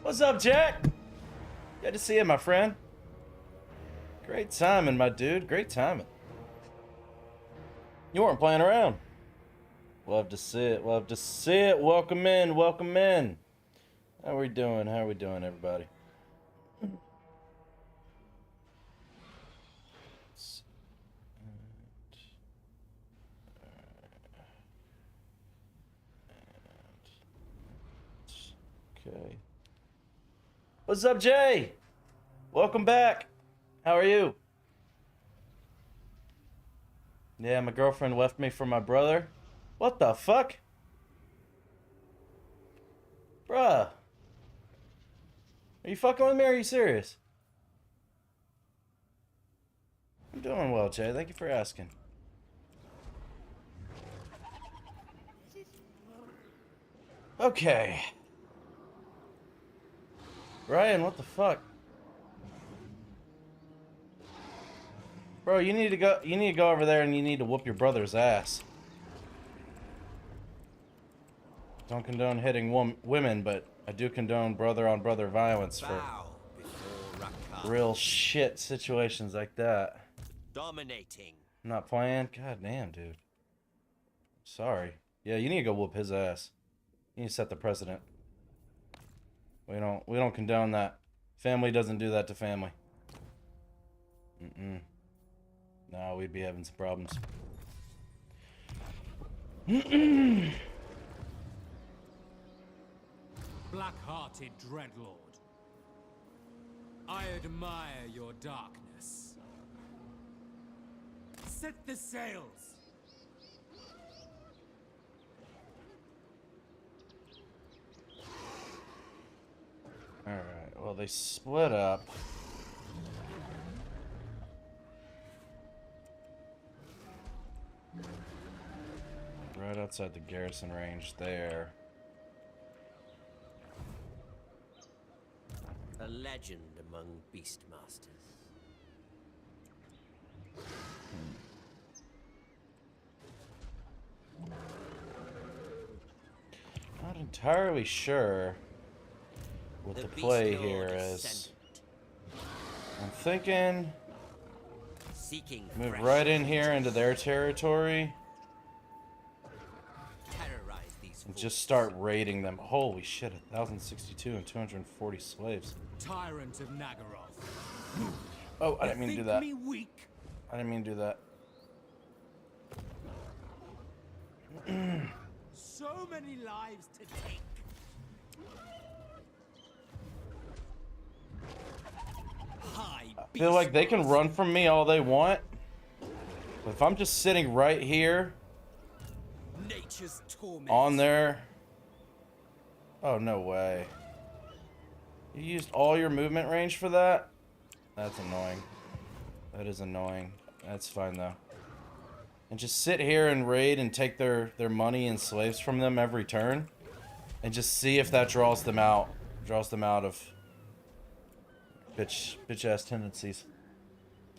What's up, Jack? Good to see you, my friend. Great timing, my dude. Great timing. You weren't playing around. Love to see it. Love to see it. Welcome in. Welcome in. How we doing? How we doing, everybody? Okay. What's up, Jay? Welcome back. How are you? Yeah, my girlfriend left me for my brother. What the fuck? Bruh. Are you fucking with me or are you serious? I'm doing well, Jay. Thank you for asking. Okay. Ryan, what the fuck? Bro, you need to go over there and you need to whoop your brother's ass. Don't condone hitting women, but I do condone brother on brother violence for real shit situations like that. Dominating. I'm not playing? God damn, dude. Sorry. Yeah, you need to go whoop his ass. You need to set the precedent. We don't condone that. Family doesn't do that to family. No, we'd be having some problems. Black-hearted Dreadlord, I admire your darkness. Set the sails! Alright, well, they split up. Right outside the garrison range there. A legend among Beastmasters. Not entirely sure what the play here is. I'm thinking Seeking move right in here into their territory terrorize these and just start raiding them. Holy shit, 1,062 and 240 slaves. Tyrant of Nagaroth. Oh, I didn't mean to do that. Me weak? I didn't mean to do that. So many lives to take. I feel like they can run from me all they want. But if I'm just sitting right here Nature's torment. on there. Oh, no way. You used all your movement range for that? That's annoying. That is annoying. That's fine, though. And just sit here and raid and take their money and slaves from them every turn. And just see if that draws them out. Draws them out of bitch-ass tendencies.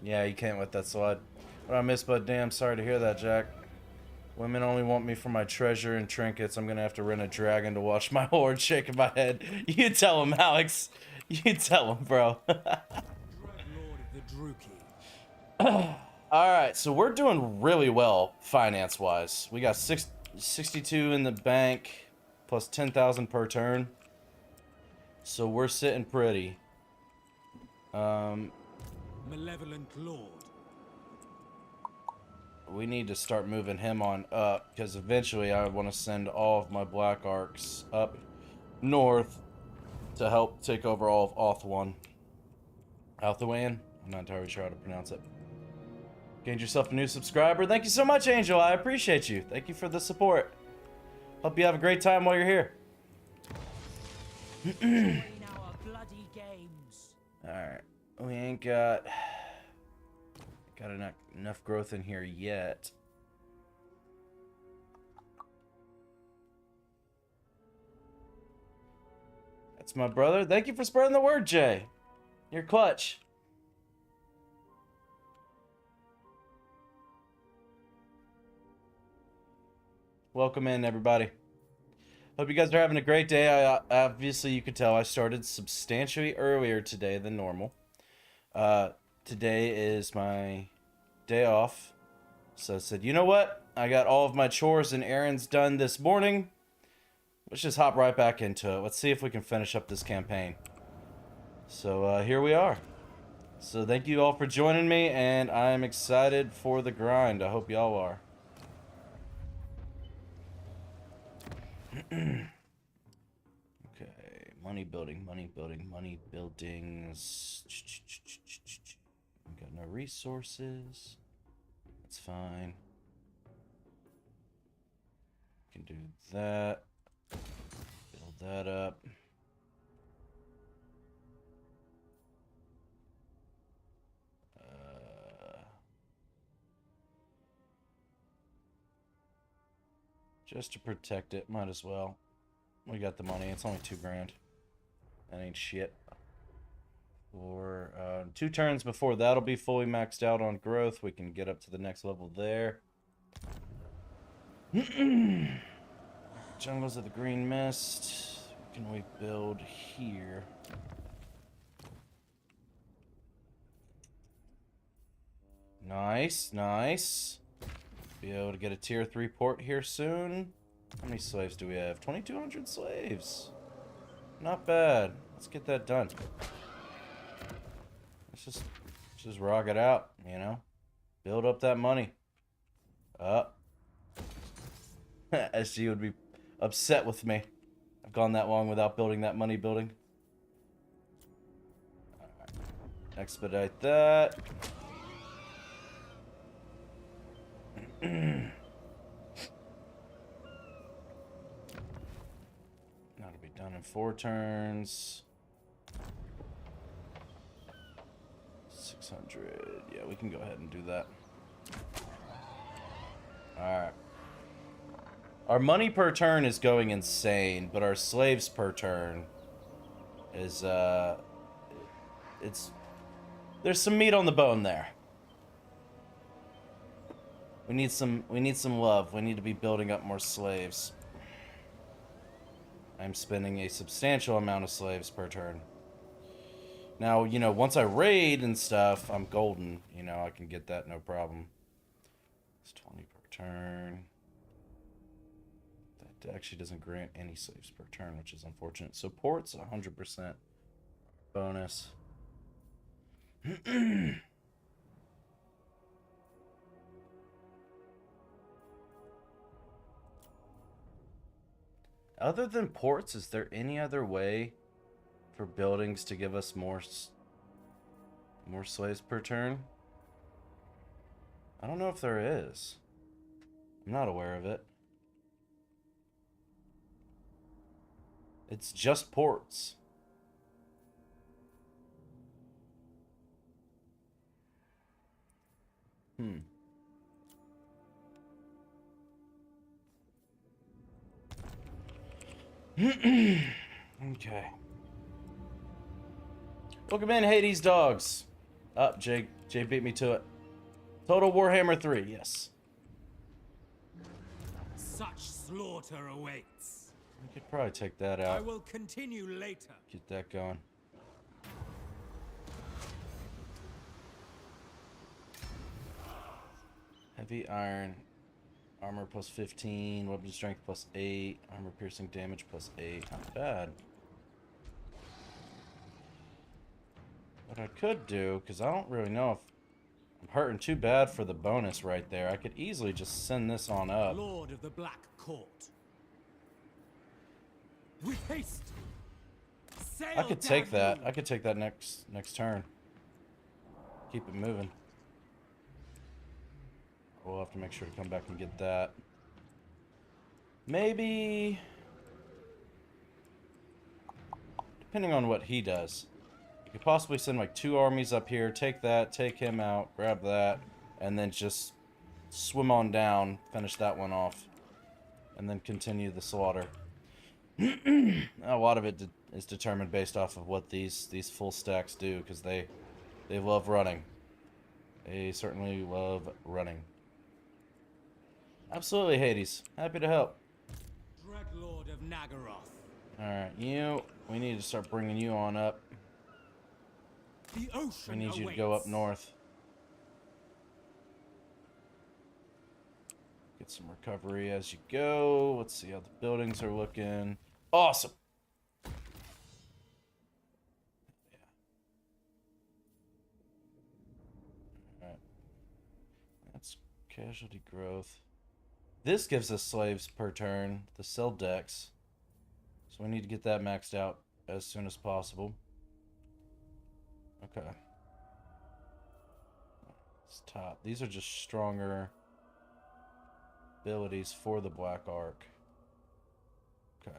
Yeah, you can't let that slide. What I miss, but damn, sorry to hear that, Jack. Women only want me for my treasure and trinkets. I'm gonna have to rent a dragon to watch my horde, shaking my head. You tell him, Alex. You tell him, bro. Dreadlord of the Druki. Alright, so we're doing really well, finance-wise. We got 62 in the bank, plus 10,000 per turn. So we're sitting pretty. Malevolent Lord. We need to start moving him on up, because eventually I want to send all of my Black Arcs up north to help take over all of Althwan. Althwan? I'm not entirely sure how to pronounce it. Gained yourself a new subscriber. Thank you so much, Angel. I appreciate you. Thank you for the support. Hope you have a great time while you're here. Alright. We ain't got enough growth in here yet. That's my brother. Thank you for spreading the word, Jay. You're clutch. Welcome in, everybody. Hope you guys are having a great day. Obviously, you could tell I started substantially earlier today than normal. Today is my day off. So I said, you know what? I got all of my chores and errands done this morning. Let's just hop right back into it. Let's see if we can finish up this campaign. So here we are. So thank you all for joining me, and I'm excited for the grind. I hope y'all are. Okay, money building, money building, money buildings. We got no resources. That's fine. Can do that. Build that up. Just to protect it, might as well. We got the money. It's only $2 grand. That ain't shit. For 2 turns before that'll be fully maxed out on growth, we can get up to the next level there. Jungles of the Green Mist. What can we build here? Nice, nice. Be able to get a tier 3 port here soon. How many slaves do we have? 2,200 slaves. Not bad. Let's get that done. Let's just rock it out, you know? Build up that money. SG would be upset with me. I've gone that long without building that money building. Alright. Expedite that. That'll be done in 4 turns. 600. Yeah, we can go ahead and do that. Alright. Our money per turn is going insane, but our slaves per turn is, there's some meat on the bone there. We need some love. We need to be building up more slaves. I'm spending a substantial amount of slaves per turn. Now, you know, once I raid and stuff, I'm golden. You know, I can get that no problem. It's 20 per turn. That actually doesn't grant any slaves per turn, which is unfortunate. So port's 100% bonus. Other than ports, is there any other way for buildings to give us more slaves per turn? I don't know if there is. I'm not aware of it. It's just ports. Okay. Welcome in, Hades dogs. Up, Jay beat me to it. Total Warhammer 3, yes. Such slaughter awaits. We could probably take that I out. will continue later. Get that going. Heavy iron. Armor plus 15. Weapon strength plus 8. Armor piercing damage plus 8. Not bad. What I could do, because I don't really know if I'm hurting too bad for the bonus right there. I could easily just send this on up. Lord of the Black Court. With haste. Sail I could take that. down. I could take that next turn. Keep it moving. We'll have to make sure to come back and get that. Maybe, depending on what he does, you could possibly send like 2 armies up here, take that, take him out, grab that, and then just swim on down, finish that one off, and then continue the slaughter. A lot of it is determined based off of what these full stacks do, because they love running. They certainly love running. Absolutely, Hades. Happy to help. Dread Lord of Nagaroth. Alright, we need to start bringing you on up. The ocean We need you to go up awaits. north. Get some recovery as you go. Let's see how the buildings are looking. Awesome. Yeah. Alright. That's casualty growth. This gives us slaves per turn, the cell dex. So we need to get that maxed out as soon as possible. Okay. It's top. These are just stronger abilities for the Black Ark. Okay.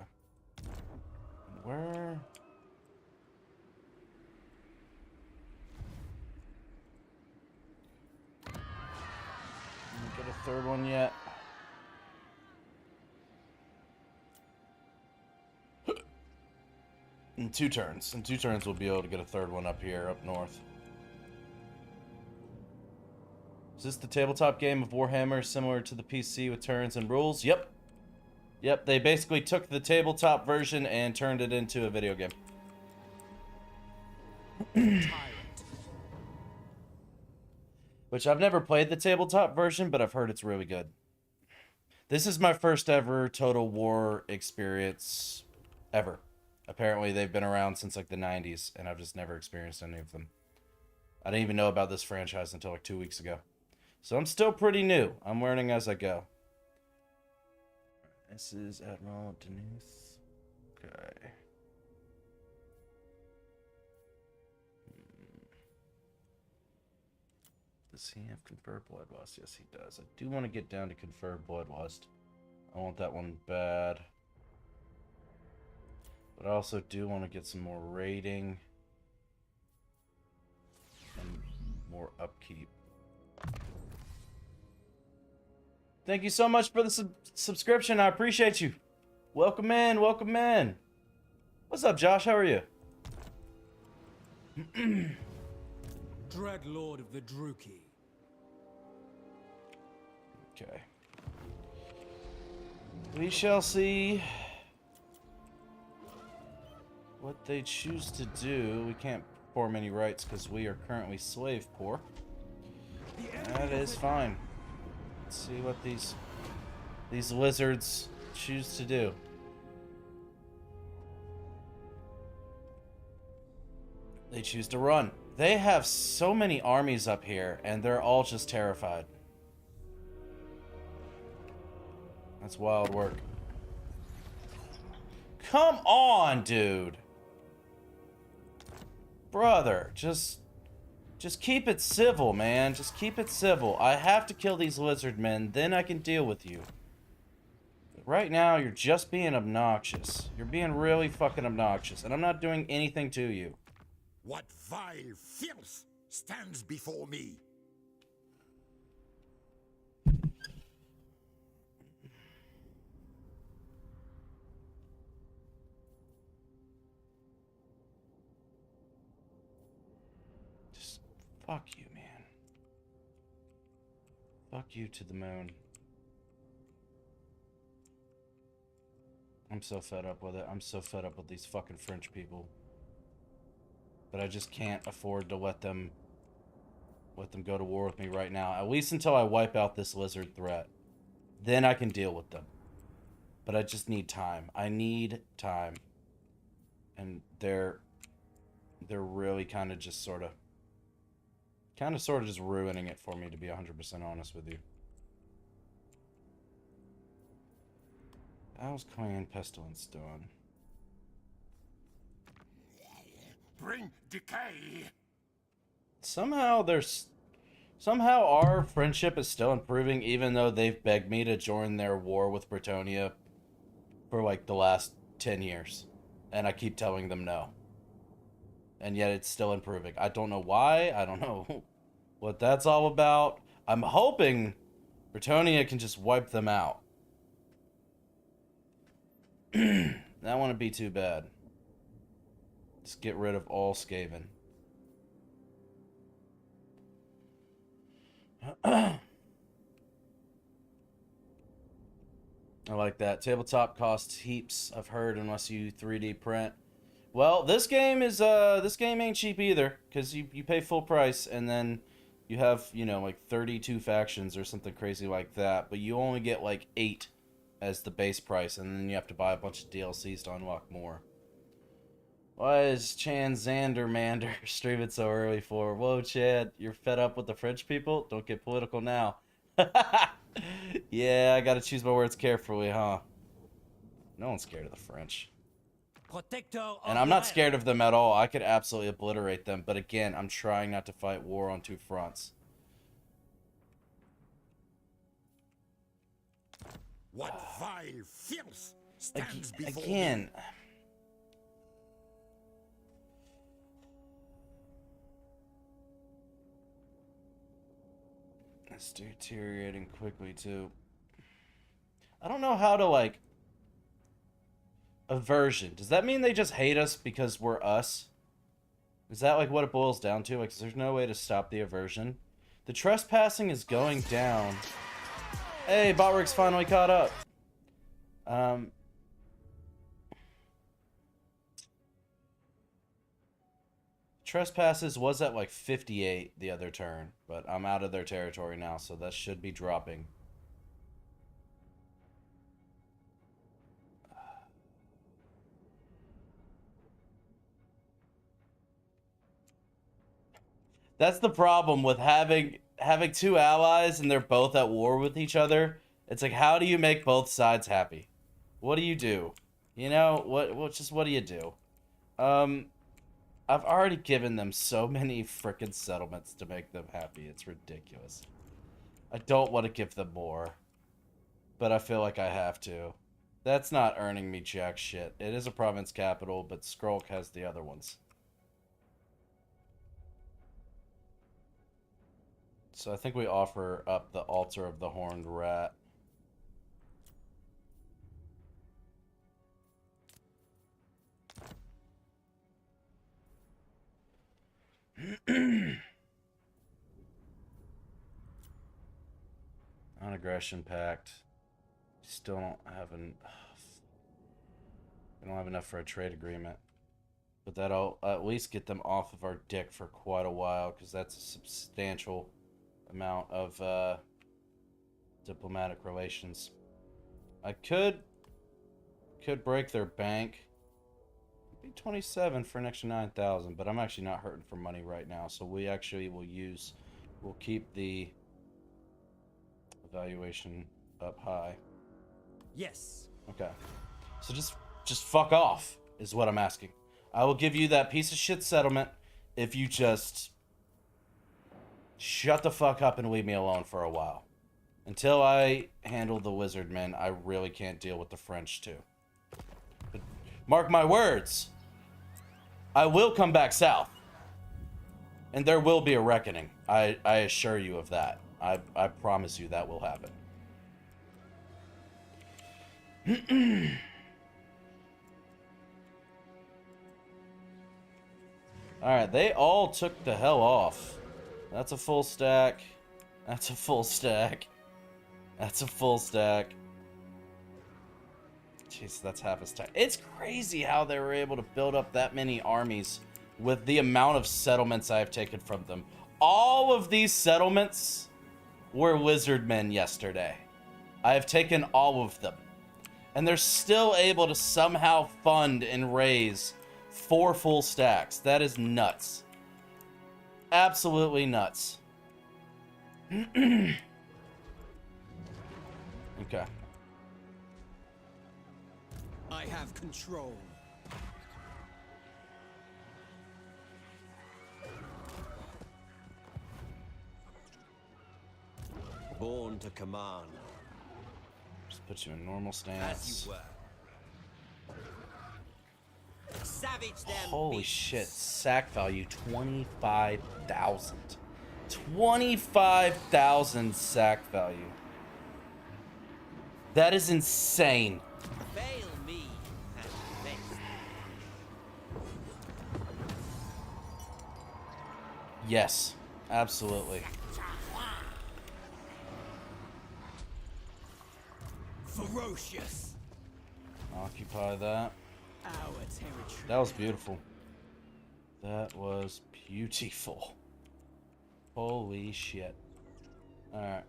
Where? Didn't get a third one yet. In 2 turns. In 2 turns, we'll be able to get a third one up here, up north. Is this the tabletop game of Warhammer similar to the PC with turns and rules? Yep. Yep, they basically took the tabletop version and turned it into a video game. Tyrant. Which I've never played the tabletop version, but I've heard it's really good. This is my first ever Total War experience ever. Apparently they've been around since like the 90s, and I've just never experienced any of them. I didn't even know about this franchise until like 2 weeks ago. So I'm still pretty new. I'm learning as I go. This is Admiral Denuth. Okay. Does he have Confer Bloodlust? Yes, he does. I do want to get down to Confer Bloodlust. I want that one bad. But I also do want to get some more rating. And more upkeep. Thank you so much for the subscription. I appreciate you. Welcome in. Welcome in. What's up, Josh? How are you? Dread Lord of the Druki. Okay. We shall see what they choose to do. We can't perform any rites because we are currently slave poor. That is fine. Let's see what these lizards choose to do. They choose to run. They have so many armies up here, and they're all just terrified. That's wild work. Come on, dude. Brother, just keep it civil, man. Just keep it civil. I have to kill these lizard men, then I can deal with you. Right now, you're just being obnoxious. You're being really fucking obnoxious, and I'm not doing anything to you. What vile filth stands before me? Just fuck you, man. Fuck you to the moon. I'm so fed up with it. I'm so fed up with these fucking French people. But I just can't afford to let them go to war with me right now. At least until I wipe out this lizard threat. Then I can deal with them. But I just need time. I need time. And they're really kind of just sort of just ruining it for me, to be 100% honest with you. How's Clan Pestilence doing? Bring decay. Somehow our friendship is still improving, even though they've begged me to join their war with Bretonnia for like the last 10 years. And I keep telling them no. And yet it's still improving. I don't know why. I don't know what that's all about. I'm hoping Bretonnia can just wipe them out. That wouldn't be too bad. Just get rid of all Skaven. I like that. Tabletop costs heaps, I've heard, unless you 3D print. Well, this game ain't cheap either, because you pay full price, and then you have, you know, like 32 factions or something crazy like that, but you only get like 8 as the base price, and then you have to buy a bunch of DLCs to unlock more. Why is Chan Xander Mander streaming so early for? Whoa, Chad, you're fed up with the French people? Don't get political now. Yeah, I gotta choose my words carefully, huh? No one's scared of the French. Protector of And I'm not the scared of them at all. I could absolutely obliterate them, but again, I'm trying not to fight war on 2 fronts. What vile filth stands before me? Again. It's deteriorating quickly, too. I don't know how to, like... Aversion. Does that mean they just hate us because we're us? Is that, like, what it boils down to? Like, there's no way to stop the aversion? The trespassing is going down. Hey, Botworks finally caught up. Trespasses was at like 58 the other turn, but I'm out of their territory now, so that should be dropping. That's the problem with having 2 allies and they're both at war with each other. It's like, how do you make both sides happy? What do you do? You know, what do you do? I've already given them so many frickin' settlements to make them happy. It's ridiculous. I don't want to give them more, but I feel like I have to. That's not earning me jack shit. It is a province capital, but Skrulk has the other ones. So I think we offer up the Altar of the Horned Rat. Non-aggression pact. Still don't have we don't have enough for a trade agreement. But that'll at least get them off of our dick for quite a while, because that's a substantial amount of diplomatic relations. I could break their bank. It'd be 27 for an extra 9,000, but I'm actually not hurting for money right now, so we actually we'll keep the evaluation up high. Yes. Okay. So just fuck off is what I'm asking. I will give you that piece of shit settlement if you just shut the fuck up and leave me alone for a while. Until I handle the wizard men, I really can't deal with the French too. But mark my words. I will come back south. And there will be a reckoning. I assure you of that. I promise you that will happen. Alright, they all took the hell off. That's a full stack. That's a full stack. That's a full stack. Jeez, that's half a stack. It's crazy how they were able to build up that many armies with the amount of settlements I've taken from them. All of these settlements were wizard men yesterday. I have taken all of them. And they're still able to somehow fund and raise 4 full stacks. That is nuts. Absolutely nuts. Okay. I have control. Born to command, Just put you in normal as stance. you were. Savage them. Holy beasts. shit. Sack value 25,000. 25,000 sack value. That is insane. Fail me and face. Yes, absolutely. ferocious. Occupy that. Our territory. That was beautiful. That was beautiful. Holy shit. Alright.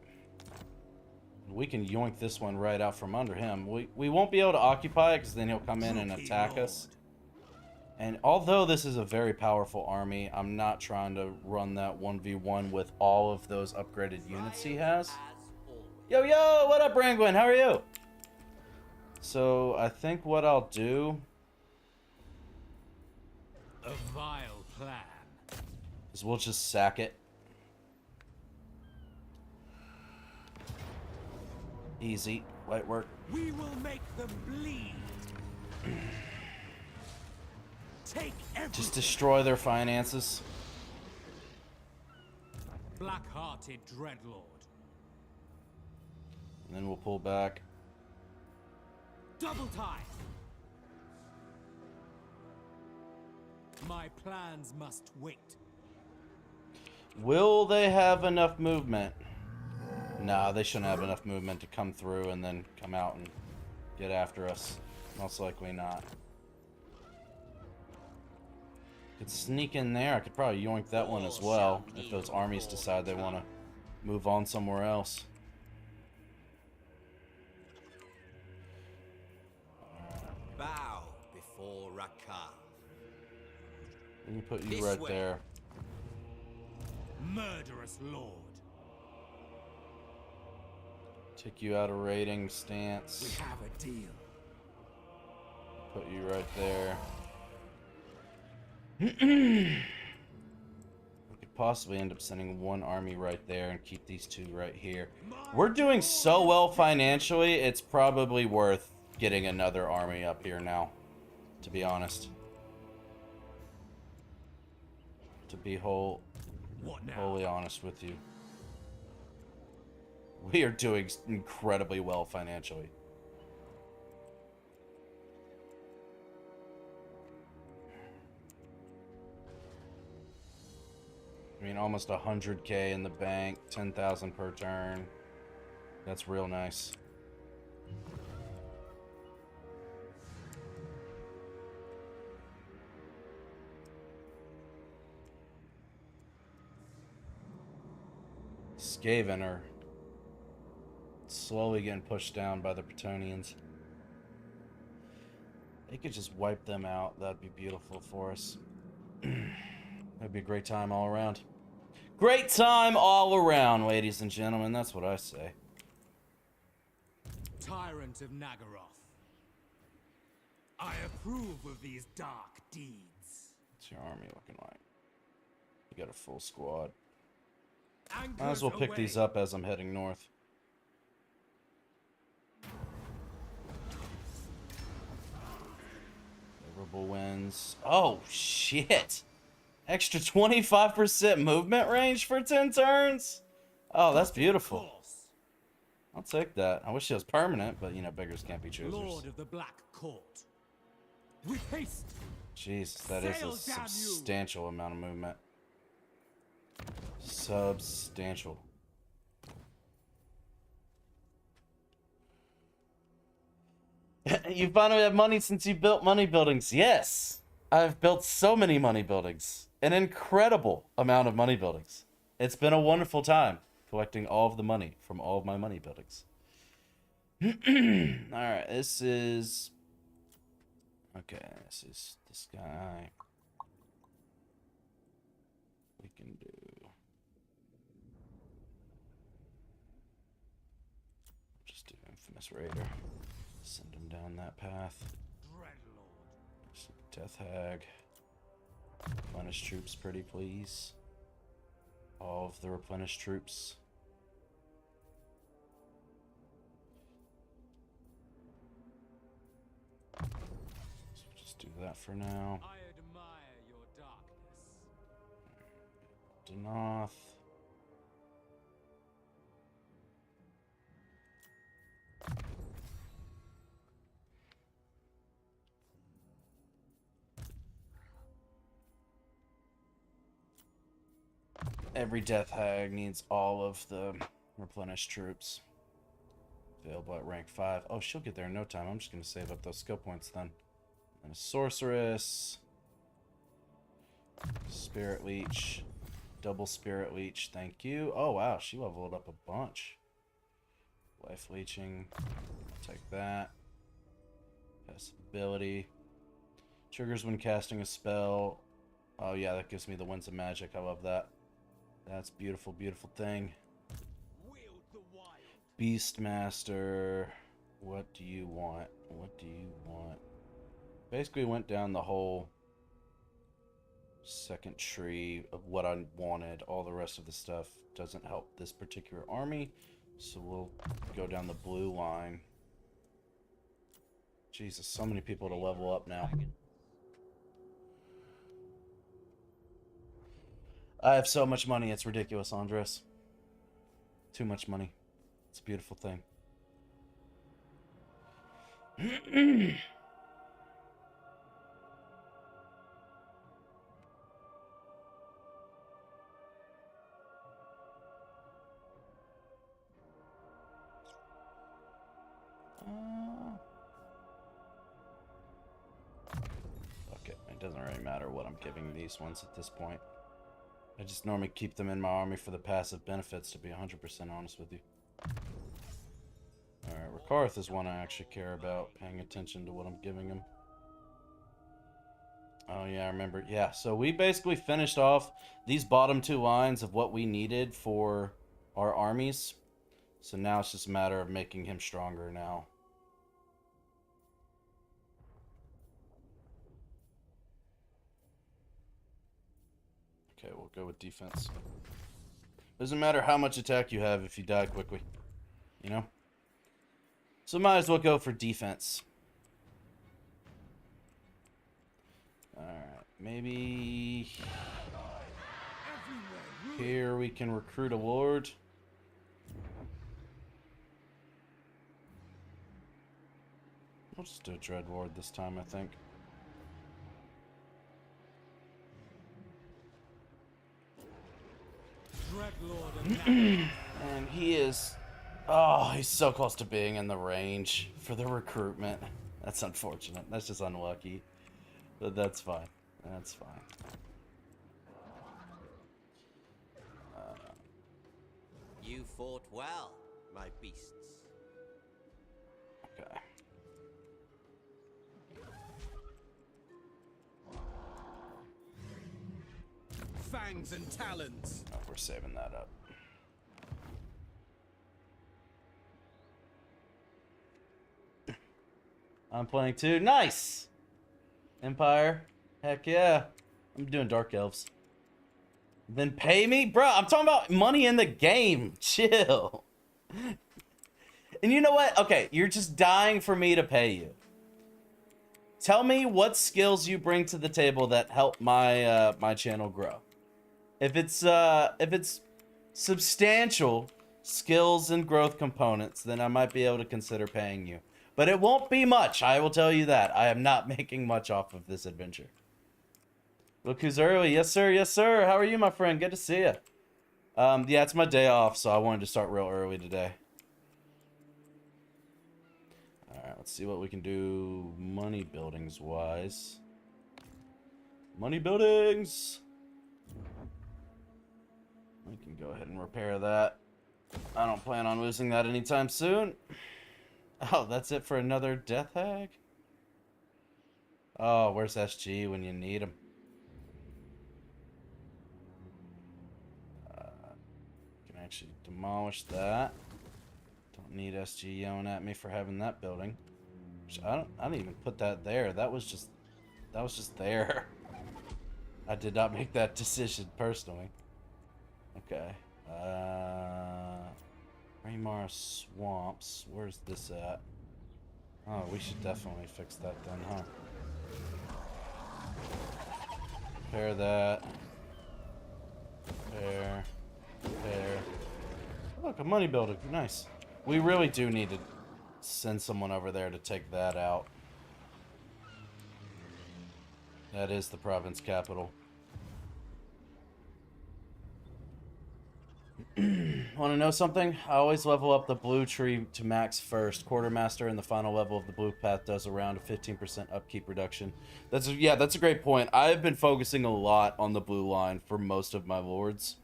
We can yoink this one right out from under him. We won't be able to occupy it because then he'll come in and attack us. And although this is a very powerful army, I'm not trying to run that 1v1 with all of those upgraded units he has. Yo, yo! What up, Brangwyn? How are you? So, I think what I'll do A vile plan. is we'll just sack it. Easy. Light work. We will make them bleed. Take everything. Just destroy their finances. Black-hearted dreadlord. And then we'll pull back. Double time. My plans must wait. Will they have enough movement? Nah, they shouldn't have enough movement to come through and then come out and get after us. Most likely not. Could sneak in there. I could probably yoink that one as well if those armies decide they want to move on somewhere else. Bow before Rakar. Let me put you This right way. there. Murderous lord. Take you out of raiding We stance. have a deal. Put you right there. We could possibly end up sending one army right there and keep these two right here. We're doing so well financially, it's probably worth getting another army up here now, to be honest. To be What now? wholly honest with you. We are doing incredibly well financially. I mean, almost 100k in the bank, 10,000 per turn. That's real nice. Skaven are slowly getting pushed down by the Bretonnians. They could just wipe them out. That'd be beautiful for us. That'd be a great time all around. Great time all around, ladies and gentlemen. That's what I say. Tyrant of Nagaroth. I approve of these dark deeds. What's your army looking like? You got a full squad. Anchors Might as well pick away. these up as I'm heading north. Favorable winds. Oh, shit! Extra 25% movement range for 10 turns? Oh, that's beautiful. Course. I'll take that. I wish it was permanent, but, you know, beggars can't be choosers. Lord of the Black Court. With haste. Jesus, that is Sail, a damn you. substantial amount of movement. Substantial. You finally have money since you built money buildings. Yes! I've built so many money buildings. An incredible amount of money buildings. It's been a wonderful time collecting all of the money from all of my money buildings. Alright, this is... Okay, this is this guy. We can do... Just do Infamous Raider. Send him down that path. Dreadlord. Death Hag. Replenish troops, pretty please. All of the replenished troops. So we'll just do that for now. I admire your darkness. Denoth. Every Death Hag needs all of the replenished troops. Available at rank 5. Oh, she'll get there in no time. I'm just going to save up those skill points then. And a sorceress. Spirit leech. Double spirit leech. Thank you. Oh, wow. She leveled up a bunch. Life leeching. Take that. Passive ability. Triggers when casting a spell. Oh, yeah. That gives me the Winds of Magic. I love that. That's beautiful, beautiful thing. Beastmaster. What do you want? What do you want? Basically went down the whole second tree of what I wanted. All the rest of the stuff doesn't help this particular army. So we'll go down the blue line. Jesus, so many people to level up now. I have so much money, it's ridiculous, Andres. Too much money. It's a beautiful thing. Fuck it. It doesn't really matter what I'm giving these ones at this point. I just normally keep them in my army for the passive benefits, to be 100% honest with you. Alright, Rakarth is one I actually care about, paying attention to what I'm giving him. Oh yeah, I remember. Yeah, so we basically finished off these bottom two lines of what we needed for our armies. So now it's just a matter of making him stronger now. Okay, we'll go with defense. Doesn't matter how much attack you have if you die quickly. You know? So might as well go for defense. Alright, maybe here we can recruit a lord. We'll just do a Dread Lord this time, I think. And he is... Oh, he's so close to being in the range for the recruitment. That's unfortunate. That's just unlucky. But that's fine. That's fine. You fought well, my beasts. Okay. Fangs and talons. Oh, we're saving that up. I'm playing too. Nice! Empire. Heck yeah. I'm doing Dark Elves. Then pay me? Bro, I'm talking about money in the game. Chill. And you know what? Okay, you're just dying for me to pay you. Tell me what skills you bring to the table that help my my channel grow. If it's substantial skills and growth components, then I might be able to consider paying you. But it won't be much, I will tell you that. I am not making much off of this adventure. Look who's early. Yes, sir. Yes, sir. How are you, my friend? Good to see you. Yeah, it's my day off, so I wanted to start real early today. Alright, let's see what we can do money buildings-wise. Money buildings! We can go ahead and repair that. I don't plan on losing that anytime soon. Oh, that's it for another Death Hag? Oh, where's SG when you need him? Can actually demolish that. Don't need SG yelling at me for having that building. Which I didn't even put that there. That was just there. I did not make that decision personally. Okay. Raymar Swamps. Where's this at? Oh, we should definitely fix that then, huh? Repair that. Repair. Repair. Look, a money builder. Nice. We really do need to send someone over there to take that out. That is the province capital. Want to know something? I always level up the blue tree to max first. Quartermaster and the final level of the blue path does around a 15% upkeep reduction. That's a great point. I've been focusing a lot on the blue line for most of my lords.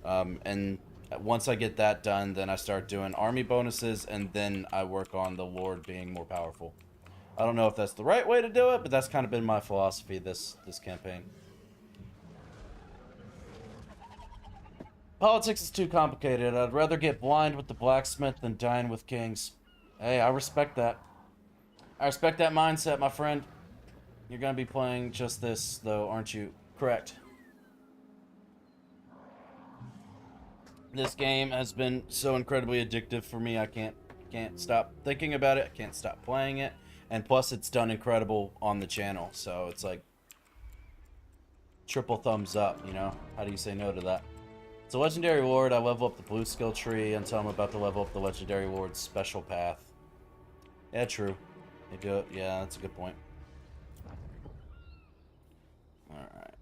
And once I get that done, then I start doing army bonuses, and then I work on the lord being more powerful. I don't know if that's the right way to do it, but that's kind of been my philosophy this campaign. Politics is too complicated. I'd rather get blind with the blacksmith than dine with kings. Hey, I respect that. I respect that mindset, my friend. You're gonna be playing just this, though, aren't you? Correct. This game has been so incredibly addictive for me. I can't stop thinking about it. I can't stop playing it. And plus, it's done incredible on the channel. So it's like triple thumbs up, you know? How do you say no to that? It's a legendary lord. I level up the blue skill tree until I'm about to level up the legendary lord's special path. Yeah, true. They do it. Yeah, that's a good point. Alright.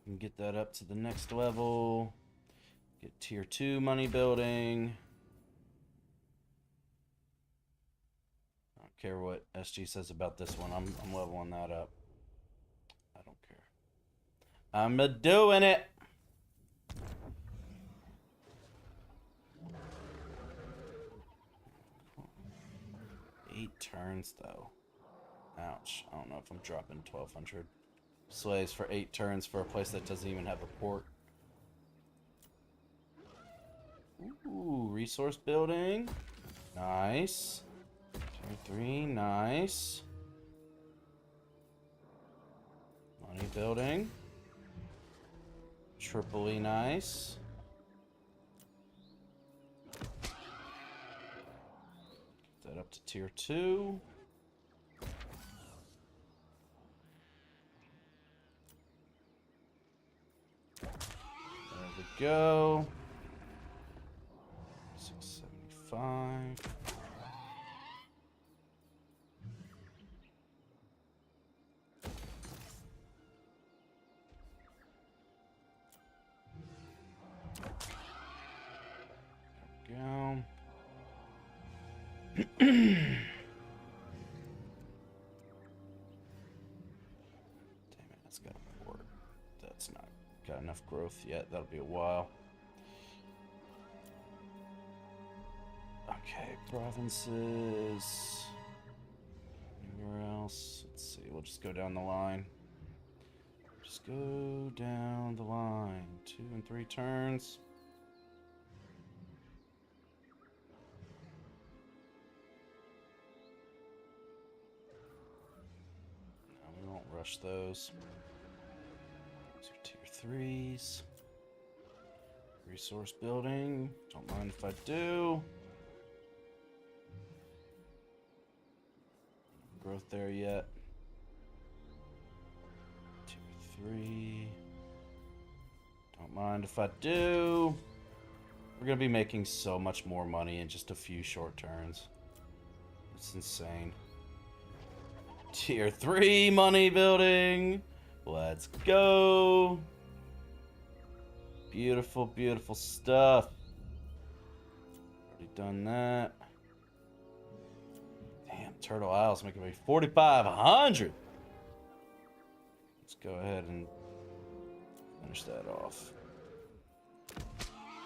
You can get that up to the next level. Get tier 2 money building. I don't care what SG says about this one. I'm leveling that up. I don't care. I'm doing it. Eight turns though. Ouch. I don't know if I'm dropping 1,200 slaves for 8 turns for a place that doesn't even have a port. Ooh, resource building. Nice. Tier 3, nice. Money building. Tripoli, nice. Get that up to tier 2. There we go. 675. Go. Damn it, that's got a port. That's not got enough growth yet. That'll be a while. Okay, provinces. Anywhere else? Let's see. We'll just go down the line. Just go down the line. 2 and 3 turns. No, we won't rush those. Those are tier 3s. Resource building. Don't mind if I do. Growth there yet. Tier 3. Don't mind if I do. We're gonna be making so much more money in just a few short turns. It's insane. Tier 3 money building. Let's go. Beautiful, beautiful stuff. Already done that. Damn, Turtle Isle's making me 4,500. Let's go ahead and finish that off.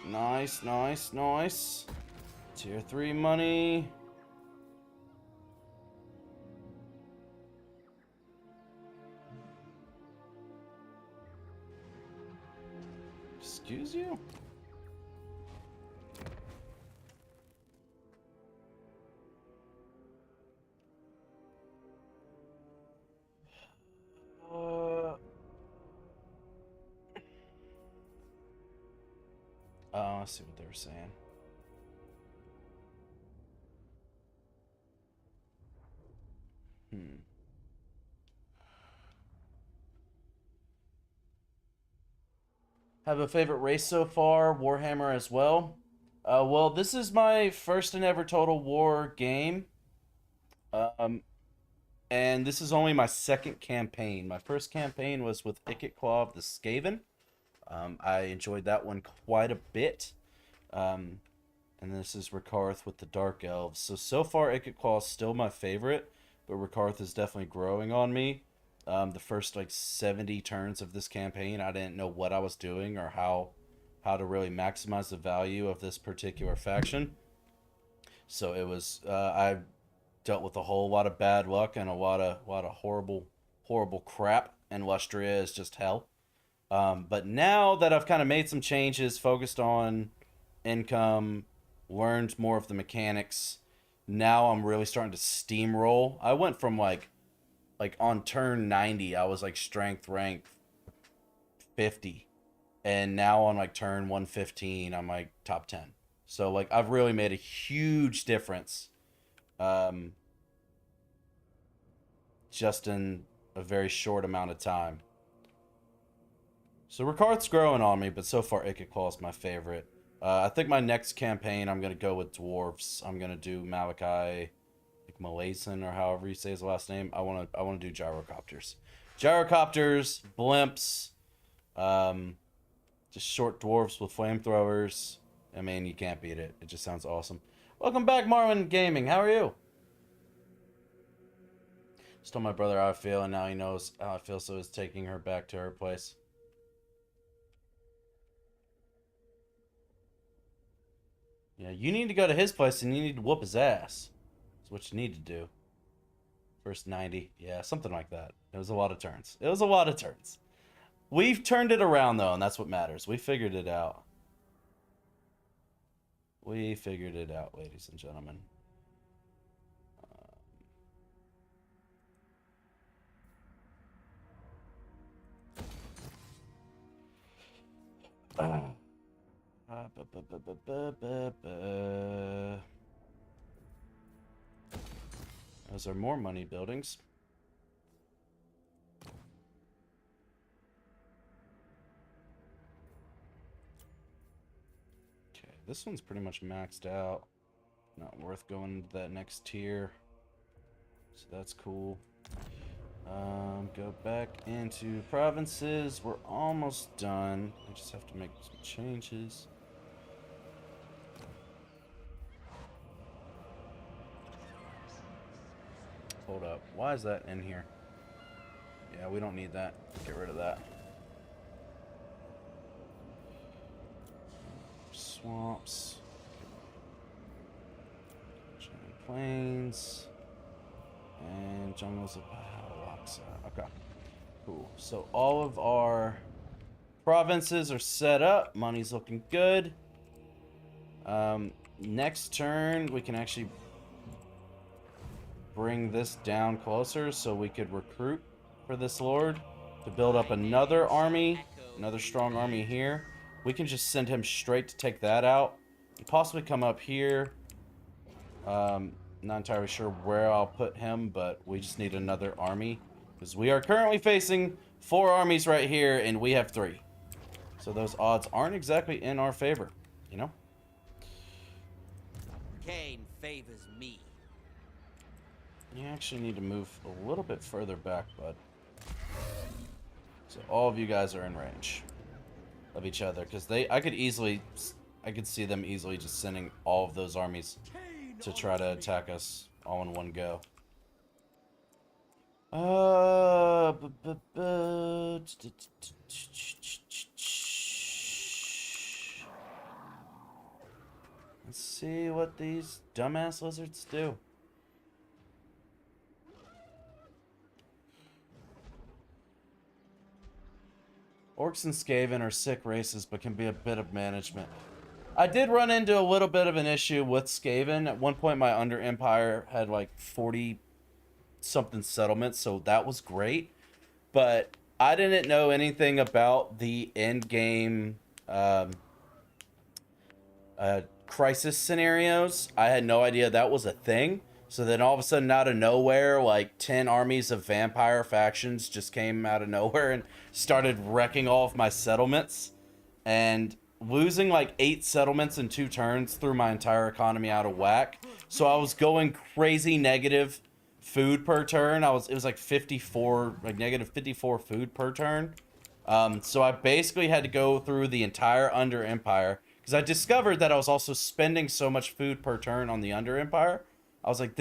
Nice, nice, nice. Tier 3 money. Excuse you? Oh, I see what they were saying. Have a favorite race so far? Warhammer as well. Well, this is my first and ever Total War game. And this is only my second campaign. My first campaign was with Ikit Claw of the Skaven. I enjoyed that one quite a bit. And this is Rakarth with the Dark Elves. So far, Ikit is still my favorite, but Rakarth is definitely growing on me. The first, like, 70 turns of this campaign, I didn't know what I was doing or how to really maximize the value of this particular faction. So it was, I dealt with a whole lot of bad luck and a lot of horrible crap, and Lustria is just hell. But now that I've kind of made some changes, focused on income, learned more of the mechanics, now I'm really starting to steamroll. I went from like on turn 90, I was like strength rank 50. And now on like turn 115, I'm like top 10. So like I've really made a huge difference. Just in a very short amount of time. So Rakarth's growing on me, but so far Ikit is my favorite. I think my next campaign I'm gonna go with dwarves. I'm gonna do Malachi, like Malayson or however you say his last name. I wanna do gyrocopters, blimps, just short dwarves with flamethrowers. I mean, you can't beat it. It just sounds awesome. Welcome back, Marvin Gaming. How are you? Just told my brother how I feel, and now he knows how I feel, so he's taking her back to her place. Yeah, you need to go to his place and you need to whoop his ass. That's what you need to do. First 90. Yeah, something like that. It was a lot of turns. We've turned it around, though, and that's what matters. We figured it out. Ladies and gentlemen. Those are more money buildings. Okay, this one's pretty much maxed out. Not worth going to that next tier. So that's cool. Go back into provinces. We're almost done. I just have to make some changes. Hold up. Why is that in here? Yeah, we don't need that. Get rid of that. Swamps. Giant plains. And jungles of Pahalaxa. Okay. Cool. So all of our provinces are set up. Money's looking good. Next turn, we can actually bring this down closer so we could recruit for this lord to build up another army, another strong army here. We can just send him straight to take that out and possibly come up here. Not entirely sure where I'll put him, but we just need another army because we are currently facing 4 armies right here and we have 3. So those odds aren't exactly in our favor, you know? Cain favors me. You actually need to move a little bit further back, bud. So all of you guys are in range of each other because I could see them easily just sending all of those armies to try to attack us all in one go. Let's see what these dumbass lizards do. Orcs and Skaven are sick races, but can be a bit of management. I did run into a little bit of an issue with Skaven. At one point, my Under Empire had like 40-something settlements, so that was great. But I didn't know anything about the end-game crisis scenarios. I had no idea that was a thing. So then all of a sudden, out of nowhere, like 10 armies of vampire factions just came out of nowhere and started wrecking all of my settlements. And losing like 8 settlements in 2 turns threw my entire economy out of whack. So I was going crazy negative food per turn. It was like 54, like negative 54 food per turn. So I basically had to go through the entire Under Empire because I discovered that I was also spending so much food per turn on the Under Empire. I was like,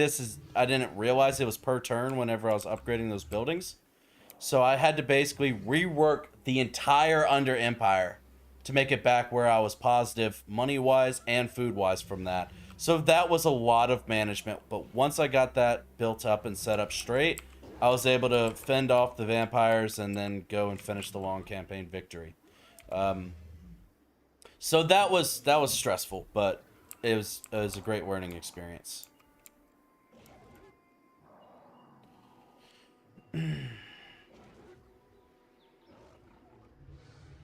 I didn't realize it was per turn whenever I was upgrading those buildings. So I had to basically rework the entire Under Empire to make it back where I was positive money-wise and food-wise from that. So that was a lot of management. But once I got that built up and set up straight, I was able to fend off the vampires and then go and finish the long campaign victory. So that was stressful, but it was a great learning experience.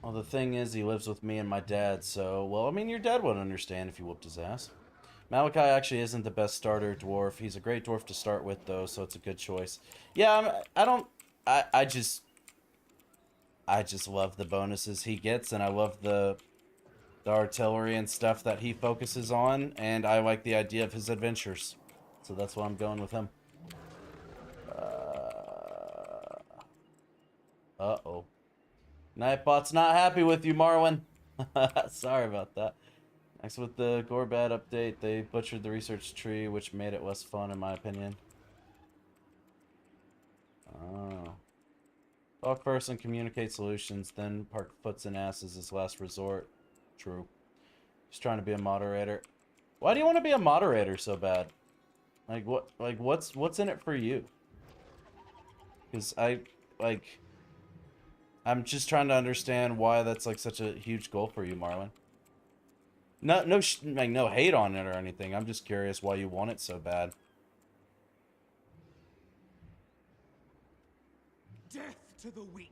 Well, the thing is, he lives with me and my dad, so... Well, I mean, your dad would understand if you whooped his ass. Malachi actually isn't the best starter dwarf. He's a great dwarf to start with, though, so it's a good choice. Yeah, I just love the bonuses he gets, and I love the artillery and stuff that he focuses on, and I like the idea of his adventures. So that's why I'm going with him. Uh-oh. Nightbot's not happy with you, Marwin. Sorry about that. Next, with the Gorbad update, they butchered the research tree, which made it less fun, in my opinion. Oh. Talk first and communicate solutions, then park foots and asses as last resort. True. Just trying to be a moderator. Why do you want to be a moderator so bad? Like, what's in it for you? Because I'm just trying to understand why that's like such a huge goal for you, Marlon. No hate on it or anything. I'm just curious why you want it so bad. Death to the weak.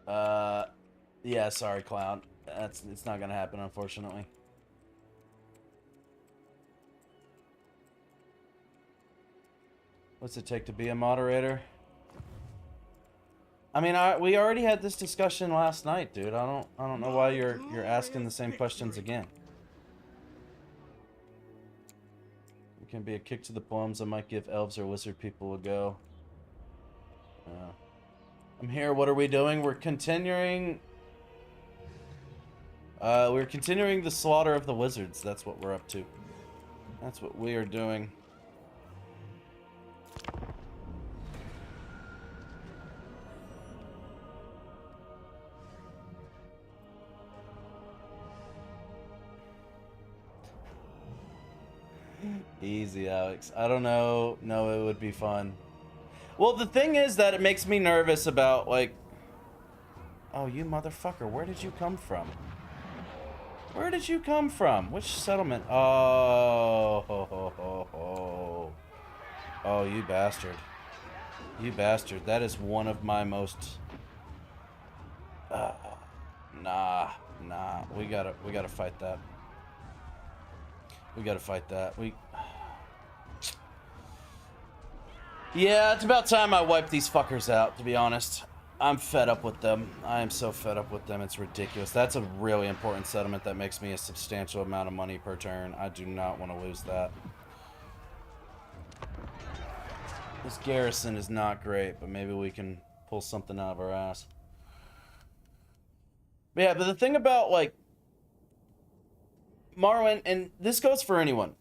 Yeah, sorry, Cloud. It's not gonna happen, unfortunately. What's it take to be a moderator? I mean, we already had this discussion last night, dude. I don't know why you're asking the same questions again. It can be a kick to the plums. I might give elves or wizard people a go. I'm here. What are we doing? We're continuing. We're continuing the slaughter of the wizards. That's what we're up to. That's what we are doing. Easy, Alex. I don't know. No, it would be fun. Well, the thing is that it makes me nervous about, like... Oh, you motherfucker. Where did you come from? Where did you come from? Which settlement? Oh, oh, you bastard. You bastard. That is one of my most... Nah. We gotta fight that. We gotta fight that. Yeah, it's about time I wipe these fuckers out, to be honest. I'm fed up with them. I am so fed up with them, it's ridiculous. That's a really important settlement that makes me a substantial amount of money per turn. I do not want to lose that. This garrison is not great, but maybe we can pull something out of our ass. But yeah, but the thing about, like, Marwin, and this goes for anyone.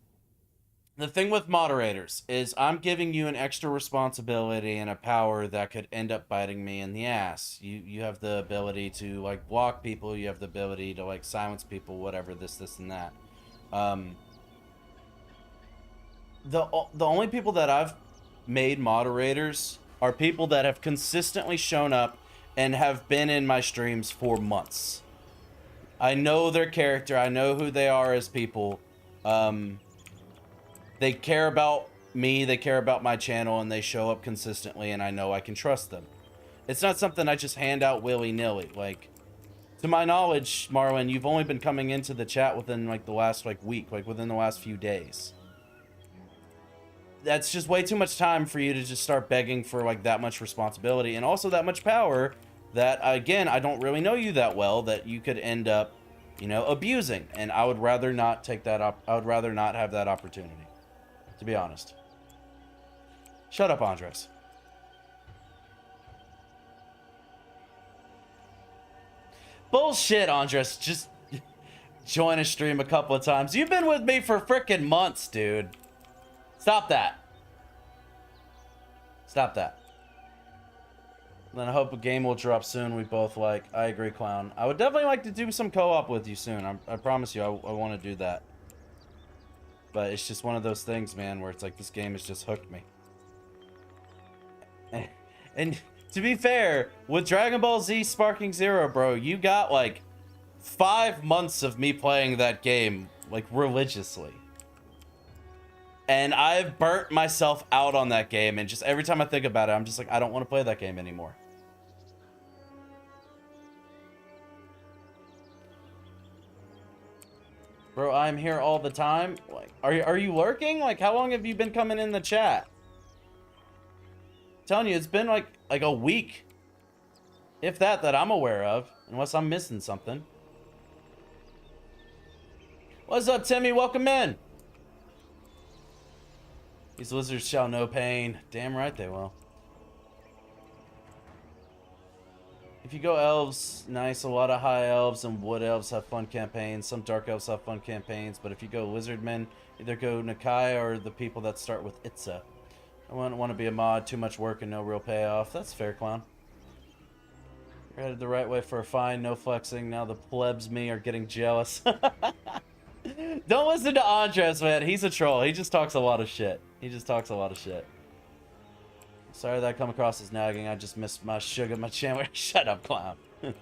The thing with moderators is I'm giving you an extra responsibility and a power that could end up biting me in the ass. You have the ability to, like, block people. You have the ability to, like, silence people, whatever, this, and that. The only people that I've made moderators are people that have consistently shown up and have been in my streams for months. I know their character. I know who they are as people. They care about me, they care about my channel, and they show up consistently, and I know I can trust them. It's not something I just hand out willy-nilly. Like, to my knowledge, Marlon, you've only been coming into the chat within, like, the last, like, week, like, within the last few days. That's just way too much time for you to just start begging for, like, that much responsibility, and also that much power that, again, I don't really know you that well, that you could end up, you know, abusing, and I would rather not take that I would rather not have that opportunity. To be honest. Shut up, Andres. Bullshit, Andres. Just join a stream a couple of times. You've been with me for freaking months, dude. Stop that. Stop that. Then I hope a game will drop soon we both like. I agree, Clown. I would definitely like to do some co-op with you soon. I promise you, I want to do that. But it's just one of those things, man, where it's like this game has just hooked me. And to be fair, with Dragon Ball Z Sparking Zero, bro, you got like 5 months of me playing that game, like, religiously. And I've burnt myself out on that game, and just every time I think about it, I'm just like, I don't want to play that game anymore. Bro, I'm here all the time. Like, are you lurking? Like, how long have you been coming in the chat? I'm telling you, it's been like a week, if that I'm aware of, unless I'm missing something. What's up, Timmy? Welcome in. These lizards shall know pain. Damn right they will. If you go elves, nice. A lot of high elves and wood elves have fun campaigns. Some dark elves have fun campaigns. But if you go lizardmen, either go Nakai or the people that start with Itza. I wouldn't want to be a mod. Too much work and no real payoff. That's fair, Clown. You're headed the right way for a fine. No flexing. Now the plebs me are getting jealous. Don't listen to Andres, man. He's a troll. He just talks a lot of shit. He just talks a lot of shit. Sorry that I come across as nagging. I just missed my sugar, my Chandler. Shut up, Clown. I've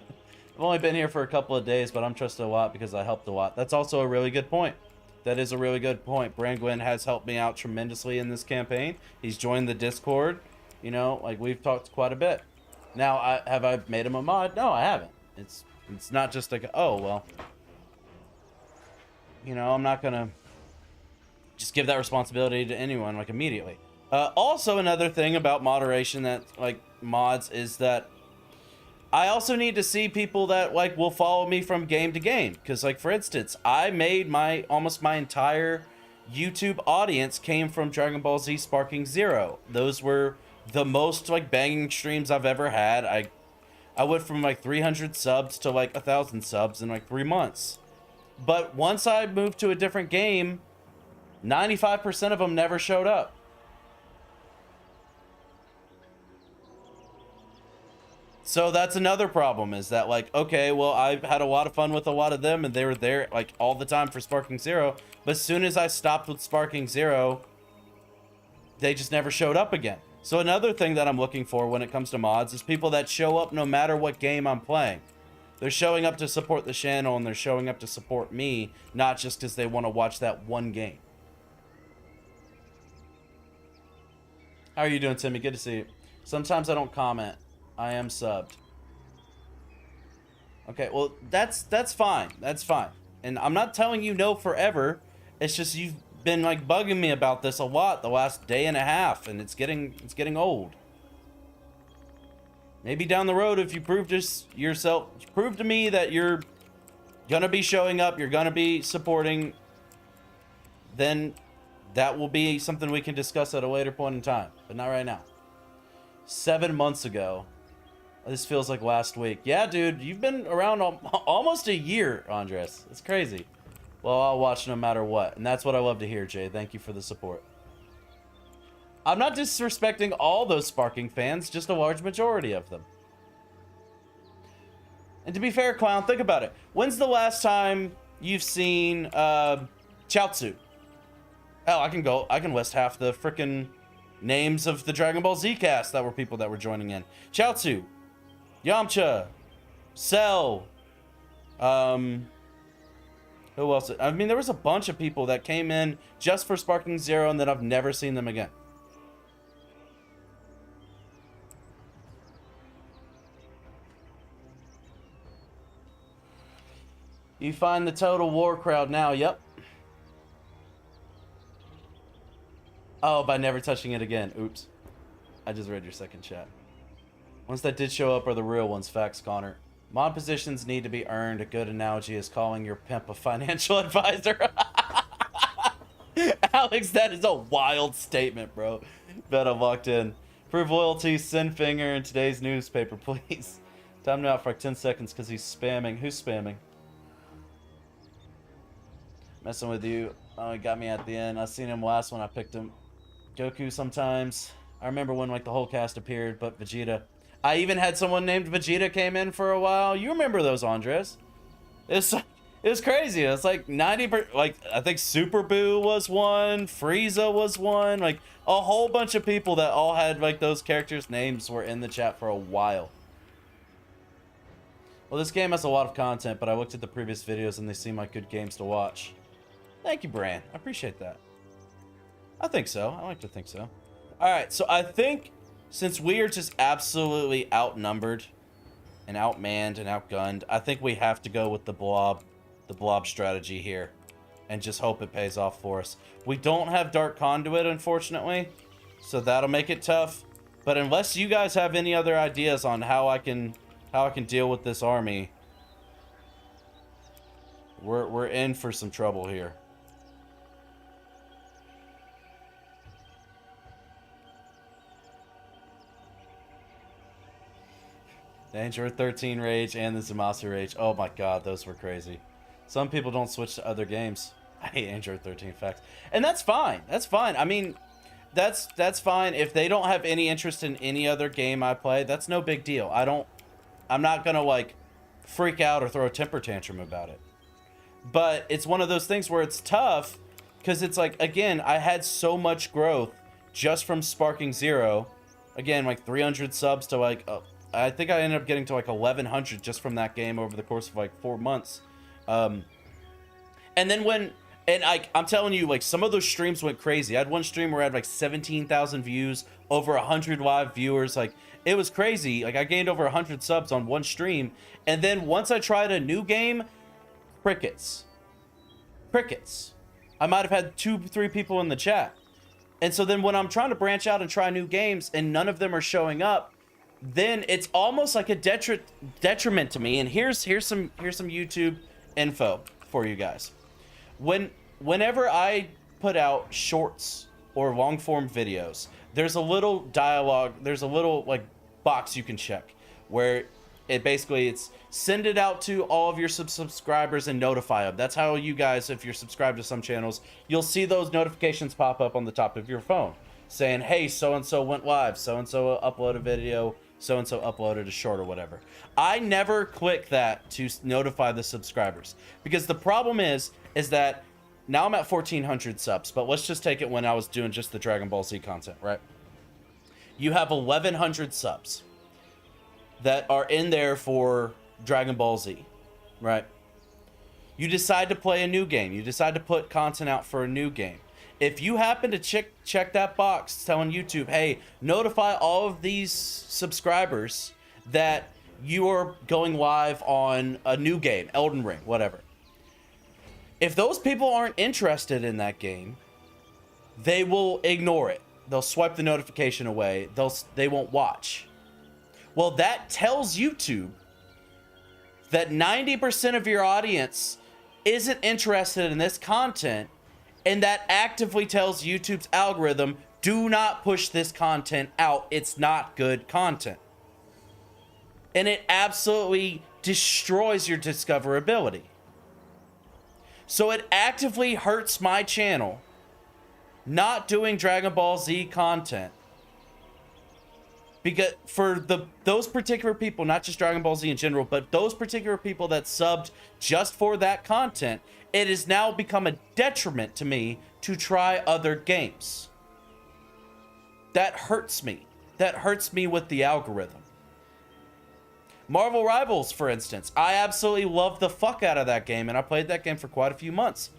only been here for a couple of days, but I'm trusted a lot because I helped a lot. That's also a really good point. That is a really good point. Brangwyn has helped me out tremendously in this campaign. He's joined the Discord. You know, like, we've talked quite a bit. Now, have I made him a mod? No, I haven't. It's not just like, oh, well. You know, I'm not going to just give that responsibility to anyone, like, immediately. Also, another thing about moderation that, like, mods is that I also need to see people that, like, will follow me from game to game. Because, like, for instance, I made almost my entire YouTube audience came from Dragon Ball Z Sparking Zero. Those were the most, like, banging streams I've ever had. I went from, like, 300 subs to, like, 1,000 subs in, like, 3 months. But once I moved to a different game, 95% of them never showed up. So that's another problem, is that, like, okay, well, I've had a lot of fun with a lot of them, and they were there, like, all the time for Sparking Zero. But as soon as I stopped with Sparking Zero, they just never showed up again. So another thing that I'm looking for when it comes to mods is people that show up no matter what game I'm playing. They're showing up to support the channel, and they're showing up to support me, not just because they want to watch that one game. How are you doing, Timmy? Good to see you. Sometimes I don't comment. I am subbed. Okay, well, that's fine. That's fine. And I'm not telling you no forever. It's just you've been, like, bugging me about this a lot the last day and a half, and it's getting old. Maybe down the road, if you prove to me that you're gonna be showing up, you're gonna be supporting, then that will be something we can discuss at a later point in time, but not right now. 7 months ago. This feels like last week. Yeah, dude, you've been around almost a year, Andres. It's crazy. Well, I'll watch no matter what, and that's what I love to hear, Jay. Thank you for the support. I'm not disrespecting all those Sparking fans, just a large majority of them. And to be fair, Clown, think about it. When's the last time you've seen Chaozu? Hell, I can list half the frickin' names of the Dragon Ball Z cast that were people that were joining in. Chaozu, Yamcha, Cell, who else? I mean, there was a bunch of people that came in just for Sparking Zero, and then I've never seen them again. You find the Total War crowd now, yep. Oh, by never touching it again. Oops. I just read your second chat. Ones that did show up are the real ones, facts, Connor. Mod positions need to be earned. A good analogy is calling your pimp a financial advisor. Alex, that is a wild statement, bro. Venom walked in. Prove loyalty, send finger in today's newspaper, please. Time out for like 10 seconds because he's spamming. Who's spamming? Messing with you. Oh, he got me at the end. I seen him last when I picked him. Goku sometimes. I remember when like the whole cast appeared, but Vegeta. I even had someone named Vegeta came in for a while. You remember those, Andres? It was crazy. It's like 90%. Like I think Super Boo was one. Frieza was one. Like a whole bunch of people that all had like those characters' names were in the chat for a while. Well, this game has a lot of content, but I looked at the previous videos and they seem like good games to watch. Thank you, Bran. I appreciate that. I think so. I like to think so. Alright, so I think since we are just absolutely outnumbered and outmanned and outgunned, I think we have to go with the blob strategy here and just hope it pays off for us. We don't have Dark Conduit, unfortunately, so that'll make it tough. But unless you guys have any other ideas on how I can deal with this army, we're in for some trouble here. The Android 13 rage and the Zamasu rage. Oh my god, those were crazy. Some people don't switch to other games. I hate Android 13 facts. And that's fine. That's fine. I mean, that's fine. If they don't have any interest in any other game I play, that's no big deal. I'm not gonna like freak out or throw a temper tantrum about it. But it's one of those things where it's tough because it's like, again, I had so much growth just from Sparking Zero. Again, like 300 subs to like... I think I ended up getting to like 1,100 just from that game over the course of like 4 months. And then I'm telling you, like some of those streams went crazy. I had one stream where I had like 17,000 views, over 100 live viewers. Like it was crazy. Like I gained over 100 subs on one stream. And then once I tried a new game, crickets. I might have had 2-3 people in the chat. And so then when I'm trying to branch out and try new games and none of them are showing up, then it's almost like a detriment to me. And here's some YouTube info for you guys. Whenever I put out shorts or long form videos, there's a little dialogue, there's a little like box you can check where it's send it out to all of your subscribers and notify them. That's how you guys, if you're subscribed to some channels, you'll see those notifications pop up on the top of your phone saying, hey, so-and-so went live, so-and-so uploaded a video, so-and-so uploaded a short or whatever. I never click that to notify the subscribers because the problem is that now I'm at 1,400 subs, but let's just take it when I was doing just the Dragon Ball Z content, right? You have 1,100 subs that are in there for Dragon Ball Z, right? You decide to play a new game. You decide to put content out for a new game. If you happen to check that box telling YouTube, hey, notify all of these subscribers that you are going live on a new game, Elden Ring, whatever. If those people aren't interested in that game, they will ignore it. They'll swipe the notification away. They won't watch. Well, that tells YouTube that 90% of your audience isn't interested in this content, and that actively tells YouTube's algorithm, do not push this content out. It's not good content. And it absolutely destroys your discoverability. So it actively hurts my channel not doing Dragon Ball Z content. Because for those particular people, not just Dragon Ball Z in general, but those particular people that subbed just for that content, it has now become a detriment to me to try other games. That hurts me. That hurts me with the algorithm. Marvel Rivals, for instance. I absolutely love the fuck out of that game, and I played that game for quite a few months.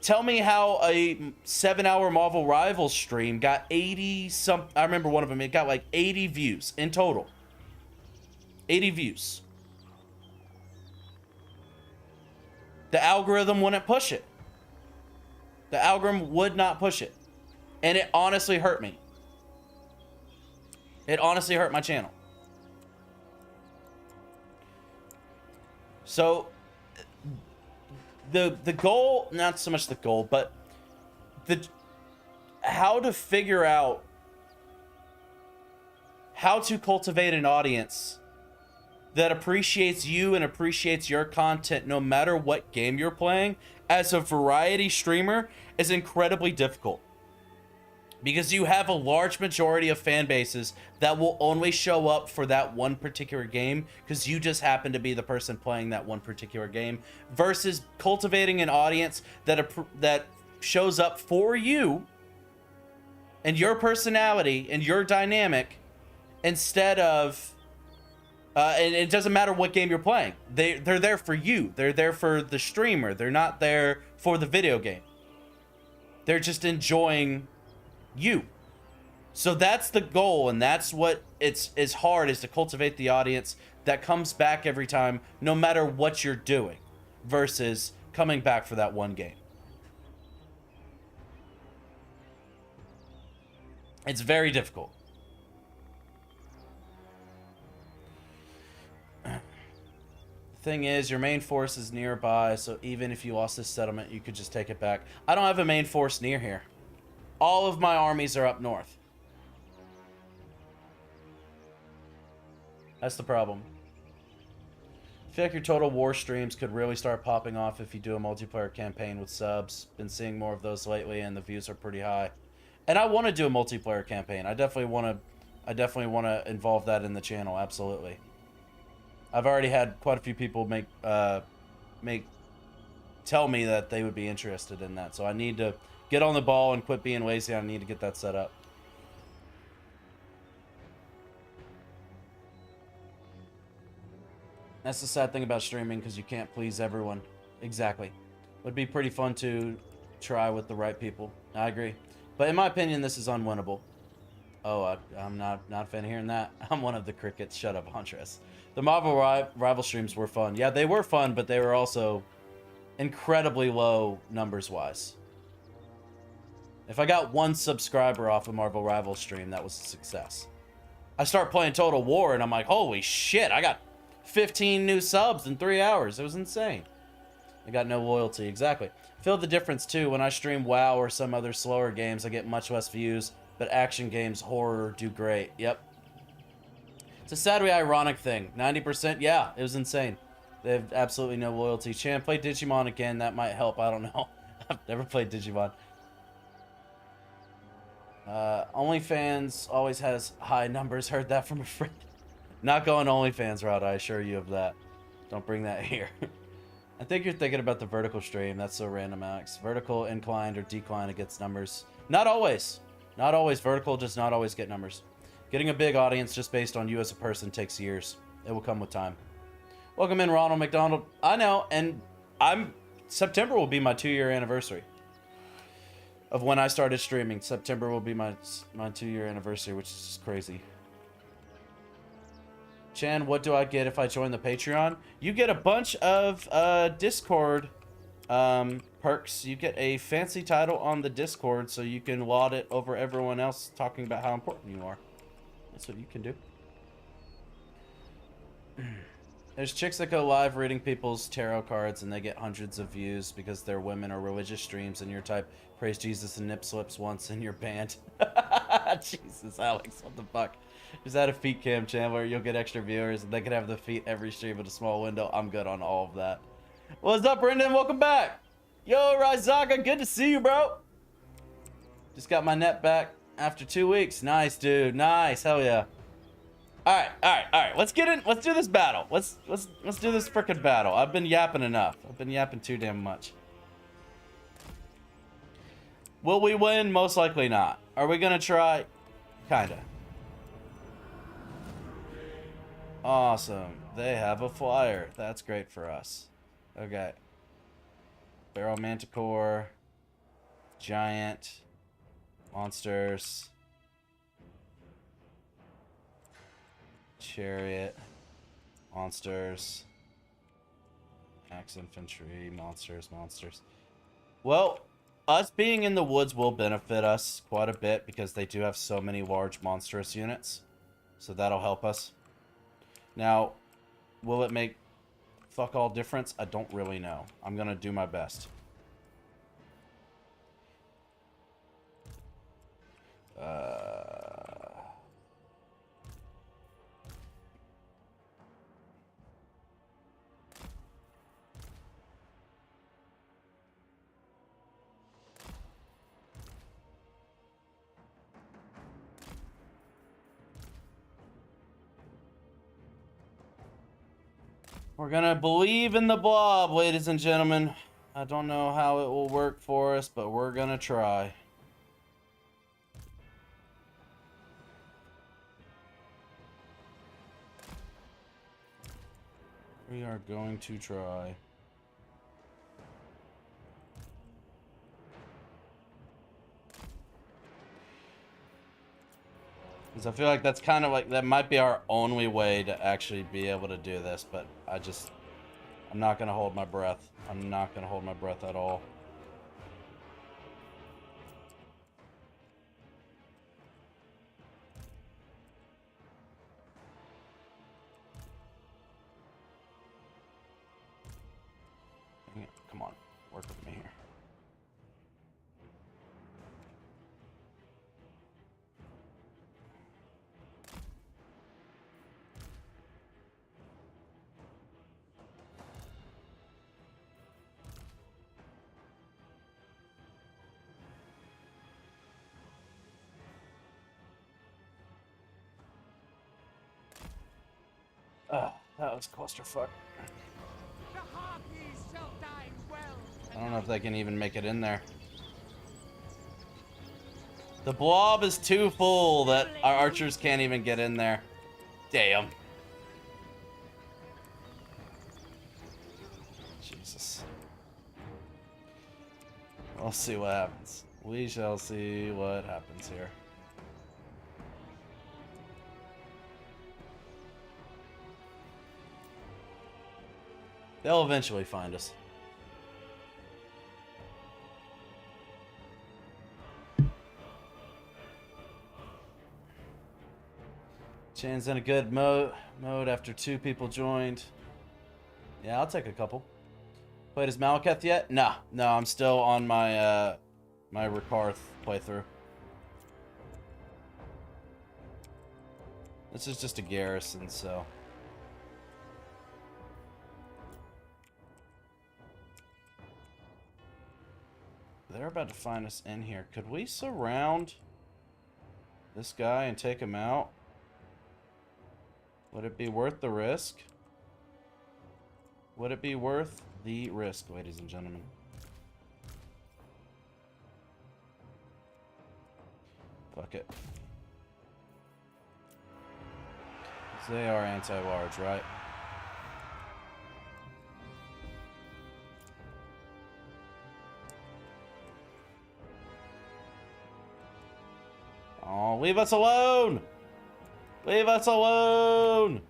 Tell me how a 7-hour Marvel Rivals stream got 80 some... I remember one of them, it got like 80 views in total. 80 views. The algorithm wouldn't push it. The algorithm would not push it. And it honestly hurt me. It honestly hurt my channel. So... The goal, not so much the goal, but how to figure out how to cultivate an audience that appreciates you and appreciates your content no matter what game you're playing as a variety streamer is incredibly difficult. Because you have a large majority of fan bases that will only show up for that one particular game because you just happen to be the person playing that one particular game, versus cultivating an audience that shows up for you and your personality and your dynamic instead of and it doesn't matter what game you're playing. They're there for you. They're there for the streamer. They're not there for the video game. They're just enjoying you. So that's the goal, and that's what is hard, is to cultivate the audience that comes back every time, no matter what you're doing, versus coming back for that one game. It's very difficult. Thing is, your main force is nearby, so even if you lost this settlement, you could just take it back. I don't have a main force near here. All of my armies are up north. That's the problem. I feel like your Total War streams could really start popping off if you do a multiplayer campaign with subs. Been seeing more of those lately, and the views are pretty high. And I want to do a multiplayer campaign. I definitely want to involve that in the channel. Absolutely. I've already had quite a few people tell me that they would be interested in that. So I need to get on the ball and quit being lazy. I need to get that set up. That's the sad thing about streaming, because you can't please everyone. Exactly. Would be pretty fun to try with the right people. I agree. But in my opinion, this is unwinnable. Oh, I'm not a fan of hearing that. I'm one of the crickets. Shut up, Huntress. The Marvel Rival streams were fun. Yeah, they were fun, but they were also incredibly low numbers-wise. If I got one subscriber off a Marvel Rival stream, that was a success. I start playing Total War, and I'm like, holy shit, I got 15 new subs in 3 hours. It was insane. I got no loyalty. Exactly. Feel the difference, too. When I stream WoW or some other slower games, I get much less views, but action games, horror, do great. Yep. It's a sadly ironic thing. 90%, yeah, it was insane. They have absolutely no loyalty. Chan, play Digimon again. That might help. I don't know. I've never played Digimon. OnlyFans always has high numbers. Heard that from a friend. Not going OnlyFans route, I assure you of that. Don't bring that here. I think you're thinking about the vertical stream. That's so random, Alex. Vertical, inclined, or decline, it gets numbers. Not always. Not always. Vertical does not always get numbers. Getting a big audience just based on you as a person takes years. It will come with time. Welcome in, Ronald McDonald. I know, and September will be my 2-year anniversary of when I started streaming. September will be my 2-year anniversary, which is just crazy. Chan, what do I get if I join the Patreon? You get a bunch of Discord perks. You get a fancy title on the Discord, so you can laud it over everyone else talking about how important you are. That's what you can do. There's chicks that go live reading people's tarot cards, and they get hundreds of views because they're women or religious streams, and your type praise Jesus and nip slips once in your band. Jesus, Alex, what the fuck? Just add a feet cam, Chandler. You'll get extra viewers, and they can have the feet every stream with a small window. I'm good on all of that. What's up, Brendan? Welcome back. Yo, Rizaga, good to see you, bro. Just got my net back after 2 weeks. Nice, dude. Nice. Hell yeah. All right. Let's get in. Let's do this battle. Let's do this frickin' battle. I've been yapping enough. I've been yapping too damn much. Will we win? Most likely not. Are we gonna try? Kinda. Awesome. They have a flyer. That's great for us. Okay. Barrel Manticore. Giant. Monsters. Chariot. Monsters. Axe Infantry. Monsters. Well, us being in the woods will benefit us quite a bit because they do have so many large monstrous units. So that'll help us. Now, will it make fuck all difference? I don't really know. I'm gonna do my best. We're gonna believe in the blob, ladies and gentlemen. I don't know how it will work for us, but we're gonna try. We are going to try. Because I feel like that's kind of like, that might be our only way to actually be able to do this, but I'm not going to hold my breath. I'm not going to hold my breath at all. Come on, work with me here. That was clusterfuck. The Harpies shall die well. I don't know if they can even make it in there. The blob is too full that our archers can't even get in there. Damn. Jesus. We'll see what happens. We shall see what happens here. They'll eventually find us. Chan's in a good mode after 2 people joined. Yeah, I'll take a couple. Played as Malekith yet? No, I'm still on my my Rakarth playthrough. This is just a garrison, so. They're about to find us in here. Could we surround this guy and take him out? Would it be worth the risk? Would it be worth the risk, ladies and gentlemen? Fuck it. 'Cause they are anti-large, right? Oh, leave us alone! Leave us alone!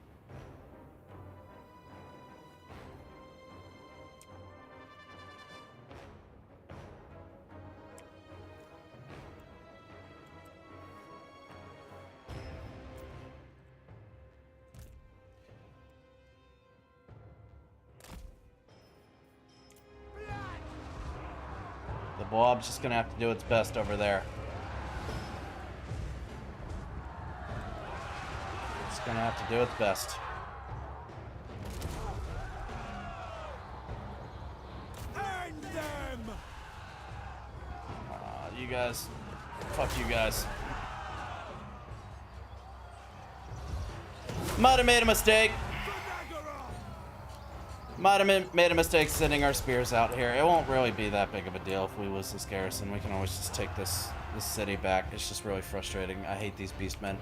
The blob's just gonna have to do its best over there. Gonna have to do its best. End them! You guys. Fuck you guys. Might have made a mistake. Might have made a mistake sending our spears out here. It won't really be that big of a deal if we lose this garrison. We can always just take this city back. It's just really frustrating. I hate these beastmen.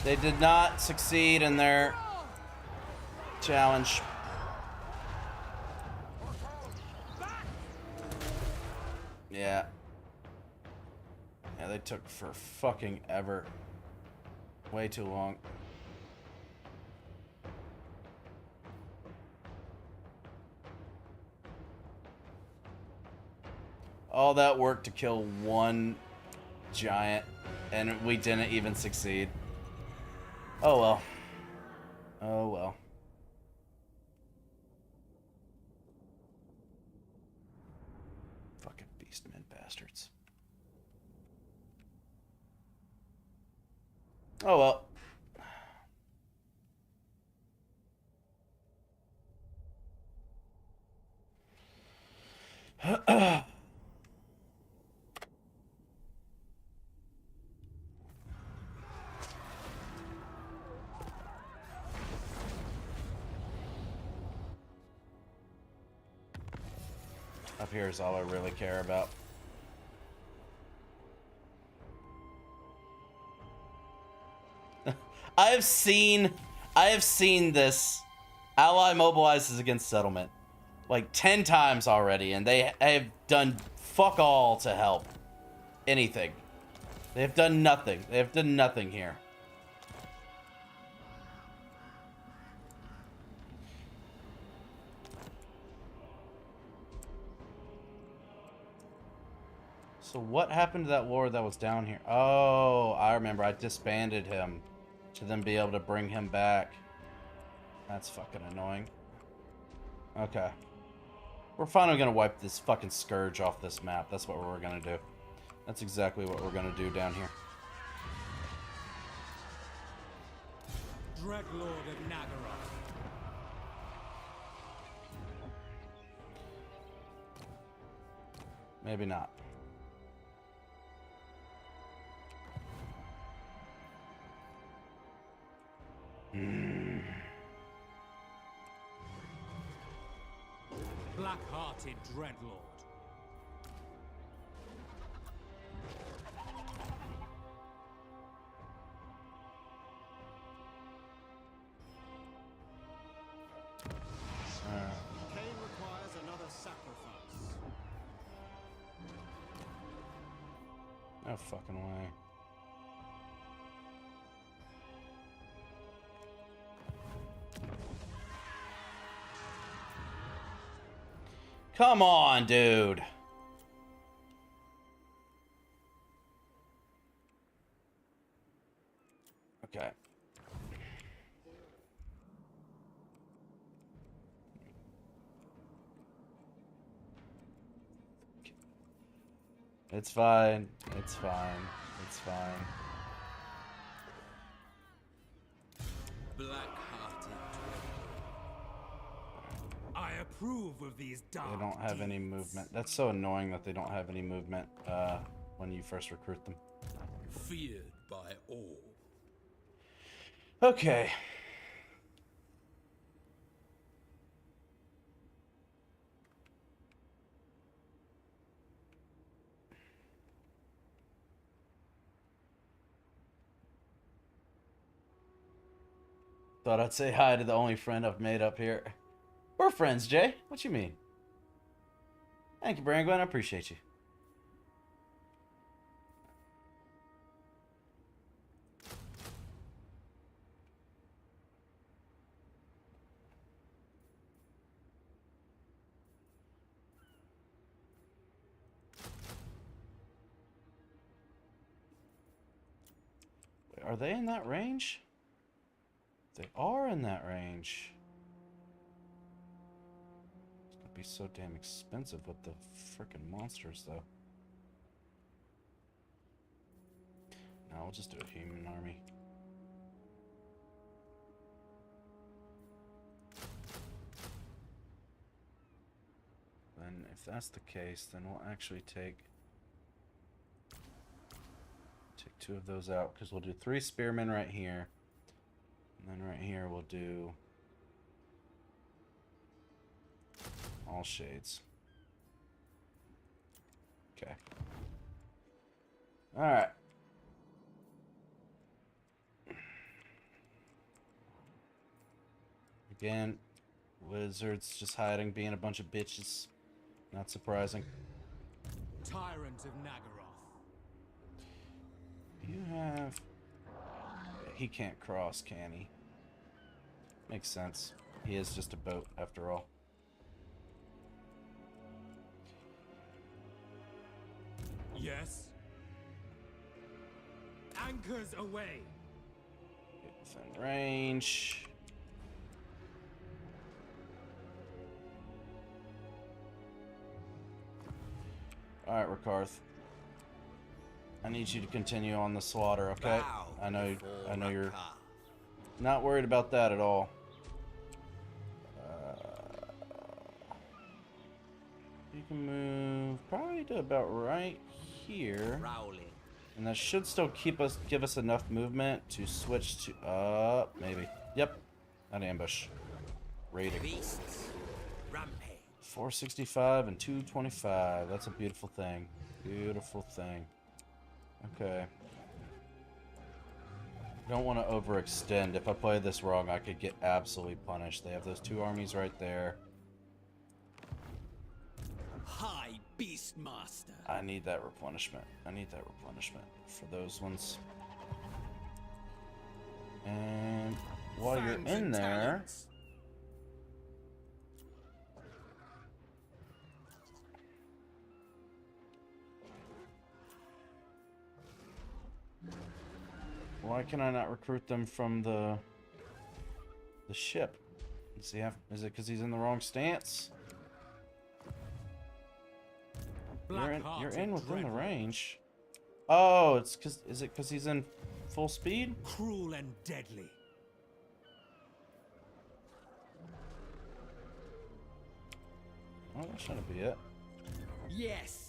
They did not succeed in their challenge. Yeah. Yeah, they took for fucking ever. Way too long. All that work to kill one giant, and we didn't even succeed. Oh well. Beastmen bastards. Oh well. Up here is all I really care about. I have seen this. Ally mobilizes against settlement like 10 times already, and they have done fuck all to help anything. They have done nothing. They have done nothing here. So what happened to that lord that was down here? Oh, I remember. I disbanded him to then be able to bring him back. That's fucking annoying. Okay. We're finally gonna wipe this fucking scourge off this map. That's what we're gonna do. That's exactly what we're gonna do down here. Dreadlord of Nagaroth. Maybe not. Black-hearted Dreadlord. Cain requires another sacrifice. No fucking way. Come on, dude. Okay. It's fine. It's fine. It's fine. Black-hearted. I approve of these dark They don't have any deeds. movement. That's so annoying that they don't have any movement when you first recruit them. Feared by all. Okay. Thought I'd say hi to the only friend I've made up here. We're friends, Jay. What you mean? Thank you, Brangwyn. I appreciate you. Wait, are they in that range? They are in that range. It's gonna be so damn expensive with the frickin' monsters, though. No, we'll just do a human army. Then, if that's the case, then we'll actually take 2 of those out, because we'll do 3 spearmen right here. And then right here we'll do all shades. Okay. Alright. Again, wizards just hiding, being a bunch of bitches. Not surprising. Tyrant of Nagaroth. You have... He can't cross, can he? Makes sense. He is just a boat, after all. Yes. Anchors away. Get within range. Alright, Rakarth. I need you to continue on the slaughter, okay? Bow I know before you're Rakar. not worried about that at all. You can move probably to about right here. Rowling. And that should still give us enough movement to switch to maybe. Yep. An ambush. Raiding. Beasts. Rampage. 465 and 225. That's a beautiful thing. Beautiful thing. Okay. Don't want to overextend. If I play this wrong, I could get absolutely punished. They have those 2 armies right there. High Beastmaster. I need that replenishment. I need that replenishment for those ones. And while you're Fangs in and there, talons. why can I not recruit them from the ship? Does he have? Is it because he's in the wrong stance? Blackheart You're in and within the dreadful. range. Oh, it's because is it because he's in full speed? Cruel and deadly. Oh, that shouldn't be it. Yes.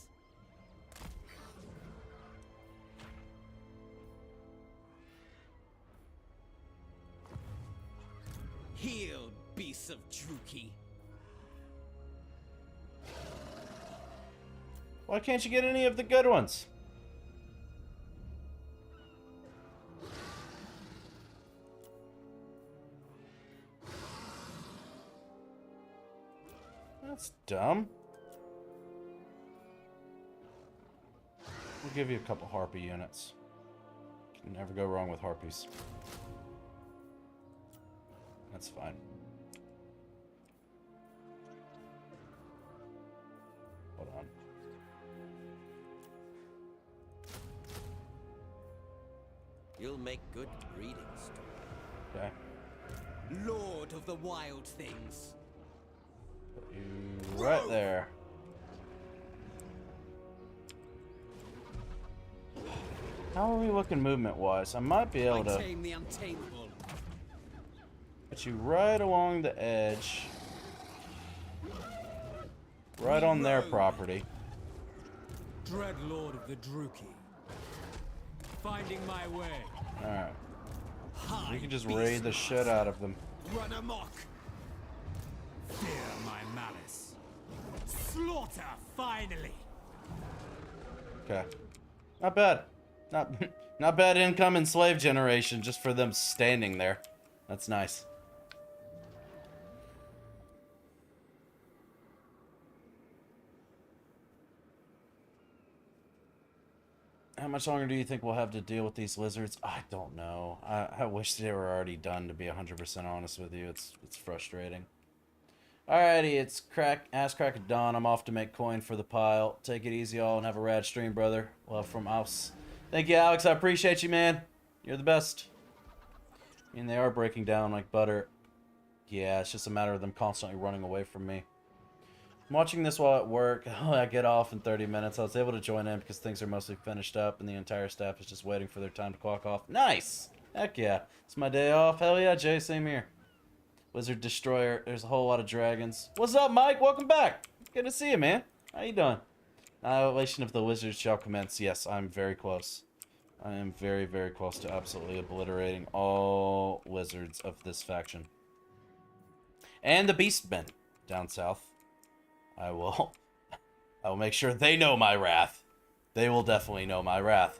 Heal, beasts of Druki. Why can't you get any of the good ones? That's dumb. We'll give you a couple harpy units. Can never go wrong with harpies. That's fine. Hold on. You'll make good breeding stock. Okay. Lord of the wild things. Put you right there. How are we looking movement-wise? I might be able I to tame the untamable. put you right along the edge. Right on their property. Dread Lord of the Druki. Finding my way. Alright. High We can just raid the shit out of them. Run amok. Fear my malice. Slaughter, finally. Okay. Not bad. Not bad income in slave generation just for them standing there. That's nice. How much longer do you think we'll have to deal with these lizards? I don't know. I wish they were already done, to be 100% honest with you. It's frustrating. Alrighty, it's ass crack of dawn. I'm off to make coin for the pile. Take it easy, all, and have a rad stream, brother. Love from us. Thank you, Alex. I appreciate you, man. You're the best. I mean, they are breaking down like butter. Yeah, it's just a matter of them constantly running away from me. I'm watching this while at work. I get off in 30 minutes. I was able to join in because things are mostly finished up and the entire staff is just waiting for their time to clock off. Nice! Heck yeah. It's my day off. Hell yeah, Jay. Same here. Wizard Destroyer. There's a whole lot of dragons. What's up, Mike? Welcome back. Good to see you, man. How you doing? Annihilation of the wizards shall commence. Yes, I'm very close. I am very, very close to absolutely obliterating all wizards of this faction. And the beastmen down south. I will make sure they know my wrath. They will definitely know my wrath.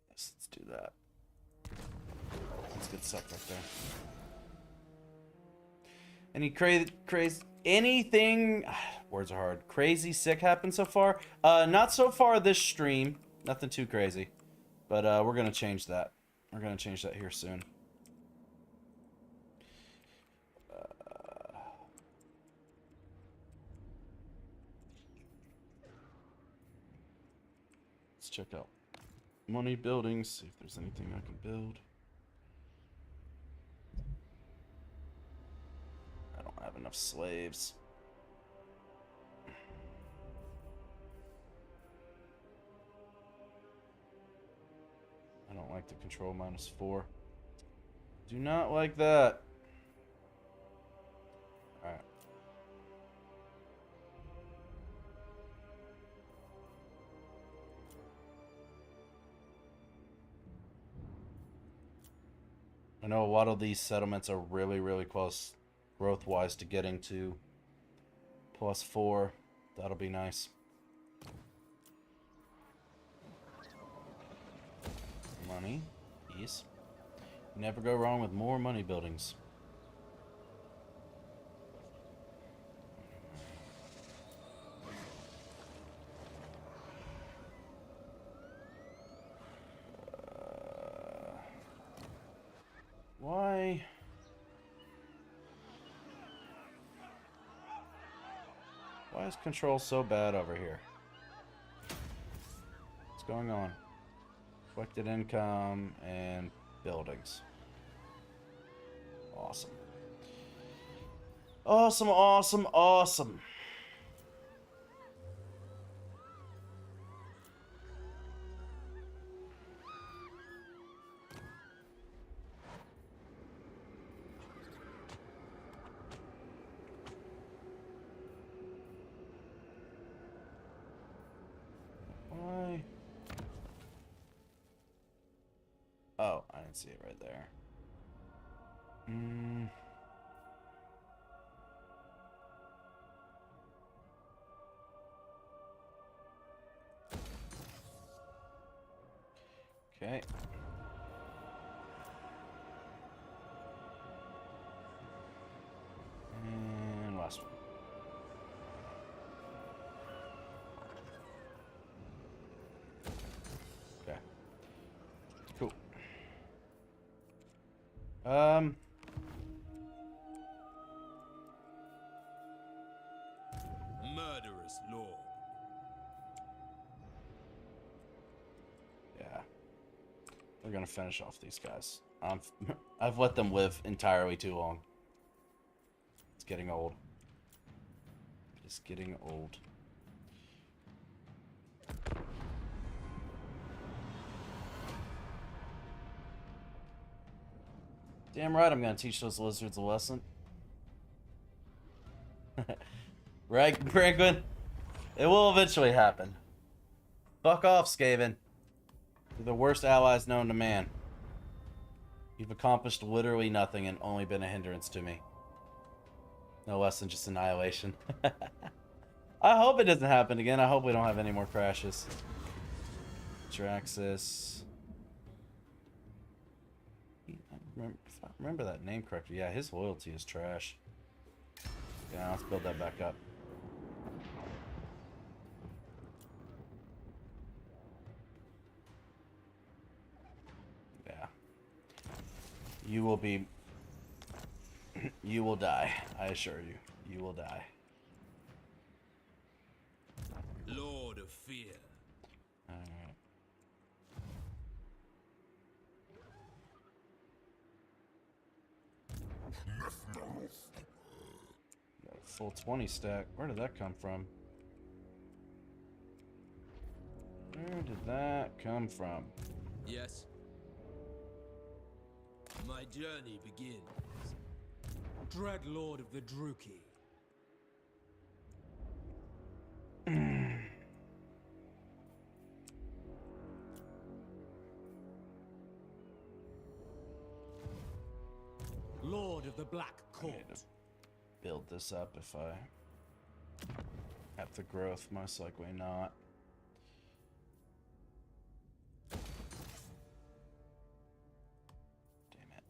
Let's do that. That's good stuff right there. Any crazy anything? Words are hard. Crazy sick happened so far? Not so far this stream. Nothing too crazy. But we're gonna change that. We're gonna change that here soon. Let's check out money buildings, see if there's anything I can build. I don't have enough slaves. I don't like the control -4. Do not like that. Alright. I know a lot of these settlements are really, really close growth-wise to getting to +4. That'll be nice. Money. Peace. Never go wrong with more money buildings. Why? Why is control so bad over here? What's going on? Collected income and buildings. Awesome. Awesome, awesome, awesome. Why? Oh, I didn't see it right there. Okay. And last one. Okay. Cool. Murderous lord. Yeah. We're gonna finish off these guys. I've let them live entirely too long. It's getting old. It's getting old. Damn right I'm gonna teach those lizards a lesson. Right, Franklin? It will eventually happen. Fuck off, Skaven. You're the worst allies known to man. You've accomplished literally nothing and only been a hindrance to me. No less than just annihilation. I hope it doesn't happen again. I hope we don't have any more crashes. Draxus. If I remember that name correctly, yeah, his loyalty is trash. Yeah, let's build that back up. Yeah. You will be... You will die. I assure you. You will die. Lord of fear. Alright. Got a full 20 stack. Where did that come from? Where did that come from? Yes. My journey begins. Dread Lord of the Druki. Lord of the Black I need Court. to build this up if I have the growth. Most likely not. Damn it.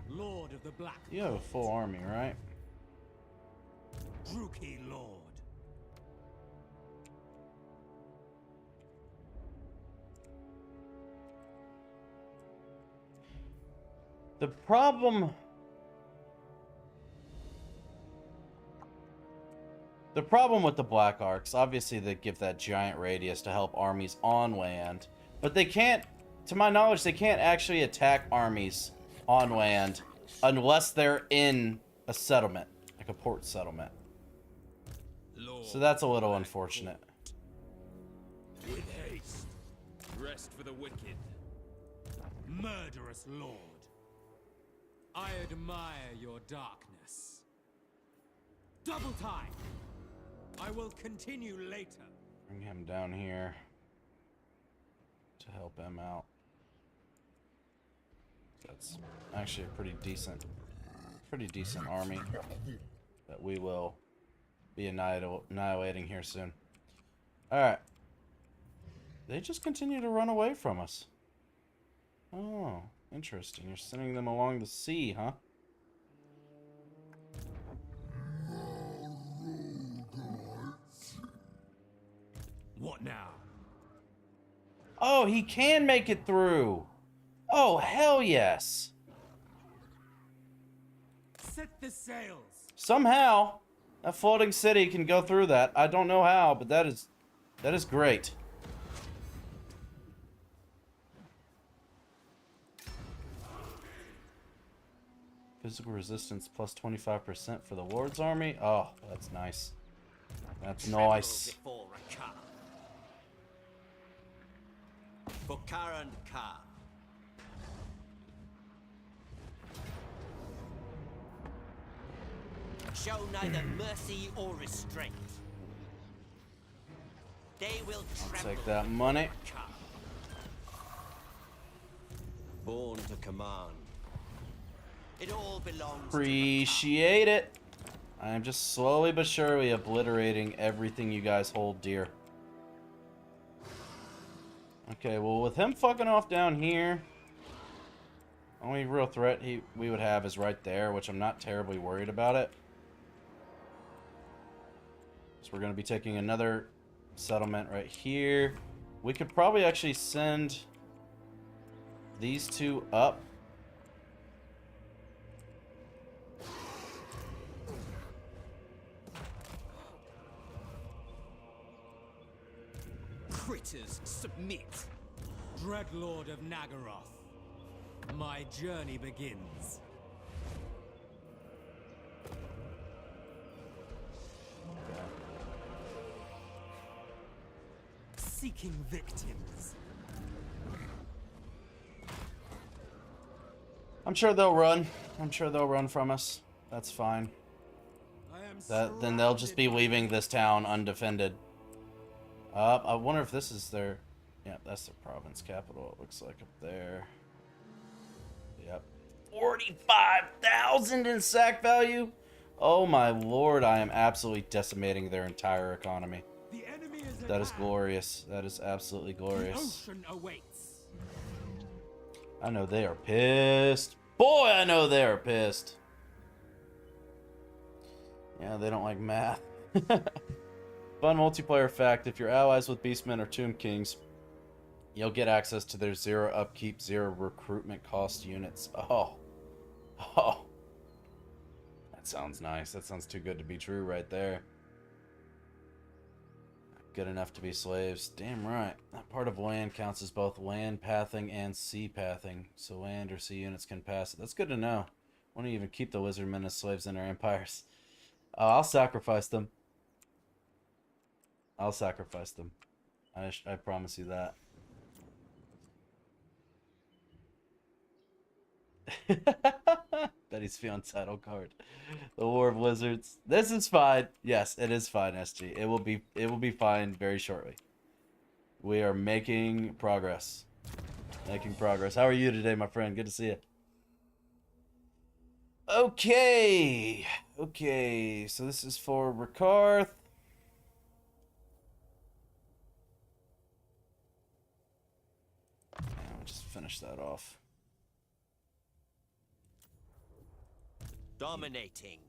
Lord of the Black You have a Court. full army, right? Druki Lord. The problem... The problem with the Black Arcs, obviously they give that giant radius to help armies on land, but they can't, to my knowledge, they can't actually attack armies on land unless they're in a settlement, like a port settlement. Lord, So that's a little unfortunate. with haste. Rest for the wicked. Murderous lord. I admire your darkness. Double time. I will continue later. Bring him down here to help him out. That's actually a pretty decent army that we will be annihilating here soon. Alright. They just continue to run away from us. Oh, interesting. You're sending them along the sea, huh? What now? Oh, he can make it through. Oh, hell yes. Set the sails. Somehow, a floating city can go through that. I don't know how, but that is great. Physical resistance plus 25% for the Lord's army. Oh, that's nice. That's nice. Before Rakar. For Karan Ka. Show neither mercy or restraint. They will tremble. Take that money. Born to command. It all belongs Appreciate it. I am just slowly but surely obliterating everything you guys hold dear. Okay, well, with him fucking off down here, only real threat we would have is right there, which I'm not terribly worried about it. So we're going to be taking another settlement right here. We could probably actually send these two up. Critters, submit. Dreadlord of Nagaroth. My journey begins. Seeking victims. I'm sure they'll run. I'm sure they'll run from us. That's fine. Then they'll just be leaving this town undefended. I wonder if this is their... Yeah, that's the province capital, it looks like, up there. Yep. 45,000 in sack value? Oh my lord, I am absolutely decimating their entire economy. The enemy is That is glorious. That is absolutely glorious. The ocean awaits. I know they are pissed. Boy, I know they are pissed. Yeah, they don't like math. Fun multiplayer fact, if you're allies with Beastmen or Tomb Kings, you'll get access to their 0 upkeep, 0 recruitment cost units. Oh. That sounds nice. That sounds too good to be true right there. Good enough to be slaves. Damn right. That part of land counts as both land pathing and sea pathing, so land or sea units can pass it. That's good to know. Why don't you even keep the lizardmen as slaves in our empires? I'll sacrifice them. I'll sacrifice them. I promise you that. Betty's fiance title card. The War of Lizards. This is fine. Yes, it is fine, SG. It will be fine very shortly. We are making progress. Making progress. How are you today, my friend? Good to see you. Okay. Okay, so this is for Rakarth. I'll just finish that off. dominating.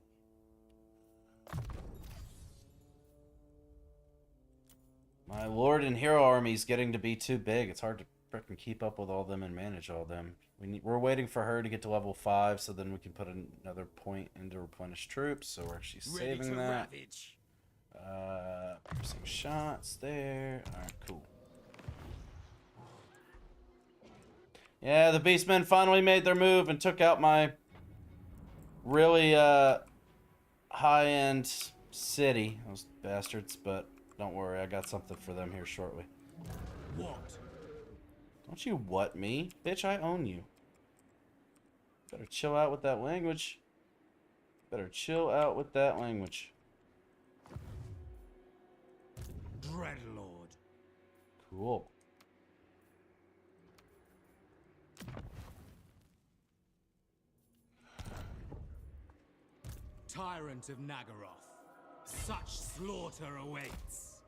My Lord and Hero army's getting to be too big. It's hard to frickin' keep up with all them and manage all them. We're waiting for her to get to level 5 so then we can put another point into replenish troops. So we're actually saving that. Ravage. Some shots there. Alright, cool. Yeah, the Beastmen finally made their move and took out my really high-end city. Those bastards, but don't worry, I got something for them here shortly. What? Don't you what me? Bitch, I own you. Better chill out with that language. Better chill out with that language. Dreadlord. Cool. Tyrant of Nagaroth. Such slaughter awaits.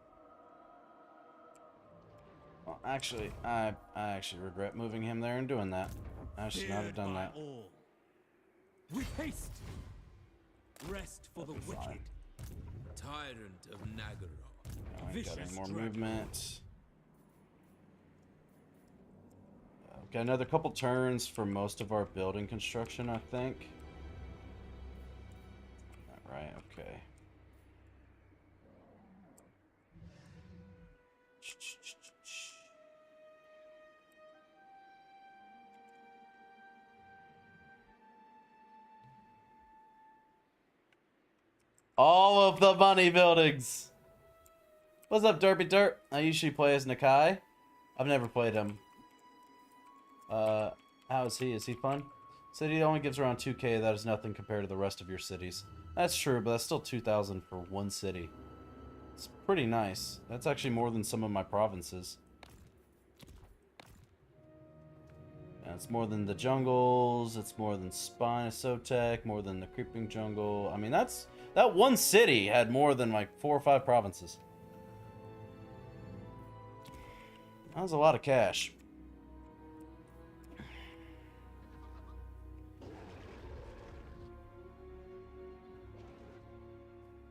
Well, actually, I actually regret moving him there and doing that. I should not have done Feared by that. all. With haste. Rest for the That'd be wicked. fine. Tyrant of Nagaroth. I ain't got any Vicious more dragon. movement. Got another couple turns for most of our building construction, I think. Right, okay. All of the money buildings. What's up, Derpy Dirt? I usually play as Nakai. I've never played him. How is he? Is he fun? City only gives around 2K. That is nothing compared to the rest of your cities. That's true, but that's still 2,000 for one city. It's pretty nice. That's actually more than some of my provinces. Yeah, it's more than the jungles. It's more than Spine of Sotek. More than the Creeping Jungle. I mean, that one city had more than like 4 or 5 provinces. That was a lot of cash.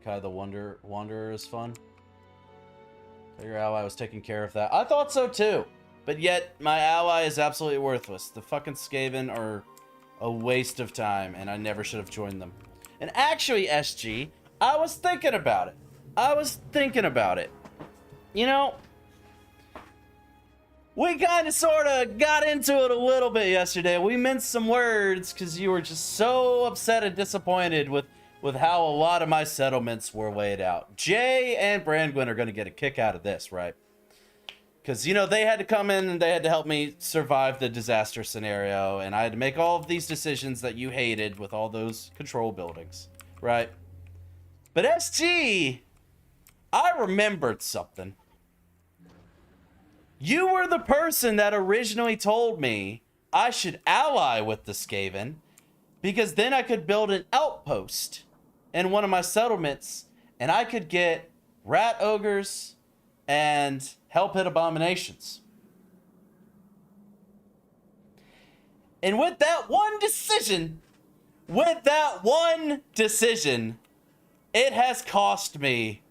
Kai the Wanderer is fun. Your ally was taking care of that. I thought so too. But yet, my ally is absolutely worthless. The fucking Skaven are a waste of time, and I never should have joined them. And actually, SG, I was thinking about it. You know, we kind of sort of got into it a little bit yesterday. We minced some words because you were just so upset and disappointed with how a lot of my settlements were laid out. Jay and Brandwin are going to get a kick out of this, right? Because, you know, they had to come in and they had to help me survive the disaster scenario, and I had to make all of these decisions that you hated with all those control buildings, right? But SG, I remembered something. You were the person that originally told me I should ally with the Skaven, because then I could build an outpost in one of my settlements, and I could get rat ogres and help hit abominations. And with that one decision, it has cost me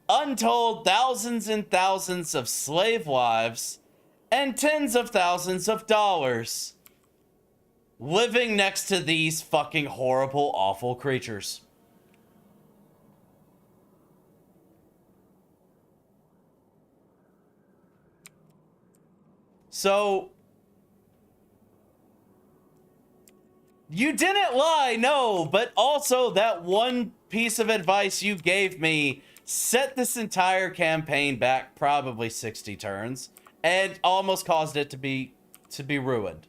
untold thousands and thousands of slave lives and tens of thousands of dollars living next to these fucking horrible, awful creatures. So, you didn't lie, no, but also that one piece of advice you gave me set this entire campaign back probably 60 turns and almost caused it to be ruined.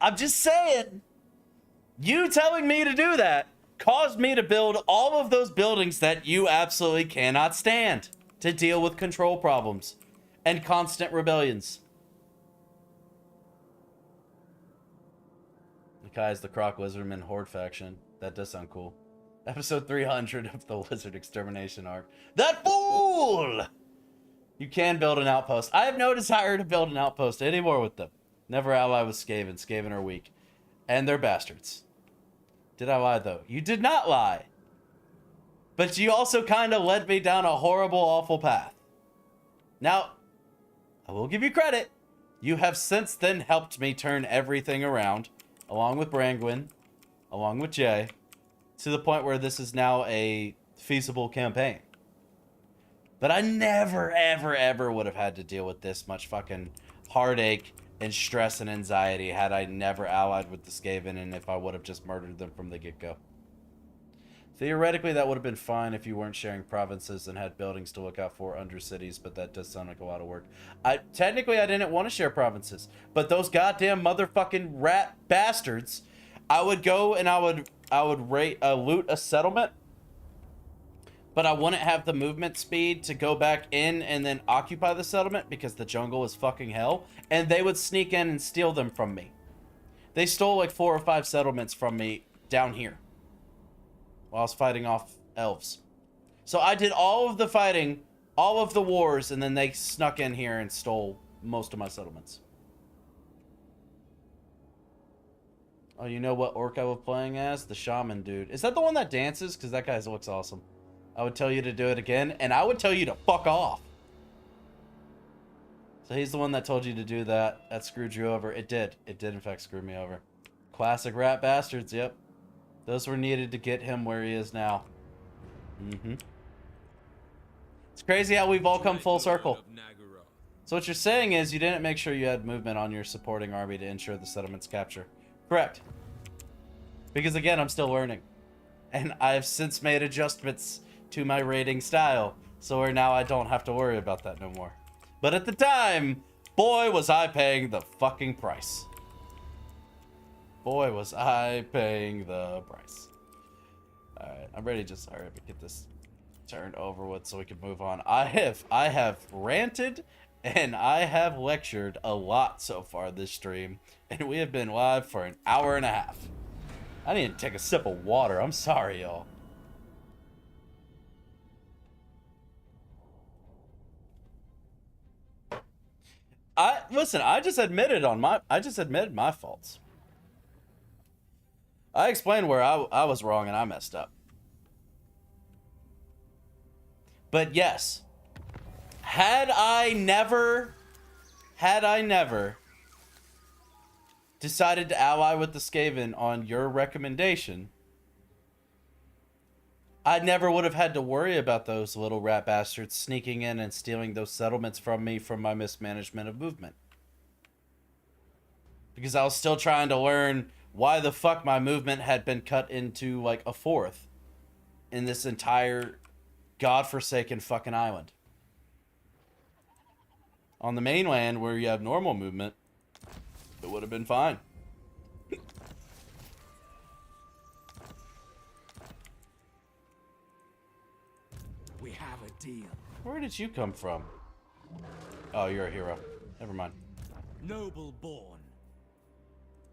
I'm just saying, you telling me to do that caused me to build all of those buildings that you absolutely cannot stand to deal with control problems and constant rebellions. Nikai's the Croc Lizardman Horde faction. That does sound cool. Episode 300 of the Lizard Extermination arc. That fool! You can build an outpost. I have no desire to build an outpost anymore with them. Never ally with Skaven. Skaven are weak. And they're bastards. Did I lie, though? You did not lie. But you also kind of led me down a horrible, awful path. Now, I will give you credit. You have since then helped me turn everything around, along with Brangwyn, along with Jay, to the point where this is now a feasible campaign. But I never, ever, ever would have had to deal with this much fucking heartache and stress and anxiety had I never allied with the Skaven and if I would have just murdered them from the get-go. Theoretically, that would have been fine if you weren't sharing provinces and had buildings to look out for under cities, but that does sound like a lot of work. Technically, I didn't want to share provinces, but those goddamn motherfucking rat bastards, I would go and I would loot a settlement, but I wouldn't have the movement speed to go back in and then occupy the settlement because the jungle is fucking hell, and they would sneak in and steal them from me. They stole like 4 or 5 settlements from me down here while I was fighting off elves. So I did all of the fighting, all of the wars, and then they snuck in here and stole most of my settlements. Oh, you know what orc I was playing as? The shaman dude. Is that the one that dances? Because that guy looks awesome. I would tell you to do it again, and I would tell you to fuck off. So he's the one that told you to do that. That screwed you over. It did. It did, in fact, screw me over. Classic rat bastards, yep. Those were needed to get him where he is now. Mm-hmm. It's crazy how we've all come full circle. So what you're saying is you didn't make sure you had movement on your supporting army to ensure the settlement's capture. Correct. Because again, I'm still learning. And I've since made adjustments to my raiding style, so where now I don't have to worry about that no more. But at the time, boy was I paying the fucking price. Boy was I paying the price. Alright, I'm ready to just hurry up and get this turned over with so we can move on. I have ranted and I have lectured a lot so far this stream, and we have been live for an hour and a half. I need to take a sip of water. I'm sorry, y'all. Listen, I just admitted my faults. I explained where I was wrong and I messed up. But yes, had I never decided to ally with the Skaven on your recommendation, I never would have had to worry about those little rat bastards sneaking in and stealing those settlements from me from my mismanagement of movement. Because I was still trying to learn why the fuck my movement had been cut into like a fourth in this entire godforsaken fucking island. On the mainland where you have normal movement, it would have been fine. We have a deal. Where did you come from? Oh, you're a hero. Never mind. Noble born.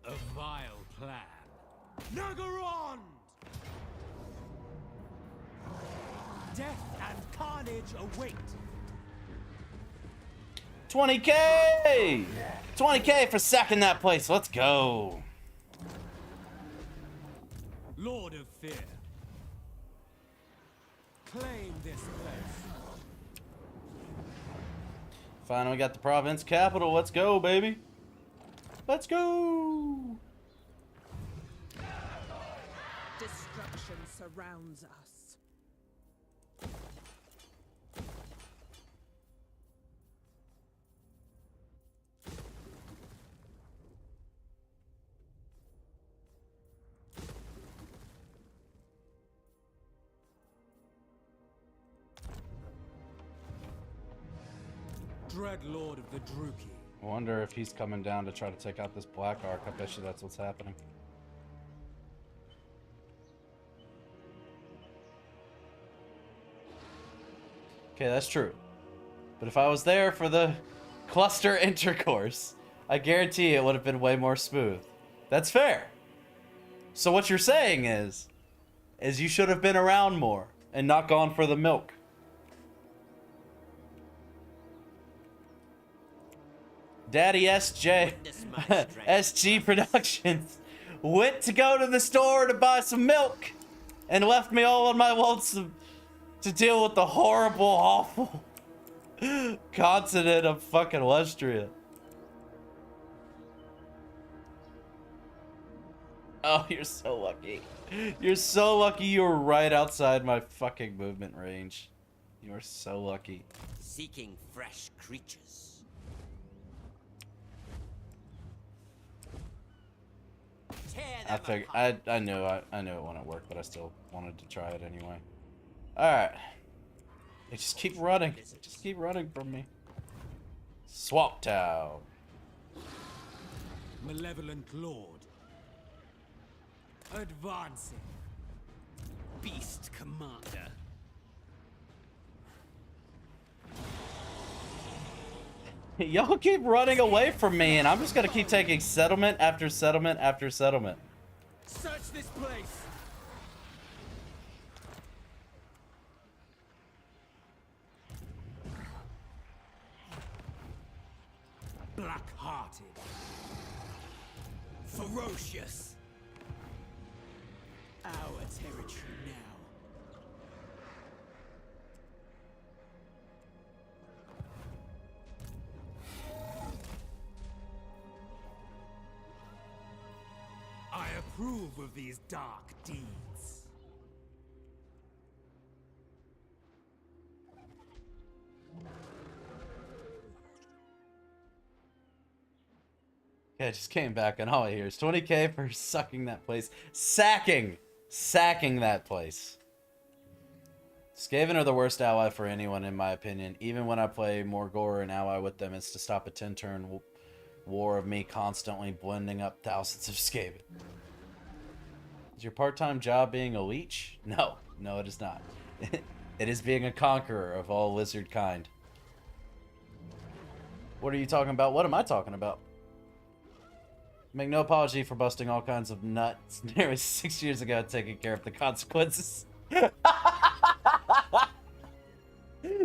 A vile plan. Nagaron! Death and carnage await. 20K! 20K for sacking that place. Let's go. Lord of Fear. Claim this place. Finally got the province capital. Let's go, baby. Let's go. Destruction surrounds us. Dread Lord of the Druki. I wonder if he's coming down to try to take out this Black Ark. I bet you that's what's happening. Okay, that's true. But if I was there for the cluster intercourse, I guarantee it would have been way more smooth. That's fair. So what you're saying is you should have been around more and not gone for the milk. Daddy SJ, SG Productions, went to go to the store to buy some milk and left me all on my lonesome to deal with the horrible, awful continent of fucking Lustria. Oh, you're so lucky. You're so lucky you were right outside my fucking movement range. You are so lucky. Seeking fresh creatures. Tear I them figured apart. I knew it wouldn't work, but I still wanted to try it anyway. Alright. They just keep running. Just keep running from me. Swamp Town. Malevolent Lord. Advancing. Beast Commander. Y'all keep running away from me, and I'm just gonna keep taking settlement after settlement after settlement. Search this place. Black-hearted. Ferocious. Our territory now. I approve of these dark deeds. Yeah, I just came back and all I hear is 20k for sucking that place. Sacking that place. Skaven are the worst ally for anyone, in my opinion. Even when I play Morgor and ally with them, it's to stop a 10-turn war of me constantly blending up thousands of Skaven. Is your part-time job being a leech? No, it is not. It is being a conqueror of all lizard kind. What are you talking about? What am I talking about? Make no apology for busting all kinds of nuts nearly 6 years ago, taking care of the consequences.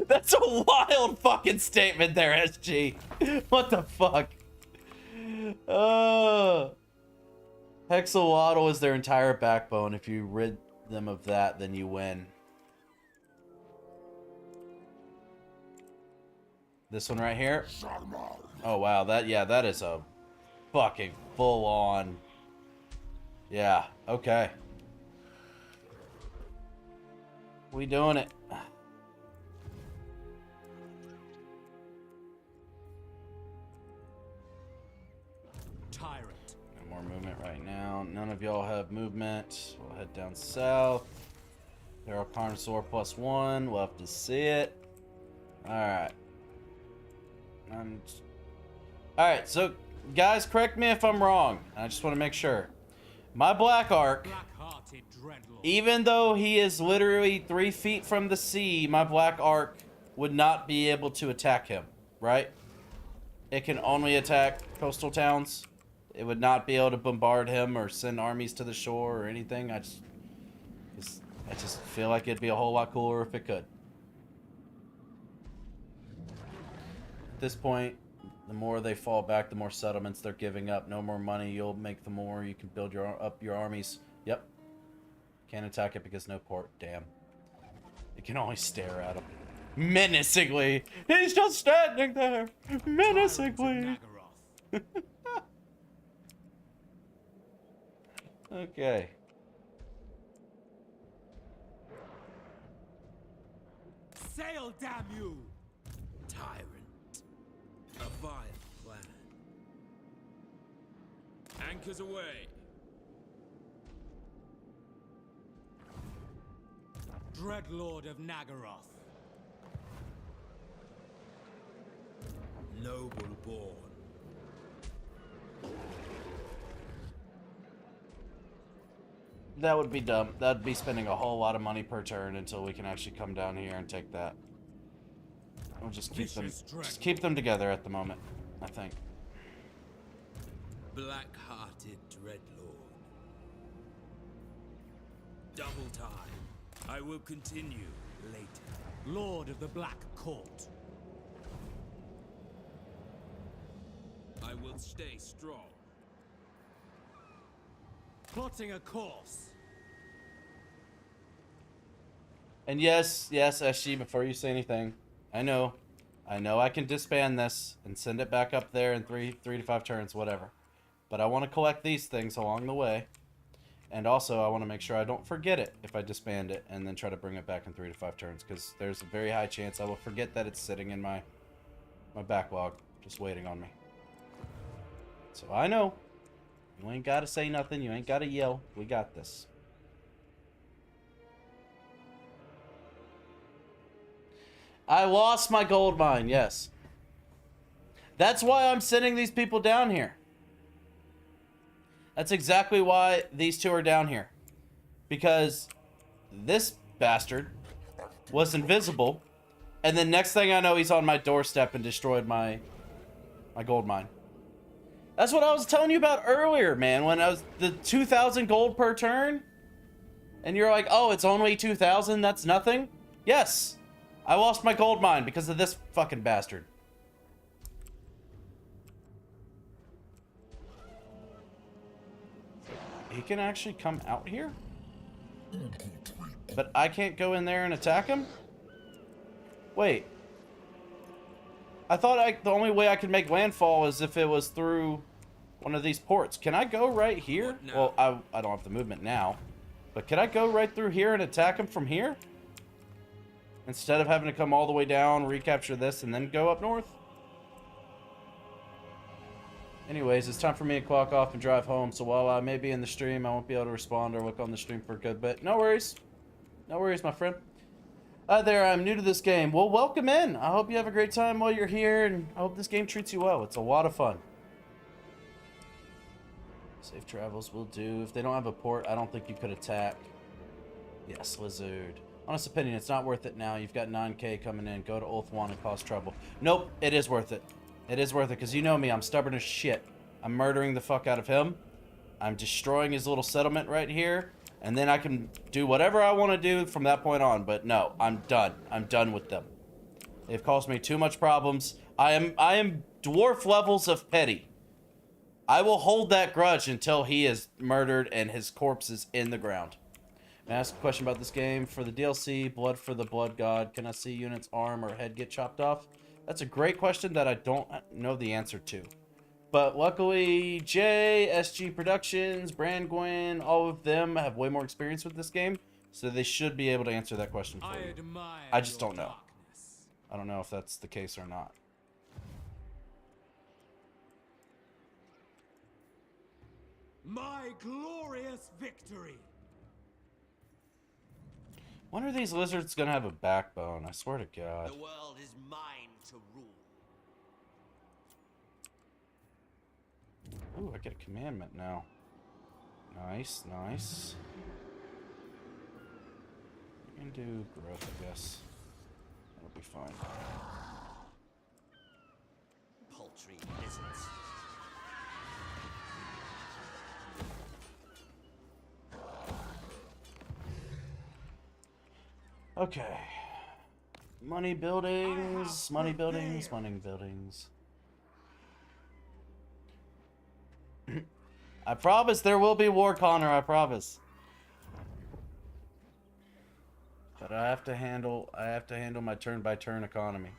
That's a wild fucking statement there, SG. What the fuck? Hexawaddle is their entire backbone. If you rid them of that, then you win. This one right here. Oh wow, that is a fucking full on. Yeah, okay. We doing it. Tyrant. No more movement right now. None of y'all have movement. We'll head down south. Feral Carnosaur +1. Love to see it. Alright. Alright, so guys, correct me if I'm wrong. I just want to make sure. My Black Ark, Black-hearted dreadlord. even though he is literally 3 feet from the sea, my Black Ark would not be able to attack him, right? It can only attack coastal towns. It would not be able to bombard him or send armies to the shore or anything. I just feel like it'd be a whole lot cooler if it could. At this point, the more they fall back, the more settlements they're giving up. No more money. You'll make the more you can build up your armies. Yep. Can't attack it because no port. Damn. You can only stare at him. Menacingly. He's just standing there. Menacingly. Okay. Sail, damn you! Tyrant. A vile plan. Anchors away. Dreadlord of Nagaroth. Noble born. That would be dumb. That'd be spending a whole lot of money per turn until we can actually come down here and take that. We'll just keep them together at the moment, I think. Black-hearted dreadlord. Double time. I will continue later. Lord of the Black Court. I will stay strong. Plotting a course. And yes, SG, before you say anything, I know I can disband this and send it back up there in three to 5 turns, whatever. But I want to collect these things along the way. And also, I want to make sure I don't forget it if I disband it and then try to bring it back in 3 to 5 turns, because there's a very high chance I will forget that it's sitting in my backlog, just waiting on me. So I know. You ain't got to say nothing. You ain't got to yell. We got this. I lost my gold mine, yes. That's why I'm sending these people down here. That's exactly why these two are down here. Because this bastard was invisible, and then next thing I know, he's on my doorstep and destroyed my gold mine. That's what I was telling you about earlier, man, when I was the 2,000 gold per turn. And you're like, oh, it's only 2,000, that's nothing? Yes. I lost my gold mine because of this fucking bastard. He can actually come out here? But I can't go in there and attack him? Wait. I thought the only way I could make landfall is if it was through one of these ports. Can I go right here? Well, I don't have the movement now. But can I go right through here and attack him from here? Instead of having to come all the way down, recapture this, and then go up north? Anyways, it's time for me to clock off and drive home, so while I may be in the stream, I won't be able to respond or look on the stream for a good bit. No worries. No worries, my friend. Hi there, I'm new to this game. Well, welcome in. I hope you have a great time while you're here, and I hope this game treats you well. It's a lot of fun. Safe travels will do. If they don't have a port, I don't think you could attack. Yes, Lizard. Honest opinion, it's not worth it now. You've got 9k coming in. Go to Ulthuan and cause trouble. Nope, it is worth it. It is worth it, because you know me, I'm stubborn as shit. I'm murdering the fuck out of him. I'm destroying his little settlement right here. And then I can do whatever I want to do from that point on. But no, I'm done. I'm done with them. They've caused me too much problems. I am dwarf levels of petty. I will hold that grudge until he is murdered and his corpse is in the ground. May I ask a question about this game? For the DLC, Blood for the Blood God, can I see units' arm or head get chopped off? That's a great question that I don't know the answer to. But luckily, Jay, SG Productions, Brandgwen, all of them have way more experience with this game, so they should be able to answer that question for you. I just don't know. I don't know if that's the case or not. My glorious victory! When are these lizards gonna have a backbone? I swear to God. The world is mine to rule. Ooh, I get a commandment now. Nice, nice. We can do growth, I guess. That'll be fine. Paltry lizards. Okay. Money buildings, money buildings, money buildings. I promise there will be war, Connor, I promise. But I have to handle my turn by turn economy.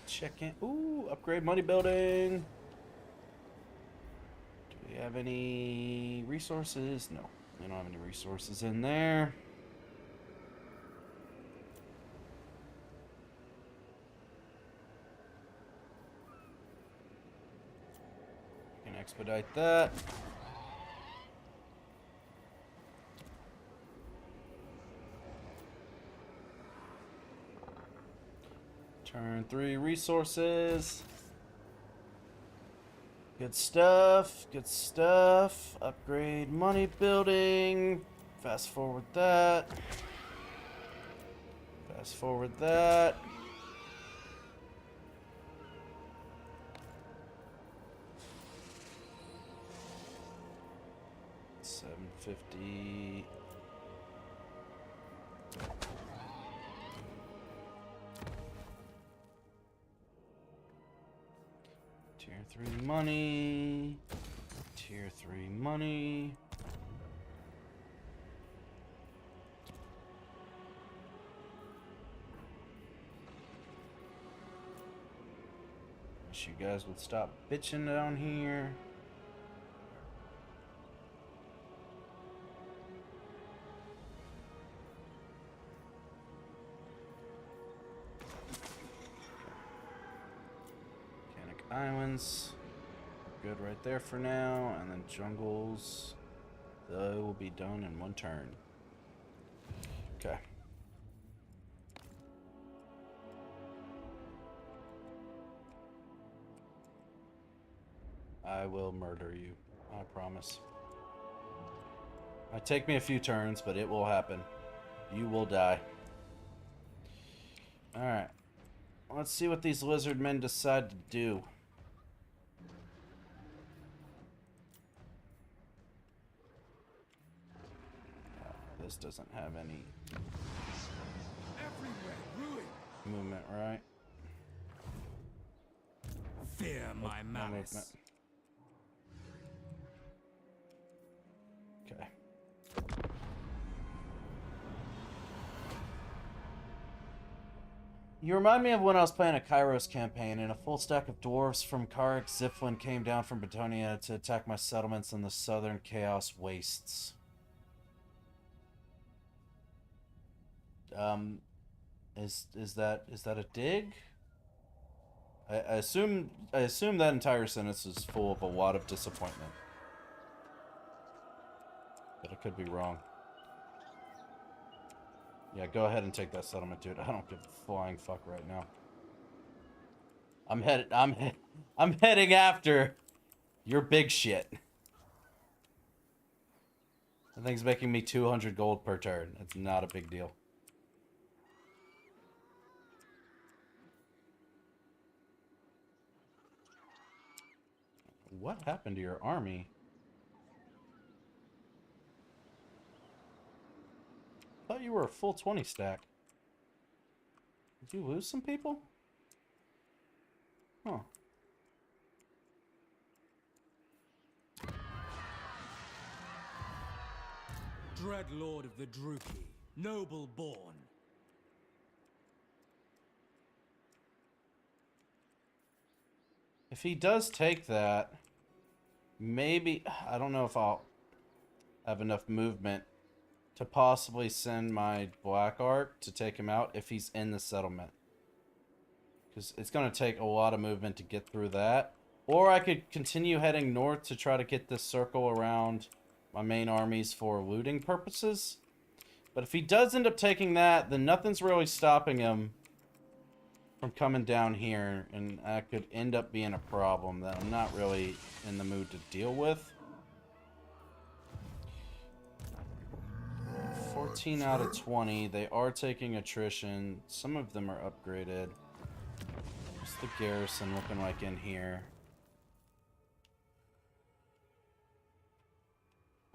Check in. Ooh, upgrade money building. Do we have any resources? No, we don't have any resources in there. We can expedite that. Turn 3 resources. Good stuff. Good stuff. Upgrade money building. Fast forward that. Fast forward that. 50. Tier 3 money. Tier 3 money. Wish you guys would stop bitching down here. Volcanic Islands. Good right there for now. And then jungles. They will be done in one turn. Okay. I will murder you. I promise. Might take me a few turns, but it will happen. You will die. Alright. Let's see what these lizard men decide to do. This doesn't have any Everywhere, ruin. movement, right? Fear my No malice. movement. Okay. You remind me of when I was playing a Kairos campaign and a full stack of dwarves from Karik Ziflin came down from Betonia to attack my settlements in the southern Chaos Wastes. Is that a dig? I assume that entire sentence is full of a lot of disappointment. But I could be wrong. Yeah, go ahead and take that settlement, dude. I don't give a flying fuck right now. I'm heading after your big shit. That thing's making me 200 gold per turn. It's not a big deal. What happened to your army? I thought you were a full 20 stack. Did you lose some people? Huh. Dread Lord of the Druki, noble born. If he does take that, maybe... I don't know if I'll have enough movement to possibly send my Black Ark to take him out if he's in the settlement. Because it's going to take a lot of movement to get through that. Or I could continue heading north to try to get this circle around my main armies for looting purposes. But if he does end up taking that, then nothing's really stopping him from coming down here, and that could end up being a problem that I'm not really in the mood to deal with. 14 out of 20. They are taking attrition. Some of them are upgraded. What's the garrison looking like in here?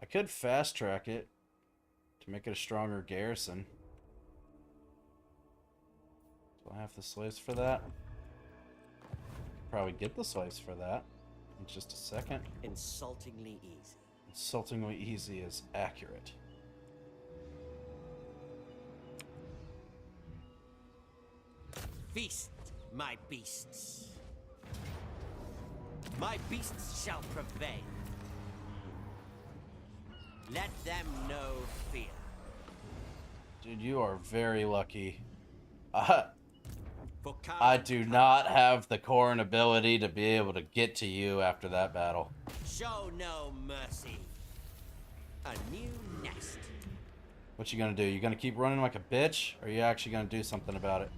I could fast track it to make it a stronger garrison. Do I have the slaves for that? Probably get the slaves for that in just a second. Insultingly easy. Insultingly easy is accurate. Feast, my beasts. My beasts shall prevail. Let them know fear. Dude, you are very lucky. For I do not have the Corrin ability to be able to get to you after that battle. show no mercy. A new nest. What you gonna do? You gonna keep running like a bitch? Or are you actually gonna do something about it?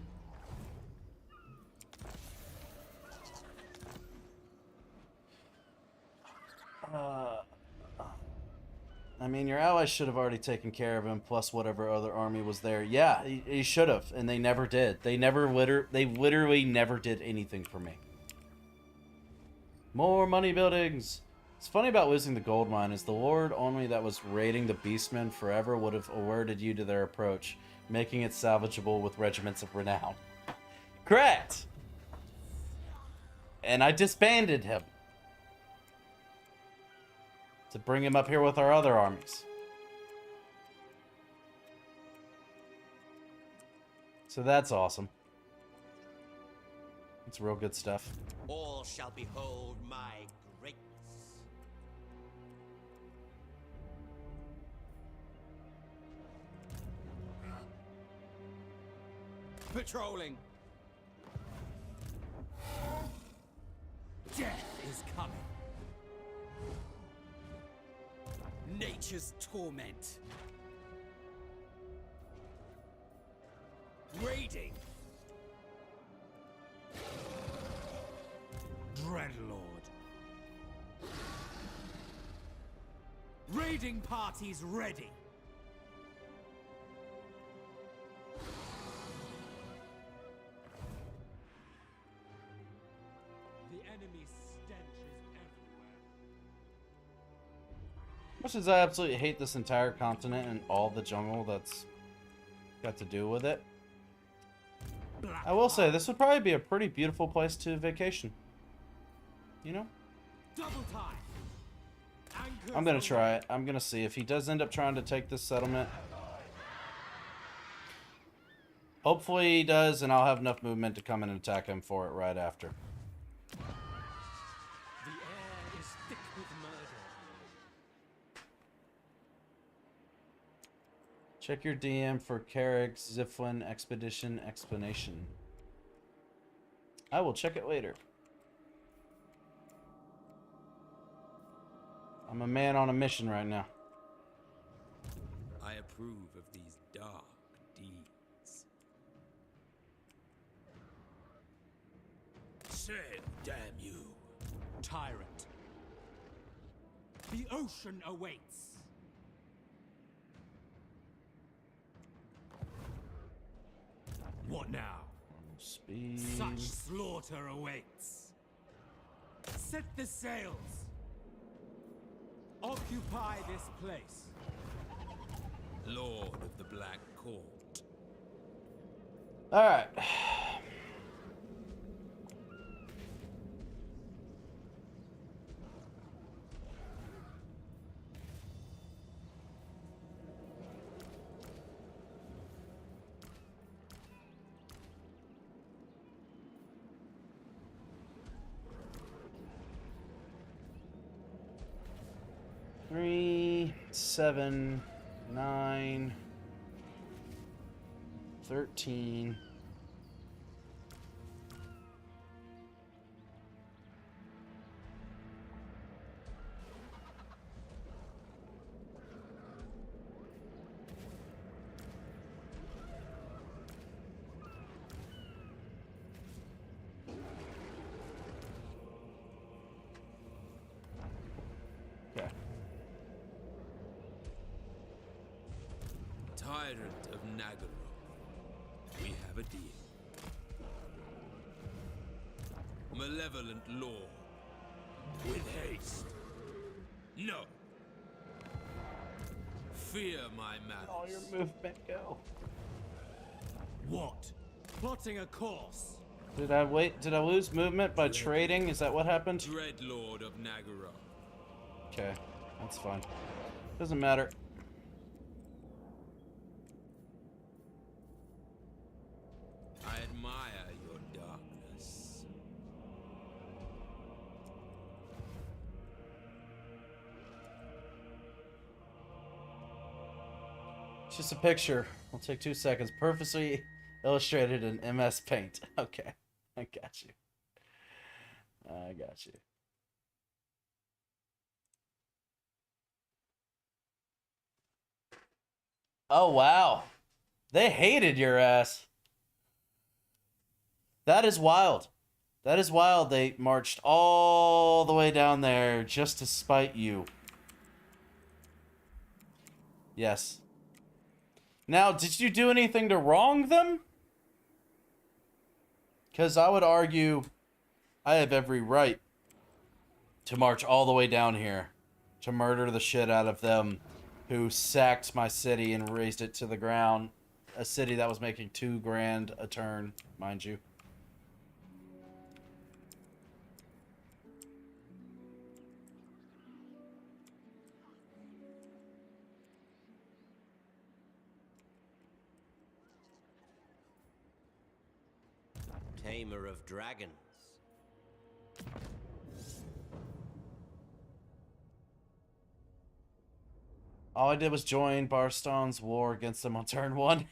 I mean, your allies should have already taken care of him, plus whatever other army was there. Yeah, he should have, and they never did. They literally never did anything for me. More money buildings! What's funny about losing the gold mine is the lord only that was raiding the beastmen forever would have alerted you to their approach, making it salvageable with regiments of renown. Correct! And I disbanded him to bring him up here with our other armies. So that's awesome. It's real good stuff. All shall behold my greatness. Patrolling. Death is coming. Nature's torment. Raiding. Dreadlord. Raiding parties ready. The enemy's stench is everywhere. Much as I absolutely hate this entire continent and all the jungle that's got to do with it, I will say this would probably be a pretty beautiful place to vacation. You know? Double time. Anchors I'm gonna aweigh. try it. I'm gonna see if he does end up trying to take this settlement. Hopefully he does, and I'll have enough movement to come in and attack him for it right after. The air is thick with murder. Check your DM for Carrick Ziflin Expedition explanation. I will check it later. I'm a man on a mission right now. I approve of these dark deeds. Say, damn you. Tyrant. The ocean awaits. What now? Speed. Such slaughter awaits. Set the sails. Occupy this place. Lord of the Black Court. Alright. Three, 7, 9, 13. Okay. Tyrant of Nagaroth, we have a deal. Malevolent law, with haste. No. Fear my All your malice. movement go. What? Plotting a course. Did I lose movement by trading? Is that what happened? Dreadlord of Nagaroth. Okay, that's fine. Doesn't matter. I admire your darkness. It's just a picture. It'll take 2 seconds. Purposely illustrated in MS Paint. Okay, I got you. I got you. Oh, wow. They hated your ass. That is wild. That is wild. They marched all the way down there just to spite you. Yes. Now, did you do anything to wrong them? Because I would argue I have every right to march all the way down here to murder the shit out of them who sacked my city and razed it to the ground. A city that was making $2,000 a turn, mind you. Tamer of dragons. All I did was join Barstone's war against them on turn 1.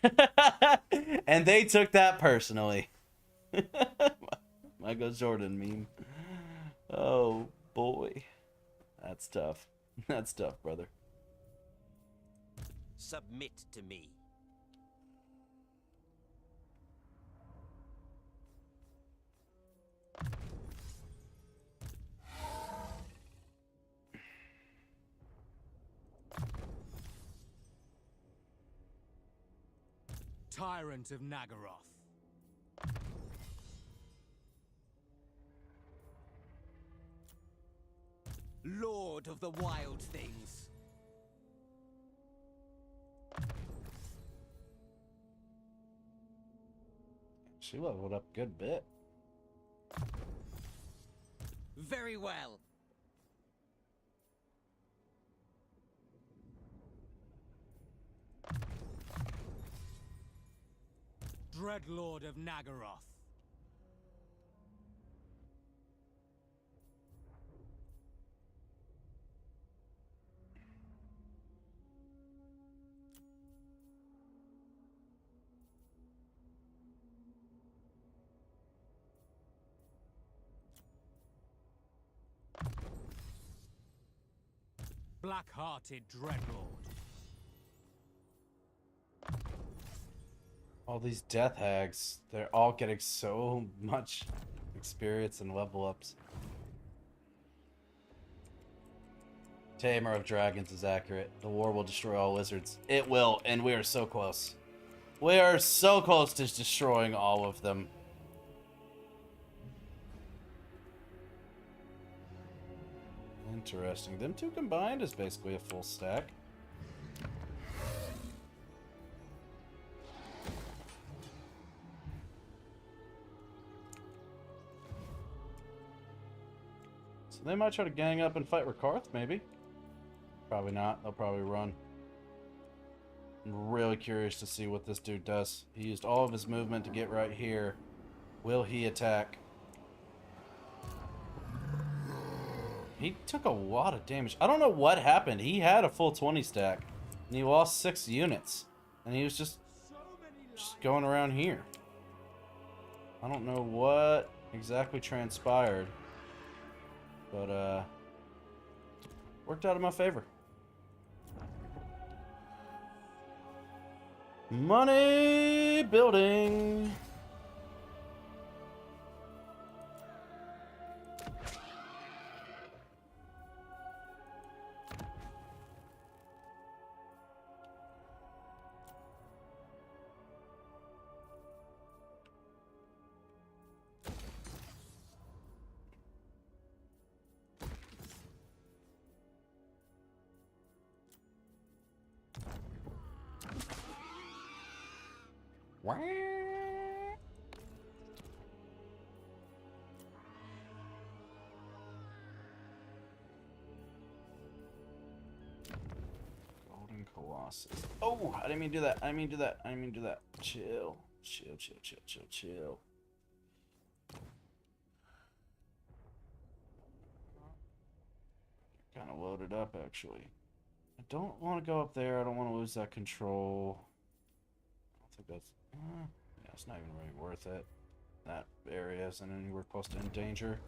And they took that personally. Michael Jordan meme. Oh, boy. That's tough. That's tough, brother. Submit to me. Tyrant of Nagaroth. Lord of the Wild Things. She leveled up a good bit. Very well. Dreadlord of Nagaroth. Black-hearted Dreadlord. All these death hags, they're all getting so much experience and level ups. Tamer of Dragons is accurate. The war will destroy all wizards. It will, and we are so close. We are so close to destroying all of them. Interesting. Them two combined is basically a full stack. So they might try to gang up and fight Rakarth, maybe. Probably not. They'll probably run. I'm really curious to see what this dude does. He used all of his movement to get right here. Will he attack? He took a lot of damage. I don't know what happened. He had a full 20 stack, and he lost 6 units. And he was just going around here. I don't know what exactly transpired, but worked out in my favor. Money building. Golden Colossus. Oh, I didn't mean to do that. I didn't mean to do that. I didn't mean to do that. Chill. Chill, chill, chill, chill, chill. Kind of loaded up, actually. I don't want to go up there. I don't want to lose that control. I don't think that's... yeah, it's not even really worth it. That area isn't anywhere close to in danger.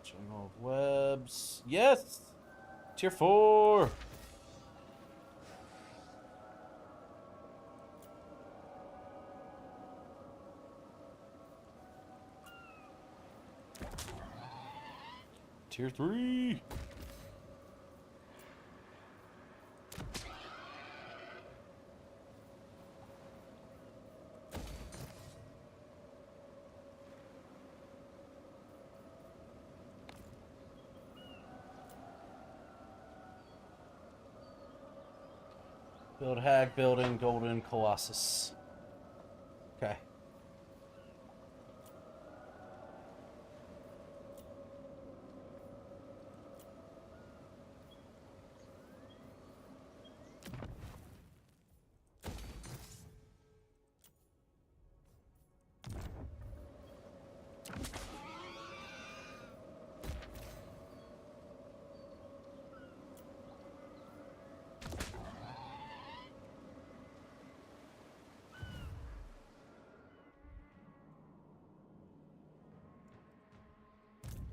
Jungle of Webs. Yes! Tier 4! Tier 3! Build Hag Building, Golden Colossus. Okay.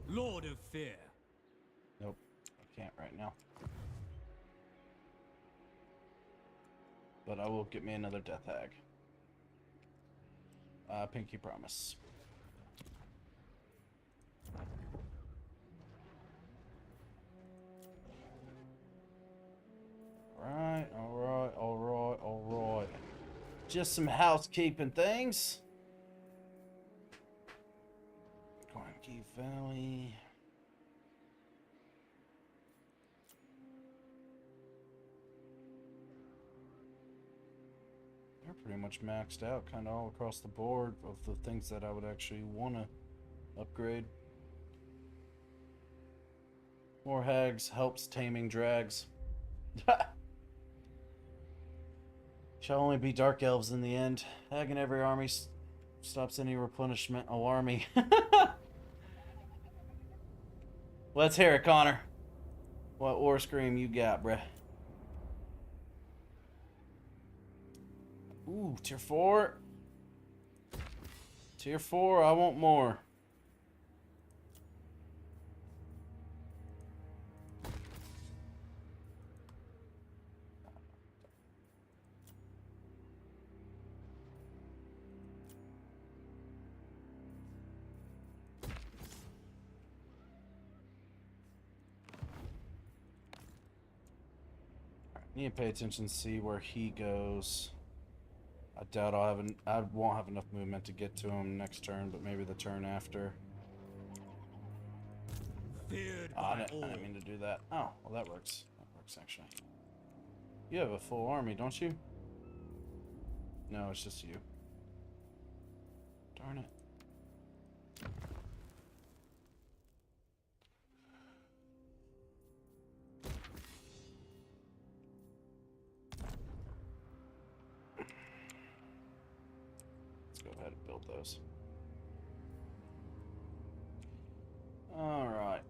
Lord of Fear. Nope, I can't right now. But I will get me another Death Hag. Pinky promise. Alright, alright, alright, alright. Just some housekeeping things. Cornkeith Valley. They're pretty much maxed out kind of all across the board of the things that I would actually want to upgrade. More hags helps taming drags. Shall only be dark elves in the end. Hag in every army stops any replenishment. Oh, army. Let's hear it, Connor. What war scream you got, bruh? Ooh, tier 4. Tier 4, I want more. Need to pay attention, see where he goes. I doubt I won't have enough movement to get to him next turn, but maybe the turn after. Feared Oh, I by didn't all. mean to do that. Oh, well that works. That works actually. You have a full army, don't you? No, it's just you. Darn it. Let's go ahead and build those. All right.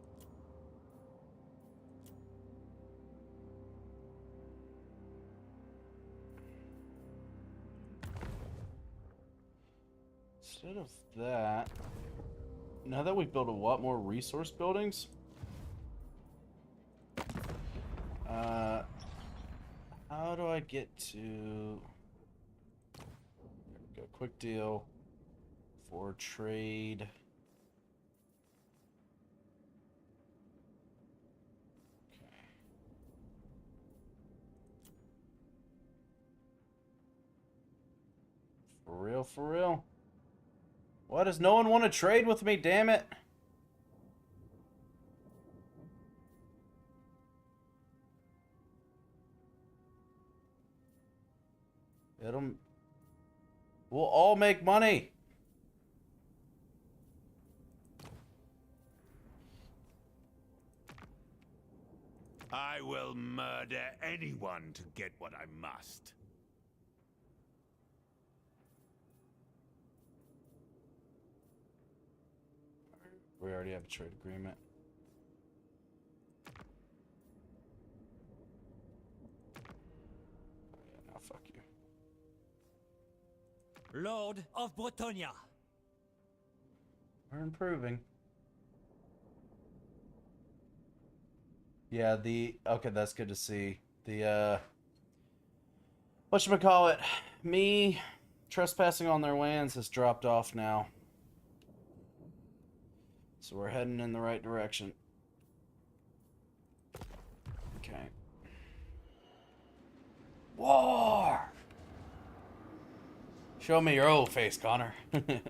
Instead of that, now that we've built a lot more resource buildings, how do I get to? There we go. Quick deal for trade. Okay. For real, for real. Why does no one want to trade with me, damn it? We'll all make money. I will murder anyone to get what I must. We already have a trade agreement. Yeah, now fuck you. Lord of Bretonia. We're improving. Yeah, okay, that's good to see. Whatchamacallit, me trespassing on their lands has dropped off now. So we're heading in the right direction. Okay. War! Show me your old face, Connor. Okay.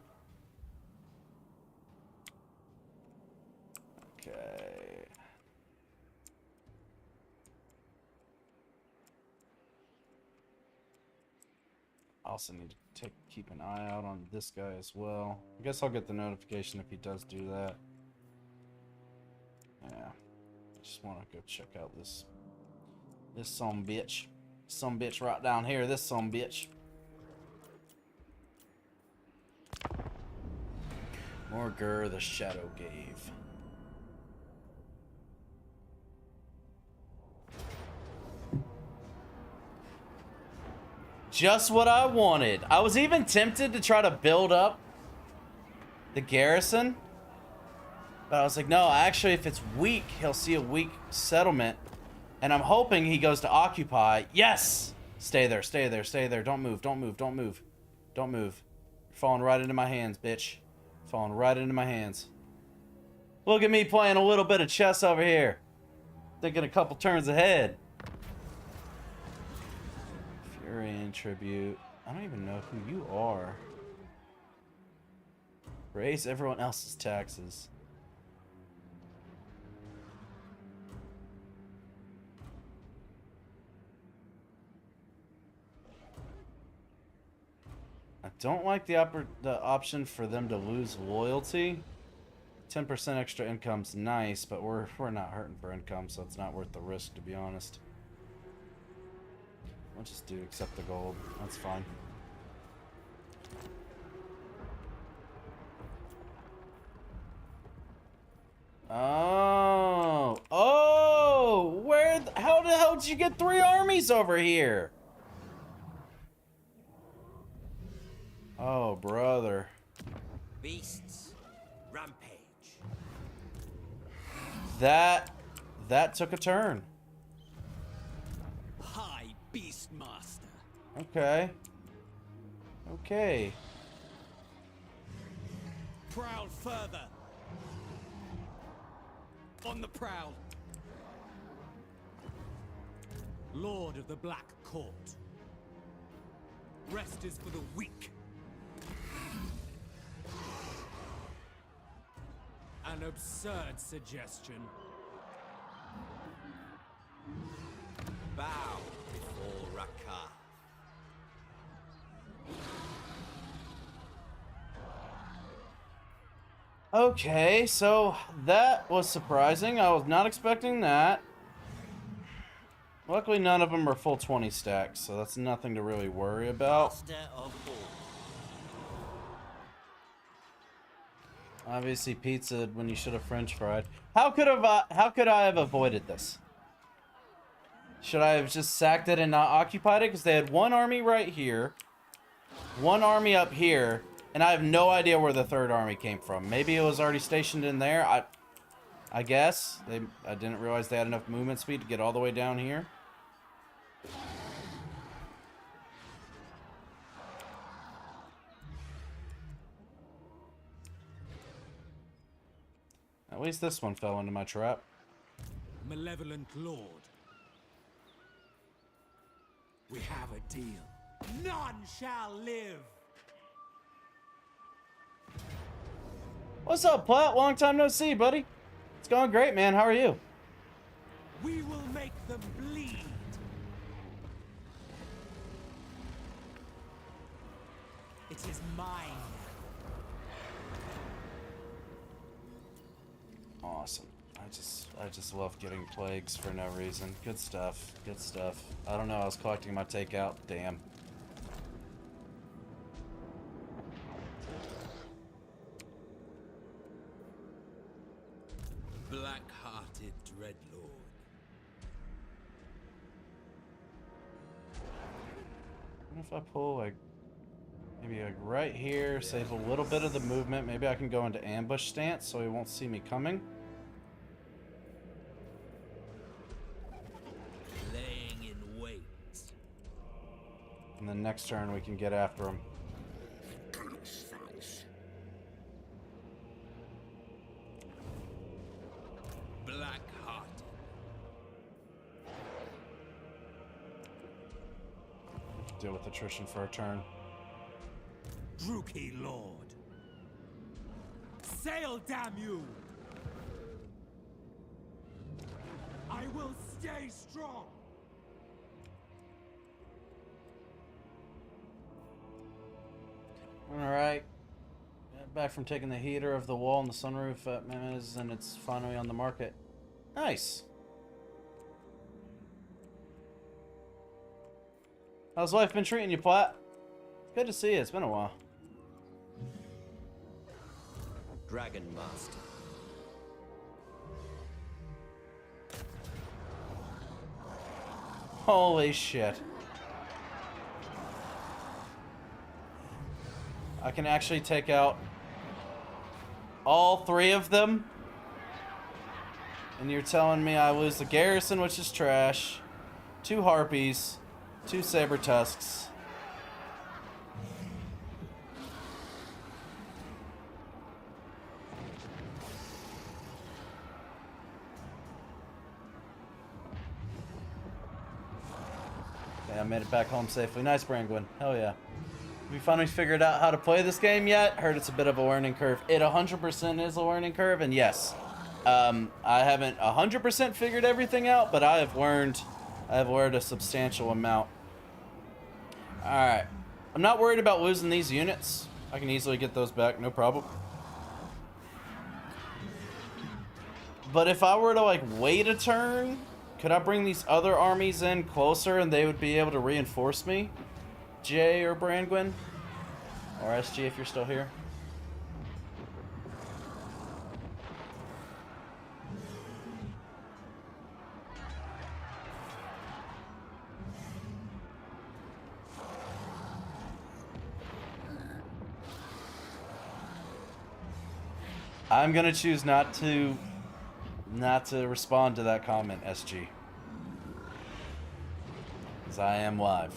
I also need to keep an eye out on this guy as well. I guess I'll get the notification if he does do that. Yeah. I just want to go check out this sumbitch. Sumbitch right down here. This sumbitch. Morgur the Shadow Gave. Just what I wanted. I was even tempted to try to build up the garrison. But I was like, no, actually, if it's weak, he'll see a weak settlement. And I'm hoping he goes to occupy. Yes! Stay there, stay there, stay there. Don't move, don't move, don't move. Don't move. You're falling right into my hands, bitch. Falling right into my hands. Look at me playing a little bit of chess over here. Thinking a couple turns ahead. Furian tribute. I don't even know who you are. Raise everyone else's taxes. I don't like the option for them to lose loyalty. 10% extra income's nice, but we're not hurting for income, so it's not worth the risk, to be honest. I'll just accept the gold. That's fine. Oh, how the hell did you get 3 armies over here? Oh, brother. Beasts. Rampage. That took a turn. High Beastmaster. Okay. Okay. Prowl further. On the prowl. Lord of the Black Court. Rest is for the weak. An absurd suggestion. Bow before Rakar. Okay, so that was surprising. I was not expecting that. Luckily, none of them are full 20 stacks, so that's nothing to really worry about. Master of all. Obviously, pizza when you should have French fried. How could I have avoided this? Should I have just sacked it and not occupied it? Because they had one army right here, one army up here, and I have no idea where the third army came from. Maybe it was already stationed in there. I guess I didn't realize they had enough movement speed to get all the way down here. At least this one fell into my trap. Malevolent Lord. We have a deal. None shall live. What's up, Platt? Long time no see, buddy. It's going great, man. How are you? We will make them bleed. It is mine. Awesome. I just love getting plagues for no reason. Good stuff. Good stuff. I don't know. I was collecting my takeout. Damn. Black-hearted Dreadlord. What if I pull like maybe like right here, save a little bit of the movement. Maybe I can go into ambush stance so he won't see me coming. Laying in wait. And then next turn we can get after him. Black-hearted. Deal with attrition for a turn. Druki Lord. Sail, damn you! I will stay strong. Alright. Back from taking the heater of the wall and the sunroof at Mammoth, and it's finally on the market. Nice. How's life been treating you, Platt? Good to see you. It's been a while. Dragon Master. Holy shit. I can actually take out all 3 of them? And you're telling me I lose the garrison, which is trash, 2 harpies, 2 saber tusks. Okay, I made it back home safely. Nice, Brangwyn. Hell yeah. Have you finally figured out how to play this game yet? Heard it's a bit of a learning curve. It 100% is a learning curve, and yes, I haven't 100% figured everything out, but I have learned a substantial amount. Alright. I'm not worried about losing these units. I can easily get those back, no problem. But if I were to, like, wait a turn, could I bring these other armies in closer and they would be able to reinforce me? Jay or Brangwyn? Or SG if you're still here. I'm gonna choose not to respond to that comment, SG. Because I am live.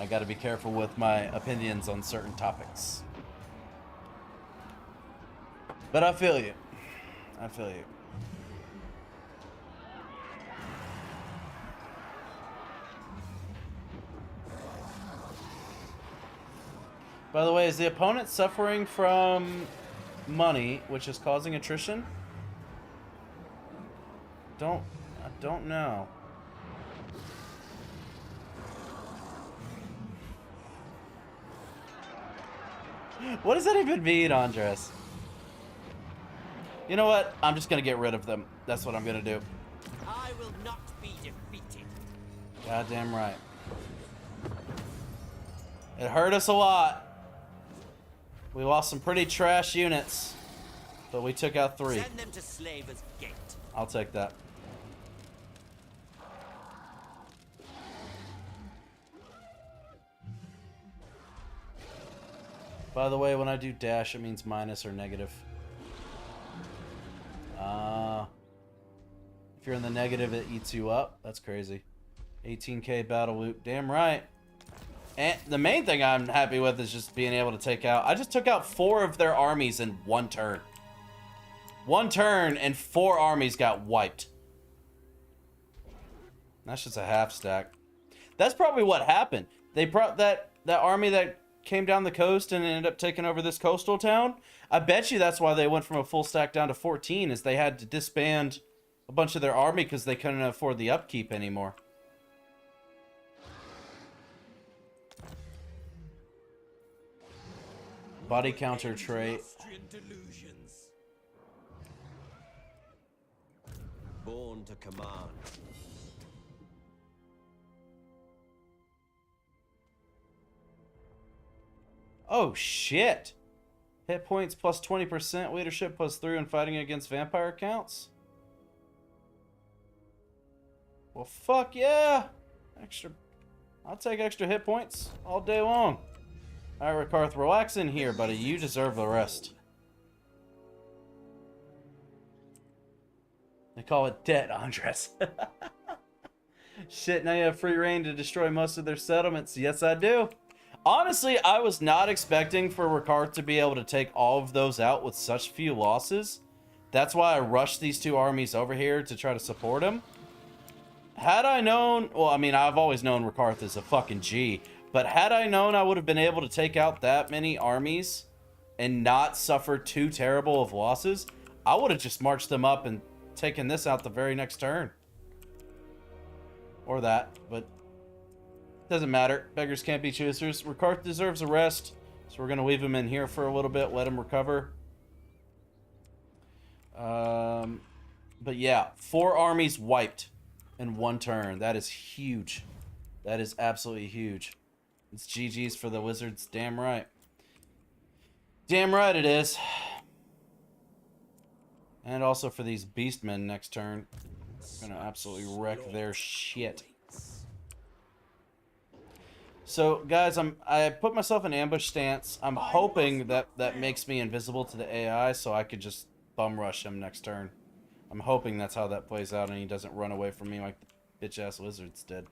I gotta be careful with my opinions on certain topics. But I feel you. I feel you. By the way, is the opponent suffering from money, which is causing attrition? I don't know. What does that even mean, Andres? You know what? I'm just gonna get rid of them. That's what I'm gonna do. I will not be defeated. Goddamn right. It hurt us a lot. We lost some pretty trash units, but we took out 3. Send them to Slaver's Gate. I'll take that. By the way, when I do dash, it means minus or negative. If you're in the negative, it eats you up. That's crazy. 18k battle loot. Damn right. And the main thing I'm happy with is just being able to take out... I just took out 4 of their armies in 1 turn. 1 turn and 4 armies got wiped. That's just a half stack. That's probably what happened. They brought that army that came down the coast and ended up taking over this coastal town. I bet you that's why they went from a full stack down to 14, is they had to disband a bunch of their army because they couldn't afford the upkeep anymore. Body counter trait. Born to command. Oh shit! Hit points plus 20%, leadership plus 3 when fighting against vampire counts. Well, fuck yeah! I'll take extra hit points all day long. Alright, Rakarth, relax in here, buddy. You deserve the rest. They call it debt, Andres. Shit, now you have free reign to destroy most of their settlements. Yes, I do. Honestly, I was not expecting for Rakarth to be able to take all of those out with such few losses. That's why I rushed these 2 armies over here to try to support him. Had I known... Well, I mean, I've always known Rakarth is a fucking G. But had I known I would have been able to take out that many armies and not suffer too terrible of losses, I would have just marched them up and taken this out the very next turn. Or that, but... doesn't matter. Beggars can't be choosers. Rakarth deserves a rest. So we're going to leave him in here for a little bit, let him recover. But yeah, 4 armies wiped in 1 turn. That is huge. That is absolutely huge. It's GG's for the Wizards. Damn right. Damn right it is. And also for these Beastmen next turn. Gonna absolutely wreck their shit. So, guys, I put myself in ambush stance. I'm hoping that makes me invisible to the AI so I could just bum rush him next turn. I'm hoping that's how that plays out and he doesn't run away from me like the bitch-ass Wizards did.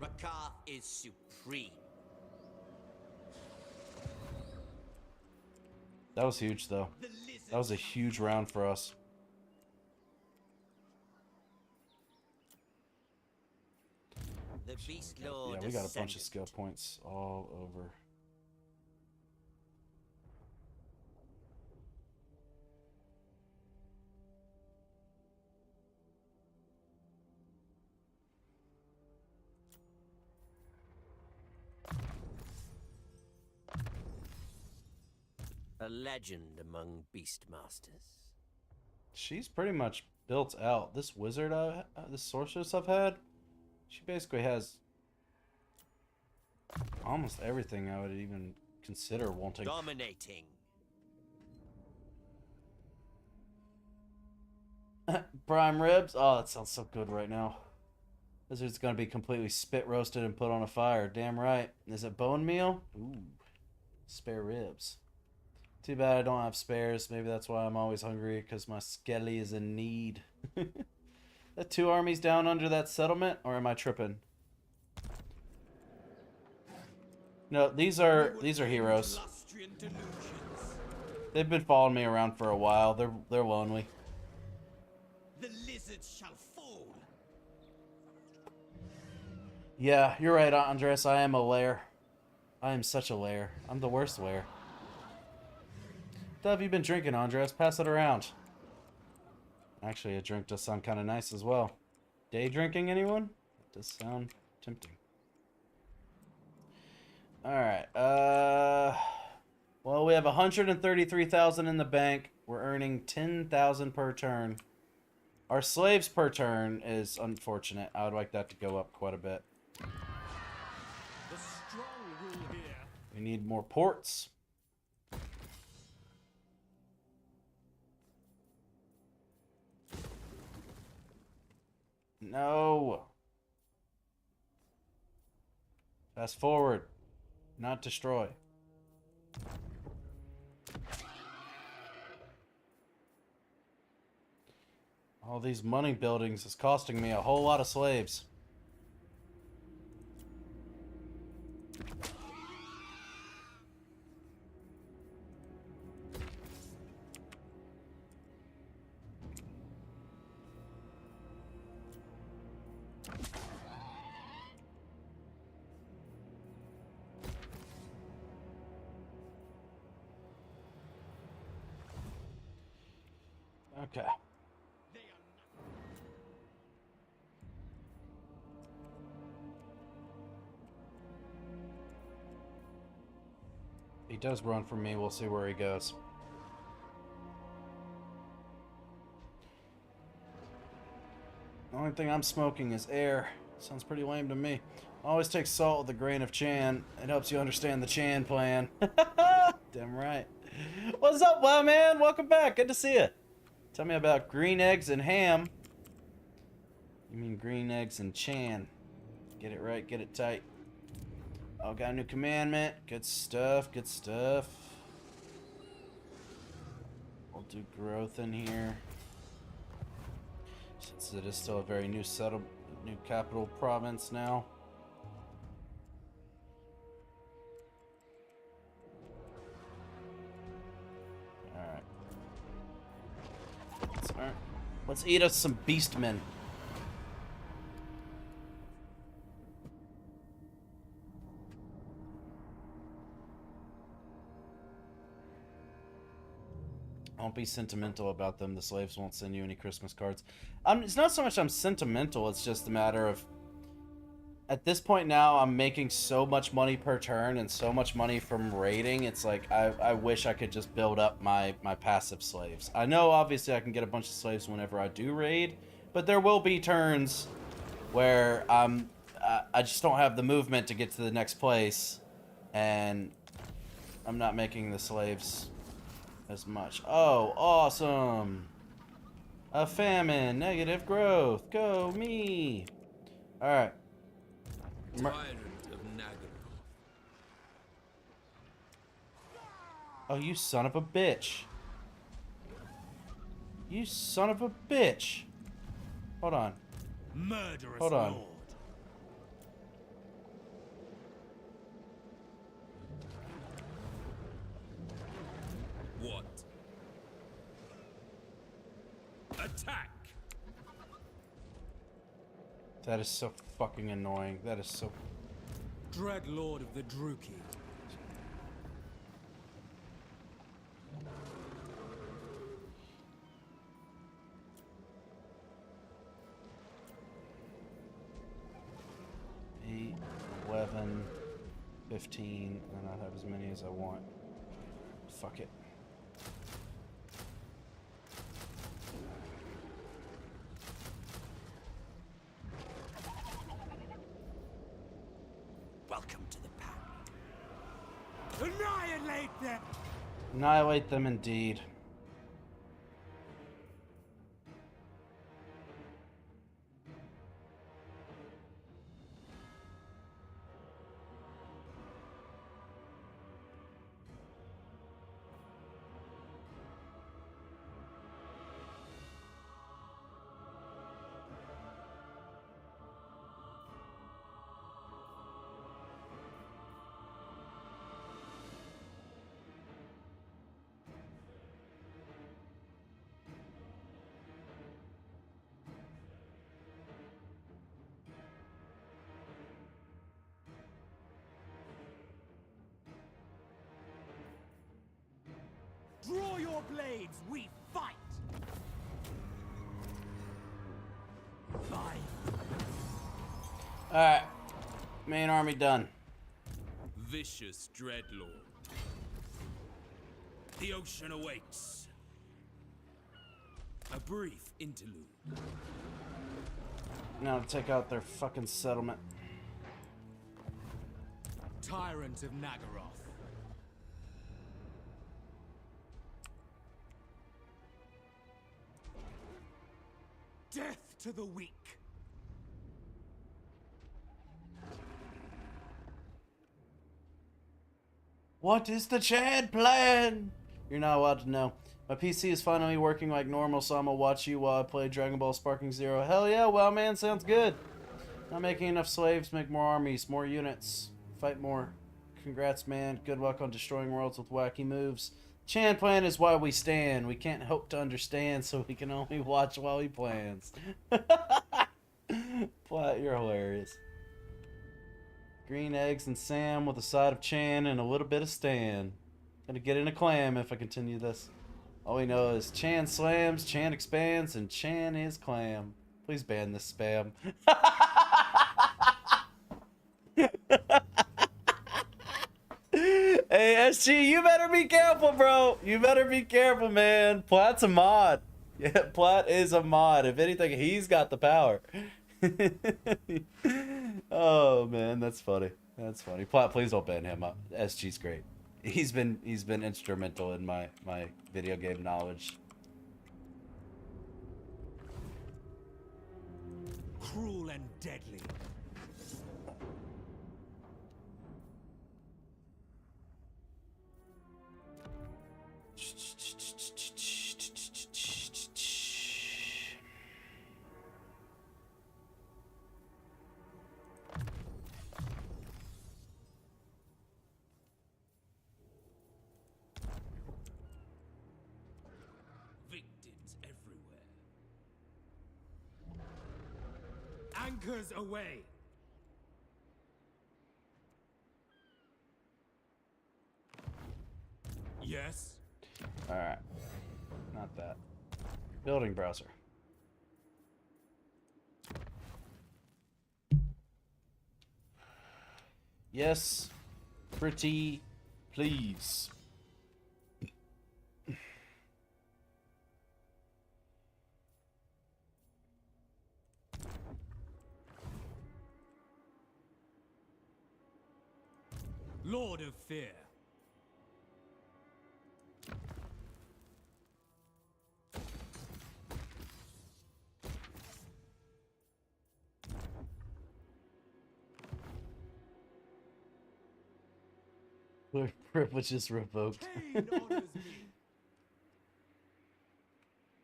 Rakar is supreme. That was huge, though. That was a huge round for us. The Beast Lord Yeah, we got a bunch of ascendant. skill points all over. A legend among Beastmasters. She's pretty much built out. This wizard, this sorceress I've had, she basically has almost everything I would even consider wanting. Dominating. Prime ribs? Oh, that sounds so good right now. Wizard's gonna be completely spit roasted and put on a fire. Damn right. Is it bone meal? Ooh. Spare ribs. Too bad I don't have spares. Maybe that's why I'm always hungry, because my skelly is in need. That 2 armies down under that settlement, or am I tripping? No, these are heroes. They've been following me around for a while. They're lonely. The lizard shall fall. Yeah, you're right, Andres. I am a lair. I am such a lair. I'm the worst lair. What have you been drinking, Andres? Pass it around. Actually, a drink does sound kind of nice as well. Day drinking, anyone? That does sound tempting. Alright, well, we have 133,000 in the bank. We're earning 10,000 per turn. Our slaves per turn is unfortunate. I would like that to go up quite a bit. The strong rule here. We need more ports. No. Fast forward. Not destroy. All these money buildings is costing me a whole lot of slaves. Okay. He does run from me. We'll see where he goes. The only thing I'm smoking is air. Sounds pretty lame to me. Always take salt with a grain of Chan. It helps you understand the Chan plan. Damn right. What's up, wow man? Welcome back. Good to see you. Tell me about green eggs and ham. You mean green eggs and Chan. Get it right, get it tight. Oh, got a new commandment. Good stuff, good stuff. We'll do growth in here. Since it is still a very new new capital province now. Alright. Let's eat us some beastmen. Don't be sentimental about them. The slaves won't send you any Christmas cards. It's not so much I'm sentimental, it's just a matter of at this point now, I'm making so much money per turn and so much money from raiding. It's like I wish I could just build up my passive slaves. I know obviously I can get a bunch of slaves whenever I do raid, but there will be turns where I just don't have the movement to get to the next place, and I'm not making the slaves as much. Oh, awesome! A famine, negative growth. Go me! All right. Tyrant of Nagaroth. Oh, you son of a bitch. You son of a bitch. Hold on. Murderous Hold on. lord. What? Attack! That is so fucking annoying. That is so... Dread lord of the Druki. Eight, 11, 15, and I'll have as many as I want. Fuck it. Welcome to the pack. Annihilate them! Annihilate them indeed. Draw your blades, we fight! Fine. Alright. Main army done. Vicious Dreadlord. The ocean awakes. A brief interlude. Now to take out their fucking settlement. Tyrant of Nagaroth. Death to the weak. What is the Chad plan? You're not allowed to know. My PC is finally working like normal, so I'm gonna watch you while I play Dragon Ball Sparking Zero. Hell yeah, well man, sounds good. Not making enough slaves, make more armies, more units, fight more. Congrats man, good luck on destroying worlds with wacky moves. Chan plan is why we stand. We can't hope to understand, so we can only watch while he plans. Plat, you're hilarious. Green eggs and Sam with a side of Chan and a little bit of Stan. Gonna get in a clam if I continue this. All we know is Chan slams, Chan expands, and Chan is clam. Please ban this spam. Hey, SG, you better be careful, bro. You better be careful, man. Plat's a mod. Yeah, Plat is a mod. If anything, he's got the power. Oh, man, that's funny. That's funny. Plat, please don't ban him. SG's great. He's been instrumental in my video game knowledge. Cruel and deadly. Victims everywhere. Anchors away. Yes. Alright. Not that. Building browser. Yes, pretty please. Lord of Fear. Privileges revoked. Cain honors me.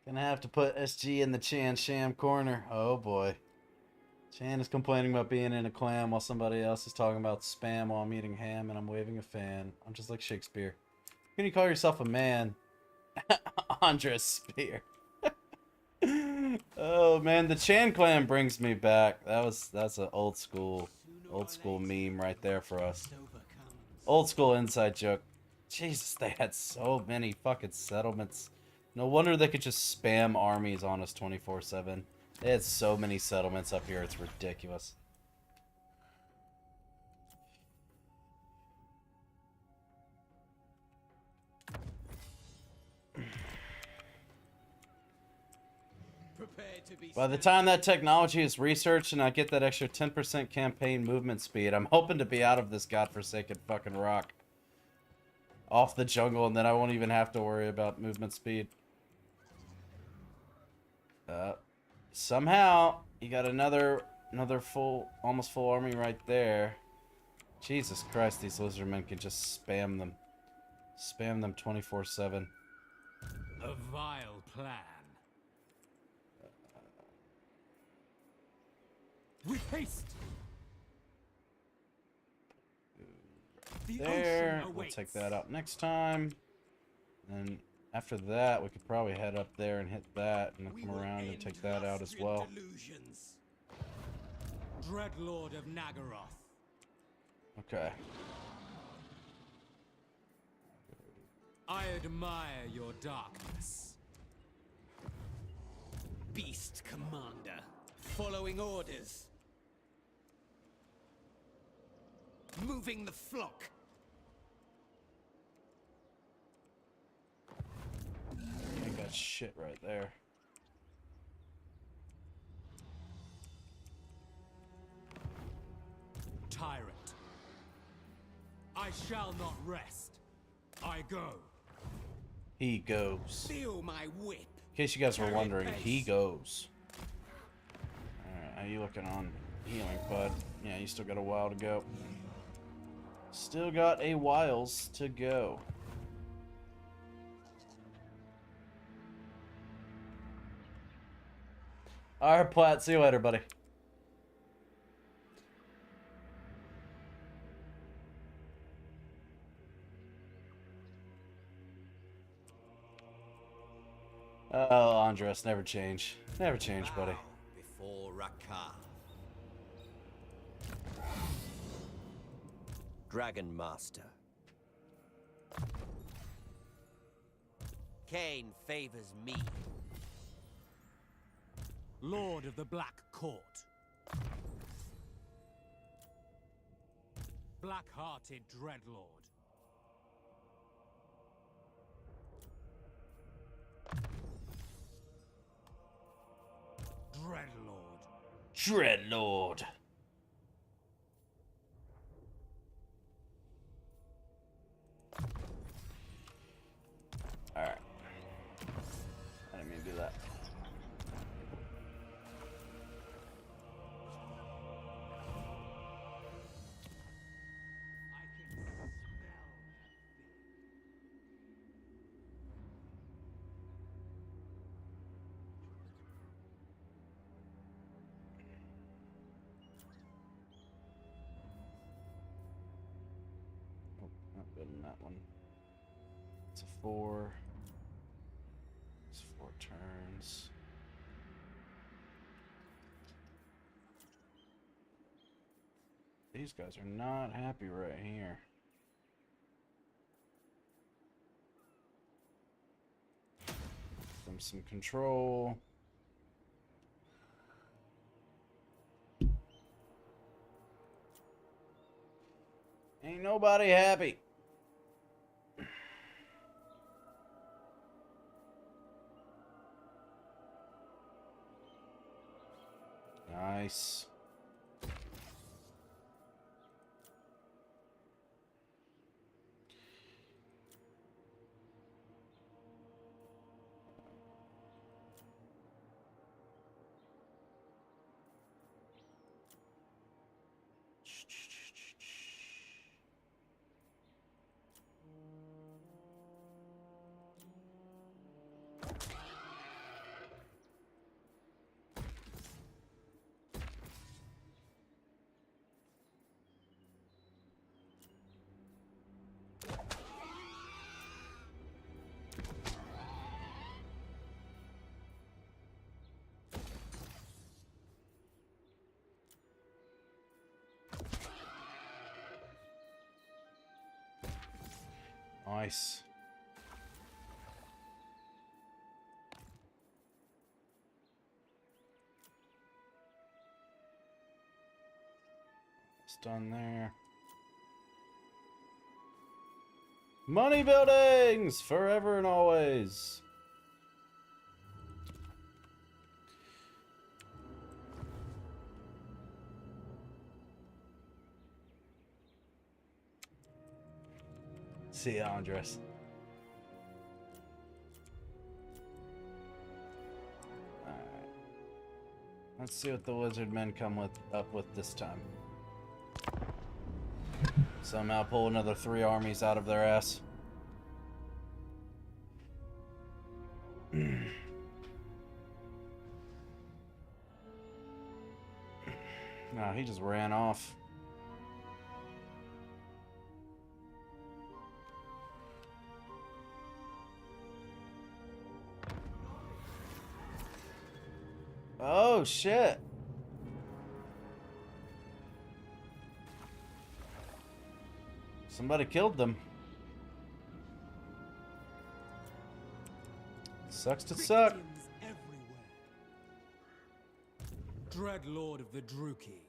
Gonna have to put SG in the Chan Sham corner. Oh boy. Chan is complaining about being in a clam while somebody else is talking about spam while I'm eating ham and I'm waving a fan. I'm just like Shakespeare. Can you call yourself a man? Andres Spear. Oh man, the Chan clan brings me back. That's an old school meme right there for us. Old school inside joke. Jesus, they had so many fucking settlements. No wonder they could just spam armies on us 24/7. They had so many settlements up here, it's ridiculous. By the time that technology is researched and I get that extra 10% campaign movement speed, I'm hoping to be out of this godforsaken fucking rock. Off the jungle, and then I won't even have to worry about movement speed. Somehow, you got another full, almost full army right there. Jesus Christ, these lizardmen can just spam them. Spam them 24/7. A vile plan. With haste. The There, ocean we'll awaits. take that out next time. And after that, we could probably head up there and hit that, and then come around and take that out as well. Delusions. Dreadlord of Nagaroth. Okay. I admire your darkness. Beast Commander. Following orders. Moving the flock. Ain't got shit right there. Tyrant. I shall not rest. I go. He goes. Feel my whip. In case you guys were wondering, he goes. Alright, how you looking on healing, bud? Yeah, you still got a while to go. Still got a whiles to go. Alright, Platt, see you later, buddy. Oh, Andres, never change. Never change, buddy. Bow before Rakar. Dragon Master. Cain favors me. Lord of the Black Court. Black-hearted Dreadlord. Dreadlord. Alright. I didn't mean to do that. Oh, not good in that one. It's a 4. It's 4 turns. These guys are not happy right here. Give them some control. Ain't nobody happy. Nice. Nice. It's done there. Money buildings forever and always. See ya, Andres. Alright. Let's see what the lizard men come up with this time. Somehow pull another 3 armies out of their ass. No, he just ran off. Oh, shit. Somebody killed them. Sucks to suck. Victims everywhere. Dreadlord of the Druki.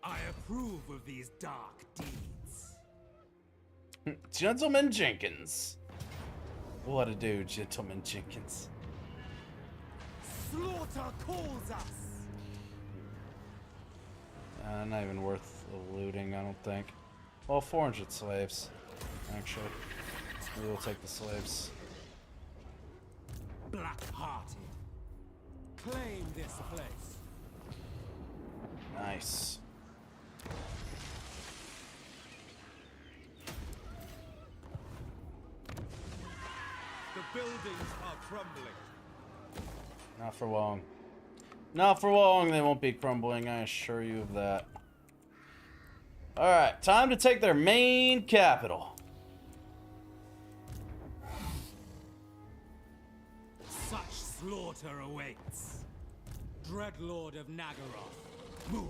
I approve of these dark deeds. Gentleman Jenkins. What a dude, Gentleman Jenkins. Slaughter calls us. Not even worth the looting, I don't think. Well, 400 slaves, actually. Maybe we'll take the slaves. Black-hearted. Claim this place. Nice. The buildings are crumbling. Not for long. Not for long, they won't be crumbling, I assure you of that. Alright, time to take their main capital. Such slaughter awaits. Dreadlord of Nagaroth. Move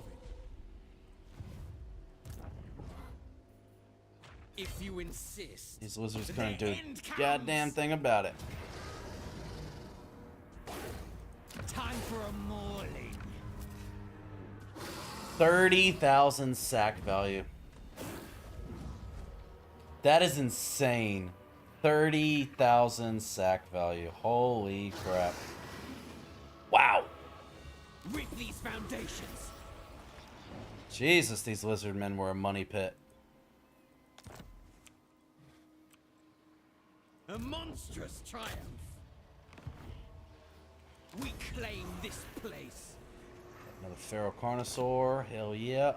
it. If you insist. These lizards couldn't do a goddamn thing about it. Time for a mauling. 30,000 sack value. That is insane. 30,000 sack value. Holy crap. Wow. Rid these foundations. Jesus, these lizard men were a money pit. A monstrous triumph. We claim this place. Another Pharaoh Carnosaur. Hell yeah.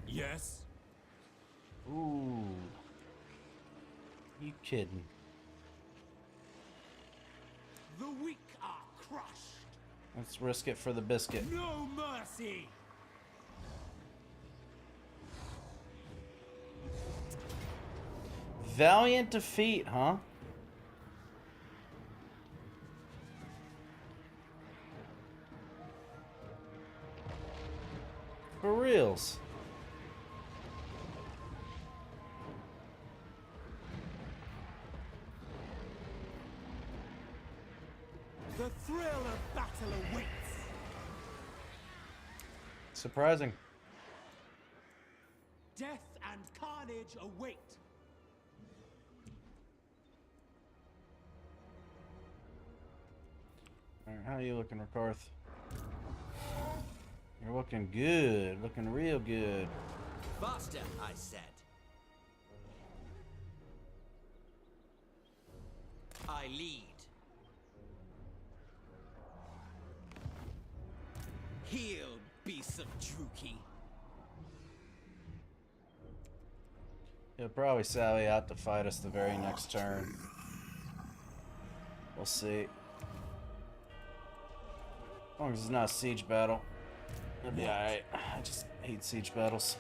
Yes. Ooh. You kidding? The weak are crushed. Let's risk it for the biscuit. No mercy. Valiant defeat, huh? For reals. The thrill of battle awaits. Surprising. Death and carnage await. Alright, how you looking, Rakarth? You're looking good. Looking real good. Faster, I said. I lead. Heal, beasts of Druki. He'll probably sally out to fight us the very next turn. We'll see. As long as it's not a siege battle, it'll be alright. I just hate siege battles.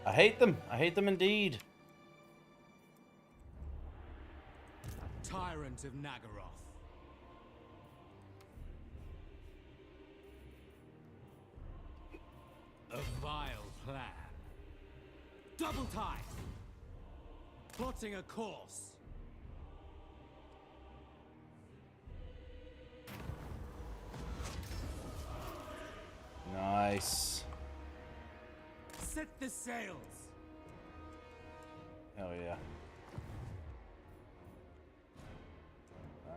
I hate them. I hate them indeed. Tyrant of Nagaroth. A vile plan. Double time. Plotting a course. Nice. Set the sails. Hell yeah.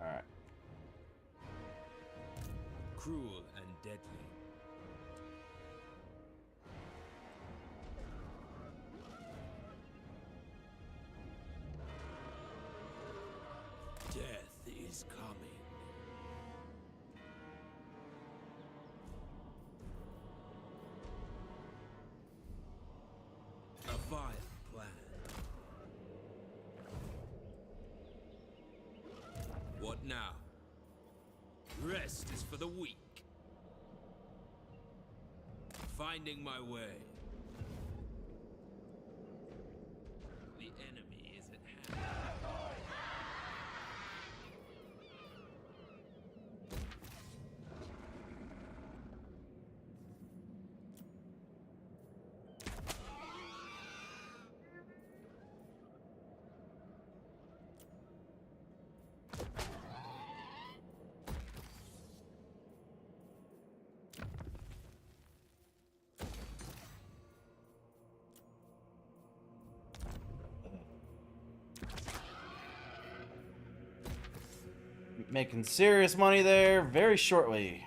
Alright. Cruel and deadly. Death is coming. A vile plan. What now? Rest is for the weak. Finding my way. The enemy is at hand. Making serious money there very shortly.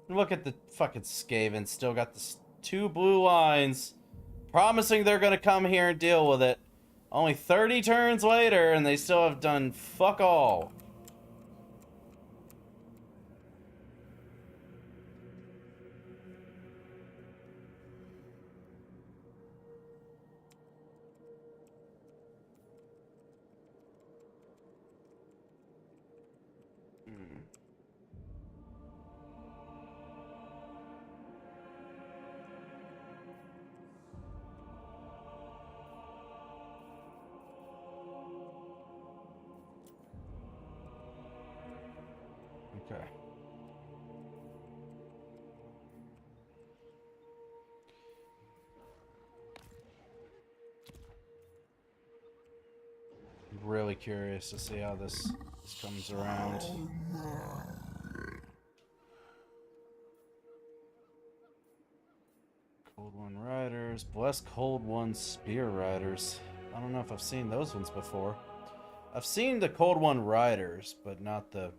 Look at the fucking Skaven. Still got the two blue lines promising they're gonna come here and deal with it. Only 30 turns later and they still have done fuck all. Okay. I'm really curious to see how this comes around. Cold One Riders. Bless Cold One Spear Riders. I don't know if I've seen those ones before. I've seen the Cold One Riders, but not the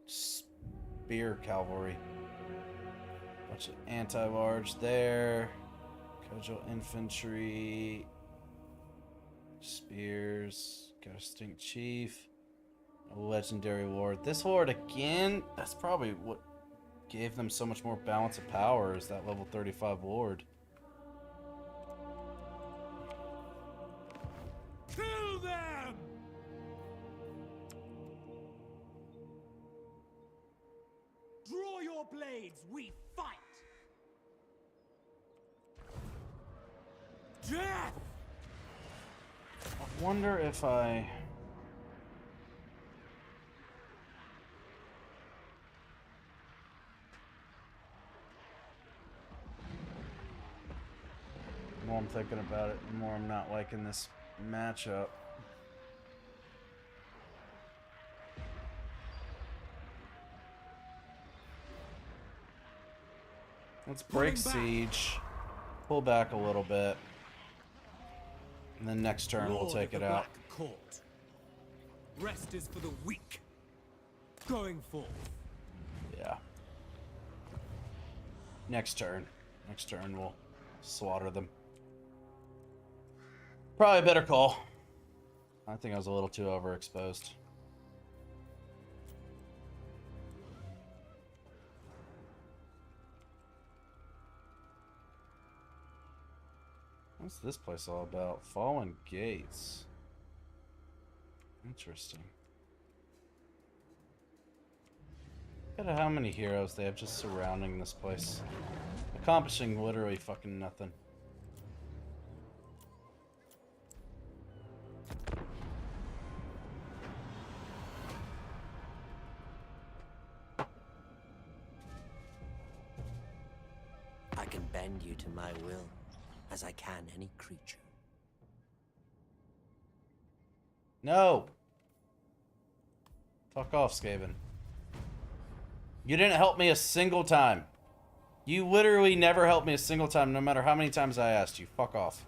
Spear Cavalry. Bunch of anti-large there. Cudgel Infantry. Spears. Got a Stink Chief. A Legendary Lord. This Lord again, that's probably what gave them so much more balance of power, is that level 35 Lord. Kill them! Draw your blades, we fight! Death! I wonder if I... The more I'm thinking about it, the more I'm not liking this matchup. Let's break Pulling back. siege. Pull back a little bit. And then next turn we'll Lord take of it the out. Black Court. Rest is for the weak. Going forth. Yeah. Next turn. Next turn we'll slaughter them. Probably a better call. I think I was a little too overexposed. What's this place all about? Fallen Gates. Interesting. Look at how many heroes they have just surrounding this place. Accomplishing literally fucking nothing. I can bend you to my will, as I can any creature. No! Fuck off, Skaven. You didn't help me a single time. You literally never helped me a single time, no matter how many times I asked you. Fuck off.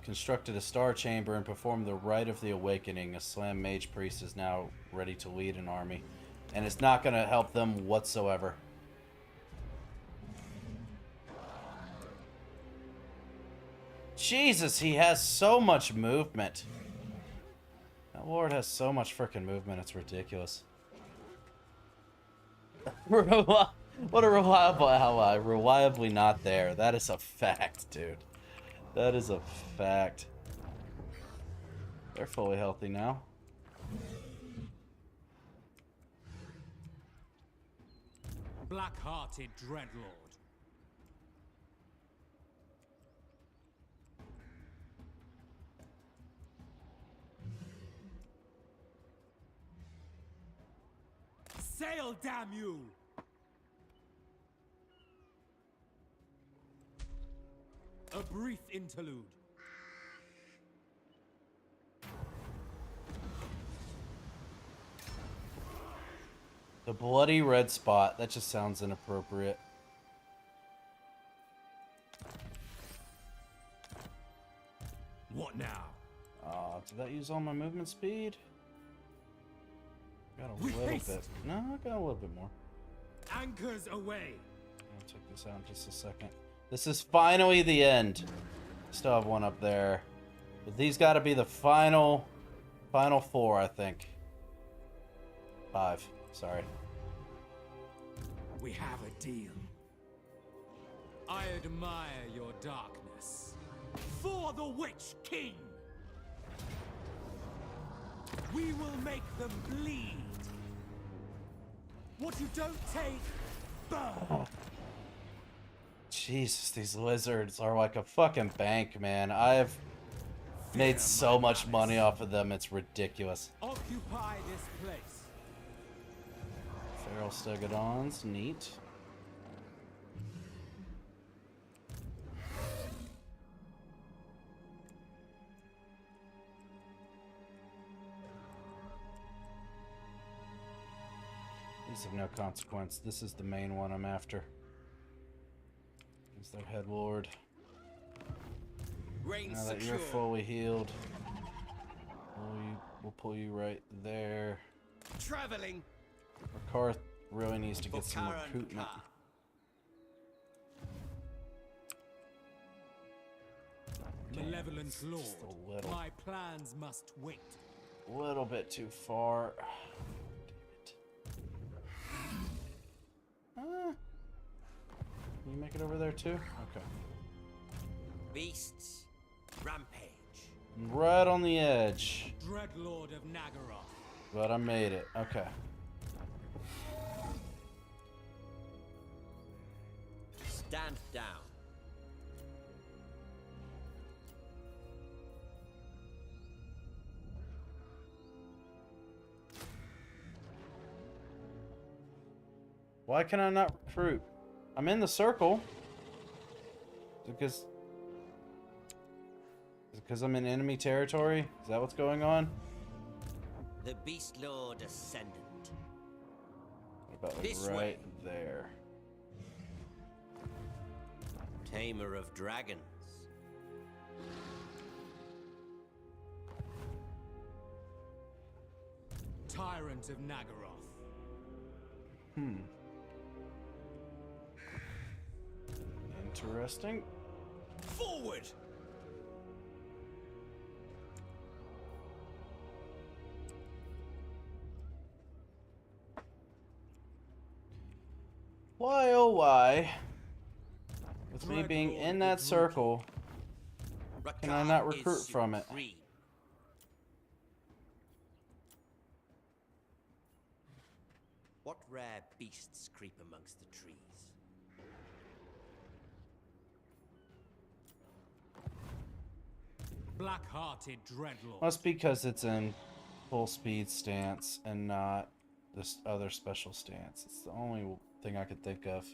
Constructed a star chamber and performed the rite of the awakening. A slam mage priest is now ready to lead an army. And it's not going to help them whatsoever. Jesus, he has so much movement. That Lord has so much freaking movement, it's ridiculous. What a reliable ally. Reliably not there. That is a fact, dude. That is a fact. They're fully healthy now. Black-hearted Dreadlord. Sail, damn you! A brief interlude. The bloody red spot. That just sounds inappropriate. What now? Did that use all my movement speed? Got a We little haste. bit. No, I got a little bit more. Anchors away. I'll check this out in just a second. This is finally the end. Still have one up there. But these got to be the final four, I think. 5. Sorry. We have a deal. I admire your darkness. For the Witch King! We will make them bleed. What you don't take, burn. Jesus, these lizards are like a fucking bank, man. I've made so much money off of them, it's ridiculous. Occupy this place. Feral Stegodons, neat. These have no consequence. This is the main one I'm after. He's their head lord. Reign Now that secure. you're fully healed, we'll pull you right there. Traveling. Karth really needs to get For some Karan recruitment. Ka. Malevolent Just Lord. a little. My plans must wait. A little bit too far. Damn it. Can you make it over there too? Okay. Beasts. Rampage. Right on the edge. Dreadlord of Nagaroth. But I made it. Okay. Stand down. Why can I not recruit? I'm in the circle. Because I'm in enemy territory? Is that what's going on? The Beast Lord Ascendant. What about like This right way. there? Tamer of Dragons. Tyrant of Nagaroth. Interesting. Forward! Why oh why? With me Dreadlord being in that Bedruki. circle, can I not Rakar recruit is from it? supreme. What rare beasts creep amongst the trees? Black-hearted Dreadlord. That's because it's in full speed stance and not this other special stance. It's the only thing I could think of.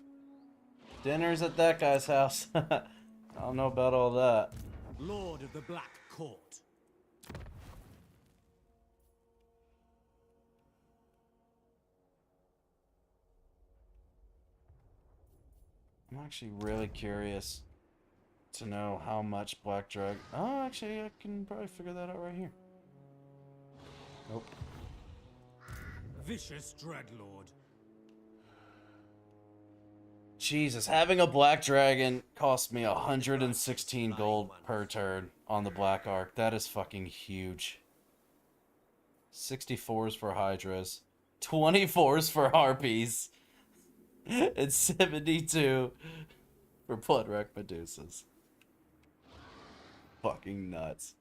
Dinner's at that guy's house. I don't know about all that. Lord of the Black Court. I'm actually really curious to know how much Black Drag. Oh, actually, I can probably figure that out right here. Nope. Vicious Dreadlord. Jesus, having a Black Dragon cost me 116 gold per turn on the Black Ark. That is fucking huge. 64s for Hydras, 24s for Harpies, and 72 for Bloodwreck Medusas. Fucking nuts.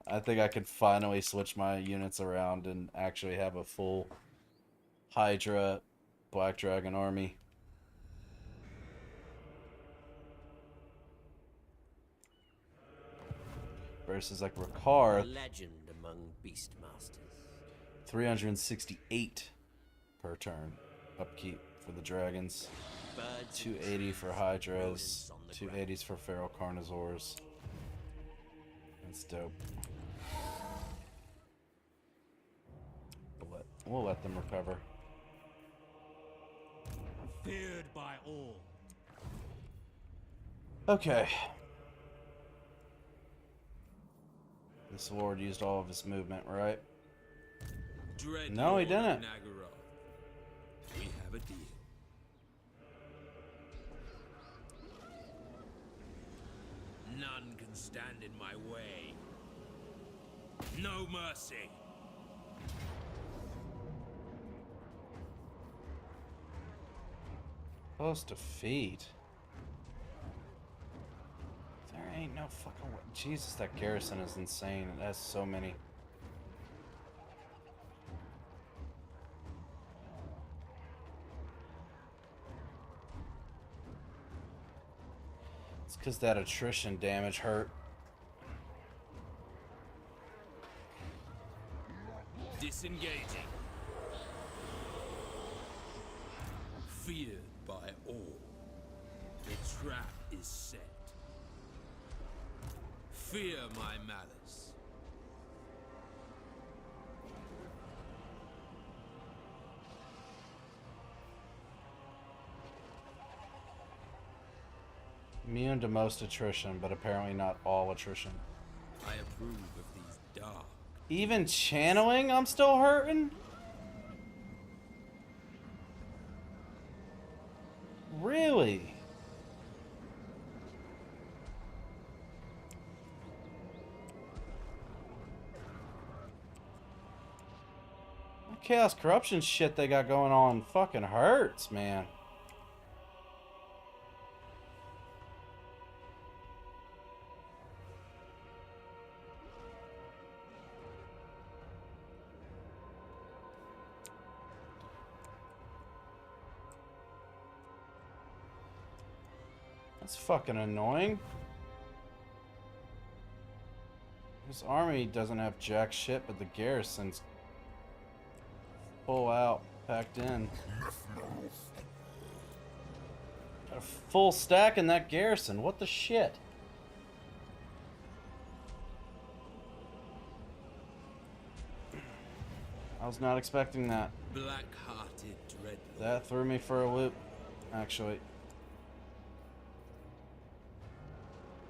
I think I can finally switch my units around and actually have a full Hydra Black Dragon army. Versus like A Rakar, legend among Beastmasters. 368 per turn upkeep for the dragons, Birds 280 for Hydras, rodents on the ground. 280s for Feral Carnosaurs. That's dope. We'll let them recover. Feared by all. Okay. This lord used all of his movement, right? Dreadlord No, he of didn't. Nagaroth. We have a deal. None can stand in my way. No mercy. Close to feet. There ain't no fucking way. Jesus, that garrison is insane. It has so many. It's because that attrition damage hurt. Disengaging. Feared by all. The trap is set. Fear my malice. Immune to most attrition, but apparently not all attrition. I approve of these dark. Even channeling, I'm still hurting? Really? That Chaos Corruption shit they got going on fucking hurts, man. That's fucking annoying. This army doesn't have jack shit, but the garrison's full out, packed in. Got a full stack in that garrison. What the shit? I was not expecting that. Black-hearted dreadlord. That threw me for a loop, actually.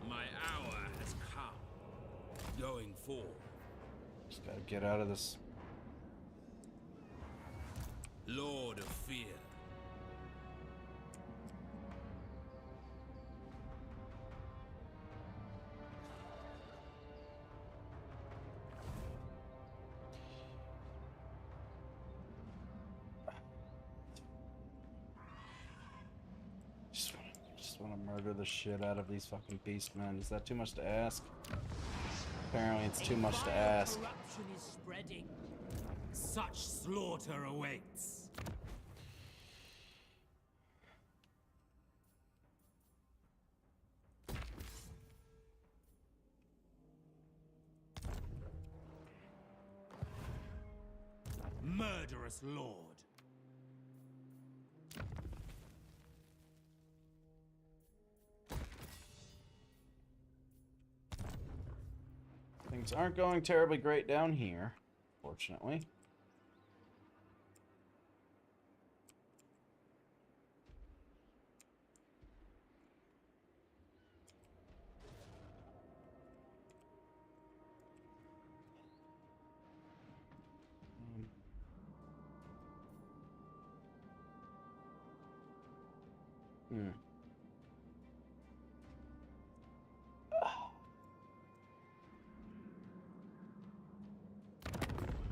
My hour has come. Going forward. Just gotta get out of this. Lord of Fear. Just want to murder the shit out of these fucking beastmen. Is that too much to ask? Apparently it's too much to ask. Corruption is spreading. Such slaughter awaits. Murderous lord. Things aren't going terribly great down here, fortunately.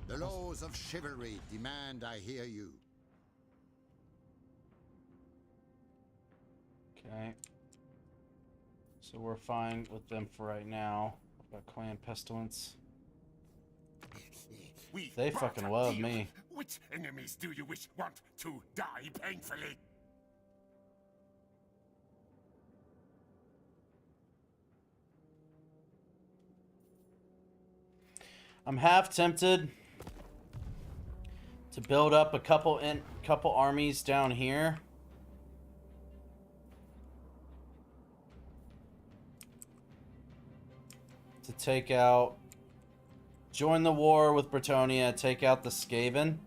The laws of chivalry demand I hear you. Okay. So we're fine with them for right now. What about Clan Pestilence? They fucking love me. Which enemies do you want to die painfully? I'm half tempted to build up a couple armies down here. To take out, join the war with Bretonnia, take out the Skaven. And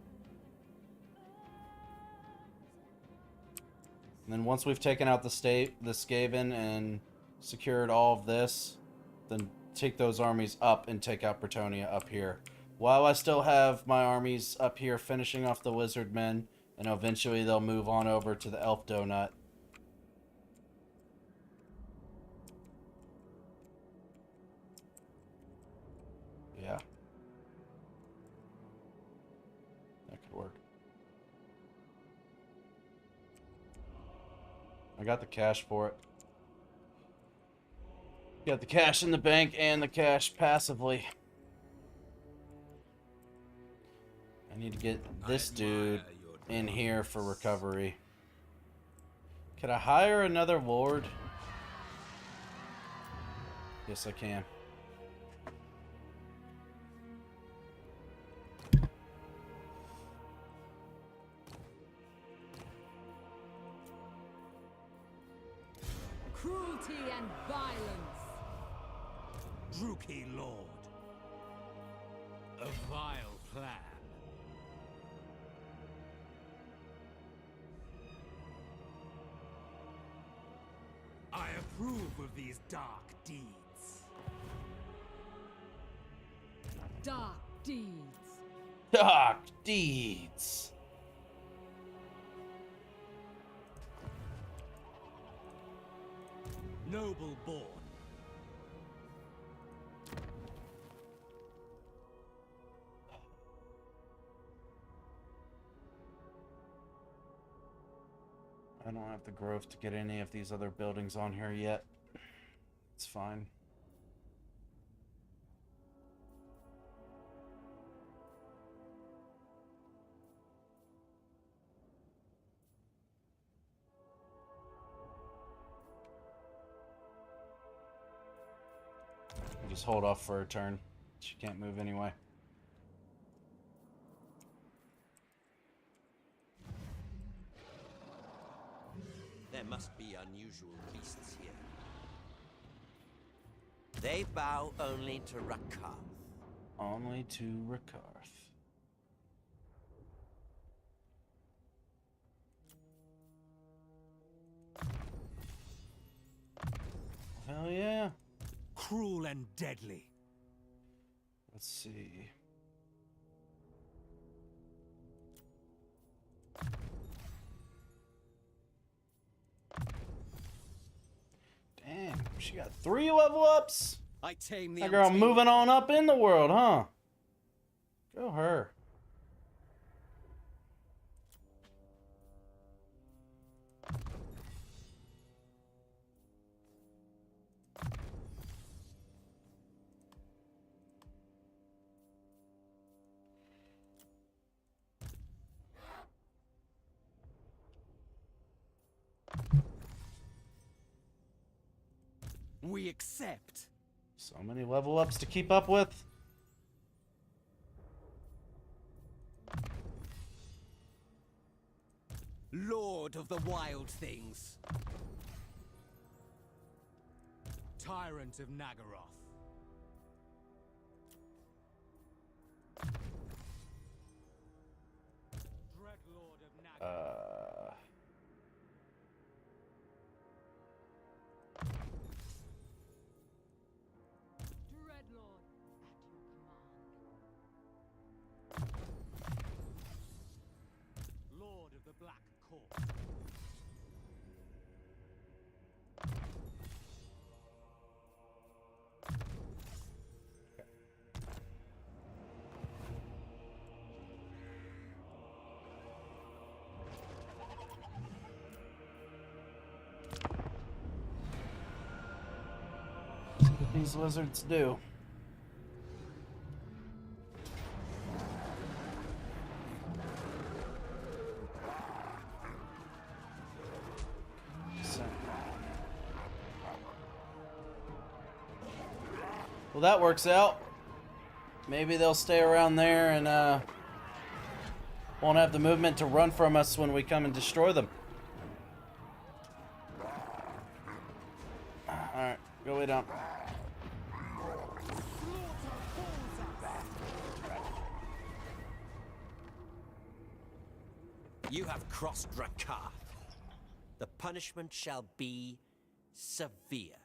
then once we've taken out the Skaven and secured all of this, then take those armies up and take out Bretonnia up here. While I still have my armies up here finishing off the Wizard Men, and eventually they'll move on over to the Elf Donut. Yeah. That could work. I got the cash for it. Got the cash in the bank and the cash passively. I need to get this dude in here for recovery. Can I hire another lord? Yes, I can. Cruelty and violence. Druki Lord. A vile plan. I approve of these dark deeds. Dark deeds. Dark deeds. Noble born. I don't have the growth to get any of these other buildings on here yet. It's fine. I'll just hold off for a turn. She can't move anyway. There must be unusual beasts here. They bow only to Rakarth. Only to Rakarth. hell yeah. Cruel and deadly. Let's see. Damn, she got 3 level ups. I tame the That girl moving on up in the world, huh? Go her. We accept. So many level ups to keep up with. Lord of the wild things. Tyrant of Nagaroth. Dreadlord of Nagaroth. Dreadlord, at your command. Lord of the Black Court. What these lizards do. Well, that works out. Maybe they'll stay around there and won't have the movement to run from us when we come and destroy them. Alright, go lay down. You have crossed Rakath. The punishment shall be severe.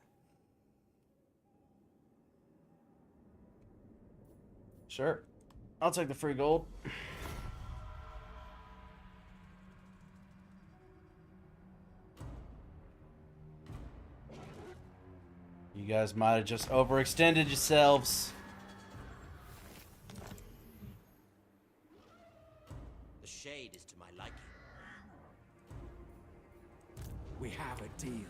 Sure. I'll take the free gold. You guys might have just overextended yourselves. The shade is to my liking. We have a deal.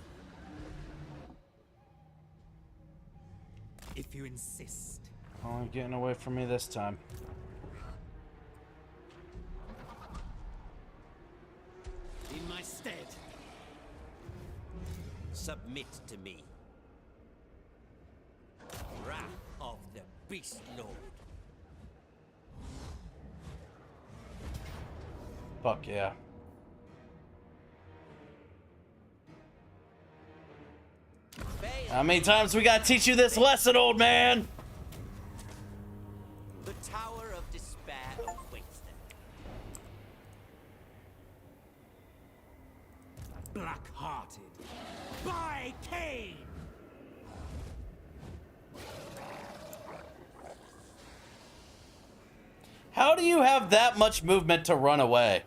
If you insist. Only getting away from me this time. In my stead. Submit to me. Wrath of the Beast Lord. Fuck yeah. How many times we gotta teach you this lesson, old man? The Tower of Despair awaits them. Black-hearted. By Cain! How do you have that much movement to run away?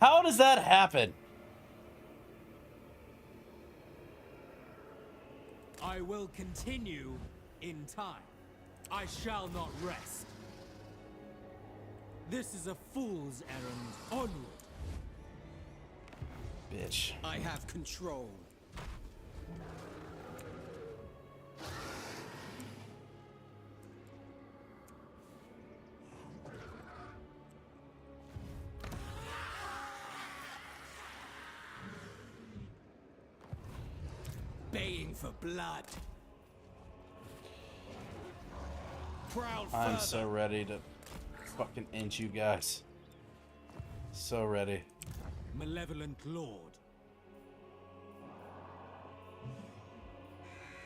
How does that happen? I will continue in time. I shall not rest. This is a fool's errand. Onward. Bitch. I have control. Baying for blood. Proud I'm further. so ready to fucking end you guys. So ready. Malevolent Lord.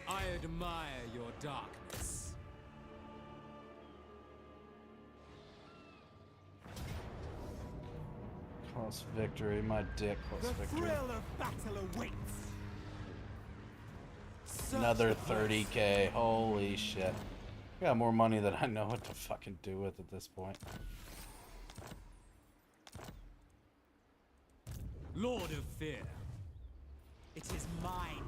I admire your darkness. Close victory. My dick. Close The victory. thrill of battle awaits. Another 30k. Holy shit. I got more money than I know what to fucking do with at this point. Lord of Fear. It is mine.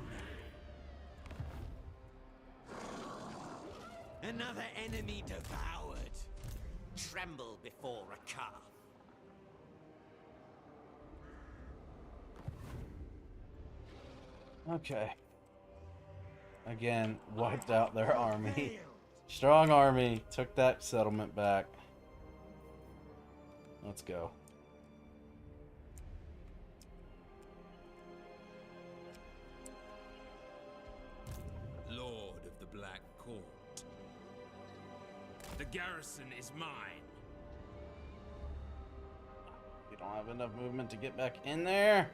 Another enemy devoured. Tremble before Rakar. Okay. Again, wiped out their army. Strong army. Took that settlement back. Let's go. Lord of the Black Court. The garrison is mine. We don't have enough movement to get back in there.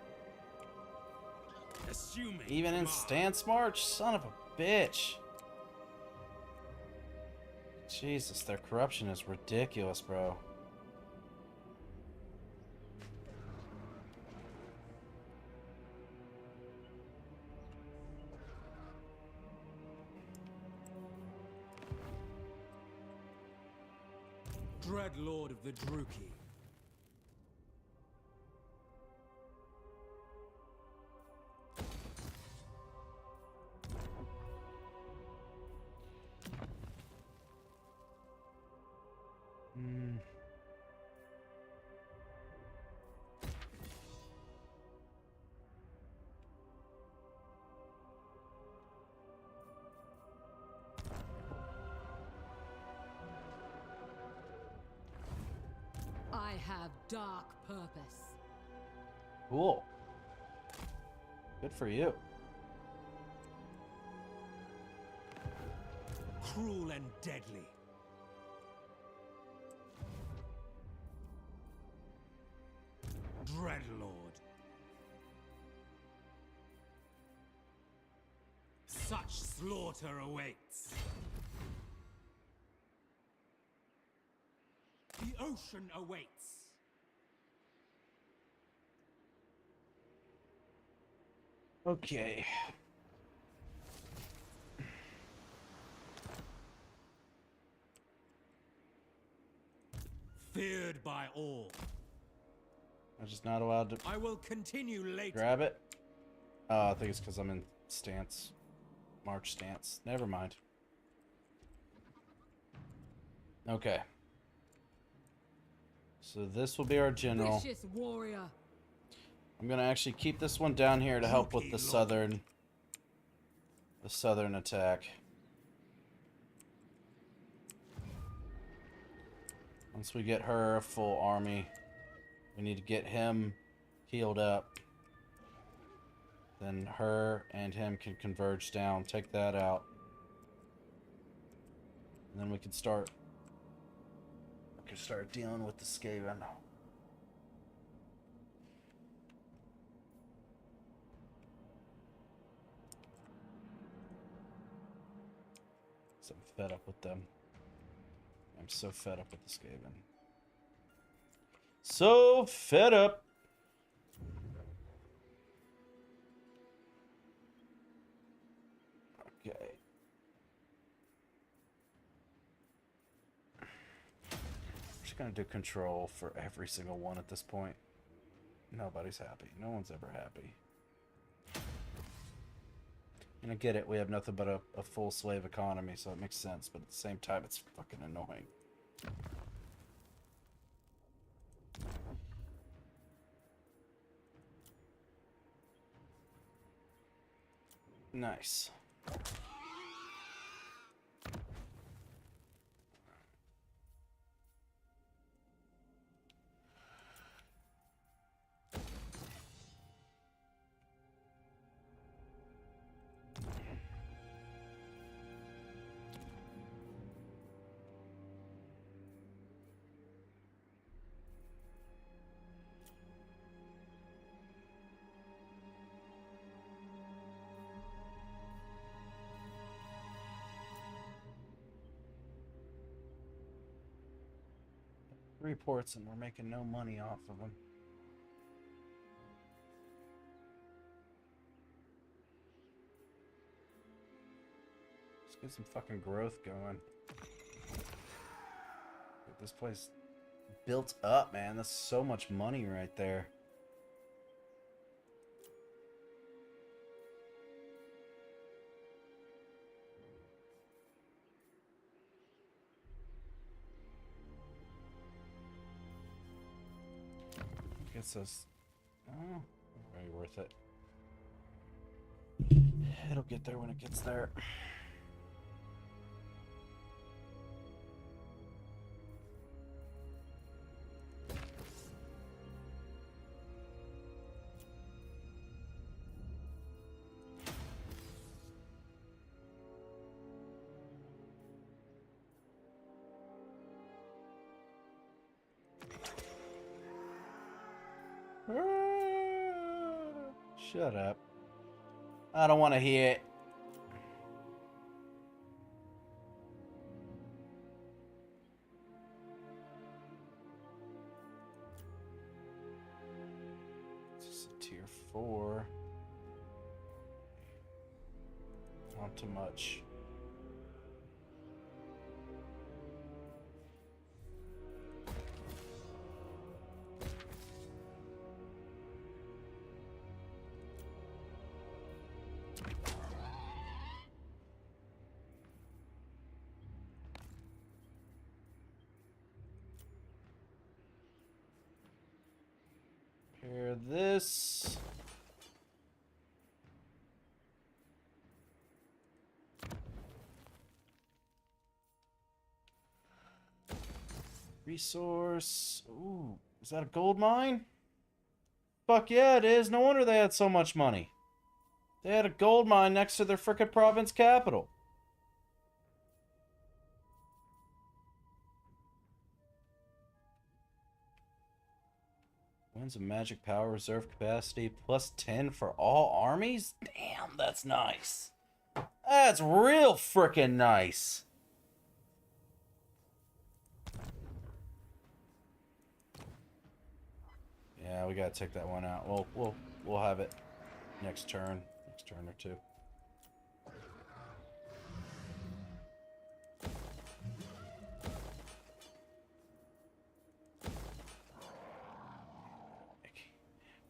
Assuming Even in command. stance march? Son of a bitch. Jesus, their corruption is ridiculous, bro. Dread Lord of the Druki. I have dark purpose. Cool. Good for you. Cruel and deadly. Dreadlord. Such slaughter awaits. The ocean awaits. Okay. Feared by all. I'm just not allowed to I will continue later. grab it. Oh, I think it's because I'm in stance. March stance. Never mind. Okay. So this will be our general. Vicious warrior. I'm gonna actually keep this one down here to help with the southern attack. Once we get her a full army, we need to get him healed up. Then her and him can converge down, take that out. And then we can start dealing with the Skaven. So I'm fed up with them. I'm so fed up with the Skaven. So fed up. Okay. I'm just gonna do control for every single one at this point. Nobody's happy. No one's ever happy. And I get it, we have nothing but a full slave economy, so it makes sense, but at the same time, it's fucking annoying. Nice. Reports and we're making no money off of them. Get some fucking growth going. Get this place built up, man. That's so much money right there. Gets us. Oh, very worth it. It'll get there when it gets there. Shut up. I don't want to hear it. This is a tier 4. Not too much. Pair this. Resource. Ooh, is that a gold mine? Fuck yeah, it is. No wonder they had so much money. They had a gold mine next to their frickin' province capital. Wins a magic power reserve capacity plus 10 for all armies? Damn, that's nice. That's real frickin' nice. Yeah, we gotta take that one out. We'll have it next turn or two.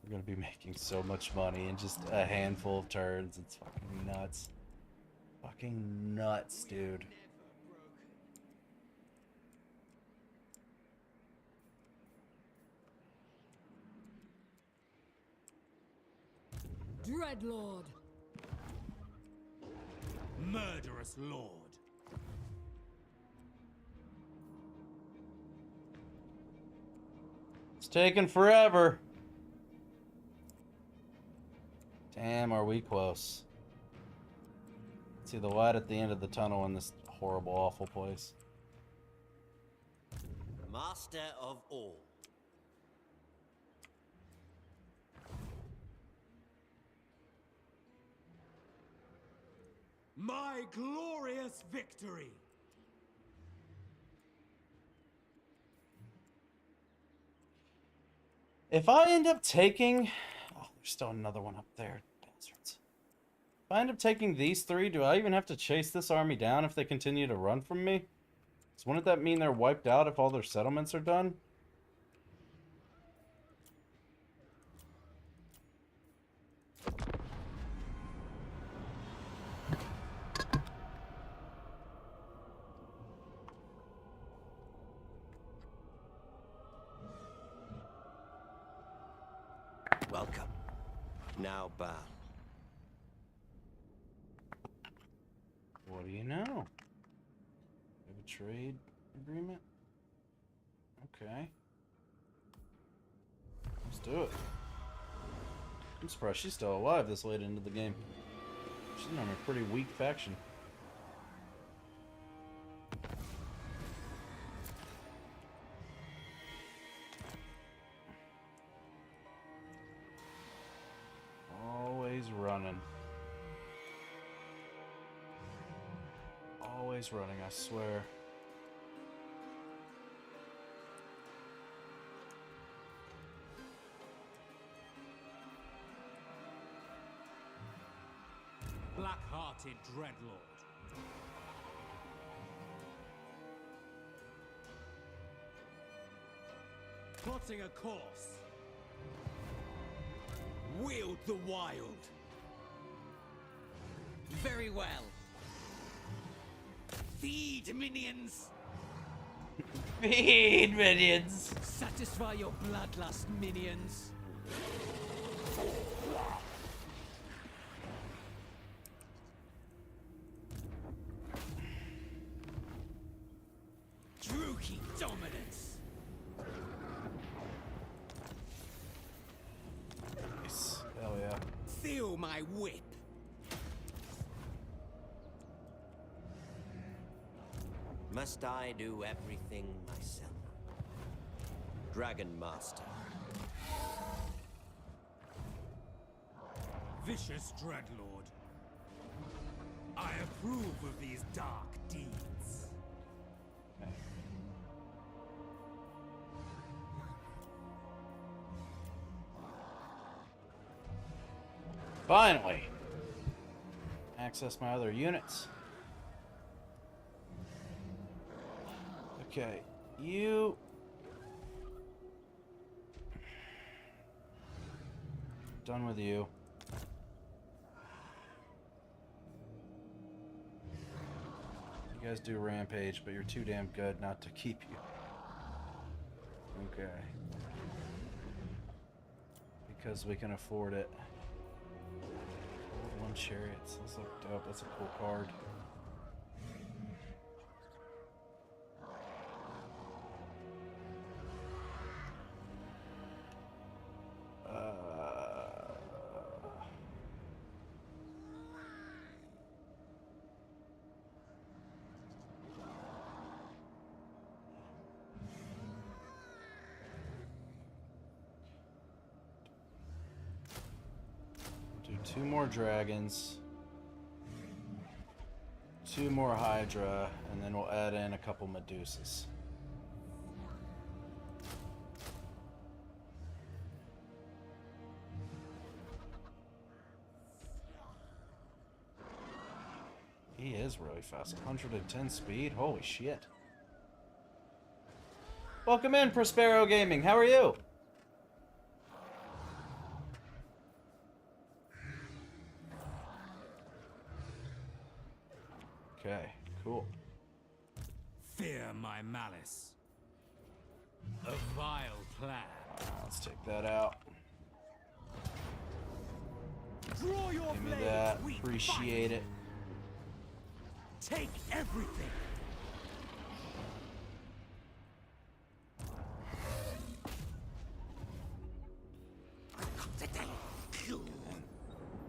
We're gonna be making so much money in just a handful of turns. It's fucking nuts. Fucking nuts, dude. Dreadlord. Murderous lord. It's taking forever. Damn, are we close? See the light at the end of the tunnel in this horrible, awful place. Master of all. My glorious victory! If I end up taking... Oh, there's still another one up there. Bastards. If I end up taking these 3, do I even have to chase this army down if they continue to run from me? So wouldn't that mean they're wiped out if all their settlements are done? Welcome. Now bow. What do you know? We have a trade agreement? Okay. Let's do it. I'm surprised she's still alive this late into the game. She's on a pretty weak faction. Always running. Always running, I swear. Black-hearted Dreadlord. Plotting a course. Wield the wild. Very well. Feed, minions. Feed minions. Satisfy your bloodlust, minions. Druki dominance. Nice. Hell yeah. Feel my whip. Must I do everything myself? Dragon Master. Vicious Dreadlord. I approve of these dark deeds. Finally! Access my other units. Okay, you... Done with you. You guys do rampage, but you're too damn good not to keep you. Okay. Because we can afford it. Gold One Chariots. Those look dope. That's a cool card. Do 2 more dragons, 2 more Hydra, and then we'll add in a couple Medusas. He is really fast. 110 speed? Holy shit. Welcome in, Prospero Gaming. How are you? Okay, cool. Fear my malice. A vile plan. Let's take that out. Draw your Give me blades, that. we Appreciate it. fight. Take everything.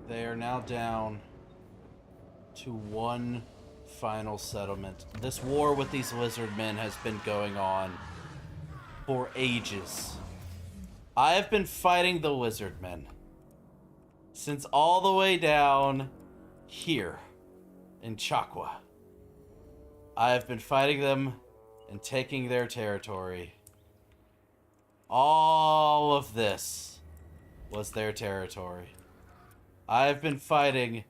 They are now down to 1 final settlement. This war with these lizard men has been going on for ages. I have been fighting the lizard men since all the way down here in Chakwa. I have been fighting them and taking their territory. All of this was their territory. I've been fighting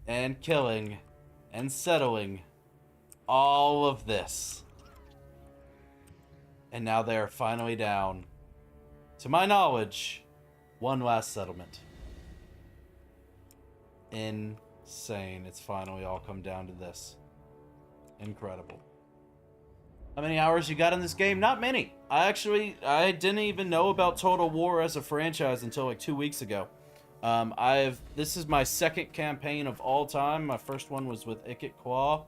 and killing and settling all of this. And now they are finally down, to my knowledge, 1 last settlement. Insane. It's finally all come down to this. Incredible. How many hours you got in this game? Not many. I didn't even know about Total War as a franchise until like 2 weeks ago. This is my 2nd campaign of all time. My first one was with Ikit Qua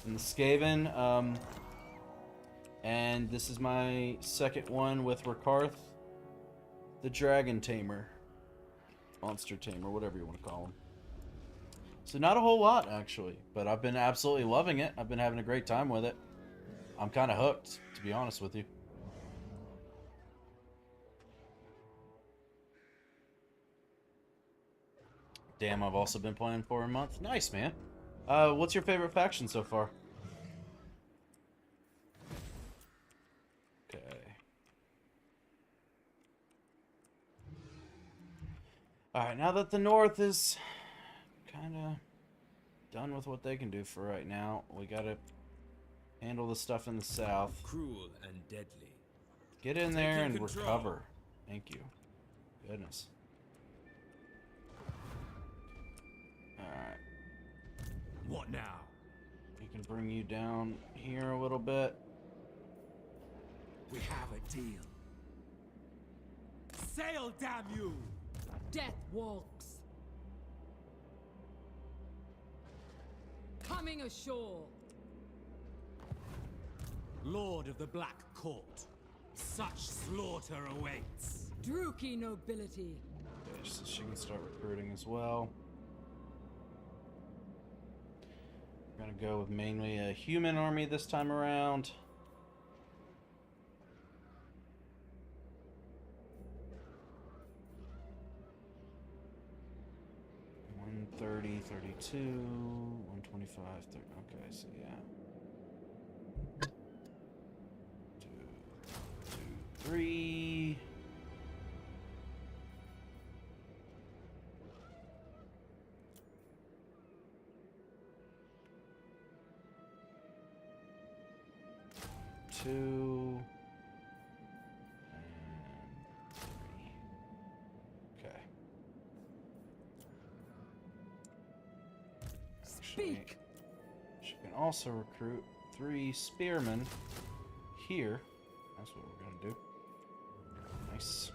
and the Skaven. And this is my 2nd one with Rakarth, the Dragon Tamer. Monster Tamer, whatever you want to call him. So not a whole lot, actually. But I've been absolutely loving it. I've been having a great time with it. I'm kind of hooked, to be honest with you. Damn, I've also been playing for a month. Nice, man. What's your favorite faction so far? Okay. Alright, now that the North is kind of done with what they can do for right now, we gotta handle the stuff in the South. Cruel and deadly. Get in there and Taking control. recover. Thank you. Goodness. Alright. What now? We can bring you down here a little bit. We have a deal. Sail, damn you! Death walks. Coming ashore. Lord of the Black Court, such slaughter awaits. Druki nobility. Okay, so she can start recruiting as well. We're gonna go with mainly a human army this time around. $130, $32, $125, $30. Okay, so yeah. 2, 2, 3. Two and 3. Okay. Speak. She can also recruit 3 spearmen here. That's what we're gonna do. Nice.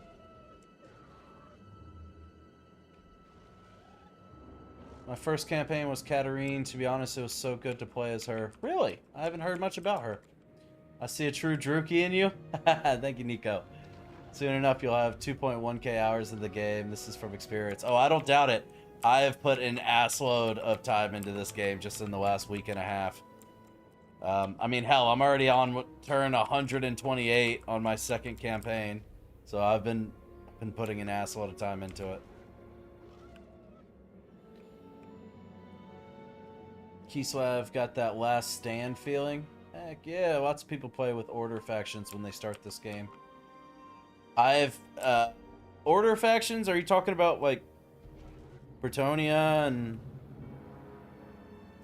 My first campaign was Katarine. To be honest, it was so good to play as her. Really? I haven't heard much about her. I see a true Druki in you. Thank you, Nico. Soon enough, you'll have 2.1k hours in the game. This is from experience. Oh, I don't doubt it. I have put an assload of time into this game just in the last week and a half. I mean, hell, I'm already on turn 128 on my second campaign. So I've been putting an assload of time into it. Kislev got that last stand feeling. Heck yeah, lots of people play with Order factions when they start this game. I've, Order factions, are you talking about, like, Bretonnia and,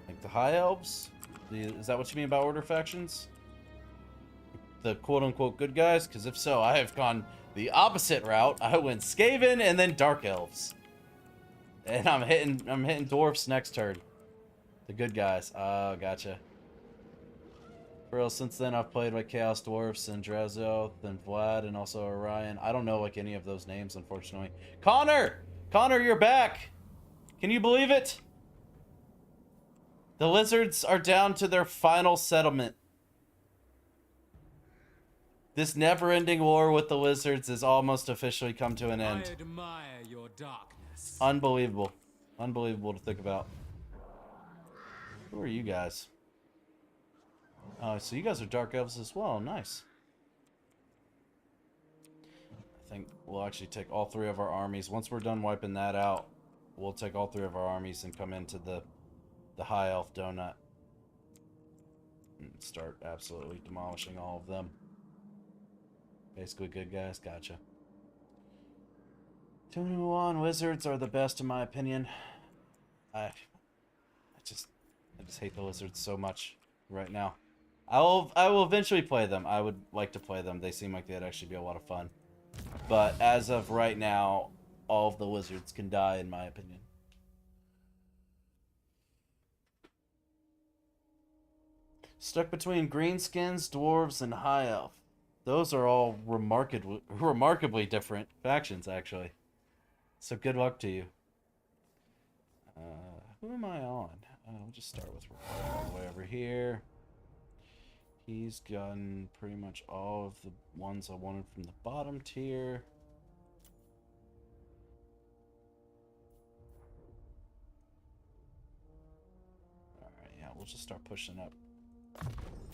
like, the High Elves? Is that what you mean by Order factions? The quote-unquote good guys? Because if so, I have gone the opposite route. I went Skaven and then Dark Elves. And I'm hitting Dwarfs next turn. The good guys. Oh, gotcha. For real, since then I've played like Chaos Dwarfs and Drazoth and Vlad and also Orion. I don't know like any of those names, unfortunately. Connor! Connor, you're back! Can you believe it? The lizards are down to their final settlement. This never-ending war with the lizards has almost officially come to an I end. admire your darkness. Unbelievable. Unbelievable to think about. Who are you guys? Oh, so you guys are Dark Elves as well. Nice. I think we'll actually take all 3 of our armies. Once we're done wiping that out, we'll take all 3 of our armies and come into the High Elf Donut. And start absolutely demolishing all of them. Basically good guys. Gotcha. 2-1 wizards are the best in my opinion. I just hate the lizards so much right now. I will eventually play them. I would like to play them. They seem like they'd actually be a lot of fun. But as of right now, all of the lizards can die in my opinion. Stuck between greenskins, dwarves, and high elf. Those are all remarkably different factions, actually. So good luck to you. Who am I on? We'll just start with recording all the way over here. He's gotten pretty much all of the ones I wanted from the bottom tier. Alright, yeah, we'll just start pushing up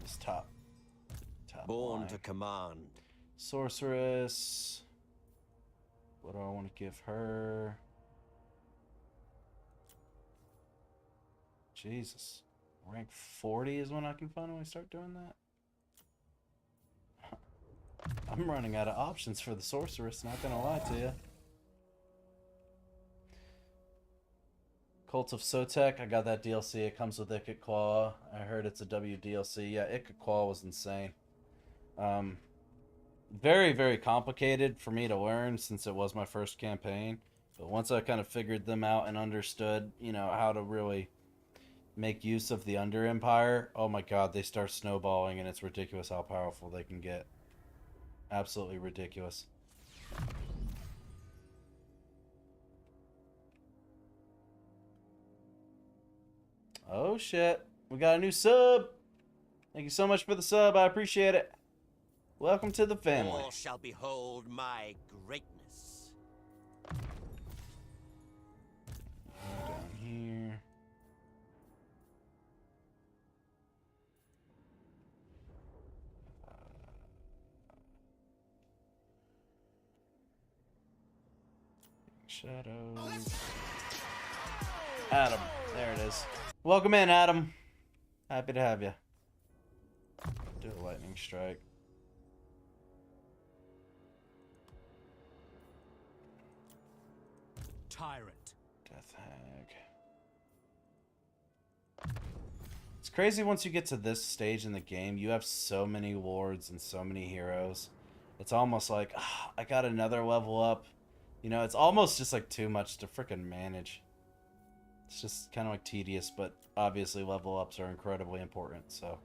this top Born line. to command. Sorceress. What do I want to give her? Jesus. Rank 40 is when I can finally start doing that? I'm running out of options for the sorceress, not gonna lie to you. Cult of Sotek, I got that DLC. It comes with Ikit Claw. I heard it's a W DLC. Yeah, Ikit Claw was insane. very, very complicated for me to learn since it was my first campaign. But once I kind of figured them out and understood, you know, how to really make use of the Under Empire, oh my god, they start snowballing and it's ridiculous how powerful they can get. Absolutely ridiculous. Oh shit, we got a new sub! Thank you so much for the sub, I appreciate it. Welcome to the family. All shall behold my greatness. Down here. Shadows. Adam, there it is. Welcome in, Adam. Happy to have you. Do a lightning strike. Tyrant. Death Hag. It's crazy once you get to this stage in the game. You have so many lords and so many heroes. It's almost like, I got another level up. You know, it's almost just like too much to freaking manage. It's just kind of like tedious, but obviously level ups are incredibly important, so.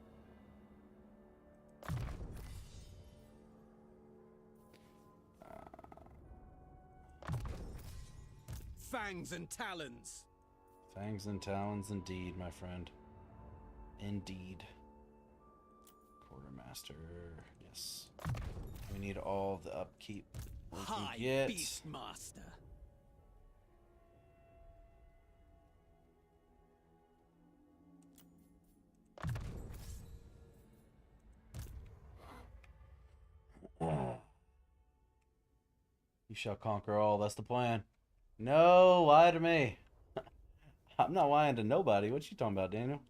Fangs and talons. Fangs and talons indeed, my friend. Indeed. Quartermaster, yes. We need all the upkeep we can High get. Beastmaster. You shall conquer all, that's the plan. No, lie to me. I'm not lying to nobody. What you talking about, Daniel?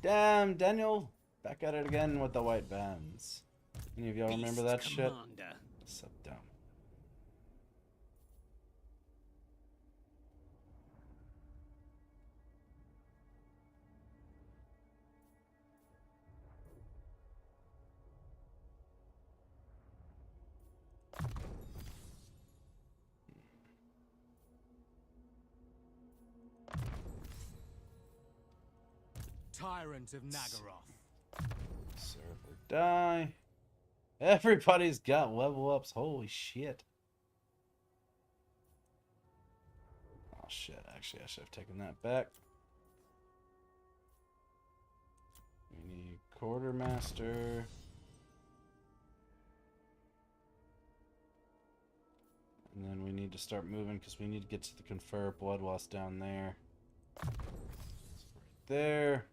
Damn, Daniel. Back at it again with the white bands. Any of y'all remember that shit? Commander. So dumb. Tyrant of Nagaroth. Serve or die. Everybody's got level ups. Holy shit. Oh shit, actually I should have taken that back. We need quartermaster. And then we need to start moving because we need to get to the confer bloodlust down there. So right there.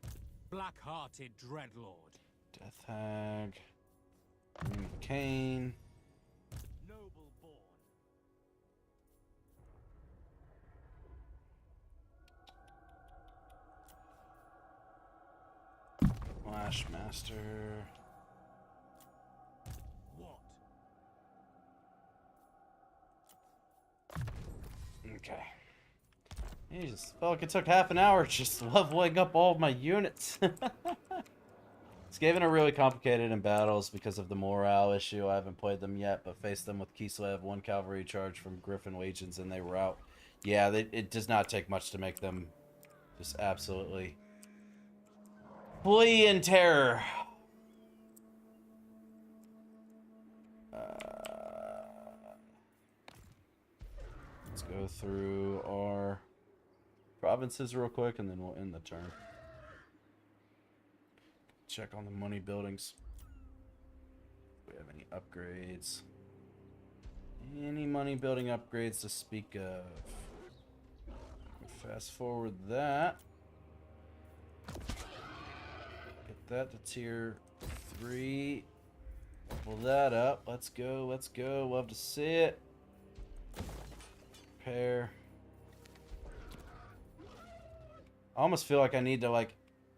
Black-hearted Dreadlord. Death Hag. Ring of Cain. Noble born. Lashmaster. What? Okay. Jesus. Felt like it took half an hour just leveling up all of my units. It's given a really complicated in battles because of the morale issue. I haven't played them yet, but faced them with Kislev, one cavalry charge from Griffin Legions, and they were out. Yeah, it does not take much to make them just absolutely flee in terror. Let's go through our provinces real quick, and then we'll end the turn. Check on the money buildings. Do we have any upgrades? Any money building upgrades to speak of? Fast forward that. Get that to tier 3. Pull that up. Let's go, let's go. Love to see it. Prepare. I almost feel like I need to like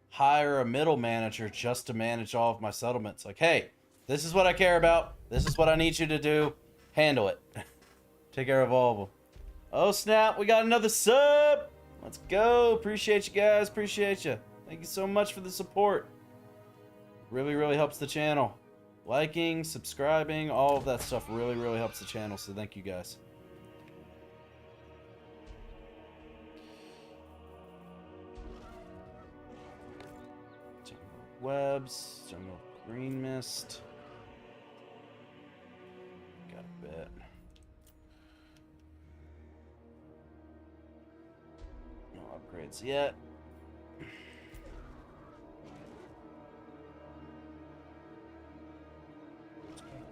hire a middle manager just to manage all of my settlements. Like, hey, this is what I care about. This is what I need you to do. Handle it. Take care of all of them. Oh, snap. We got another sub. Let's go. Appreciate you guys. Appreciate you. Thank you so much for the support. Really, really helps the channel. Liking, subscribing, all of that stuff really, really helps the channel. So thank you guys. Jungle webs, jungle green mist. Got a bit. No upgrades yet.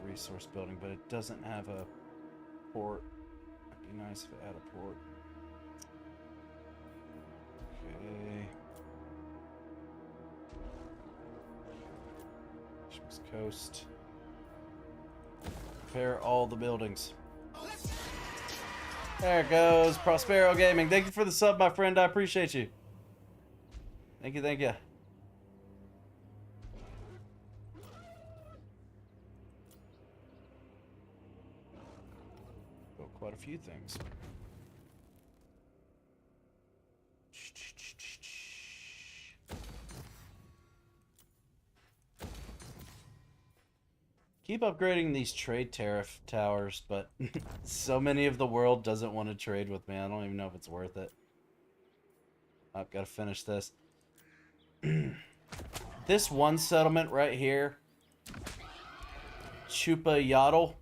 Resource building, but it doesn't have a port. It'd be nice if it had a port. Okay. West Coast. Repair all the buildings. There it goes. Prospero Gaming. Thank you for the sub, my friend. I appreciate you. Thank you, thank you. Quite a few things. Keep upgrading these trade tariff towers, but so many of the world doesn't want to trade with me. I don't even know if it's worth it. I've got to finish this. This one settlement right here, Chupa Yaddle.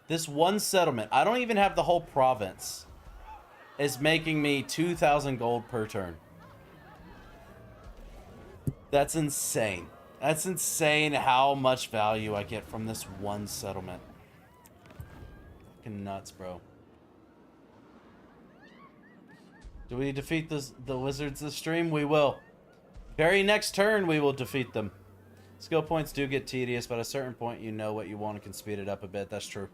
This one settlement, I don't even have the whole province, is making me 2,000 gold per turn. That's insane. That's insane how much value I get from this one settlement. Fucking nuts, bro. Do we defeat the lizards this stream? We will. Very next turn, we will defeat them. Skill points do get tedious, but at a certain point, you know what you want and can speed it up a bit. That's true.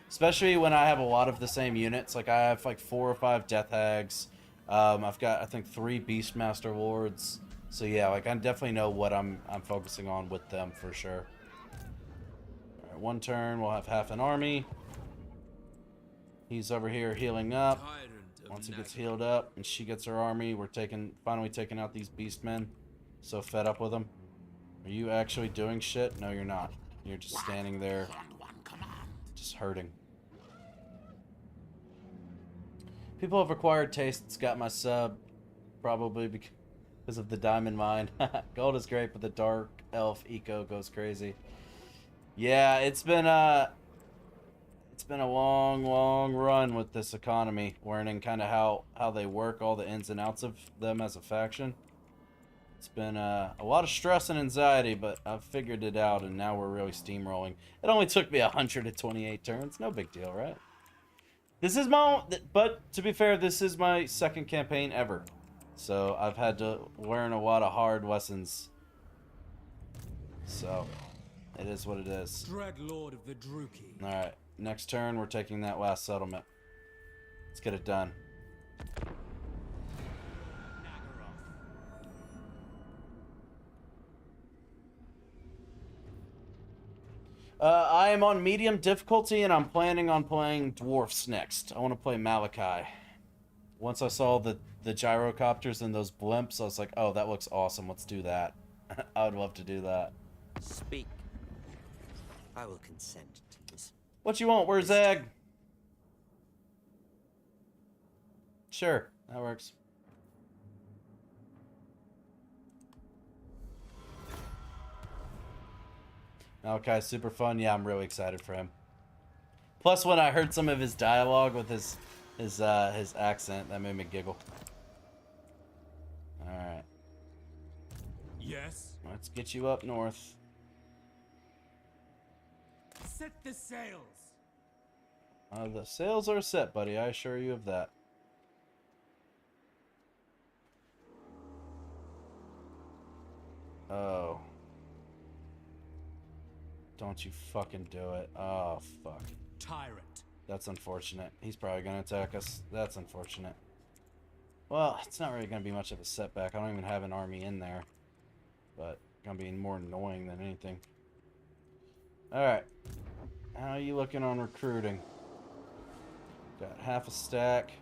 Especially when I have a lot of the same units. Like, I have, like, 4 or 5 Death Hags. I've got, I think, 3 Beastmaster Lords. So, yeah, like, I definitely know what I'm focusing on with them, for sure. Alright, one turn, we'll have half an army. He's over here healing up. Once he gets healed up and she gets her army, we're finally taking out these Beastmen. So fed up with them. Are you actually doing shit? No, you're not. You're just standing there. Just hurting. People have acquired tastes. Got my sub, probably because of the diamond mine. Gold is great, but the dark elf eco goes crazy. Yeah, it's been a long run with this economy, learning kind of how they work, all the ins and outs of them as a faction. It's been a lot of stress and anxiety, but I've figured it out, and now we're really steamrolling. It only took me 128 turns. No big deal, right? But to be fair, this is my second campaign ever. So I've had to learn a lot of hard lessons. So it is what it is. Dreadlord of the Druki. Alright, next turn, we're taking that last settlement. Let's get it done. I am on medium difficulty, and I'm planning on playing dwarfs next. I want to play Malachi. Once I saw the gyrocopters and those blimps, I was like, oh, that looks awesome. Let's do that. I would love to do that. Speak. I will consent to this. What you want? Where's Zag? Sure, that works. Okay, super fun. Yeah, I'm really excited for him. Plus, when I heard some of his dialogue with his accent, that made me giggle. All right. Yes. Let's get you up north. Set the sails. The sails are set, buddy. I assure you of that. Oh. Don't you fucking do it. Oh, fuck. Tyrant. That's unfortunate. He's probably going to attack us. That's unfortunate. Well, it's not really going to be much of a setback. I don't even have an army in there. But going to be more annoying than anything. Alright. How are you looking on recruiting? Got half a stack.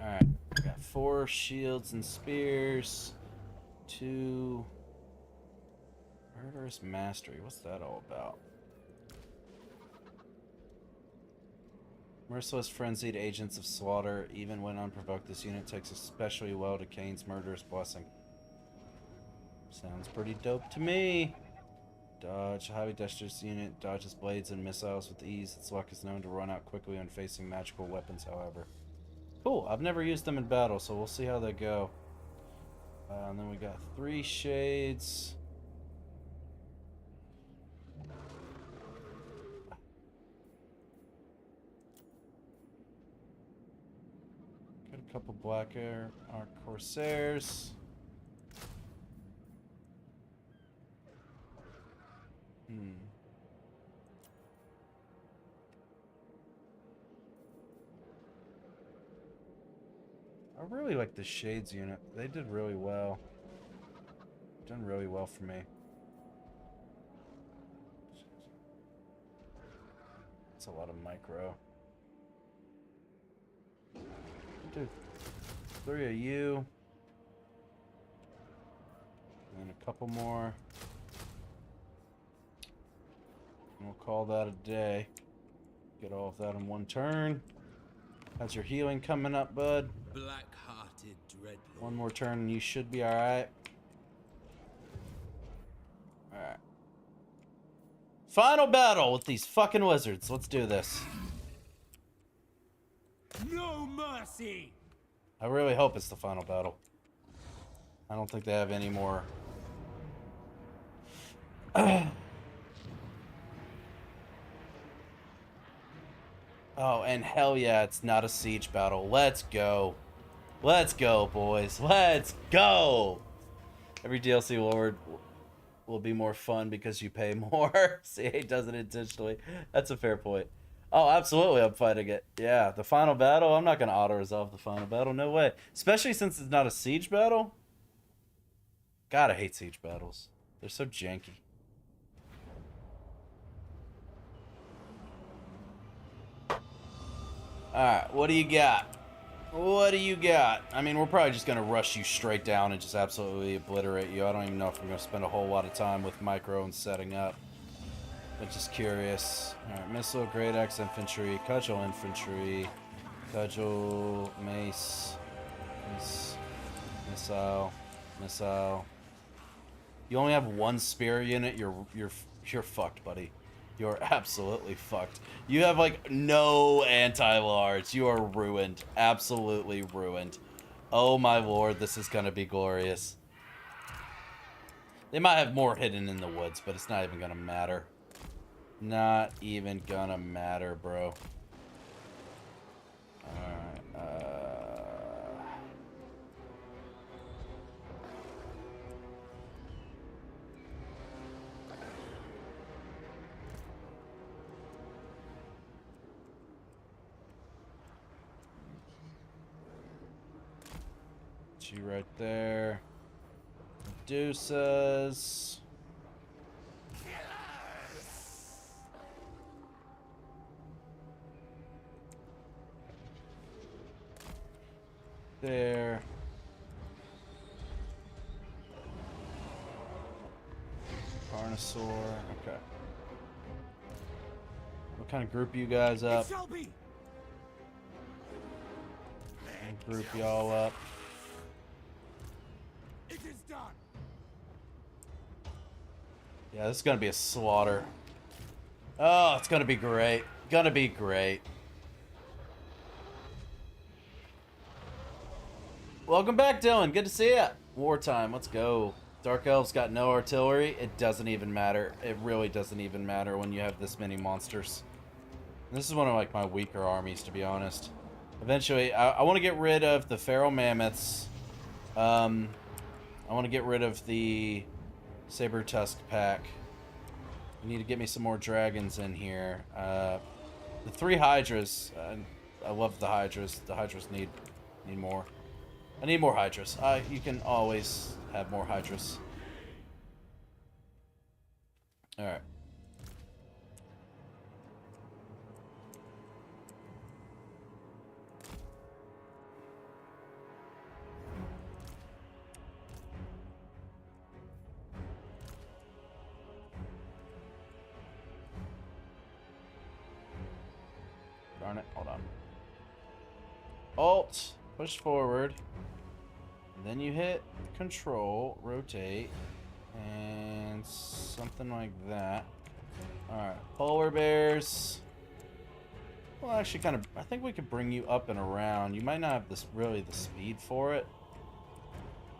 Alright. Got 4 shields and spears. 2. Murderous Mastery. What's that all about? Merciless frenzied agents of slaughter. Even when unprovoked, this unit takes especially well to Kane's murderous blessing. Sounds pretty dope to me. Dodge. Highly dexterous unit dodges blades and missiles with ease. Its luck is known to run out quickly when facing magical weapons, however. Cool. I've never used them in battle, so we'll see how they go. And then we got 3 shades. Got a couple black air corsairs. I really like the Shades unit. They did really well. Done really well for me. It's a lot of micro. Do 3 of you. And a couple more. And we'll call that a day. Get all of that in one turn. How's your healing coming up, bud? Black-hearted dreadlord. One more turn and you should be alright. Alright. Final battle with these fucking wizards. Let's do this. No mercy! I really hope it's the final battle. I don't think they have any more. Oh, and hell yeah, it's not a siege battle. Let's go. Let's go, boys. Let's go. Every DLC lord will be more fun because you pay more. CA does it intentionally. That's a fair point. Oh, absolutely, I'm fighting it. Yeah, the final battle, I'm not going to auto-resolve the final battle. No way. Especially since it's not a siege battle. God, I hate siege battles. They're so janky. Alright, what do you got? What do you got? I mean, we're probably just going to rush you straight down and just absolutely obliterate you. I don't even know if we're going to spend a whole lot of time with micro and setting up. But just curious. Alright, missile, great axe infantry, cudgel infantry, cudgel, mace, missile, missile. You only have 1 spear unit, you're fucked, buddy. You're absolutely fucked. You have like no anti-large. You are ruined. Absolutely ruined. Oh my lord, this is gonna be glorious. They might have more hidden in the woods, but it's not even gonna matter. Not even gonna matter, bro. Alright, you right there. Deuces. There. Carnosaur. Okay. We'll kind of group you guys up. It shall be. And group y'all up. It is done. Yeah, this is gonna be a slaughter. Oh, it's gonna be great. Gonna be great. Welcome back, Dylan. Good to see ya. Wartime, let's go. Dark Elves got no artillery. It doesn't even matter. It really doesn't even matter when you have this many monsters. This is one of like my weaker armies, to be honest. Eventually, I want to get rid of the Feral Mammoths. I want to get rid of the Saber Tusk pack. I need to get me some more dragons in here. The 3 Hydras. I love the Hydras. The Hydras need more. I need more Hydras. You can always have more Hydras. Alright. Darn it. Hold on. Alt. Push forward. Then you hit Control. Rotate. And something like that. Alright. Polar bears. Well, actually, kind of... I think we could bring you up and around. You might not have this really the speed for it.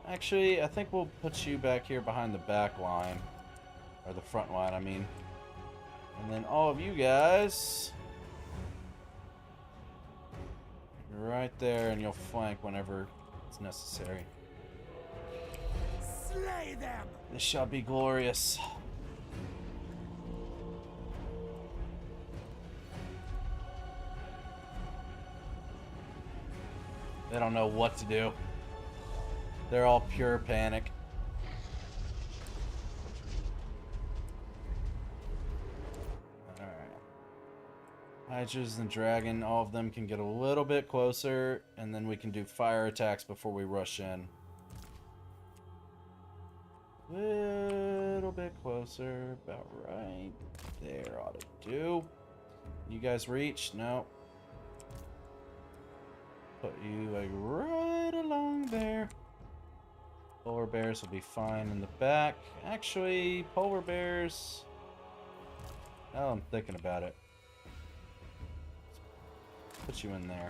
Actually, I think we'll put you back here behind the back line. Or the front line, I mean. And then all of you guys... You're right there, and you'll flank whenever it's necessary. Slay them! This shall be glorious. They don't know what to do. They're all pure panic. Alright. Hydras and Dragon, all of them can get a little bit closer, and then we can do fire attacks before we rush in. Little bit closer, about right there ought to do. You guys reach? No. Put you like right along there. Polar bears will be fine in the back. Actually, polar bears... Now I'm thinking about it. Put you in there.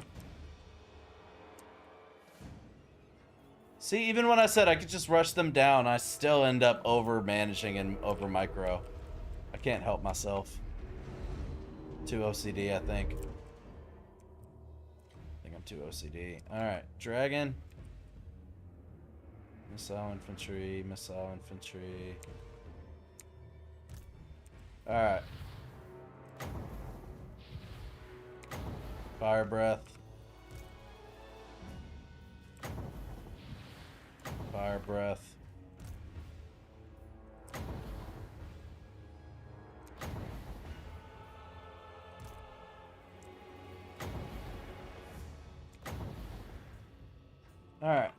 See, even when I said I could just rush them down, I still end up over managing and over micro. I can't help myself. Too OCD, I think. I'm too OCD. Alright, Dragon. Missile infantry, missile infantry. Alright. Fire breath. Fire breath. Alright.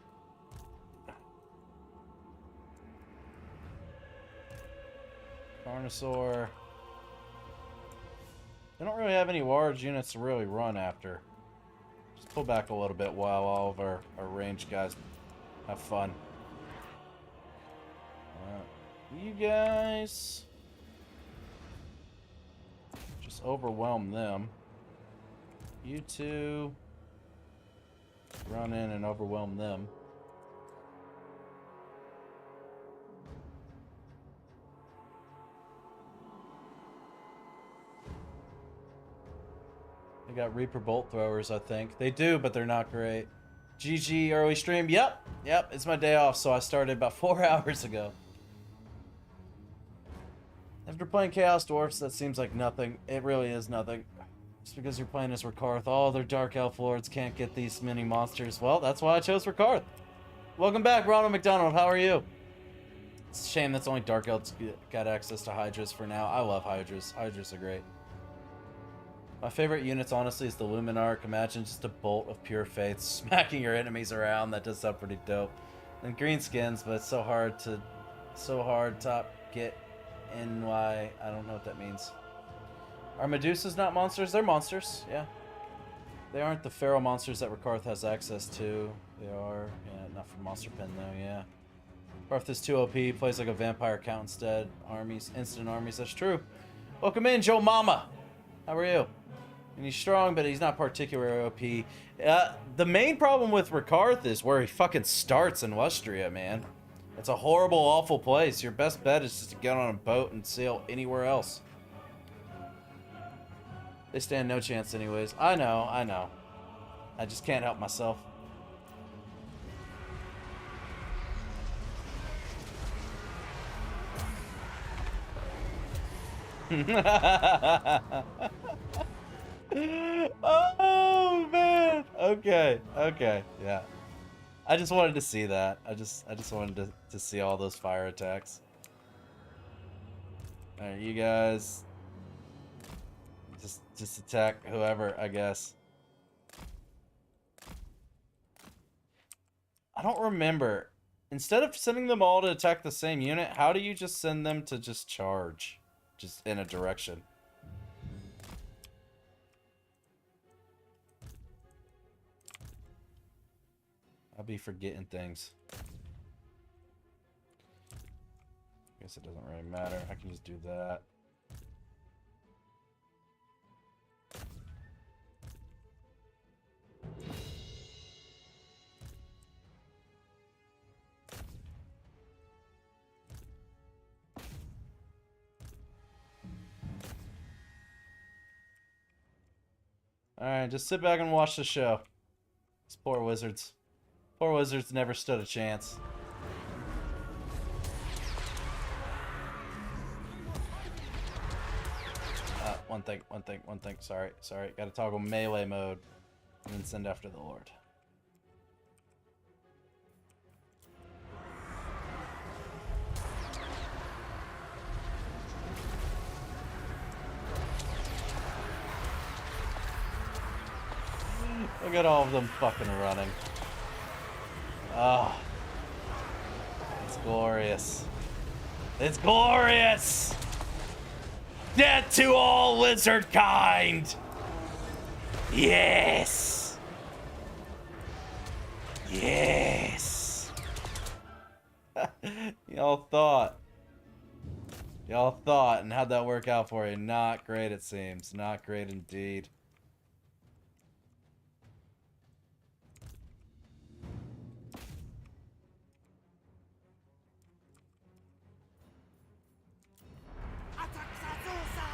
Carnosaur. They don't really have any large units to really run after. Just pull back a little bit while all of our ranged guys have fun. You guys just overwhelm them. You two run in and overwhelm them. They got Reaper bolt throwers, I think. They do, but they're not great. GG early stream. Yep, it's my day off, so I started about 4 hours ago. After playing Chaos Dwarfs, that seems like nothing. It really is nothing. Just because you're playing as Rakarth, all their Dark Elf Lords can't get these mini monsters. Well, that's why I chose Rakarth. Welcome back, Ronald McDonald. How are you? It's a shame that's only Dark Elves got access to Hydras for now. I love Hydras. Hydras are great. My favorite units, honestly, is the Luminarch. Imagine just a bolt of pure faith smacking your enemies around. That does sound pretty dope. And greenskins, but it's so hard top get NY. I don't know what that means. Are Medusas not monsters? They're monsters, yeah. They aren't the feral monsters that Rakarth has access to. They are, yeah, not from Monster Pen though, yeah. Rakarth is too OP, plays like a vampire count instead. Armies, instant armies, that's true. Welcome in, Joe Mama. How are you? And he's strong, but he's not particularly OP. The main problem with Rakarth is where he fucking starts in Lustria, man. It's a horrible, awful place. Your best bet is just to get on a boat and sail anywhere else. They stand no chance anyways. I know. I just can't help myself. Oh man. Okay, yeah. I just wanted to see that. I just wanted to see all those fire attacks. Alright, you guys just attack whoever, I guess. I don't remember. Instead of sending them all to attack the same unit, how do you just send them to just charge? Just in a direction. I'll be forgetting things. Guess it doesn't really matter. I can just do that. Alright, just sit back and watch the show. These poor wizards. Poor wizards never stood a chance. One thing. Sorry. Gotta toggle melee mode and then send after the Lord. Look at all of them fucking running. Ah. It's glorious. It's glorious! Death to all lizard kind! Yes! Yes! Y'all thought, and how'd that work out for you? Not great, it seems. Not great indeed.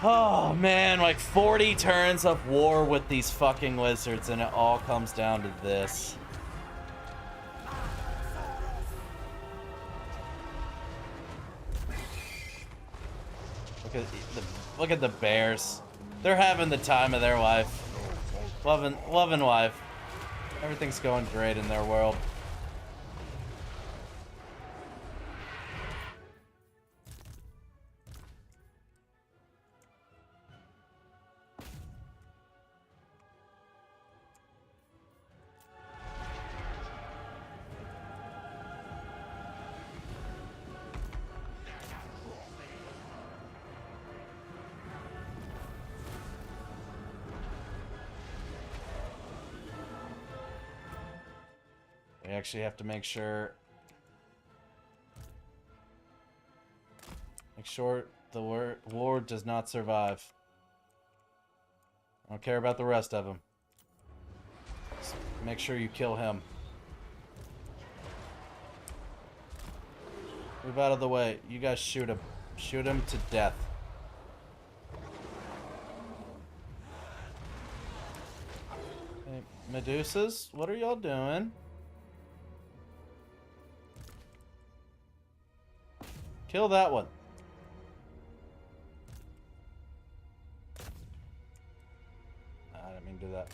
Oh man, like 40 turns of war with these fucking lizards and it all comes down to this. Look at the bears. They're having the time of their life. Loving life. Everything's going great in their world. We actually have to make sure the Lord does not survive. I don't care about the rest of them. Just make sure you kill him. Move out of the way. You guys shoot him. Shoot him to death. Hey, Medusas, what are y'all doing? Kill that one. I didn't mean to do that.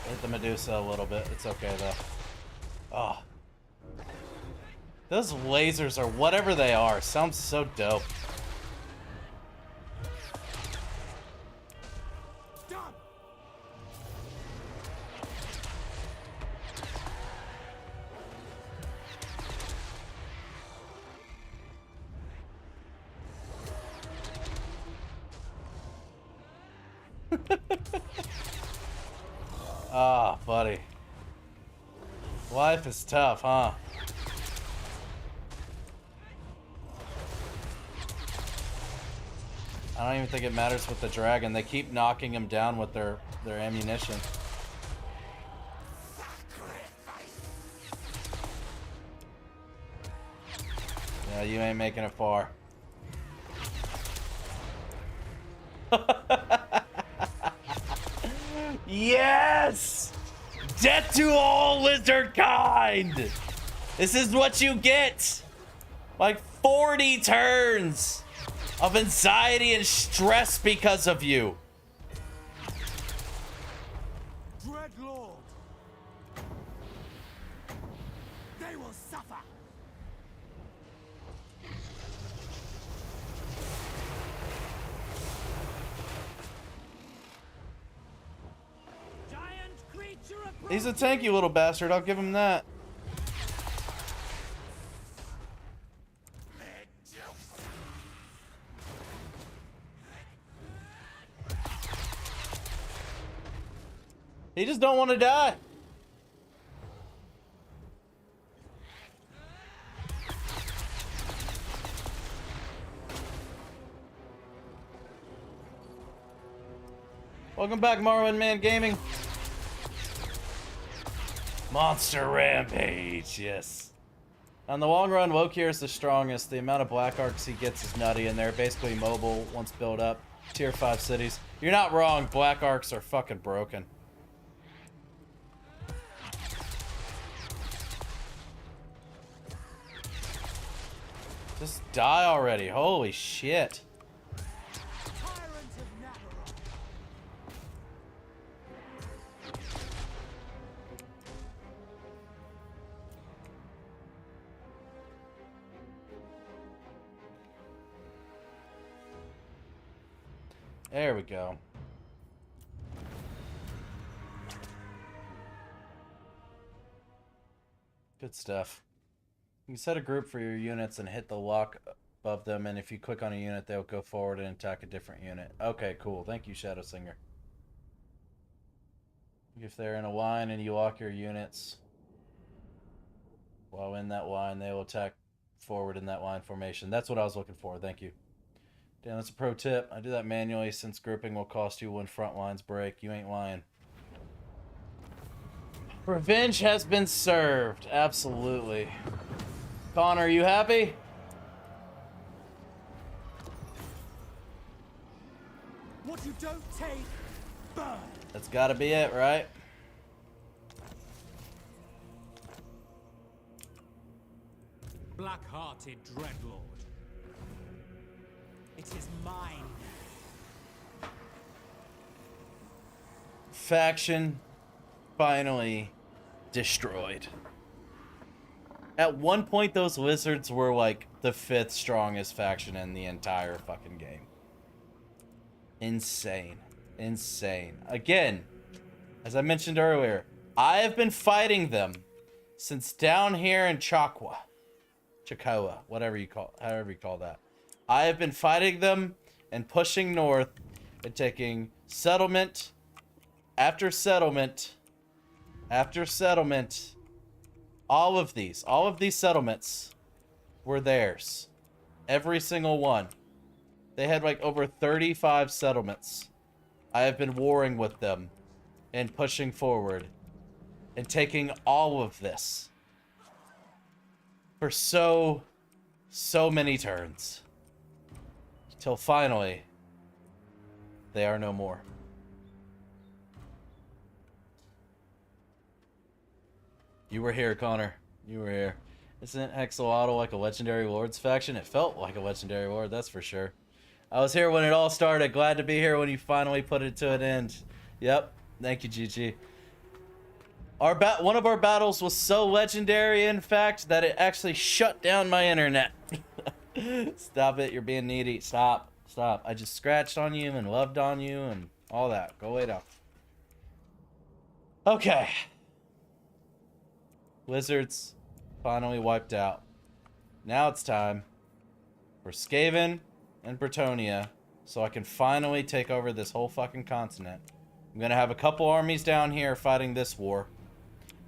Hit the Medusa a little bit. It's okay though. Oh. Those lasers or whatever they are sounds so dope. Ah, buddy. Life is tough, huh? I don't even think it matters with the dragon. They keep knocking him down with their ammunition. Yeah, you ain't making it far. Yes! Death to all lizard kind! This is what you get! Like 40 turns of anxiety and stress because of you. Dreadlord! They will suffer! Giant creature approaching. He's a tanky little bastard, I'll give him that. He just don't want to die. Welcome back, Marwin Man Gaming. Monster Rampage, yes. On the long run, Wokir is the strongest. The amount of Black Arcs he gets is nutty, and they're basically mobile once built up. Tier 5 cities. You're not wrong, Black Arcs are fucking broken. Just die already, holy shit. There we go. Good stuff. You can set a group for your units and hit the lock above them, and if you click on a unit, they'll go forward and attack a different unit. Okay, cool. Thank you, Shadow Singer. If they're in a line and you lock your units while in that line, they will attack forward in that line formation. That's what I was looking for. Thank you. Damn, that's a pro tip. I do that manually since grouping will cost you when front lines break. You ain't lying. Revenge has been served. Absolutely. Connor, are you happy? What you don't take, burn. That's gotta be it, right? Black-hearted Dreadlord. It is mine. Faction finally destroyed. At one point, those lizards were like the 5th strongest faction in the entire fucking game. Insane. Insane. Again, as I mentioned earlier, I have been fighting them since down here in Chakwa. Chakawa, whatever you call, however you call that. I have been fighting them and pushing north and taking settlement after settlement after settlement. All of these settlements were theirs. Every single one. They had like over 35 settlements. I have been warring with them and pushing forward and taking all of this for so many turns. Till finally, they are no more. You were here, Connor. You were here. Isn't Hexalotl like a Legendary Lords faction? It felt like a Legendary Lord, that's for sure. I was here when it all started. Glad to be here when you finally put it to an end. Yep. Thank you, GG. One of our battles was so legendary, in fact, that it actually shut down my internet. Stop it. You're being needy. Stop. Stop. I just scratched on you and loved on you and all that. Go lay down. Okay. Lizards finally wiped out. Now it's time for Skaven and Bretonnia so I can finally take over this whole fucking continent. I'm gonna have a couple armies down here fighting this war.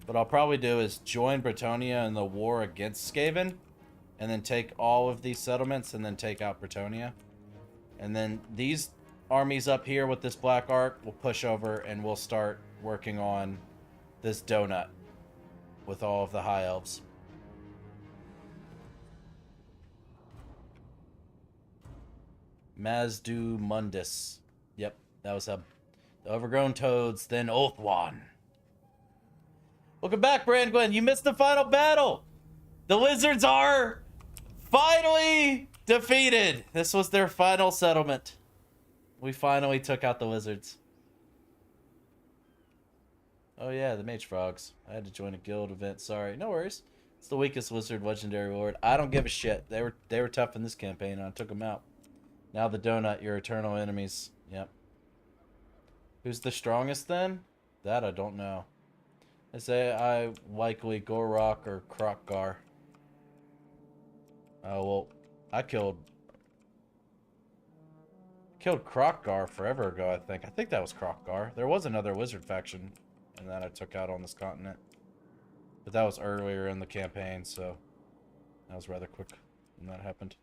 What I'll probably do is join Bretonnia in the war against Skaven and then take all of these settlements and then take out Bretonnia. And then these armies up here with this Black Arc will push over and we'll start working on this donut with all of the High Elves. Mazdu Mundus. Yep, that was him. The Overgrown Toads, then Ulthuan. Welcome back, Brandgwen. You missed the final battle. The Lizards are finally defeated. This was their final settlement. We finally took out the Lizards. Oh yeah, the Mage Frogs. I had to join a guild event. Sorry. No worries. It's the weakest Lizard Legendary Lord. I don't give a shit. They were tough in this campaign and I took them out. Now the donut, your eternal enemies. Yep. Who's the strongest then? That I don't know. I say I likely Gorok or Krokgar. Oh well, I killed Krokgar forever ago, I think. I think that was Krokgar. There was another wizard faction and that I took out on this continent. But that was earlier in the campaign, so that was rather quick when that happened.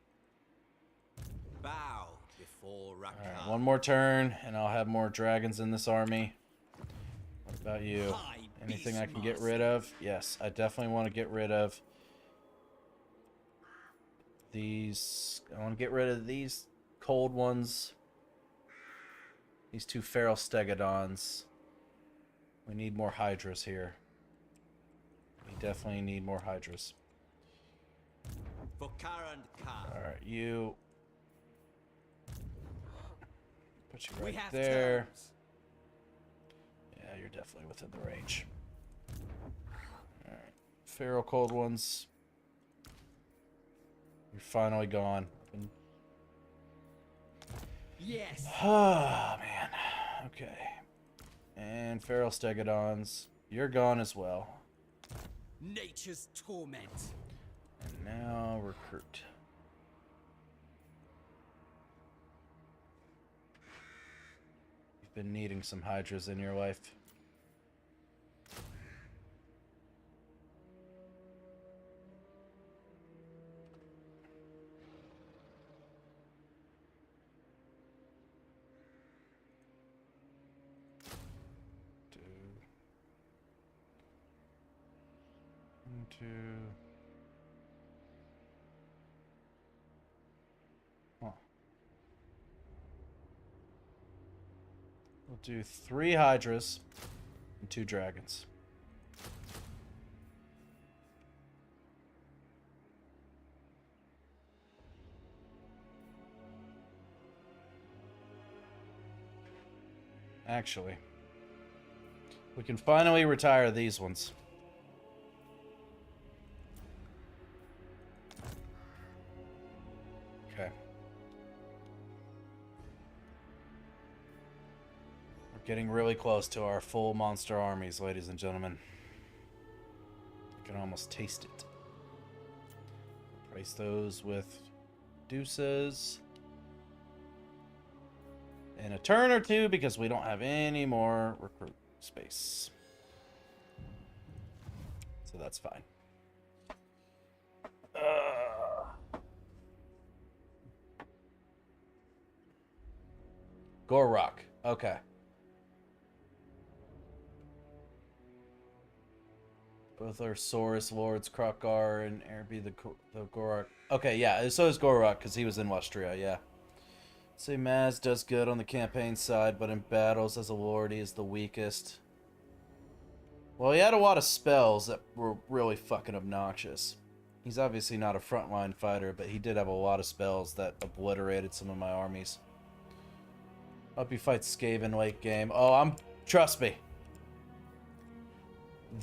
Bow before Rakar. Alright, one more turn, and I'll have more dragons in this army. What about you? High Anything I can Beastmaster. get rid of? Yes, I definitely want to get rid of these. I want to get rid of these cold ones. These two feral stegodons. We need more hydras here. We definitely need more hydras. For Karan Khan. Alright, you. Put you We right have there. terms. Yeah, you're definitely within the range. Alright. Feral cold ones. You're finally gone. Yes. Oh, man. Okay. And feral stegodons. You're gone as well. Nature's torment. And now recruit. You've been needing some hydras in your life. Two. Huh. We'll do 3 hydras and 2 dragons. Actually, we can finally retire these ones. Okay. We're getting really close to our full monster armies, ladies and gentlemen. I can almost taste it. Replace those with deuces. In a turn or two, because we don't have any more recruit space. So that's fine. Gorok. Okay. Both are Saurus Lords, Krokar and Erby the Gorok. Okay, yeah, so is Gorok, because he was in Westria, yeah. Say Maz does good on the campaign side, but in battles as a lord he is the weakest. Well, he had a lot of spells that were really fucking obnoxious. He's obviously not a frontline fighter, but he did have a lot of spells that obliterated some of my armies. Hope he fights Skaven late game. Oh, trust me.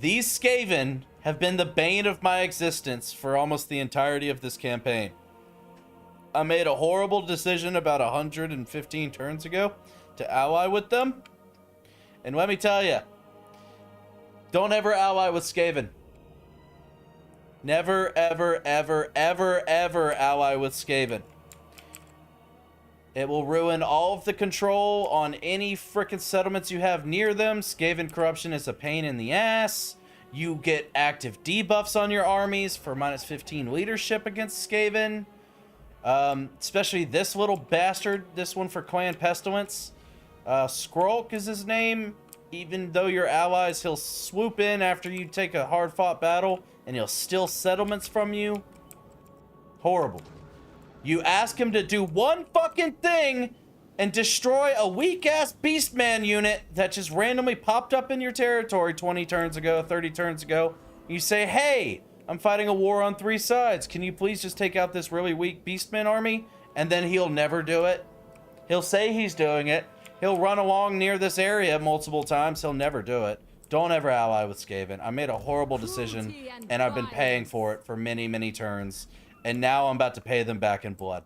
These Skaven have been the bane of my existence for almost the entirety of this campaign. I made a horrible decision about 115 turns ago to ally with them. And let me tell you, don't ever ally with Skaven. Never, ever, ever, ever, ever ally with Skaven. It will ruin all of the control on any frickin' settlements you have near them. Skaven corruption is a pain in the ass. You get active debuffs on your armies for minus 15 leadership against Skaven. Especially this little bastard, this one for Clan Pestilence. Skrulk is his name. Even though you're allies, he'll swoop in after you take a hard-fought battle, and he'll steal settlements from you. Horrible. You ask him to do one fucking thing and destroy a weak-ass Beastman unit that just randomly popped up in your territory 20 turns ago, 30 turns ago. You say, hey, I'm fighting a war on 3 sides. Can you please just take out this really weak Beastman army? And then he'll never do it. He'll say he's doing it. He'll run along near this area multiple times. He'll never do it. Don't ever ally with Skaven. I made a horrible decision, and I've been paying for it for many, many turns. And now I'm about to pay them back in blood.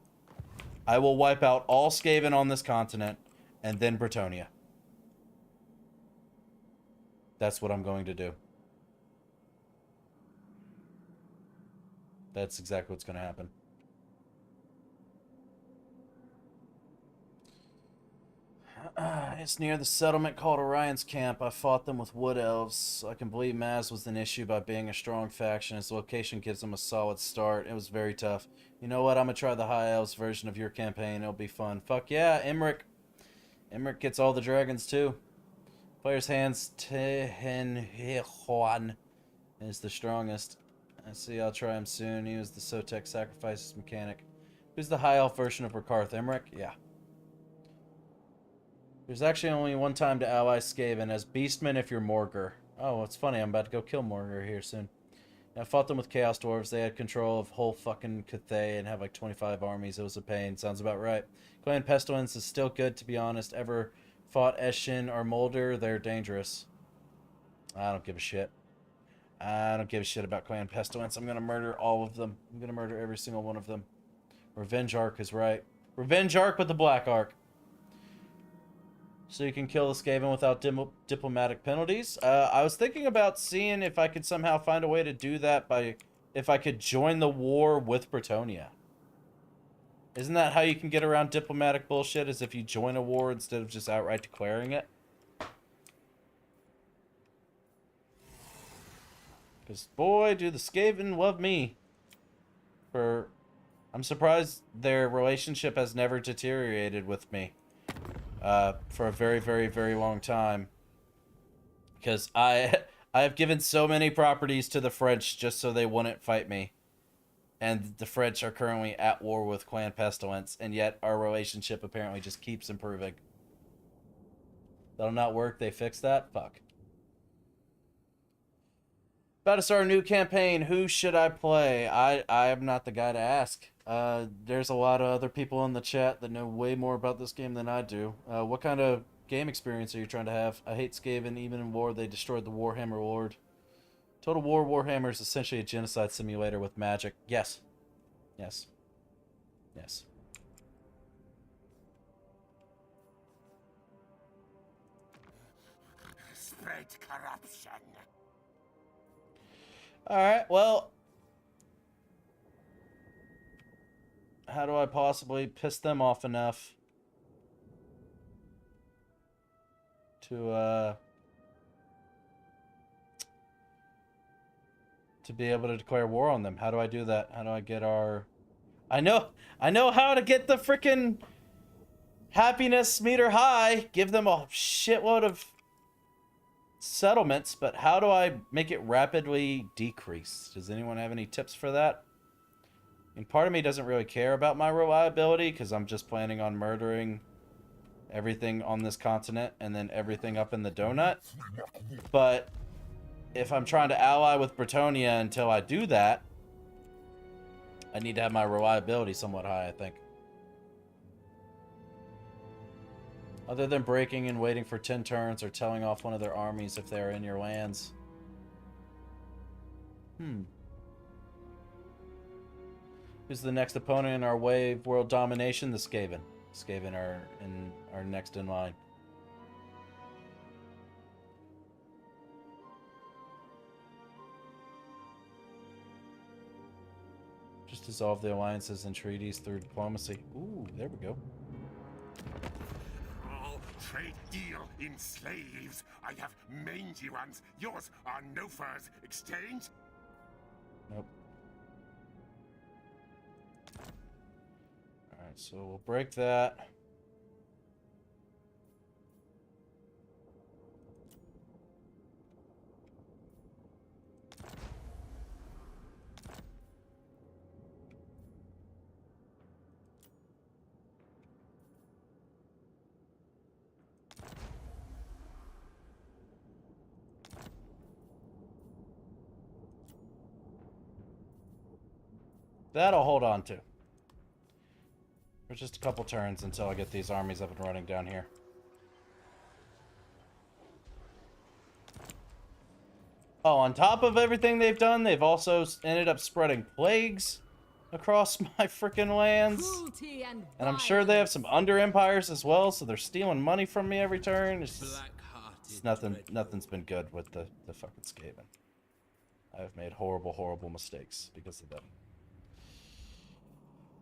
I will wipe out all Skaven on this continent, and then Bretonnia. That's what I'm going to do. That's exactly what's going to happen. It's near the settlement called Orion's Camp. I fought them with wood elves. I can believe Maz was an issue by being a strong faction. His location gives them a solid start. It was very tough. You know what? I'm gonna try the High Elves version of your campaign. It'll be fun. Fuck yeah, Emmerich. Emmerich gets all the dragons too. Player's hands Tehenhuan is the strongest. I see. I'll try him soon. He was the Sotek sacrifices mechanic. Who's the High Elf version of Rakarth? Emmerich? Yeah. There's actually only one time to ally Skaven as Beastman if you're Morgr. Oh, it's funny. I'm about to go kill Morgr here soon. I fought them with Chaos Dwarves. They had control of whole fucking Cathay and have like 25 armies. It was a pain. Sounds about right. Clan Pestilence is still good, to be honest. Ever fought Eshin or Molder? They're dangerous. I don't give a shit. I don't give a shit about Clan Pestilence. I'm going to murder all of them. I'm going to murder every single one of them. Revenge Arc is right. Revenge Arc with the Black Arc. So you can kill the Skaven without diplomatic penalties. I was thinking about seeing if I could somehow find a way to do that by if I could join the war with Bretonnia. Isn't that how you can get around diplomatic bullshit, is if you join a war instead of just outright declaring it? Because, boy, do the Skaven love me. I'm surprised their relationship has never deteriorated with me. For a very, very, very long time. Because I have given so many properties to the French just so they wouldn't fight me. And the French are currently at war with Clan Pestilence, and yet our relationship apparently just keeps improving. That'll not work? They fixed that? Fuck. About to start a new campaign. Who should I play? I am not the guy to ask. There's a lot of other people in the chat that know way more about this game than I do. What kind of game experience are you trying to have? I hate Skaven. Even in war, they destroyed the Warhammer Lord. Total War Warhammer is essentially a genocide simulator with magic. Yes. Yes. Yes. Spread corruption. Alright, well... how do I possibly piss them off enough to be able to declare war on them? How do I do that? How do I get our... I know how to get the frickin' happiness meter high. Give them a shitload of settlements, but how do I make it rapidly decrease? Does anyone have any tips for that? I mean, part of me doesn't really care about my reliability because I'm just planning on murdering everything on this continent and then everything up in the donut. But if I'm trying to ally with Bretonnia until I do that, I need to have my reliability somewhat high, I think. Other than breaking and waiting for 10 turns or telling off one of their armies if they are in your lands. Who's the next opponent in our wave world domination? The Skaven. Skaven are next in line. Just dissolve the alliances and treaties through diplomacy. Ooh, there we go. Trade deal in slaves. I have mangy ones. Yours are no furs. Exchange? Nope. Alright, so we'll break that. That I'll hold on to. For just a couple turns until I get these armies up and running down here. Oh, on top of everything they've done, they've also ended up spreading plagues across my freaking lands. Cruelty and I'm sure they have some under empires as well, so they're stealing money from me every turn. It's nothing's been good with the fucking Skaven. I've made horrible, horrible mistakes because of them.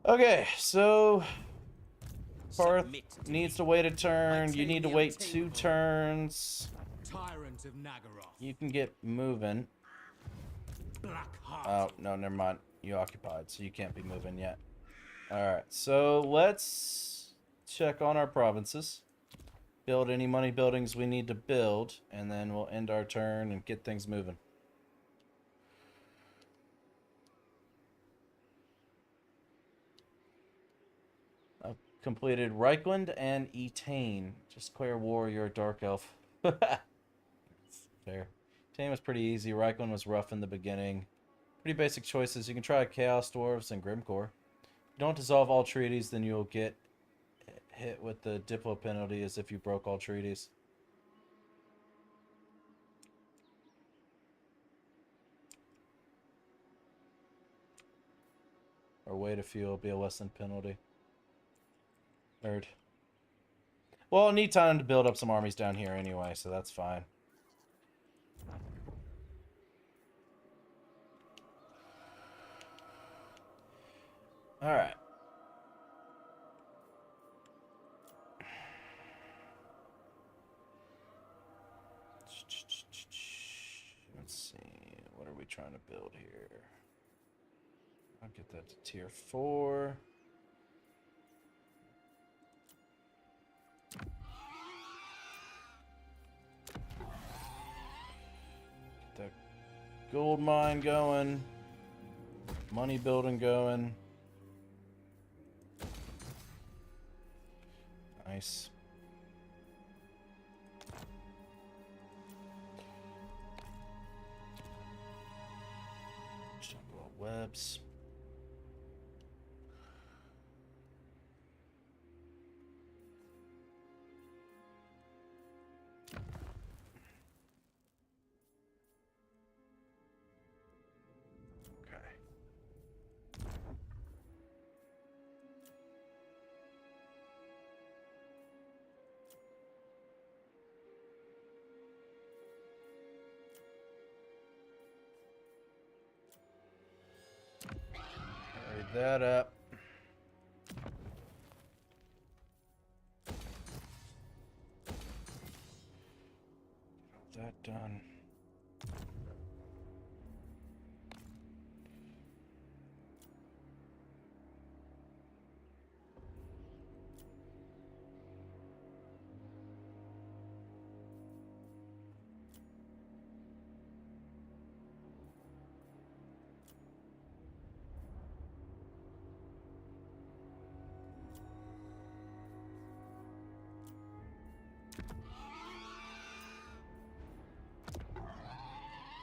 Okay, so Parth Submit to needs me. to wait a turn. You take need to the wait 2 untamable. turns. Tyrant of Nagaroth. You can get moving. Black Oh, heart. no, never mind. You occupied, so you can't be moving yet. Alright, so let's check on our provinces. Build any money buildings we need to build, and then we'll end our turn and get things moving. I've completed Reichland and Etain. Just declare war, you're a dark elf. Fair. Etain was pretty easy. Reichland was rough in the beginning. Pretty basic choices. You can try Chaos Dwarves and Grimcore. If you don't dissolve all treaties, then you'll get hit with the Diplo penalty as if you broke all treaties. Or wait a few, it'll be a lessened penalty. Third. Well, I need time to build up some armies down here anyway, so that's fine. Alright. Let's see. What are we trying to build here? I'll get that to tier 4. Get that gold mine going. Money building going. Nice. Jungle webs. Okay. Carry that up. That done.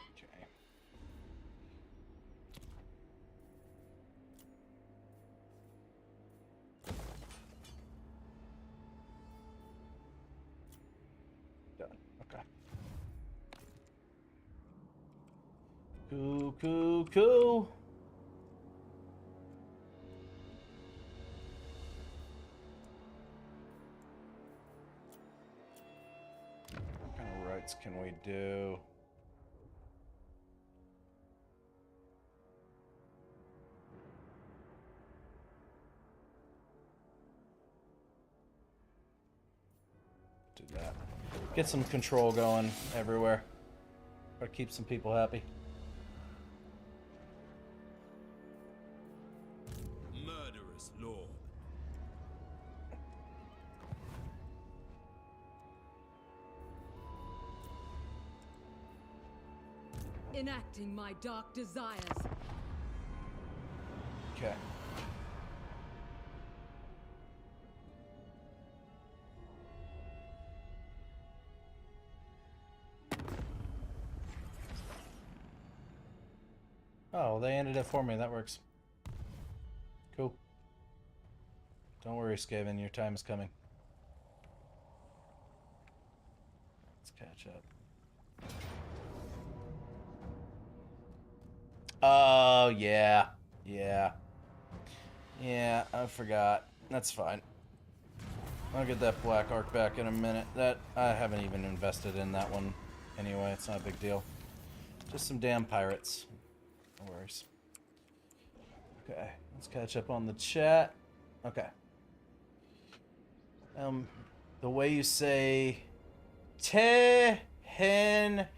Okay. Done. Okay. Cool. What kind of rights can we do? Do that. Get some control going everywhere. Try to keep some people happy. Murderous lord. Enacting my dark desires. Okay. Oh, well, they ended it for me. That works. Cool. Don't worry, Skaven. Your time is coming. Let's catch up. Oh, yeah. Yeah, I forgot. That's fine. I'll get that Black Ark back in a minute. That I haven't even invested in that one anyway. It's not a big deal. Just some damn pirates. No worries. Okay, let's catch up on the chat. Okay. The way you say Tehenhauin.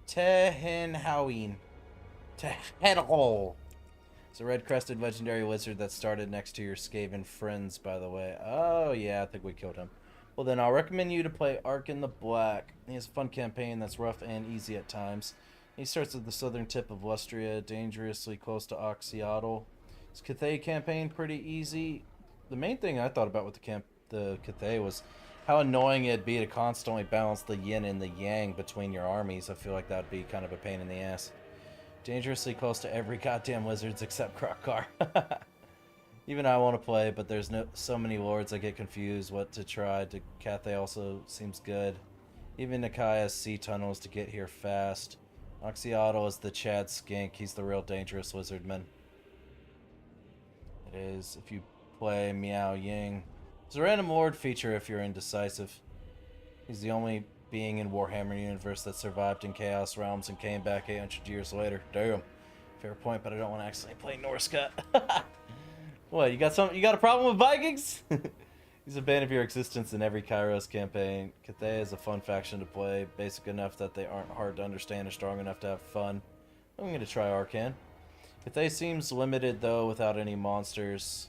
Tehenhauin. Tehenhol. It's a red-crested legendary wizard that started next to your Skaven friends, by the way. Oh, yeah, I think we killed him. Well, then I'll recommend you to play Ark in the Black. He has a fun campaign that's rough and easy at times. He starts at the southern tip of Lustria, dangerously close to Oxyotl. His Cathay campaign, pretty easy. The main thing I thought about with the Cathay was how annoying it'd be to constantly balance the yin and the yang between your armies. I feel like that'd be kind of a pain in the ass. Dangerously close to every goddamn wizards except Krokar. Even I want to play, but there's so many lords I get confused what to try. Cathay also seems good. Even Nakai has sea tunnels to get here fast. Oxyotl is the Chad Skink. He's the real dangerous wizardman. It is if you play Miao Ying. There's a random lord feature if you're indecisive. He's the only being in Warhammer universe that survived in Chaos Realms and came back 800 years later. Damn. Fair point, but I don't want to accidentally play Norsca. What, you got a problem with Vikings? He's a bane of your existence in every Kairos campaign. Cathay is a fun faction to play, basic enough that they aren't hard to understand and strong enough to have fun. I'm going to try Arkan. Cathay seems limited, though, without any monsters.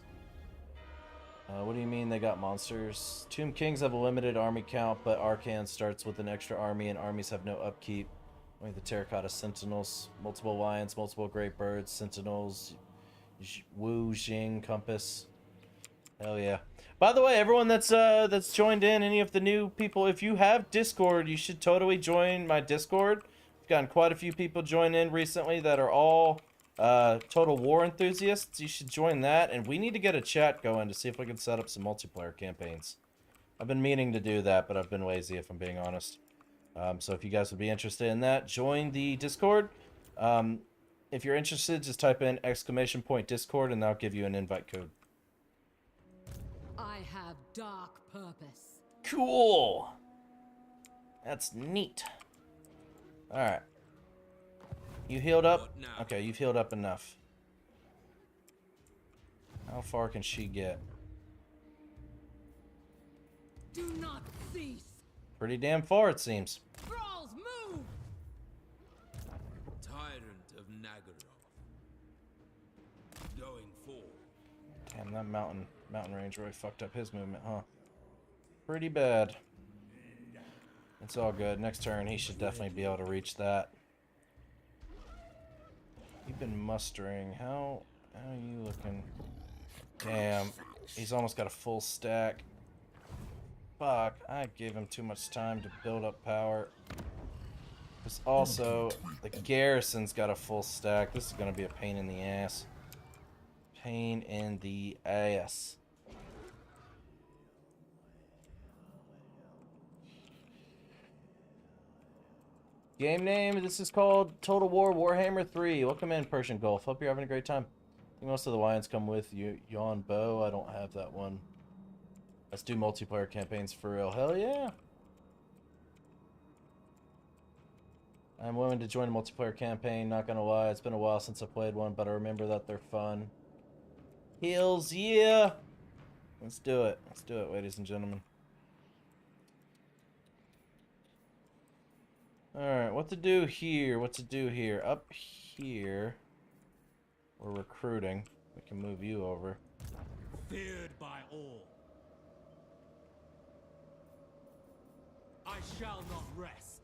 What do you mean they got monsters? Tomb Kings have a limited army count, but Arkan starts with an extra army, and armies have no upkeep. Only the Terracotta Sentinels, multiple lions, multiple great birds, sentinels, Wu, Jing, Compass. Hell yeah. By the way, everyone that's joined in, any of the new people, if you have Discord, you should totally join my Discord. I've gotten quite a few people join in recently that are all Total War enthusiasts. You should join that, and we need to get a chat going to see if we can set up some multiplayer campaigns. I've been meaning to do that, but I've been lazy, if I'm being honest. So if you guys would be interested in that, join the Discord. If you're interested, just type in !Discord, and that'll give you an invite code. I have dark purpose. Cool. That's neat. Alright. You healed up? What now? Okay, you've healed up enough. How far can she get? Do not cease. Pretty damn far, it seems. Thralls, move! Tyrant of Nagaroth. Going forward. Damn, that mountain range really fucked up his movement, huh? Pretty bad. It's all good. Next turn, he should definitely be able to reach that. You've been mustering. How are you looking? Damn, he's almost got a full stack. Fuck, I gave him too much time to build up power. Because also, the garrison's got a full stack. This is going to be a pain in the ass. Pain in the ass. Game name, this is called Total War Warhammer 3. Welcome in, Persian Gulf. Hope you're having a great time. I think most of the lions come with you. Yon Bow, I don't have that one. Let's do multiplayer campaigns for real. Hell yeah. I'm willing to join a multiplayer campaign, not gonna lie. It's been a while since I played one, but I remember that they're fun. Heels, yeah! Let's do it. Let's do it, ladies and gentlemen. Alright, what to do here? What to do here? Up here, we're recruiting. We can move you over. Feared by all. I shall not rest.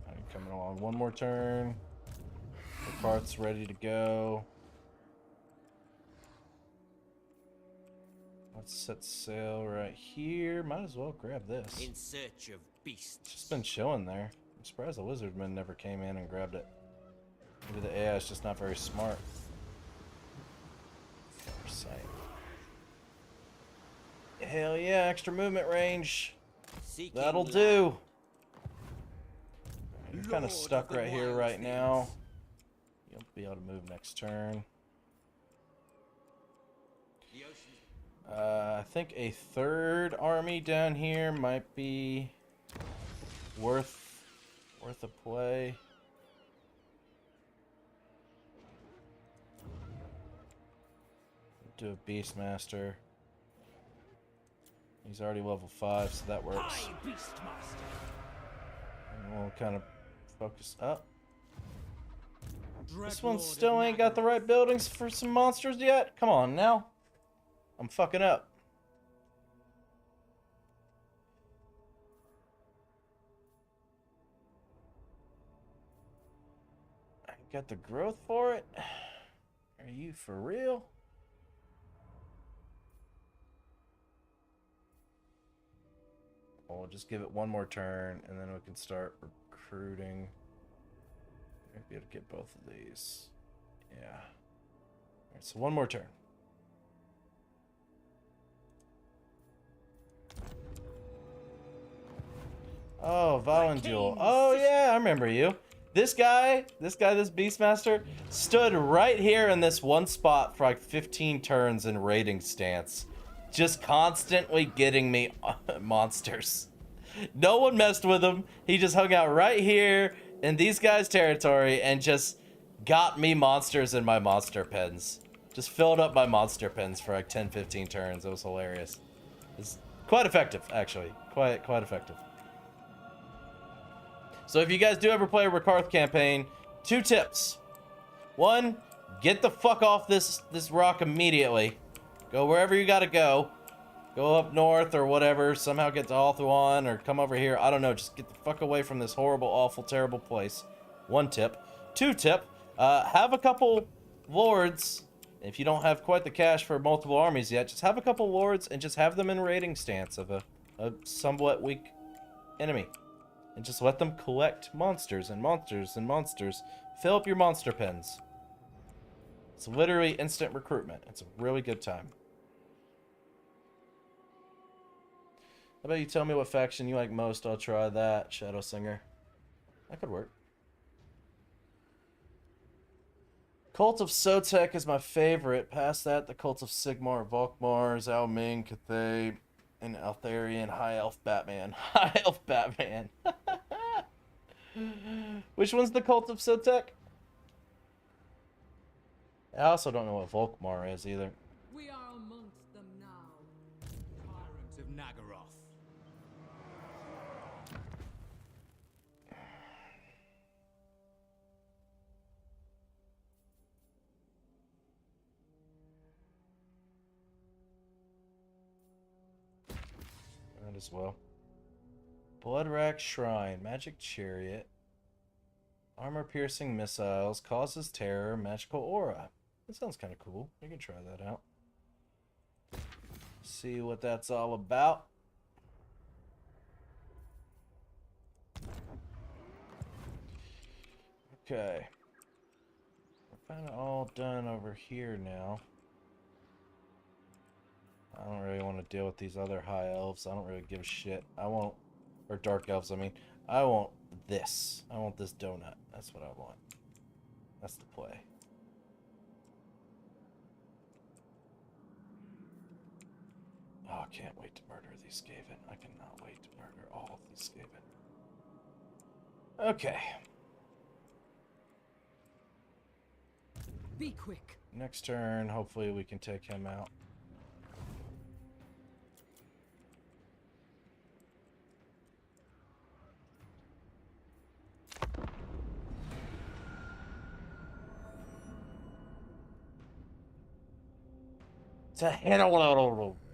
I'm coming along. One more turn. The cart's ready to go. Let's set sail right here. Might as well grab this. In search of beasts. It's just been chilling there. I'm surprised the lizardman never came in and grabbed it. Maybe the AI is just not very smart. Foresight. Hell yeah, extra movement range. Seeking That'll land. do. You're kind Lord of stuck of the right here Wild right now. Things. You'll be able to move next turn. The ocean. I think a third army down here might be worth a play. do a Beastmaster. He's already level 5, so that works. Hi, Beastmaster. And we'll kind of focus up. This Dreadlord one of still ain't got the Naggaroth. right buildings for some monsters yet? Come on now. I'm fucking up. I got the growth for it? Are you for real? We'll just give it one more turn and then we can start recruiting. Maybe be able to get both of these. Yeah. Alright, so one more turn. Oh, Valendule. Oh yeah, I remember you. This guy, this Beastmaster, stood right here in this one spot for like 15 turns in raiding stance. Just constantly getting me monsters. No one messed with him. He just hung out right here in these guys' territory and just got me monsters in my monster pens. Just filled up my monster pens for like 10, 15 turns. It was hilarious. It's quite effective, actually. Quite effective. So if you guys do ever play a Rakarth campaign, 2 tips. 1, get the fuck off this rock immediately. Go wherever you gotta go. Go up north or whatever. Somehow get to Ulthuan or come over here. I don't know. Just get the fuck away from this horrible, awful, terrible place. 1 tip. 2 tip. Have a couple lords. If you don't have quite the cash for multiple armies yet, just have a couple lords and just have them in raiding stance of a somewhat weak enemy. And just let them collect monsters and monsters and monsters. Fill up your monster pens. It's literally instant recruitment. It's a really good time. How about you tell me what faction you like most? I'll try that. Shadow Singer. That could work. Cult of Sotek is my favorite. Past that, the Cult of Sigmar, Volkmar, Zhao Ming, Cathay, and Altharian, High Elf Batman. High Elf Batman. Which one's the Cult of Sotek? I also don't know what Volkmar is either. We are amongst them now. Tyrant of Naggaroth. Might as well. Bloodrack Shrine, Magic Chariot, Armor-piercing missiles, causes terror, magical aura. That sounds kind of cool. We can try that out. See what that's all about. Okay. We're kind of all done over here now. I don't really want to deal with these other high elves. I don't really give a shit. I want... Or dark elves, I mean. I want this. I want this donut. That's what I want. That's the play. Oh, I can't wait to murder these Skaven. I cannot wait to murder all of these Skaven. Okay. Be quick. Next turn, hopefully we can take him out.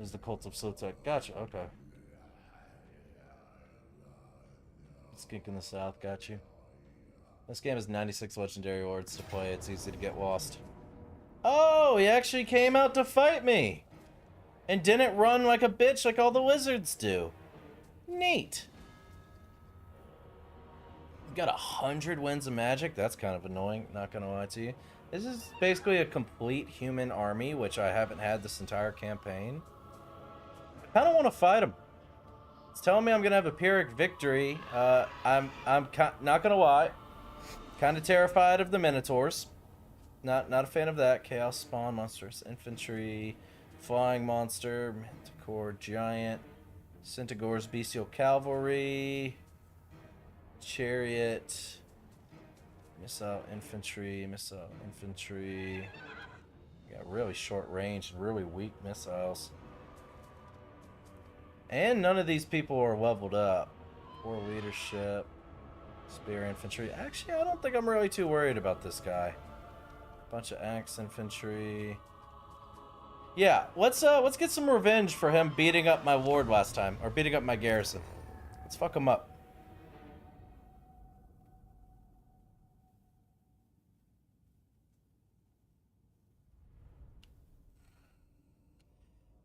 Is the Cult of Sotek. Gotcha, okay. Skink in the South, got you. This game has 96 legendary lords to play. It's easy to get lost. Oh, he actually came out to fight me! And didn't run like a bitch like all the wizards do. Neat. Got 100 wins of magic? That's kind of annoying, not gonna lie to you. This is basically a complete human army, which I haven't had this entire campaign. I kind of want to fight him. It's telling me I'm gonna have a Pyrrhic victory. I'm not gonna lie, kind of terrified of the Minotaurs. Not a fan of that. Chaos Spawn, Monstrous Infantry, Flying Monster, Manticore Giant, Centaur's Bestial Cavalry, Chariot. Missile infantry, Got really short range and really weak missiles. And none of these people are leveled up. Poor leadership. Spear infantry. Actually, I don't think I'm really too worried about this guy. Bunch of axe infantry. Yeah, let's get some revenge for him beating up my lord last time, or beating up my garrison. Let's fuck him up.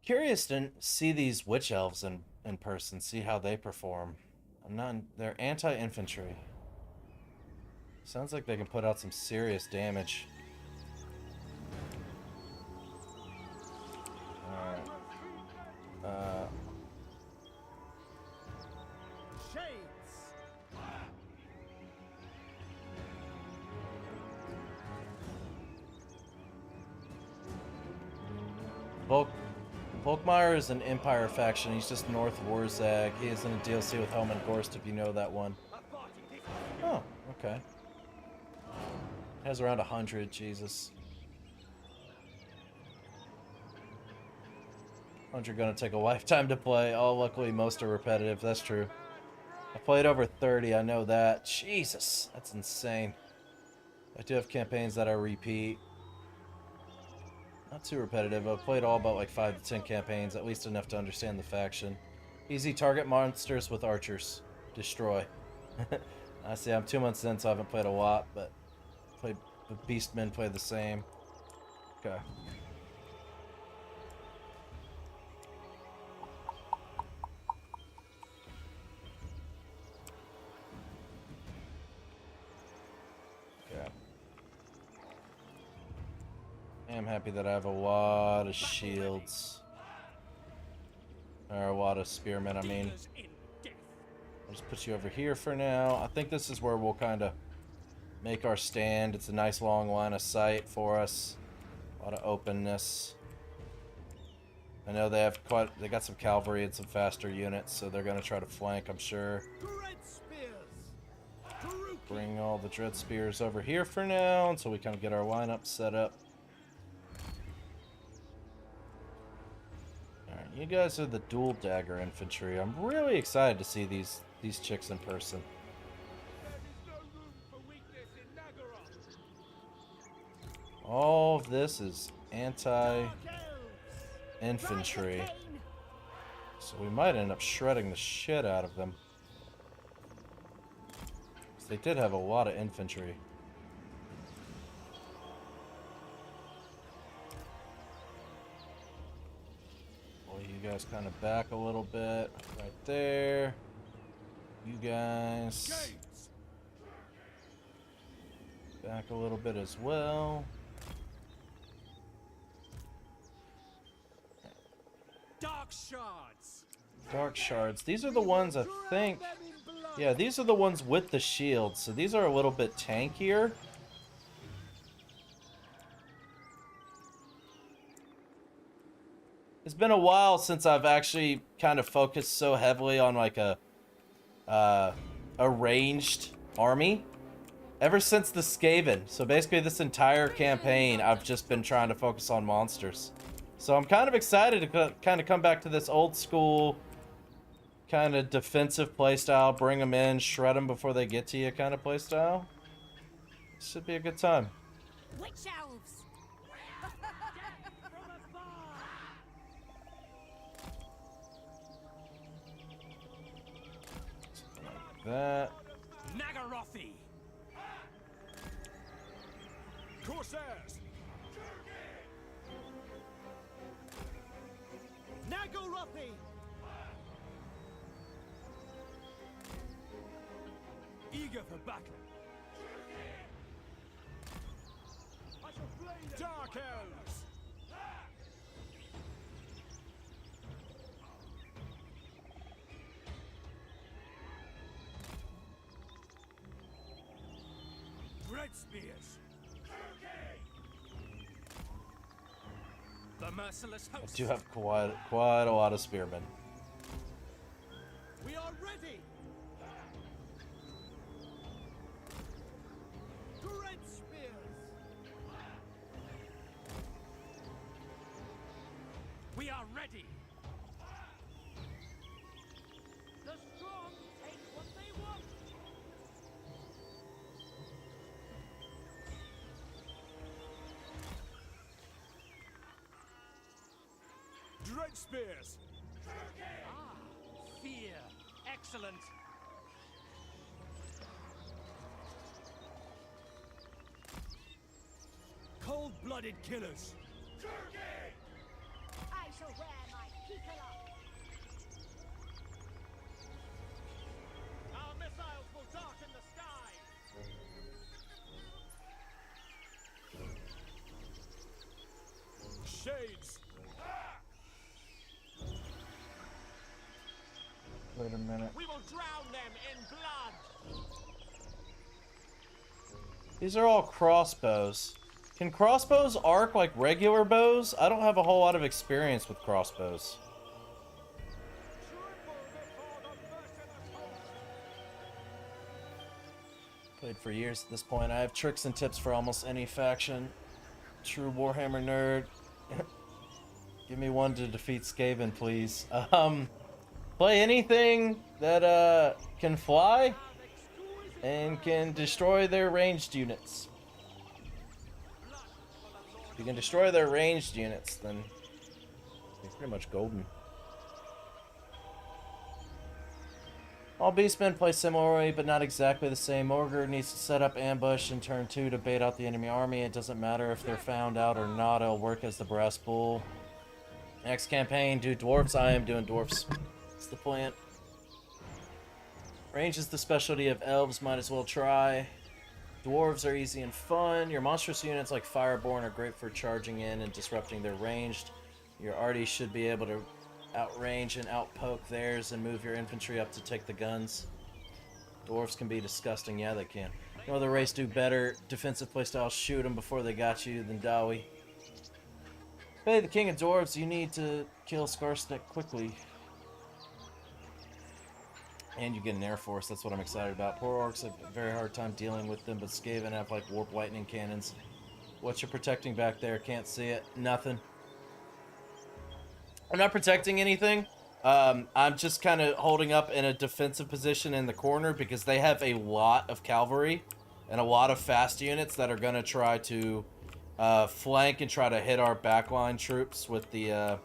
Curious to see these witch elves in person, see how they perform. They're anti-infantry. Sounds like they can put out some serious damage. Alright. Volkmar is an Empire faction. He's just north of Warzag. He is in a DLC with Helman Gorst, if you know that one. Oh, okay. Has around 100, Jesus. 100 gonna take a lifetime to play. Oh, luckily most are repetitive. That's true. I played over 30, I know that. Jesus, that's insane. I do have campaigns that I repeat. Not too repetitive. I've played all about like 5 to 10 campaigns, at least enough to understand the faction. Easy target monsters with archers. Destroy. I see I'm 2 months in, so I haven't played a lot, but played the Beastmen play the same. Okay. I'm happy that I have a lot of shields. Or a lot of spearmen, I mean. I'll just put you over here for now. I think this is where we'll kind of make our stand. It's a nice long line of sight for us. A lot of openness. I know they got some cavalry and some faster units, so they're going to try to flank, I'm sure. Bring all the dread spears over here for now until we kind of get our lineup set up. Alright, you guys are the dual dagger infantry. I'm really excited to see these chicks in person. All of this is anti-infantry. So we might end up shredding the shit out of them. They did have a lot of infantry. Well, you guys kind of back a little bit. Right there. You guys back a little bit as well. Dark shards. Dark shards. These are the ones I think. Yeah, these are the ones with the shields. So these are a little bit tankier. It's been a while since I've actually kind of focused so heavily on like a ranged army. Ever since the Skaven. So basically this entire campaign, I've just been trying to focus on monsters. So I'm kind of excited to kind of come back to this old school kind of defensive playstyle. Bring them in, shred them before they get to you kind of playstyle. Should be a good time. Witch elves. Like that. Nagarothi. Corsairs. Nagarothi. Eager for battle. Dark elves. Red spears. The merciless I host. do have quite a lot of spearmen. We are ready. Red spears. ready. The strong take what they want. Dredge spears. Ah, fear. Excellent. Cold-blooded killers. I shall wear my kikala. Our missiles will darken the sky. Shades. Wait a minute. We will drown them in blood. These are all crossbows. Can crossbows arc like regular bows? I don't have a whole lot of experience with crossbows. Played for years at this point. I have tricks and tips for almost any faction. True Warhammer nerd. Give me one to defeat Skaven, please. Play anything that can fly and can destroy their ranged units. If you can destroy their ranged units, then you're pretty much golden. All beastmen play similarly, but not exactly the same. Morgr needs to set up ambush in turn 2 to bait out the enemy army. It doesn't matter if they're found out or not, it'll work as the brass bull. Next campaign, do dwarves. I am doing dwarves. That's the plan. Range is the specialty of elves, might as well try. Dwarves are easy and fun. Your monstrous units like Fireborn are great for charging in and disrupting their ranged. Your arty should be able to outrange and outpoke theirs and move your infantry up to take the guns. Dwarves can be disgusting, yeah they can. No other race do better defensive playstyle, shoot them before they got you than Dawi. Hey, the king of dwarves, you need to kill Skarsnik quickly. And you get an air force, that's what I'm excited about. Poor orcs have a very hard time dealing with them, but Skaven have like warp lightning cannons. What you're protecting back there, can't see it. Nothing. I'm not protecting anything. I'm just kind of holding up in a defensive position in the corner because they have a lot of cavalry and a lot of fast units that are going to try to flank and try to hit our backline troops with the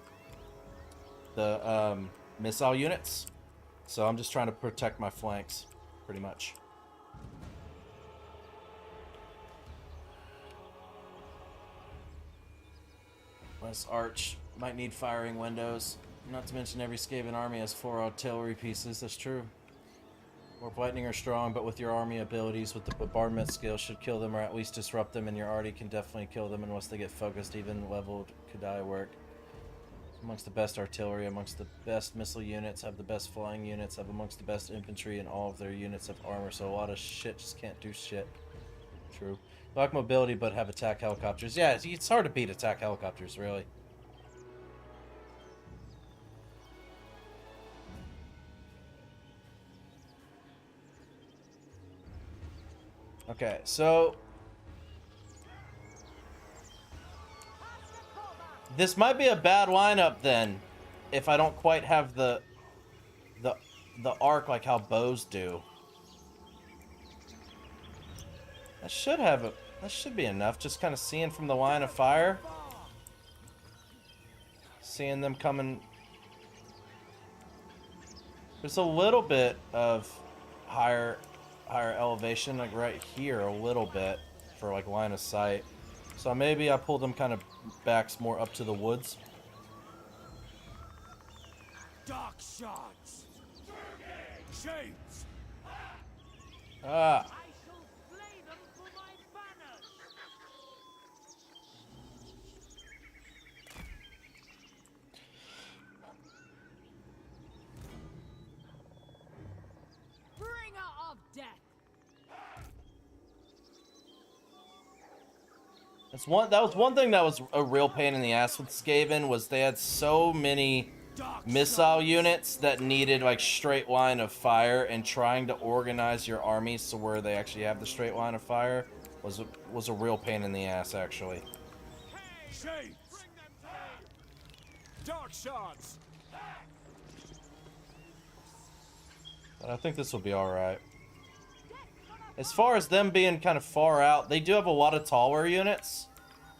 missile units. So I'm just trying to protect my flanks, pretty much. Less arch. Might need firing windows. Not to mention every Skaven army has 4 artillery pieces. That's true. Warp Lightning are strong, but with your army abilities, with the bombardment skill, should kill them or at least disrupt them, and your arty can definitely kill them unless they get focused. Even leveled Kadai work. Amongst the best artillery, amongst the best missile units, have the best flying units, have amongst the best infantry, and all of their units have armor, so a lot of shit just can't do shit. True. Lack mobility, but have attack helicopters. Yeah, it's hard to beat attack helicopters, really. Okay, so this might be a bad lineup then, if I don't quite have the arc like how bows do. That should be enough. Just kind of seeing from the line of fire, seeing them coming. There's a little bit of higher elevation, like right here, a little bit for like line of sight. So maybe I pull them kind of backs more up to the woods. Dark shards. Shades. Ah. I shall slay them for my banners. Bringer of death. That was one thing that was a real pain in the ass with Skaven, was they had so many missile units that needed like straight line of fire, and trying to organize your armies to where they actually have the straight line of fire was a real pain in the ass, actually. Shades. dark shards. But I think this will be alright. As far as them being kind of far out, they do have a lot of taller units.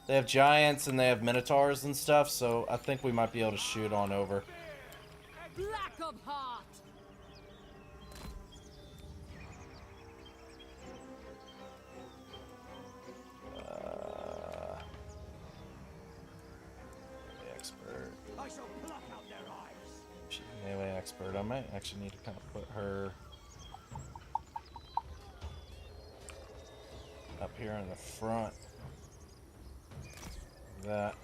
They have giants and they have minotaurs and stuff, so I think we might be able to shoot on over. Black of heart. Expert. I shall pluck out their eyes. She's a melee expert. I might actually need to kind of put her up here in the front. That.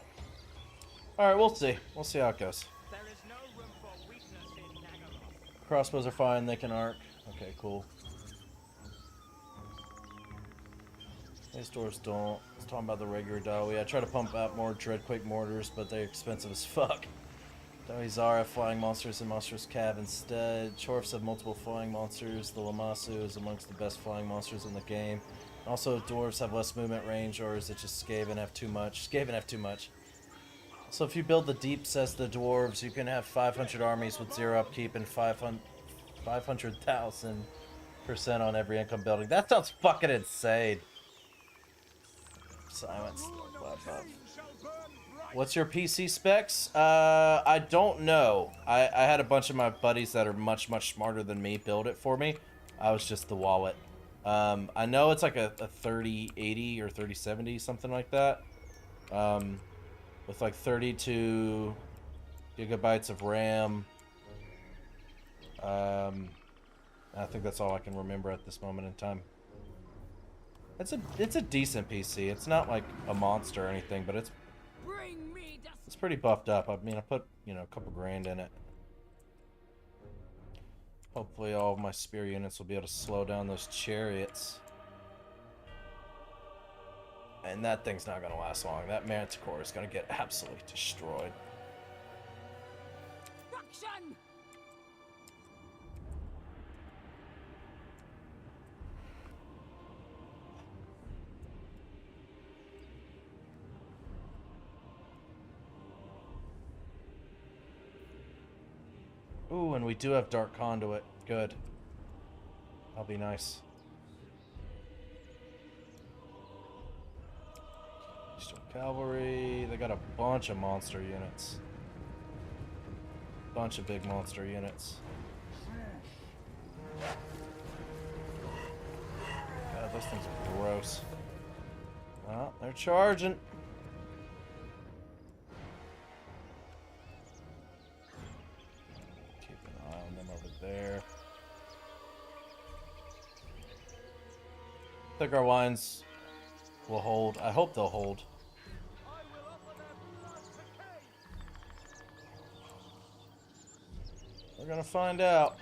Alright, we'll see. We'll see how it goes. There is no room for weakness in Nagaroth. Crossbows are fine, they can arc. Okay, cool. These doors don't. Let's talk about the regular Dawi. I try to pump out more Dreadquake mortars, but they're expensive as fuck. Dawi Zara have flying monsters and Monstrous Cav instead. Chorfs have multiple flying monsters. The Lamasu is amongst the best flying monsters in the game. Also, dwarves have less movement range, or is it just Skaven have too much? Skaven have too much. So if you build the deep, says the dwarves, you can have 500 armies with 0 upkeep and 500,000% on every income building. That sounds fucking insane. Silence. What's your PC specs? I don't know. I had a bunch of my buddies that are much smarter than me build it for me. I was just the wallet. I know it's like a 3080 or 3070, something like that. With like 32 gigabytes of RAM. I think that's all I can remember at this moment in time. It's a decent PC. It's not like a monster or anything, but it's pretty buffed up. I mean, I put, you know, a couple grand in it. Hopefully all of my spear units will be able to slow down those chariots. And that thing's not going to last long. That Manticore is going to get absolutely destroyed. Destruction! Ooh, and we do have Dark Conduit. Good. That'll be nice. Eastern Cavalry. They got a bunch of monster units. Bunch of big monster units. God, those things are gross. Well, they're charging. There. I think our lines will hold. I hope they'll hold. We're gonna find out.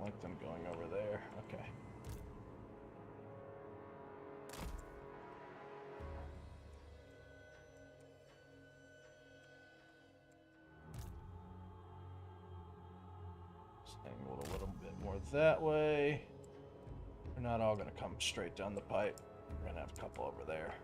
Like them going over there. Okay. Just angle it a little bit more that way. We're not all going to come straight down the pipe. We're going to have a couple over there.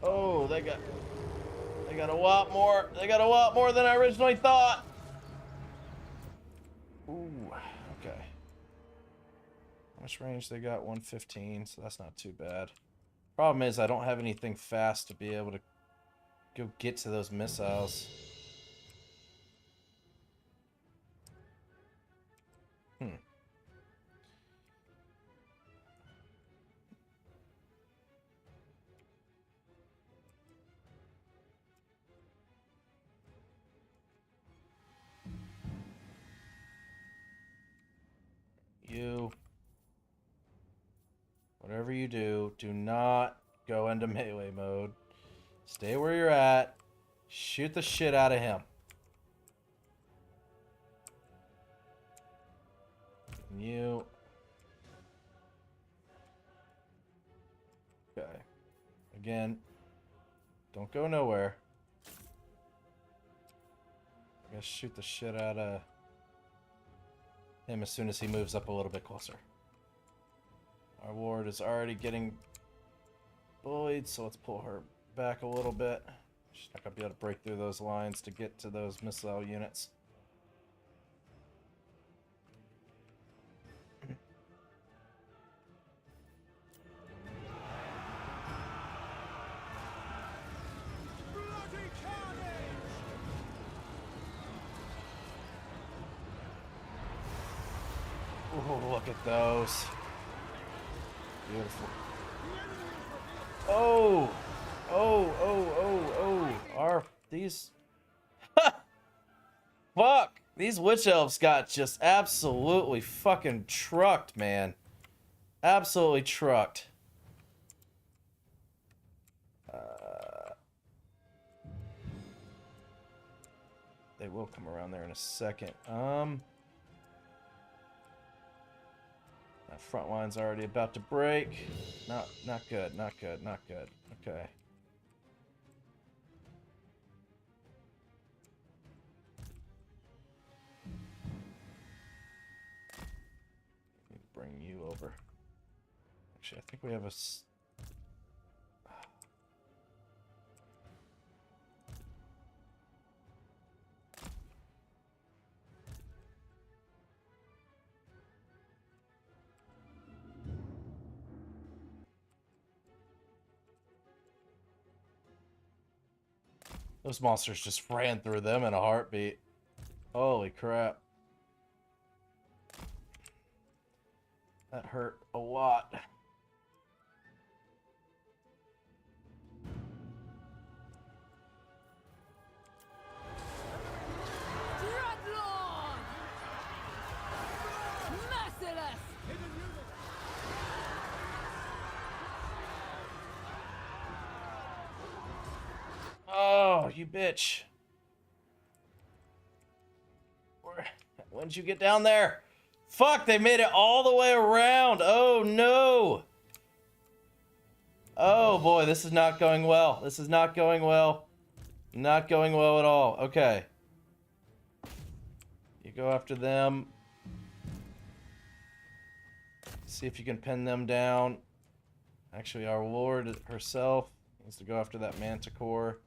Oh, they got a lot more. They got a lot more than I originally thought. Ooh, okay. How much range they got? 115, so that's not too bad. Problem is, I don't have anything fast to be able to go get to those missiles. You, whatever you do, do not go into melee mode. Stay where you're at. Shoot the shit out of him. You. Okay. Again. Don't go nowhere. I guess shoot the shit out of him as soon as he moves up a little bit closer. Our ward is already getting bullied, so let's pull her back a little bit. She's not going to be able to break through those lines to get to those missile units. Oh, look at those. Beautiful. Oh! These... Fuck! These witch elves got just absolutely fucking trucked, man. Absolutely trucked. They will come around there in a second. That front line's already about to break. Not good, not good, not good. Okay. Need to bring you over. Actually, I think we have a... Those monsters just ran through them in a heartbeat. Holy crap. That hurt a lot. Dreadlord! Merciless! Oh, you bitch. When did you get down there? Fuck, they made it all the way around. Oh, no. Oh, boy, this is not going well. This is not going well. Not going well at all. Okay. You go after them. See if you can pin them down. Actually, our Lord herself needs to go after that Manticore.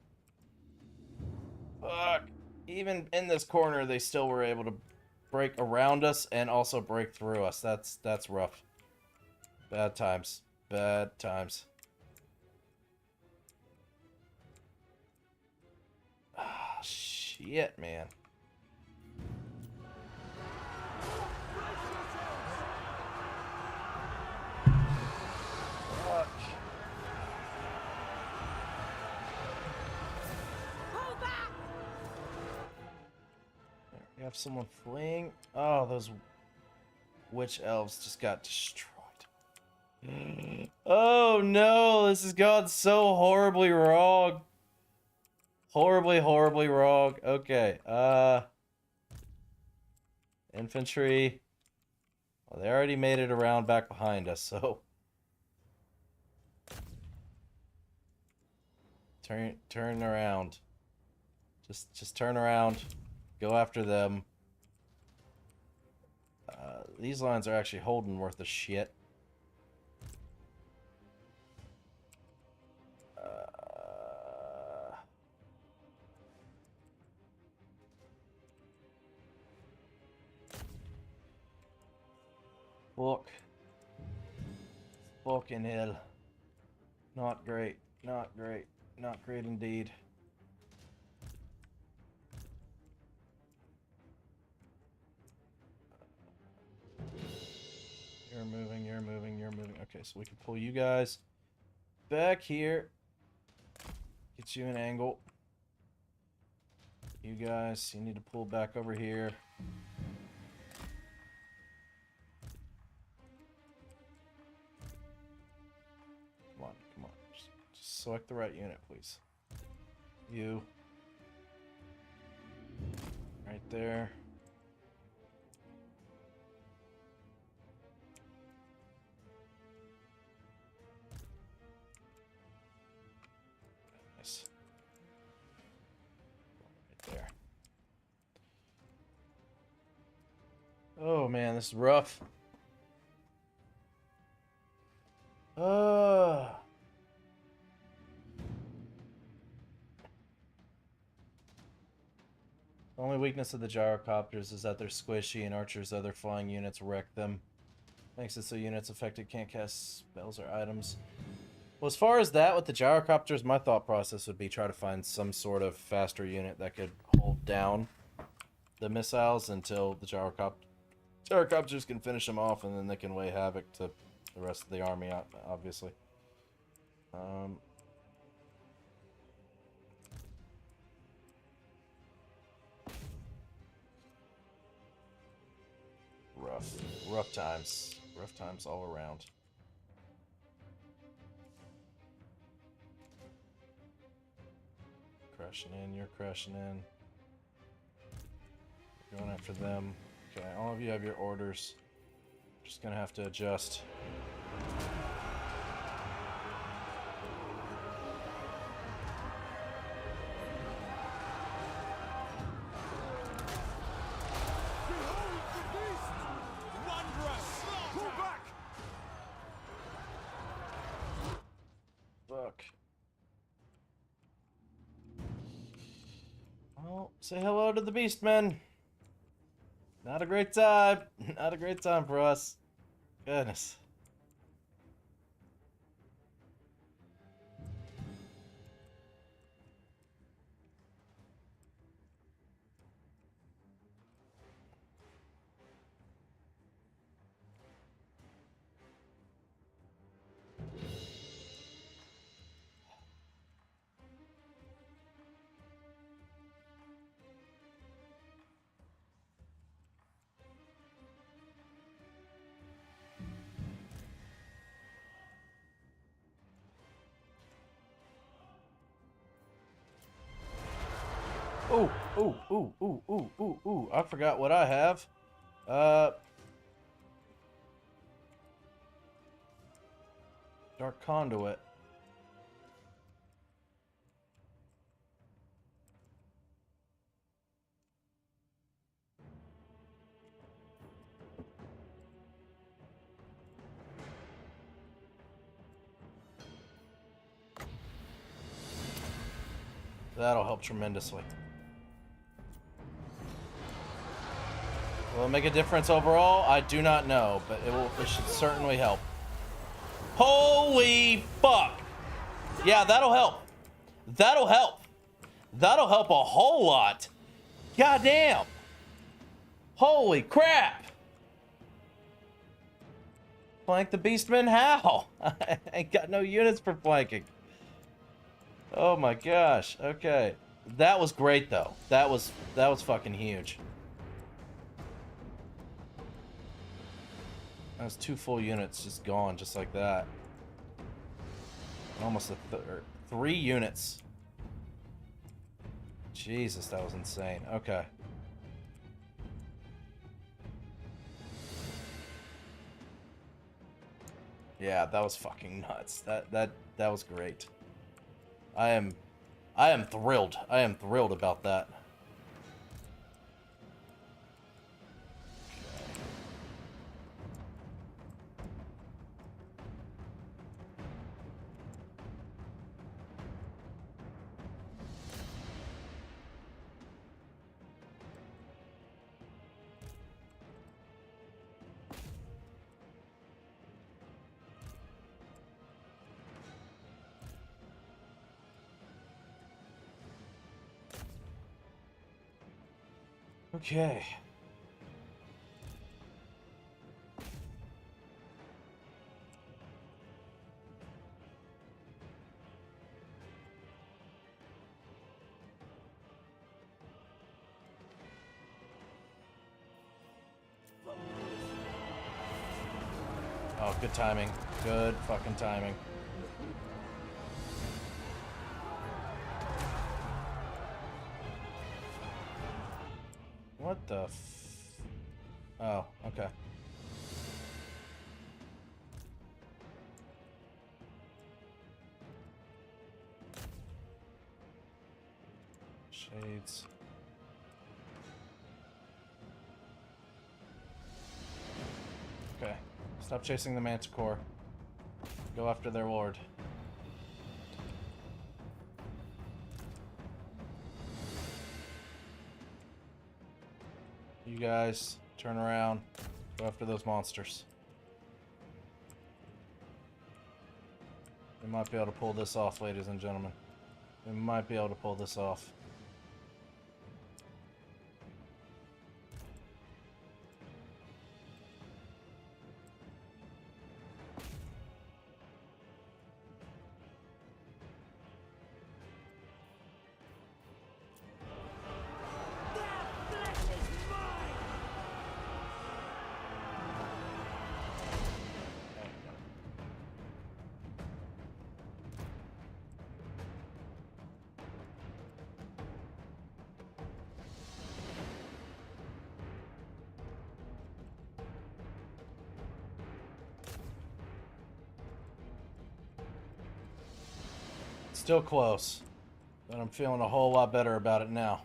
Fuck. Even in this corner, they still were able to break around us and also break through us. That's rough. Bad times. Bad times. Ah, shit, man. Fuck. You have someone fleeing? Oh, those witch elves just got destroyed. Oh no, this has gone so horribly wrong. Horribly, horribly wrong. Okay, infantry. Well, they already made it around back behind us, so. Turn around. Just turn around. Go after them. These lines are actually holding worth a shit. Fucking hell. Not great. Not great. Not great indeed. You're moving, you're moving, you're moving. Okay, so we can pull you guys back here. Get you an angle. You guys, you need to pull back over here. Come on, come on. Just select the right unit, please. You. Right there. Nice. Right there. Oh man, this is rough. The only weakness of the gyrocopters is that they're squishy and Archer's other flying units wreck them. Makes it so units affected can't cast spells or items. Well, as far as that with the gyrocopters, my thought process would be try to find some sort of faster unit that could hold down the missiles until the gyrocopters can finish them off, and then they can weigh havoc to the rest of the army, obviously. Rough times all around. Crashing in, you're crashing in. Going after them. Okay, all of you have your orders. Just gonna have to adjust. Fuck. Well, say hello to the Beastmen. Not a great time. Not a great time for us. Goodness. Ooh. I forgot what I have. Dark Conduit. That'll help tremendously. Will it make a difference overall? I do not know, but it should certainly help. Holy fuck! Yeah, that'll help. That'll help. That'll help a whole lot. Goddamn. Holy crap. Flank the Beastmen? How? I ain't got no units for flanking. Oh my gosh. Okay. That was great though. That was fucking huge. That was 2 full units just gone just like that. Almost 3 units. Jesus, that was insane. Okay. Yeah, that was fucking nuts. That was great. I am thrilled. I am thrilled about that. Okay. Oh, good timing. Good fucking timing. What the Oh, okay. Shades. Okay. Stop chasing the Manticore. Go after their lord. You guys, turn around. Go after those monsters. We might be able to pull this off, ladies and gentlemen. We might be able to pull this off. Still close, but I'm feeling a whole lot better about it now.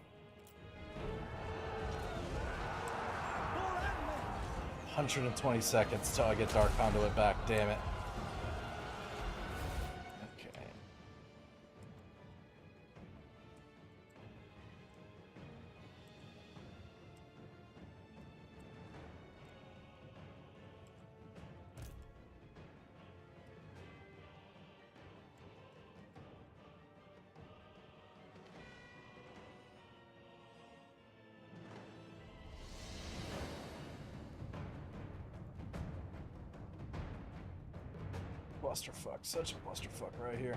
120 seconds till I get Dark Conduit back, damn it. Okay. Clusterfuck, such a clusterfuck right here.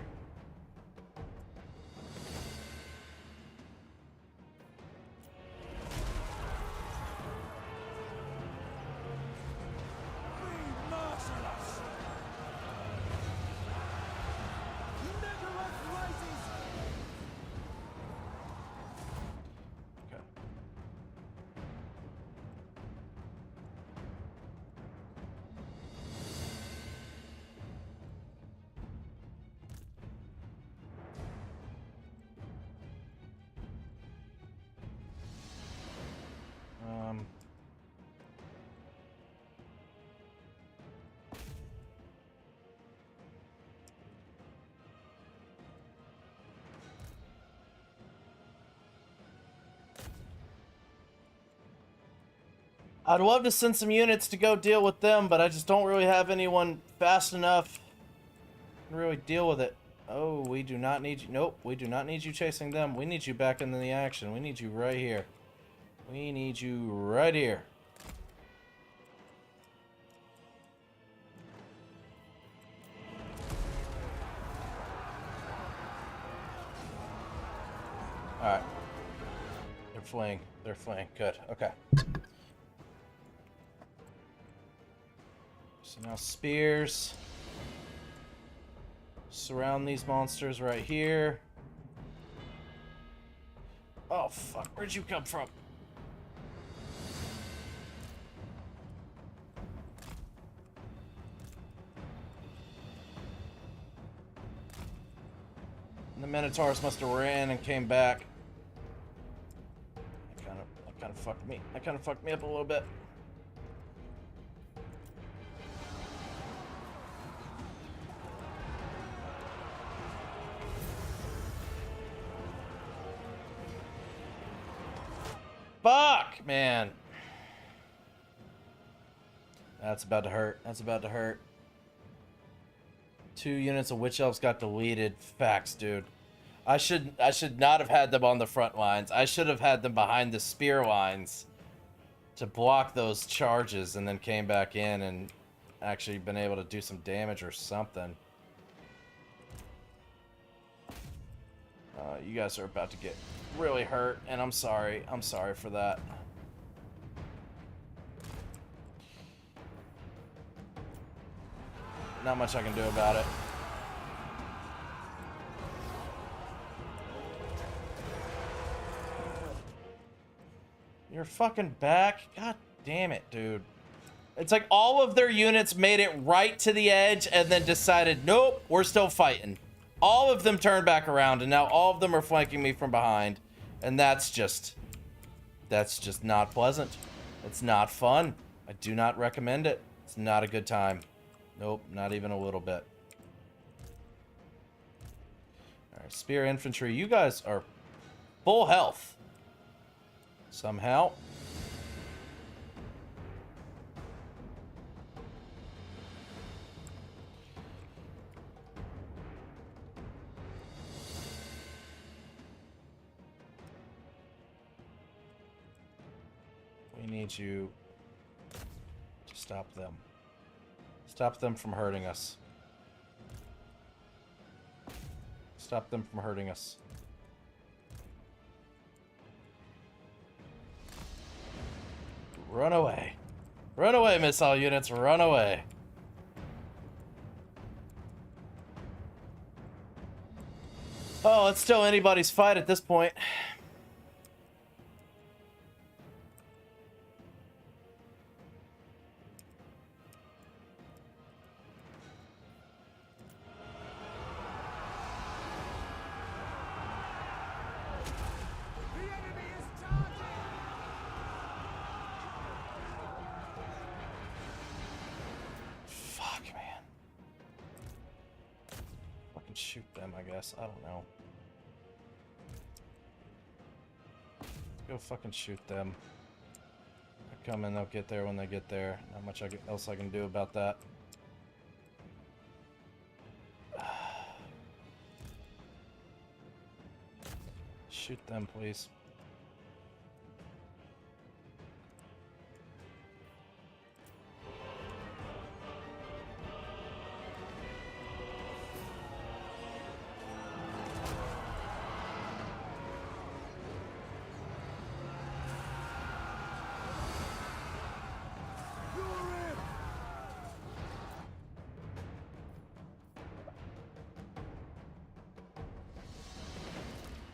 Okay. I'd love to send some units to go deal with them, but I just don't really have anyone fast enough to really deal with it. Oh, we do not need you. Nope, we do not need you chasing them. We need you back in the action. We need you right here. We need you right here. Alright. They're fleeing. They're fleeing. Good. Okay. So now spears. Surround these monsters right here. Oh, fuck. Where'd you come from? And the Minotaurs must have ran and came back. That kind of fucked me. That kind of fucked me up a little bit. Fuck, man. That's about to hurt. That's about to hurt. 2 units of Witch Elves got deleted. Facts, dude. I should not have had them on the front lines. I should have had them behind the spear lines to block those charges and then came back in and actually been able to do some damage or something. You guys are about to get really hurt, and I'm sorry. I'm sorry for that. Not much I can do about it. You're fucking back? God damn it, dude. It's like all of their units made it right to the edge and then decided, nope, we're still fighting. All of them turned back around, and now all of them are flanking me from behind. And that's just not pleasant. It's not fun. I do not recommend it. It's not a good time. Nope, not even a little bit. Alright, spear infantry, you guys are full health. Somehow. We need you to stop them. Stop them from hurting us. Stop them from hurting us. Run away. Run away, missile units, run away. Oh, it's still anybody's fight at this point. Fuck, man. Fucking shoot them, I guess. I don't know. Go fucking shoot them. They come in, they'll get there when they get there. Not much else I can do about that. Shoot them, please.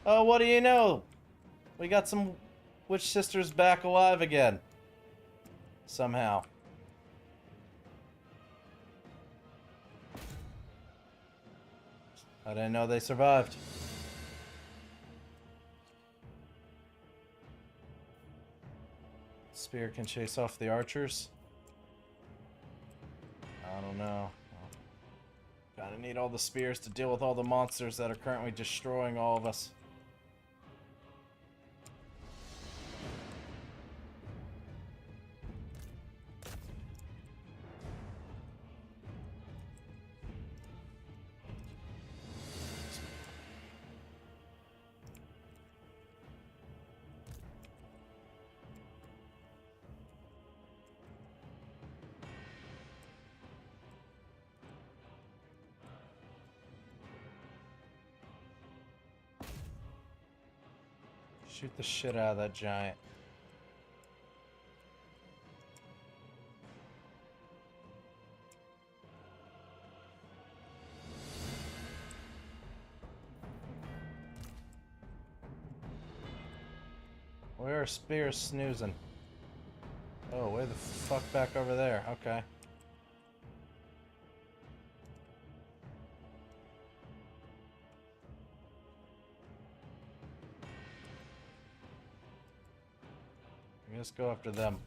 Oh, what do you know? We got some witch sisters back alive again. Somehow. I didn't know they survived. Spear can chase off the archers. I don't know. Gotta need all the spears to deal with all the monsters that are currently destroying all of us. Shoot the shit out of that giant. Where are spears snoozing? Oh, way the fuck back over there. Okay. Let's go after them.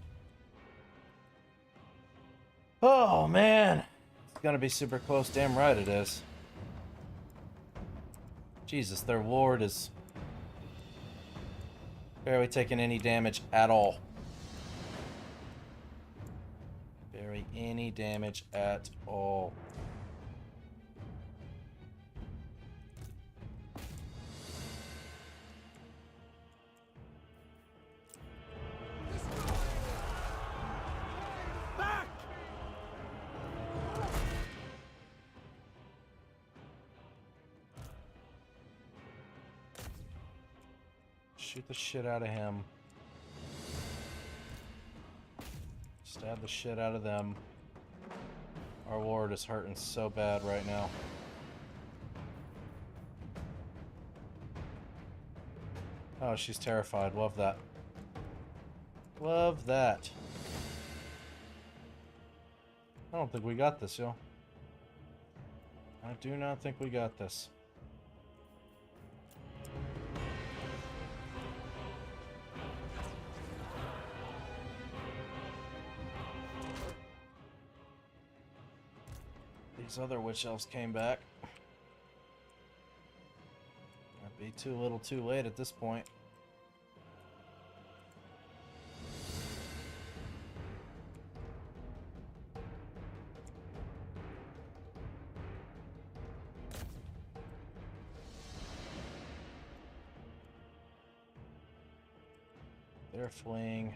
Oh, man. It's gonna be super close. Damn right it is. Jesus, their ward is barely taking any damage at all. Barely any damage at all. Shoot the shit out of him. Stab the shit out of them. Our ward is hurting so bad right now. Oh, she's terrified. Love that. Love that. I don't think we got this, yo. I do not think we got this. These other witch elves came back. Might be too little too late at this point. They're fleeing.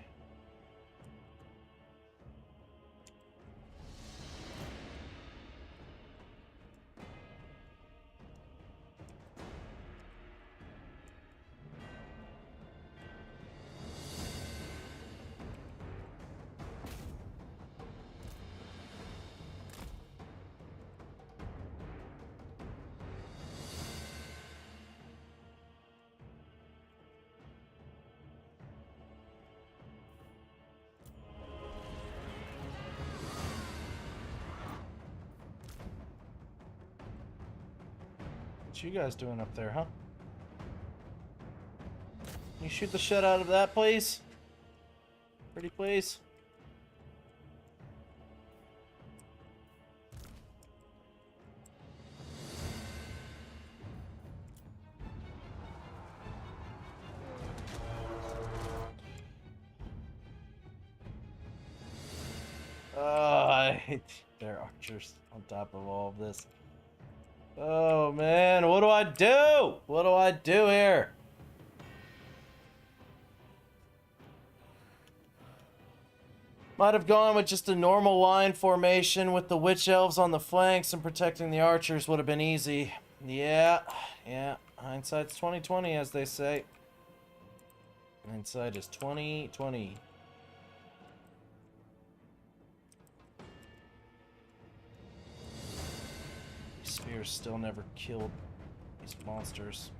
What you guys doing up there, huh? Can you shoot the shit out of that, please? Pretty please. I hate their archers on top of all of this. Oh man, what do I do? What do I do here? Might have gone with just a normal line formation with the witch elves on the flanks and protecting the archers would have been easy. Yeah. Hindsight's 20/20, as they say. Hindsight is 20/20. Spears still never killed these monsters.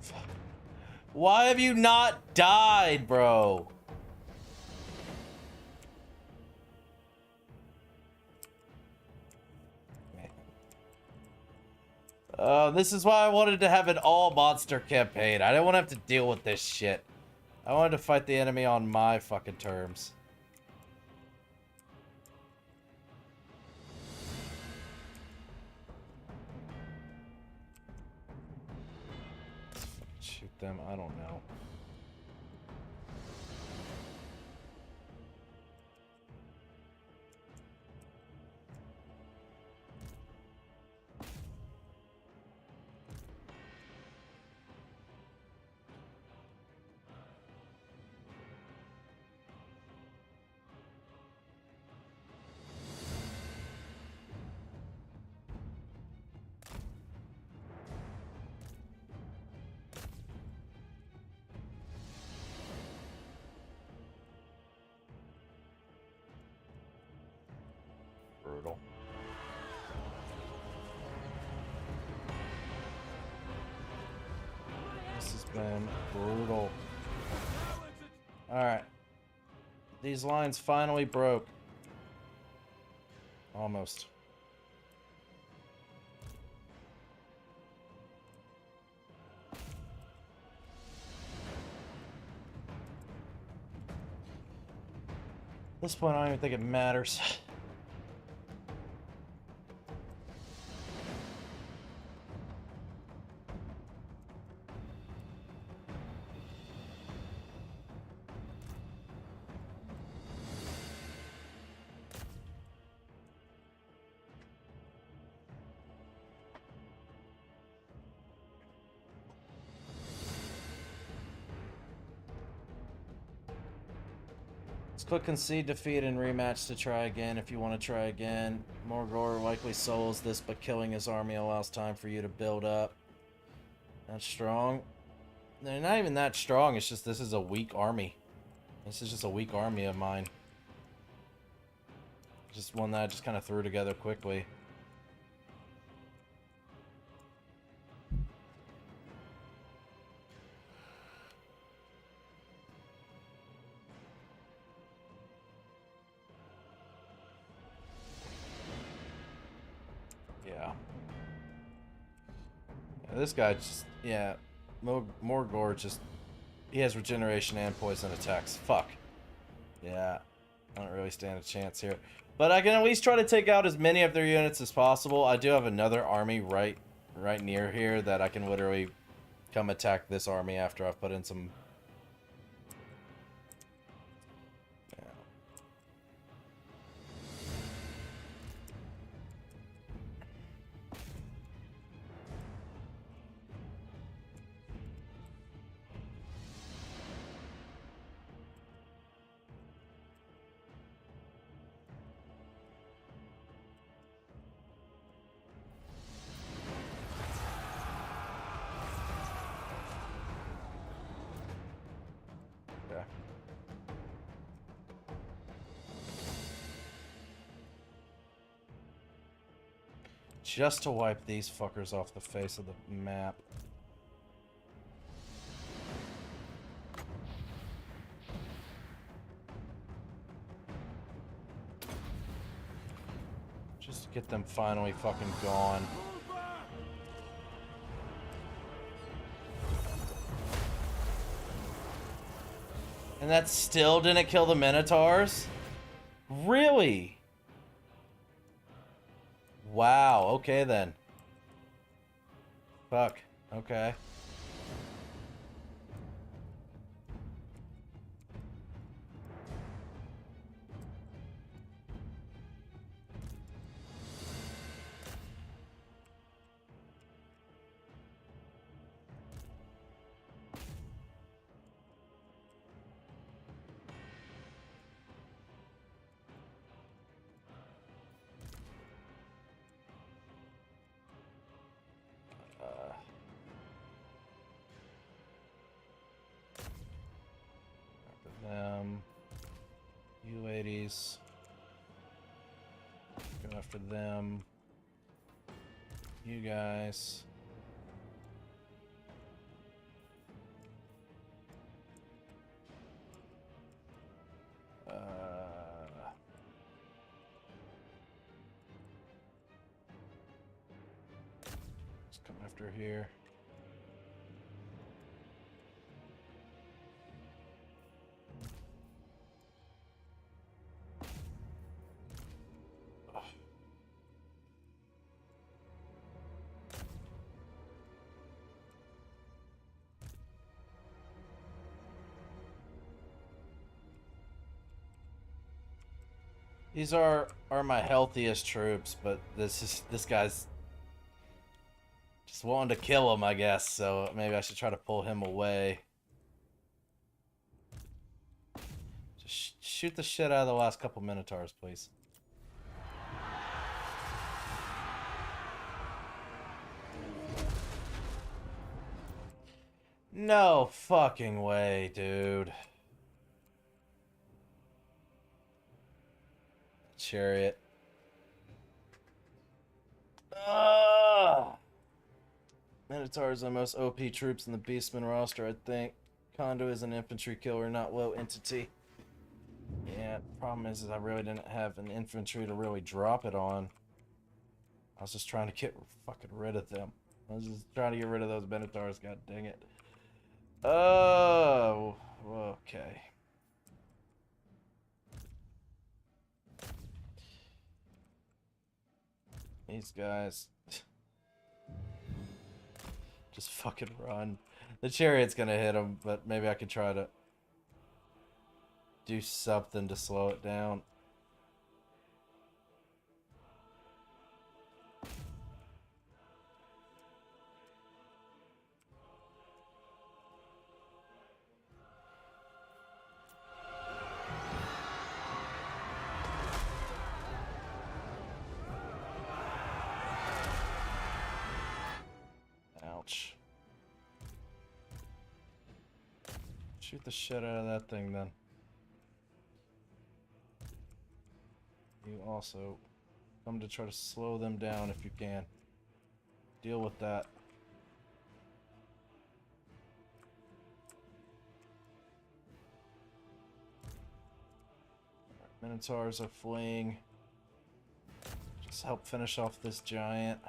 Fuck. Why have you not died, bro? This is why I wanted to have an all-monster campaign. I didn't want to have to deal with this shit. I wanted to fight the enemy on my fucking terms. Shoot them, I don't know. Brutal. This has been brutal. Alright. These lines finally broke. Almost. At this point, I don't even think it matters. Let's click concede defeat and rematch to try again if you want to try again. Morgor likely solos this, but killing his army allows time for you to build up. That's strong. They're not even that strong, it's just this is a weak army. This is just a weak army of mine. Just one that I just kind of threw together quickly. Yeah. This guy just, yeah. Morgor just, he has regeneration and poison attacks. Fuck. Yeah. I don't really stand a chance here. But I can at least try to take out as many of their units as possible. I do have another army right near here that I can literally come attack this army after I've put in some... Yeah. Okay. Just to wipe these fuckers off the face of the map. Just to get them finally fucking gone. And that still didn't kill the Minotaurs? Really? Wow, okay then. Fuck, okay. You ladies. Go after them. You guys. Let's come after here. These are my healthiest troops, but this guy's just wanting to kill him, I guess, so maybe I should try to pull him away. Just shoot the shit out of the last couple Minotaurs, please. No fucking way, dude. Chariot. Minotaurs are the most OP troops in the Beastman roster, I think. Kondo is an infantry killer, not low entity. Yeah, the problem is I really didn't have an infantry to really drop it on. I was just trying to get fucking rid of them. I was just trying to get rid of those Minotaurs, god dang it. Oh, okay. These guys just fucking run. The chariot's gonna hit him, but maybe I could try to do something to slow it down. shoot the shit out of that thing then. You also come to try to slow them down if you can. Deal with that. Minotaurs are fleeing. Just help finish off this giant.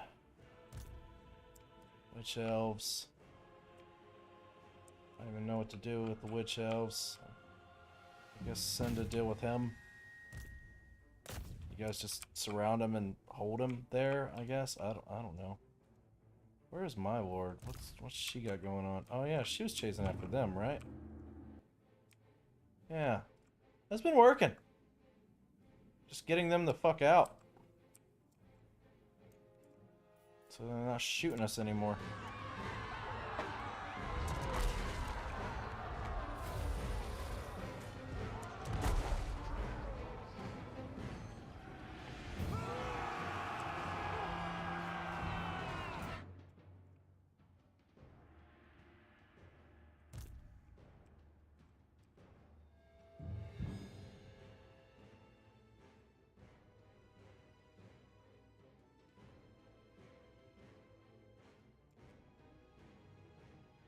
Witch elves. I don't even know what to do with the witch elves. I guess send to deal with him. You guys just surround him and hold him there, I guess. I don't know. Where is my lord? What's she got going on? Oh yeah, she was chasing after them, right? Yeah. That's been working. Just getting them the fuck out. So they're not shooting us anymore.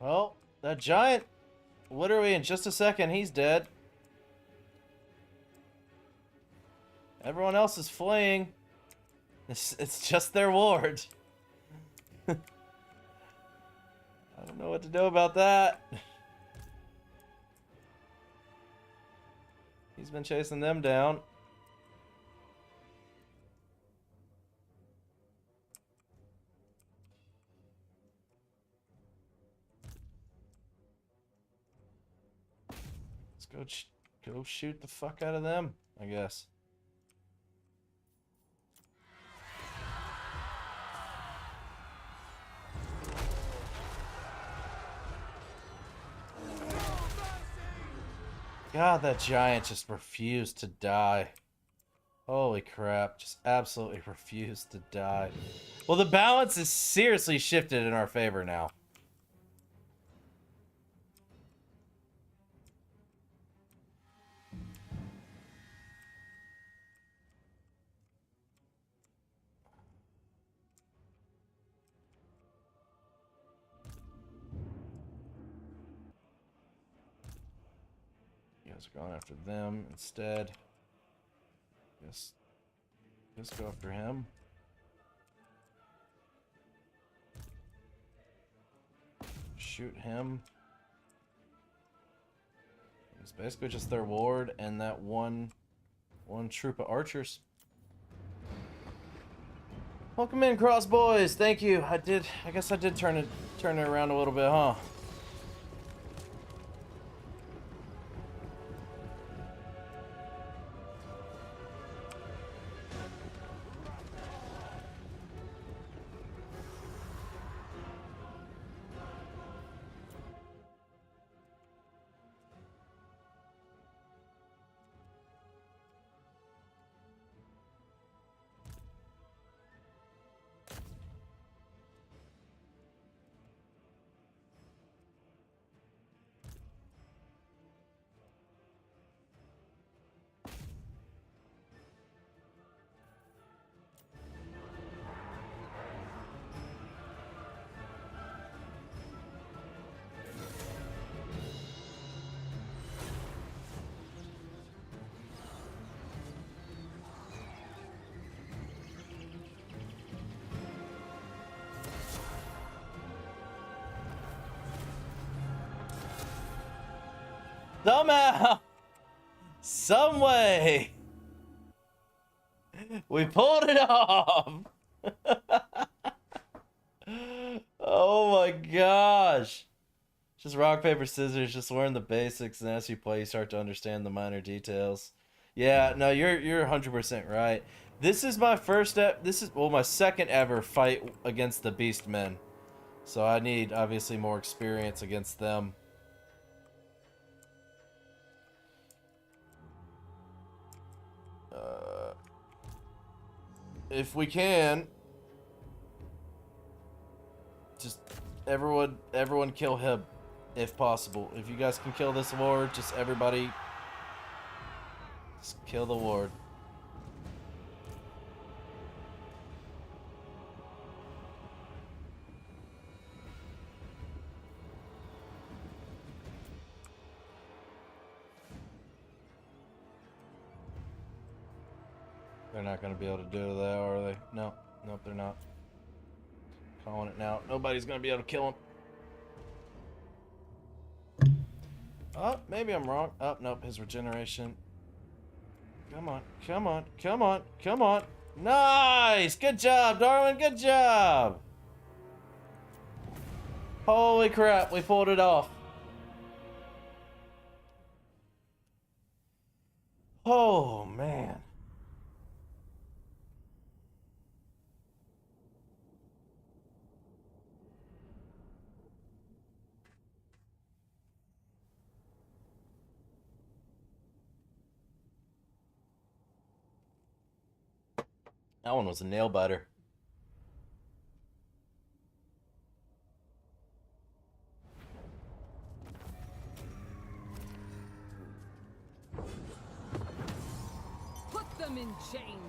Well, that giant, literally in just a second, he's dead. Everyone else is fleeing. It's just their ward. I don't know what to do about that. He's been chasing them down. Go shoot the fuck out of them, I guess. God, that giant just refused to die. Holy crap, just absolutely refused to die. Well, the balance is seriously shifted in our favor now. Are going after them instead. Just go after him. Shoot him. It's basically just their ward and that one troop of archers. Welcome in, Cross Boys. Thank you. I guess I did turn it around a little bit, huh? Somehow, some way, we pulled it off. Oh my gosh. Just rock, paper, scissors, just learn the basics, and as you play, you start to understand the minor details. Yeah, no, you're 100% right. This is my my second ever fight against the Beastmen. So I need, obviously, more experience against them. If we can, just everyone kill him. if possible. If you guys can kill this Lord, just everybody, just kill the Lord. They're not going to be able to do that, are they? No. Nope, they're not. Calling it now. Nobody's going to be able to kill him. Oh, maybe I'm wrong. Oh, nope, his regeneration. Come on, come on, come on, come on. Nice! Good job, Darwin, good job! Holy crap, we pulled it off. Oh, man. That one was a nail biter. Put them in chains.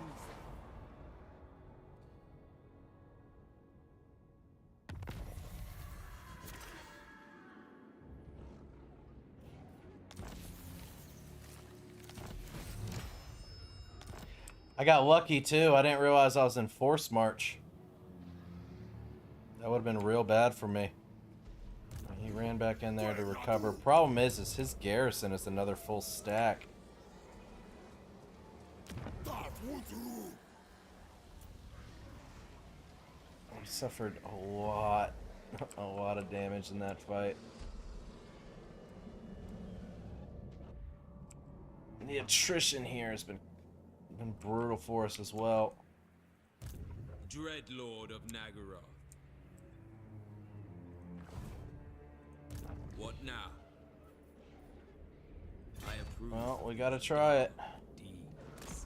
I got lucky too. I didn't realize I was in force march. That would have been real bad for me. He ran back in there to recover. Problem is his garrison is another full stack. He suffered a lot of damage in that fight. And the attrition here has been brutal for us as well. Dreadlord of Nagaroth. What now? I approve. Well, we gotta try it. Deeds.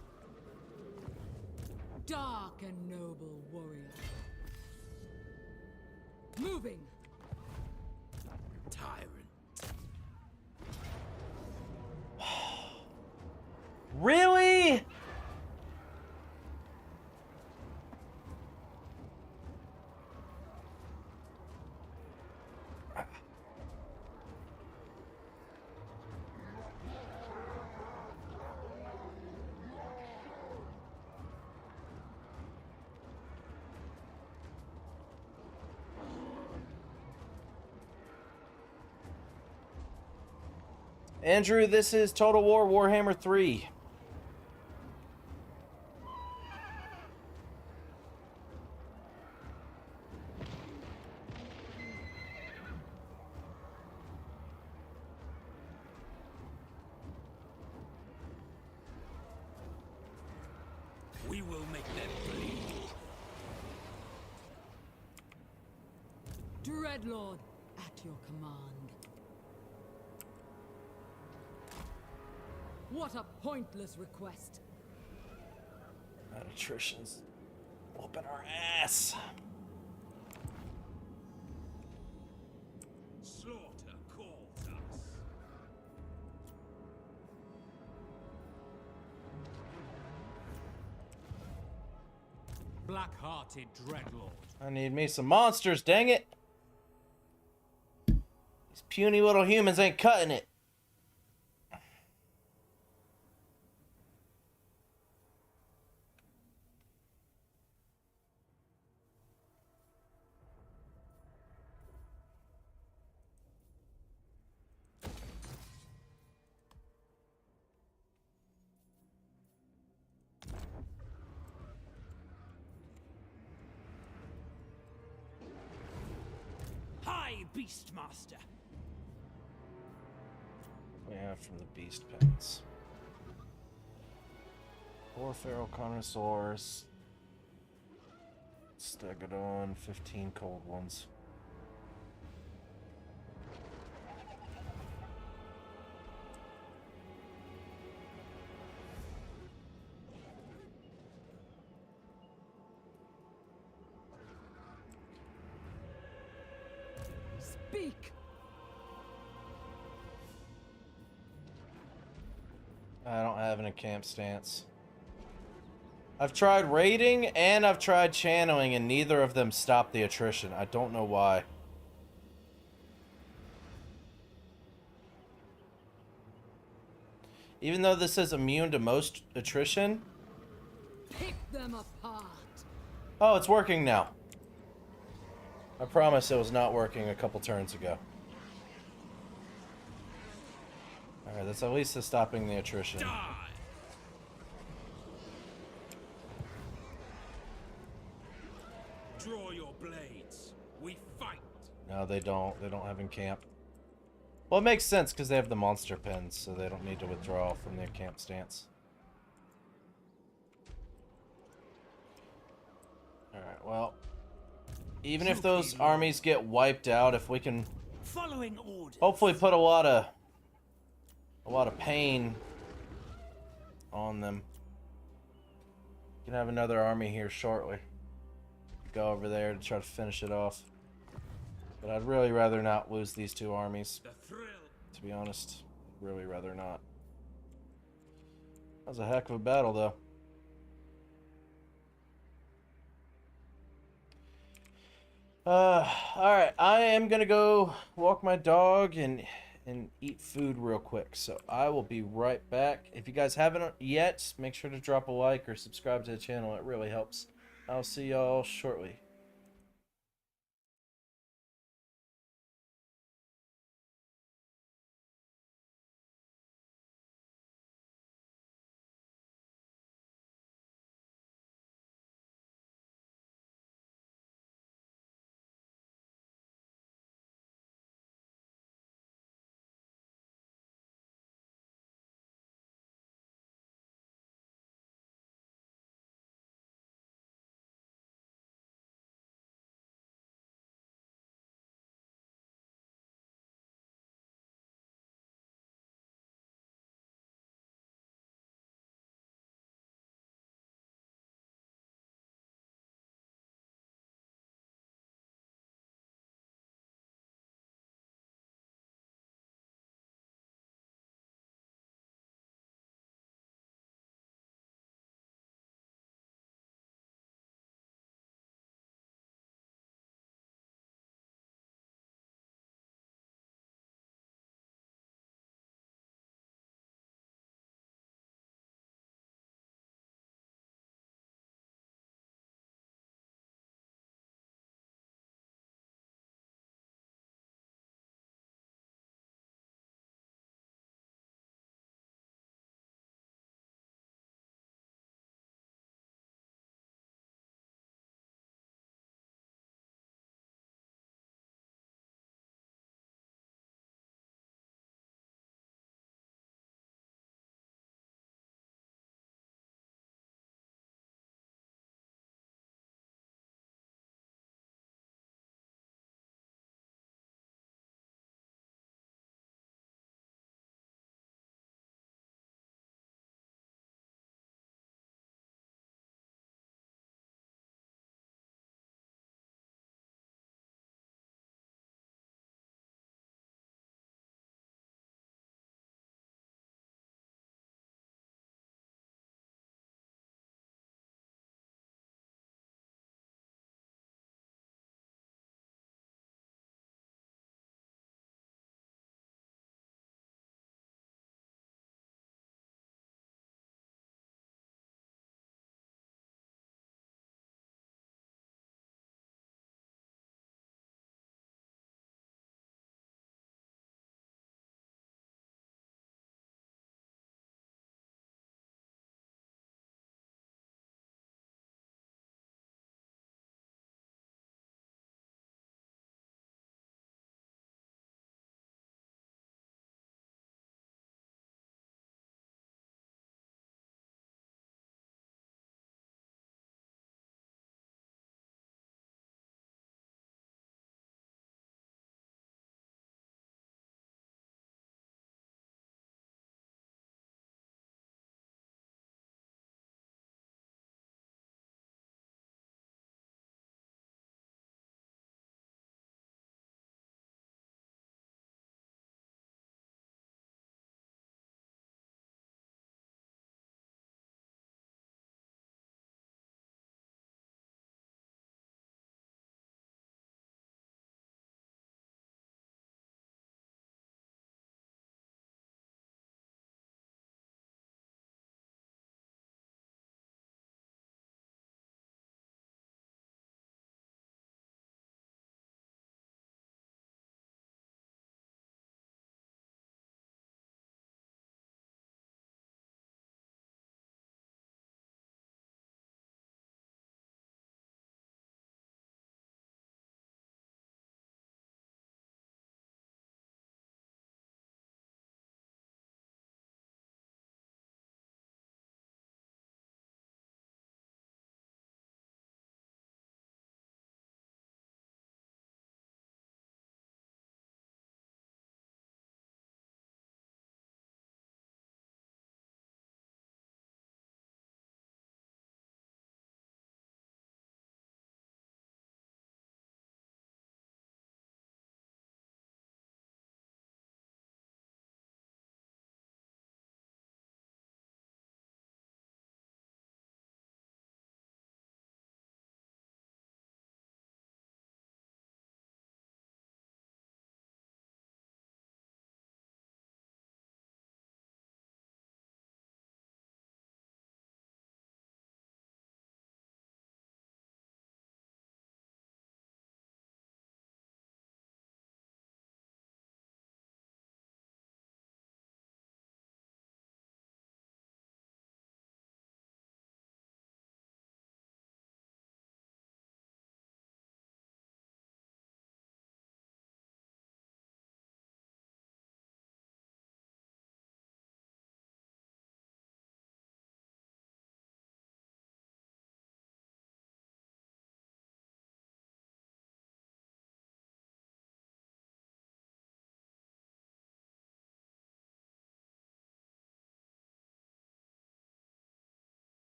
Dark and noble warrior. Moving. Tyrant. Really? Andrew, this is Total War Warhammer 3. We will make them bleed. Dreadlord, at your command. What a pointless request. That attrition's whooping our ass. Slaughter calls us. Black-hearted Dreadlord. I need me some monsters, dang it. These puny little humans ain't cutting it. Hi, Beastmaster. We have from the beast pens. 4 feral connoisseurs. Stegodon, 15 cold ones. Speak. I don't have an camp stance. I've tried raiding and I've tried channeling, and neither of them stop the attrition. I don't know why. Even though this is immune to most attrition. Pick them apart. Oh, it's working now. I promise it was not working a couple turns ago. Alright, that's at least stopping the attrition. Die! Draw your blades. We fight. No, they don't. They don't have encamp. Well, it makes sense because they have the monster pens, so they don't need to withdraw from their camp stance. Alright, well. Even if those armies get wiped out, if we can Following orders. hopefully put a lot of pain on them. We can have another army here shortly. Go over there to try to finish it off. But I'd really rather not lose these two armies. The thrill. To be honest, really rather not. That was a heck of a battle, though. Alright, I am gonna go walk my dog and eat food real quick. So I will be right back. If you guys haven't yet, make sure to drop a like or subscribe to the channel. It really helps. I'll see y'all shortly.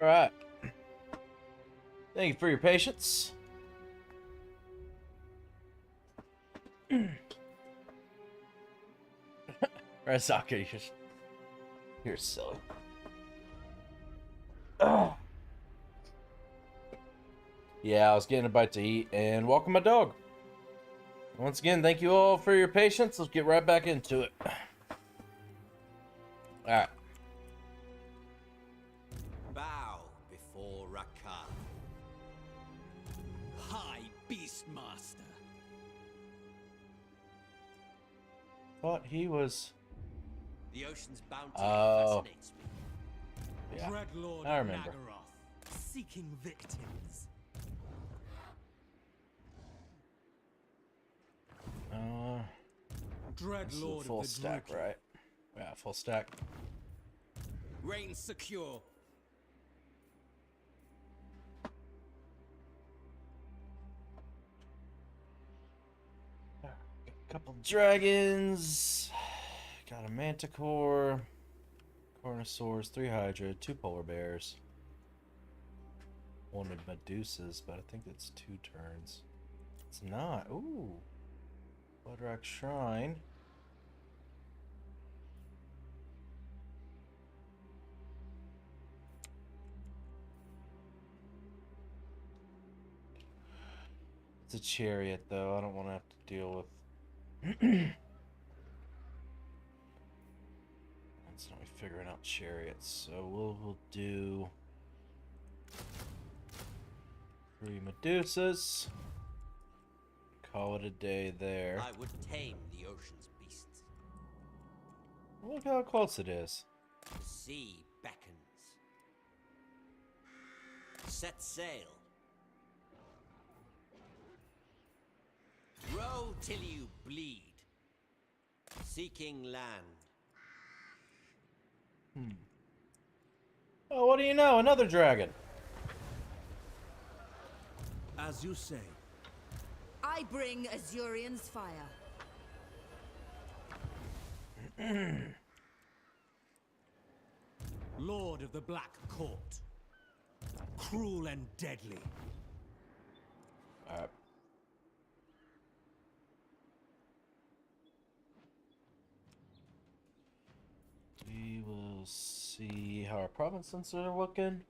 All right. Thank you for your patience. Razaka, you're silly. Ugh. Yeah, I was getting a bite to eat, and welcome my dog. Once again, thank you all for your patience. Let's get right back into it. Alright. Bow before Rakar. High Beastmaster. Thought he was... The ocean's bounty Oh. fascinates me. Yeah, Dreadlord I remember. Nagaroth, seeking victims. This is a Dreadlord full of the stack, Druid. right? Yeah, full stack. Reign secure. Couple dragons. Got a manticore. Carnosaurs, 3 Hydra, 2 polar bears. Wanted Medusas, but I think it's 2 turns. It's not. Ooh. Bloodrock Shrine. It's a chariot, though. I don't want to have to deal with. It's not figuring out chariots, so we'll do 3 Medusas. Call it a day there. I would tame the ocean's beasts. Look how close it is. The sea beckons. Set sail. Row till you bleed. Seeking land. Oh, what do you know? Another dragon. As you say. I bring Azurian's fire. Lord of the Black Court. Cruel and deadly. Alright. We will see how our provinces are looking.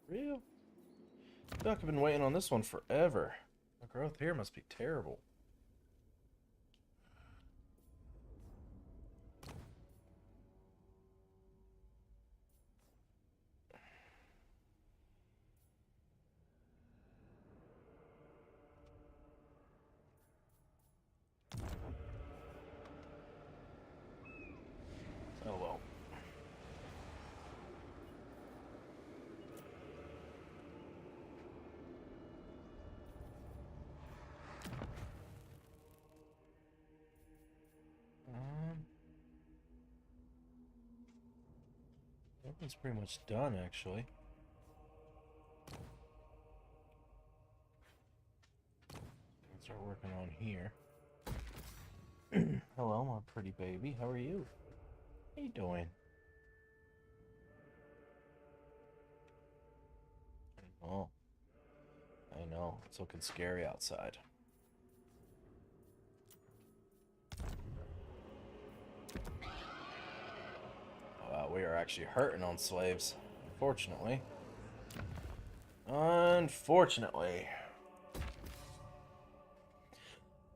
Real? I feel like I've been waiting on this one forever. The growth here must be terrible. Oh well. Everything's pretty much done, actually. Let's start working on here. Hello, my pretty baby. How are you? How you doing? Oh, I know. It's looking scary outside. Wow, we are actually hurting on slaves. Unfortunately. Unfortunately.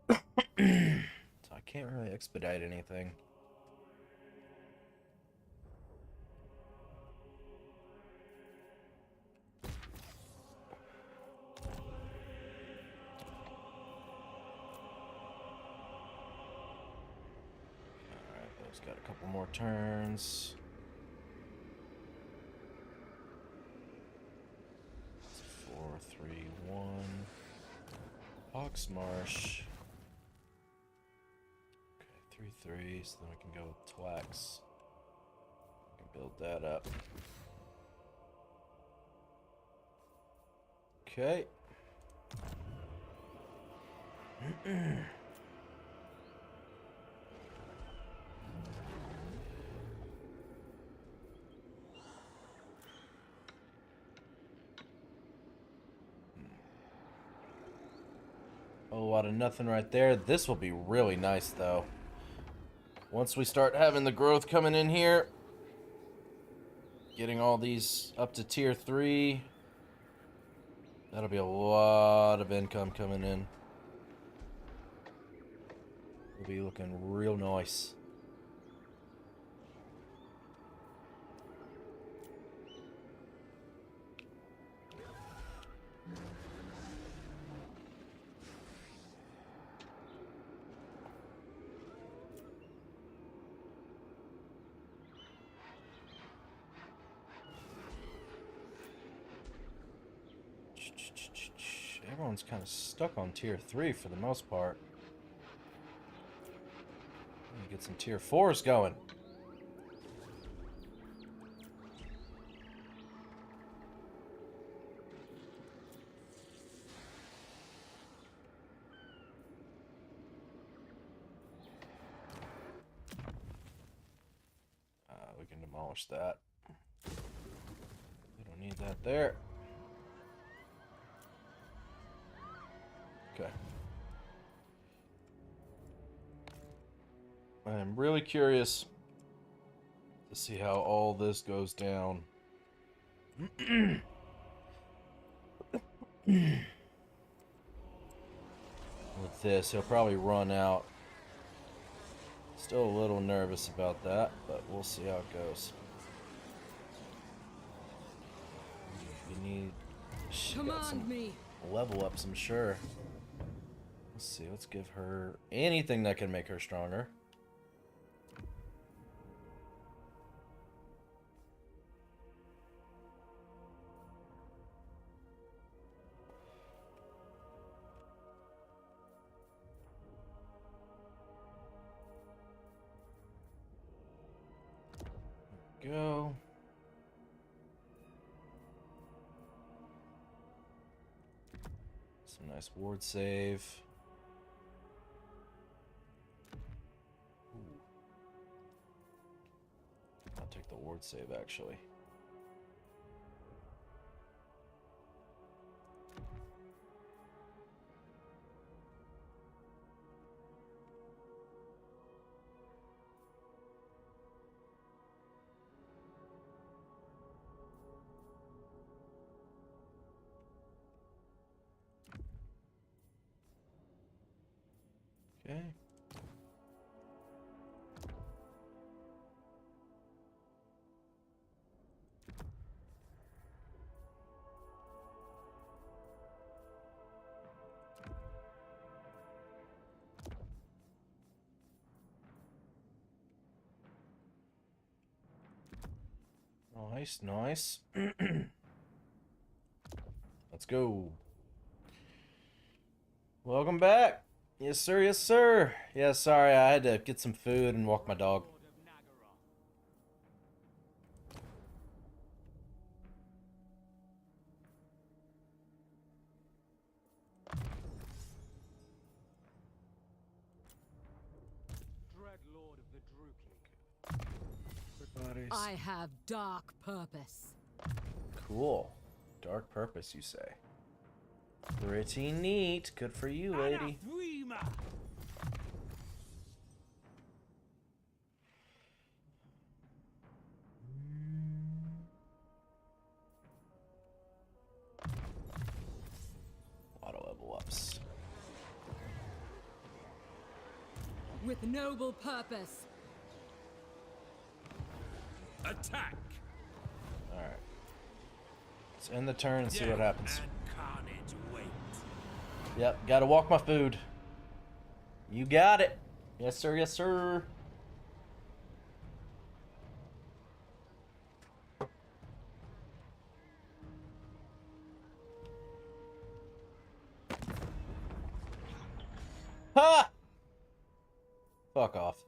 So I can't really expedite anything. Alright, those got a couple more turns. 4, 3, 1. Hawksmarsh. Okay, 3, 3, so then we can go with Twax. We can build that up. Okay. A lot of nothing right there. This will be really nice, though. Once we start having the growth coming in here, getting all these up to tier 3, that'll be a lot of income coming in. We'll be looking real nice. Everyone's kind of stuck on tier 3 for the most part. Get some tier 4s going. We can demolish that. We don't need that there. Okay. I am really curious to see how all this goes down. With this, he'll probably run out. Still a little nervous about that, but we'll see how it goes. You need... Command me. Level ups, I'm sure. Let's see, let's give her anything that can make her stronger. Go. Some nice ward save. Ooh. I'll take the ward save actually. Okay. Nice, nice. Let's go. Welcome back. Yes, sir. Yes, sir. Yeah, sorry. I had to get some food and walk my dog. Dreadlord of the Druchig. I have dark purpose. Cool. Dark purpose, you say? Pretty neat. Good for you, lady. Anathema! Auto level ups. With noble purpose. Attack! Alright. Let's end the turn and see what happens. And carnage wait. Yep, gotta walk my food. You got it. Yes, sir. Yes, sir. Ha! Fuck off.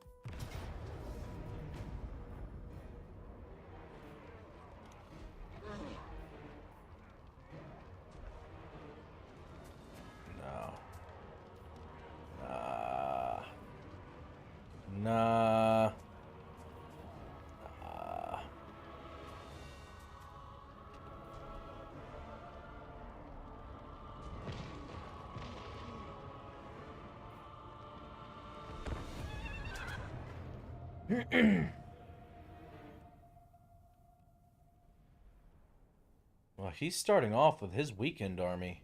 Well, he's starting off with his weekend army.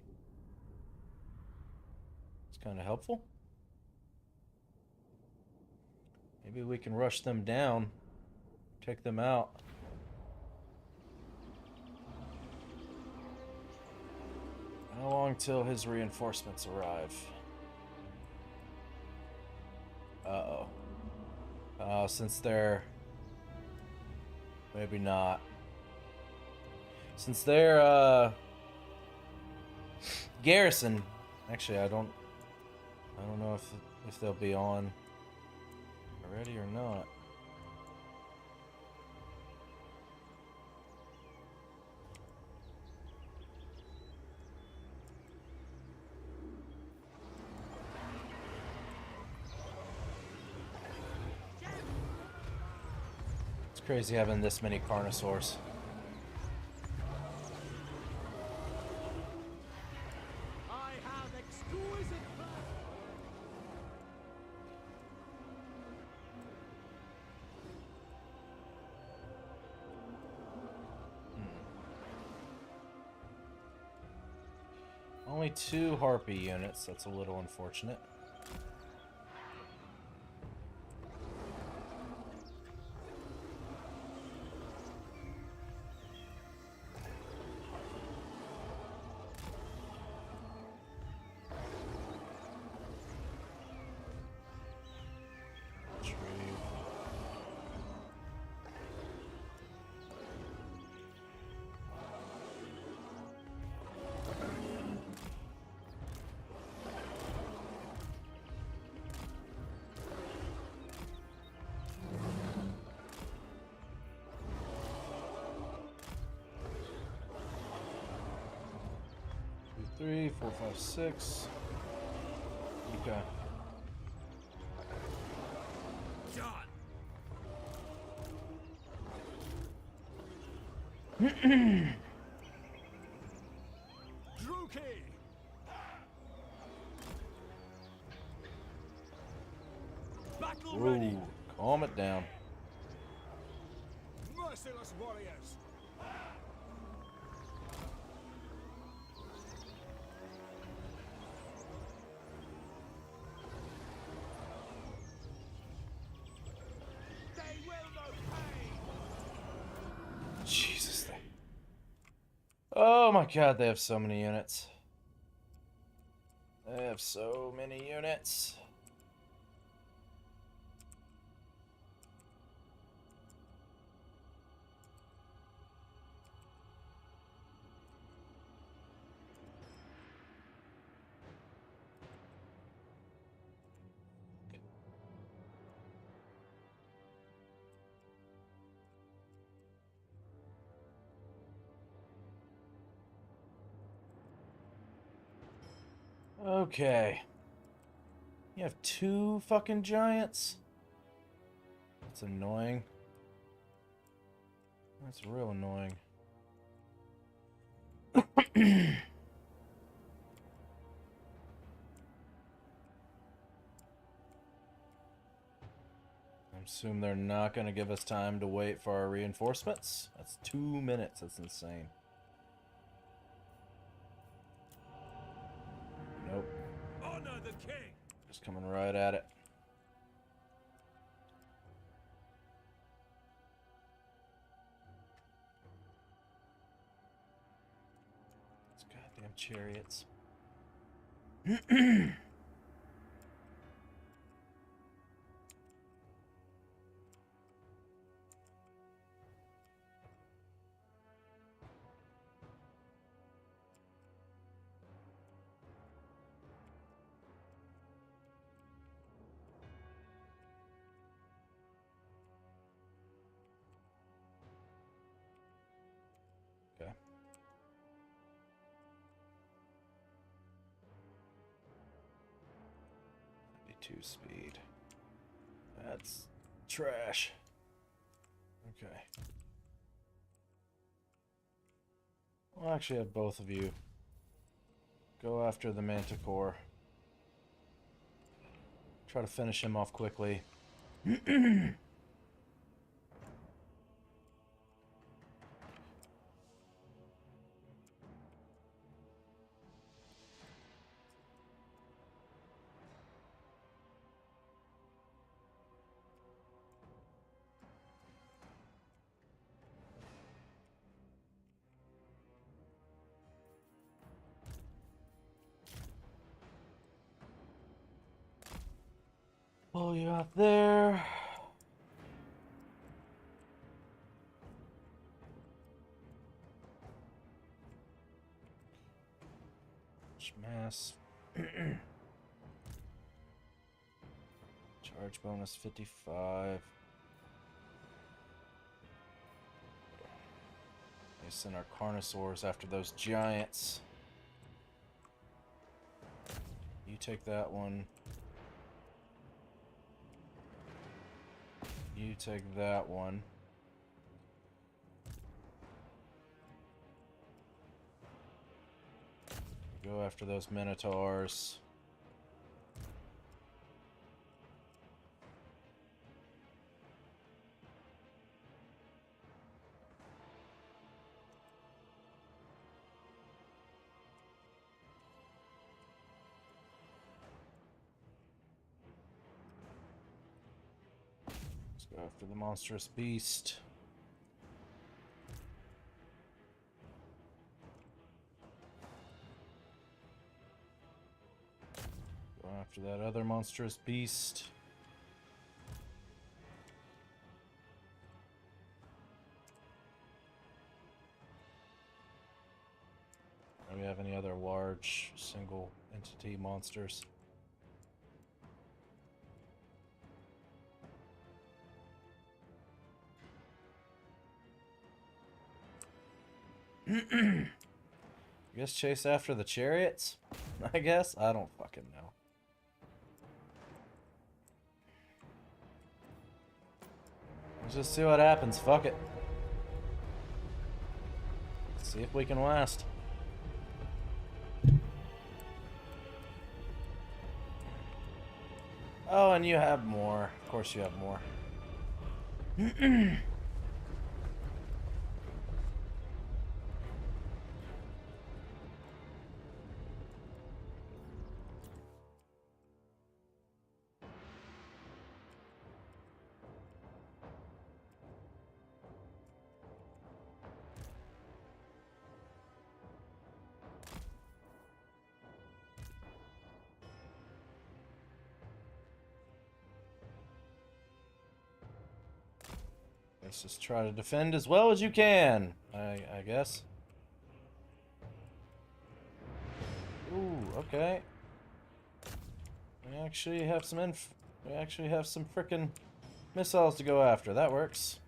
It's kind of helpful. Maybe we can rush them down, take them out. How long till his reinforcements arrive? Uh-oh. Since they're... Maybe not. Since they're, garrison... Actually, I don't know if they'll be on already or not. It's crazy having this many Carnosaurs. I have exquisite Only 2 Harpy units. That's a little unfortunate. Three, 4, 5, 6. Okay. Done. Druki! Battle ready! Ooh, calm it down. Merciless warriors! They will know pain! Jesus. Oh my god, they have so many units. They have so many units. Okay. You have 2 fucking giants? That's annoying. That's real annoying. I assume they're not going to give us time to wait for our reinforcements. That's 2 minutes. That's insane. Nope. Honor the king. Just coming right at it. These goddamn chariots. Okay. Two speed. That's trash. Okay. I'll actually have both of you go after the Manticore. Try to finish him off quickly. Pull you out there. Mass. Charge bonus 55. They send our Carnosaurs after those giants. You take that one. You take that one. Go after those Minotaurs. Let's go after the monstrous beast. After that other monstrous beast. Do we have any other large single entity monsters? I guess chase after the chariots? I guess? I don't fucking know. Let's just see what happens. Fuck it. Let's see if we can last. Oh, and you have more. Of course you have more. Let's just try to defend as well as you can, I guess. Ooh, okay. We actually have some frickin' missiles to go after. That works.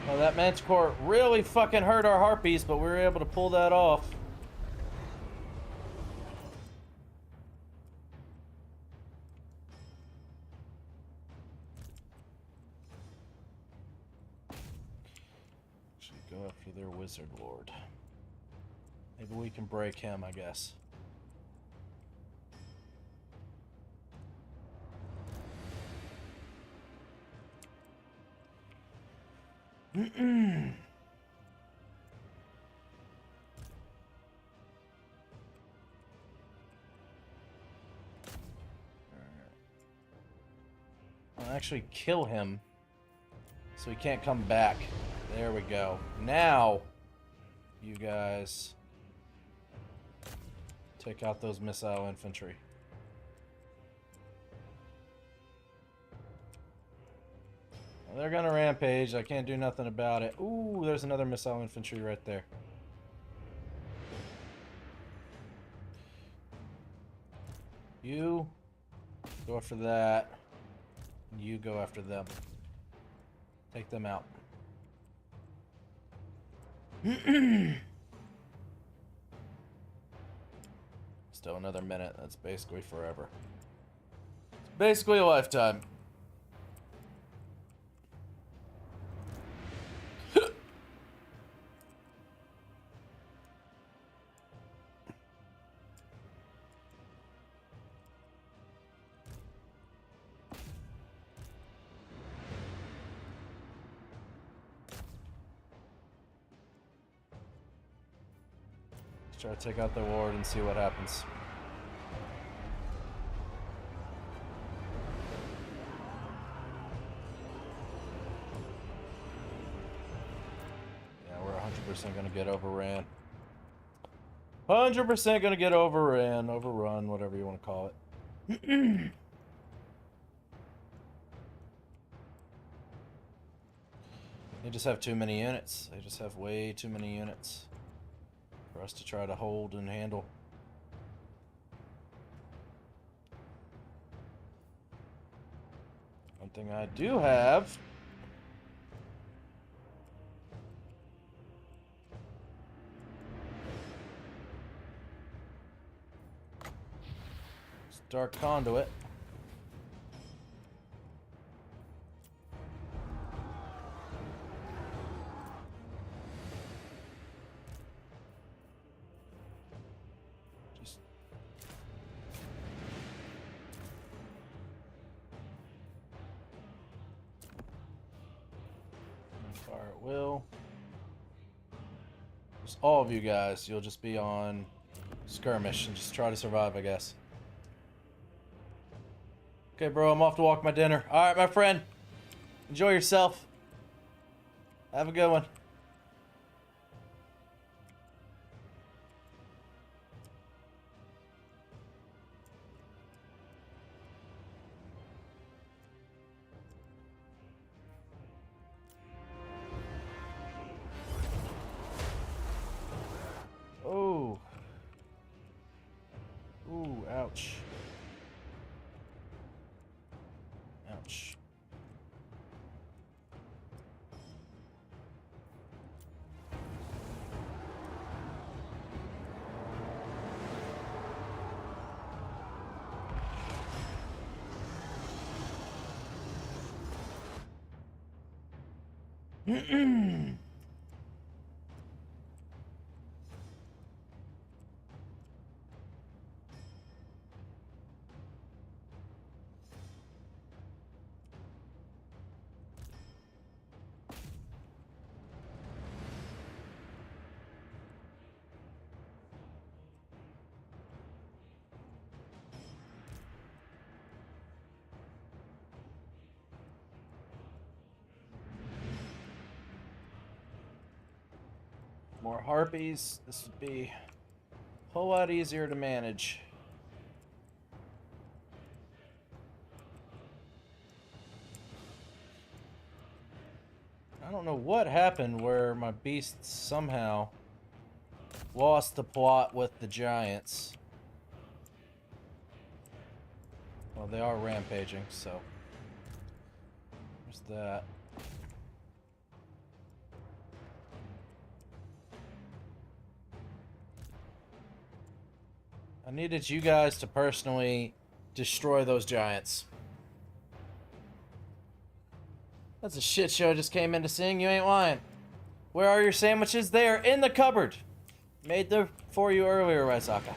Well, that Manticore really fucking hurt our Harpies, but we were able to pull that off. Should go after their Wizard Lord. Maybe we can break him, I guess. I'll actually kill him so he can't come back. There we go. Now, you guys take out those missile infantry. They're gonna rampage. I can't do nothing about it. Ooh, there's another missile infantry right there. You go after that. You go after them. Take them out. Still another minute. That's basically forever. It's basically a lifetime. Try to take out the ward and see what happens. 100% gonna get overran. 100% gonna get overran, overrun, whatever you want to call it. They just have too many units. They just have way too many units for us to try to hold and handle. One thing I do have is Dark Conduit. Just fire at will. Just all of you guys, you'll just be on skirmish and just try to survive, I guess. Okay, bro, I'm off to walk my dinner. Alright, my friend. Enjoy yourself. Have a good one. Oh. Ooh, ouch. Ouch. More harpies. This would be a whole lot easier to manage. I don't know what happened where my beasts somehow lost the plot with the giants. Well, they are rampaging, so there's that. I needed you guys to personally destroy those giants. That's a shit show I just came into seeing. You ain't lying. Where are your sandwiches? They are in the cupboard. Made them for you earlier, Raizaka.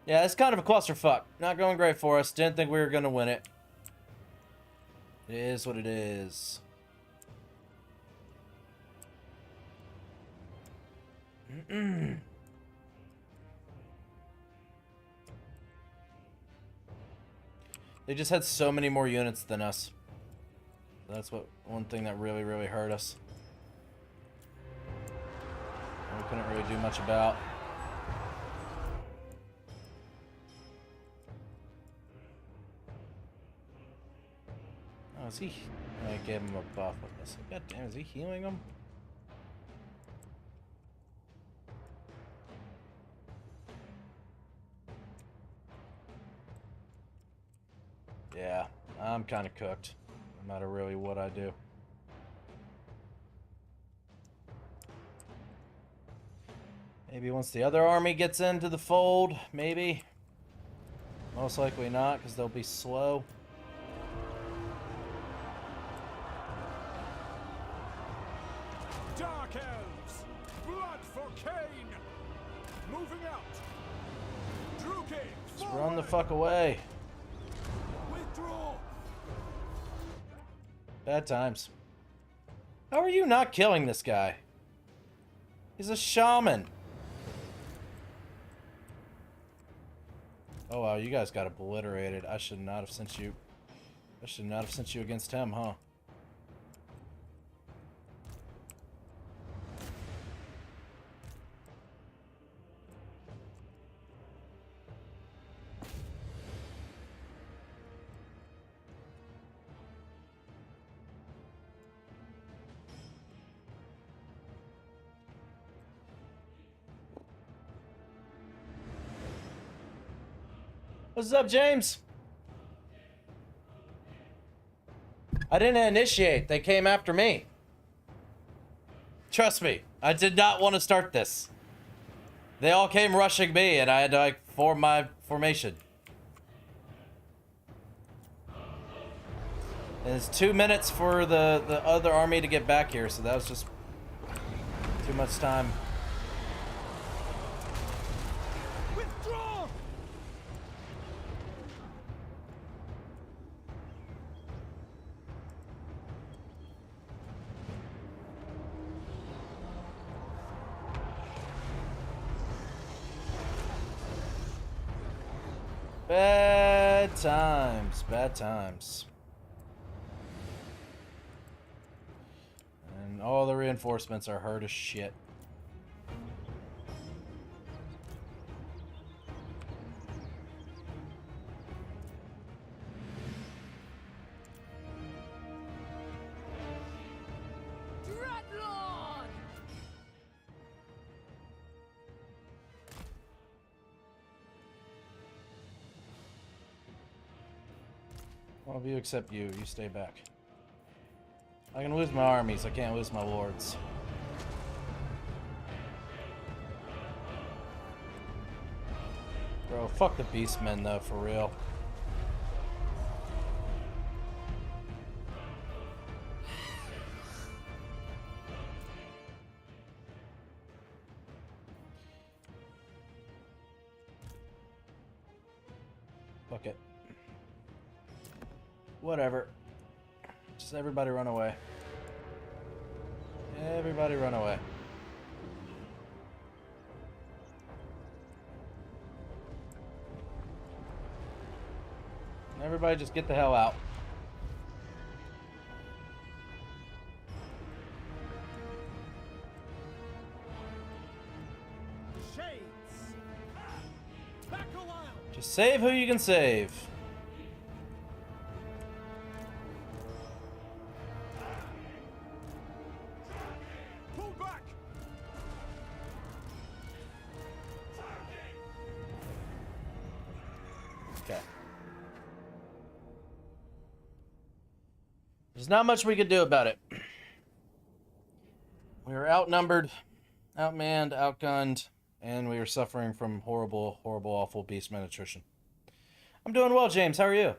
Yeah, it's kind of a clusterfuck. Not going great for us. Didn't think we were going to win it. It is what it is. They just had so many more units than us. That's one thing that really, really hurt us. We couldn't really do much about. Oh, is he? I gave him a buff with this. God damn, is he healing him? Yeah, I'm kind of cooked. No matter really what I do. Maybe once the other army gets into the fold, maybe. Most likely not, because they'll be slow. Dark Elves! Blood for Cain! Moving out! Druke! Just run the fuck away. Withdraw! Bad times. How are you not killing this guy? He's a shaman. Oh wow, you guys got obliterated. I should not have sent you. I should not have sent you against him, huh? What's up, James? I didn't initiate. They came after me. Trust me, I did not want to start this. They all came rushing me, and I had to, like, form my formation. And it's 2 minutes for the other army to get back here, so that was just too much time. Withdraw! Bad times, bad times. And all the reinforcements are hurt as shit. Dreadlord! All of you except you. You stay back. I can lose my armies. I can't lose my lords. Bro, fuck the beastmen though, for real. Fuck it. Whatever. Just everybody run away. Everybody run away. Everybody just get the hell out. Shades! Back a while! Just save who you can save. Pull back! Okay. There's not much we can do about it. We are outnumbered, outmanned, outgunned, and we are suffering from horrible, horrible, awful beastman attrition. I'm doing well, James. How are you?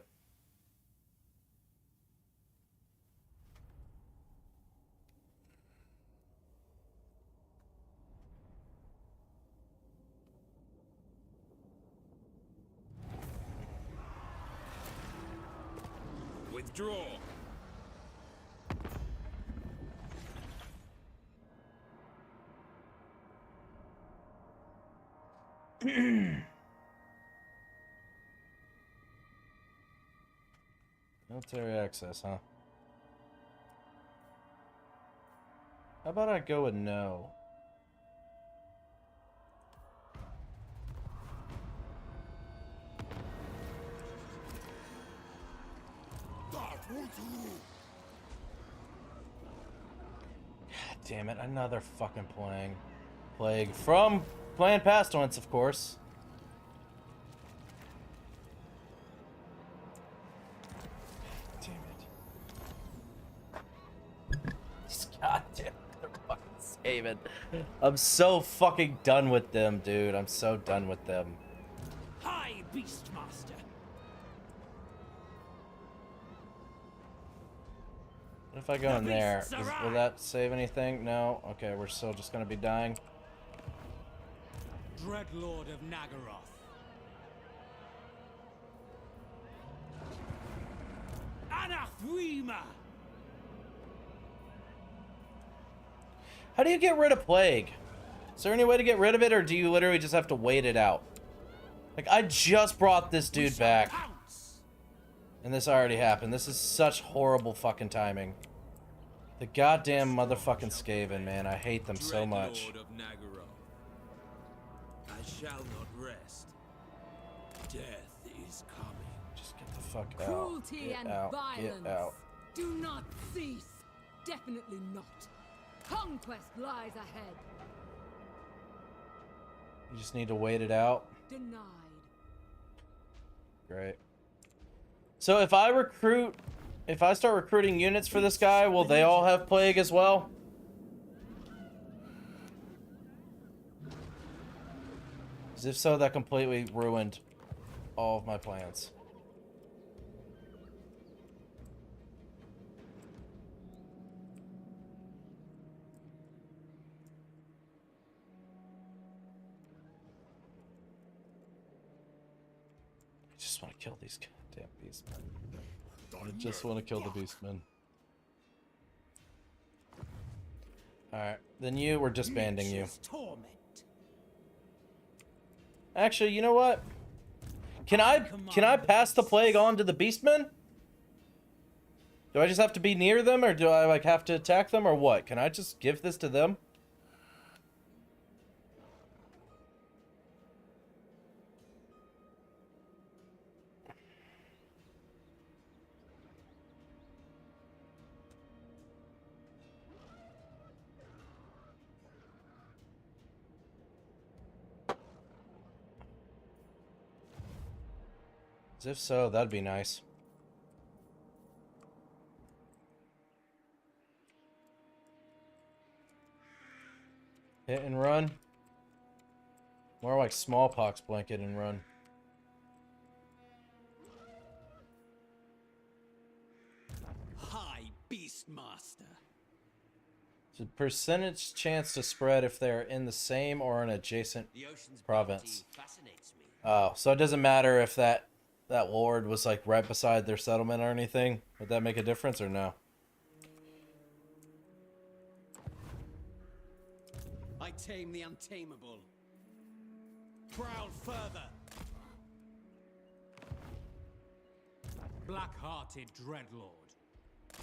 Withdraw. Military access, huh? How about I go with no? God damn it, another fucking plague from Planned Pestilence, of course. Damn it. God damn it, they're fucking saving. I'm so fucking done with them, dude. I'm so done with them. Hi, Beastmaster! What if I go in there? Will that save anything? No? Okay, we're still just gonna be dying. Dreadlord of Nagaroth. Anathema! How do you get rid of plague? Is there any way to get rid of it, or do you literally just have to wait it out? Like, I just brought this dude back, and this already happened. This is such horrible fucking timing. The goddamn motherfucking Skaven, man. I hate them so much. Dreadlord of Nagaroth. I shall not rest. Death is coming. Just get the fuck out. Cruelty Get and out. violence Get out. do not cease. Definitely not. Conquest lies ahead. You just need to wait it out. Denied. Great. So if I start recruiting units for this guy, will they all have plague as well? 'Cause if so, that completely ruined all of my plans. I just want to kill these goddamn beastmen. I just want to kill the beastmen. Alright, then you, we're disbanding you. Torment. Actually, you know what? Can I pass the plague on to the beastmen? Do I just have to be near them, or do I like have to attack them, or what? Can I just give this to them? If so, that'd be nice. Hit and run. More like smallpox blanket and run. High Beastmaster. It's a percentage chance to spread if they're in the same or an adjacent The ocean's province. beauty fascinates me. Oh, so it doesn't matter if that lord was like right beside their settlement or anything? Would that make a difference or no? I tame the untamable. Prowl further. Black-hearted Dreadlord.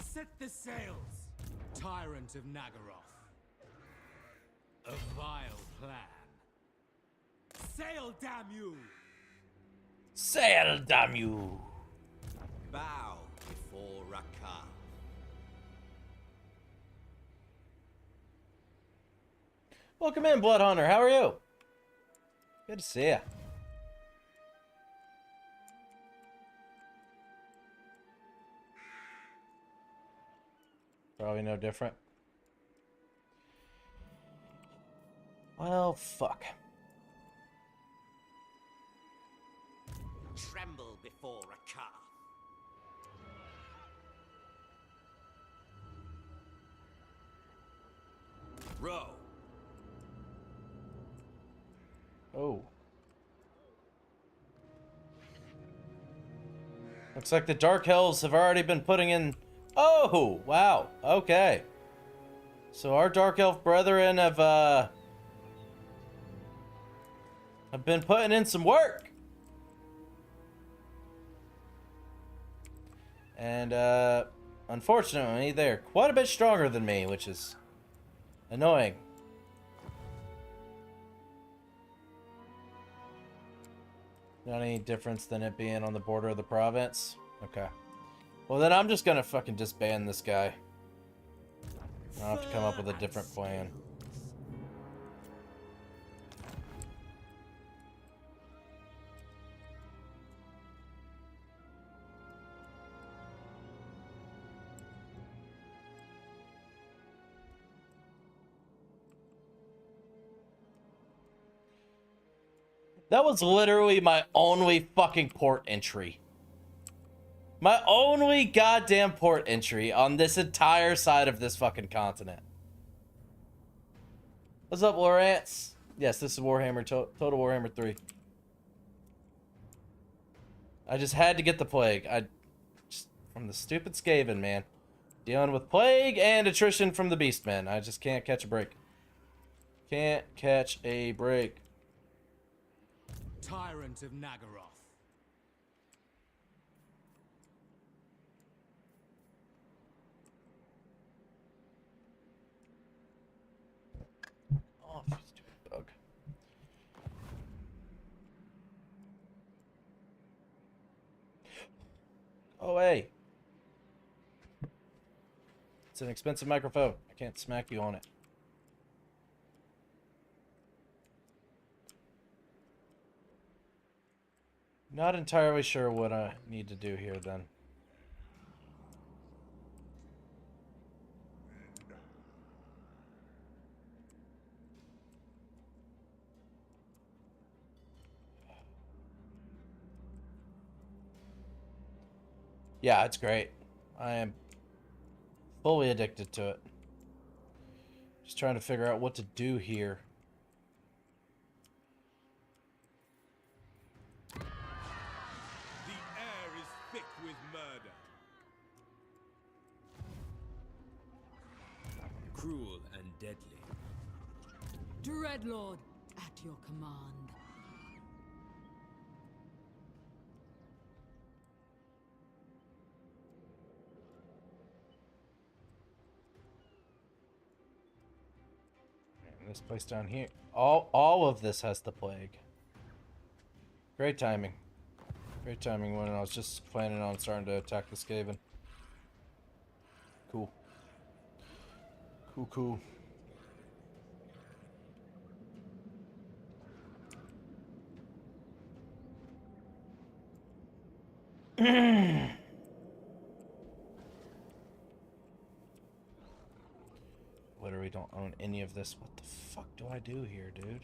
Set the sails. Tyrant of Nagaroth. A vile plan. Sail, damn you! Sail, damn you! Bow before Rakar. Welcome in, Blood Hunter. How are you? Good to see ya. Probably no different. Well, fuck. Tremble before Rakar. Row. Oh. Looks like the Dark Hells have already been putting in... Oh, wow. Okay. So our Dark Elf brethren have been putting in some work. And, unfortunately, they're quite a bit stronger than me, which is annoying. Not any difference than it being on the border of the province? Okay. Well, then I'm just gonna fucking disband this guy. I'll have to come up with a different plan. That was literally my only fucking port entry. My only goddamn port entry on this entire side of this fucking continent. What's up, Lawrence? Yes, this is Warhammer, Total Warhammer 3. I just had to get the plague. From the stupid Skaven, man. Dealing with plague and attrition from the Beastmen. I just can't catch a break. Can't catch a break. Tyrant of Nagaroth. Oh, you stupid bug. Oh, hey. It's an expensive microphone. I can't smack you on it. Not entirely sure what I need to do here then. Yeah, it's great. I am fully addicted to it. Just trying to figure out what to do here. The air is thick with murder. Cruel and deadly. Dreadlord, at your command. And this place down here. All of this has the plague. Great timing. Great timing when I was just planning on starting to attack the Skaven. Cool. Cool, cool. Literally don't own any of this. What the fuck do I do here, dude?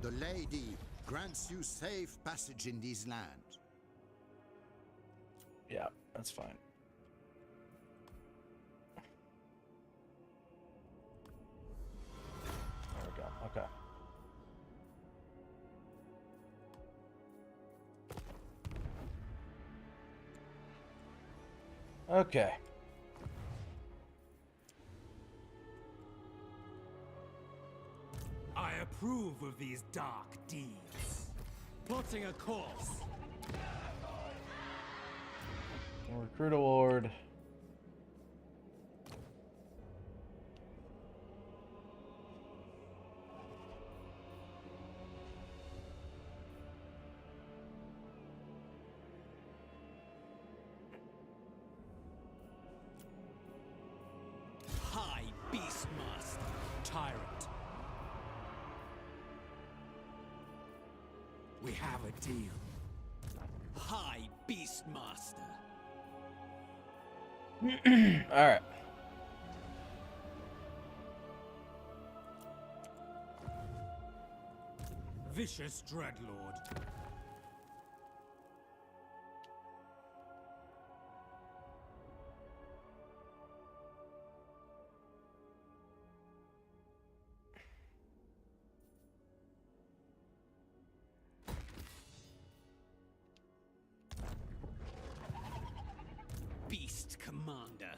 The lady grants you safe passage in these lands. Yeah, that's fine. There we go. Okay. Okay. I approve of these dark deeds. Plotting a course. Recruit a ward. High Beastmaster, tyrant. We have a deal. High Beastmaster. Alright. Vicious Dreadlord. Beast Commander.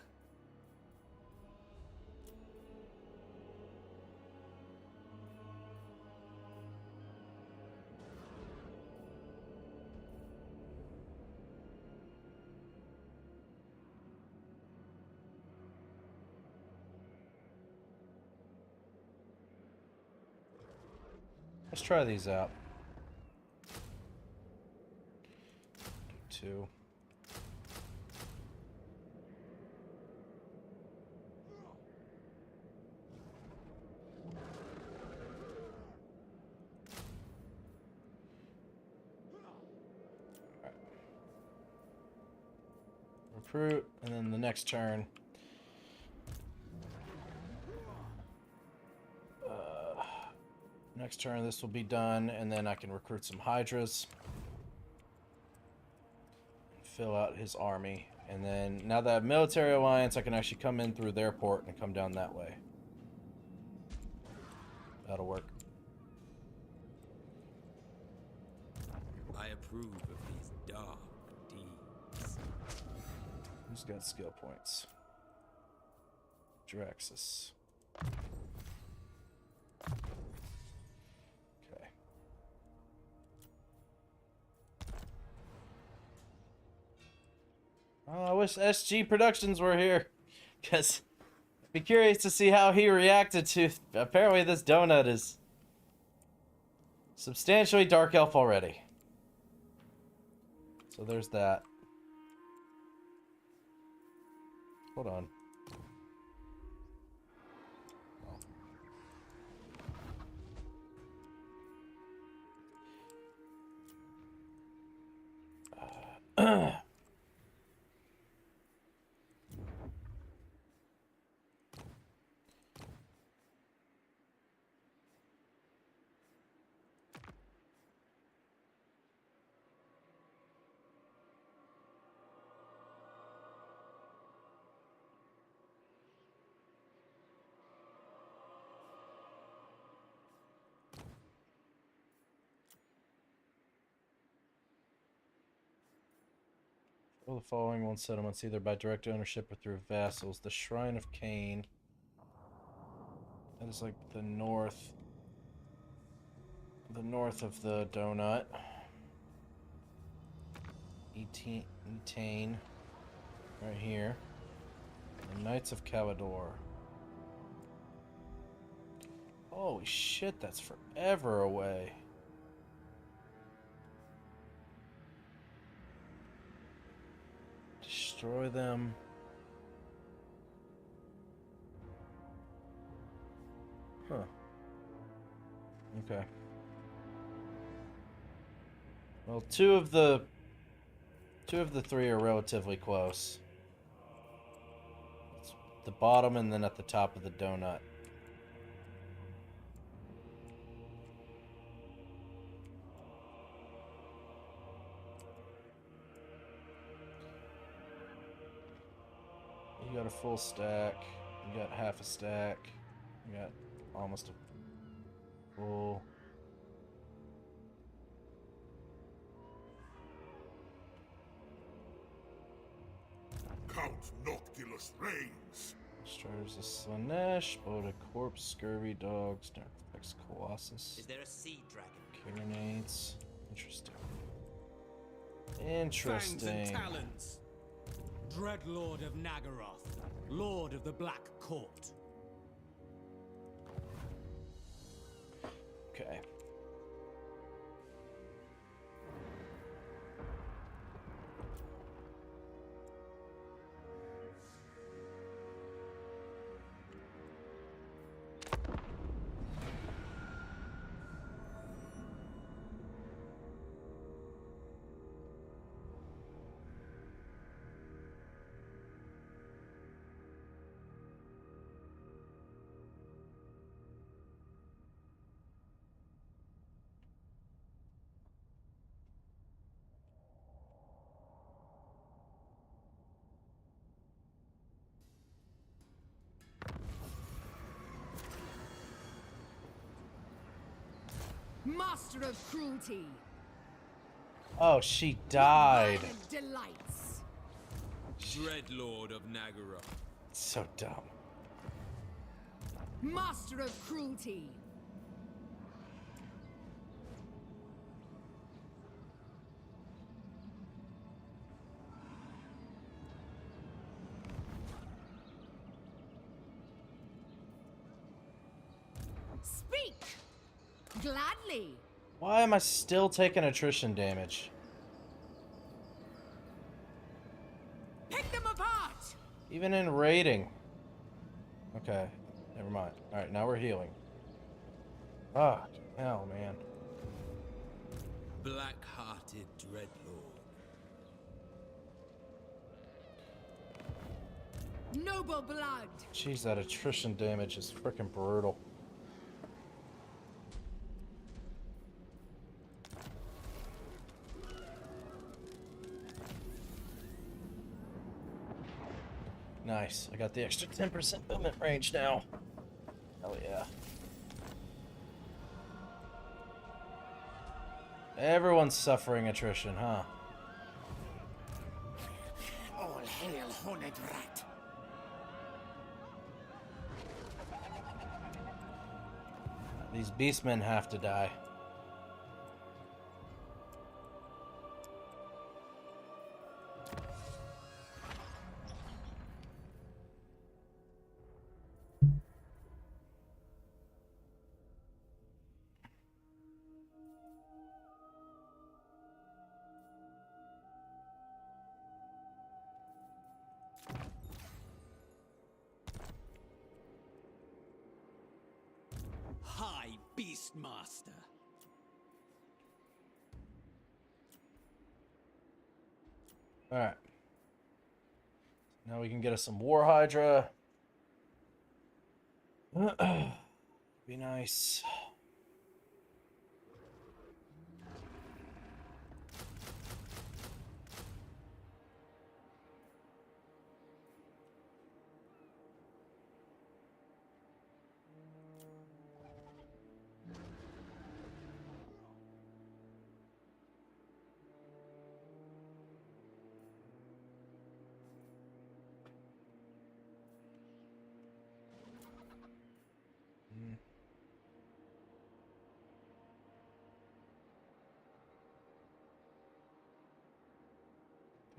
Let's try these out. Two. Recruit, and then the next turn. Next turn, this will be done, and then I can recruit some Hydras. Fill out his army. And then, now that I have military alliance, I can actually come in through their port and come down that way. That'll work. I approve of these dark deeds. Who's got skill points? Draxus. Okay. Oh, I wish SG Productions were here, because I'd be curious to see how he reacted to. Apparently, this donut is substantially dark elf already. So there's that. Hold on. All the following one settlements, either by direct ownership or through vassals. The Shrine of Cain. That is like the north of the donut. Etain. Right here. The Knights of Calador. Holy shit, that's forever away. Destroy them. Huh. Okay. Well, two of the three are relatively close. It's the bottom and then at the top of the donut. You got a full stack. You got half a stack. You got almost a full. Count Noctilus reigns. Destroyers of Slanesh, Boda Corpse, Scurvy Dogs, Darkflex Colossus. Is there a sea dragon? Carronades. Interesting. Fangs and Interesting. talons. Dreadlord of Nagaroth, Lord of the Black Court. Okay. Master of cruelty. Oh, she died. Violent delights. Dreadlord of Nagaroth. So dumb. Master of cruelty. Speak! Gladly. Why am I still taking attrition damage? Pick them apart! Even in raiding. Okay, never mind. Alright, now we're healing. Ah, hell, man. Black-hearted Dreadlord. Noble blood. Jeez, that attrition damage is freaking brutal. Nice. I got the extra 10% movement range now. Hell yeah. Everyone's suffering attrition, huh? All hail, horned rat. These beastmen have to die. High Beastmaster. Alright. Now we can get us some War Hydra. Be nice.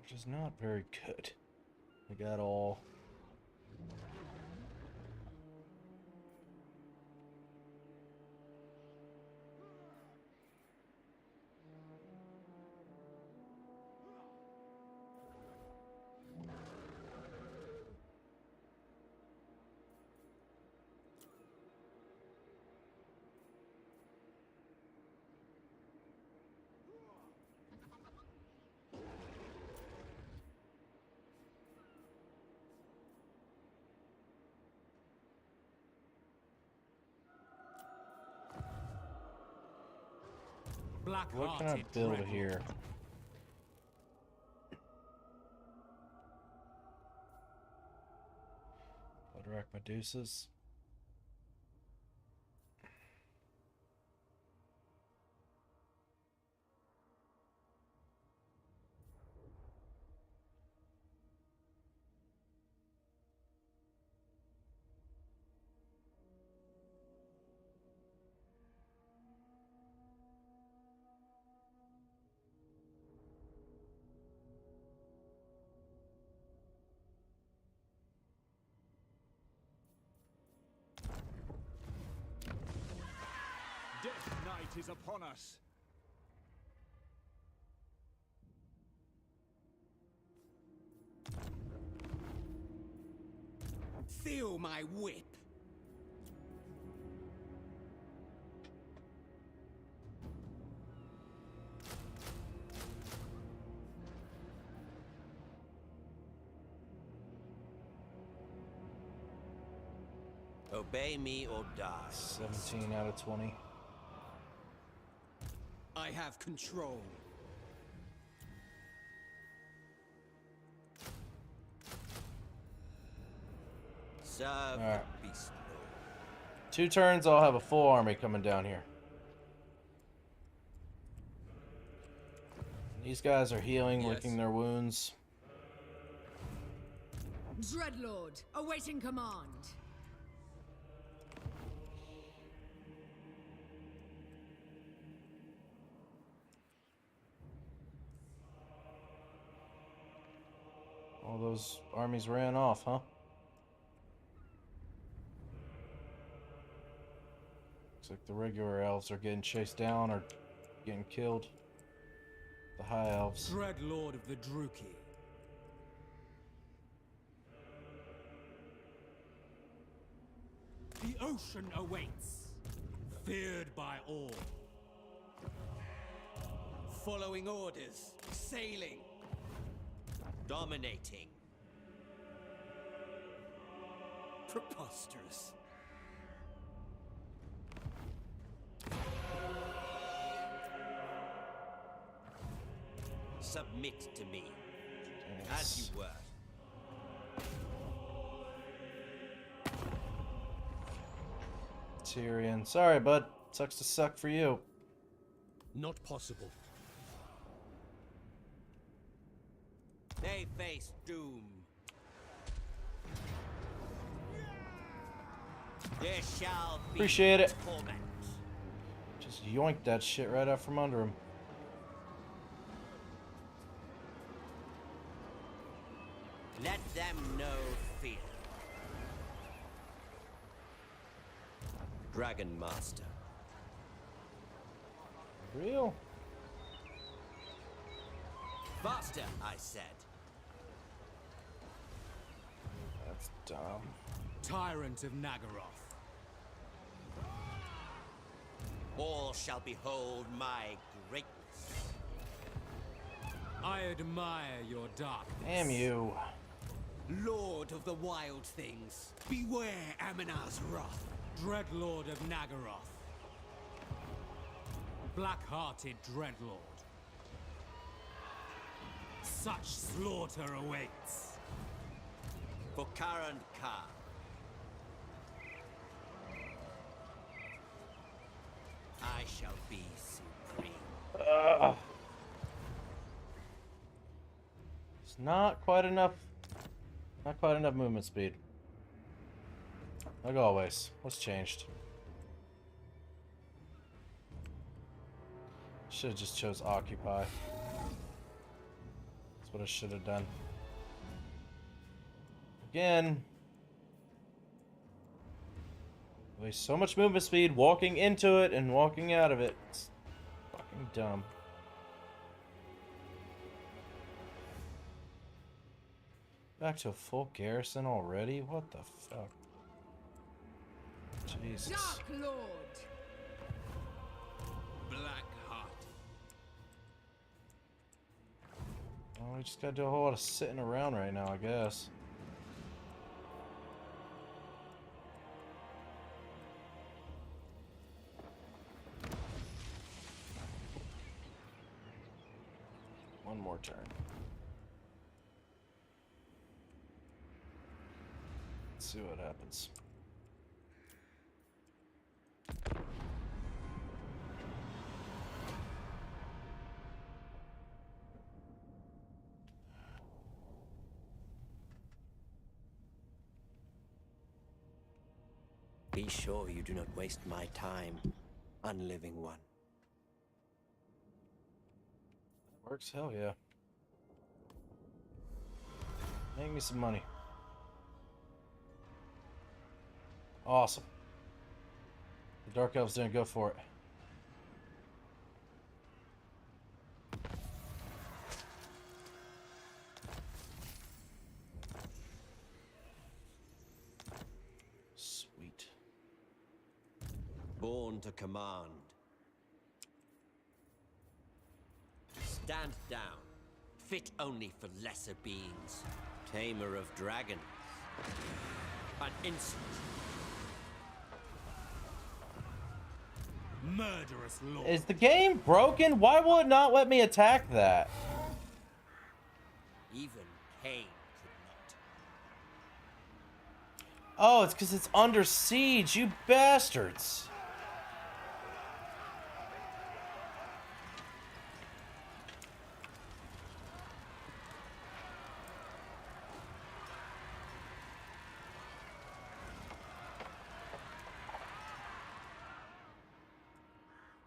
Which is not very good. I got all. What can I build here? Bloodwrack Medusas. Death Knight is upon us. Feel my whip. Obey me or die. 17 out of 20. I have control. Serve Alright. the beast lord. 2 turns, I'll have a full army coming down here. These guys are healing, Yes. licking their wounds. Dreadlord, awaiting command. All those armies ran off, huh? Looks like the regular elves are getting chased down or getting killed. The high elves. Dreadlord of the Druki. The ocean awaits, feared by all. Following orders. Sailing. Dominating. Preposterous. Submit to me, Yes. as you were. Tyrion. Sorry, bud. Sucks to suck for you. Not possible. They face doom. There shall be Appreciate it. torment. Just yoinked that shit right out from under him. Let them know fear. Dragon Master. Real? Faster, I said. That's dumb. Tyrant of Nagaroth. All shall behold my greatness. I I admire your darkness. Damn you. Lord of the wild things. Beware Aminar's wrath, Dreadlord of Nagaroth. Black-hearted Dreadlord. Such slaughter awaits. For Karan Khan. I shall be supreme. It's not quite enough. Not quite enough movement speed. Like always. What's changed? Should have just chose occupy. That's what I should have done. Again. Waste so much movement speed walking into it and walking out of it. It's fucking dumb. Back to a full garrison already? What the fuck? Jesus. Dark Lord! Black-hearted. Well, we just gotta do a whole lot of sitting around right now, I guess. One more turn. Let's see what happens. Be sure you do not waste my time, unliving one. Works, hell yeah. Make me some money. Awesome. The Dark Elves didn't go for it. Sweet. Born to command. Stand down. Fit only for lesser beings. Tamer of dragons. An insult. Murderous lord. Is the game broken? Why will it not let me attack that? Even Cain could not. Oh, it's because it's under siege, you bastards.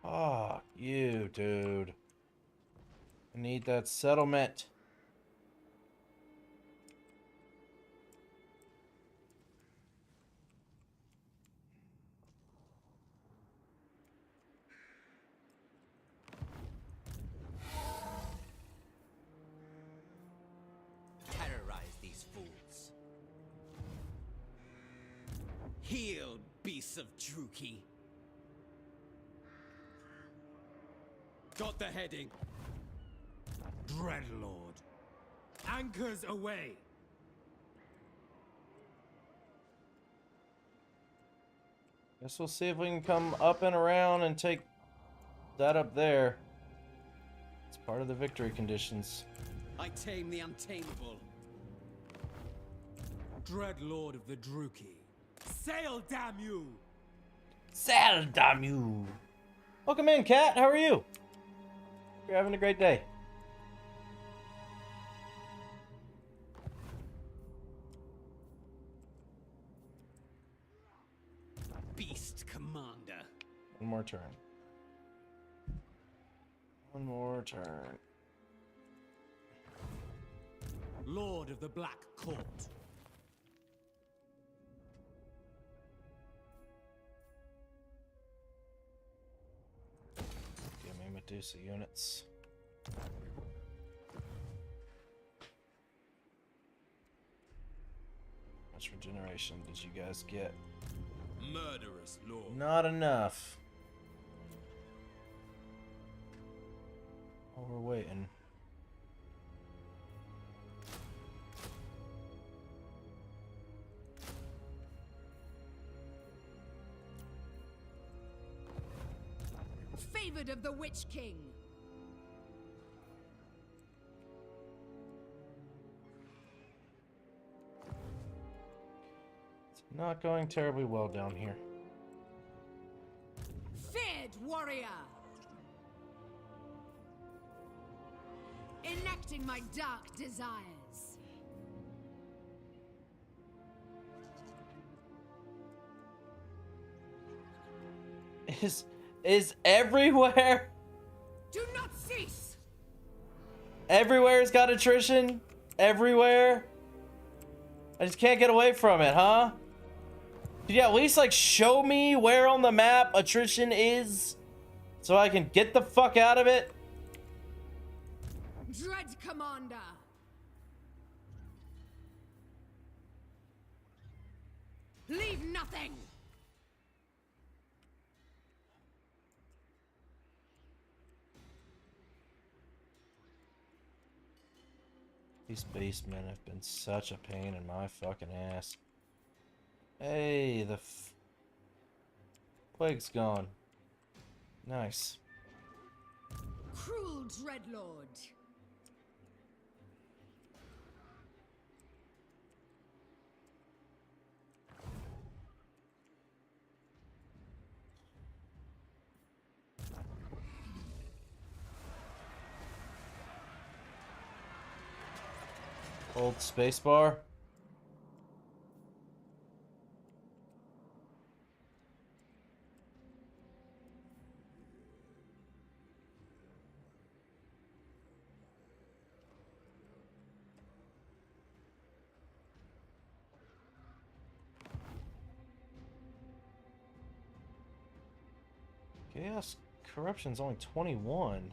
Fuck you, dude. I need that settlement. Terrorize these fools. Heal, beasts of Druki. Got the heading. Dreadlord. Anchors away. Guess we'll see if we can come up and around and take that up there. It's part of the victory conditions. I tame the untamable. Dreadlord of the Druki. Sail, damn you! Saddle, damn you! Welcome in, Cat. How are you? You're having a great day. Beast Commander. One more turn. One more turn. Lord of the Black Court. Give me Medusa units. How much regeneration did you guys get? Murderous lord. Not enough. While we're waiting. favored of the Witch King. It's not going terribly well down here. Feared warrior. Enacting my dark desires. Is everywhere? Do not cease. Everywhere's got attrition? Everywhere? I just can't get away from it, huh? Could you at least, like, show me where on the map attrition is? So I can get the fuck out of it? Dread Commander. Leave nothing. These basemen have been such a pain in my fucking ass. Hey, the plague's gone. Nice. Cruel Dreadlord. Old spacebar. Chaos corruption's only 21.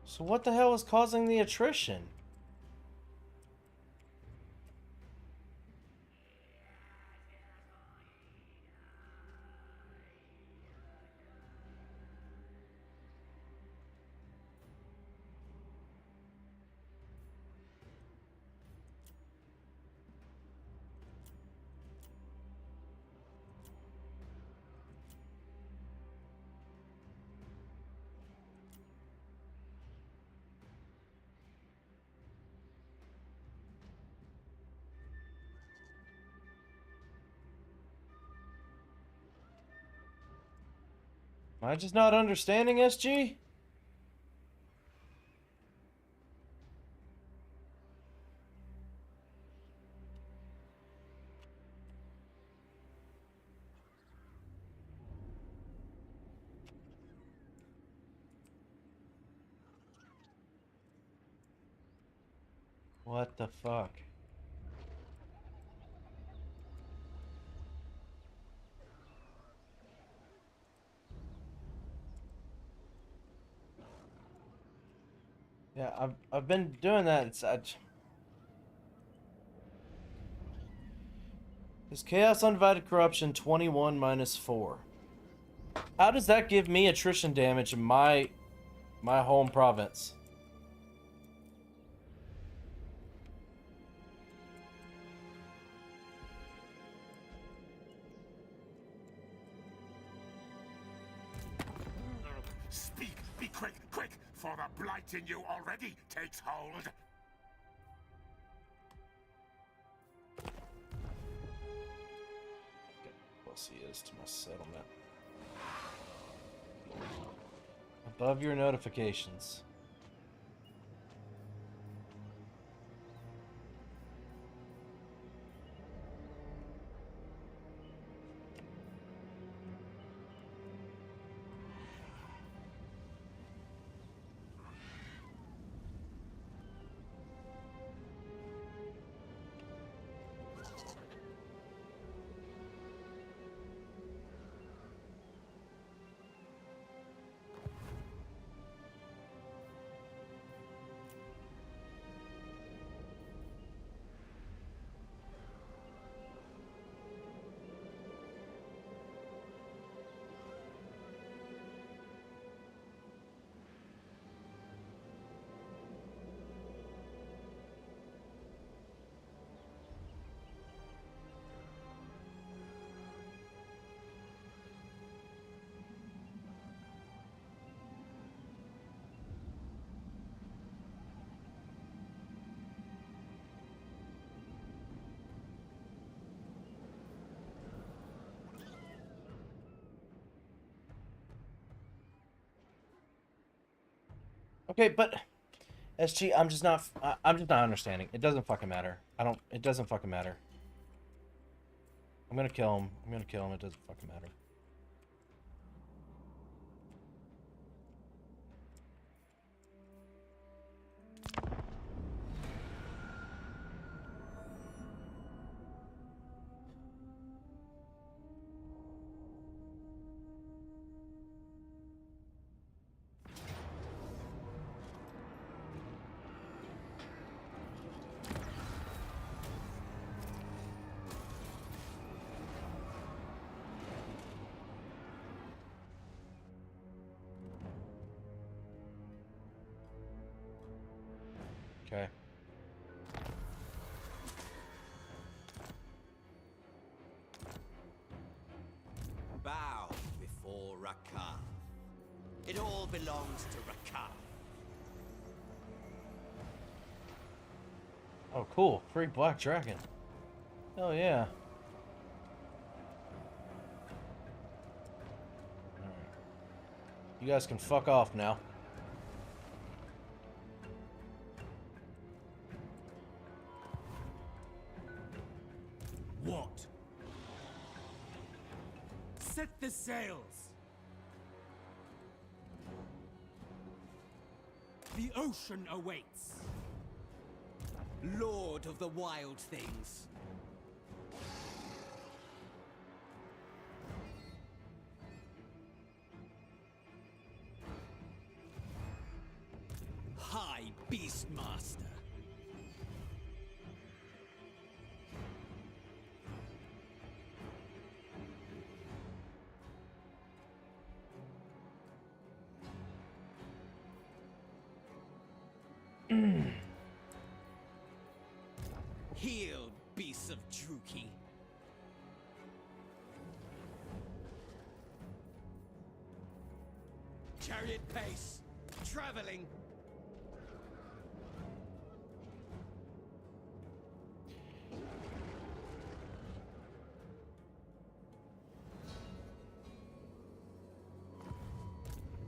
So what the hell is causing the attrition? Am I just not understanding, SG? What the fuck? Yeah, I've been doing that. Is Chaos Undivided Corruption 21 minus 4? How does that give me attrition damage in my home province? Speak! Be quick, quick! For the blight in you already takes hold! Close he is to my settlement. Above your notifications. Okay, but SG, I'm just not understanding. It doesn't fucking matter. It doesn't fucking matter. I'm gonna kill him. I'm gonna kill him. It doesn't fucking matter. Okay. Bow before Rakar. It all belongs to Rakar. Oh, cool. Free black dragon. Hell yeah. Alright. You guys can fuck off now. What? Set the sails! The ocean awaits! Lord of the Wild Things. High Beastmaster. Heal, beasts of Druki. Chariot pace, traveling.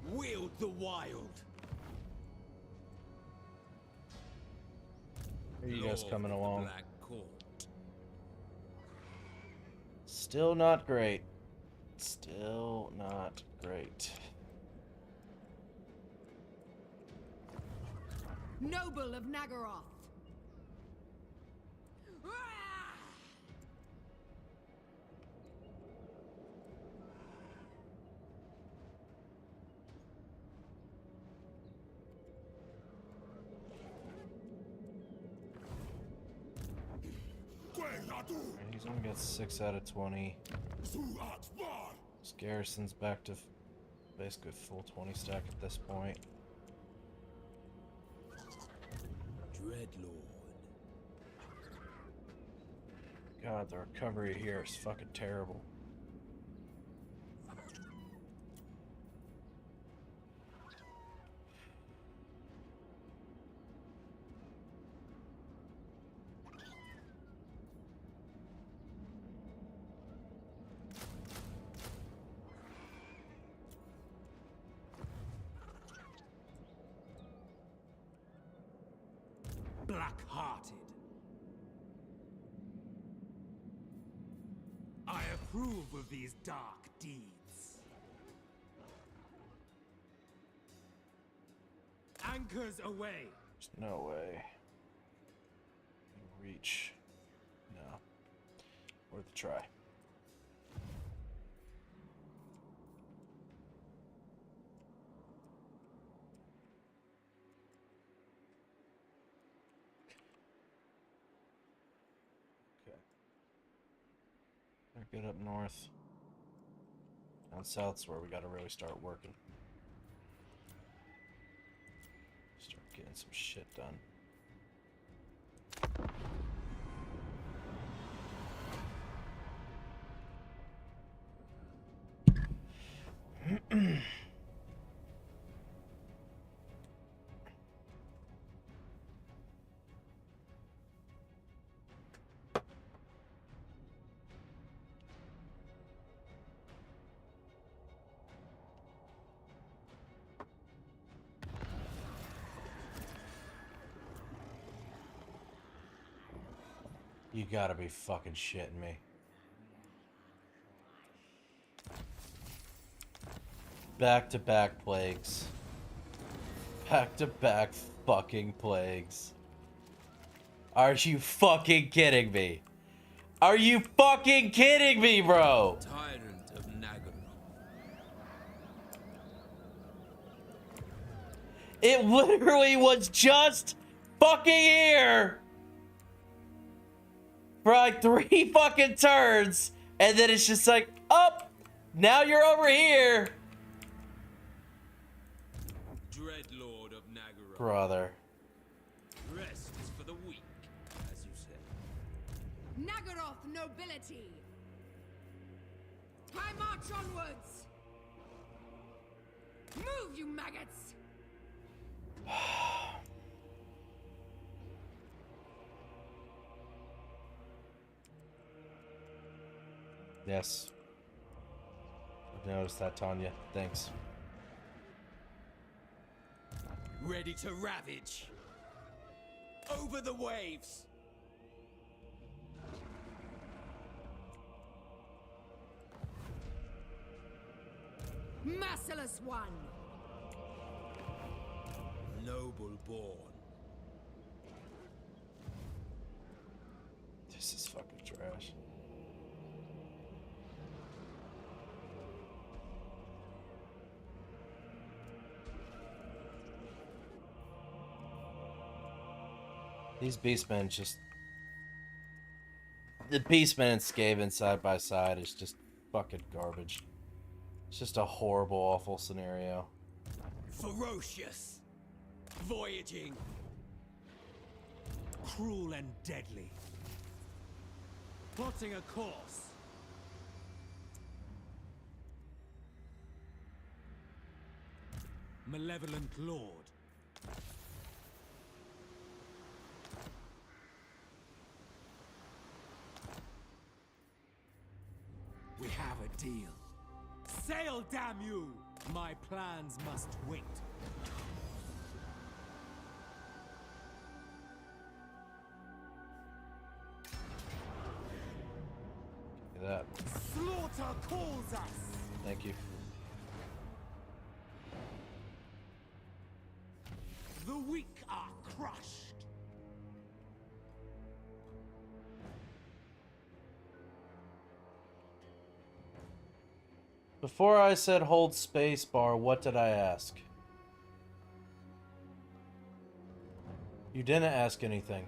Wield the wild. Are you guys Lord coming of the along? Black Court. Still not great. Still not great. Noble of Nagaroth. He's only got 6 out of 20. This garrison's back to basically full 20 stack at this point. Dreadlord. God, the recovery here is fucking terrible. Black-hearted. I approve of these dark deeds. Anchors away. There's no way. Reach. No. Worth a try. Okay. They're good up north. Down south's where we gotta really start working. Start getting some shit done. You gotta be fucking shitting me. Back-to-back plagues. Back-to-back fucking plagues. Are you fucking kidding me? Are you fucking kidding me, bro? Tyrant of Nagaroth. It literally was just fucking here for like 3 fucking turns, and then it's just like, oh, now you're over here. Dreadlord of Nagaroth. Brother. Rest is for the weak, as you say. Nagaroth nobility! I march onwards! Move, you maggots! Yes. I've noticed that, Tanya. Thanks. Ready to ravage. Over the waves. Merciless one! Noble born. This is fucking trash. These beastmen just... The beastmen and Skaven side by side is just fucking garbage. It's just a horrible, awful scenario. Ferocious. Voyaging. Cruel and deadly. Plotting a course. Malevolent Lord. We have a deal. Sail, damn you! My plans must wait. Look at that. Slaughter calls us! Thank you. The weak are crushed. Before I said hold space bar, what did I ask? You didn't ask anything.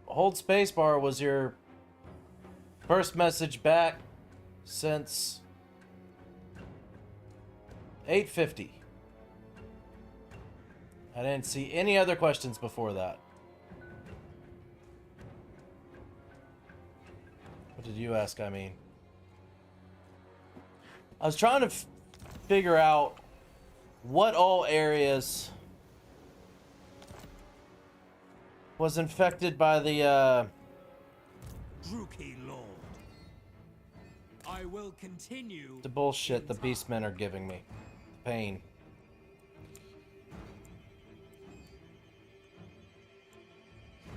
Hold space bar was your first message back since 8:50. I didn't see any other questions before that. What did you ask, I mean? I was trying to figure out what all areas was infected by the, Druki Lord. I will continue. the bullshit the beastmen are giving me. Pain.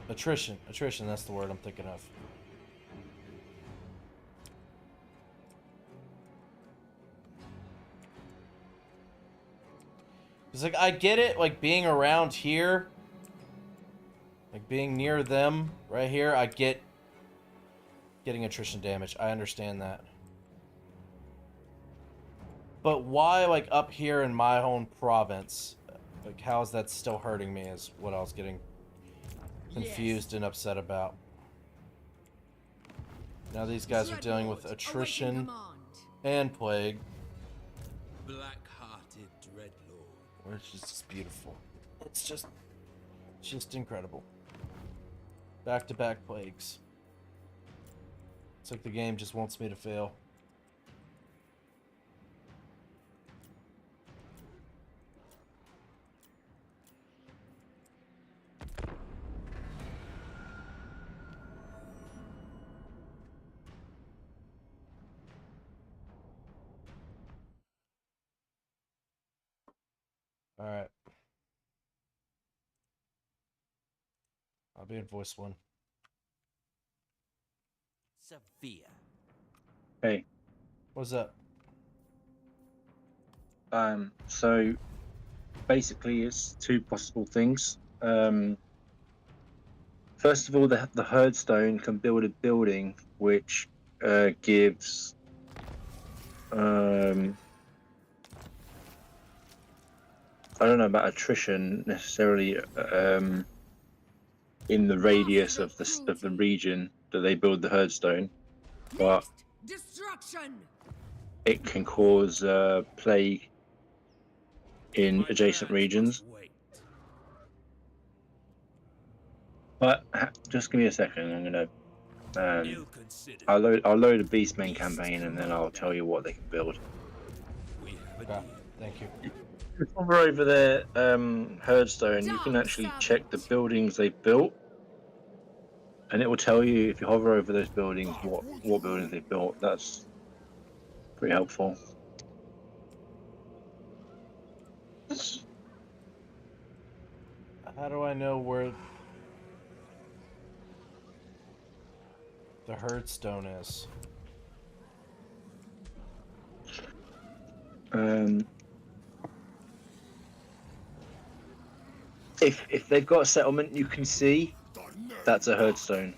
Attrition. Attrition, that's the word I'm thinking of. It's like, I get it, like, being around here, like, being near them, right here, I get getting attrition damage. I understand that. But why, like, up here in my own province? Like, how is that still hurting me is what I was getting confused and upset about. Now these guys are dealing with Dreadlord, attrition awaiting command. and plague, Black-hearted Dreadlord. which is just beautiful. It's just incredible. Back-to-back plagues. It's like the game just wants me to fail. All right. I'll be in voice 1. Severe. Hey, What's up? so basically it's two possible things. First of all, the Herdstone can build a building which gives I don't know about attrition necessarily in the radius of the region that they build the Herdstone, but Next, destruction. it can cause plague in My adjacent plans regions. must wait. But just give me a second. I'm gonna Ill-considered. I'll load a Beastmen campaign and then I'll tell you what they can build. We have a Okay, deal. thank you. If you hover over their Herdstone, you can actually check the buildings they've built, and it will tell you if you hover over those buildings what buildings they've built. That's pretty helpful. How do I know where the Herdstone is? If they've got a settlement you can see, that's a Herdstone.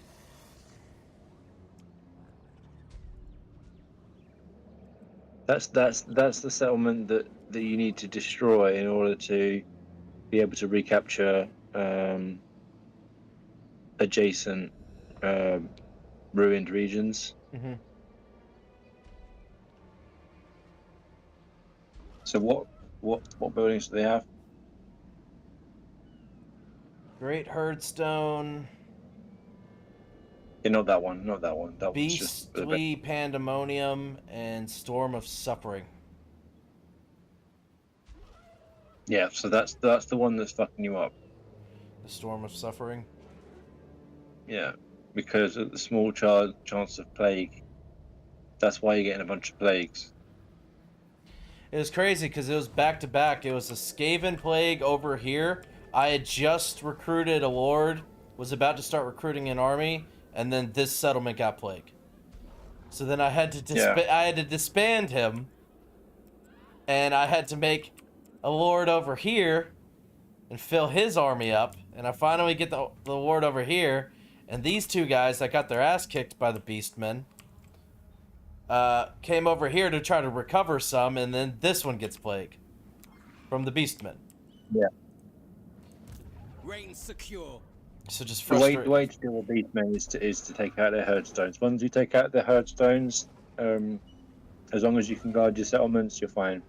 That's the settlement that you need to destroy in order to be able to recapture adjacent ruined regions. Mm-hmm. So what buildings do they have? Great Herdstone, Yeah, not that one. Not that one. That one's just Beastly Pandemonium, and Storm of Suffering. yeah. So that's the one that's fucking you up. The Storm of Suffering. Yeah, because of the small chance of plague. That's why you're getting a bunch of plagues. It was crazy because it was back to back. It was a Skaven plague over here. I had just recruited a lord, was about to start recruiting an army, and then this settlement got plague. So then I had to disband him, and I had to make a lord over here and fill his army up. And I finally get the lord over here, and these two guys that got their ass kicked by the Beastmen came over here to try to recover some, and then this one gets plague from the Beastmen. Yeah. Reign secure. So just The frustrating. way to deal with Beastmen is to take out their Herdstones. Once you take out their Herdstones, as long as you can guard your settlements, you're fine.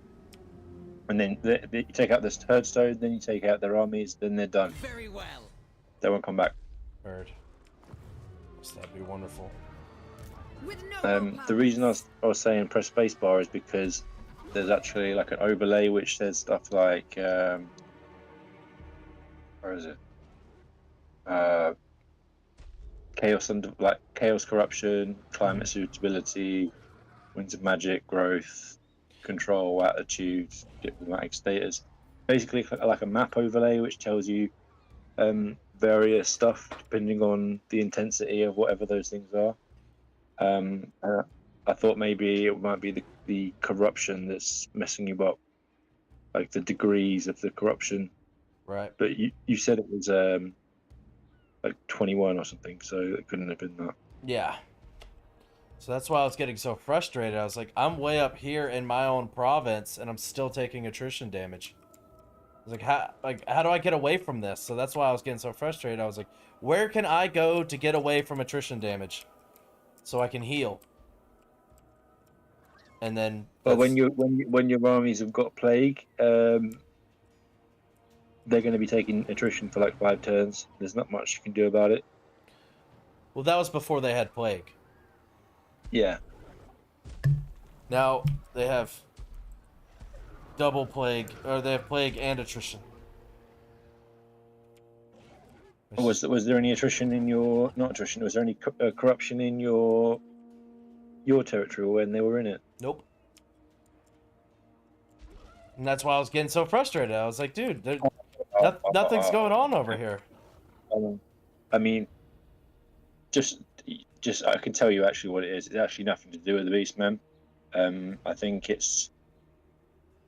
And then you take out this Herdstone, then you take out their armies, then they're done. Very well. They won't come back. Heard. So that'd be wonderful. With no The reason I was saying press spacebar is because there's actually like an overlay which says stuff like where is it? Chaos corruption, climate suitability, winds of magic, growth, control, attitude, diplomatic status. Basically like a map overlay which tells you various stuff depending on the intensity of whatever those things are. I thought maybe it might be the corruption that's messing you up, like the degrees of the corruption. Right. But you said it was like 21 or something, so it couldn't have been that. Yeah. So that's why I was getting so frustrated. I was like, I'm way up here in my own province, and I'm still taking attrition damage. I was like, how do I get away from this? So that's why I was getting so frustrated. I was like, where can I go to get away from attrition damage, so I can heal? And then. But when your armies have got plague, they're going to be taking attrition for like 5 turns. There's not much you can do about it. Well, that was before they had plague. Yeah. Now they have double plague, or they have plague and attrition. Was there any attrition in your not attrition? Was there any corruption in your territory when they were in it? Nope. And that's why I was getting so frustrated. I was like, dude, nothing's going on over here. I mean, just I can tell you actually what it is. It's actually nothing to do with the Beastmen. I think it's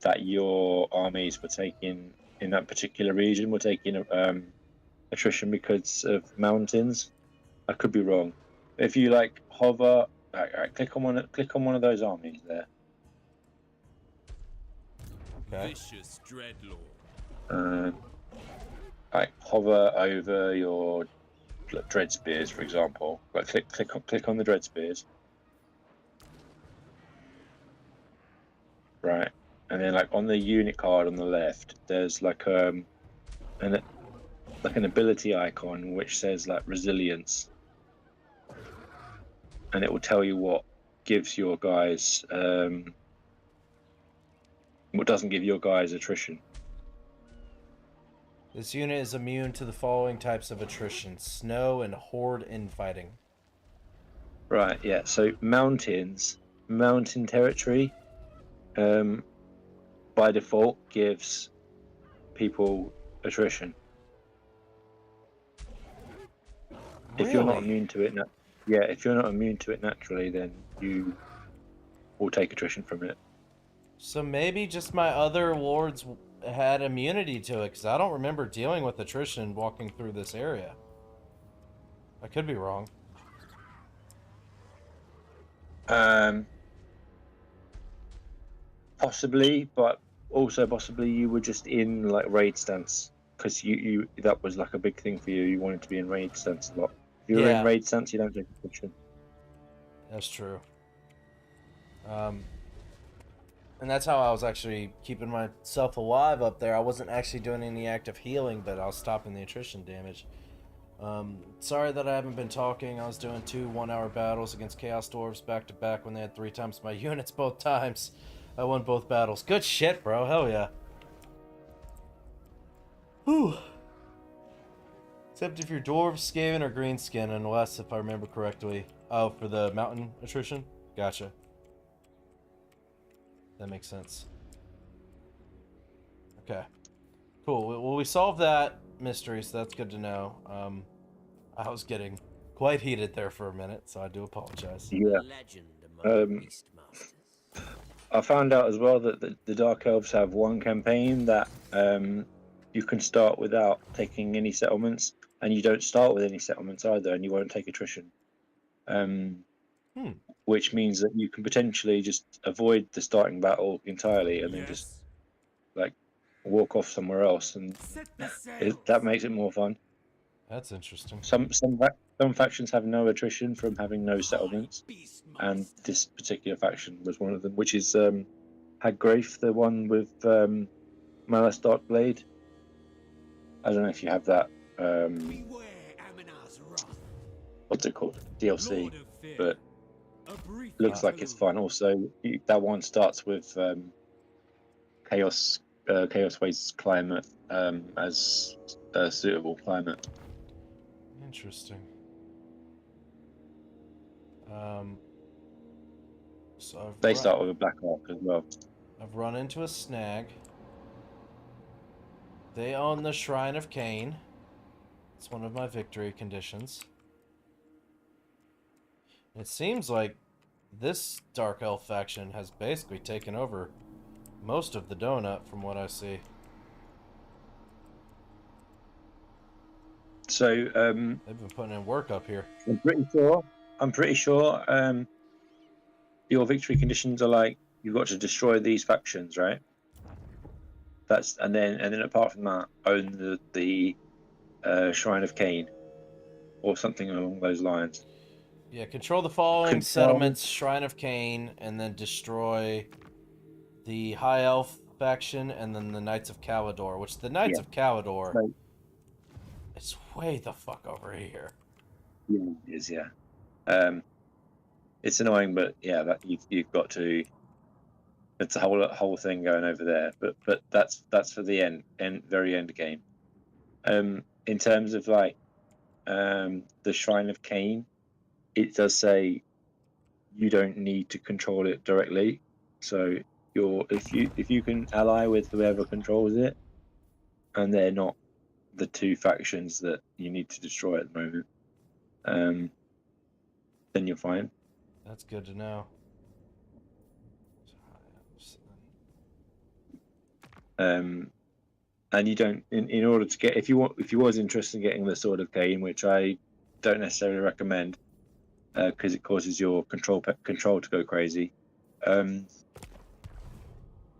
that your armies were taking in that particular region were taking attrition because of mountains. I could be wrong. If you like hover, right, click on one of those armies there. Okay. Vicious dreadlord. Like hover over your dread spears, for example. Like click on the dread spears. Right, and then like on the unit card on the left, there's like an ability icon which says like resilience, and it will tell you what gives your guys what doesn't give your guys attrition. This unit is immune to the following types of attrition: snow and horde infighting. Right, yeah. So mountain territory, by default gives people attrition. Really? If you're not immune to it, if you're not immune to it naturally, then you will take attrition from it. So maybe just my other lords had immunity to it, because I don't remember dealing with attrition walking through this area. I could be wrong. Possibly, but also possibly you were just in like raid stance, because you that was like a big thing for you. You wanted to be in raid stance a lot. If you're in raid stance, you don't take attrition. That's true. And that's how I was actually keeping myself alive up there. I wasn't actually doing any active healing, but I was stopping the attrition damage. Sorry that I haven't been talking. I was doing 2 one-hour battles against Chaos Dwarves back-to-back when they had 3 times my units both times. I won both battles. Good shit, bro. Hell yeah. Whew. Except if you're Dwarf, Skaven, or Greenskin, unless, if I remember correctly. Oh, for the mountain attrition? Gotcha. That makes sense. Okay. Cool. Well, we solved that mystery, so that's good to know. I was getting quite heated there for a minute, so I do apologize. Yeah. Legend among Beastmasters. I found out as well that the Dark Elves have one campaign that you can start without taking any settlements, and you don't start with any settlements either, and you won't take attrition. Which means that you can potentially just avoid the starting battle entirely, and then just like walk off somewhere else, and that makes it more fun. That's interesting. Some factions have no attrition from having no settlements, and this particular faction was one of them, which is Haggrafe, the one with Malus Darkblade. I don't know if you have that. What's it called? DLC, but looks like it's fun. Also, that one starts with Chaos Waste's climate as a suitable climate. Interesting. So they start with a Black Ark as well. I've run into a snag. They own the Shrine of Cain. It's one of my victory conditions. It seems like this Dark Elf faction has basically taken over most of the donut from what I see. So they've been putting in work up here. I'm pretty sure your victory conditions are like you've got to destroy these factions, right? And then apart from that, own the Shrine of Cain or something along those lines. Yeah, control the following settlements: Shrine of Cain, and then destroy the High Elf faction, and then the Knights of Calador. Which the Knights of Calador, right. It's way the fuck over here. Yeah, it is. Yeah, it's annoying, but yeah, that you've got to. It's a whole thing going over there, but that's for the very end game. In terms of like the Shrine of Cain, it does say you don't need to control it directly. So if you can ally with whoever controls it, and they're not the two factions that you need to destroy at the moment, then you're fine. That's good to know. And you don't, in order to get, if you was interested in getting the Sword of Cain, which I don't necessarily recommend, because it causes your control to go crazy.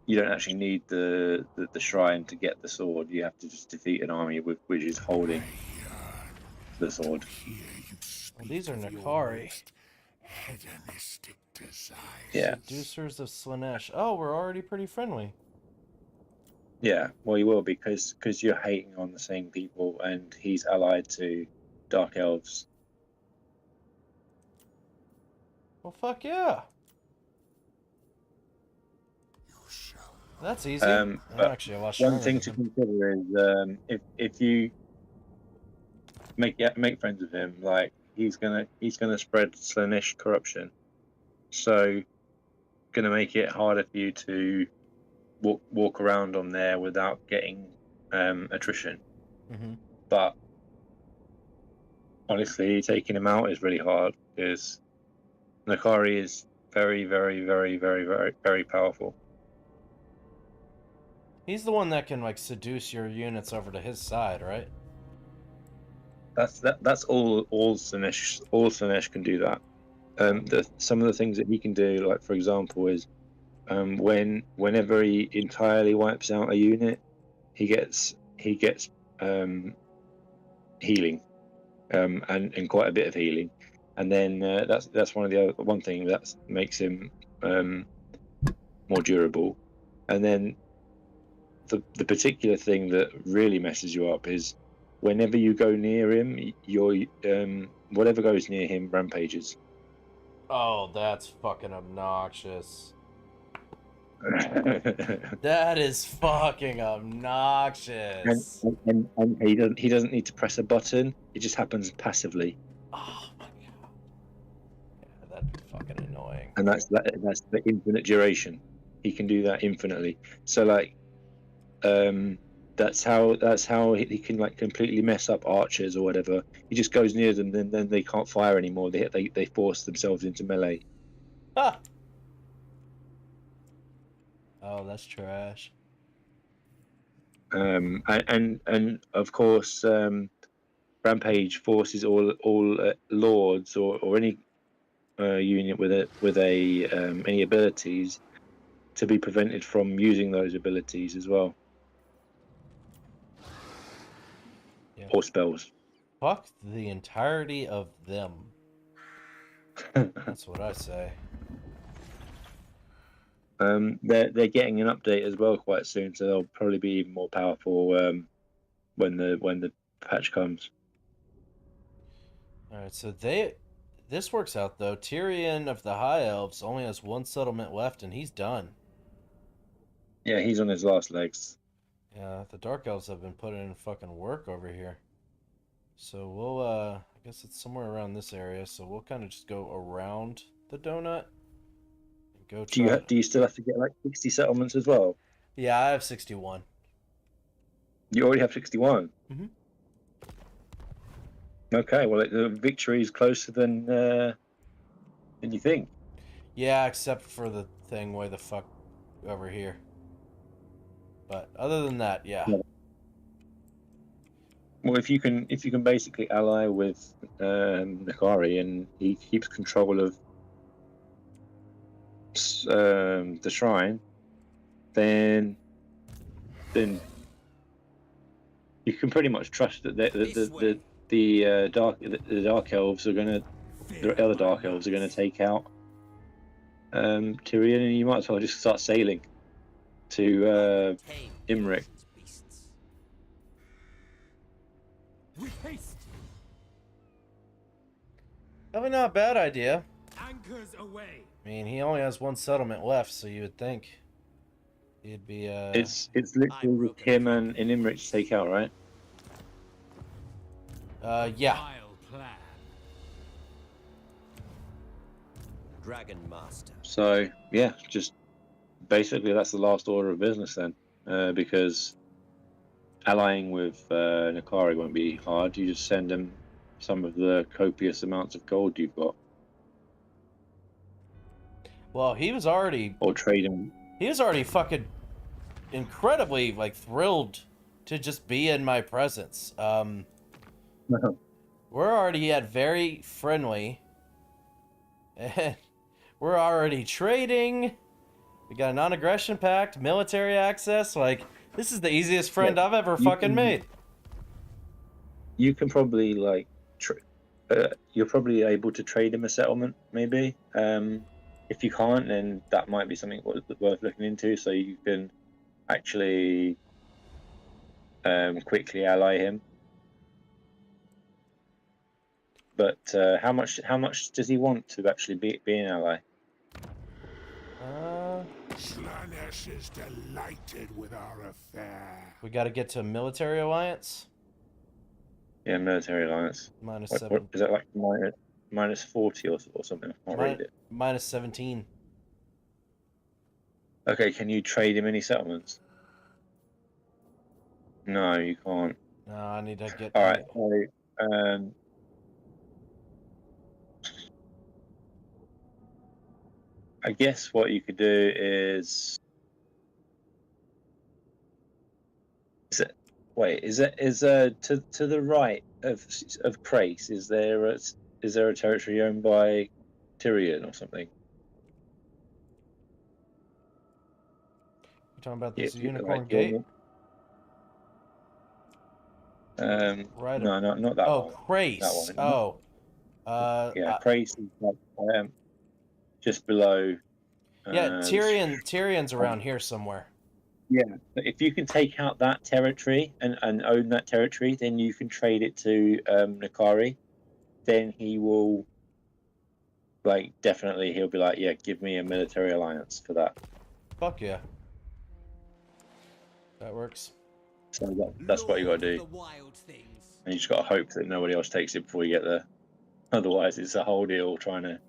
You don't actually need the shrine to get the sword. You have to just defeat an army which is holding the sword. Well, these are Nakari. Hedonistic desires. Yeah. Seducers of Slaanesh. Oh, we're already pretty friendly. Yeah, well, you will because you're hating on the same people, and he's allied to Dark Elves. Well, fuck yeah. That's easy. But Actually, I lost one thing to consider is if you make friends with him, like he's gonna spread Slaanesh corruption, so gonna make it harder for you to walk around on there without getting attrition. Mm-hmm. But honestly, taking him out is really hard because Nakari is very, very, very, very, very, very powerful. He's the one that can like seduce your units over to his side, right? That's all Slaanesh. All Slaanesh can do that. Some of the things that he can do, like for example, is whenever he entirely wipes out a unit, he gets healing, and quite a bit of healing, and then that's one thing that makes him more durable, and then the particular thing that really messes you up is whenever you go near him, your whatever goes near him rampages. Oh, that's fucking obnoxious. That is fucking obnoxious. And he doesn't need to press a button. It just happens passively. Oh my god. Yeah, that's fucking annoying. And that's the infinite duration. He can do that infinitely. So like, that's how he can like completely mess up archers or whatever. He just goes near them, then they can't fire anymore. They force themselves into melee. Ah. Oh, that's trash. And of course, Rampage forces all lords or any unit with any abilities to be prevented from using those abilities as well. Yeah. Or spells. Fuck the entirety of them. That's what I say. They're getting an update as well quite soon, so they'll probably be even more powerful when the patch comes. All right, so this works out though. Tyrion of the High Elves only has one settlement left, and he's done. Yeah, he's on his last legs. Yeah, the Dark Elves have been putting in fucking work over here. So we'll, I guess it's somewhere around this area. So we'll kind of just go around the donut. And go try... Do you still have to get like 60 settlements as well? Yeah, I have 61. You already have 61. Mm-hmm. Okay, well the victory is closer than you think. Yeah, except for the thing way the fuck over here. But other than that, yeah. Well, if you can basically ally with Nakari and he keeps control of the shrine, then you can pretty much trust that the dark elves are gonna, the other dark elves are gonna take out Tyrion, and you might as well just start sailing to Imric. With haste. Probably not a bad idea. Anchors away. I mean, he only has one settlement left, so you would think he'd be. It's literally with him and Imric to take out, right? Yeah. Vile plan. Dragon Master. So yeah, just basically that's the last order of business then, because allying with Nakari won't be hard. You just send him some of the copious amounts of gold you've got, Well, he was already or trade him. fucking incredibly like thrilled to just be in my presence. We're already at very friendly, and we're already trading. We got a non-aggression pact, military access. Like, this is the easiest friend I've ever fucking made. You can probably like, you're probably able to trade him a settlement, maybe. If you can't, then that might be something worth looking into. So you can actually quickly ally him. But how much does he want to actually be an ally? Slaanesh is delighted with our affair. We got to get to a military alliance. Yeah, military alliance. Minus What 7. is that, like minus 40 or something? I can't read it. Minus 17. Okay, can you trade him any settlements? No, you can't. No, I need to get. All right. So, I guess what you could do is to the right of Crace, is there a territory owned by Tyrion or something? You're talking about this Yeah, unicorn like, gate? Right. No, not that Oh, one. Crace. That one. Oh. Yeah, Crace is like, just below. Yeah, Tyrion's around here somewhere. Yeah, but if you can take out that territory and own that territory, then you can trade it to Nakari. Then he will, like, definitely he'll be like, yeah, give me a military alliance for that. Fuck yeah. That works. So that's what you got to do. And you just got to hope that nobody else takes it before you get there. Otherwise, it's a whole deal trying to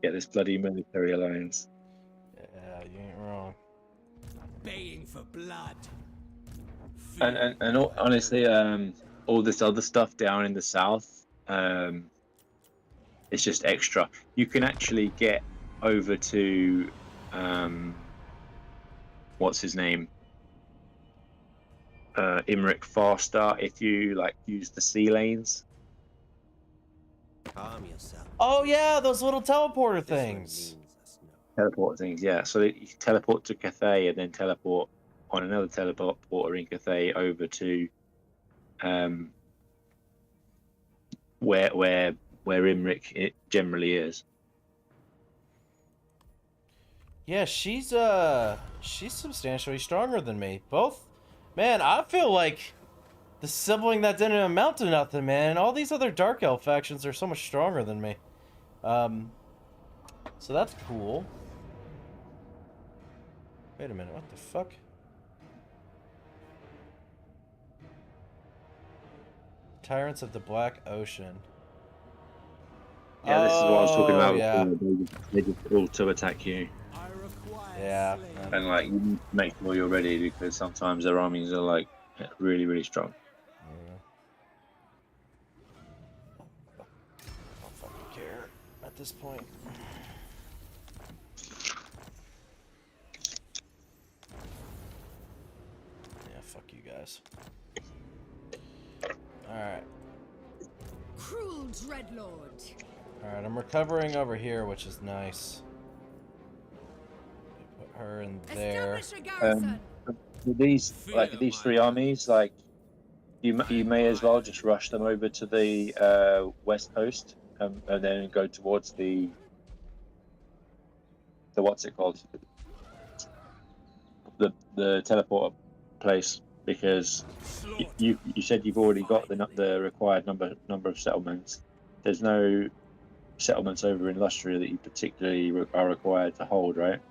get this bloody military alliance. Yeah, you ain't wrong. Baying for blood. And honestly, all this other stuff down in the south, it's just extra. You can actually get over to, what's his name? Imric faster if you like use the sea lanes. Calm yourself. Oh yeah, those little teleporter things. Teleport things, yeah. So you can teleport to Cathay and then teleport on another teleporter in Cathay over to where Imric it generally is. Yeah, she's substantially stronger than me. Both, man. I feel like the sibling that didn't amount to nothing, man. All these other Dark Elf factions are so much stronger than me. So that's cool. Wait a minute, what the fuck? Tyrants of the Black Ocean. Yeah, this is what I was talking about. Yeah. They just auto attack you. Yeah. And like you need to make sure you're ready because sometimes their armies are like really, really strong. I don't fucking care at this point. Yeah, fuck you guys. Alright. Cruel Dreadlord. Alright, I'm recovering over here, which is nice. Put her in there. Establish a garrison. These three armies, like you may as well just rush them over to the west coast and then go towards the what's it called, the teleporter place, because you said you've already got the required number of settlements. There's no settlements over in Lustria that you particularly are required to hold, right?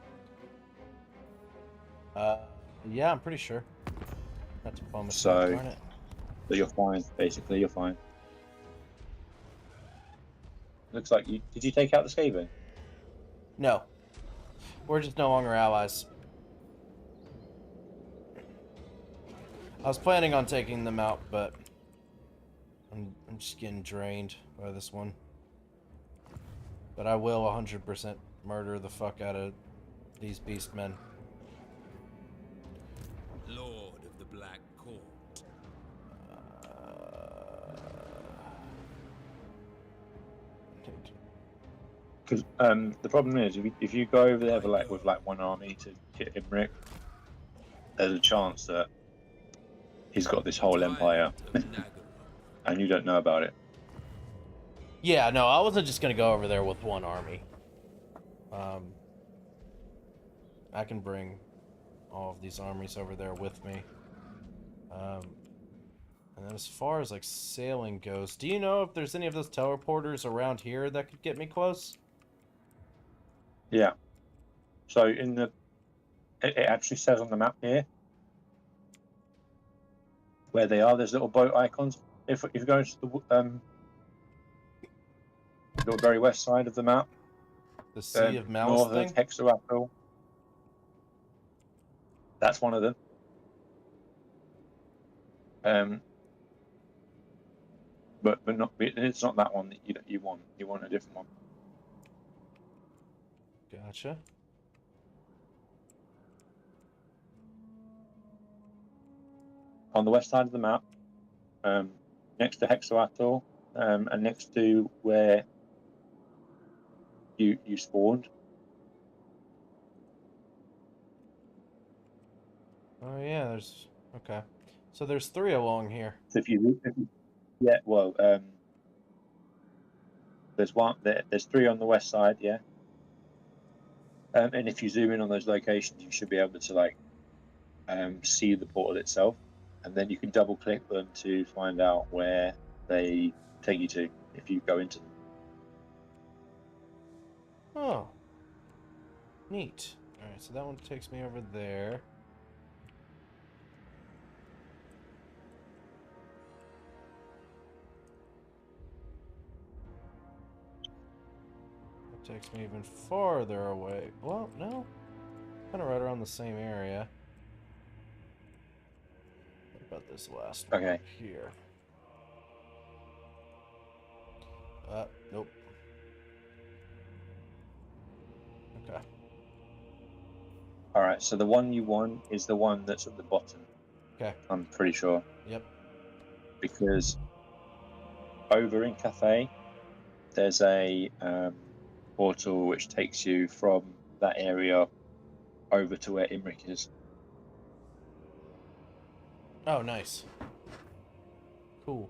Yeah, I'm pretty sure. Not diplomacy. So- darn it. So you're fine. Basically, you're fine. Looks like you did. You take out the Skaven? No. We're just no longer allies. I was planning on taking them out, but I'm just getting drained by this one. But I will 100% murder the fuck out of these beastmen. Lord of the Black Court. Because the problem is, if you go over there with like one army to hit Imric, there's a chance that he's got this whole empire, and you don't know about it. Yeah, no, I wasn't just gonna go over there with one army. I can bring all of these armies over there with me. And then as far as like sailing goes, do you know if there's any of those teleporters around here that could get me close? Yeah. So it actually says on the map here where they are. There's little boat icons. If you go to the very west side of the map, The Sea of Malice north thing? of Hexarathal, that's one of them. But not, it's not that one that you want. You want a different one. Gotcha. On the west side of the map, next to Hexarathal, and next to where you spawned. Oh yeah, there's okay. So there's 3 along here. So if you there's one there. There's 3 on the west side, yeah. And if you zoom in on those locations, you should be able to like see the portal itself, and then you can double click them to find out where they take you to if you go into them. Oh. Neat. Alright, so that one takes me over there. That takes me even farther away. Well, no. Kind of right around the same area. What about this last one Okay. here? Nope. Okay. All right. So the one you want is the one that's at the bottom. Okay. I'm pretty sure. Yep. Because over in Cathay, there's a portal which takes you from that area over to where Imric is. Oh, nice. Cool.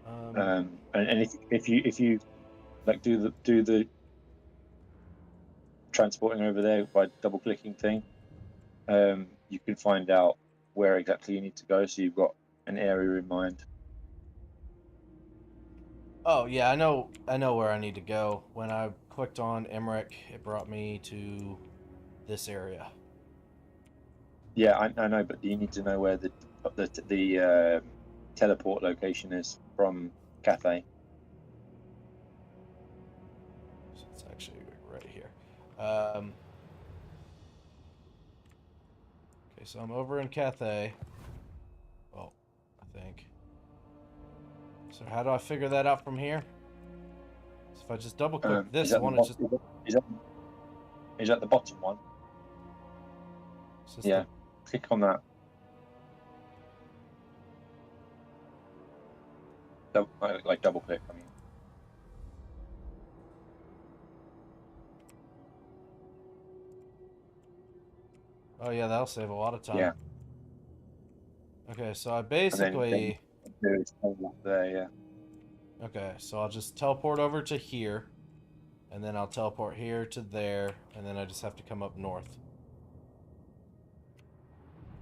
And if you like do the transporting over there by double clicking thing, you can find out where exactly you need to go. So you've got an area in mind. Oh yeah, I know where I need to go. When I clicked on Imric, it brought me to this area. Yeah, I know, but you need to know where the teleport location is from Cathay. So it's actually right here. Okay, so I'm over in Cathay. Well, I think. So how do I figure that out from here? So if I just double click this one, it's just... Is that the bottom one? Yeah, click on that. Like double click, I mean. Oh yeah, that'll save a lot of time. Yeah. Okay, so I basically... There's there, yeah. Okay, so I'll just teleport over to here, and then I'll teleport here to there, and then I just have to come up north.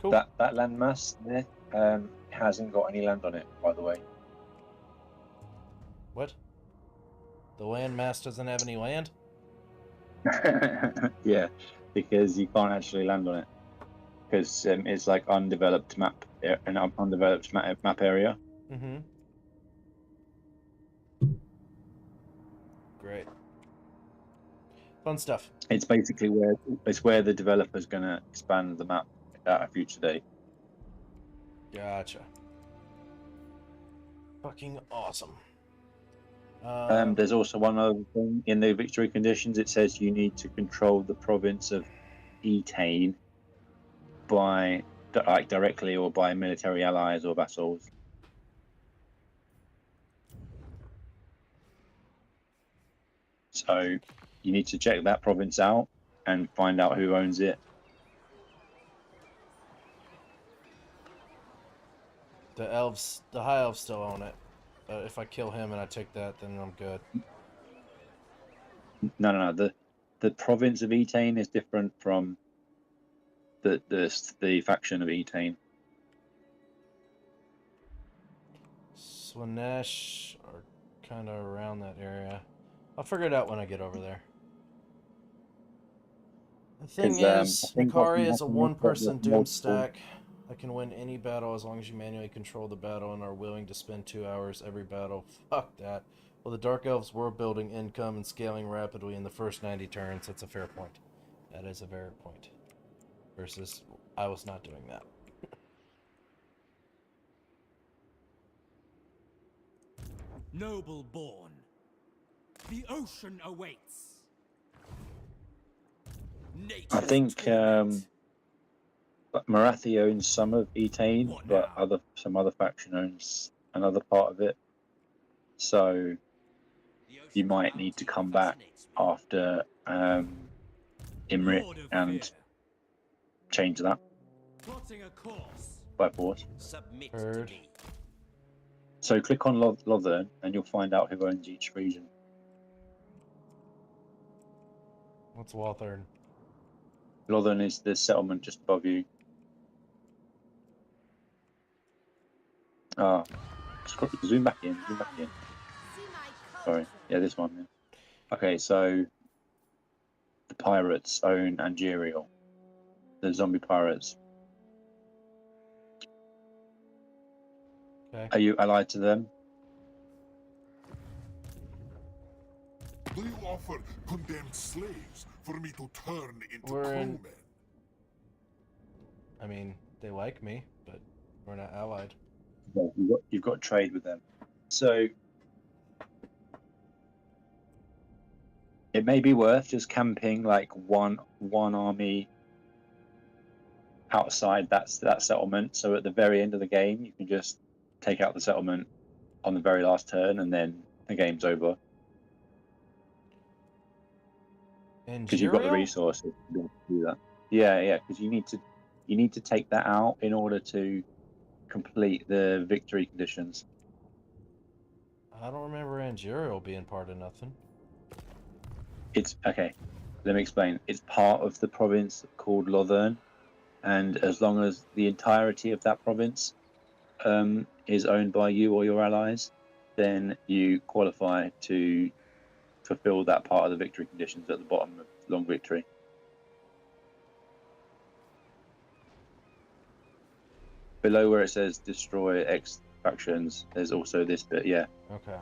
Cool. That landmass there hasn't got any land on it, by the way. What? The landmass doesn't have any land? Yeah, because you can't actually land on it. Because it's like undeveloped map, an undeveloped map area. Mm-hmm. Great. Fun stuff. It's basically where the developer's going to expand the map at a future date. Gotcha. Fucking awesome. There's also one other thing in the victory conditions. It says you need to control the province of Etain by like directly or by military allies or vassals. So you need to check that province out and find out who owns it. The elves, the high elves still own it. If I kill him and I take that, then I'm good. No. The province of Etain is different from the faction of Etain. Slaanesh are kind of around that area. I'll figure it out when I get over there. The thing is, I think Nikari what's is a happening is one-person that there's doom multiple- stack. I can win any battle as long as you manually control the battle and are willing to spend 2 hours every battle. Fuck that. Well, the Dark Elves were building income and scaling rapidly in the first 90 turns. That's a fair point. That is a fair point. Versus, I was not doing that. Noble born. The ocean awaits. I think Marathi owns some of Etain, What but now? some other faction owns another part of it. So you might need to come back after Imrit Lord of and Fear. change that Plotting a course. by force. Submit Heard. to me. So click on Lothern and you'll find out who owns each region. What's Walthern? Lothern is the settlement just above you. Zoom back in. Sorry. Yeah, this one. Yeah. Okay, so the pirates own Angerial. The zombie pirates. Okay. Are you allied to them? Do you offer condemned slaves for me to turn into We're in- crewmen? I mean, they like me, but we're not allied. No, you've got trade with them. So it may be worth just camping like one army outside that settlement. So at the very end of the game, you can just take out the settlement on the very last turn, and then the game's over And because you've got the resources to be able to do that. Yeah, because you need to take that out in order to complete the victory conditions. I don't remember Angerial being part of nothing. It's okay. Let me explain. It's part of the province called Lothern, and as long as the entirety of that province is owned by you or your allies, then you qualify to fulfill that part of the victory conditions at the bottom of Long Victory. Below where it says destroy X factions, there's also this bit. Yeah, Okay.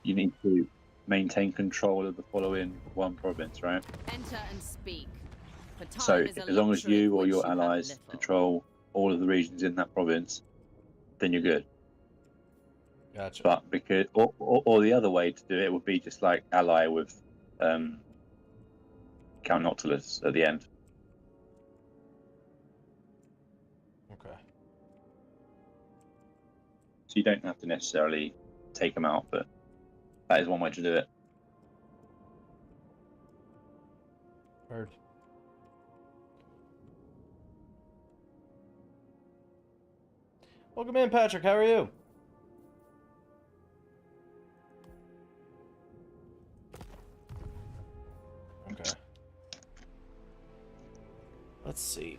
you need to maintain control of the following one province, right? Enter and speak. For time So is a as long as luxury of you or which your you have allies little. control all of the regions in that province, then you're good. Gotcha. But because or the other way to do it would be just like ally with Count Noctilus at the end. Okay. So you don't have to necessarily take them out, but that is one way to do it. Heard. Welcome in, Patrick. How are you? Okay. Let's see.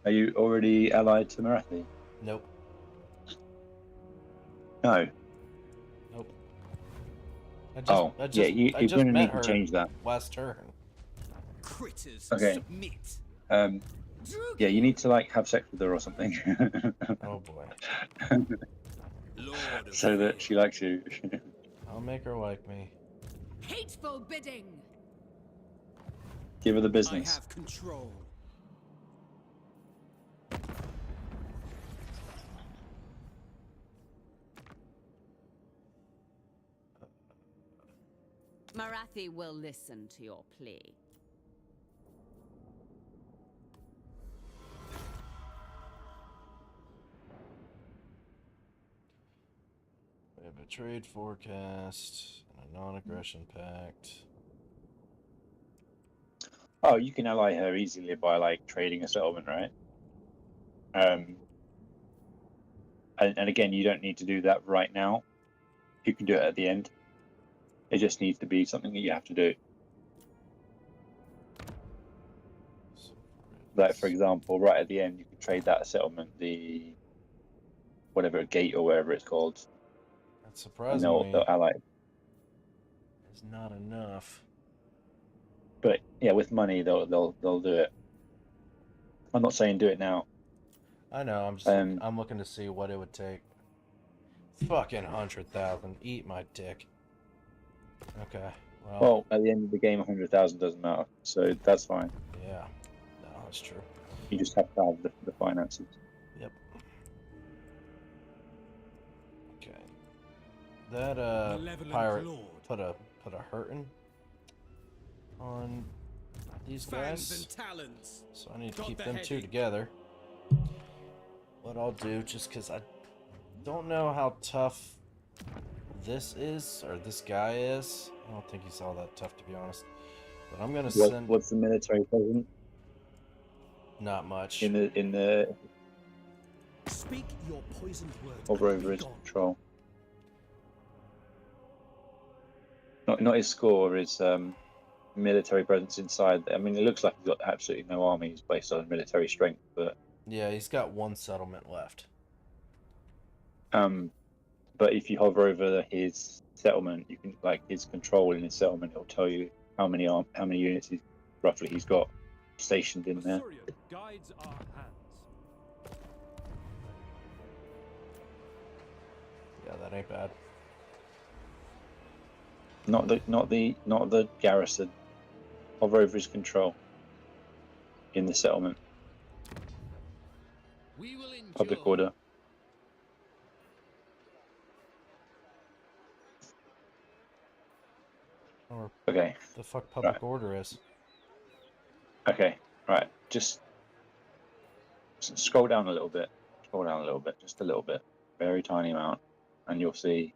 Are you already allied to Marathi? Nope. No. Nope. I you're just going to met need to her change that. last turn. Critters Okay. submit. Yeah, you need to like have sex with her or something, Oh boy. Lord of so that Fear. she likes you. I'll make her like me. Hateful bidding! Give her the I business. have control. Marathi will listen to your plea. We have a trade forecast and a non-aggression pact. Oh, you can ally her easily by like trading a settlement, right? And again, you don't need to do that right now. You can do it at the end. It just needs to be something that you have to do. Like, for example, right at the end, you can trade that settlement, the whatever gate or whatever it's called, That and surprisingly they'll ally. is not enough. But yeah, with money, they'll do it. I'm not saying do it now. I know. I'm just I'm looking to see what it would take. Fucking 100,000. Eat my dick. Okay. Well, at the end of the game, 100,000 doesn't matter, so that's fine. Yeah. No, that's true. You just have to have the finances. Yep. Okay. That Malevolent pirate Lord. put a hurting on these Fangs guys. and talons. So I need to Got keep the them two headache. together. What I'll do, just because I don't know how tough this is, or this guy is. I don't think he's all that tough, to be honest. But I'm gonna send What's the military presence not much. in the Speak your poisoned words. hover and over be his gone. control? Not his score, his military presence inside. I mean, it looks like he's got absolutely no army. He's based on military strength, but Yeah, he's got one settlement left. but if you hover over his settlement, you can like his control in his settlement. It'll tell you how many units roughly he's got stationed in there. Assyrian guides our hands. Yeah, that ain't bad. Not the garrison. Hover over his control in the settlement. We will endure. Public order. Or Okay. the fuck public Right. order is. Okay. Right. Just scroll down a little bit. Scroll down a little bit. Just a little bit. Very tiny amount, and you'll see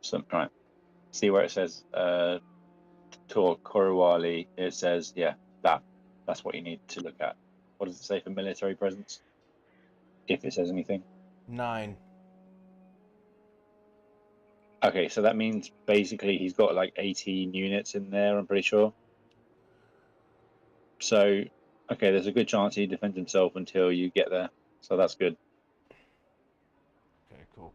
some. Right. See where it says Tor Korowali. It says that's what you need to look at. What does it say for military presence? If it says anything. 9. Okay, so that means basically he's got like 18 units in there, I'm pretty sure. So, okay, there's a good chance he defends himself until you get there. So that's good. Okay, cool.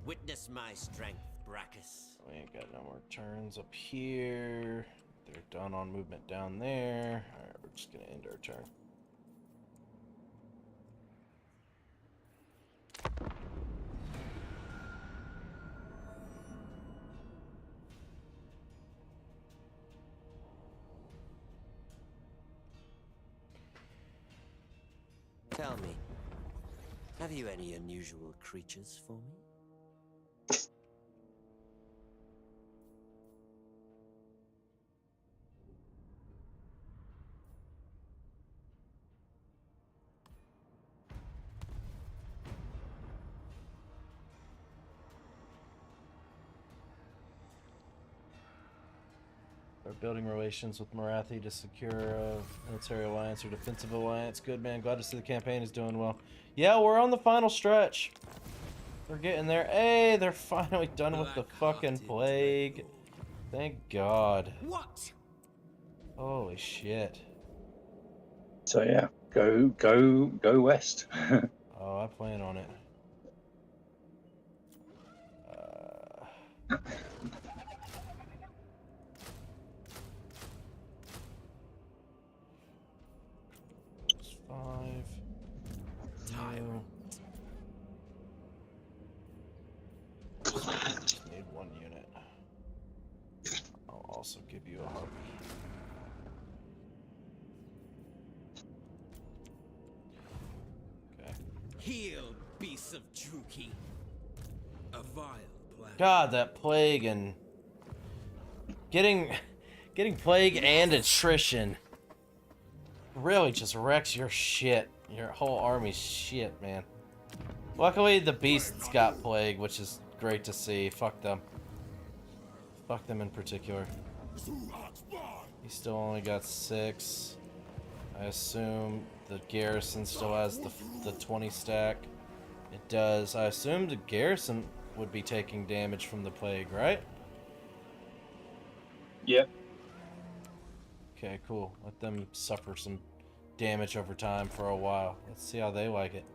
Witness my strength, Brachus. We ain't got no more turns up here. They're done on movement down there. Alright, we're just gonna end our turn. Tell me, have you any unusual creatures for me? We're building relations with Marathi to secure a military alliance or defensive alliance. Good, man. Glad to see the campaign is doing well. Yeah, we're on the final stretch. We're getting there. Hey, they're finally done with the fucking plague. Thank God. What? Holy shit. So yeah, go west. Oh, I plan on it. It's 5. Tyrant. Just need 1 unit. I'll also give you a harpy. Heal, beasts of Druki. A vile plan. God, that plague and getting plague and attrition really just wrecks your shit. Your whole army's shit, man. Luckily, the beasts got plague, which is great to see. Fuck them. Fuck them in particular. He still only got 6. I assume the garrison still has the 20 stack. It does. I assume the garrison would be taking damage from the plague, right? Yep. Okay, cool. Let them suffer some damage over time for a while. Let's see how they like it.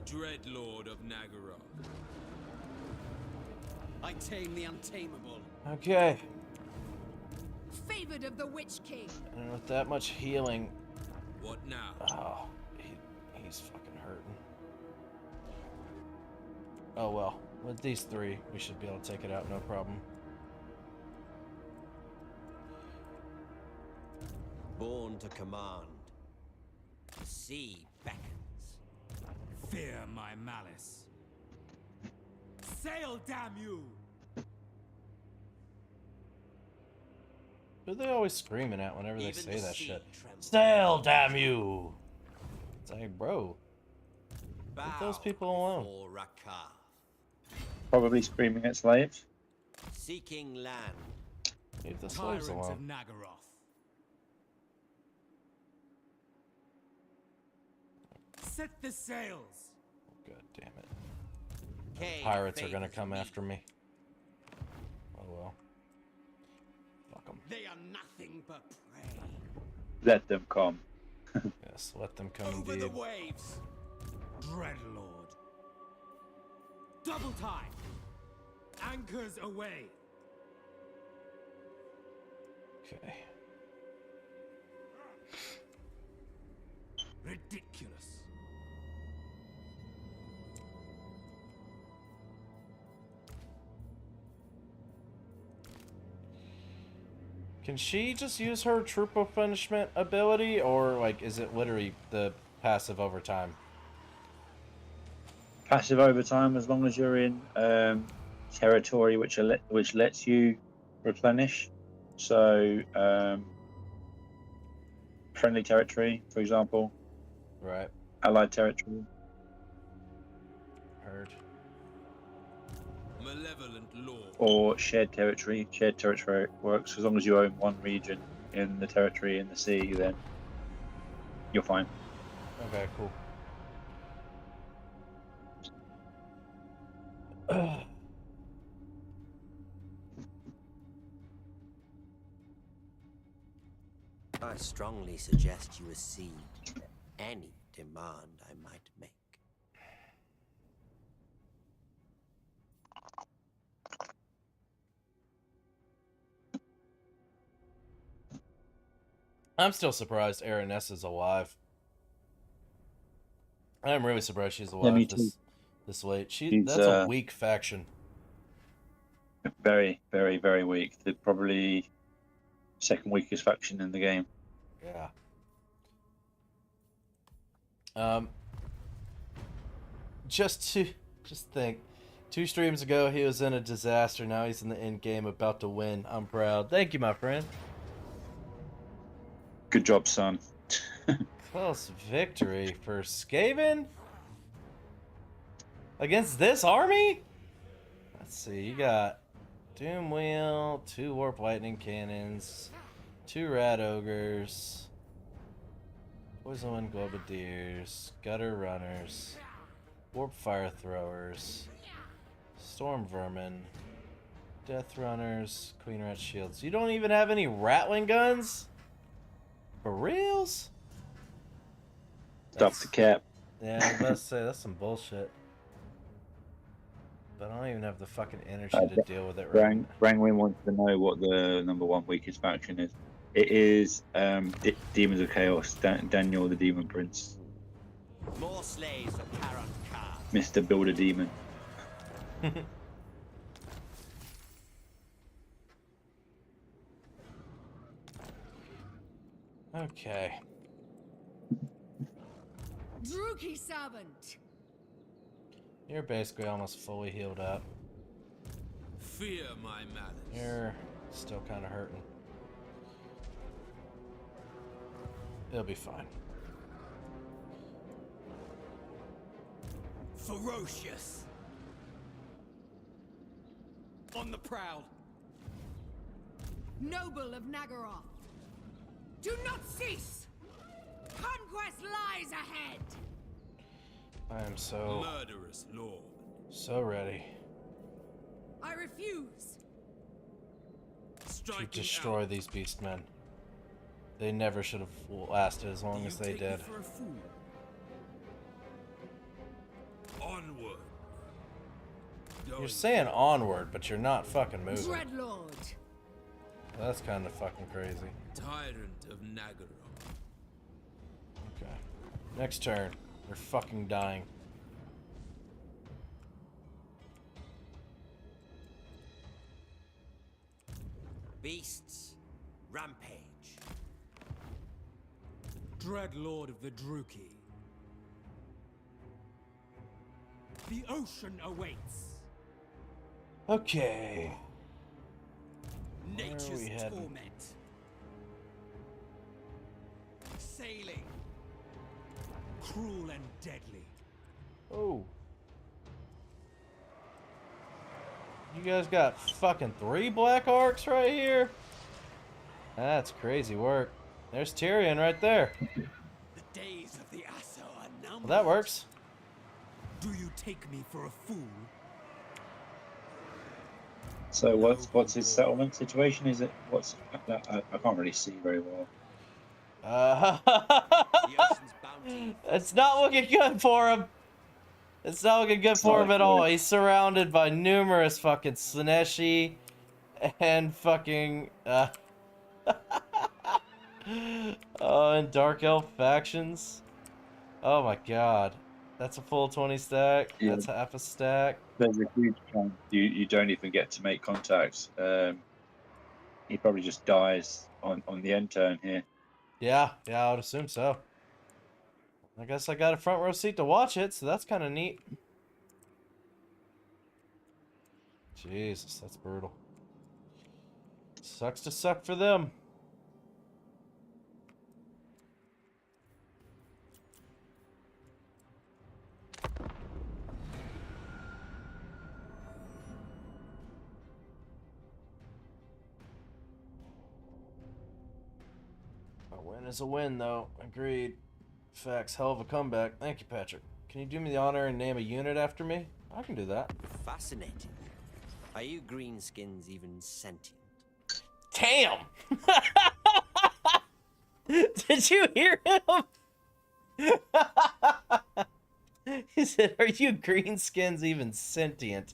Dreadlord of Nagaroth. I tame the untamable. Okay. Favored of the Witch King. And with that much healing, What now? oh, he's fucking hurting. Oh well, with these 3, we should be able to take it out, no problem. Born to command. The sea beckons. Fear my malice. Sail, damn you! Who are they always screaming at whenever they Even say the that sea shit? trembles. Sail, damn you! It's like, bro, Bow leave those people alone. before Rakar. Probably screaming at slaves. Seeking land. Leave the slaves Tyrants of alone. Nagaroth. Set the sails. God damn it. Cave Pirates are gonna favors come me. after me. Oh well. Fuck them. They are nothing but prey. Let them come. Yes, let them come Over indeed. the waves. Dreadlord. Double time. Anchors away. Okay. Ridiculous. Can she just use her troop replenishment ability, or like is it literally the passive overtime? Passive overtime as long as you're in territory which lets you replenish. So friendly territory, for example, Right. allied territory. Heard. Malevolent Lord. Or shared territory. Shared territory works as long as you own one region in the territory in the sea, then you're fine. Okay, cool. I strongly suggest you accede to any demand I might make. I'm still surprised Araness is alive. I'm really surprised she's alive me too. this late. She's, That's a weak faction. Very, very, very weak. They're probably second weakest faction in the game. Yeah. Just think. 2 streams ago, he was in a disaster. Now he's in the end game, about to win. I'm proud. Thank you, my friend. Good job, son. Close victory for Skaven? Against this army? Let's see, you got Doom Wheel, 2 Warp Lightning Cannons, 2 Rat Ogres, Poison Wind Globadiers, Gutter Runners, Warp Fire Throwers, Storm Vermin, Death Runners, Queen Rat Shields. You don't even have any Rattling Guns? For reals? Stop the cap. Yeah, I was about to say, that's some bullshit. But I don't even have the fucking energy to deal with it right now. Brangwyn wants to know what the #1 weakest faction is. It is Demons of Chaos, Daniel the Demon Prince. More slaves of Karan Khan. Mr. Builder Demon. Okay. Druki servant. You're basically almost fully healed up. Fear my malice. You're still kind of hurting. It'll be fine. Ferocious. On the prowl. Noble of Nagaroth, do not cease! Conquest lies ahead! I am so Murderous lord. ready I refuse! to Striking destroy out. these beastmen. They never should have lasted as long Do as you they take me did. for a fool? Onward. You're Going saying onward, but you're not fucking moving. Dreadlord! That's kind of fucking crazy. Tyrant of Nagaroth. Okay. Next turn. You're fucking dying. Beasts, rampage. Dreadlord of the Druki. The ocean awaits. Okay. Nature's we heading? torment. Sailing. Cruel and deadly. Oh. You guys got fucking 3 black arcs right here? That's crazy work. There's Tyrion right there. The days of the Asa are numbered. Well, that works. Do you take me for a fool? So what's his settlement situation? Is it I can't really see very well. The ocean's bounty. It's not looking good for him. It's not looking good for not him at all. good. He's surrounded by numerous fucking Slaneshi and fucking and Dark Elf factions. Oh my god. That's a full 20 stack. Yeah. That's half a stack. There's a huge chance you don't even get to make contact. He probably just dies on the end turn here. Yeah, I would assume so. I guess I got a front row seat to watch it, so that's kind of neat. Jesus, that's brutal. Sucks to suck for them. A win is a win, though. Agreed. Facts, hell of a comeback. Thank you, Patrick. Can you do me the honor and name a unit after me? I can do that. Fascinating. Are you greenskins even sentient? Damn! Did you hear him? He said, "Are you greenskins even sentient?"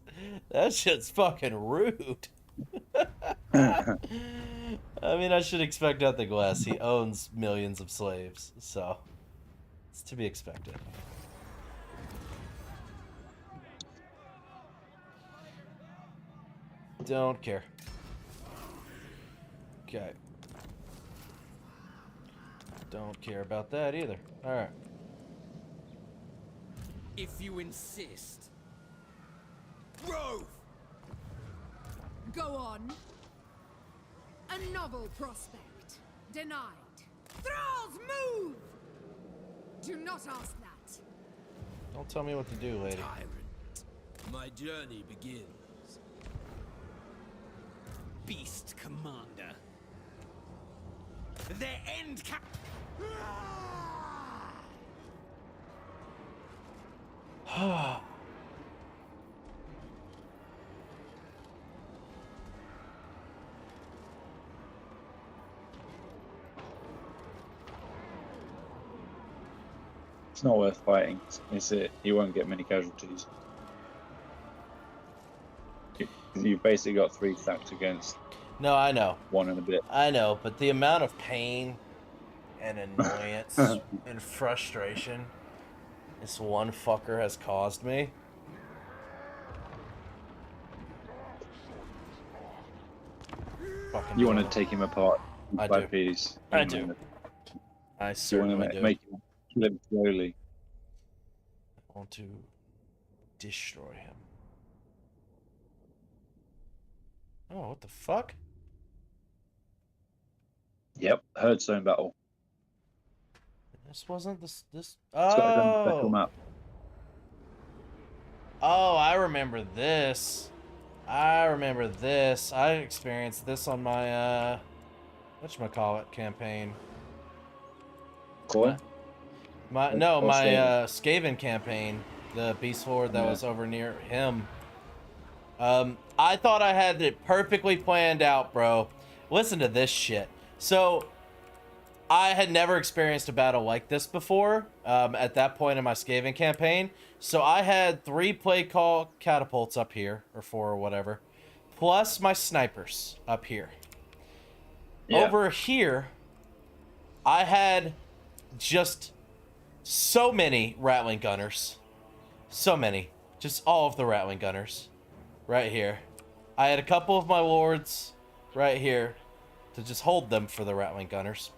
That shit's fucking rude. I mean, I should expect nothing less. He owns millions of slaves, so it's to be expected. Don't care. Okay. Don't care about that either. Alright. If you insist. Rove! Go on. A novel prospect. Denied. Thralls, move! Do not ask that. Don't tell me what to do, lady. Tyrant. My journey begins. Beast Commander. Their end cap. It's not worth fighting, is it? You won't get many casualties. You've basically got 3 stacks against No, I know. 1 and a bit. I know, but the amount of pain and annoyance and frustration this one fucker has caused me. Fucking You want to brutal. take him apart I by do. piece. I do. I You want certainly to do. make him kill him slowly. I want to destroy him. Oh, what the fuck? Yep, Herdstone battle. This wasn't this. It's got its own special Oh. map. Oh, I remember this. I remember this. I experienced this on my whatchamacallit campaign. Cool. My Skaven campaign, the Beast Lord that Yeah. was over near him. I thought I had it perfectly planned out, bro. Listen to this shit. So, I had never experienced a battle like this before at that point in my Skaven campaign. So I had 3 play call catapults up here, or 4 or whatever, plus my snipers up here. Yeah. Over here, I had just so many Ratling Gunners. So many. Just all of the Ratling Gunners. Right here. I had a couple of my Lords right here to just hold them for the Ratling Gunners.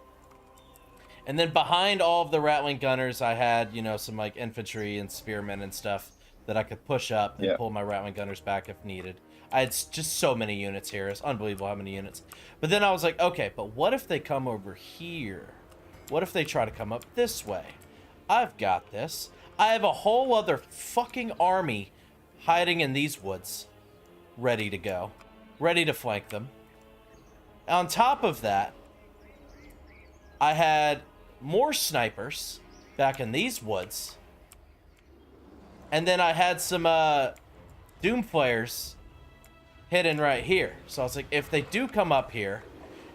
And then behind all of the Ratling Gunners, I had, you know, some like infantry and spearmen and stuff that I could push up and pull my Ratling Gunners back if needed. I had just so many units here. It's unbelievable how many units. But then I was like, okay, but what if they come over here? What if they try to come up this way? I've got this. I have a whole other fucking army hiding in these woods, ready to go, ready to flank them. On top of that, I had more snipers back in these woods. And then I had some Doom Flayers hidden right here. So I was like, if they do come up here,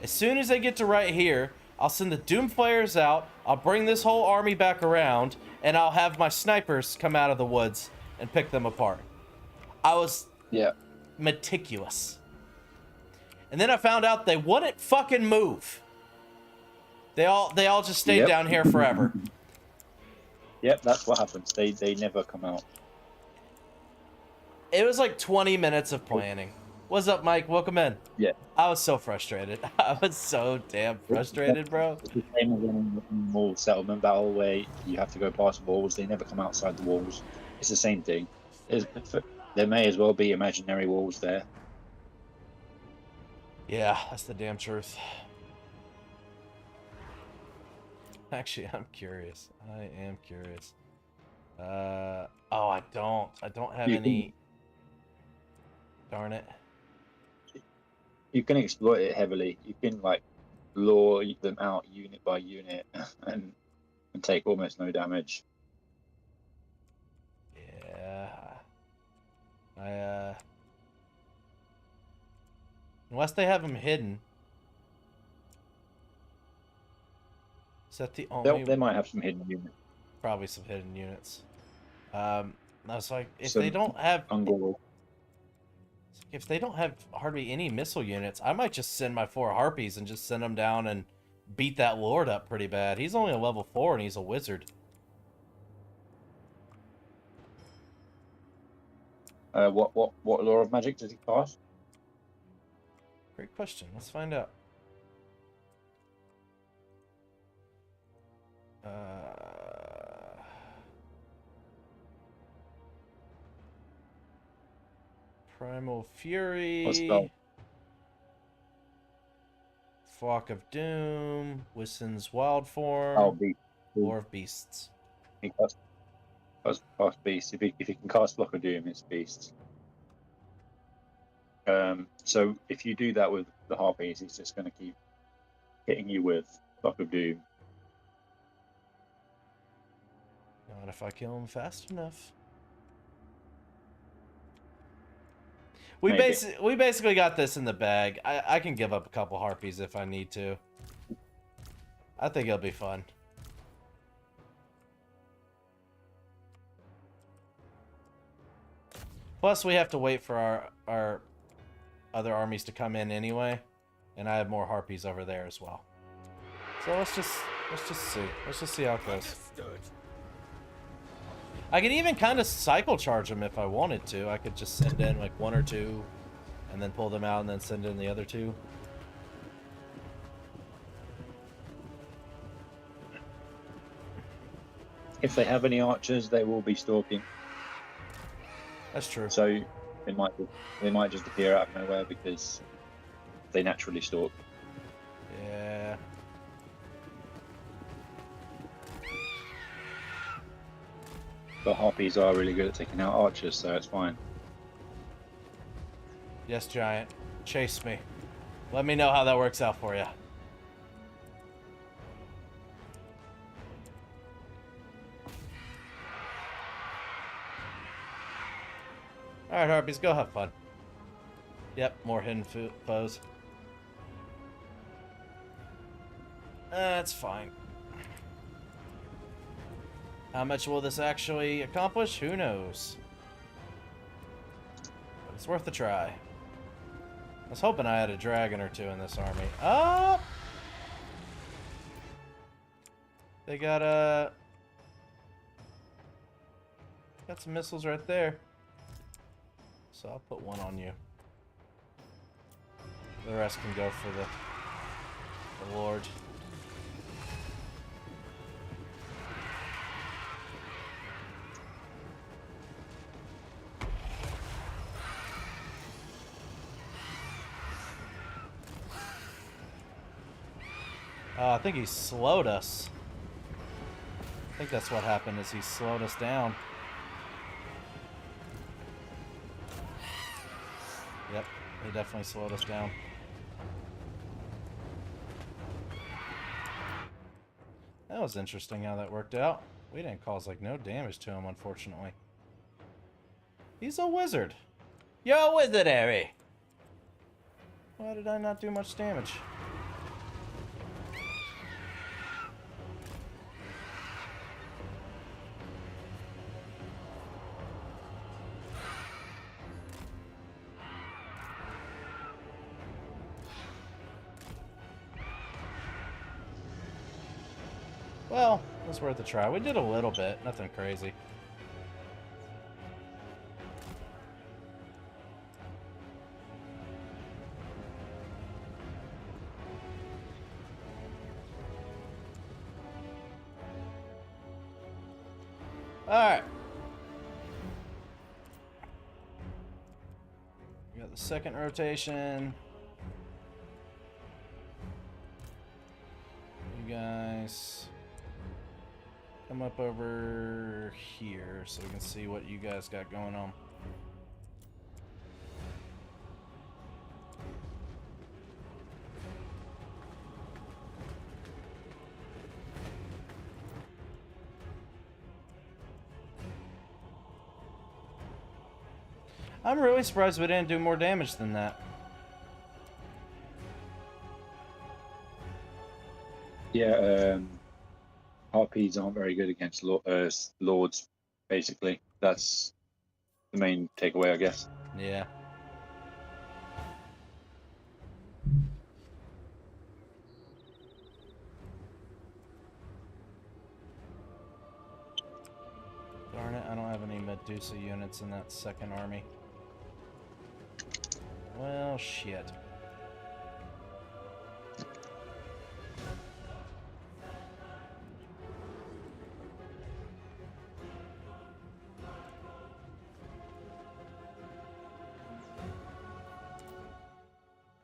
as soon as they get to right here, I'll send the Doom Flayers out, I'll bring this whole army back around, and I'll have my snipers come out of the woods and pick them apart. I was meticulous. And then I found out they wouldn't fucking move. They all just stayed down here forever. Yep, that's what happens. They never come out. It was like 20 minutes of planning. What's up, Mike? Welcome in. Yeah. I was so frustrated. I was so damn frustrated, bro. It's the same as in a normal settlement battle where you have to go past walls. They never come outside the walls. It's the same thing. There may as well be imaginary walls there. Yeah, that's the damn truth. Actually, I'm curious. I am curious. Oh, I don't have any. Darn it. You can exploit it heavily. You can like lure them out unit by unit and take almost no damage. Yeah. Unless they have them hidden. Is that the only? They might have some hidden units. Probably some hidden units. I was like, if they don't have hardly any missile units, I might just send my 4 Harpies and just send them down and beat that Lord up pretty bad. He's only a level 4 and he's a wizard. What Law of Magic does he cast? Great question. Let's find out. Primal Fury. Flock of Doom. Wissen's Wild Form. Oh, Beast. Lore of Beasts. He casts Beast. If he can cast Flock of Doom, it's Beasts. So if you do that with the Harpies, he's just going to keep hitting you with Flock of Doom. Not if I kill him fast enough. We basically got this in the bag. I can give up a couple Harpies if I need to. I think it'll be fun. Plus, we have to wait for our other armies to come in anyway, and I have more Harpies over there as well. So let's just see. Let's just see how it goes. I could even kind of cycle charge them if I wanted to. I could just send in like 1 or 2 and then pull them out and then send in the other 2. If they have any archers, they will be stalking. That's true. So they might just appear out of nowhere because they naturally stalk. Yeah. But harpies are really good at taking out archers, so it's fine. Yes, Giant. Chase me. Let me know how that works out for you. Alright, Harpies, go have fun. Yep, more hidden foes. That's fine. How much will this actually accomplish? Who knows? But it's worth a try. I was hoping I had a dragon or two in this army. Oh! They got some missiles right there. So I'll put one on you. The rest can go for the Lord. I think he slowed us. I think that's what happened, is he slowed us down. Yep, he definitely slowed us down. That was interesting how that worked out. We didn't cause, like, no damage to him, unfortunately. He's a wizard. Yo, wizard, Harry! Why did I not do much damage? Well, it was worth a try. We did a little bit, nothing crazy. Alright. We got the second rotation. You guys come up over here so we can see what you guys got going on. I'm really surprised we didn't do more damage than that. Yeah, harpies aren't very good against lords, basically. That's the main takeaway, I guess. Yeah. Darn it, I don't have any Medusa units in that second army. Well, shit.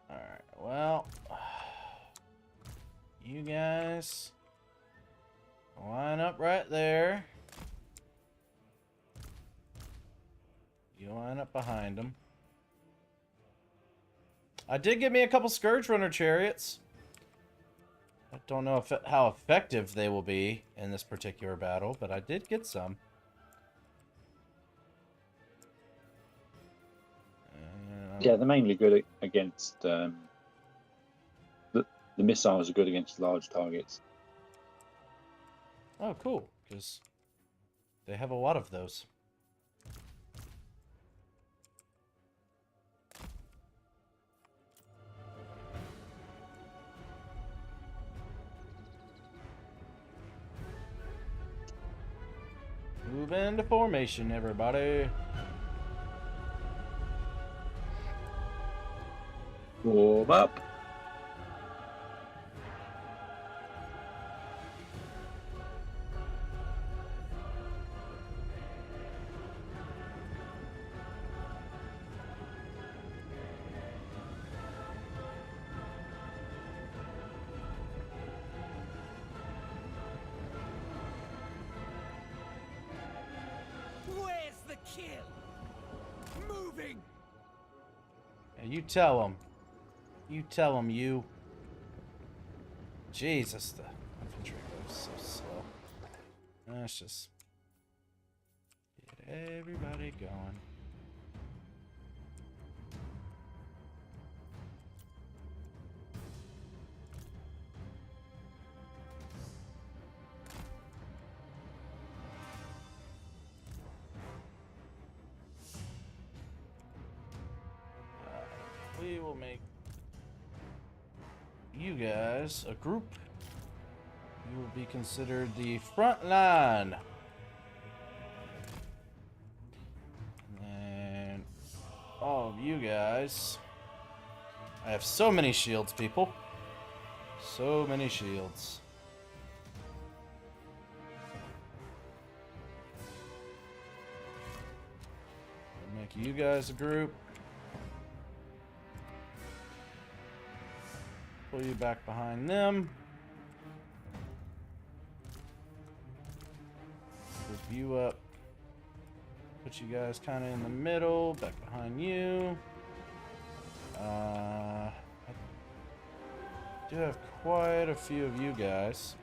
Alright, well, you guys line up right there. You line up behind them. I did get me a couple Scourge Runner chariots. I don't know how effective they will be in this particular battle, but I did get some. Yeah, they're mainly good against the missiles are good against large targets. Oh, cool, because they have a lot of those. Move into formation, everybody. Warm up. kill. Moving. And you tell him. You tell him, you. Jesus, the infantry goes so slow. Let's just get everybody going. We will make you guys a group. You will be considered the front line. And all of you guys. I have so many shields, people. So many shields. I'll make you guys a group. Pull you back behind them. Group you up. Put you guys kind of in the middle, back behind you. I do have quite a few of you guys.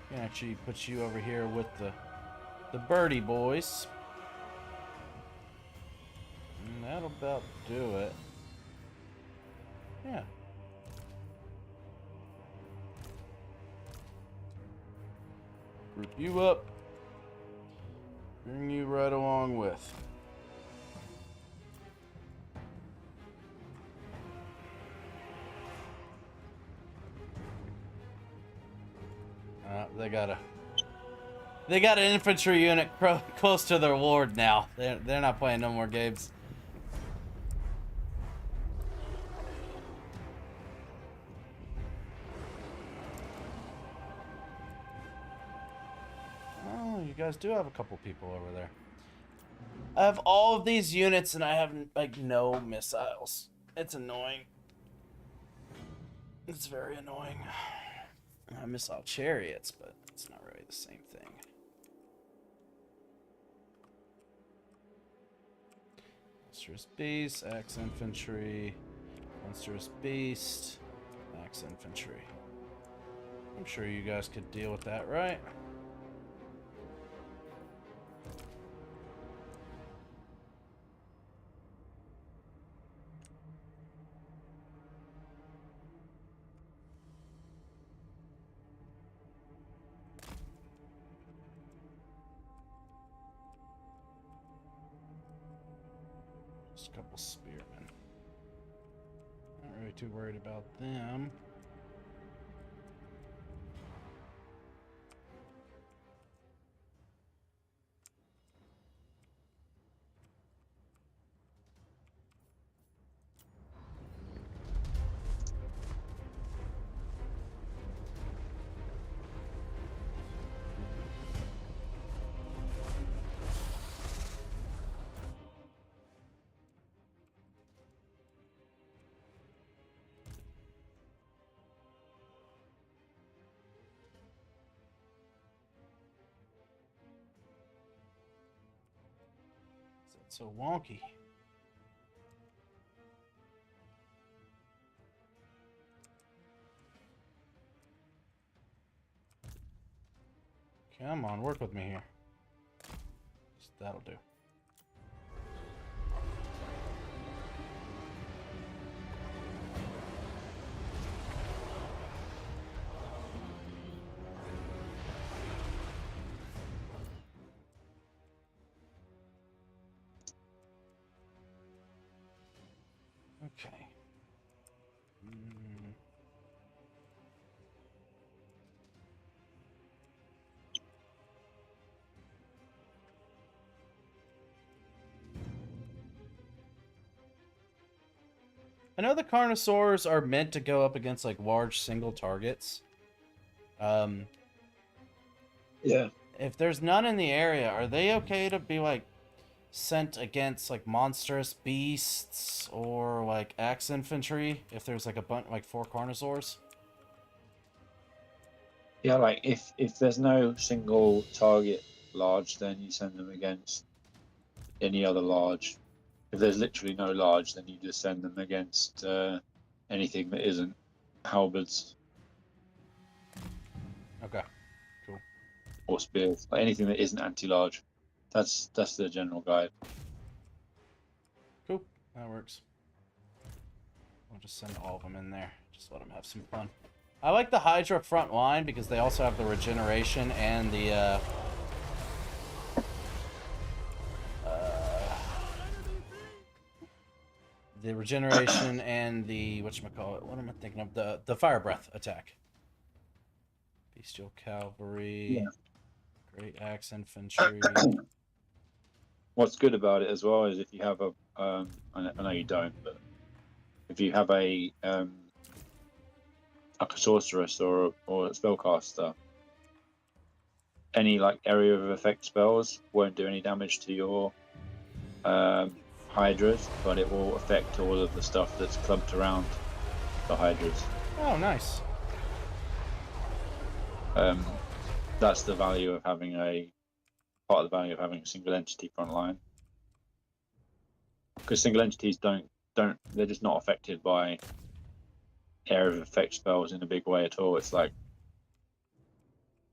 Can actually put you over here with the birdie boys. And that'll about do it. Yeah. Group you up. Bring you right along with. They got an infantry unit close to their ward now. They're not playing no more games. You guys do have a couple people over there. I have all of these units and I have like no missiles. It's annoying. It's very annoying. I have missile chariots, but it's not really the same thing. Monstrous Beast, Axe Infantry, Monstrous Beast, Axe Infantry. I'm sure you guys could deal with that, right? Just a couple spearmen. Not really too worried about them. So wonky. Come on, work with me here. That'll do. Okay. I know the Carnosaurs are meant to go up against like large single targets. Yeah. If there's none in the area, are they okay to be like sent against like monstrous beasts or like axe infantry if there's like a bunch like 4 Carnosaurs? Yeah, like if there's no single target large, then you send them against any other large. If there's literally no large, then you just send them against anything that isn't halberds Okay. Cool. or spears, like anything that isn't anti-large. That's the general guide. Cool. That works. We'll just send all of them in there. Just let them have some fun. I like the Hydra front line because they also have the regeneration and the regeneration and the whatchamacallit, what am I thinking of? The fire breath attack. Bestial cavalry, Yeah. great axe infantry. What's good about it as well is if you have a, I know you don't, but if you have a like a sorceress or a spellcaster, any like area of effect spells won't do any damage to your hydras, but it will affect all of the stuff that's clumped around the hydras. Oh, nice. That's the value of having part of the value of having a single entity front line, because single entities don't they're just not affected by area of effect spells in a big way at all. It's like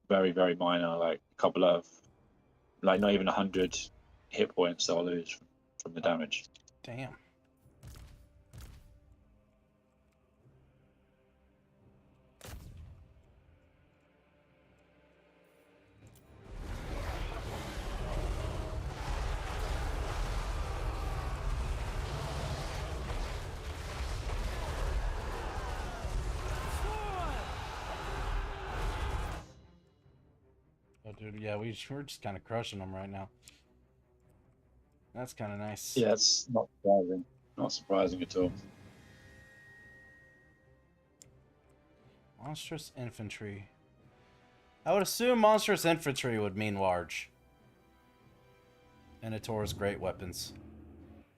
very, very minor, like a couple of, like not even 100 hit points they'll lose from the damage. Damn. Oh, dude, yeah, we're just kind of crushing them right now. That's kind of nice. Yeah, it's not surprising. Not surprising at all. Monstrous infantry. I would assume monstrous infantry would mean large. Minotaur's great weapons.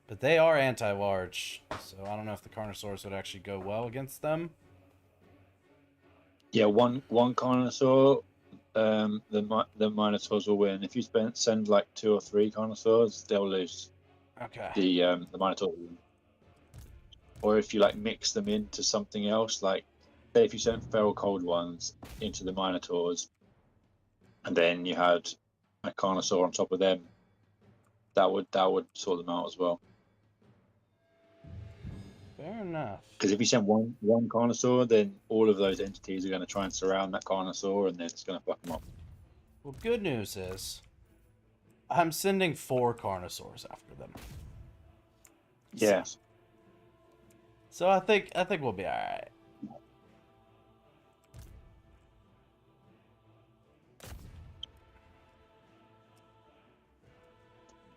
But they are anti-large, so I don't know if the Carnosaurs would actually go well against them. Yeah, one Carnosaur, the Minotaurs will win. If you send like 2 or 3 Carnosaurs, they'll lose. Okay. The Minotaurs will win. Or if you like mix them into something else, like say if you sent feral cold ones into the Minotaurs, and then you had a Carnosaur on top of them, that would sort them out as well. Fair enough. Because if you send one Carnosaur, then all of those entities are going to try and surround that Carnosaur, and then it's going to fuck them up. Well, good news is, I'm sending 4 Carnosaurs after them. Yeah. So I think we'll be all right.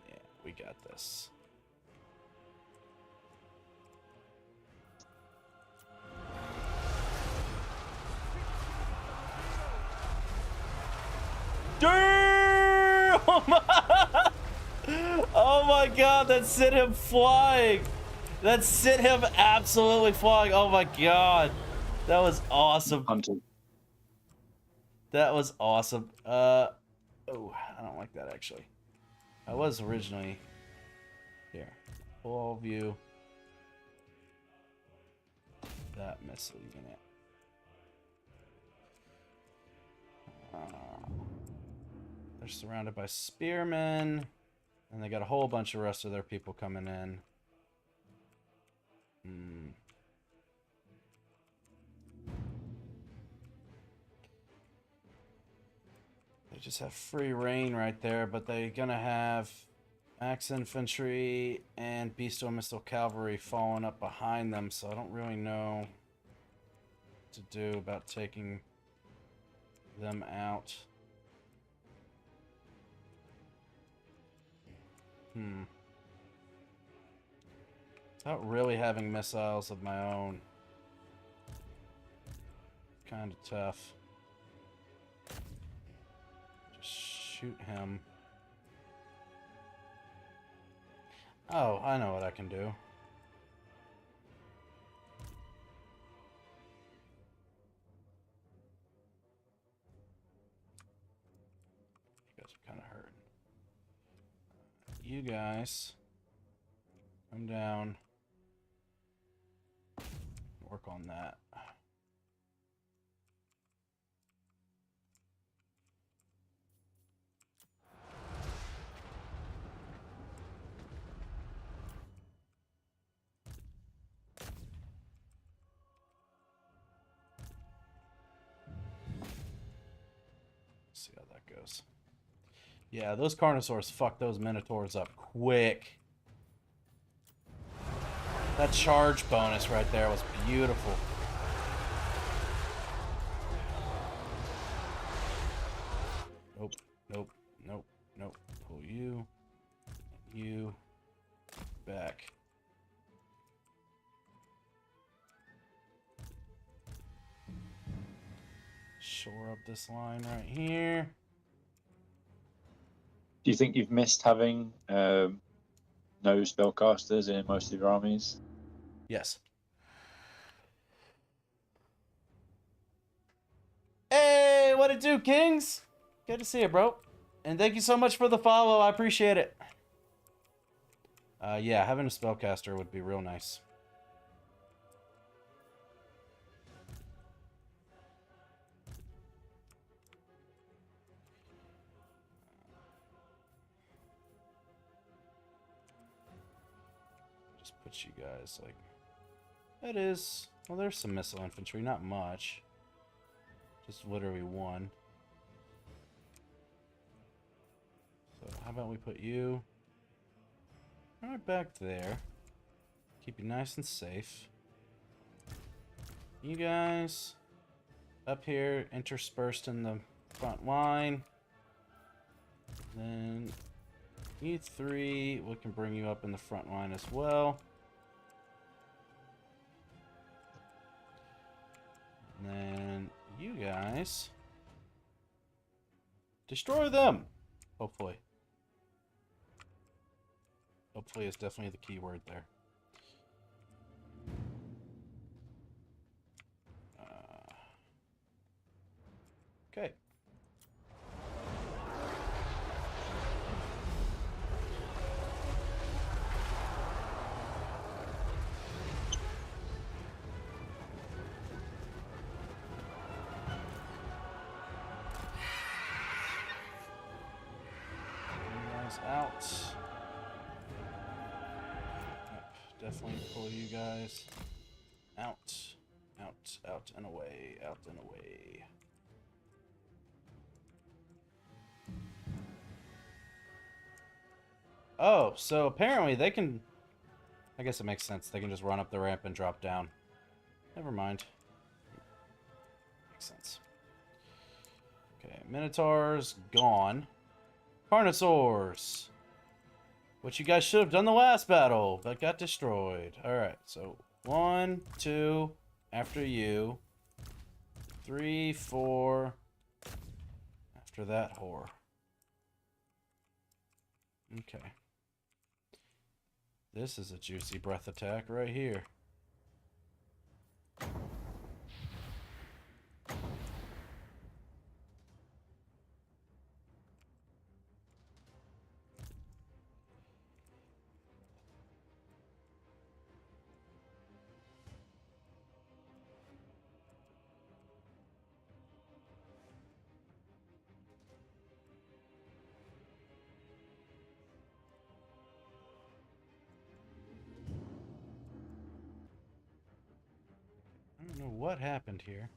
Yeah, we got this. Damn! Oh my god, that sent him flying! That sent him absolutely flying! Oh my god! That was awesome. Hunter. That was awesome. Oh, I don't like that actually. I was originally here. Full view. That missile unit. They're surrounded by spearmen, and they got a whole bunch of rest of their people coming in. They just have free reign right there, but they're gonna have axe infantry and bestial missile cavalry falling up behind them, so I don't really know what to do about taking them out. Without really having missiles of my own. Kind of tough. Just shoot him. Oh, I know what I can do. You guys are kind of hurt. you guys come down. Work on that. See how that goes. Yeah, those Carnosaurs fuck those Minotaurs up quick. That charge bonus right there was beautiful. Nope, nope, nope, nope. Pull you. You. Back. Shore up this line right here. Do you think you've missed having no spellcasters in most of your armies? Yes. Hey, what it do, Kings? Good to see you, bro. And thank you so much for the follow. I appreciate it. Yeah, having a spellcaster would be real nice. Just put you guys like... That is... Well, there's some missile infantry. Not much. Just literally one. So how about we put you right back there. Keep you nice and safe. You guys up here interspersed in the front line. Then you three, we can bring you up in the front line as well. And then you guys destroy them, hopefully. Hopefully is definitely the key word there. Okay. You guys out. Definitely pull you guys out, out, out and away, out and away. Oh, so apparently they can... I guess it makes sense. They can just run up the ramp and drop down. Never mind. Makes sense. Okay, Minotaurs gone. Carnosaurs! What you guys should have done the last battle, but got destroyed. Alright, so 1, 2, after you. 3, 4, after that whore. Okay. This is a juicy breath attack right here. I don't know what happened here.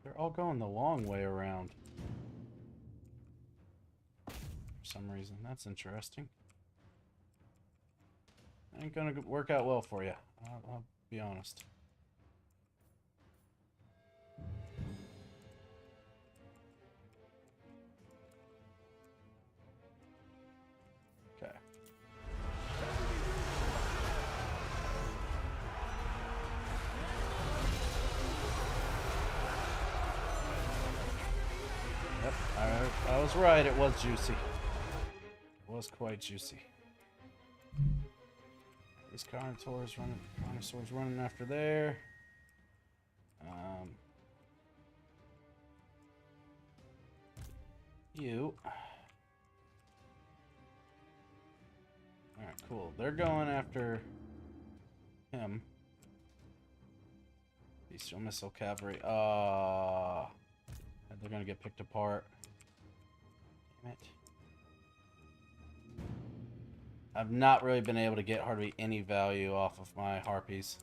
They're all going the long way around. For some reason. That's interesting. Ain't gonna work out well for you. I'll be honest. Okay. Yep, I was right. It was juicy. It was quite juicy. These Carnosaurs running after there. You. Alright, cool. They're going after him. Bestial Missile Cavalry. They're gonna get picked apart. Damn it. I've not really been able to get hardly any value off of my harpies.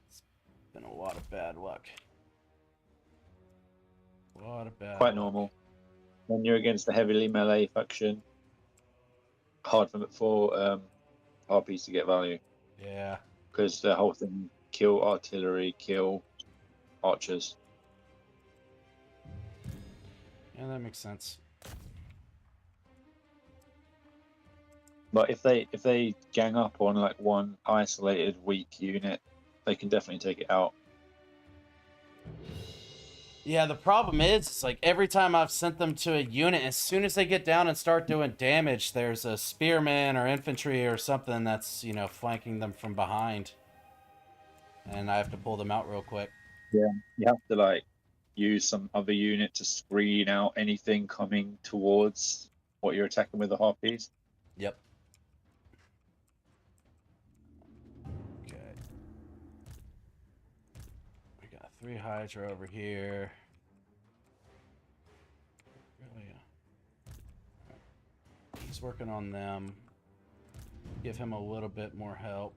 It's been a lot of bad luck. A lot of bad Quite luck. normal. When you're against the heavily melee faction, hard for harpies to get value. Yeah. Because the whole thing, kill artillery, kill archers. Yeah, that makes sense. But if they gang up on like one isolated weak unit, they can definitely take it out. Yeah, the problem is, it's like every time I've sent them to a unit, as soon as they get down and start doing damage, there's a spearman or infantry or something that's, you know, flanking them from behind. And I have to pull them out real quick. Yeah, you have to like use some other unit to screen out anything coming towards what you're attacking with the harpies. Yep. Okay. We got 3 Hydra over here. Really? He's working on them. Give him a little bit more help.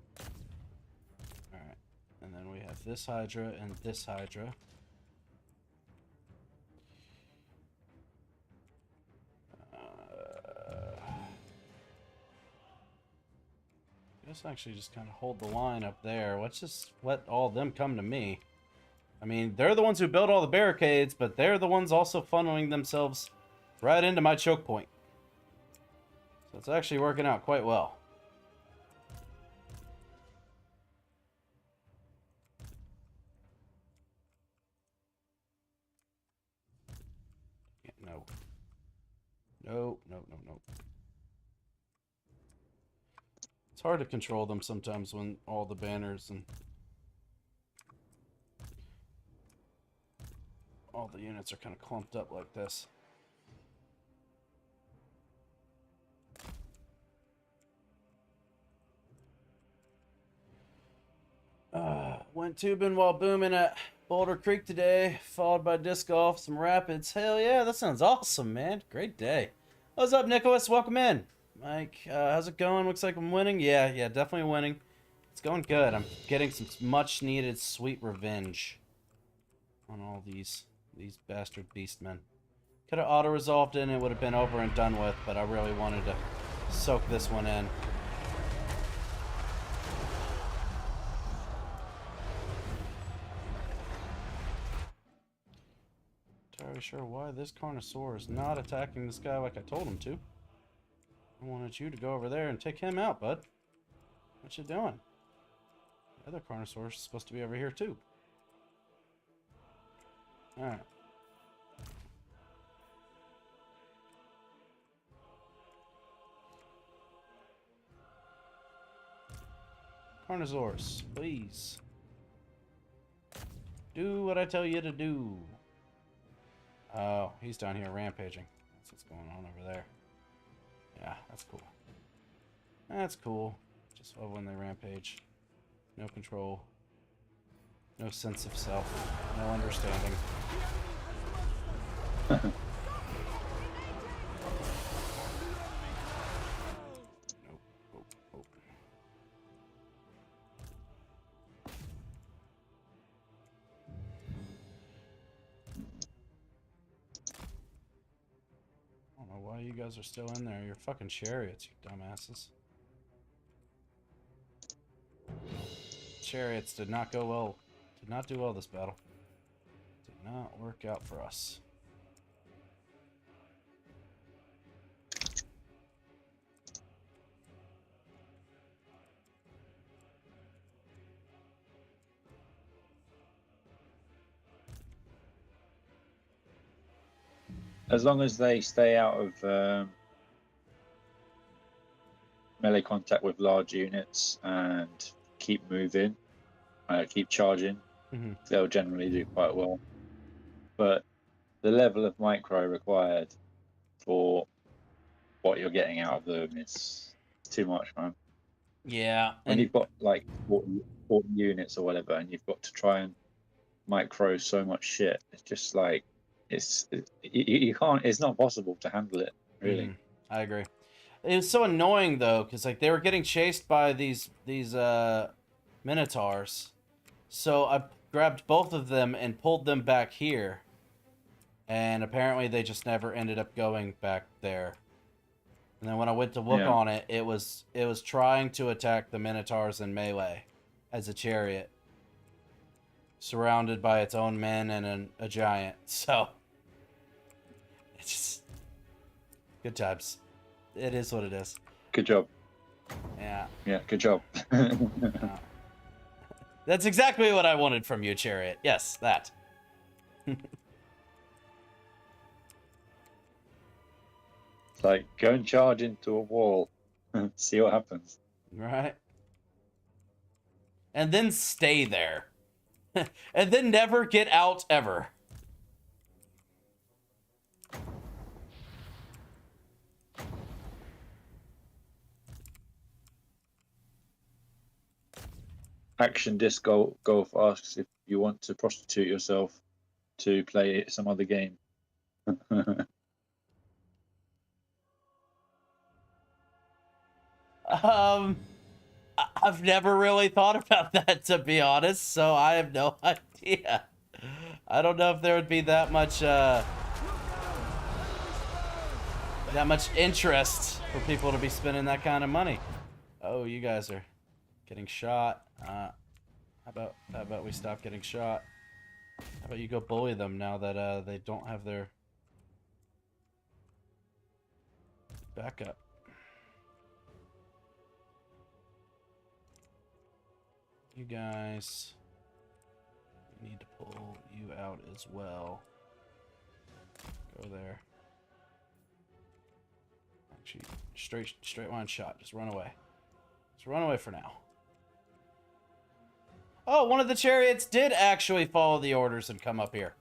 Alright. And then we have this Hydra and this Hydra. Let's actually just kind of hold the line up there. Let's just let all of them come to me. I mean, they're the ones who built all the barricades, but they're the ones also funneling themselves right into my choke point. So it's actually working out quite well. Yeah, no. No, no, no, no. It's hard to control them sometimes when all the banners and all the units are kind of clumped up like this. Went tubing while booming at Boulder Creek today, followed by disc golf, some rapids. Hell yeah, that sounds awesome, man. Great day. What's up, Nicholas? Welcome in. Mike, how's it going? Looks like I'm winning. Yeah, definitely winning. It's going good. I'm getting some much needed sweet revenge on all these bastard beastmen. Could have auto-resolved it and it would have been over and done with, but I really wanted to soak this one in. Entirely sure why this Carnosaur is not attacking this guy like I told him to. I wanted you to go over there and take him out, bud. What you doing? The other Carnosaur is supposed to be over here, too. Alright. Carnosaurs, please. Do what I tell you to do. Oh, he's down here rampaging. That's what's going on over there. Yeah, that's cool. That's cool. Just love when they rampage. No control. No sense of self. No understanding. Nope. I don't know why you guys are still in there. You're fucking chariots, you dumbasses. Chariots did not go well. Did not do well this battle. Did not work out for us. As long as they stay out of melee contact with large units and keep moving, keep charging, they'll generally do quite well. But the level of micro required for what you're getting out of them is too much, man. Yeah, When and you've got like 40 units or whatever, and you've got to try and micro so much shit, it's just like you can't. It's not possible to handle it, really. I agree. It was so annoying though, because like they were getting chased by these minotaurs, so I grabbed both of them and pulled them back here, and apparently they just never ended up going back there. And then when I went to look on it, it was trying to attack the minotaurs in melee as a chariot, surrounded by its own men and a giant. So it's just good times. It is what it is. Good job. Yeah. Yeah, good job. That's exactly what I wanted from you, chariot. Yes, that. It's like, go and charge into a wall. See what happens. Right. And then stay there. And then never get out ever. Action Disc Golf asks if you want to prostitute yourself to play some other game. I've never really thought about that, to be honest, so I have no idea. I don't know if there would be that much interest for people to be spending that kind of money. Oh, you guys are getting shot. How about we stop getting shot? How about you go bully them now that they don't have their backup? You guys, we need to pull you out as well. Go there. Actually, straight line shot. Just run away. Just run away for now. Oh, one of the chariots did actually follow the orders and come up here.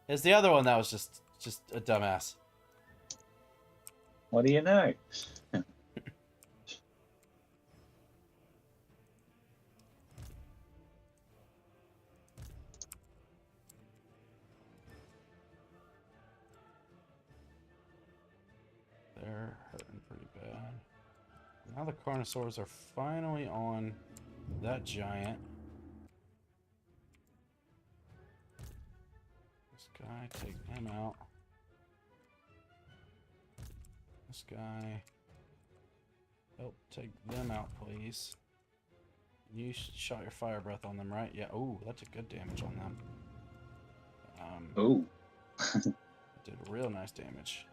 There's the other one that was just a dumbass. What do you know? They're hurting pretty bad. Now the Carnosaurs are finally on that giant. This guy, take him out. This guy, help take them out, please. You shot your fire breath on them, right? Yeah. Oh, that did good damage on them. Oh. Did real nice damage.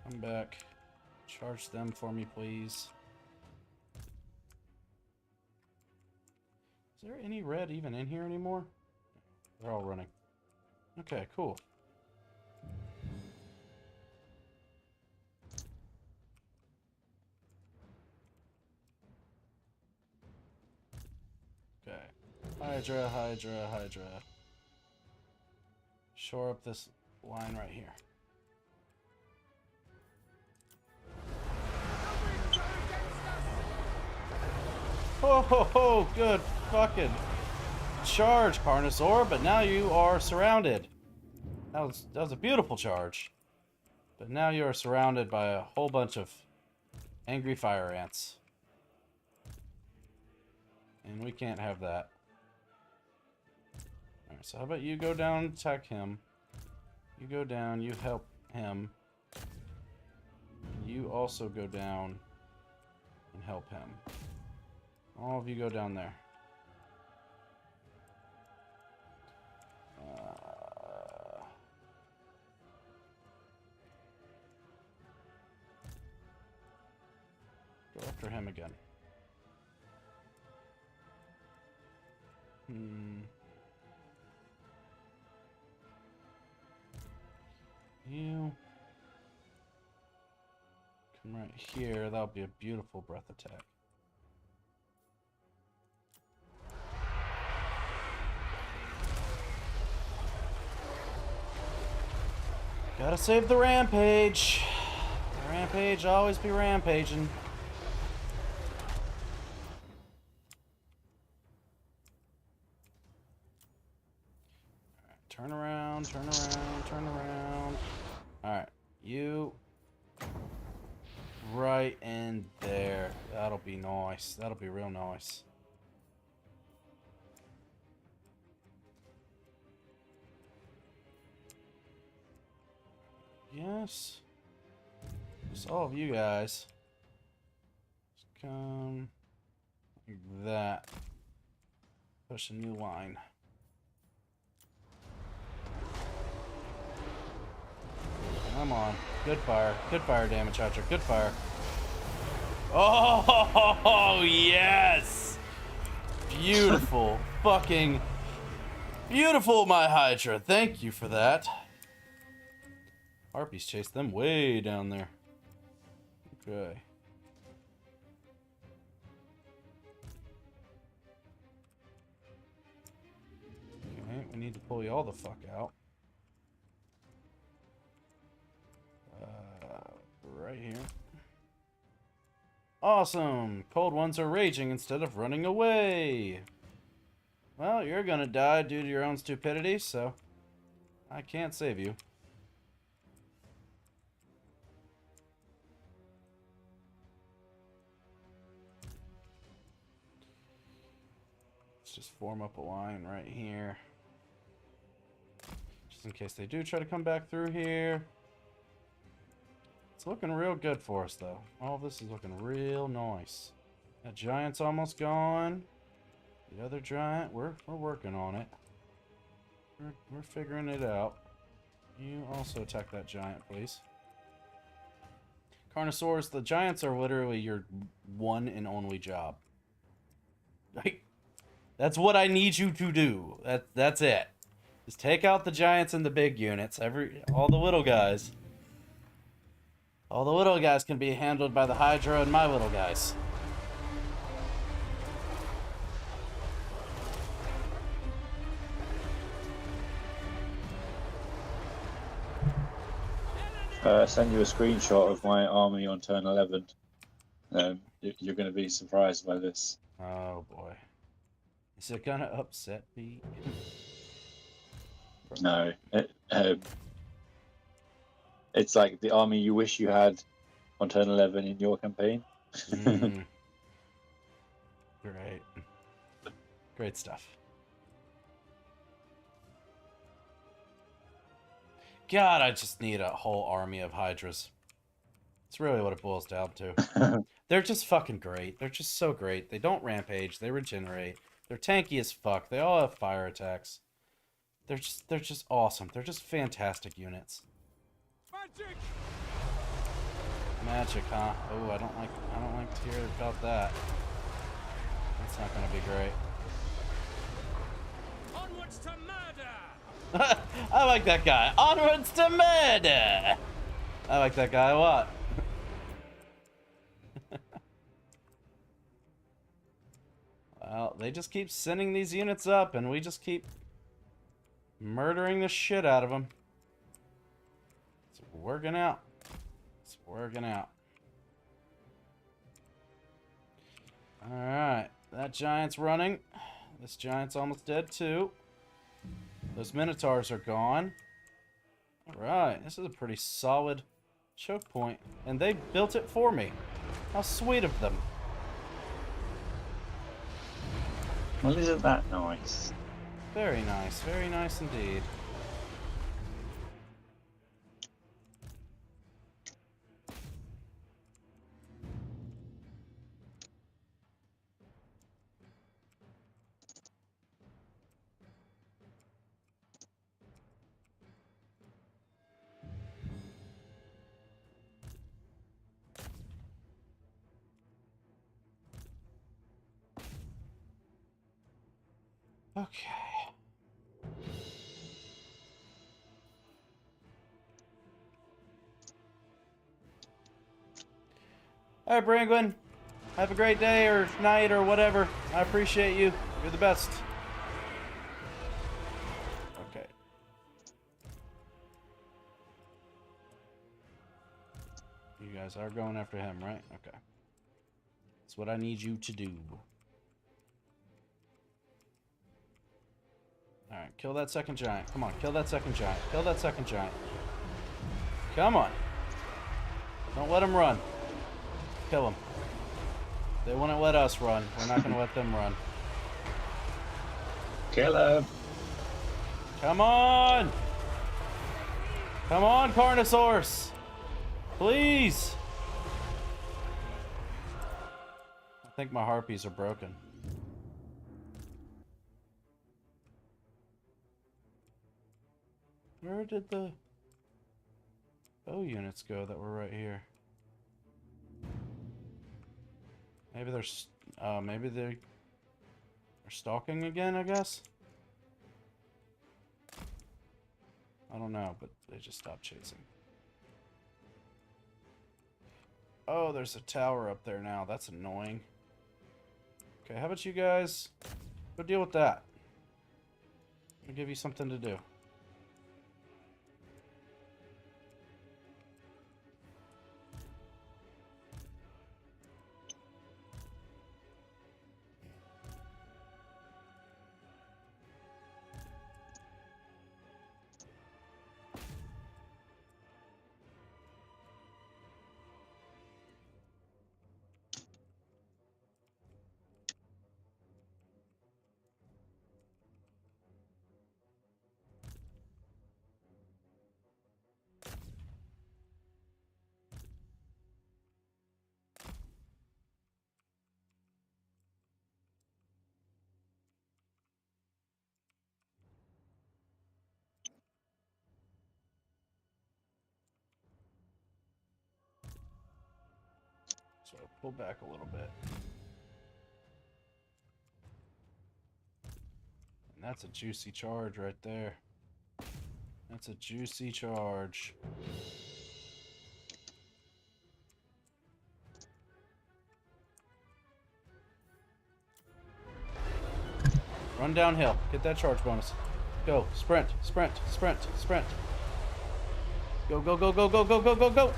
Come back. Charge them for me, please. Is there any red even in here anymore? They're all running. Okay, cool. Okay. Hydra, Hydra, Hydra. Shore up this line right here. Ho ho ho! Good fucking charge, Carnosaur, but now you are surrounded. That was a beautiful charge. But now you are surrounded by a whole bunch of angry fire ants. And we can't have that. Alright, so how about you go down and attack him. You go down, you help him. You also go down and help him. All of you go down there. Go after him again. You come right here. That'll be a beautiful breath attack. Gotta save the rampage. The rampage always be rampaging. Turn around, turn around, turn around. Alright, you right in there. That'll be nice. That'll be real nice. Yes. Just all of you guys. Just come like that. Push a new line. Come on. Good fire. Good fire damage, Archer. Good fire. Oh, yes! Beautiful. Fucking beautiful, my Hydra. Thank you for that. Harpies chased them way down there. Okay. Okay, we need to pull you all the fuck out. Right here. Awesome! Cold ones are raging instead of running away. Well, you're gonna die due to your own stupidity, so I can't save you. Let's just form up a line right here. Just in case they do try to come back through here. It's looking real good for us, though. All this is looking real nice. That giant's almost gone. The other giant, we're working on it. We're figuring it out. You also attack that giant, please. Carnosaurs, the giants are literally your one and only job. Like, that's what I need you to do. That's it. Just take out the giants and the big units. All the little guys. All the little guys can be handled by the Hydra and my little guys. Send you a screenshot of my army on turn 11. You're going to be surprised by this. Oh boy. Is it gonna upset me? No. It's like the army you wish you had on turn 11 in your campaign. Great. Great stuff. God, I just need a whole army of Hydras. It's really what it boils down to. They're just fucking great. They're just so great. They don't rampage. They regenerate. They're tanky as fuck. They all have fire attacks. They're just awesome. They're just fantastic units. Magic! Magic, huh? Oh, I don't like to hear about that. That's not gonna be great. Onwards to murder! I like that guy. Onwards to murder! I like that guy a lot. Well, they just keep sending these units up, and we just keep murdering the shit out of them. It's working out. It's working out. Alright, that giant's running. This giant's almost dead too. Those minotaurs are gone. Alright, this is a pretty solid choke point. And they built it for me. How sweet of them. Well, isn't that nice? Very nice indeed. Okay. Alright, Brangwyn. Have a great day or night or whatever. I appreciate you. You're the best. Okay. You guys are going after him, right? Okay. That's what I need you to do. Alright, kill that second giant. Come on, kill that second giant. Kill that second giant. Come on. Don't let him run. Kill him. They wouldn't let us run. We're not going to let them run. Kill him. Come on! Come on, Carnosaurus! Please! I think my harpies are broken. Where did the bow units go that were right here? Maybe they're stalking again, I guess? I don't know, but they just stopped chasing. Oh, there's a tower up there now. That's annoying. Okay, how about you guys go deal with that? I'll give you something to do. So pull back a little bit. And that's a juicy charge right there. That's a juicy charge. Run downhill. Get that charge bonus. Go. Sprint. Sprint. Sprint. Sprint. Go, go, go, go, go, go, go, go, go.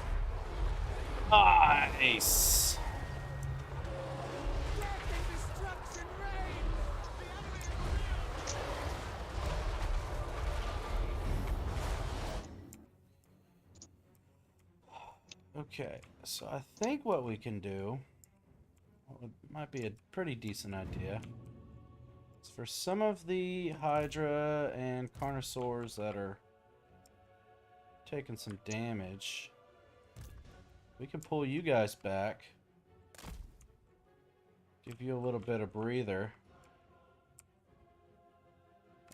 Nice. Okay, so I think what we can do, what might be a pretty decent idea, is for some of the Hydra and Carnosaurs that are taking some damage, we can pull you guys back, give you a little bit of breather,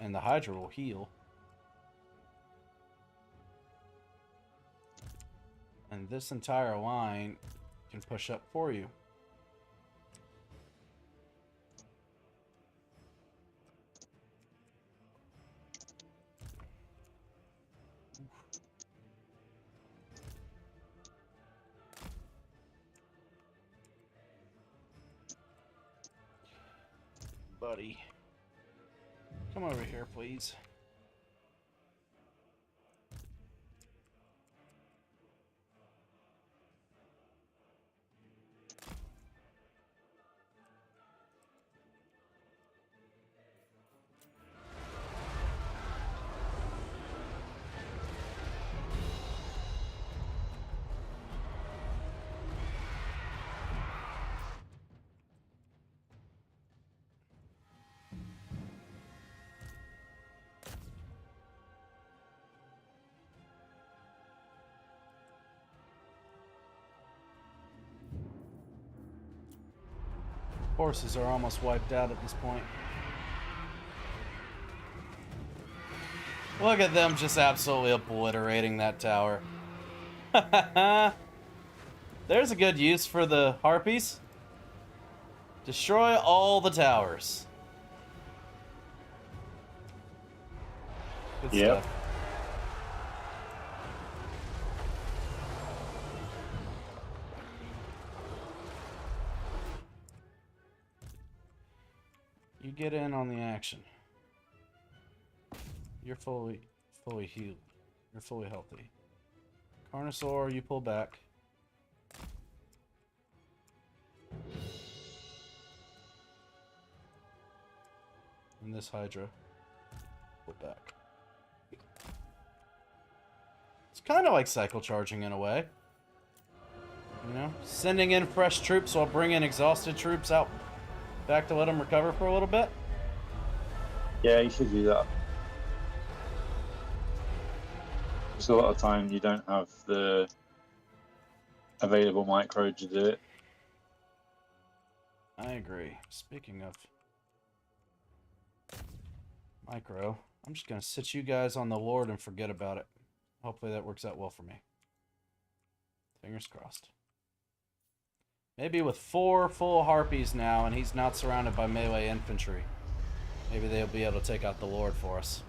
and the Hydra will heal. And this entire line can push up for you. Buddy, come over here, please. Horses are almost wiped out at this point. Look at them just absolutely obliterating that tower. There's a good use for the harpies. Destroy all the towers. Good stuff. You get in on the action. You're fully healed. You're fully healthy. Carnosaur, you pull back. And this Hydra. Put back. It's kind of like cycle charging in a way. You know? Sending in fresh troops while bringing exhausted troops out back to let them recover for a little bit. Yeah, you should do that. Because a lot of time you don't have the available micro to do it. I agree. Speaking of micro, I'm just going to sit you guys on the Lord and forget about it. Hopefully that works out well for me. Fingers crossed. Maybe with 4 full harpies now and he's not surrounded by melee infantry, maybe they'll be able to take out the Lord for us.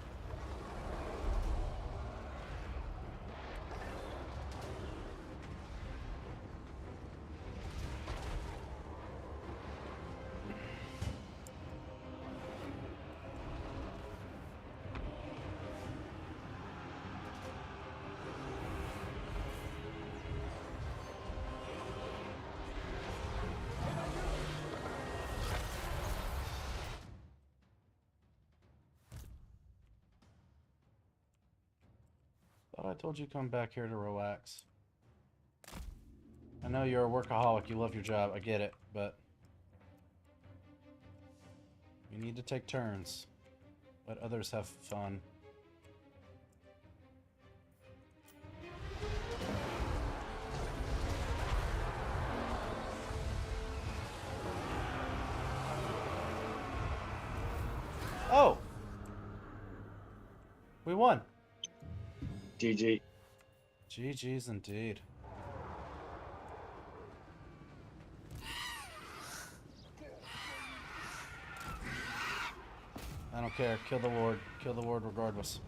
I told you to come back here to relax. I know you're a workaholic, you love your job, I get it, but you need to take turns. Let others have fun. Oh! We won! GG. GG's indeed. I don't care. Kill the Lord. Kill the Lord regardless.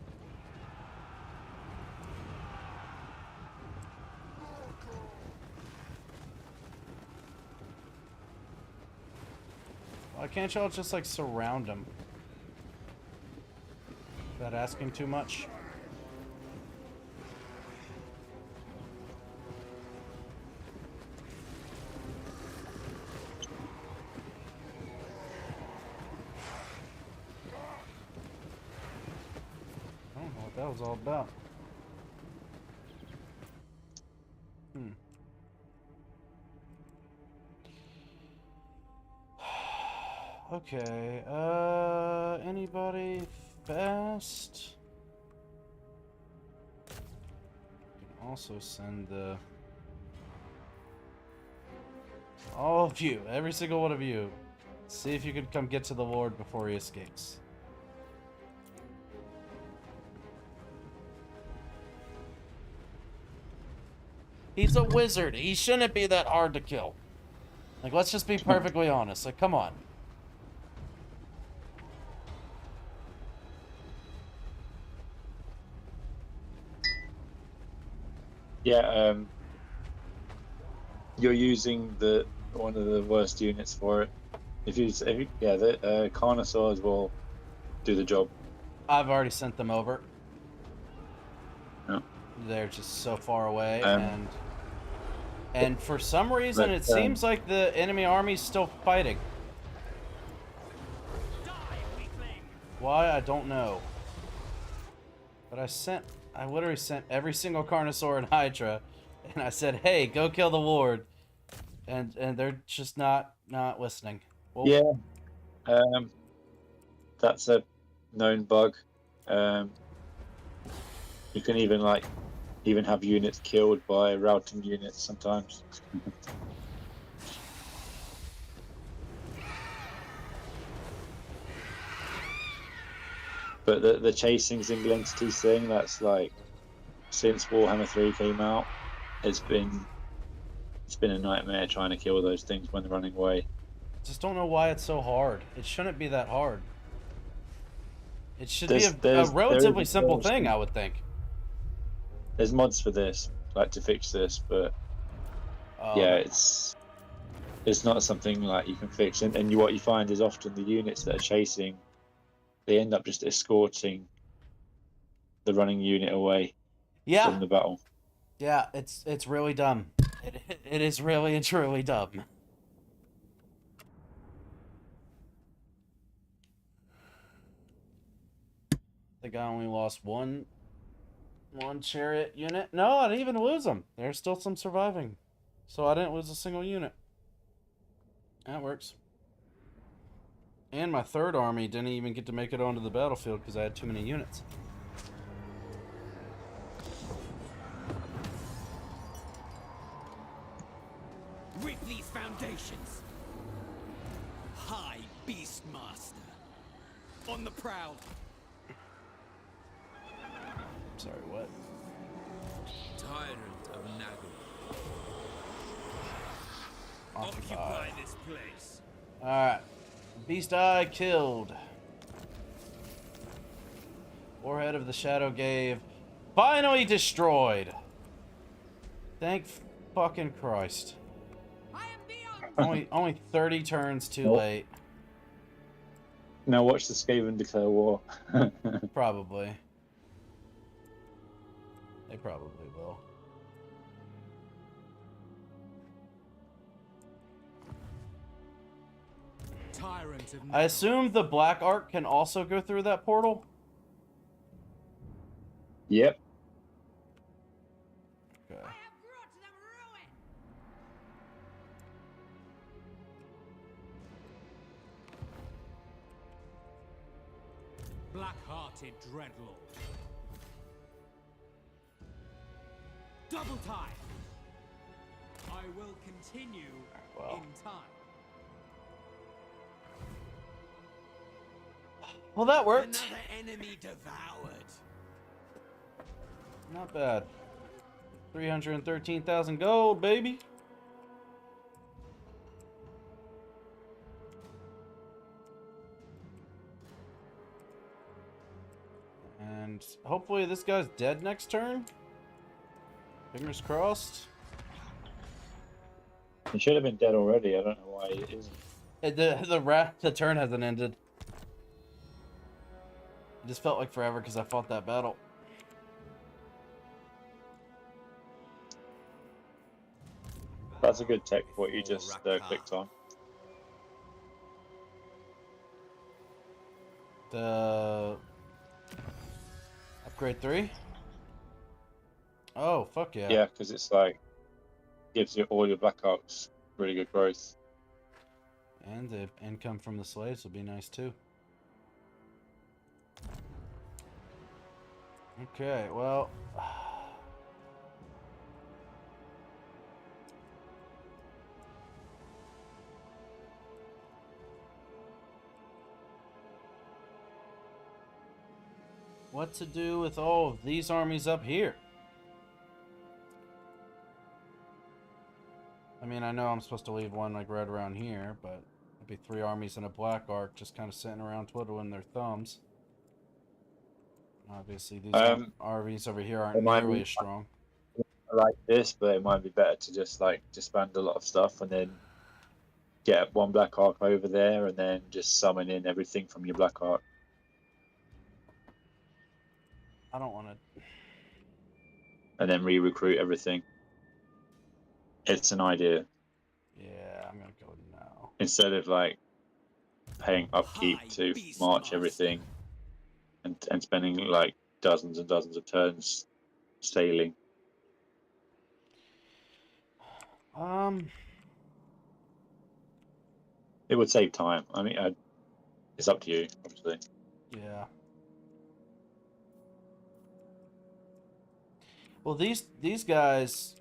Why can't y'all just like surround him? Is that asking too much? That was all about. Okay, anybody fast? You can also send the... all of you, every single one of you. See if you can come get to the Lord before he escapes. He's a wizard. He shouldn't be that hard to kill. Like, let's just be perfectly honest. Like, come on. Yeah, you're using one of the worst units for it. The Carnosaurs will do the job. I've already sent them over. Yeah. They're just so far away, and for some reason it seems like the enemy army's still fighting. Why, I don't know. But I literally sent every single Carnosaur and Hydra, and I said, hey, go kill the Lord. And they're just not listening. Well, yeah. That's a known bug. You can even have units killed by routing units sometimes. But the chasing single entity thing, that's like, since Warhammer 3 came out, it's been a nightmare trying to kill those things when they're running away. Just don't know why it's so hard. It shouldn't be that hard. It should be a relatively simple thing, I would think. There's mods for this, like to fix this, but yeah, it's not something like you can fix. And what you find is often the units that are chasing, they end up just escorting the running unit away from the battle. Yeah, it's really dumb. It is really and truly dumb. think I only lost one chariot unit. No, I didn't even lose them. There's still some surviving. So I didn't lose a single unit. That works. And my third army didn't even get to make it onto the battlefield because I had too many units. Rid these foundations. High Beastmaster. On the prowl. Sorry, what? Tyrant of Nagel. Occupy this place. Alright. Beast Eye killed. Warhead of the Shadow Gave. Finally destroyed. Thank fucking Christ. I am beyond. only 30 turns too Nope. late. Now watch the Skaven declare war. Probably. They probably will. Tyrant of I assume the Black Ark can also go through that portal? Yep. Okay. I have brought them ruin. Black-hearted Dreadlord. Double time. I will continue Well. in time. Well, that worked. Another enemy devoured. Not bad. 313,000 gold, baby. And hopefully this guy's dead next turn. Fingers crossed. He should have been dead already. I don't know why it isn't. The turn hasn't ended. It just felt like forever because I fought that battle. That's a good tech, what you just clicked on. The upgrade 3? Oh, fuck yeah. Yeah, because it's like gives you all your Black Arcs really good growth. And the income from the slaves will be nice too. Okay, well. What to do with all of these armies up here? I mean, I know I'm supposed to leave one like right around here, but it'd be 3 armies and a Black Ark just kind of sitting around twiddling their thumbs. Obviously, these armies over here aren't nearly as strong. I like this, but it might be better to just like disband a lot of stuff and then get one Black Ark over there and then just summon in everything from your Black Ark. I don't want to. And then re-recruit everything. It's an idea. Yeah, I'm gonna go now. Instead of like paying upkeep to march everything and spending like dozens and dozens of turns sailing. It would save time. I mean, it's up to you, obviously. Yeah. Well, these guys,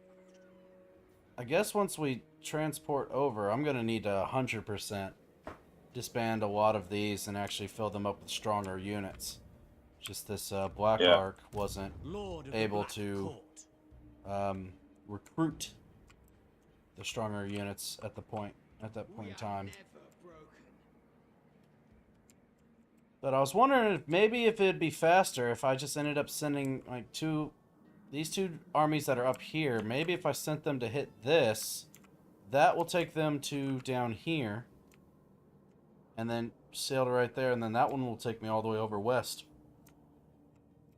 I guess once we transport over, I'm gonna need to 100% disband a lot of these and actually fill them up with stronger units. Just this Black Ark wasn't able to recruit the stronger units at that point in time. But I was wondering if maybe if it'd be faster if I just ended up sending like these two armies that are up here. Maybe if I sent them to hit this, that will take them to down here, and then sail to right there, and then that one will take me all the way over west.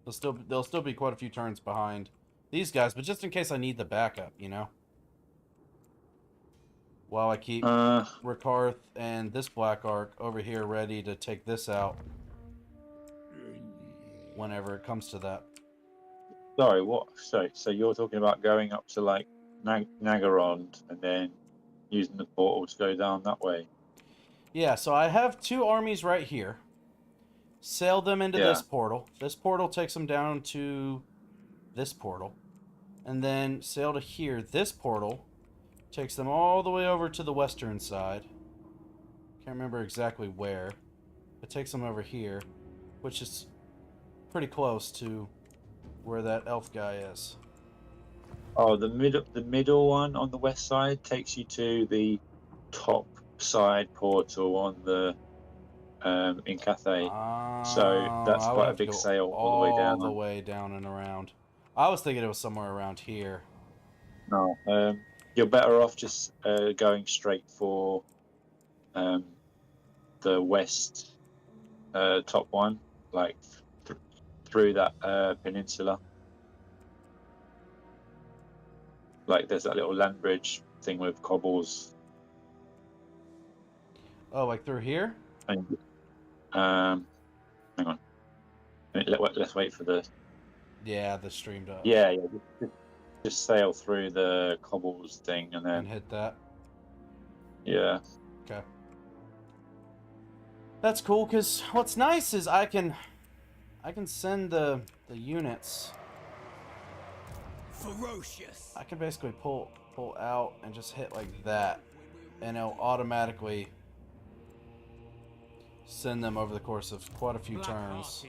They'll still be quite a few turns behind these guys, but just in case I need the backup, you know. While I keep Rakarth and this Black Ark over here ready to take this out. whenever it comes to that. Sorry, what? So you're talking about going up to like Nagarond and then using the portal to go down that way? Yeah, so I have 2 armies right here. Sail them into this portal. This portal takes them down to this portal. And then sail to here. This portal takes them all the way over to the western side. Can't remember exactly where. It takes them over here, which is pretty close to where that elf guy is. Oh, the middle one on the west side takes you to the top side portal on the in Cathay. So that's I would quite a have to big go sail all the way down. all the way down and around. I was thinking it was somewhere around here. No, you're better off just going straight for the west top one, like through that peninsula. Like there's that little land bridge thing with cobbles. Oh, like through here? And, hang on. Let's wait for the. Yeah, the stream does. Yeah. Just sail through the cobbles thing and then hit that. Yeah. Okay. That's cool, because what's nice is I can send the units. Ferocious. I can basically pull out and just hit like that, and it'll automatically send them over the course of quite a few turns.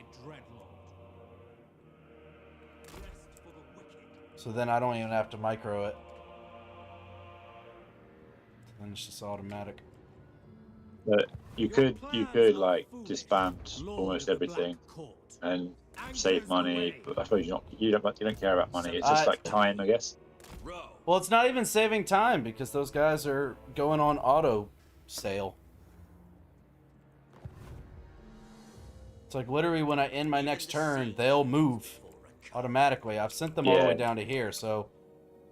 So then I don't even have to micro it. Then it's just automatic. But you could like disband almost everything and save money. But I suppose you don't care about money. It's just like time, I guess. Well, it's not even saving time because those guys are going on auto sale. It's like literally when I end my next turn, they'll move automatically. I've sent them all the way down to here, so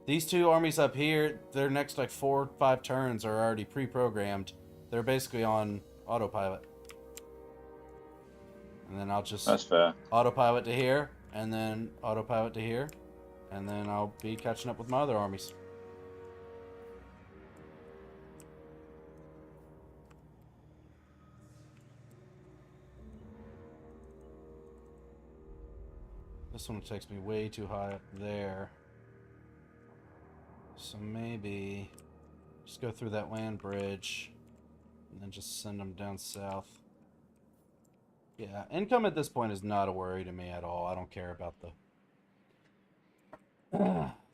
these 2 armies up here, their next like 4 or 5 turns are already pre-programmed. They're basically on autopilot. And then I'll just That's fair. autopilot to here, and then autopilot to here, and then I'll be catching up with my other armies. This one takes me way too high up there. So maybe just go through that land bridge and then just send them down south. Yeah, income at this point is not a worry to me at all. I don't care about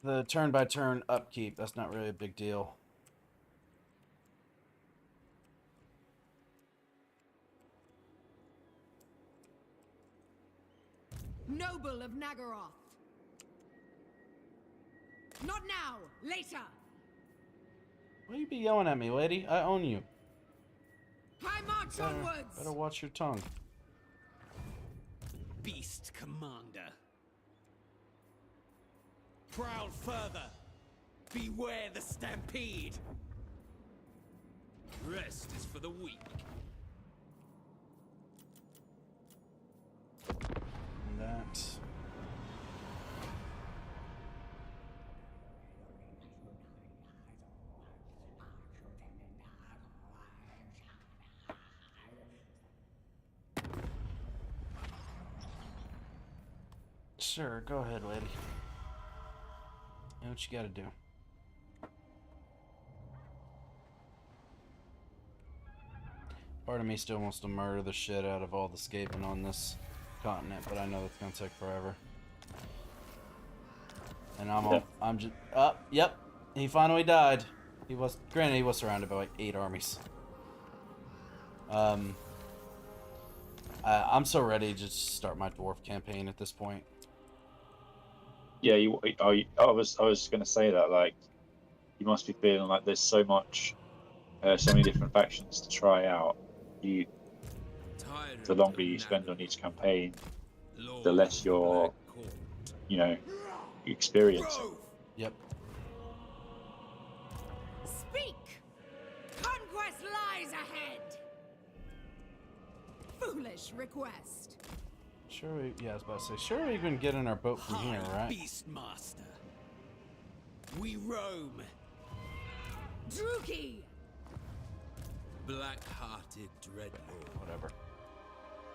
the turn-by-turn upkeep. That's not really a big deal. Noble of Nagaroth. Not now, later. Why you be yelling at me, lady? I own you. I march onwards. Better watch your tongue. Beast Commander. Prowl further. Beware the stampede. Rest is for the weak. And that. Sure, go ahead, lady. Do what you gotta do. Part of me still wants to murder the shit out of all the Skaven on this continent, but I know it's gonna take forever. And I'm just yep. He finally died. He was surrounded by like 8 armies. I'm so ready to just start my dwarf campaign at this point. Yeah, I was going to say that, like, you must be feeling like there's so many different factions to try out. The longer you spend on each campaign, the less you're, experiencing. Yep. Speak! Conquest lies ahead! Foolish request. Sure we, yeah, I was about to say, sure we can get in our boat from here, right? Beastmaster. We roam. Druki! Black-hearted dreadlord. Whatever.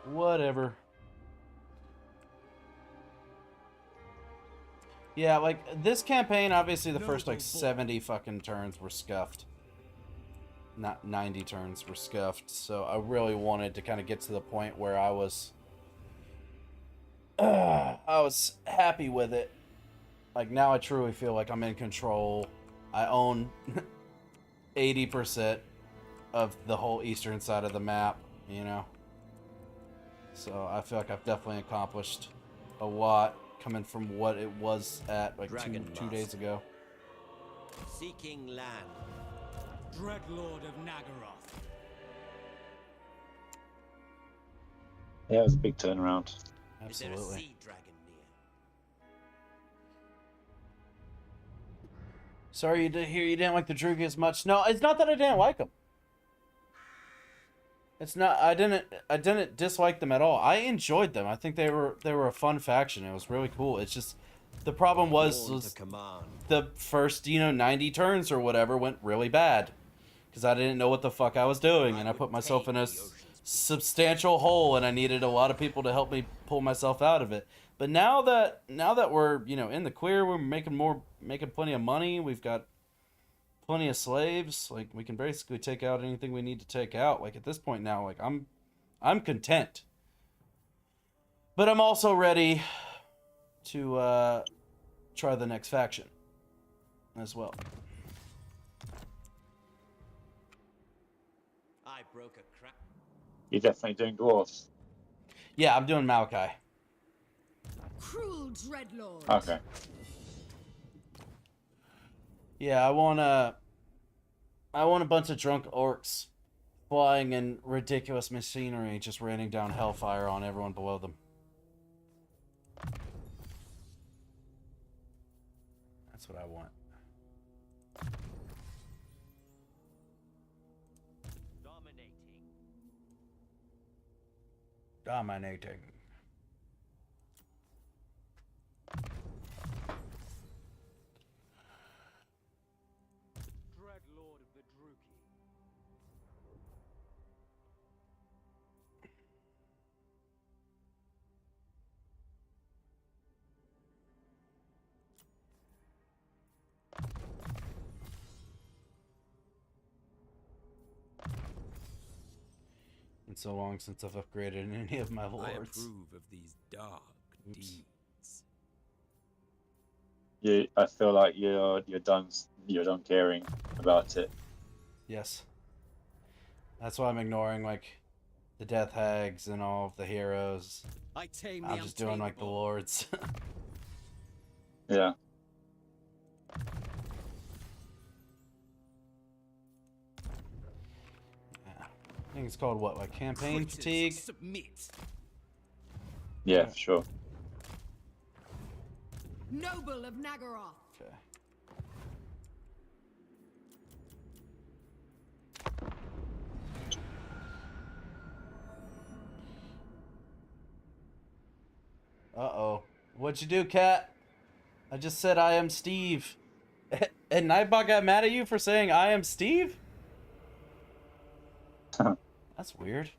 Whatever. Yeah, like, this campaign, obviously the first, like, 70 fucking turns were scuffed. Not 90 turns were scuffed, so I really wanted to kind of get to the point where I was happy with it. Like, now I truly feel like I'm in control. I own 80% of the whole eastern side of the map, you know? So I feel like I've definitely accomplished a lot coming from what it was at, like, two days ago. Seeking land. Dreadlord of Nagaroth. Yeah, it was a big turnaround. Absolutely. Is there a sea dragon near? Sorry to hear you didn't like the Drugi as much. No, it's not that I didn't like them. It's not. I didn't dislike them at all. I enjoyed them. I think they were a fun faction. It was really cool. It's just the problem was the first 90 turns or whatever went really bad because I didn't know what the fuck I was doing, and I put myself in a substantial hole, and I needed a lot of people to help me pull myself out of it. But now that we're in the clear, we're making plenty of money. We've got plenty of slaves. Like, we can basically take out anything we need to take out. Like, at this point now, like, I'm content. But I'm also ready to try the next faction as well. I broke a crap. You're definitely doing dwarves. Yeah, I'm doing Maokai. Cruel dreadlord. Okay. Yeah, I want a bunch of drunk orcs flying in ridiculous machinery, just raining down hellfire on everyone below them. That's what I want. Dominating. Dreadlord of the Druki. It's so long since I've upgraded any of my I lords. approve of these dark deeds. I feel like you're done caring about it. Yes. That's why I'm ignoring, like, the death hags and all of the heroes. I tame I'm just doing, like, the lords. Yeah. I think it's called what, like campaign fatigue? Submit. Yeah, for sure. Noble of Nagaroth. Okay. Uh-oh. What'd you do, cat? I just said I am Steve. And Nightbot got mad at you for saying I am Steve? That's weird.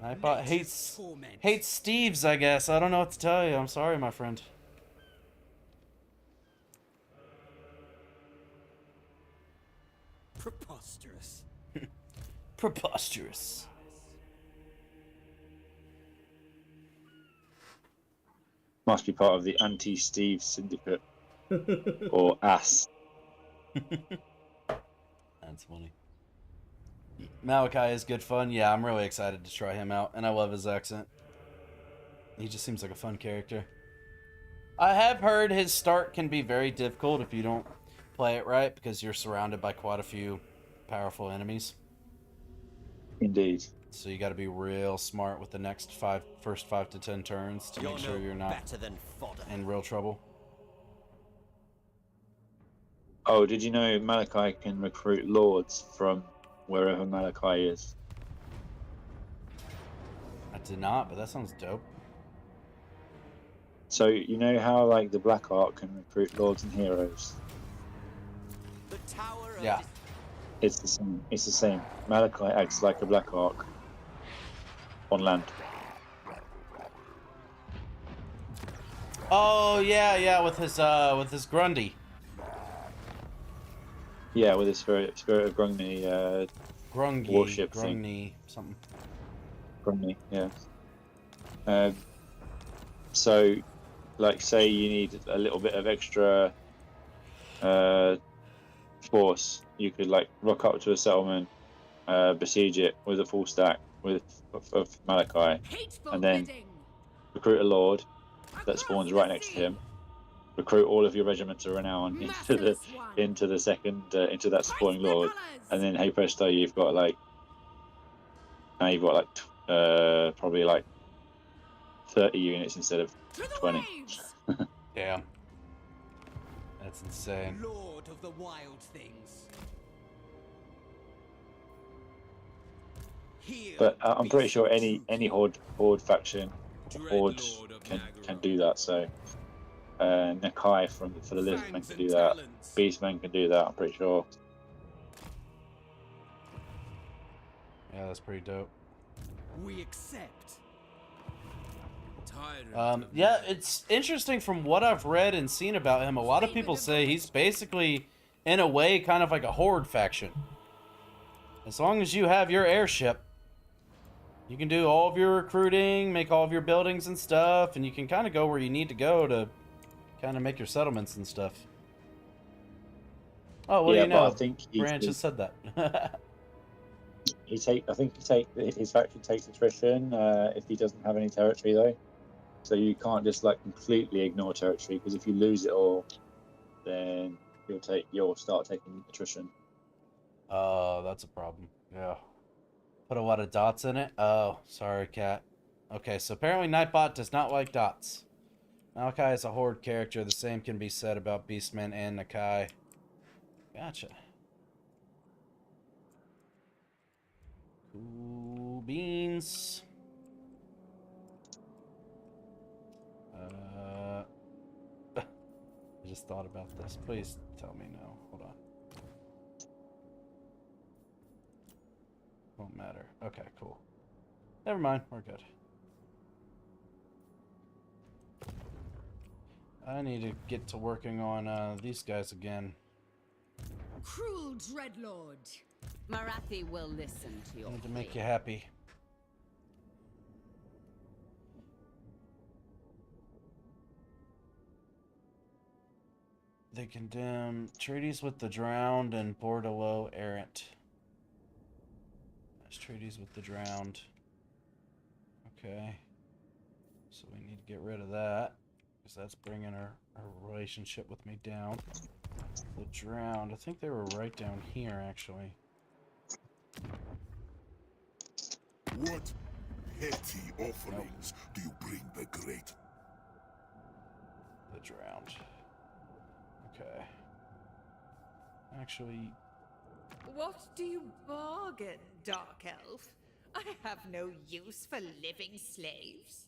Nightbot hates Steves, I guess. I don't know what to tell you. I'm sorry, my friend. Preposterous. Preposterous. Must be part of the anti-Steve syndicate. Or ASS. That's funny. Maokai is good fun. Yeah, I'm really excited to try him out, and I love his accent. He just seems like a fun character. I have heard his start can be very difficult if you don't play it right, because you're surrounded by quite a few powerful enemies. Indeed. So you got to be real smart with the first 5 to 10 turns to make sure you're not in real trouble. Oh, did you know Malachi can recruit lords from wherever Malachi is? I did not, but that sounds dope. So you know how like the Black Ark can recruit lords and heroes? The Tower of Yeah. It's the same. It's the same. Malachi acts like a Black Ark on land. Oh yeah, with his Grundy. Yeah, with his spirit of Grungni, Grungy, warship thing. Grungni, something. Grungni, yeah. So, like, say you need a little bit of extra force, you could like rock up to a settlement, besiege it with a full stack of Malachi, Hateful and then bidding. recruit a lord that spawns right next to him. Recruit all of your regiments of renown Merciless one. into the second into that spawning Hoist their lord, colours. and then hey presto, you've got like probably like 30 units instead of To the 20. waves. Damn. That's insane. Lord of the Wild Things. Here But I'm pretty sure be any horde faction horde Dreadlord of can Nagaroth. do that. So Nakai for the Lizardmen fangs can and do that. talons. Beastmen can do that. I'm pretty sure. Yeah, that's pretty dope. We accept. Tyrant of Yeah, Nagaroth. it's interesting from what I've read and seen about him. A lot of people say he's basically, in a way, kind of like a horde faction. As long as you have your airship, you can do all of your recruiting, make all of your buildings and stuff, and you can kind of go where you need to go to kind of make your settlements and stuff. Oh, well, yeah, you but know, I think Branch has said that. his faction takes attrition if he doesn't have any territory though. So you can't just like completely ignore territory, because if you lose it all, then you'll start taking attrition. Oh, that's a problem. Yeah. Put a lot of dots in it? Oh, sorry, cat. Okay, so apparently Nightbot does not like dots. Malachi is a horde character. The same can be said about Beastmen and Nakai. Gotcha. Cool beans. I just thought about this. Please tell me no. Hold on. Won't matter. Okay, cool. Never mind. We're good. I need to get to working on these guys again. Cruel Dreadlord. Marathi will listen to your I need to make plea. you happy. They condemn treaties with the drowned and Bordelot errant. That's treaties with the drowned. Okay. So we need to get rid of that, because that's bringing her relationship with me down. The drowned, I think they were right down here, actually. What petty offerings do you bring the great? The drowned. Okay. Actually, What do you bargain, Dark Elf? I have no use for living slaves.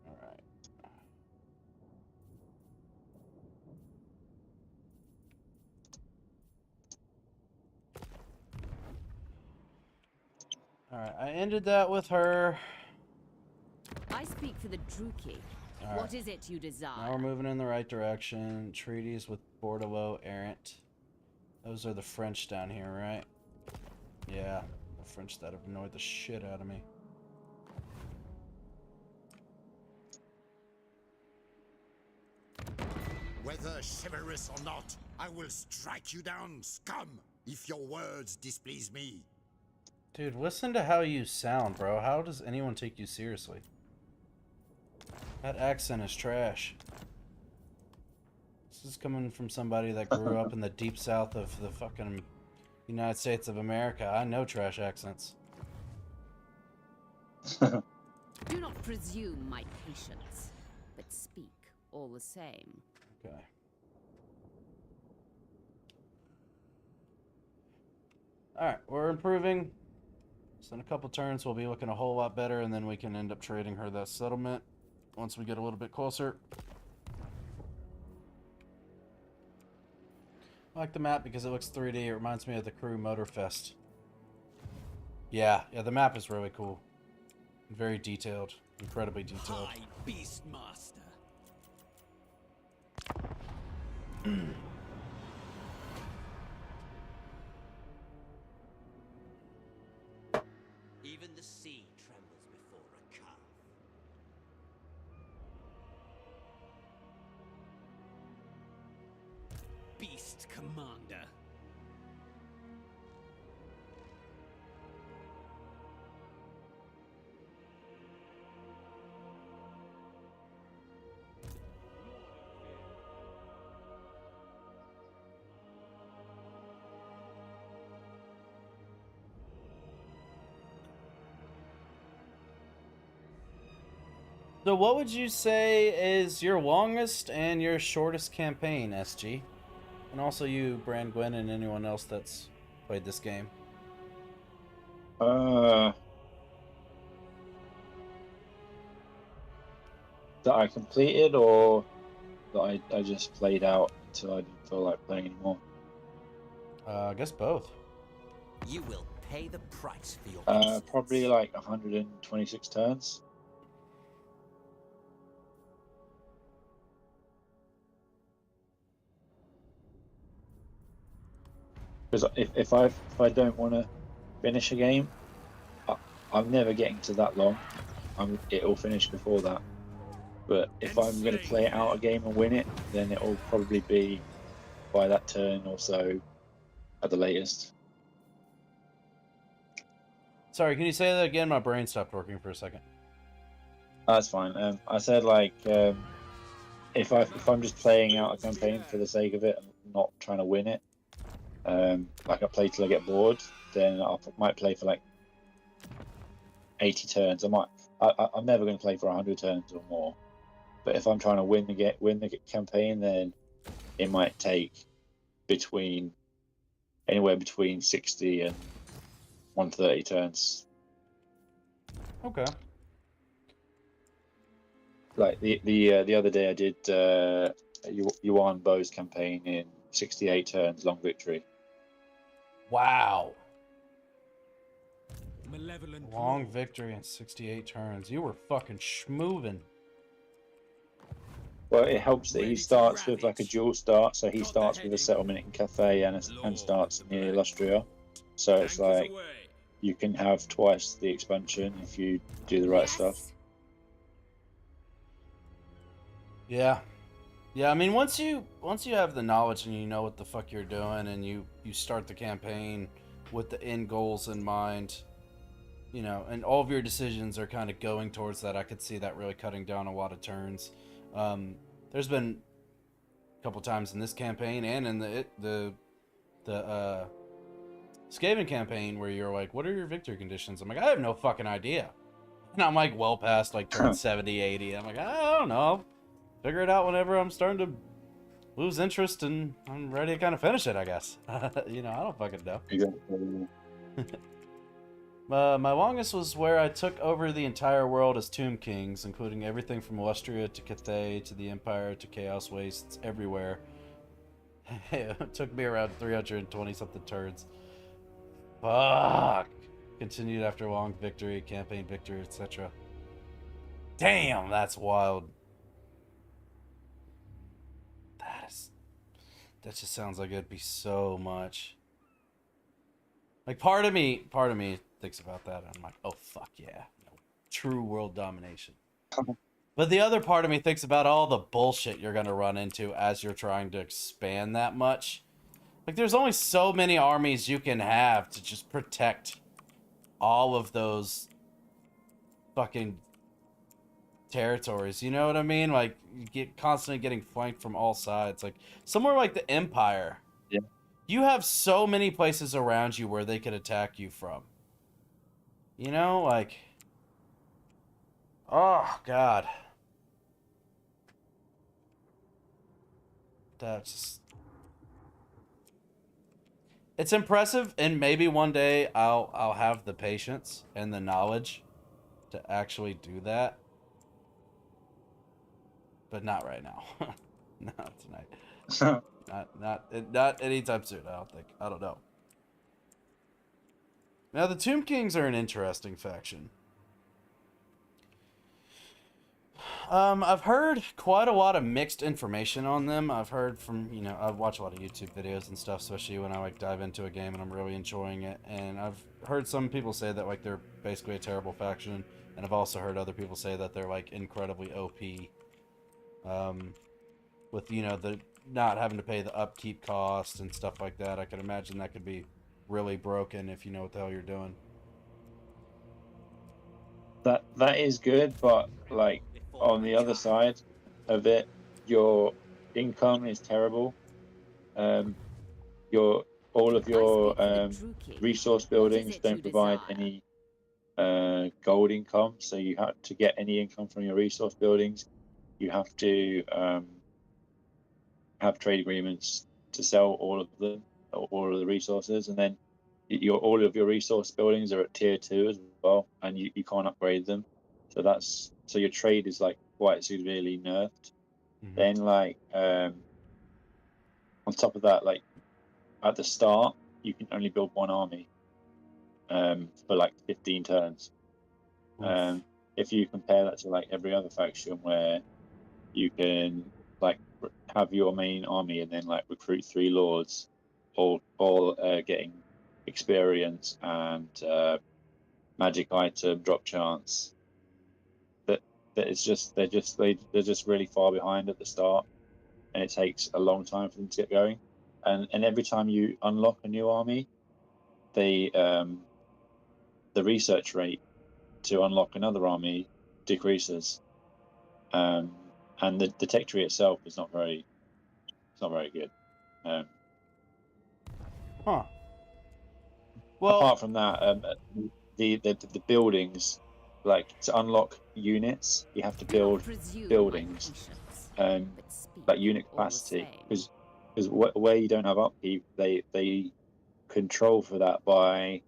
alright. Alright, I ended that with her. I speak for the Druki. All What right. is it you desire? Now we're moving in the right direction. Treaties with Bordelot errant. Those are the French down here, right? Yeah, the French that have annoyed the shit out of me. Whether chivalrous or not, I will strike you down, scum, if your words displease me. Dude, listen to how you sound, bro. How does anyone take you seriously? That accent is trash. This is coming from somebody that grew up in the deep south of the fucking United States of America. I know trash accents. Do not presume my patience, but speak all the same. Okay. Alright, we're improving. So in a couple turns, we'll be looking a whole lot better, and then we can end up trading her that settlement once we get a little bit closer. I like the map because it looks 3D. It reminds me of the Crew Motorfest. Yeah, the map is really cool. Very detailed. Incredibly detailed. High Beastmaster. Even the sea trembles before a calf. Beast Commander. So what would you say is your longest and your shortest campaign, SG? And also you, Brand Gwyn, and anyone else that's played this game. That I completed, or that I just played out until I didn't feel like playing anymore? I guess both. You will pay the price for your insolence. Probably like 126 turns. Because if I don't want to finish a game, I'm never getting to that long. It'll finish before that. But if I'm going to play out a game and win it, then it'll probably be by that turn or so at the latest. Sorry, can you say that again? My brain stopped working for a second. That's fine. I said like if I'm just playing out a campaign for the sake of it, and not trying to win it. Like I play till I get bored, then I might play for like 80 turns. I'm never going to play for 100 turns or more. But if I'm trying to win the campaign, then it might take anywhere between 60 and 130 turns. Okay. Like the other day, I did Yuan Bo's campaign in 68 turns, long victory. Wow. Malevolent Long Lord. victory in 68 turns. You were fucking schmoovin'. Well, it helps that he Ready to starts with like a ravage. dual start, so he Got the starts with a heading. settlement in Cathay and starts Lord near of the Illustria. So it's Anchors like away. you can have twice the expansion if you do the right stuff. Yeah. Yeah, I mean, once you have the knowledge and you know what the fuck you're doing, and you start the campaign with the end goals in mind, you know, and all of your decisions are kind of going towards that, I could see that really cutting down a lot of turns. There's been a couple times in this campaign and in the Skaven campaign where you're like, what are your victory conditions? I'm like, I have no fucking idea. And I'm like well past like turn 70, 80. I'm like, I don't know. Figure it out whenever I'm starting to lose interest and I'm ready to kind of finish it, I guess. You know, I don't fucking know. My longest was where I took over the entire world as Tomb Kings, including everything from Illustria to Cathay to the Empire to Chaos Wastes, everywhere. It took me around 320 something turns. Fuck! Continued after long victory, campaign victory, etc. Damn, that's wild. That just sounds like it'd be so much. Like part of me thinks about that and I'm like, oh fuck yeah. No, true world domination. But the other part of me thinks about all the bullshit you're gonna run into as you're trying to expand that much. Like there's only so many armies you can have to just protect all of those fucking territories. You know what I mean? Like you get constantly getting flanked from all sides. Like somewhere like the Empire. Yeah. You have so many places around you where they could attack you from. You know, like, oh God, that's just, it's impressive, and maybe one day I'll have the patience and the knowledge to actually do that, but not right now. Not tonight. Not anytime soon. I don't know. Now the Tomb Kings are an interesting faction. I've heard quite a lot of mixed information on them. I've heard from, you know, I've watched a lot of YouTube videos and stuff, especially when I like dive into a game and I'm really enjoying it. And I've heard some people say that like they're basically a terrible faction, and I've also heard other people say that they're like incredibly OP. With, you know, the not having to pay the upkeep cost and stuff like that. I can imagine that could be really broken if you know what the hell you're doing. That is good, but like on the other side of it, your income is terrible. Your all of your resource buildings don't provide any gold income, so you have to get any income from your resource buildings. You have to have trade agreements to sell all of them, all of the resources, and then all of your resource buildings are at tier 2 as well, and you can't upgrade them. So your trade is like quite severely nerfed. Then like on top of that, like at the start you can only build one army for like 15 turns. If you compare that to like every other faction where you can like have your main army and then like recruit 3 lords, all getting experience and magic item drop chance, that it's just they're just really far behind at the start, and it takes a long time for them to get going. And every time you unlock a new army, the research rate to unlock another army decreases, and the tech tree itself is not very good. Well, apart from that, the buildings, like to unlock units, you have to build buildings, like unit capacity, because where you don't have upkeep, they control for that by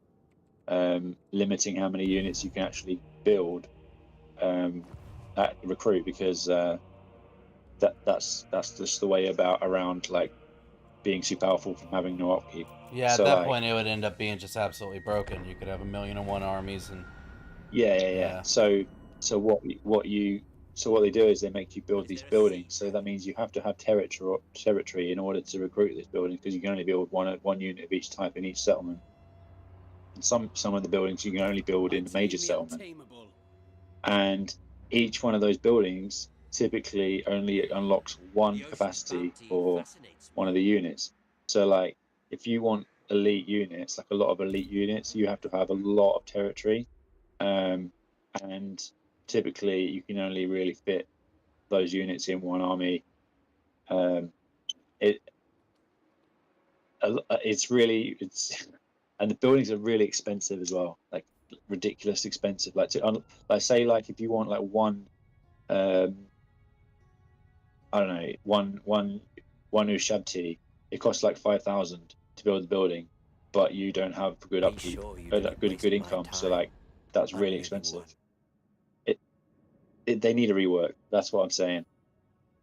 limiting how many units you can actually build at recruit, because that's just the way around like being super powerful from having no upkeep. Yeah, so at that like, point it would end up being just absolutely broken. You could have 1,000,001 armies and yeah. So what they do is they make you build these buildings. So that means you have to have territory in order to recruit this building, because you can only build one unit of each type in each settlement. And some of the buildings you can only build in a major settlement. And each one of those buildings typically only unlocks one capacity for one of the units. So like if you want elite units, like a lot of elite units, you have to have a lot of territory, and typically you can only really fit those units in one army. It's and the buildings are really expensive as well, like ridiculous expensive. Like say like if you want like one I don't know, one Ushabti, it costs like 5,000 to build the building, but you don't have good upkeep, good income. So like that's really expensive. They need a rework. That's what I'm saying.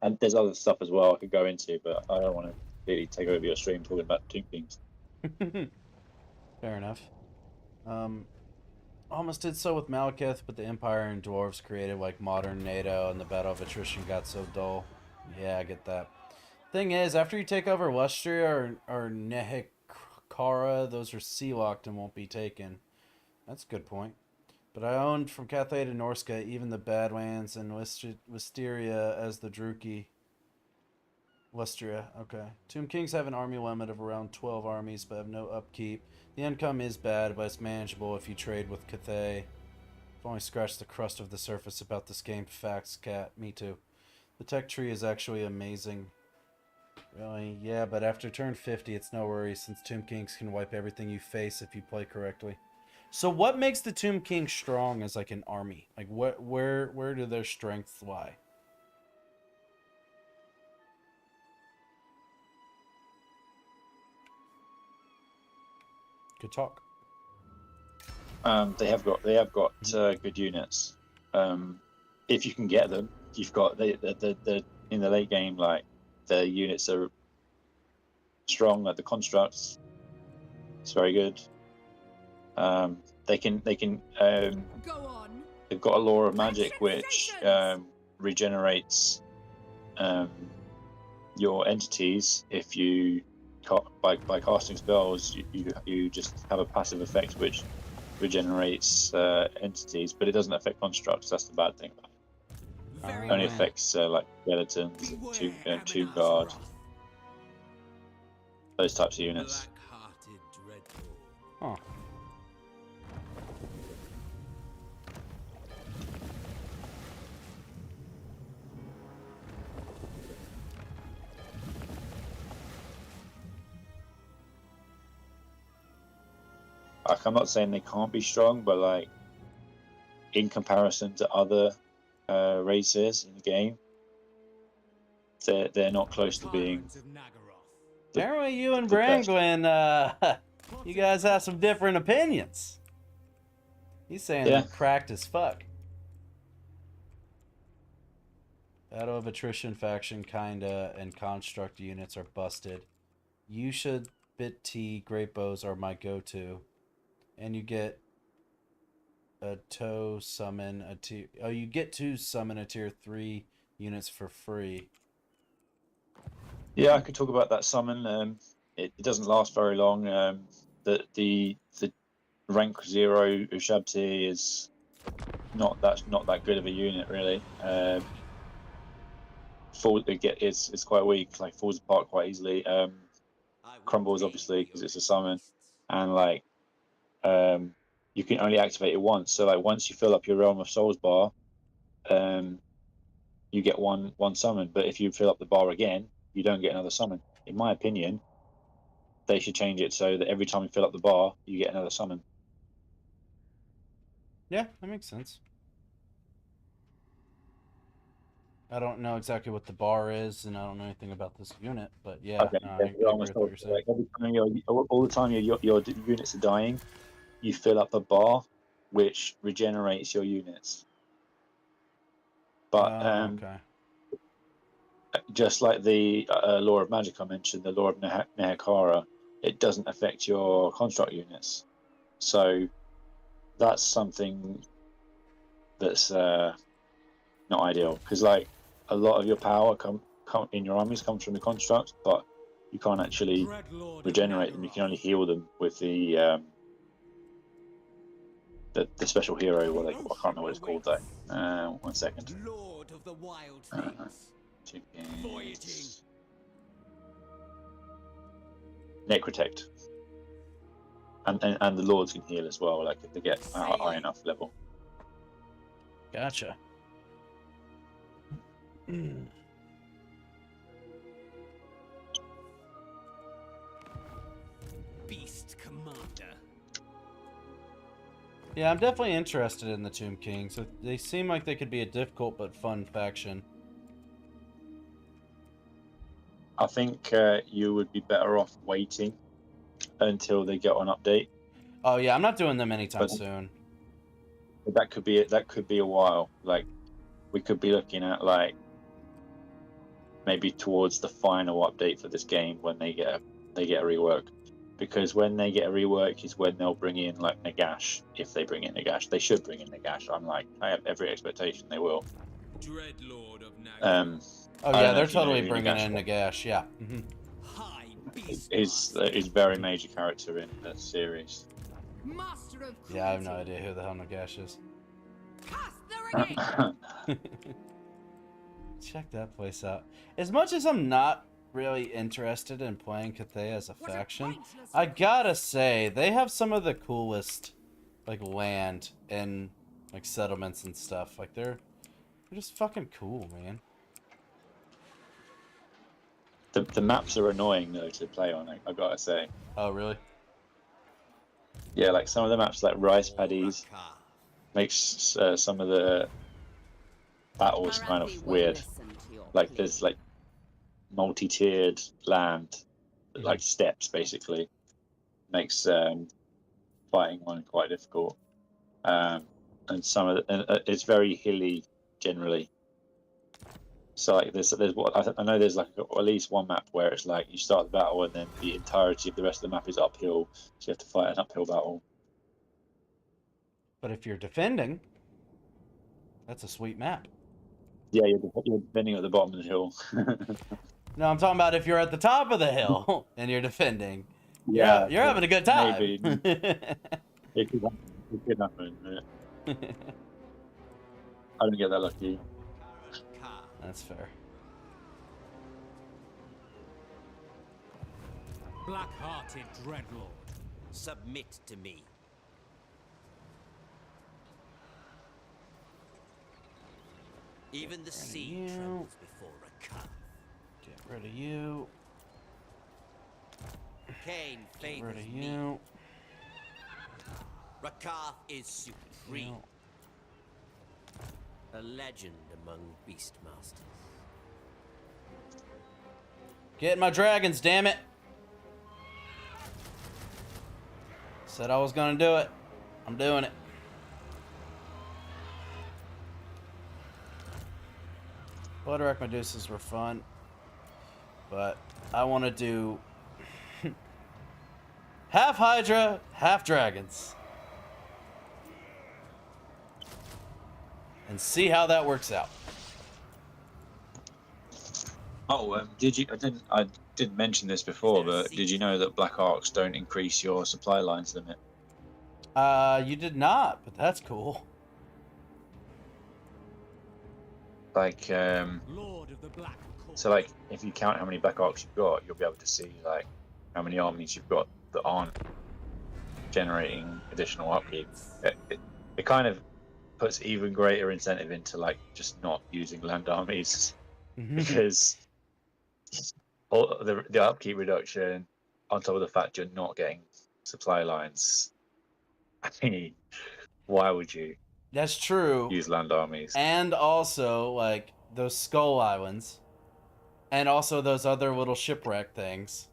And there's other stuff as well I could go into, but I don't want to really take over your stream talking about Tomb Kings. Fair enough. Almost did so with Malekith, but the Empire and Dwarves created like modern NATO, and the Battle of Attrition got so dull. Yeah, I get that. Thing is, after you take over Lustria or Nehekara, those are sea-locked and won't be taken. That's a good point. But I owned from Cathay to Norska, even the Badlands and Wisteria as the Druki. Lustria, okay. Tomb Kings have an army limit of around 12 armies, but have no upkeep. The income is bad, but it's manageable if you trade with Cathay. I've only scratched the crust of the surface about this game. Facts, cat. Me too. The tech tree is actually amazing. Really? Yeah, but after turn 50, it's no worries, since Tomb Kings can wipe everything you face if you play correctly. So what makes the Tomb King strong as like an army? Like where do their strengths lie? Good talk. They have got good units. If you can get them, you've got the in the late game, like the units are strong, like the constructs. It's very good. They can Go on. they've got a law of magic which regenerates your entities if you by casting spells. You just have a passive effect which regenerates entities, but it doesn't affect constructs. That's the bad thing. Very Only well. affects like skeletons and tomb guard, those types of units. Black-hearted Dreadlord. Huh. Like, I'm not saying they can't be strong, but like in comparison to other races in the game, they're not close to being. Tyrants of Nagaroth. Apparently you and the best. Branglin, you guys have some different opinions. He's saying Yeah. they're cracked as fuck. Battle of Attrition faction kinda and construct units are busted. You should bit T great bows are my go-to. And you get a toe summon a tier. Oh, you get to summon a tier 3 units for free. Yeah, I could talk about that summon. It doesn't last very long. The rank 0 Ushabti is not that good of a unit really. It's quite weak. Like falls apart quite easily. Crumbles obviously because it's a summon, and like you can only activate it once. So like once you fill up your Realm of Souls bar, you get one summon. But if you fill up the bar again, you don't get another summon. In my opinion, they should change it so that every time you fill up the bar, you get another summon. Yeah, that makes sense. I don't know exactly what the bar is, and I don't know anything about this unit, but yeah, Okay, no, I yeah, agree Realm with of what you're Souls, saying. like every time all the time your units are dying, you fill up a bar, which regenerates your units. But Oh, okay. just like the Law of Magic I mentioned, the Law of Nehekara, it doesn't affect your construct units. So that's something that's not ideal, because like a lot of your power come in your armies comes from the constructs, but you can't actually Dreadlord of regenerate them. You can only heal them with the special hero. I can't remember what it's called though. 1 second. Lord of the wild things. Voyaging. Necrotect. And the lords can heal as well, like if they get a high enough level. Gotcha. Beast Commander. Yeah, I'm definitely interested in the Tomb Kings. They seem like they could be a difficult but fun faction. I think you would be better off waiting until they get an update. Oh yeah, I'm not doing them anytime But- soon. But that could be a while. Like we could be looking at like maybe towards the final update for this game when they get a rework. Because when they get a rework is when they'll bring in like Nagash. If they bring in Nagash, they should bring in Nagash. I have every expectation they will. Dreadlord of Nagaroth. Oh I yeah, don't know they're if you know totally who bringing Nagash in was. Nagash. Yeah. Mhm. High Beast. He's a very major character in the series. Master of Yeah, I have no cruelty. idea who the hell Nagash is. Cast the ring. Check that place out. As much as I'm not really interested in playing Cathay as a What a faction, pointless I gotta say they have some of the coolest like land in like settlements and stuff. Like they're just fucking cool, man. The maps are annoying though to play on. I gotta say. Oh really? Yeah, like some of the maps, like rice paddies, Rakar. makes some of the battles kind Marathi of will weird. listen to your Like plea. there's like multi-tiered land, like steps basically, makes fighting one quite difficult. And some of it's very hilly generally. So like there's what I know there's like at least one map where it's like you start the battle and then the entirety of the rest of the map is uphill, so you have to fight an uphill battle. But if you're defending, that's a sweet map. Yeah, you're defending at the bottom of the hill. No, I'm talking about if you're at the top of the hill and you're defending. Yeah, you're having a good time. maybe. It could happen. It could happen. Yeah. I don't get that lucky. Rakar. That's fair. Black-hearted dreadlord. Submit to me. Even the sea you. trembles before Rakar. Get rid of you. Cain Get favors rid of me. you. Rakar is supreme. You. A legend among beastmasters. Get my dragons, damn it! Said I was gonna do it. I'm doing it. Bloodwrack Medusas were fun, but I want to do half Hydra, half dragons, and see how that works out. Oh, did you? I didn't mention this before, but did you know that Black Arcs don't increase your supply lines limit? You did not, but that's cool. Like, Lord of the Black Court. so like, if you count how many Black Arcs you've got, you'll be able to see like how many armies you've got that aren't generating additional upkeep. It kind of puts even greater incentive into like just not using land armies because all the upkeep reduction on top of the fact you're not getting supply lines. I mean, why would you That's true. use land armies? And also, like, those Skull Islands. And also those other little shipwreck things.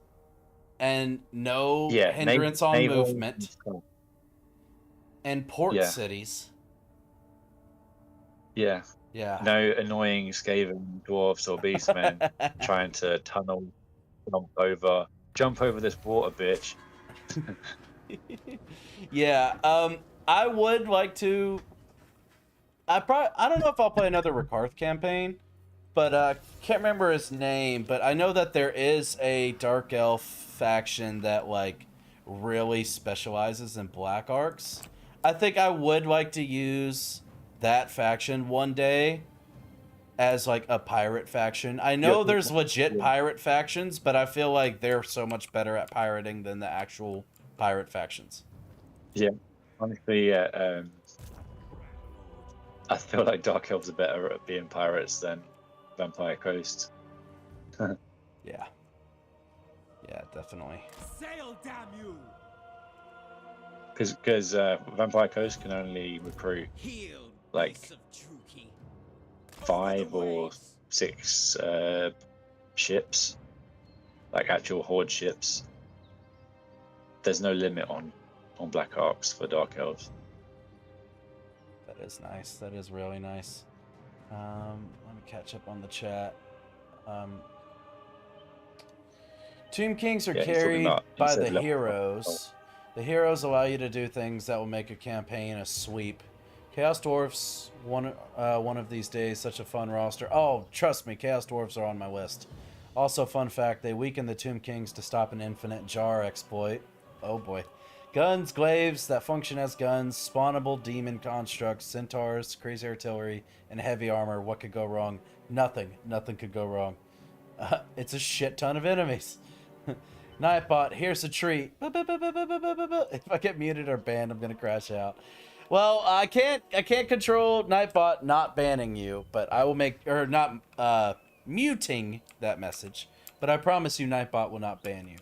And no hindrance on naval movement. And port Yeah. cities. Yeah. Yeah. No annoying Skaven dwarfs or beastmen trying to tunnel, jump over this water, bitch. Yeah, I would like to. I don't know if I'll play another Rakarth campaign, but can't remember his name. But I know that there is a Dark Elf faction that like really specializes in Black Arcs. I think I would like to use that faction one day as like a pirate faction. I know there's legit pirate factions, but I feel like they're so much better at pirating than the actual pirate factions. Yeah, honestly, yeah. I feel like Dark Elves are better at being pirates than Vampire Coast. Yeah. Yeah, definitely. Sail, damn you! Because Vampire Coast can only recruit Heal, like beasts of Druki. 5 or 6 ships, like actual horde ships. There's no limit on Black Arcs for Dark Elves. That is nice. That is really nice. Let me catch up on the chat. Tomb Kings are Yeah, he's talking carried about by instead the of level- heroes. The heroes allow you to do things that will make a campaign a sweep. Chaos Dwarfs, one of these days, such a fun roster. Oh, trust me, Chaos Dwarfs are on my list. Also, fun fact, they weaken the Tomb Kings to stop an infinite jar exploit. Oh boy. Guns, glaives that function as guns, spawnable demon constructs, centaurs, crazy artillery, and heavy armor. What could go wrong? Nothing. Nothing could go wrong. It's a shit ton of enemies. Nightbot, here's a treat. If I get muted or banned, I'm gonna crash out. Well, I can't control Nightbot not banning you, but I will make, or not muting that message. But I promise you, Nightbot will not ban you.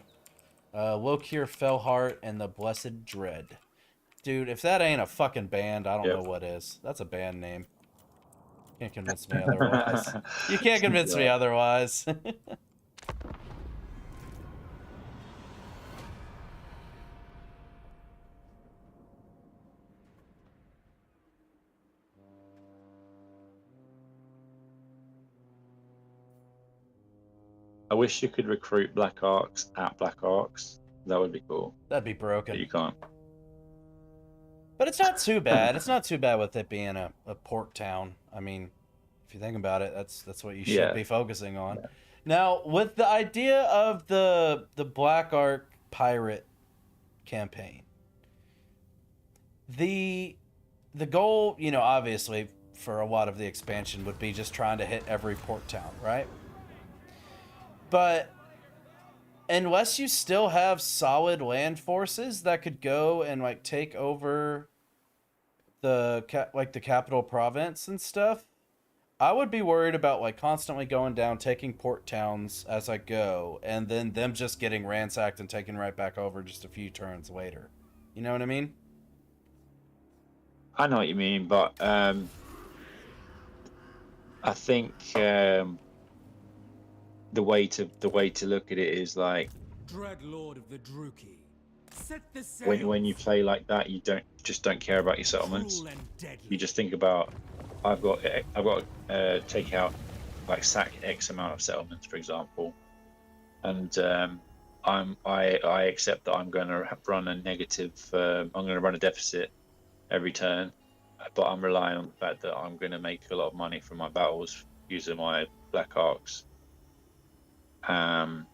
Lokir, Fellheart, and the Blessed Dread. Dude, if that ain't a fucking band, I don't know what is. That's a band name. Can't convince me otherwise. You can't convince me otherwise. I wish you could recruit Black Arcs at Black Arcs. That would be cool. That'd be broken. But you can't. But it's not too bad. It's not too bad with it being a port town. I mean, if you think about it, that's what you should be focusing on. Yeah. Now, with the idea of the Black Ark pirate campaign, the goal, you know, obviously for a lot of the expansion would be just trying to hit every port town, right? But unless you still have solid land forces that could go and like take over the capital province and stuff, I would be worried about like constantly going down, taking port towns as I go, and then them just getting ransacked and taken right back over just a few turns later. You know what I mean? I know what you mean, but I think the way to look at it is like, Dreadlord of the Druki, set the sails. when you play like that, you don't care about your settlements. You just think about, I've got to take out, like, sack X amount of settlements, for example, and I accept that I'm going to run a negative. I'm going to run a deficit every turn, but I'm relying on the fact that I'm going to make a lot of money from my battles using my Black Arcs. And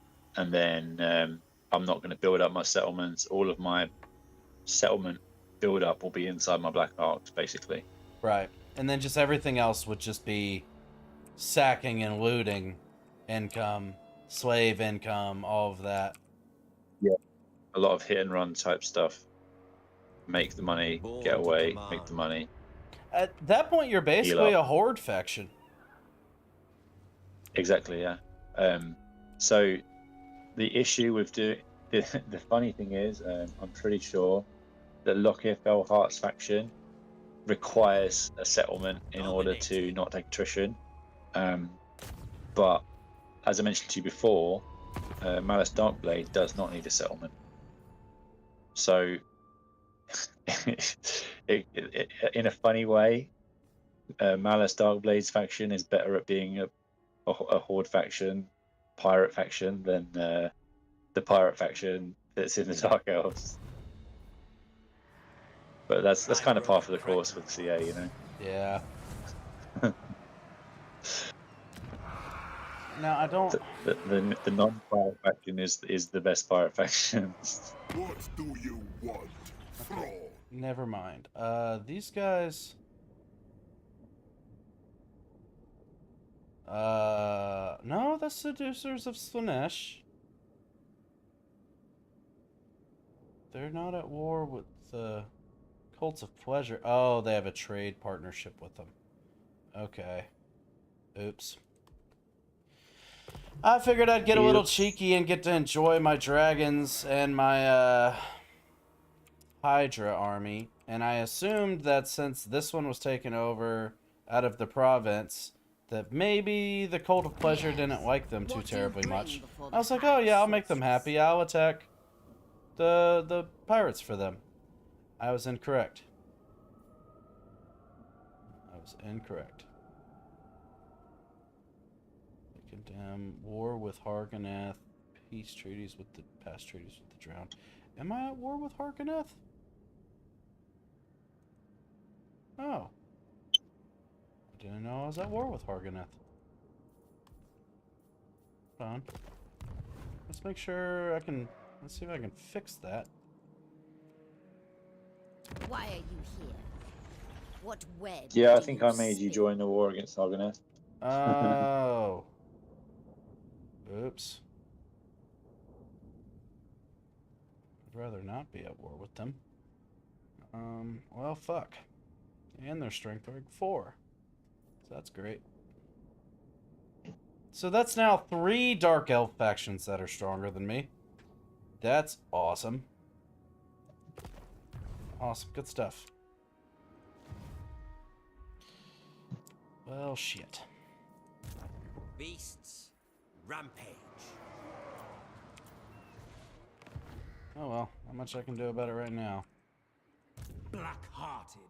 then I'm not going to build up my settlements. All of my settlement build up will be inside my Black Arcs, basically. Right. And then just everything else would just be sacking and looting income, slave income, all of that. Yeah. A lot of hit and run type stuff. Make the money, get away, make the money. At that point, you're basically a horde faction. Exactly, yeah. So the issue with the funny thing is, I'm pretty sure that Lokir Fellheart's faction requires a settlement in order to not take attrition. But as I mentioned to you before, Malice Darkblade does not need a settlement. So in a funny way, Malice Darkblade's faction is better at being a horde faction, pirate faction, than the pirate faction that's in the Dark Elves. But that's kind of par for the course with CA, you know. Yeah. No, I don't. The non-pirate faction is the best pirate faction. What do you want? Okay. Never mind. These guys. No, the Seducers of Slaanesh. They're not at war with the Cults of Pleasure. Oh, they have a trade partnership with them. Okay. Oops. I figured I'd get a little cheeky and get to enjoy my dragons and my Hydra army. And I assumed that since this one was taken over out of the province, that maybe the Cult of Pleasure didn't like them too terribly much. I was like, oh yeah, I'll make them happy. I'll attack the pirates for them. I was incorrect. Condemn war with Hargoneth, peace treaties with the past treaties with the Drowned. Am I at war with Hargoneth? Oh. I didn't know I was at war with Hargoneth. Hold on. Let's make sure I can... Let's see if I can fix that. Why are you here? What web? Yeah, I think I made you join the war against Hargoneth. Oh. Oops. rather not be at war with them. Well, fuck. And their strength rank 4. So that's great. So that's now 3 Dark Elf factions that are stronger than me. That's awesome. Awesome. Good stuff. Well, shit. Beasts, rampage. Oh well, not much I can do about it right now. Black-hearted.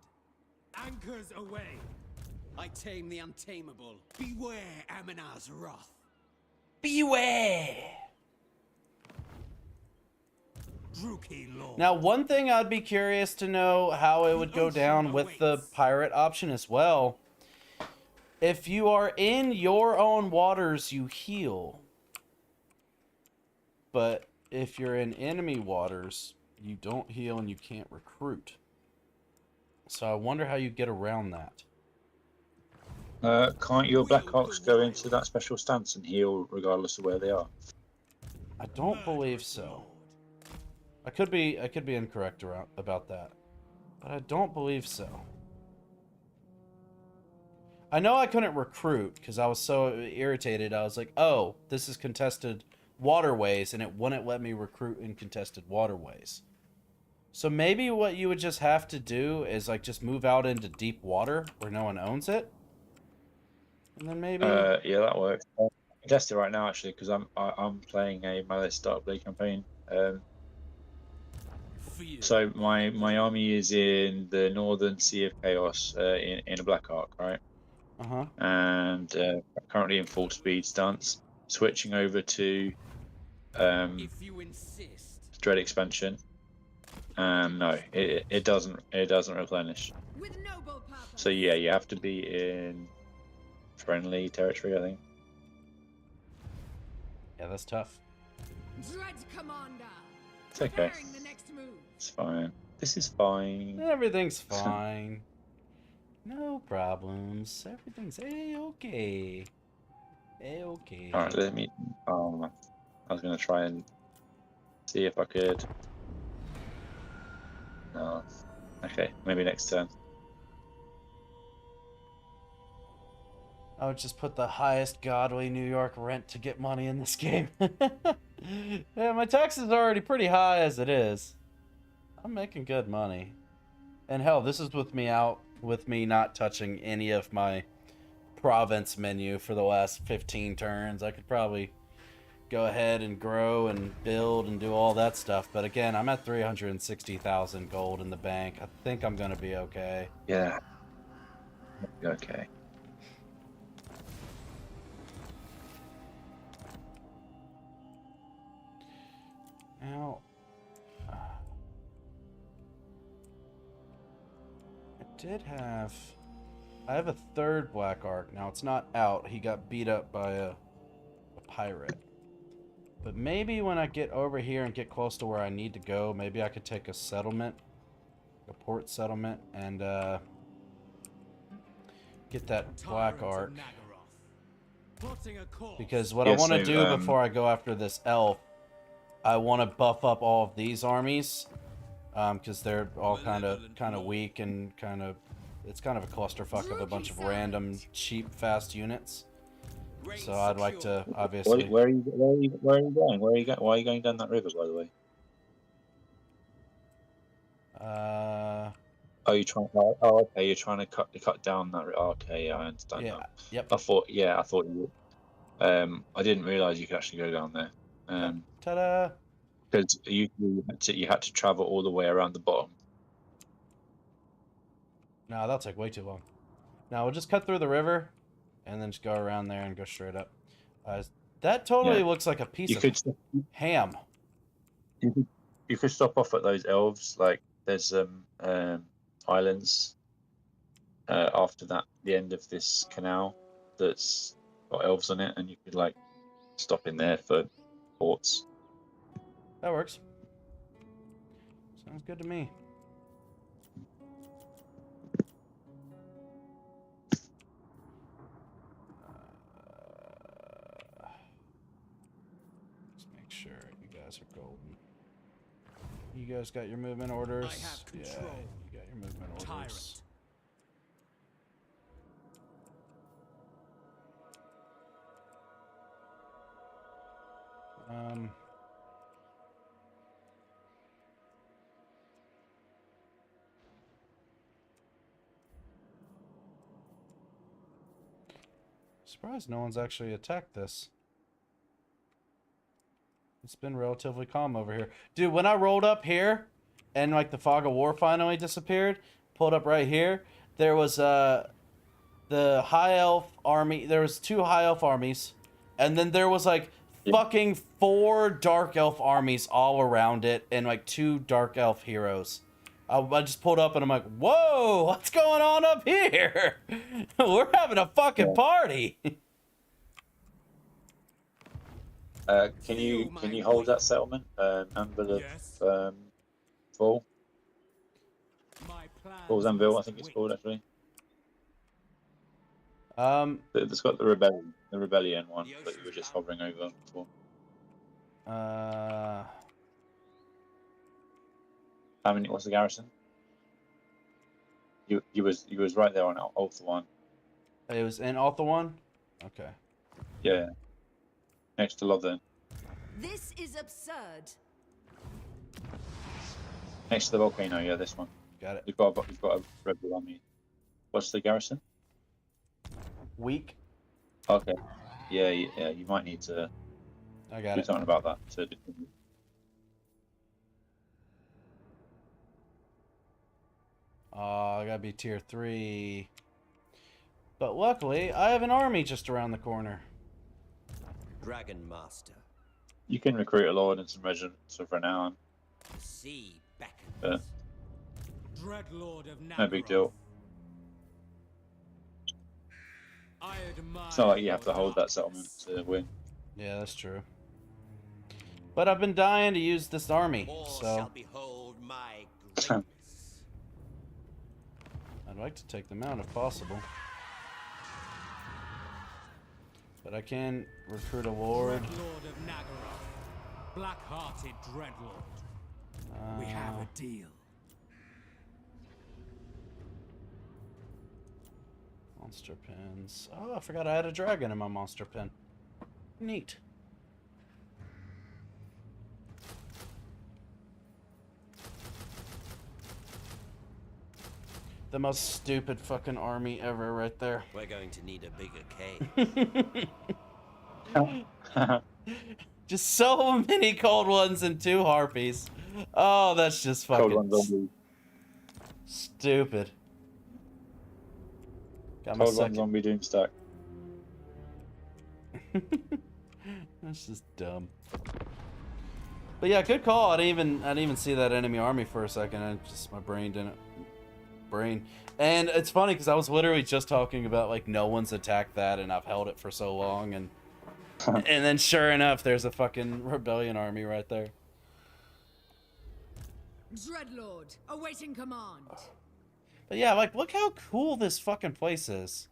Anchors away. I tame the untamable. Beware Aminar's wrath. Beware! Druki Lord. Now, one thing I'd be curious to know how it would go down with the pirate option as well. If you are in your own waters, you heal. But if you're in enemy waters, you don't heal and you can't recruit. So I wonder how you get around that. Can't your Black Orcs go into that special stance and heal regardless of where they are? I don't believe so. I could be incorrect about that, but I don't believe so. I know I couldn't recruit because I was so irritated. I was like, "Oh, this is contested waterways," and it wouldn't let me recruit in contested waterways. So maybe what you would just have to do is like just move out into deep water where no one owns it, and then maybe. Yeah, that works. I'm testing right now actually because I'm playing a Malice Dark Blade campaign. So my army is in the northern Sea of Chaos in a Black Ark, right? Uh-huh. And currently in full speed stance. Switching over to If you insist. Dread expansion. No, it doesn't replenish. With noble purpose. So yeah, you have to be in friendly territory, I think. Yeah, that's tough. Dread Commander. It's okay. Preparing the next move. It's fine. This is fine. Everything's fine. No problems. Everything's A-okay. A-okay. Alright, let me... I was going to try and see if I could... No. Okay, maybe next turn. I would just put the highest godly New York rent to get money in this game. Yeah, my taxes are already pretty high as it is. I'm making good money. And hell, this is with me not touching any of my province menu for the last 15 turns. I could probably go ahead and grow and build and do all that stuff. But again, I'm at 360,000 gold in the bank. I think I'm going to be okay. Yeah. Okay. Now, I have a third Black Ark. Now, it's not out. He got beat up by a pirate. But maybe when I get over here and get close to where I need to go, maybe I could take a settlement, a port settlement, and get that Black Ark. Because what I want to do before I go after this elf, I want to buff up all of these armies, because they're all kind of weak and it's kind of a clusterfuck of a bunch of random cheap fast units. So I'd like to obviously. Where are you going? Why are you going down that river, by the way? Oh, you're trying. Oh, okay. You're trying to cut down that. Okay, yeah, I understand. Yeah. Now. Yep. I thought you. I didn't realize you could actually go down there. Ta-da! Because you had to travel all the way around the bottom. No, that'll take way too long. Now we'll just cut through the river, and then just go around there and go straight up. That totally looks like a piece of ham. You could stop off at those elves. Like there's islands after that, the end of this canal that's got elves on it, and you could like stop in there for ports. That works. Sounds good to me. Just make sure you guys are golden. You guys got your movement orders? I have control. Yeah, you got your movement orders. Tyrant. Surprised no one's actually attacked this. It's been relatively calm over here. Dude, when I rolled up here and like the fog of war finally disappeared, pulled up right here, there was the high elf army. There was 2 high elf armies, and then there was like fucking 4 dark elf armies all around it, and like 2 dark elf heroes. I just pulled up and I'm like, whoa, what's going on up here? We're having a fucking party. Can you hold that settlement? Amber of Fall? Falls Anvil, I think it's called actually. It's got the rebellion one that you were just hovering over before. How many? What's the garrison? You was right there on Alpha 1. It was in Alpha 1? Okay. Yeah. Next to Lothan. This is absurd. Next to the volcano, yeah, this one. Got it. You've got a rebel army. What's the garrison? Weak. Okay. Yeah, you might need to I got do it. something about that. I gotta be tier 3. But luckily, I have an army just around the corner. Dragon Master. You can recruit a lord and some regiments for renown. The sea beckons. But Dreadlord of Nagaroth. no big deal. I admire It's not like you have your to hold that darkness. settlement to win. Yeah, that's true. But I've been dying to use this army, All so shall behold my greatness. I'd like to take them out if possible. But I can recruit a lord. Dreadlord of Nagaroth. Black-hearted Dreadlord. We have a deal. Monster pins. Oh, I forgot I had a dragon in my monster pin. Neat. The most stupid fucking army ever right there. We're going to need a bigger cave. Just so many cold ones and 2 harpies. Oh, that's just Cold fucking one zombie. stupid. Got my Cold one second. zombie doomstack. That's just dumb. But yeah, good call. I didn't even see that enemy army for a second. My brain didn't. And it's funny because I was literally just talking about like no one's attacked that, and I've held it for so long, and and then sure enough, there's a fucking rebellion army right there. Dreadlord, awaiting command. But yeah, like look how cool this fucking place is.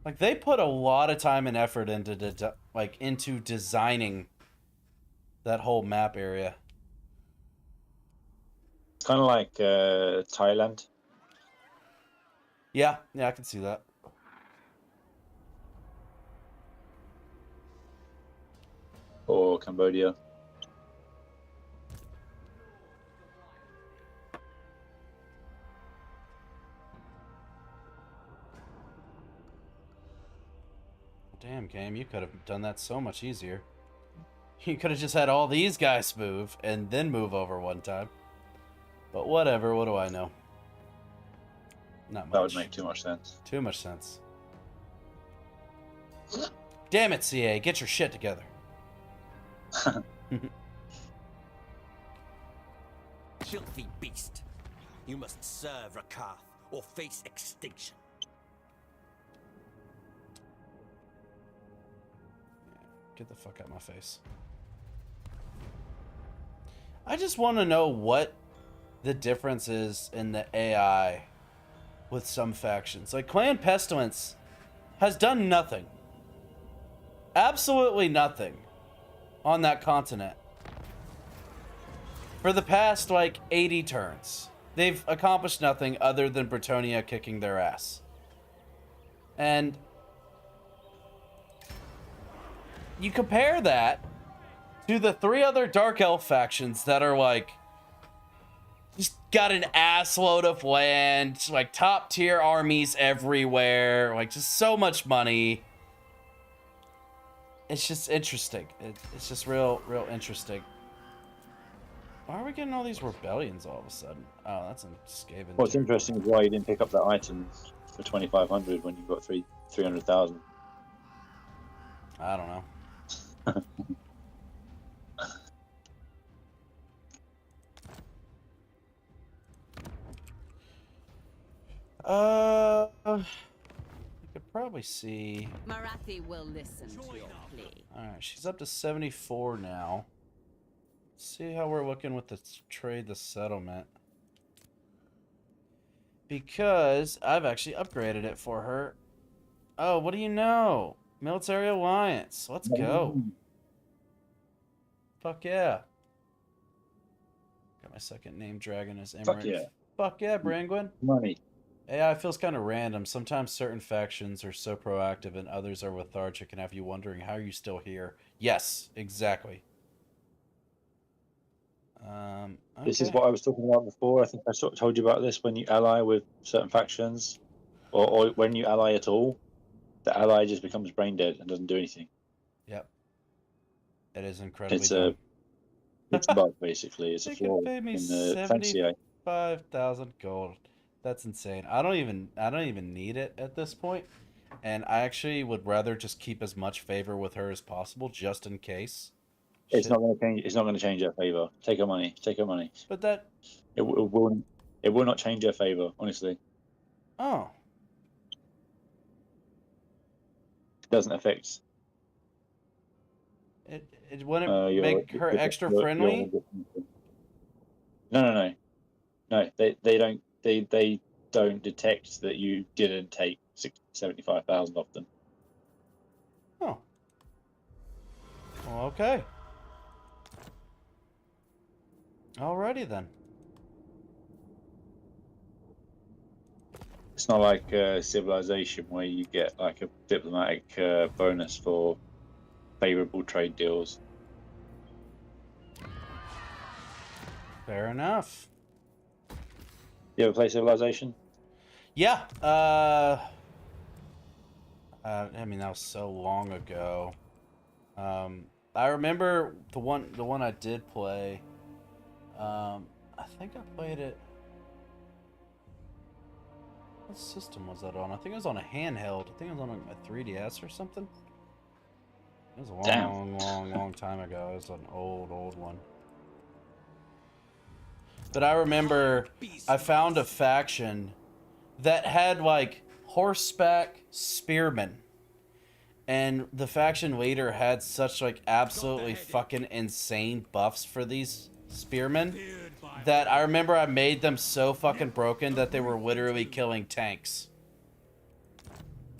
Like they put a lot of time and effort into designing that whole map area. It's kind of like Thailand. Yeah, I can see that. Or Cambodia. Damn, Cam, you could have done that so much easier. You could have just had all these guys move and then move over one time. But whatever, what do I know? Not much. That would make too much sense. Too much sense. Damn it, CA, get your shit together. Filthy beast. You must serve Rakath or face extinction. Get the fuck out of my face. I just want to know what the difference is in the AI with some factions. Like, Clan Pestilence has done nothing. Absolutely nothing on that continent. For the past, like, 80 turns, they've accomplished nothing other than Bretonnia kicking their ass. And you compare that to the 3 other Dark Elf factions that are, like, just got an assload of land, like, top-tier armies everywhere, like, just so much money. It's just interesting. It's just real interesting. Why are we getting all these rebellions all of a sudden? Oh, that's in Skaven. What's interesting is why you didn't pick up that item for 2,500 when you got 300,000. I don't know. You could probably see. Marathi will listen to your plea. Alright, she's up to 74 now. Let's see how we're looking with the trade, the settlement. Because I've actually upgraded it for her. Oh, what do you know? Military alliance. Let's go. Fuck yeah. Got my second name dragon as Emmerich. Fuck yeah. Fuck yeah, Brangwyn. Money. AI feels kind of random. Sometimes certain factions are so proactive and others are lethargic and have you wondering how are you still here. Yes, exactly. Okay. This is what I was talking about before. I think I sort of told you about this. When you ally with certain factions, or when you ally at all, the ally just becomes brain dead and doesn't do anything. Yep. It is incredibly It's dumb. it's a bug basically. It's a They flaw can pay me in the fancy AI. 75,000 gold. That's insane. I don't even need it at this point, and I actually would rather just keep as much favor with her as possible, just in case. It's not going to change. It's not going to change her favor. Take her money. Take her money. But that. It will. It will not change her favor. Honestly. Oh. It doesn't affect. It wouldn't make her extra friendly. No. They don't. They don't detect that you didn't take 75,000 off them. Oh. Well, okay. Alrighty then. It's not like Civilization where you get like a diplomatic bonus for favorable trade deals. Fair enough. You ever play Civilization? Yeah. I mean that was so long ago. I remember the one I did play. I think I played it. What system was that on? I think it was on a handheld. I think it was on a 3DS or something. It was a long time ago. It was an old one. But I remember I found a faction that had like horseback spearmen. And the faction leader had such like absolutely fucking insane buffs for these spearmen that I remember I made them so fucking broken that they were literally killing tanks.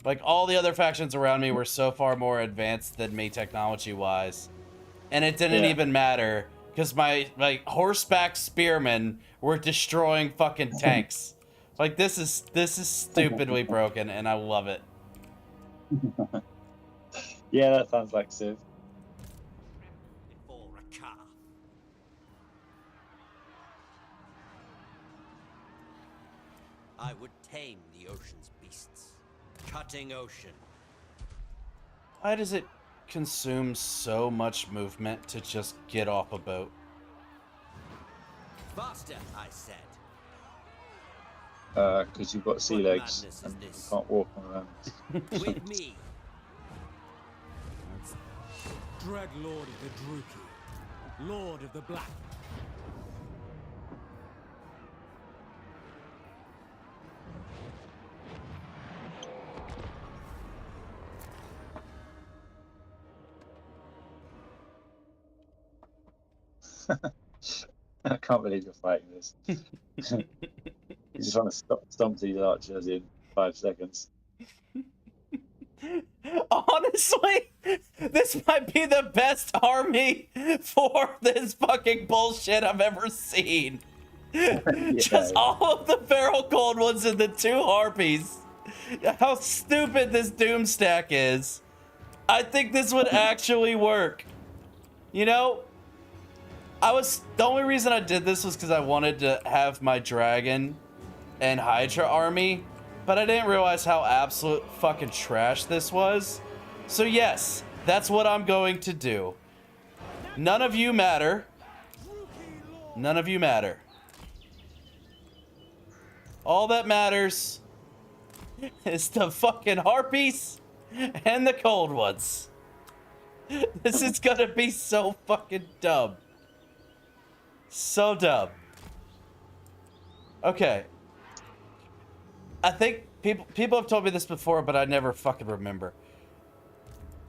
Like all the other factions around me were so far more advanced than me technology wise. And it didn't even matter because my like horseback spearmen were destroying fucking tanks. Like this is stupidly broken and I love it. Yeah, that sounds like Civ. Before Rakar. I would tame the ocean's beasts. Cutting ocean. Why does it consume so much movement to just get off a boat? Faster, I said. Because you've got sea legs and you can't walk on them. With me. Dread Lord of the Druki, Lord of the Black. I can't believe you're fighting this. You're just trying to stomp these archers in 5 seconds. Honestly, this might be the best army for this fucking bullshit I've ever seen. Just all of the feral cold ones and the 2 harpies. How stupid this doom stack is. I think this would actually work. You know, the only reason I did this was because I wanted to have my dragon and Hydra army, but I didn't realize how absolute fucking trash this was. So yes, that's what I'm going to do. None of you matter. None of you matter. All that matters is the fucking harpies and the cold ones. This is gonna be so fucking dumb. So dumb. Okay. I think people have told me this before, but I never fucking remember.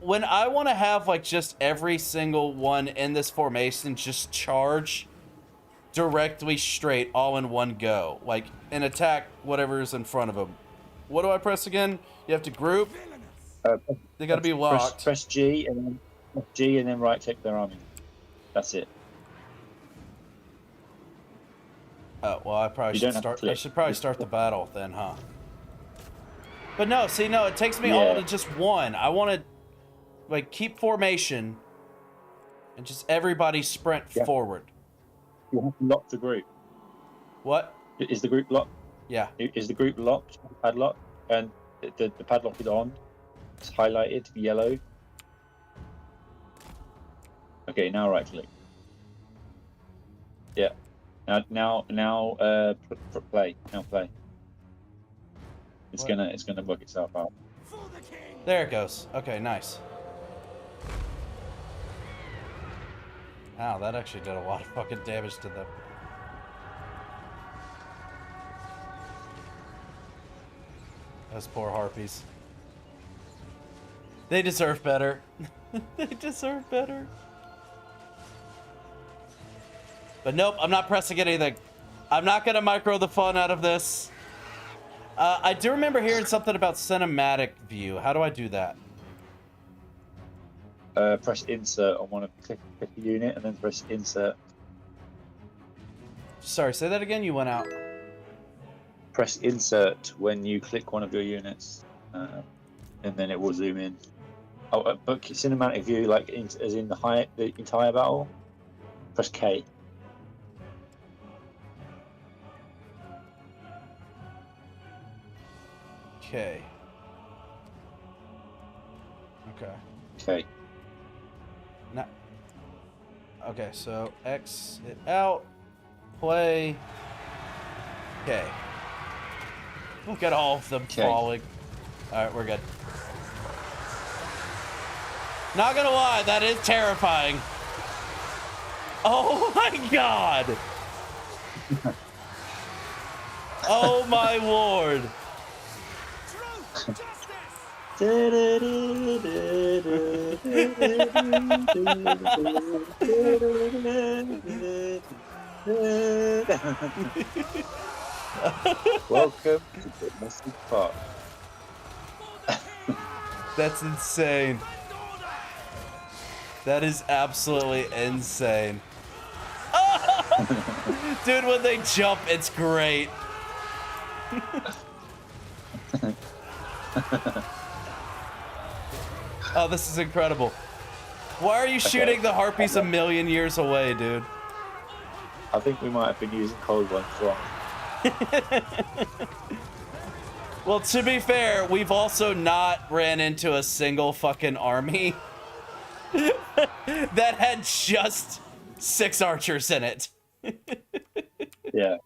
When I want to have like just every single one in this formation just charge directly straight all in one go, like and attack whatever's in front of them. What do I press again? You have to group. They gotta be locked. Press G and then right click their army. That's it. Well, I should probably start the battle then, huh? But no, see, no, it takes me all to just one. I want to like keep formation and just everybody sprint forward. You have to lock the group. What? Is the group locked? Yeah. Is the group locked? Padlock? And the padlock is on. It's highlighted yellow. Okay, now right click. Yeah. Now play. Now play. It's gonna work itself out. There it goes. Okay, nice. Wow, that actually did a lot of fucking damage to them. Those poor harpies. They deserve better. They deserve better. But nope, I'm not pressing anything. I'm not gonna micro the fun out of this. I do remember hearing something about cinematic view. How do I do that? Press insert on one of click a unit and then press insert. Sorry, say that again. You went out. Press insert when you click one of your units, and then it will zoom in. Oh, but cinematic view, like as in the entire battle. Press K. Okay. Okay. Okay. Now, okay, so X it out, play. Okay. Look at all of them falling. All right, we're good. Not gonna lie, that is terrifying. Oh my god. Oh my lord. Welcome to the Messy Park. That's insane. That is absolutely insane. Dude, when they jump, it's great. Oh, this is incredible. Why are you shooting the harpies a million years away, dude? I think we might have been using cold ones wrong. Well, to be fair, we've also not ran into a single fucking army that had just 6 archers in it. Yeah.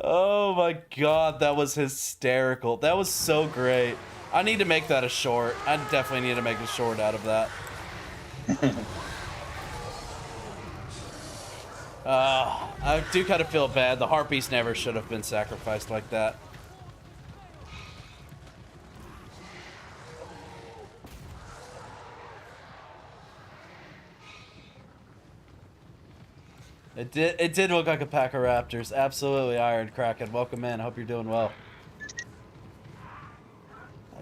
Oh my god, that was hysterical. That was so great. I need to make that a short. I definitely need to make a short out of that. I do kind of feel bad. The harpies never should have been sacrificed like that. It did look like a pack of raptors. Absolutely, Iron Kraken. Welcome in. Hope you're doing well.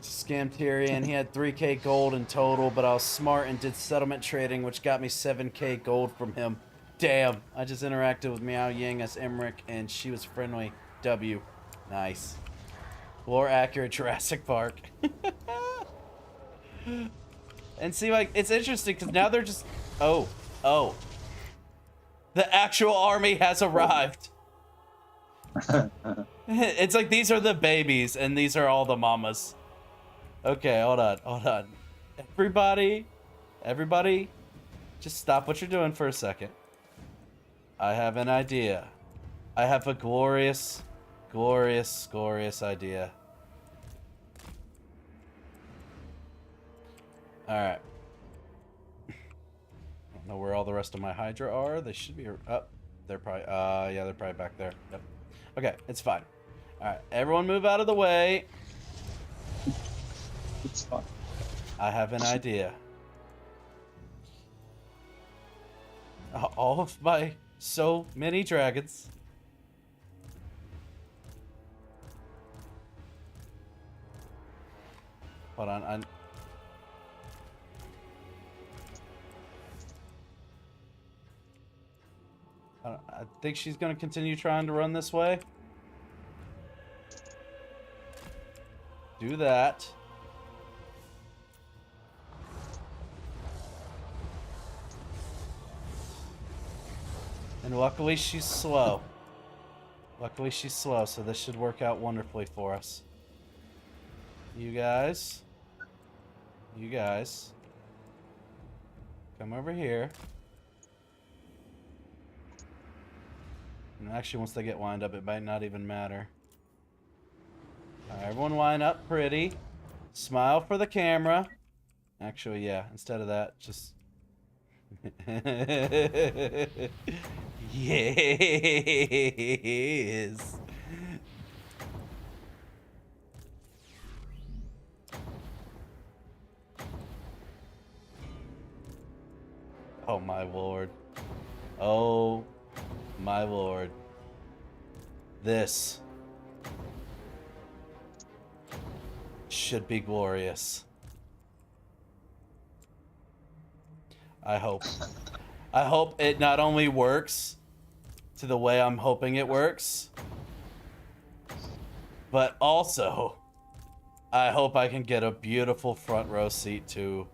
just scammed Tyrion. He had 3k gold in total, but I was smart and did settlement trading, which got me 7k gold from him. Damn. I just interacted with Miao Ying as Emmerich, and she was friendly. W. Nice. More accurate Jurassic Park. And see, like, it's interesting because now they're just... Oh. The actual army has arrived. It's like these are the babies and these are all the mamas. Okay, hold on. Everybody, just stop what you're doing for a second. I have an idea. I have a glorious idea. Alright. I don't know where all the rest of my Hydra are. They should be up. They're probably yeah, they're probably back there. Yep. Okay, it's fine. Alright, everyone move out of the way. It's fine. I have an idea. All of my so many dragons. Hold on, I think she's gonna continue trying to run this way. Do that. And luckily she's slow. So this should work out wonderfully for us. You guys. Come over here. And actually, once they get lined up, it might not even matter. Alright, everyone line up pretty. Smile for the camera. Actually, yeah, instead of that, just... Yes! Oh my lord. Oh my lord. This should be glorious. I hope it not only works to the way I'm hoping it works, but also I hope I can get a beautiful front row seat to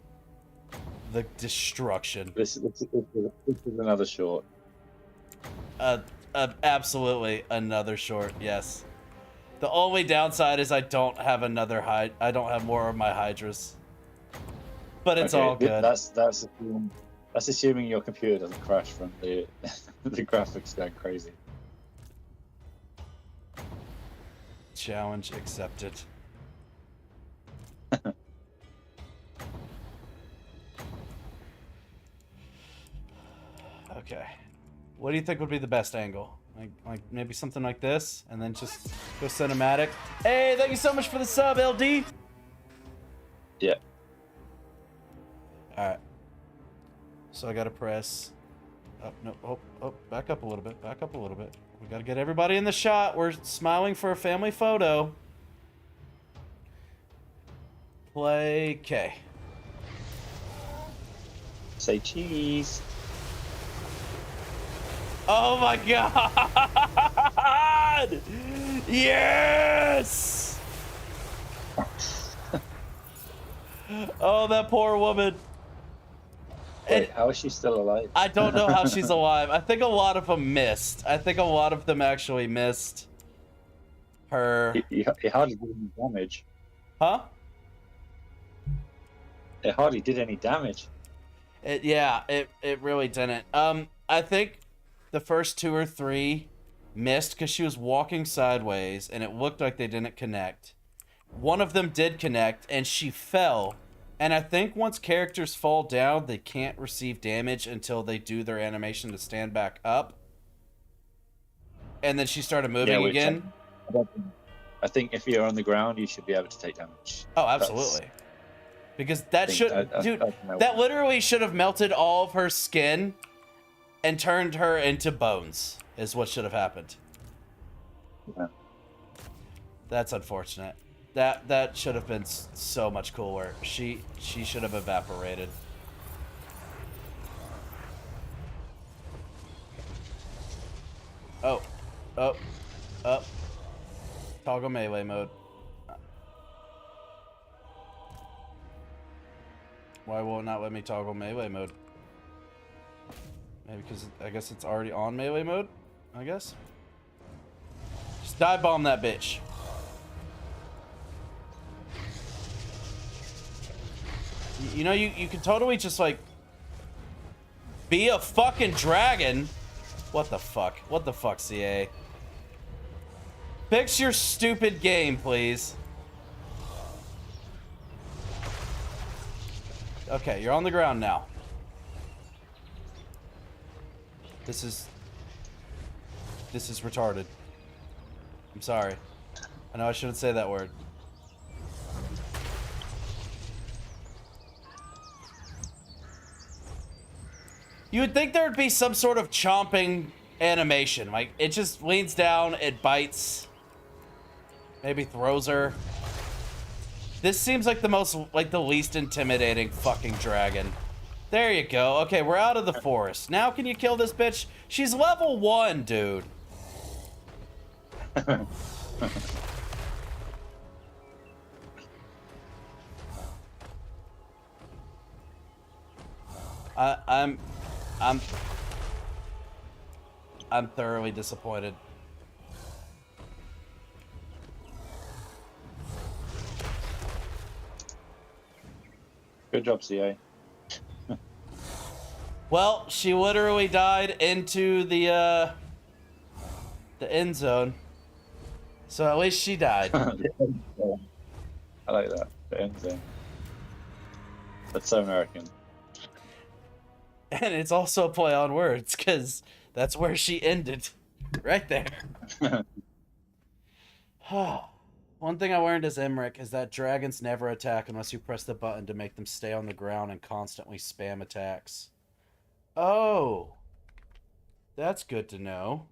the destruction. This is another short. Absolutely another short, yes. The only downside is I don't have another I don't have more of my Hydras. But it's all good. That's assuming your computer doesn't crash from the the graphics going crazy. Challenge accepted. Okay. What do you think would be the best angle? Like maybe something like this, and then just go cinematic. Hey, thank you so much for the sub, LD. Yeah. All right. So I gotta press. Oh no! Oh! Back up a little bit. Back up a little bit. We gotta get everybody in the shot. We're smiling for a family photo. Play K. Say cheese. Oh my god! Yes! Oh, that poor woman. Wait, how is she still alive? I don't know how she's alive. I think a lot of them missed. I think a lot of them actually missed her. It hardly did any damage. Huh? It hardly did any damage. It really didn't. I think the first 2 or 3 missed because she was walking sideways and it looked like they didn't connect. One of them did connect and she fell. And I think once characters fall down, they can't receive damage until they do their animation to stand back up. And then she started moving again. I think if you're on the ground, you should be able to take damage. Oh, absolutely. Because that that literally should have melted all of her skin and turned her into bones, is what should have happened. Yeah. That's unfortunate. That should have been so much cooler. She should have evaporated. Oh. Oh. Oh. Toggle melee mode. Why will it not let me toggle melee mode? Maybe because I guess it's already on melee mode? I guess? Just dive bomb that bitch. You know, you can totally just, like, be a fucking dragon. What the fuck? What the fuck, CA? Fix your stupid game, please. Okay, you're on the ground now. This is retarded. I'm sorry. I know I shouldn't say that word. You would think there would be some sort of chomping animation. Like, it just leans down, it bites. Maybe throws her. This seems like the least intimidating fucking dragon. There you go. Okay, we're out of the forest. Now can you kill this bitch? She's level 1, dude. I'm thoroughly disappointed. Good job, CA. Well, she literally died into the end zone. So at least she died. I like that. The end zone. That's so American. And it's also a play on words, because that's where she ended. Right there. One thing I learned as Emmerich is that dragons never attack unless you press the button to make them stay on the ground and constantly spam attacks. Oh. That's good to know.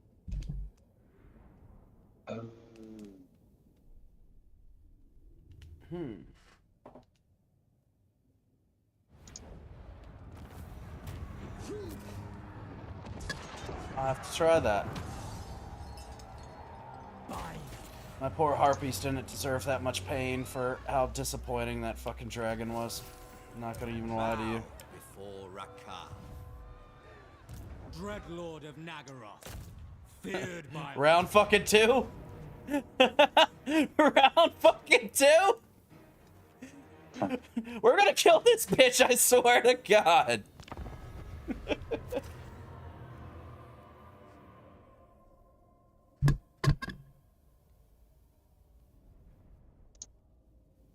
I'll have to try that. My poor harpies didn't deserve that much pain for how disappointing that fucking dragon was. I'm not gonna even lie to you. Before Rakar. Dreadlord of Nagaroth, feared by Round fucking 2? Round fucking 2? We're gonna kill this bitch, I swear to God.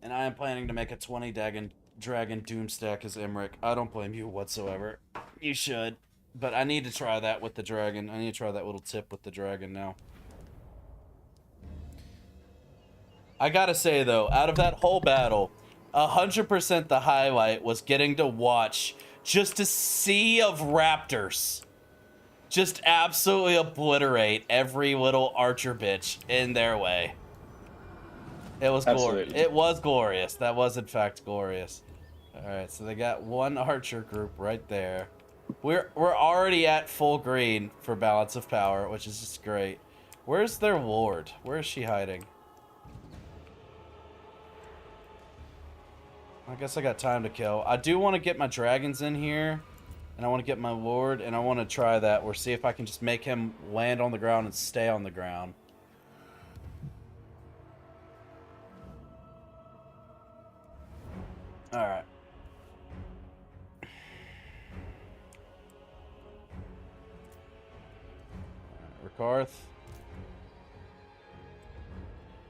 And I am planning to make a 20 dragon doomstack as Emmerich. I don't blame you whatsoever. You should. But I need to try that with the dragon. I need to try that little tip with the dragon now. I gotta say though, out of that whole battle, 100% the highlight was getting to watch just a sea of raptors just absolutely obliterate every little archer bitch in their way. It was glorious. It was glorious. That was in fact glorious. All right, so they got one archer group right there. We're already at full green for balance of power, which is just great. Where's their lord? Where is she hiding? I guess I got time to kill. I do want to get my dragons in here, and I want to get my lord, and I want to try that or see if I can just make him land on the ground and stay on the ground. All right. Rakarth.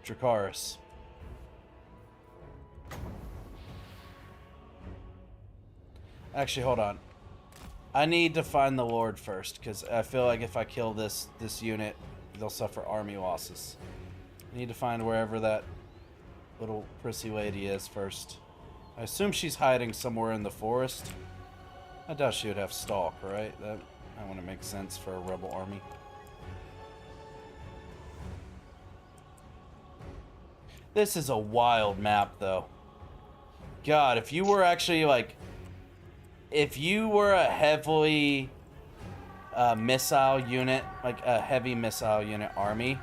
Dracarys. Actually, hold on. I need to find the Lord first, because I feel like if I kill this unit, they'll suffer army losses. I need to find wherever that little prissy lady is first. I assume she's hiding somewhere in the forest. I doubt she would have stalk, right? That wouldn't make sense for a rebel army. This is a wild map, though. God, if you were actually, like... If you were a heavily missile unit, like a heavy missile unit army...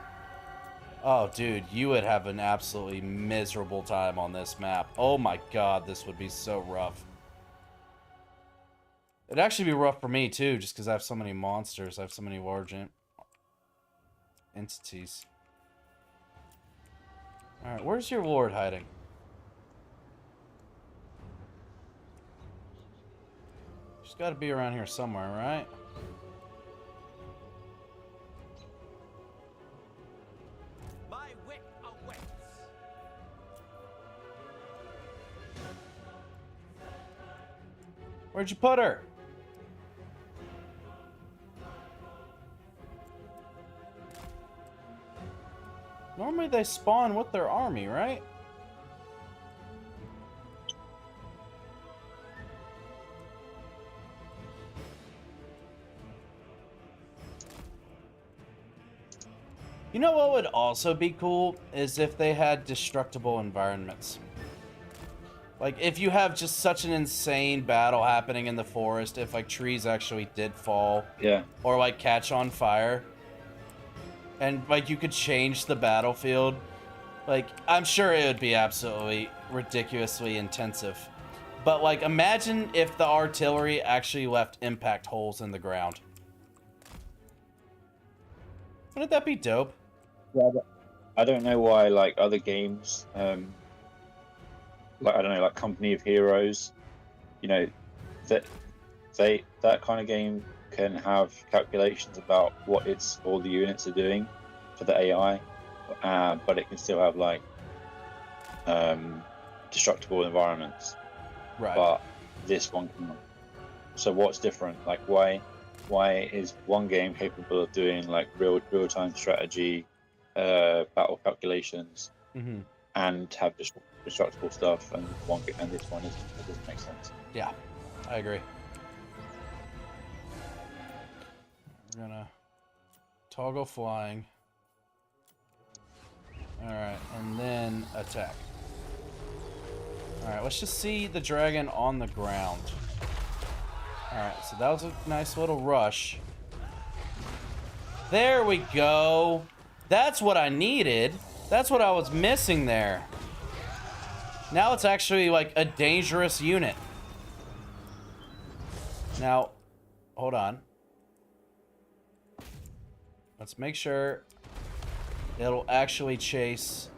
Oh, dude, you would have an absolutely miserable time on this map. Oh my god, this would be so rough. It'd actually be rough for me, too, just because I have so many monsters. I have so many large entities. Alright, where's your lord hiding? She's got to be around here somewhere, right? My wit awaits. Where'd you put her? Normally they spawn with their army, right? You know what would also be cool is if they had destructible environments. Like, if you have just such an insane battle happening in the forest, if, like, trees actually did fall. Yeah. Or, like, catch on fire. And, like, you could change the battlefield. Like, I'm sure it would be absolutely ridiculously intensive. But, like, imagine if the artillery actually left impact holes in the ground. Wouldn't that be dope? Yeah, I don't know why, like, other games, like, I don't know, like Company of Heroes, you know, that kind of game can have calculations about what all the units are doing for the AI, but it can still have, like, destructible environments. Right. But this one cannot. So what's different? Like, why is one game capable of doing, like, real-time strategy, battle calculations, and have destructible stuff, and this one isn't? It doesn't make sense. Yeah, I agree. We're gonna toggle flying. Alright, and then attack. Alright, let's just see the dragon on the ground. Alright, so that was a nice little rush. There we go. That's what I needed. That's what I was missing there. Now it's actually like a dangerous unit. Now, hold on. Let's make sure it'll actually chase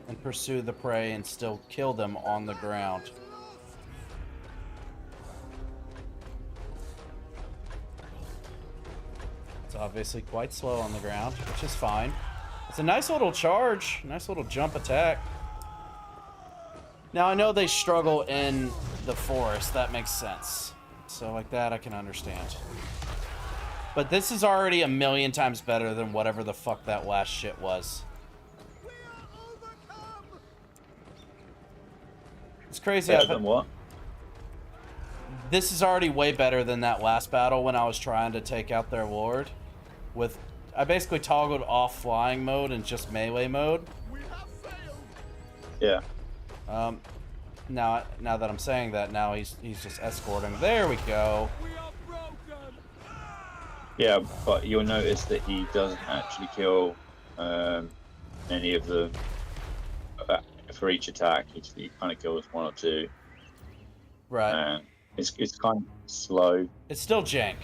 and pursue the prey and still kill them on the ground. It's obviously quite slow on the ground, which is fine. It's a nice little charge, nice little jump attack. Now, I know they struggle in the forest. That makes sense. So, like that, I can understand. But this is already a million times better than whatever the fuck that last shit was. It's crazy. Better than what? This is already way better than that last battle when I was trying to take out their lord. I basically toggled off flying mode and just melee mode. Yeah. Now that I'm saying that, now he's just escorting. There we go. Yeah, but you'll notice that he doesn't actually kill any of the. For each attack, he kind of kills one or two. Right. It's kind of slow. It's still jank.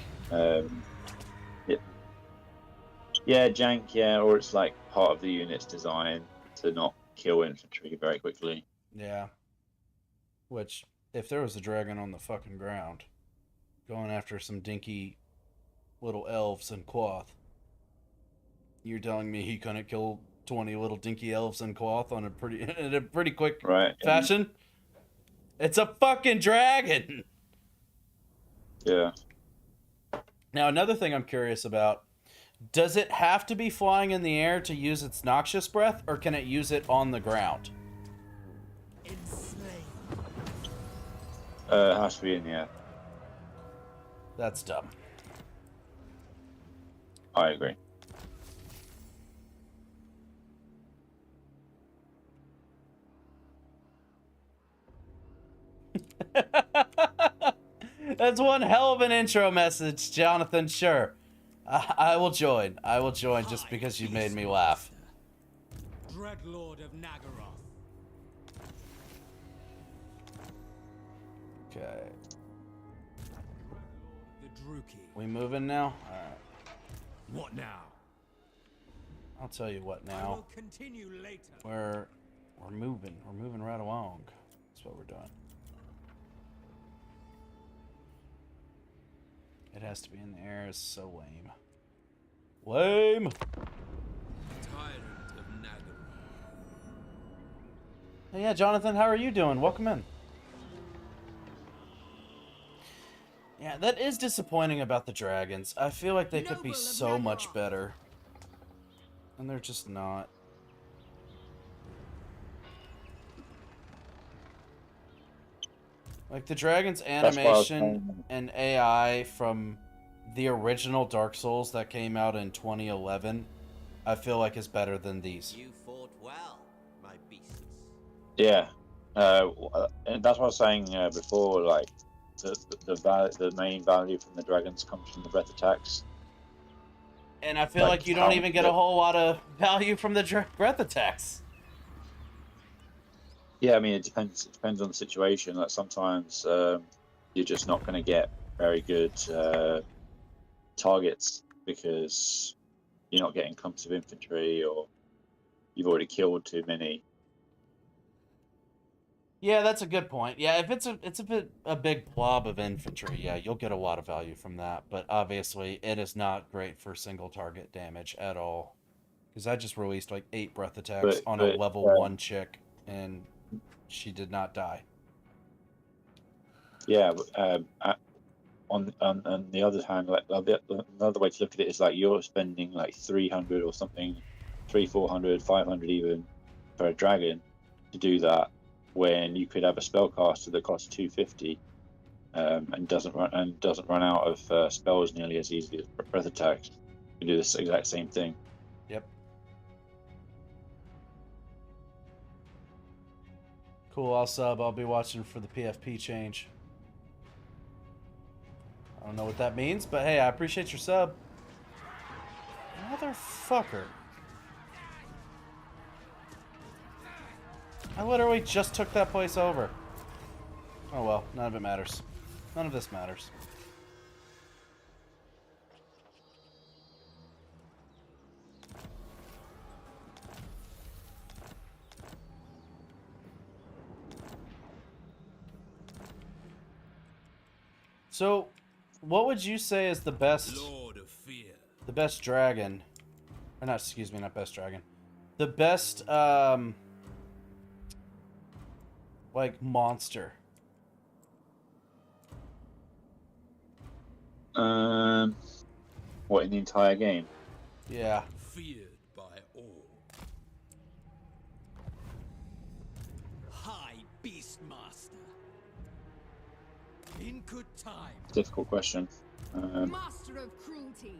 Yeah, jank. Yeah, or it's like part of the unit's design to not kill infantry very quickly. Yeah. Which, if there was a dragon on the fucking ground, going after some dinky little elves in cloth, you're telling me he couldn't kill 20 little dinky elves in cloth on in a pretty quick fashion? It's a fucking dragon! Yeah. Now, another thing I'm curious about, does it have to be flying in the air to use its noxious breath, or can it use it on the ground? It has to be in the air. That's dumb. I agree. That's one hell of an intro message, Jonathan. Sure. I will join. I will join just because you made me laugh. Dreadlord of Nagaroth. Okay. The Druki. We moving now? Alright. What now? I'll tell you what I now. will continue later. We're moving. We're moving right along. That's what we're doing. It has to be in the air. It's so lame. Lame! Tyrant of Nagaroth. Hey, yeah, Jonathan, how are you doing? Welcome in. Yeah, that is disappointing about the dragons. I feel like they could be so much better. And they're just not. Like, the dragon's animation and AI from the original Dark Souls that came out in 2011, I feel like is better than these. You fought well, my beasts. Yeah, and that's what I was saying before. Like the main value from the dragons comes from the breath attacks. And I feel like you don't even get a whole lot of value from the breath attacks. Yeah, I mean it depends. It depends on the situation. Like sometimes you're just not going to get very good targets because you're not getting clumps of infantry or you've already killed too many. Yeah, that's a good point. Yeah, if it's a big blob of infantry, yeah, you'll get a lot of value from that. But obviously, it is not great for single target damage at all. Because I just released like 8 breath attacks on a level 1 chick, and she did not die. Yeah, on the other hand, like another way to look at it is like you're spending like 300 or something, 400, 500 even for a dragon to do that, when you could have a spellcaster that costs 250 and doesn't run out of spells nearly as easily as breath attacks. You do this exact same thing. Yep. Cool. I'll sub. I'll be watching for the PFP change. I don't know what that means, but hey, I appreciate your sub. Motherfucker. I literally just took that place over. Oh well, none of it matters. None of this matters. So, what would you say is the best... Lord of Fear. The best dragon... Or not, excuse me, not best dragon. The best, like, monster. What, in the entire game? Yeah. Feared by all. High Beastmaster. In good time. Difficult question. Master of cruelty.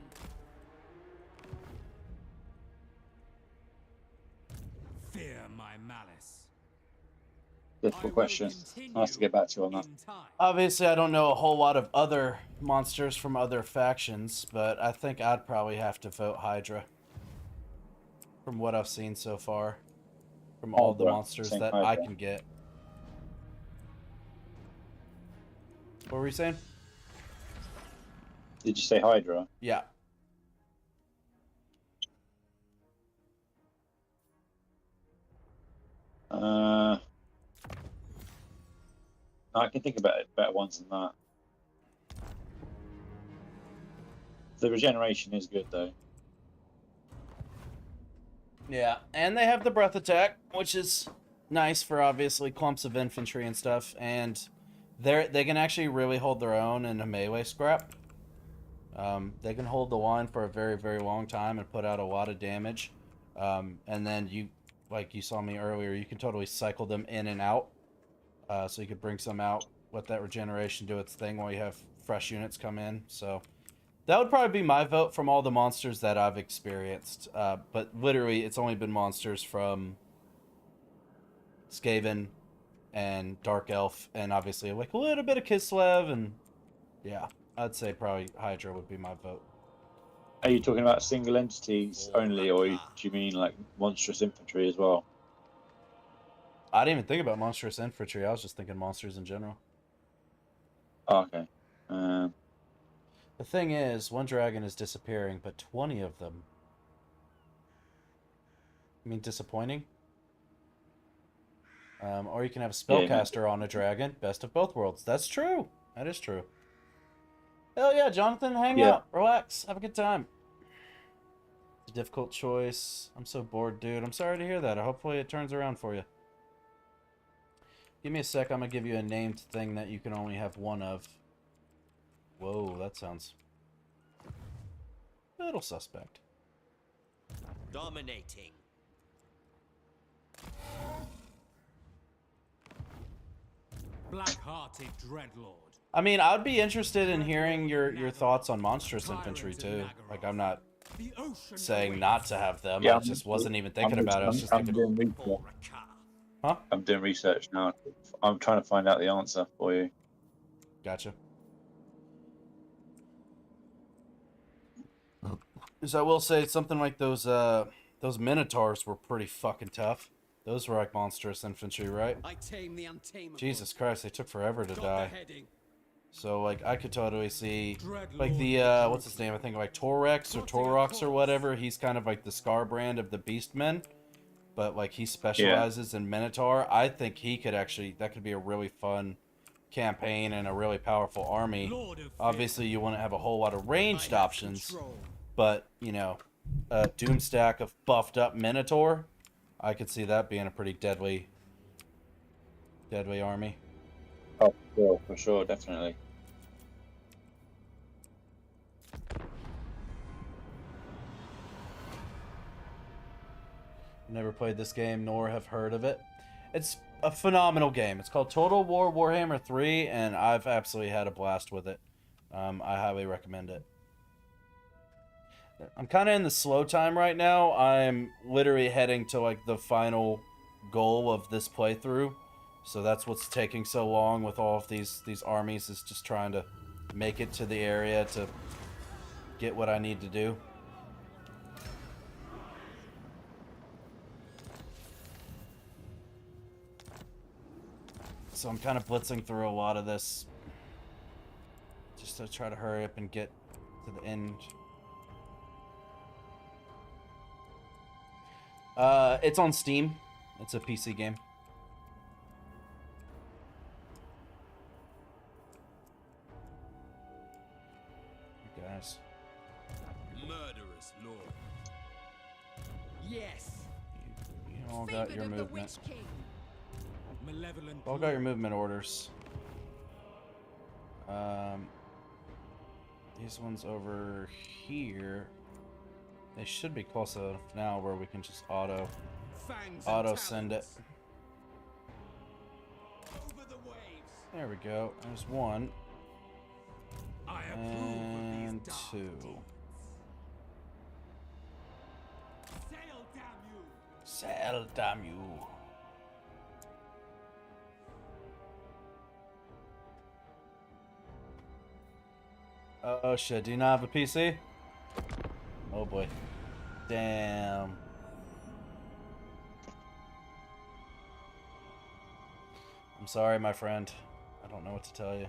Fear my malice. Difficult question. I'll have to get back to you on that. Obviously, I don't know a whole lot of other monsters from other factions, but I think I'd probably have to vote Hydra. From what I've seen so far. From all the monsters that I can get. What were you saying? Did you say Hydra? Yeah. I can think about better ones than that. The regeneration is good though. Yeah, and they have the breath attack, which is nice for obviously clumps of infantry and stuff, and they can actually really hold their own in a melee scrap. They can hold the line for a very, very long time and put out a lot of damage. And then you, like you saw me earlier, you can totally cycle them in and out. So you could bring some out, let that regeneration do its thing while you have fresh units come in. So that would probably be my vote from all the monsters that I've experienced. But literally, it's only been monsters from Skaven, and Dark Elf, and obviously like a little bit of Kislev, and yeah, I'd say probably Hydra would be my vote. Are you talking about single entities only, or do you mean like monstrous infantry as well? I didn't even think about monstrous infantry. I was just thinking monsters in general. Oh, okay. The thing is, one dragon is disappearing, but 20 of them. I mean, disappointing. Or you can have a spellcaster on a dragon. Best of both worlds. That's true. That is true. Hell yeah, Jonathan, hang out, relax, have a good time. It's a difficult choice. I'm so bored, dude. I'm sorry to hear that. Hopefully it turns around for you. Give me a sec. I'm gonna give you a named thing that you can only have one of. Whoa, that sounds a little suspect. Dominating. Black-hearted dreadlord. I mean, I'd be interested in hearing your thoughts on monstrous infantry too. Like, I'm not saying not to have them. I just wasn't even thinking about it. I was just thinking. Doing research. Huh? I'm doing research now. I'm trying to find out the answer for you. Gotcha. Because I will say something like those Minotaurs were pretty fucking tough. Those were like monstrous infantry, right? I tame the untamable. Jesus Christ, they took forever to die. So like I could totally see like the what's his name? I think like Torrex or Torox or whatever. He's kind of like the Scar brand of the Beastmen, but like he specializes in Minotaur. I think he could actually, that could be a really fun campaign and a really powerful army. Obviously, you want to have a whole lot of ranged options, but you know, a Doomstack of buffed up Minotaur, I could see that being a pretty deadly army. Oh, for sure, definitely. Never played this game, nor have heard of it. It's a phenomenal game. It's called Total War Warhammer 3, and I've absolutely had a blast with it. I highly recommend it. I'm kind of in the slow time right now. I'm literally heading to like the final goal of this playthrough. So that's what's taking so long with all of these armies, is just trying to make it to the area to get what I need to do. So I'm kind of blitzing through a lot of this just to try to hurry up and get to the end. It's on Steam. It's a PC game. Guys. Murderous lord. Yes. You all got your movement. Malevolent. All got your movement orders. These ones over here, they should be close enough now where we can just auto send it. Over the waves. There we go. There's one. I And two. Sail, damn you! Sail, damn you. Oh shit, do you not have a PC? Oh boy. Damn. I'm sorry, my friend. I don't know what to tell you.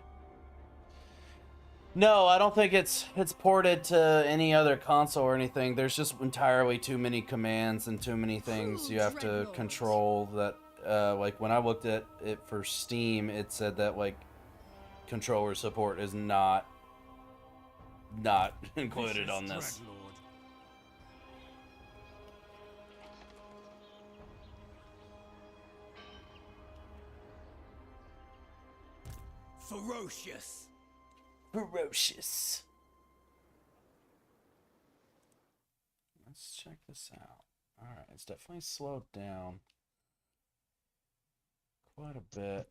No, I don't think it's ported to any other console or anything. There's just entirely too many commands and too many things you have to control that, like when I looked at it for Steam, it said that like controller support is not included on this. Ferocious. Ferocious. Let's check this out. Alright, it's definitely slowed down quite a bit.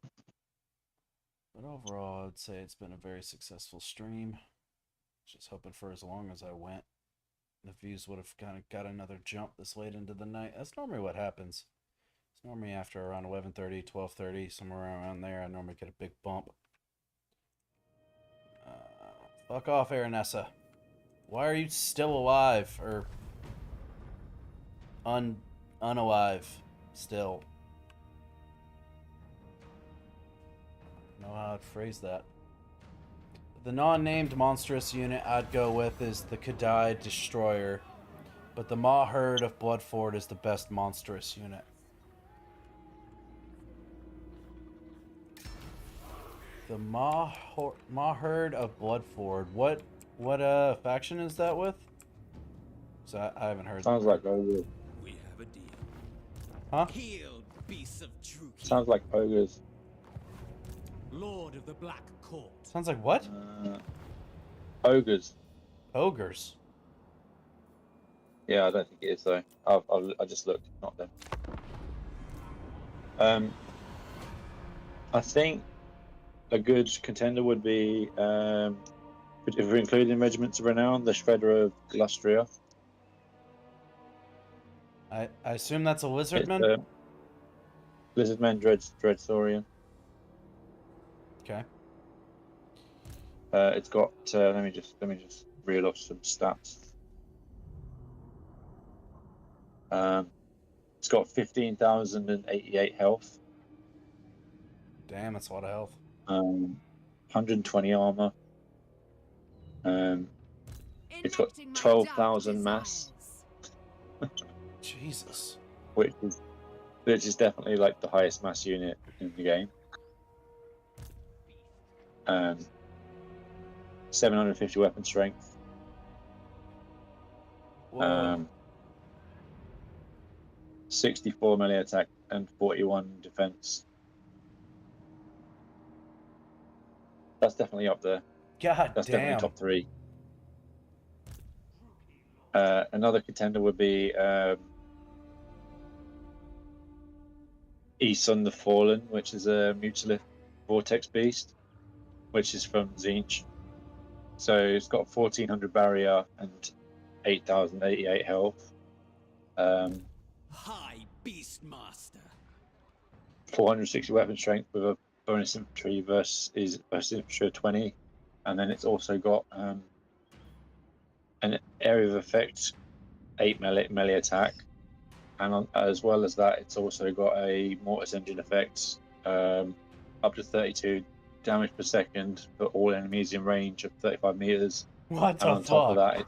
But overall, I would say it's been a very successful stream. Just hoping for as long as I went, the views would have kind of got another jump this late into the night. That's normally what happens. Normally after around 11:30, 12:30, somewhere around there, I normally get a big bump. Fuck off, Aranessa. Why are you still alive? Or unalive still? I don't know how I'd phrase that. The non-named monstrous unit I'd go with is the Kadai Destroyer, but the Maw Herd of Bloodford is the best monstrous unit. The Maw Herd of Bloodford. What faction is that with? So I haven't heard. Sounds like ogres. We have a deal. Huh? Healed beasts of true king. Sounds like ogres. Lord of the Black Court. Sounds like what? Ogres. Ogres. Yeah, I don't think it is though. I just looked, not them. I think a good contender would be, if we're including Regiments of Renown, the Shredder of Glustria. I assume that's a Lizardman? Lizardman Dreadsaurian. Okay. It's got, let me just reel off some stats. It's got 15,088 health. Damn, that's a lot of health. 120 armor. It's got 12,000 mass. Jesus. Which is definitely like the highest mass unit in the game. 750 weapon strength. Whoa. 64 melee attack and 41 defense. That's definitely up there. God That's damn. definitely top 3. Another contender would be Eson the Fallen, which is a Mutalith Vortex Beast, which is from Tzeentch. So it's got 1400 barrier and 8088 health. High Beastmaster. 460 weapon strength with a bonus infantry versus infantry of 20, and then it's also got an area of effect 8 melee attack, and as well as that, it's also got a mortis engine effect up to 32 damage per second for all enemies in range of 35 meters. What the and on top of fuck? that,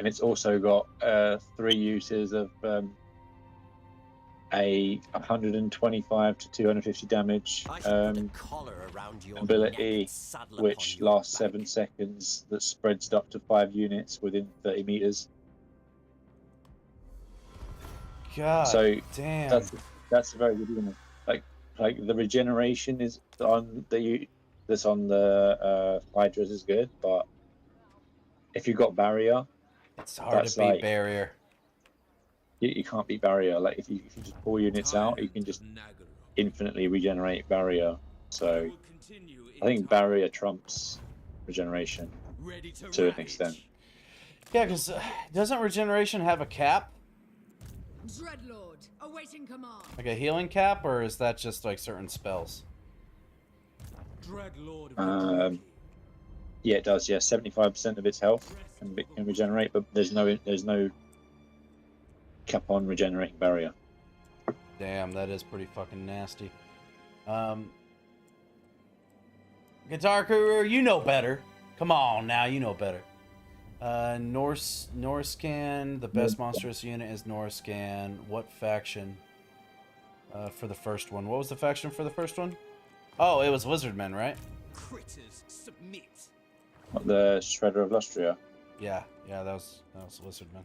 it's also got 3 uses of a 125 to 250 damage ability, which lasts 7 seconds, that spreads up to 5 units within 30 meters. God so damn. That's a very good unit. Like the regeneration is on the Hydras is good, but if you've got barrier, it's hard to beat barrier. You can't beat barrier. Like if you just pull units out, you can just infinitely regenerate barrier. So I think barrier trumps regeneration to an extent. Yeah, because doesn't regeneration have a cap? Dreadlord, awaiting command. Like a healing cap, or is that just like certain spells? Dreadlord. Yeah, it does. Yeah, 75% of its health can regenerate, but there's no cap on regenerating barrier. Damn, that is pretty fucking nasty. Guitar Guru, you know better. Come on now, you know better. Norscan, the best monstrous unit is Norscan. What faction for the first one? What was the faction for the first one? Oh, it was Lizardmen, right? Critters submit. The Shredder of Lustria. Yeah, that was Lizardmen.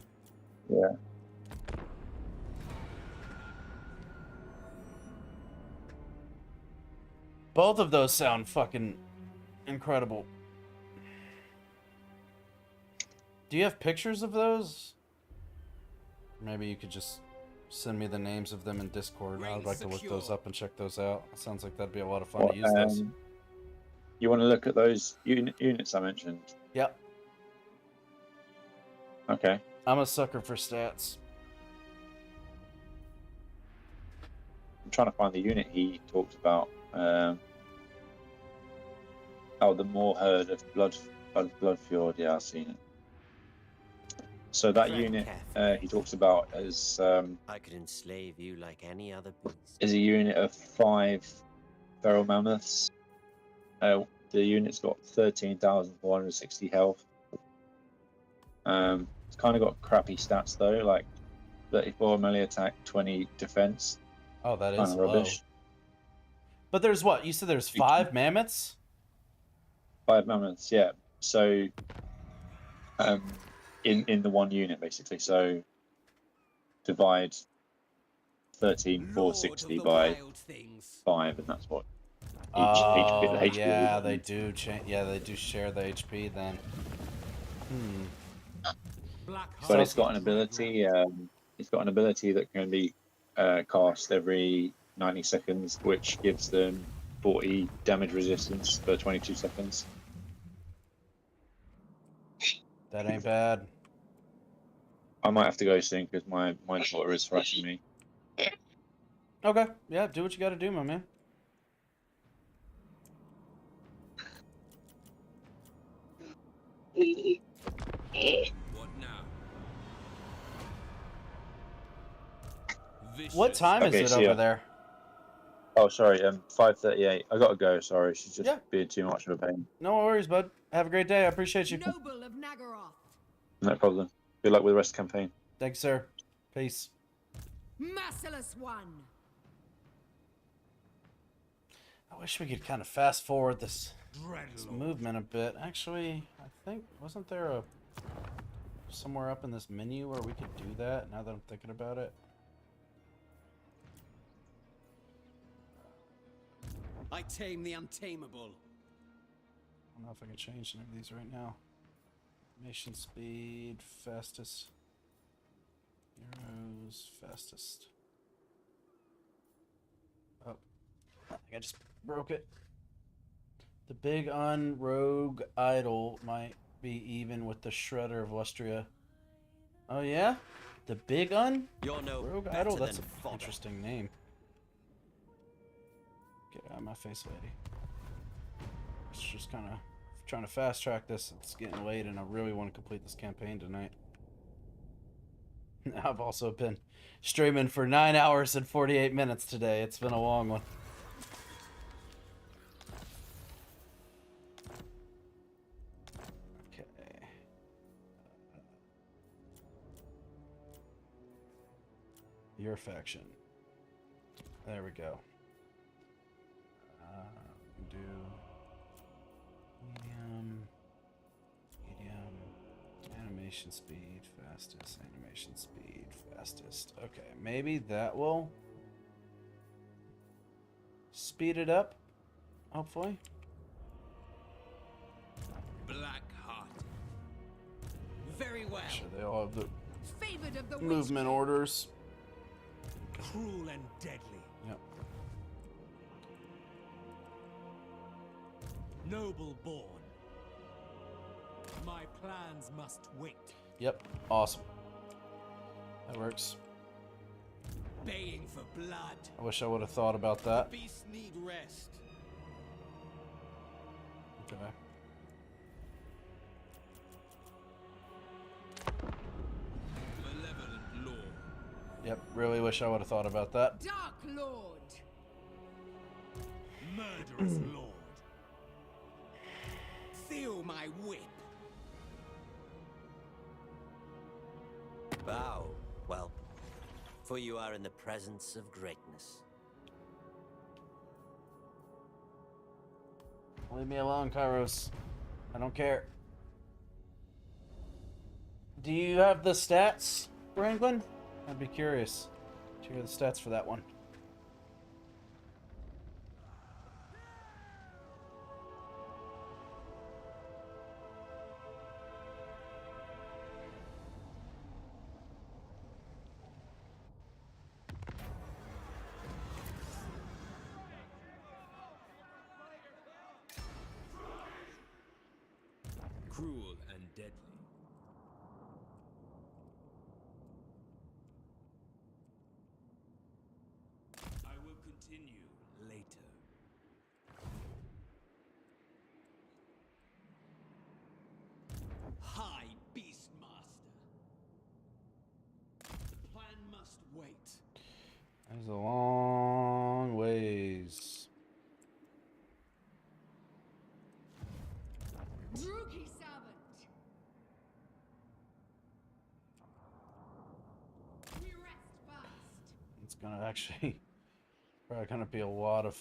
Yeah. Both of those sound fucking incredible. Do you have pictures of those? Maybe you could just send me the names of them in Discord. I'd like to look those up and check those out. It sounds like that'd be a lot of fun to use those. You want to look at those units I mentioned? Yep. Okay. I'm a sucker for stats. I'm trying to find the unit he talked about. Oh, the Moor herd of Bloodfjord. Yeah, I've seen it. So that Tread unit carefully. he talks about as I could enslave you like any other beast. is a unit of 5 feral mammoths. The unit's got 13,460 health. It's kind of got crappy stats though, like 34 melee attack, 20 defense. Oh, that Kind is of low. rubbish. But there's what? You said there's 5 mammoths? 5 mammoths, yeah. So, in the one unit basically. So, divide 13,460 by 5, and that's what each HP. The HP yeah, they do change. Yeah, they do share the HP then. But it's got an ability. It's got an ability that can be cast every 90 seconds, which gives them 40 damage resistance for 22 seconds. That ain't bad. I might have to go soon because my daughter is harassing me. Okay, yeah, do what you gotta do, my man. What now? What time Okay, is it see ya. over there? Oh, sorry. 5:38. I gotta go. Sorry, she's just Yeah. being too much of a pain. No worries, bud. Have a great day. I appreciate you. Noble of Nagaroth. No problem. Good luck with the rest of the campaign. Thanks, sir. Peace. Merciless one. I wish we could kind of fast forward this movement a bit. Actually, I think, wasn't there a somewhere up in this menu where we could do that, now that I'm thinking about it? I tame the untamable. I don't know if I can change any of these right now. Nation speed, fastest. Heroes, fastest. Oh, I think I just broke it. The big rogue idol might be even with the Shredder of Lustria. Oh yeah? The big You're no rogue better idol? That's than an fodder. interesting name. Get out of my face, lady. It's just kind of trying to fast track this. It's getting late and I really want to complete this campaign tonight. I've also been streaming for 9 hours and 48 minutes today. It's been a long one. Okay. Your faction. There we go. We can do medium, animation speed, fastest, animation speed, fastest. Okay, maybe that will speed it up, hopefully. Black-hearted. Very well. Make sure they all have the Favored of the movement orders. Cruel and deadly. Yep. Noble born. My plans must wait. Yep. Awesome. That works. Baying for blood. I wish I would have thought about that. Beasts need rest. Okay. Malevolent lord. Yep. Really wish I would have thought about that. Dark Lord. Murderous lord. Feel my whip. Bow, well, for you are in the presence of greatness. Leave me alone, Kairos. I don't care. Do you have the stats, Wrangling? I'd be curious to hear the stats for that one. Cruel and deadly. I will continue later. High Beastmaster. The plan must wait. That's a long ways. Druki Servant! We rest first. It's gonna actually probably gonna be a lot of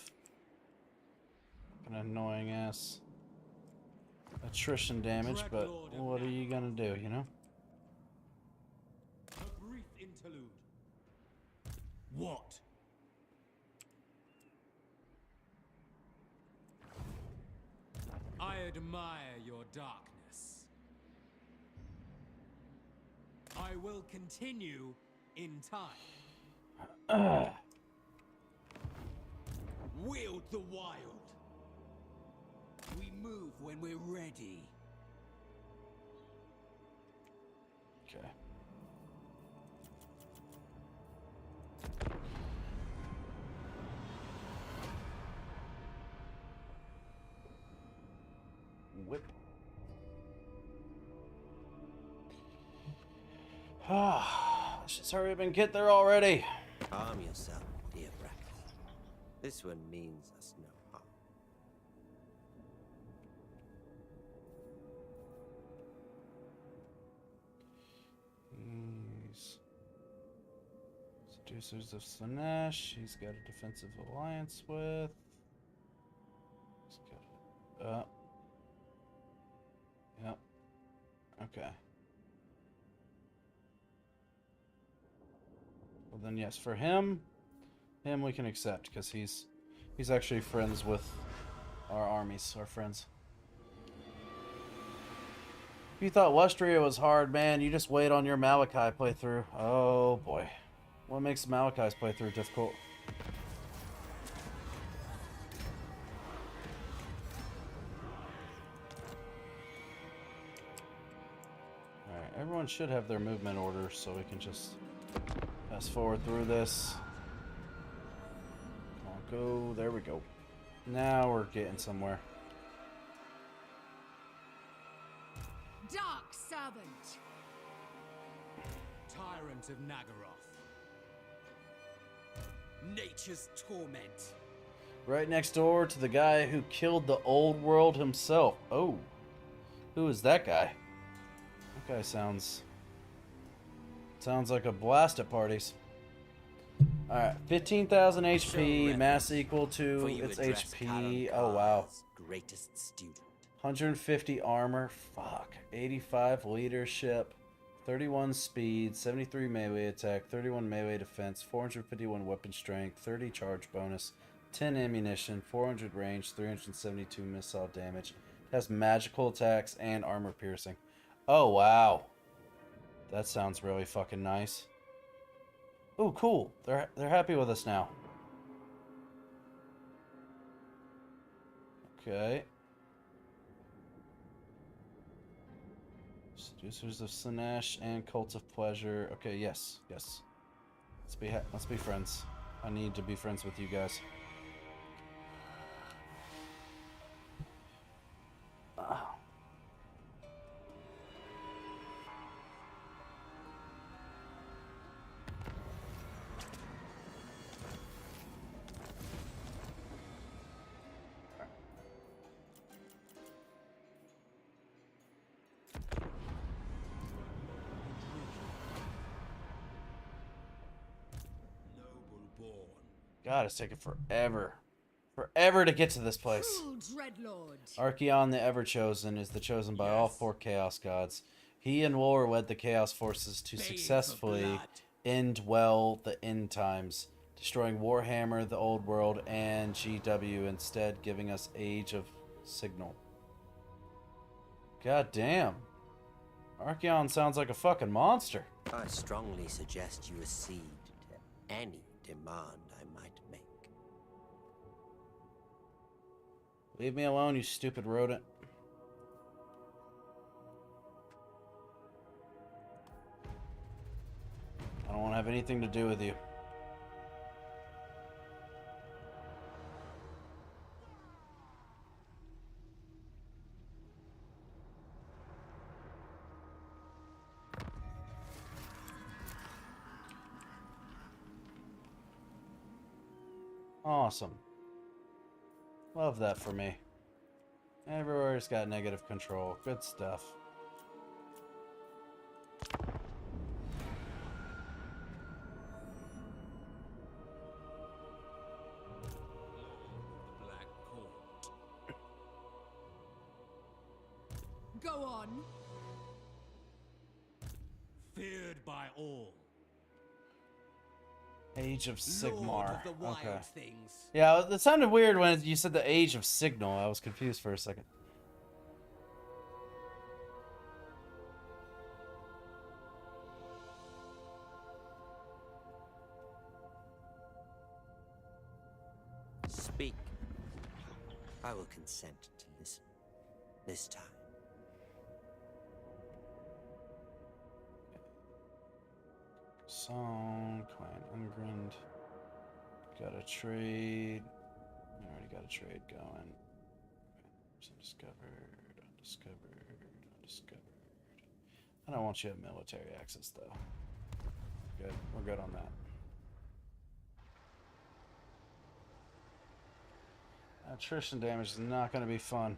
fucking annoying ass attrition damage, but Dreadlord of what are you gonna do, you know? A brief interlude. What? I admire your darkness. I will continue in time. Wield the wild. We move when we're ready. Okay. Whip. Ah, let's just hurry up and get there already. Calm yourself, dear Brackett. This one means us no harm. He's Seducers of Slaanesh. He's got a defensive alliance with. He's got. Yep. Okay. Well then, yes, for him we can accept because he's actually friends with our armies, our friends. If you thought Westria was hard, man, you just wait on your Malachi playthrough. Oh boy. What makes Malachi's playthrough difficult? Alright, everyone should have their movement order so we can just fast forward through this. Come on, go. There we go. Now we're getting somewhere. Dark Servant! Tyrant of Nagaroth. Nature's torment. Right next door to the guy who killed the old world himself. Oh. Who is that guy? That guy sounds like a blast at parties. Alright, 15,000 HP, mass equal to its HP. Oh wow. Greatest student. 150 armor. Fuck. 85 leadership. 31 speed, 73 melee attack, 31 melee defense, 451 weapon strength, 30 charge bonus, 10 ammunition, 400 range, 372 missile damage. It has magical attacks and armor piercing. Oh, wow. That sounds really fucking nice. Oh, cool. They're happy with us now. Okay. Seducers of Slaanesh and Cult of Pleasure. Okay, yes. Let's be friends. I need to be friends with you guys. God, it's taking forever. Forever to get to this place. Cruel Dreadlord! Archaon the Everchosen is the chosen by all four Chaos Gods. He and War led the Chaos Forces to successfully end well the end times, destroying Warhammer, the Old World, and GW, instead giving us Age of Signal. God damn. Archaon sounds like a fucking monster. I strongly suggest you accede to any demand I might make. Leave me alone, you stupid rodent. I don't want to have anything to do with you. Awesome. Love that for me. Everywhere's got negative control. Good stuff. Black Court. Go on. Feared by all. Age of Sigmar. Lord of the wild Okay. things. Yeah, it sounded weird when you said the Age of Signal. I was confused for a second. Speak. I will consent to listen. This time. Song, Clan Ungrind. Got a trade. We already got a trade going. Undiscovered, undiscovered. I don't want you to have military access though. Good, we're good on that. Attrition damage is not going to be fun.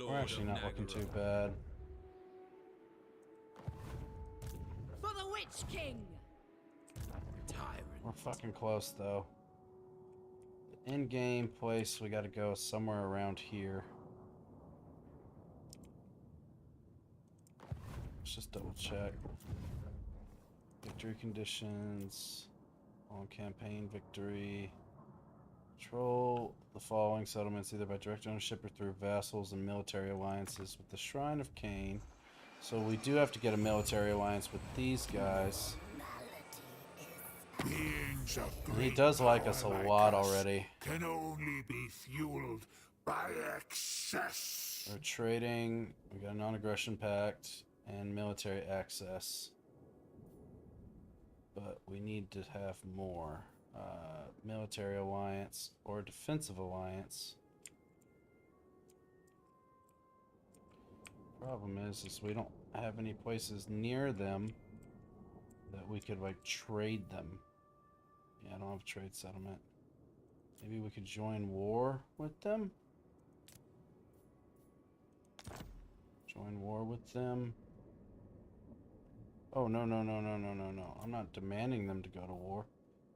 We're actually not looking too bad. For the Witch King! Tyrant. We're fucking close though. The in-game place, we got to go somewhere around here. Let's just double check. Victory conditions. On campaign victory. Control the following settlements either by direct ownership or through vassals and military alliances with the Shrine of Cain. So we do have to get a military alliance with these guys. Beings of And he great does like us a power lot like us already. Can only be fueled by excess. We're trading. We got a non-aggression pact and military access. But we need to have more. Military alliance or defensive alliance. Problem is we don't have any places near them that we could like trade them. Yeah, I don't have a trade settlement. Maybe we could join war with them. Join war with them. Oh, no. I'm not demanding them to go to war.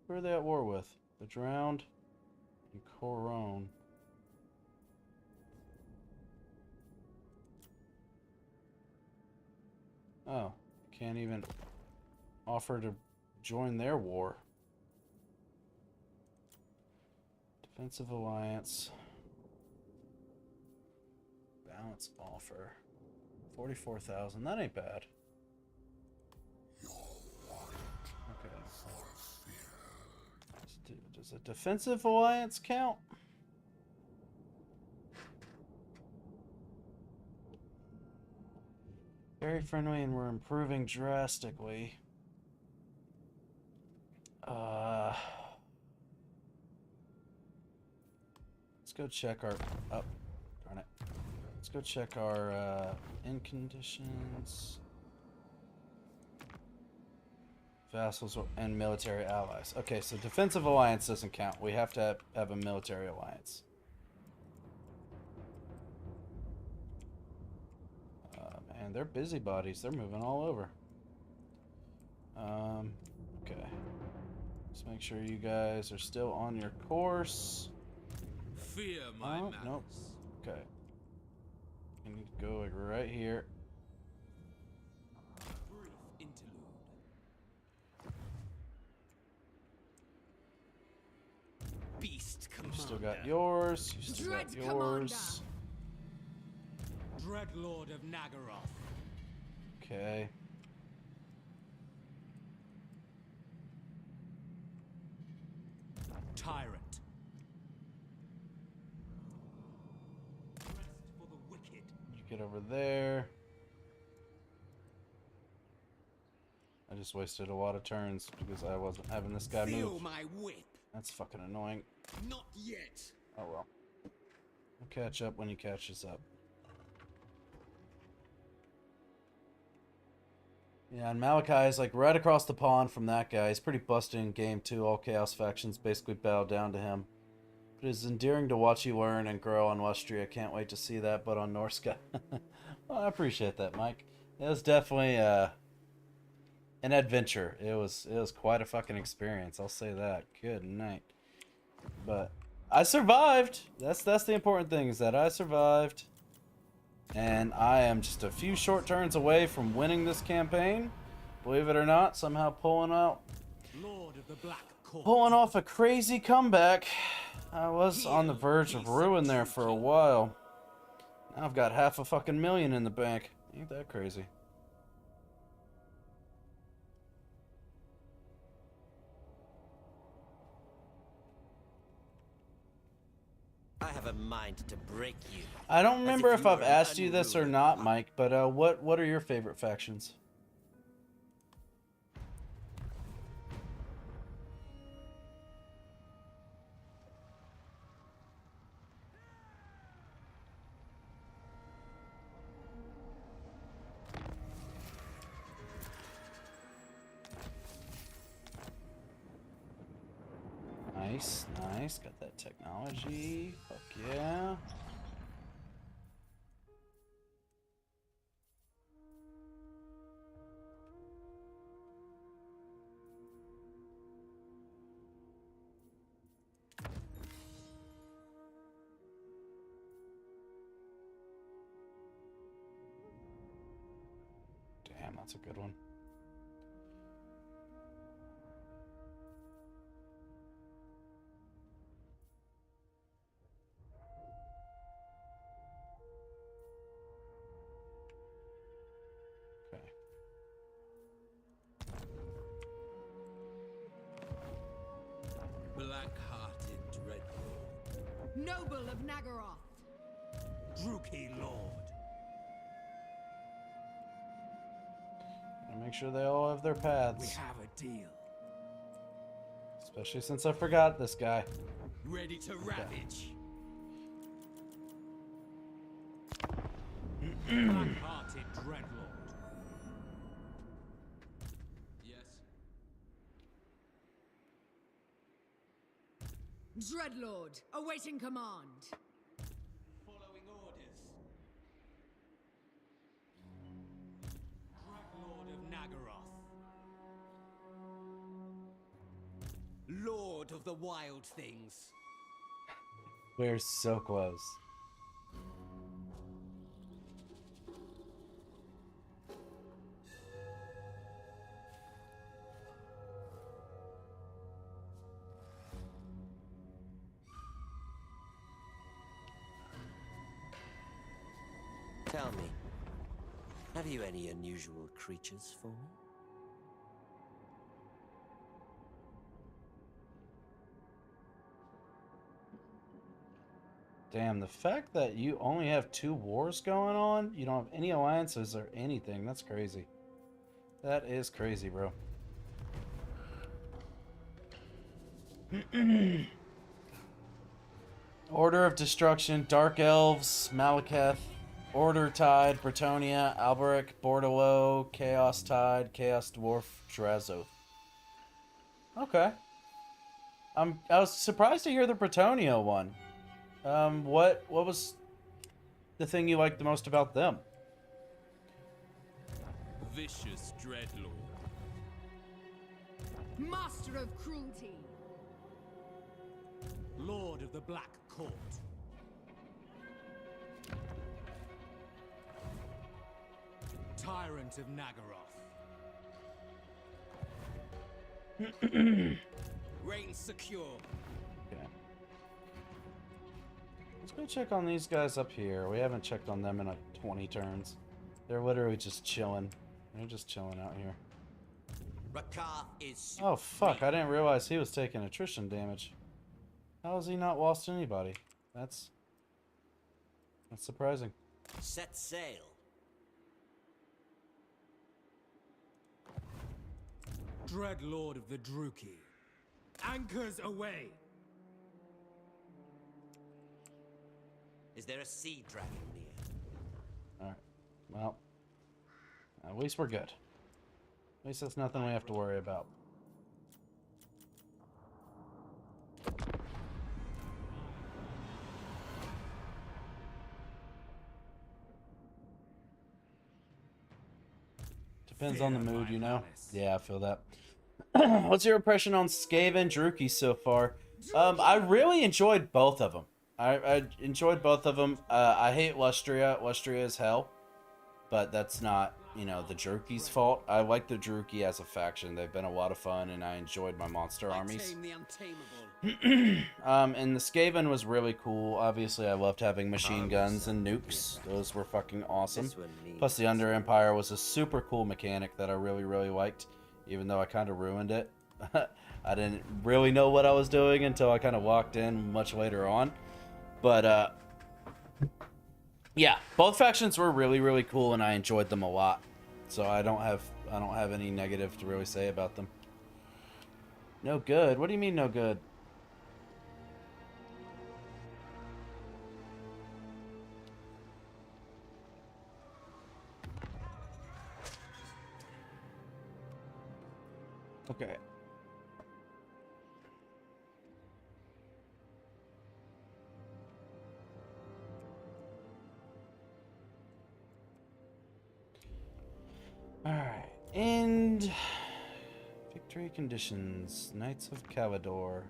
Who are they at war with? The Drowned and Coron. Oh, can't even offer to join their war. Defensive alliance. Balance offer. 44,000. That ain't bad. Okay. Does a defensive alliance count? Very friendly, and we're improving drastically. Let's go check our... Oh, darn it. Let's go check our end conditions. Vassals and military allies. Okay, so defensive alliance doesn't count. We have to have a military alliance. Man, they're busybodies. They're moving all over. Okay. Let's make sure you guys are still on your course. Fear my malice. Nope. Okay. I need to go like right here. Brief interlude. Beast commander. You still got yours. You still got Dread yours. Dreadlord of Nagaroth. Okay. Tyrant. Rest for the wicked. You get over there. I just wasted a lot of turns because I wasn't having this guy Feel move. my whip. That's fucking annoying. Not yet. Oh well. We'll catch up when he catches up. Yeah, and Malachi is like right across the pond from that guy. He's pretty busted in game 2. All Chaos factions basically bow down to him. But it's endearing to watch you learn and grow on Westria. Can't wait to see that, but on Norsca. Well, I appreciate that, Mike. It was definitely an adventure. It was quite a fucking experience. I'll say that. Good night. But I survived. That's the important thing, is that I survived. And I am just a few short turns away from winning this campaign. Believe it or not, somehow pulling off a crazy comeback. I was on the verge of ruin there for a while. Now I've got half a fucking million in the bank. Ain't that crazy? I have a mind to break you. I don't remember if I've were an asked you this or unruly not, Mike, but what are your favorite factions? Nice, nice. Got that technology. Fuck yeah. Damn, that's a good one. Black-hearted Dreadlord. Noble of Nagaroth. Druchii Lord. Gotta make sure they all have their We paths. have a deal. Especially since I forgot this guy. Ready to ravage. Black-hearted Dreadlord. Yes. Dreadlord, awaiting command. Following orders. Dreadlord of Nagaroth. Lord of the Wild Things. We're so close. Tell me, have you any unusual creatures for me? Damn, the fact that you only have 2 wars going on, you don't have any alliances or anything, that's crazy. That is crazy, bro. Order of Destruction, Dark Elves, Malekith, Order Tide, Bretonnia, Alberic, Bordello, Chaos Tide, Chaos Dwarf, Drazoth. Okay. I was surprised to hear the Bretonnia one. What was the thing you liked the most about them? Vicious Dreadlord. Master of cruelty. Lord of the Black Court. Tyrant of Nagaroth. Reign secure. Okay. Let's go check on these guys up here. We haven't checked on them in like 20 turns. They're literally just chilling. They're just chilling out here. Rakar is. Oh fuck, I didn't realize he was taking attrition damage. How has he not lost anybody? That's surprising. Set sail. Dreadlord of the Druchii. Anchors away. Is there a sea dragon near? Alright. Well, at least we're good. At least that's nothing we have to worry about. Depends on the mood, you know? Yeah, I feel that. What's your impression on Skaven Druchii so far? I really enjoyed both of them. I enjoyed both of them. I hate Lustria. Lustria is hell. But that's not, you know, the Druchii's fault. I like the Druchii as a faction. They've been a lot of fun, and I enjoyed my monster armies. And the Skaven was really cool. Obviously, I loved having machine guns and nukes. Those were fucking awesome. Plus, the Under Empire was a super cool mechanic that I really, really liked, even though I kind of ruined it. I didn't really know what I was doing until I kind of walked in much later on. But, yeah, both factions were really, really cool, and I enjoyed them a lot. So I don't have any negative to really say about them. No good? What do you mean no good? Okay. Alright, and victory conditions, Knights of Calador.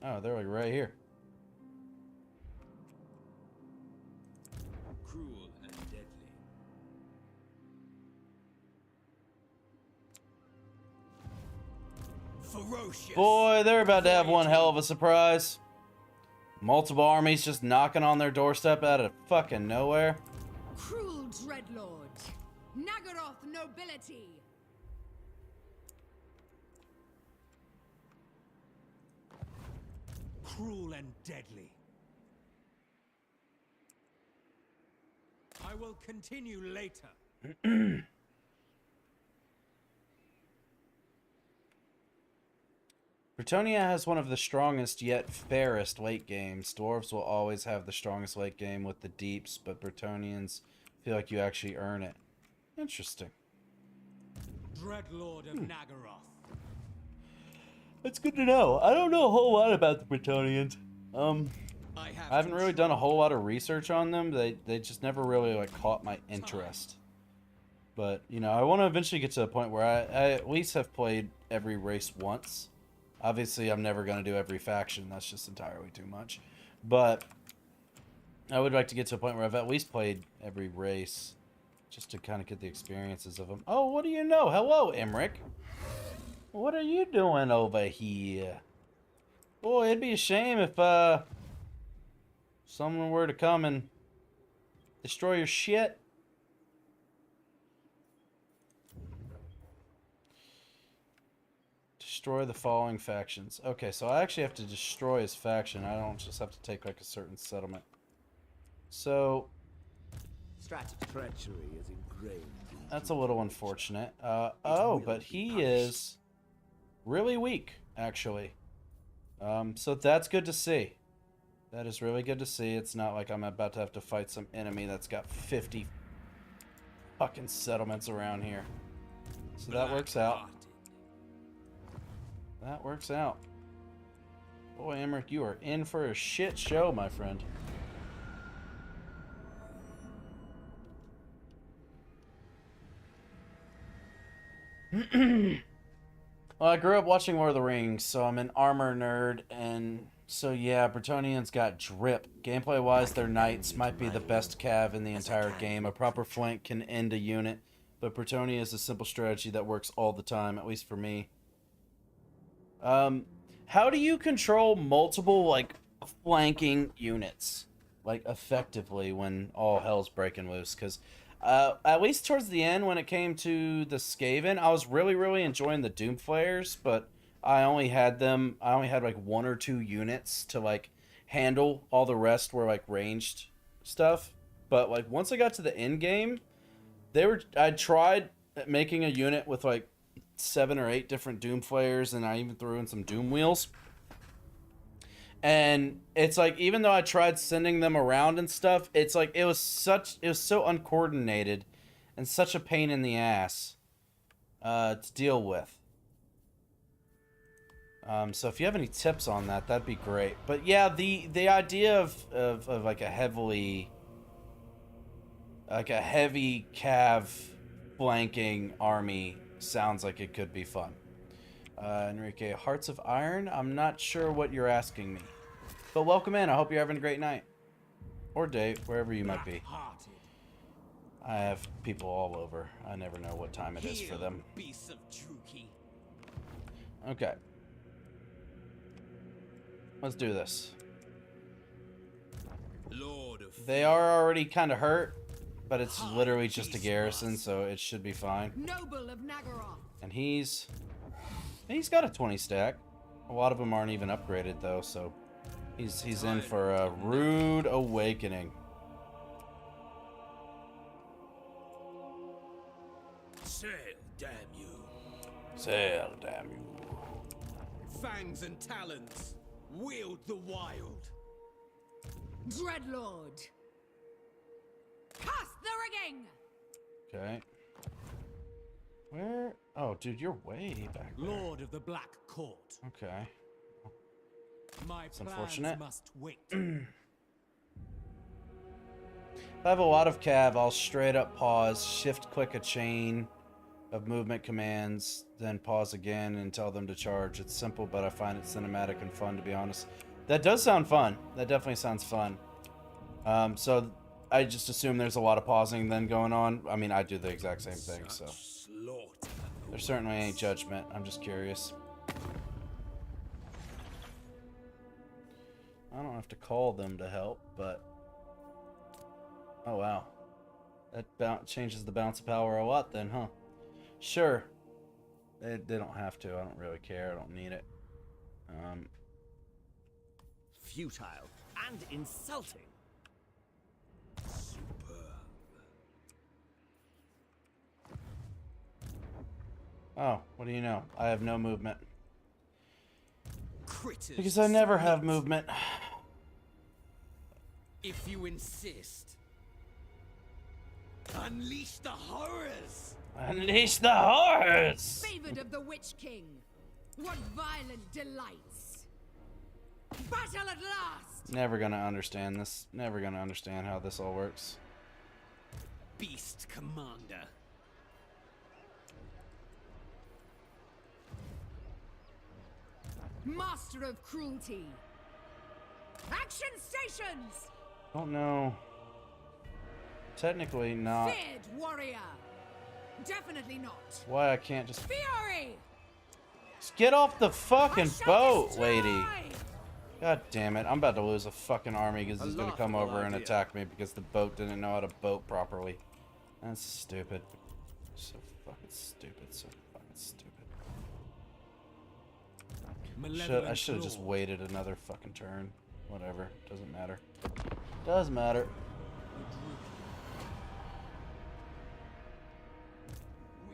Oh, they're like right here. Cruel and deadly. Ferocious. Boy, they're about to have one hell of a surprise. Multiple armies just knocking on their doorstep out of fucking nowhere. Cruel Dreadlord. Nagaroth nobility. Cruel and deadly. I will continue later. Bretonnia has one of the strongest yet fairest late games. Dwarves will always have the strongest late game with the deeps, but Bretonians feel like you actually earn it. Interesting. Dreadlord of Nagaroth. That's good to know. I don't know a whole lot about the Bretonians. I haven't really done a whole lot of research on them. They just never really like caught my interest. But, you know, I want to eventually get to a point where I at least have played every race once. Obviously, I'm never going to do every faction. That's just entirely too much. But I would like to get to a point where I've at least played every race just to kind of get the experiences of them. Oh, what do you know? Hello, Emmerich. What are you doing over here? Boy, it'd be a shame if someone were to come and destroy your shit. Destroy the following factions. Okay, so I actually have to destroy his faction. I don't just have to take like a certain settlement. So Treachery is ingrained. that's a little unfortunate. Oh, but he is really weak, actually. So that's good to see. That is really good to see. It's not like I'm about to have to fight some enemy that's got 50 fucking settlements around here. So that works out. That works out. Boy, Emmerich, you are in for a shit show, my friend. Well, I grew up watching Lord of the Rings, so I'm an armor nerd, and so yeah, Bretonians got drip. Gameplay-wise, their knights might be the best cav in the entire game. A proper flank can end a unit, but Bretonia is a simple strategy that works all the time, at least for me. How do you control multiple, like, flanking units, like, effectively when all hell's breaking loose? Because at least towards the end, when it came to the Skaven, I was really, really enjoying the Doomflayers, but I only had like 1 or 2 units to like handle. All the rest were like ranged stuff. But like once I got to the end game, I tried making a unit with like 7 or 8 different Doomflayers, and I even threw in some Doom Wheels. And it's like, even though I tried sending them around and stuff, it's like it was so uncoordinated and such a pain in the ass to deal with. So if you have any tips on that, that'd be great. But yeah, the idea of like a heavy cav flanking army sounds like it could be fun. Enrique, Hearts of Iron? I'm not sure what you're asking me. But welcome in. I hope you're having a great night. Or day, wherever you might be. I have people all over. I never know what time it is for them. Beasts of Druki. Okay. Let's do this. Lord of They are already kind of hurt, but it's literally just a garrison, so it should be fine. Noble of Nagaroth. And he's got a 20 stack. A lot of them aren't even upgraded though, so he's in for a rude awakening. Sail, damn you. Sail, damn you. Fangs and talons, wield the wild. Dreadlord. Cast the rigging. Okay. Where? Oh, dude, you're way back there. Lord of the Black Court. Okay. My It's plans unfortunate. must wait. If I have a lot of cav, I'll straight up pause, shift click a chain of movement commands, then pause again and tell them to charge. It's simple, but I find it cinematic and fun, to be honest. That does sound fun. That definitely sounds fun. So I just assume there's a lot of pausing then going on. I mean, I do the exact same thing, so. There certainly ain't judgment. I'm just curious. I don't have to call them to help, but... Oh, wow. That changes the bounce of power a lot then, huh? Sure. They don't have to. I don't really care. I don't need it. Futile and insulting. Oh, what do you know? I have no movement. Critters Because I never have movement. If you insist. Unleash the horrors! Unleash the horrors! Favored of the Witch King. What violent delights. Battle at last. Never gonna understand this. Never gonna understand how this all works. Beast Commander. Master of cruelty. Action stations. Don't know. Technically not. Feared warrior. Definitely not. Why I can't just... Fury. Just get off the fucking I shall boat, destroy. lady. God damn it. I'm about to lose a fucking army because he's gonna come over and attack me because the boat didn't know how to boat properly. That's stupid. So fucking stupid. So fucking stupid. I should have just waited another fucking turn. Whatever. Doesn't matter. Does matter.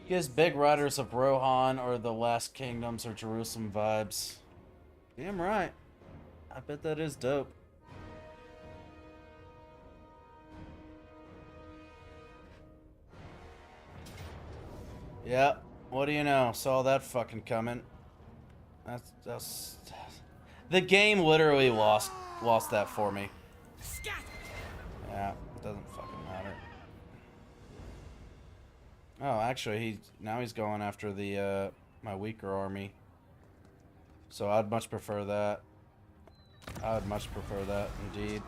Gives Big Riders of Rohan or the Last Kingdoms or Jerusalem vibes. Damn right. I bet that is dope. Yep. What do you know? Saw that fucking coming. That's the game literally lost that for me. Yeah, it doesn't fucking matter. Oh, actually, now he's going after the my weaker army. So I'd much prefer that. I'd much prefer that, indeed.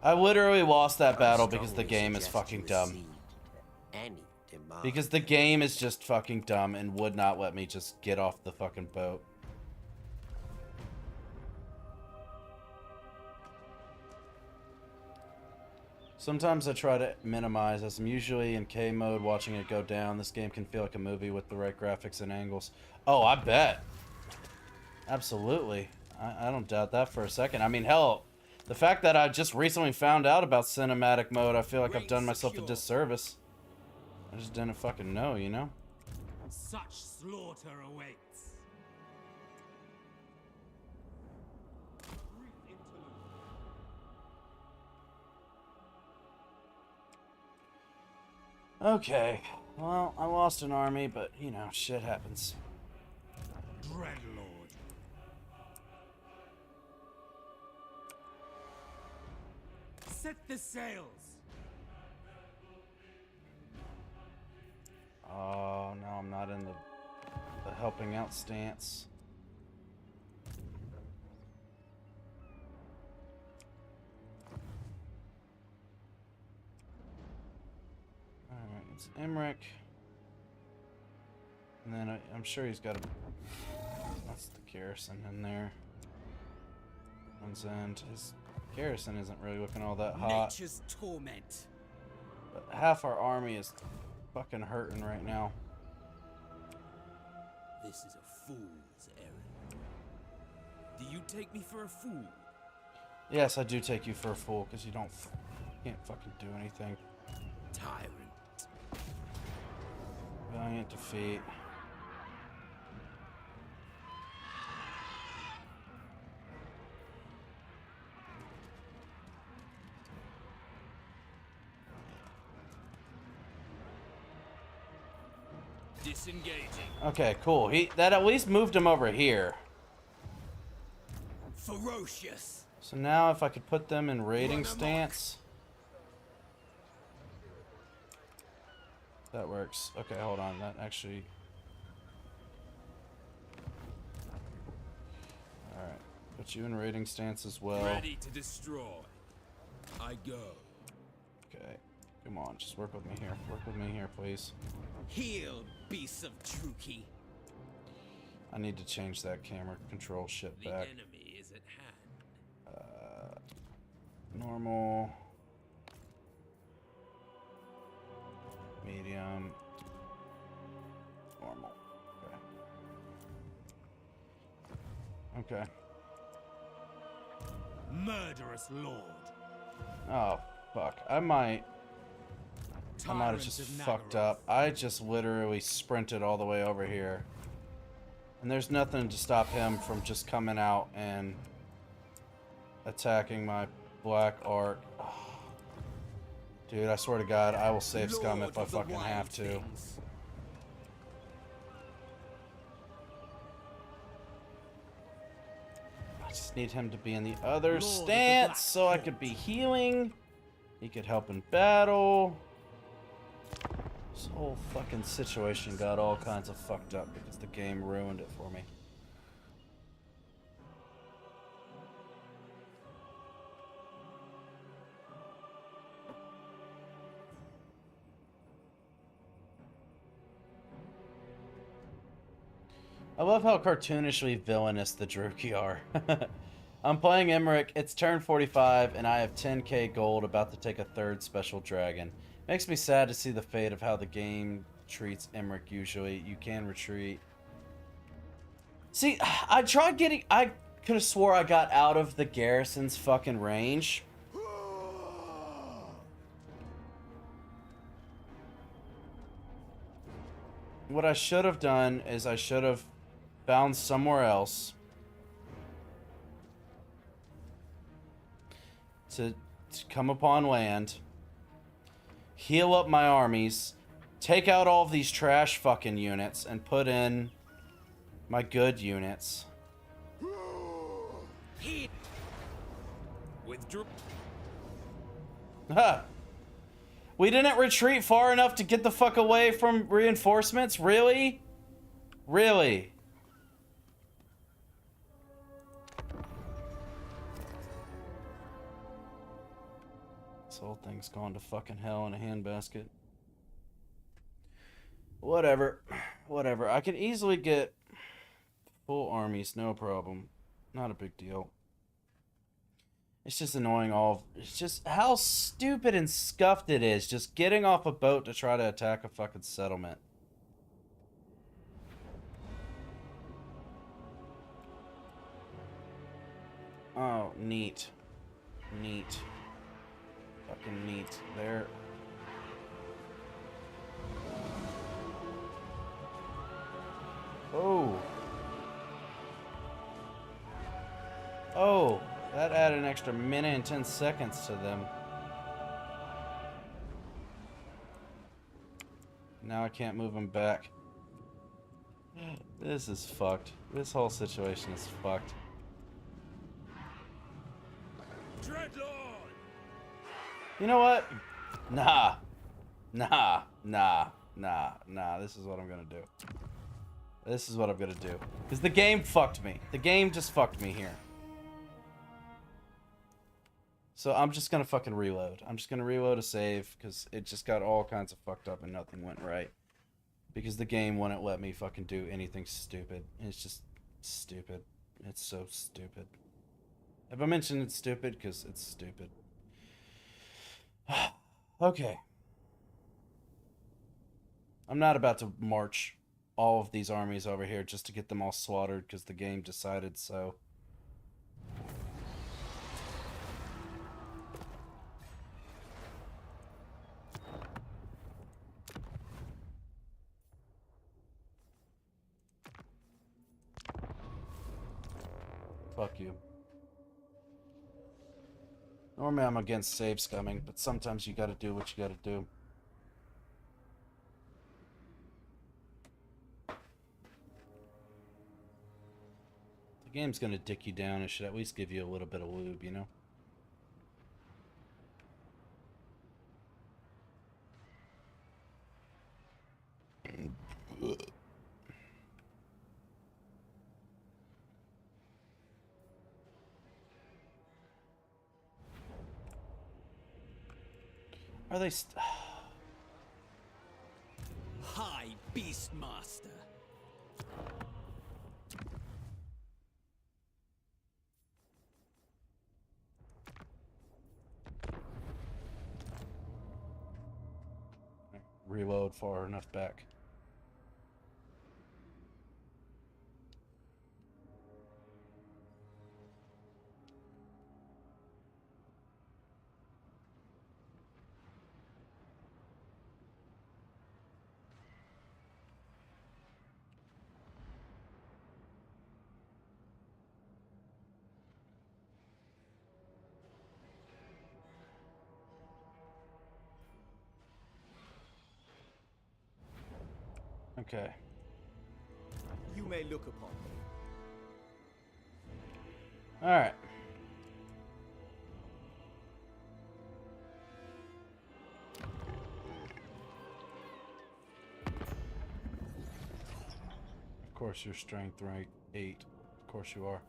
I literally lost that battle because the game is fucking dumb. Because the game is just fucking dumb and would not let me just get off the fucking boat. Sometimes I try to minimize, as I'm usually in K mode watching it go down. This game can feel like a movie with the right graphics and angles. Oh, I bet. Absolutely. I don't doubt that for a second. I mean, hell, the fact that I just recently found out about cinematic mode, I feel like I've done myself a disservice. I just didn't fucking know, you know? Such slaughter awaits. Okay. Well, I lost an army, but, you know, shit happens. Dreadlord. Set the sails. Oh, no, I'm not in the helping out stance. Alright, it's Emmerich. And then I'm sure he's got a... That's the garrison in there. One's end. His garrison isn't really looking all that hot. Nature's torment. But half our army is fucking hurting right now. This is a fool's errand. Do you take me for a fool? Yes, I do take you for a fool, because you can't fucking do anything. Tyrant. Valiant defeat. Disengaging. Okay, cool. That at least moved him over here. Ferocious. So now if I could put them in raiding stance. That works. Okay, hold on. That actually... Alright. Put you in raiding stance as well. Ready to destroy. I go. Okay. Come on, just work with me here. Work with me here, please. Heal, beasts of Truki. I need to change that camera control shit The back. enemy is at hand. Normal. Medium. Normal. Okay. Okay. Murderous lord. Oh, fuck. I might have just fucked up. I just literally sprinted all the way over here. And there's nothing to stop him from just coming out and attacking my Black Ark. Oh. Dude, I swear to God, I will save Scum if I fucking have to. I just need him to be in the other stance so I could be healing. He could help in battle. This whole fucking situation got all kinds of fucked up because the game ruined it for me. I love how cartoonishly villainous the Druki are. I'm playing Emmerich, it's turn 45, and I have 10k gold about to take a third special dragon. Makes me sad to see the fate of how the game treats Emmerich usually. You can retreat. See, I tried getting... I could have swore I got out of the garrison's fucking range. What I should have done is I should have found somewhere else to come upon land, heal up my armies, take out all of these trash fucking units, and put in my good units. Withdraw. Ha! We didn't retreat far enough to get the fuck away from reinforcements? Really? Really? This whole thing's gone to fucking hell in a handbasket. Whatever. Whatever. I can easily get full armies, no problem. Not a big deal. It's just annoying it's just how stupid and scuffed it is just getting off a boat to try to attack a fucking settlement. Oh, neat. Neat. Fucking neat. There. Oh. Oh. That added an extra minute and 10 seconds to them. Now I can't move him back. This is fucked. This whole situation is fucked. Dreadlord! You know what? Nah. Nah. Nah. Nah. Nah. This is what I'm gonna do. This is what I'm gonna do. Because the game fucked me. The game just fucked me here. So I'm just gonna fucking reload. I'm just gonna reload a save because it just got all kinds of fucked up and nothing went right. Because the game wouldn't let me fucking do anything stupid. It's just stupid. It's so stupid. Have I mentioned it's stupid? Because it's stupid. Okay. I'm not about to march all of these armies over here just to get them all slaughtered because the game decided so. Fuck you. Normally I'm against save scumming, but sometimes you gotta do what you gotta do. The game's gonna dick you down. It should at least give you a little bit of lube, you know? Are they High Beastmaster. reload far enough back? Okay. You may look upon me. Alright. Of course you're strength rank 8. Of course you are.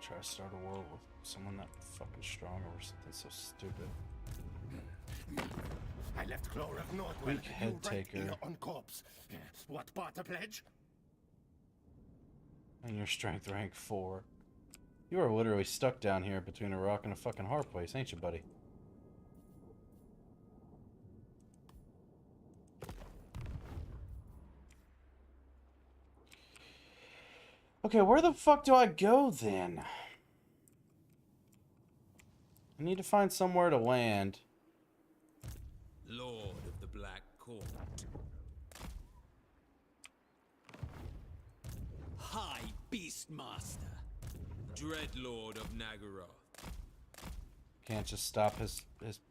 Try to start a war with someone that fucking strong or something so stupid. I left Clore of Northwell. Weak head taker. On corpse. What barter pledge? And your strength rank 4. You are literally stuck down here between a rock and a fucking hard place, ain't you, buddy? Okay, where the fuck do I go then? I need to find somewhere to land. Lord of the Black Court. High Beastmaster. Dreadlord of Nagaroth. Can't just stop his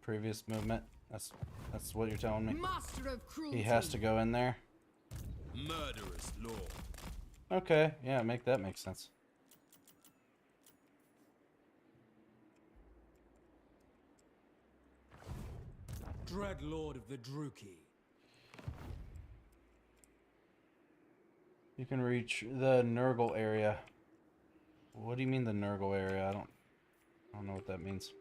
previous movement. That's what you're telling me. Master of cruelty. He has to go in there. Murderous Lord. Okay, yeah, make that make sense. Dreadlord of the Druki. You can reach the Nurgle area. What do you mean the Nurgle area? I don't know what that means.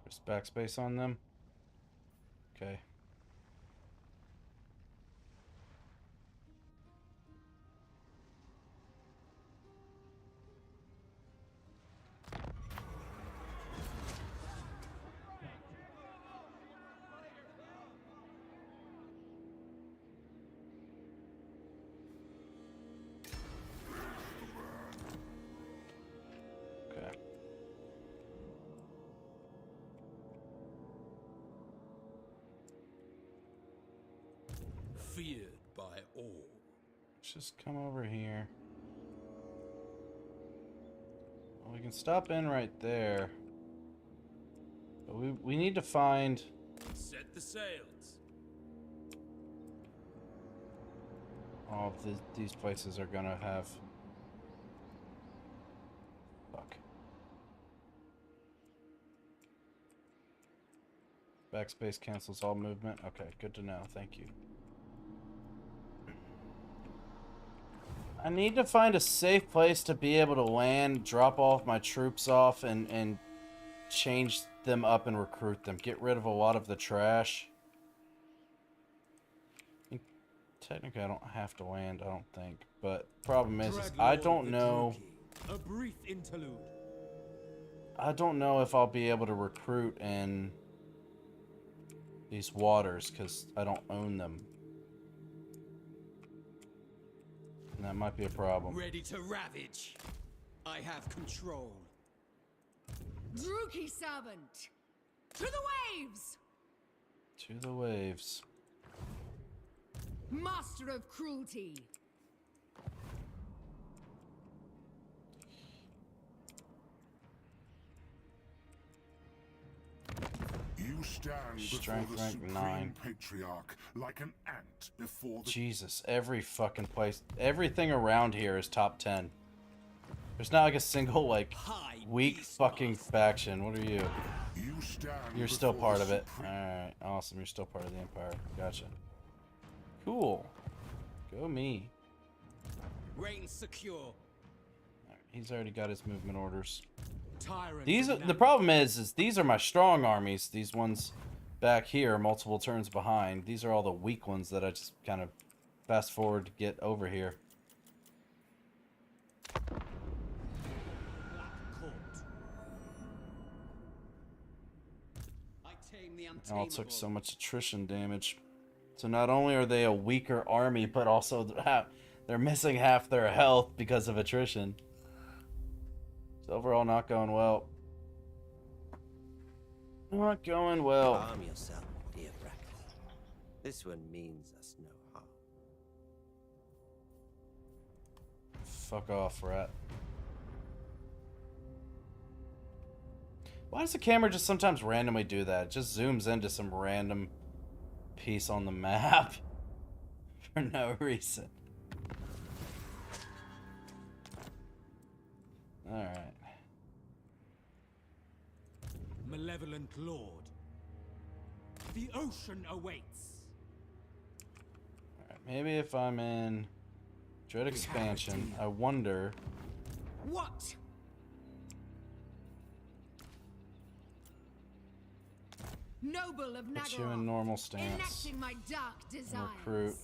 Press backspace on them. Okay. feared by all. Just come over here. Well, we can stop in right there. But we need to find... Set the sails. All of these places are gonna have... Fuck. Backspace cancels all movement. Okay, good to know. Thank you. I need to find a safe place to be able to land, drop off my troops off, and change them up and recruit them. Get rid of a lot of the trash. Technically, I don't have to land, I don't think. But problem is I don't know... A brief interlude. I don't know if I'll be able to recruit in these waters, because I don't own them. And that might be a problem. Ready to ravage. I have control. Druki servant! To the waves! To the waves. Master of cruelty! You stand Strength before the rank Supreme 9. Patriarch like an ant before the... Jesus, every fucking place, everything around here is top 10. There's not like a single, like, weak fucking faction. What are you? You stand You're still before part the of it. Supreme- Alright, awesome. You're still part of the Empire. Gotcha. Cool. Go me. Reign secure. Alright, he's already got his movement orders. Tyrant These are, of the problem is these are my strong armies. These ones back here, multiple turns behind. These are all the weak ones that I just kind of fast forward to get over here. It all took so much attrition damage. So not only are they a weaker army, but also they're missing half their health because of attrition. It's overall not going well. Not going well. Arm yourself, dear Bracken. This one means us no harm. Fuck off, rat. Why does the camera just sometimes randomly do that? It just zooms into some random piece on the map for no reason. Alright. Malevolent Lord. The ocean awaits. Alright, maybe if I'm in Dread Expansion, I wonder... What? Noble of Put you Nagaroth, in normal stance. enacting my dark desires. Recruit.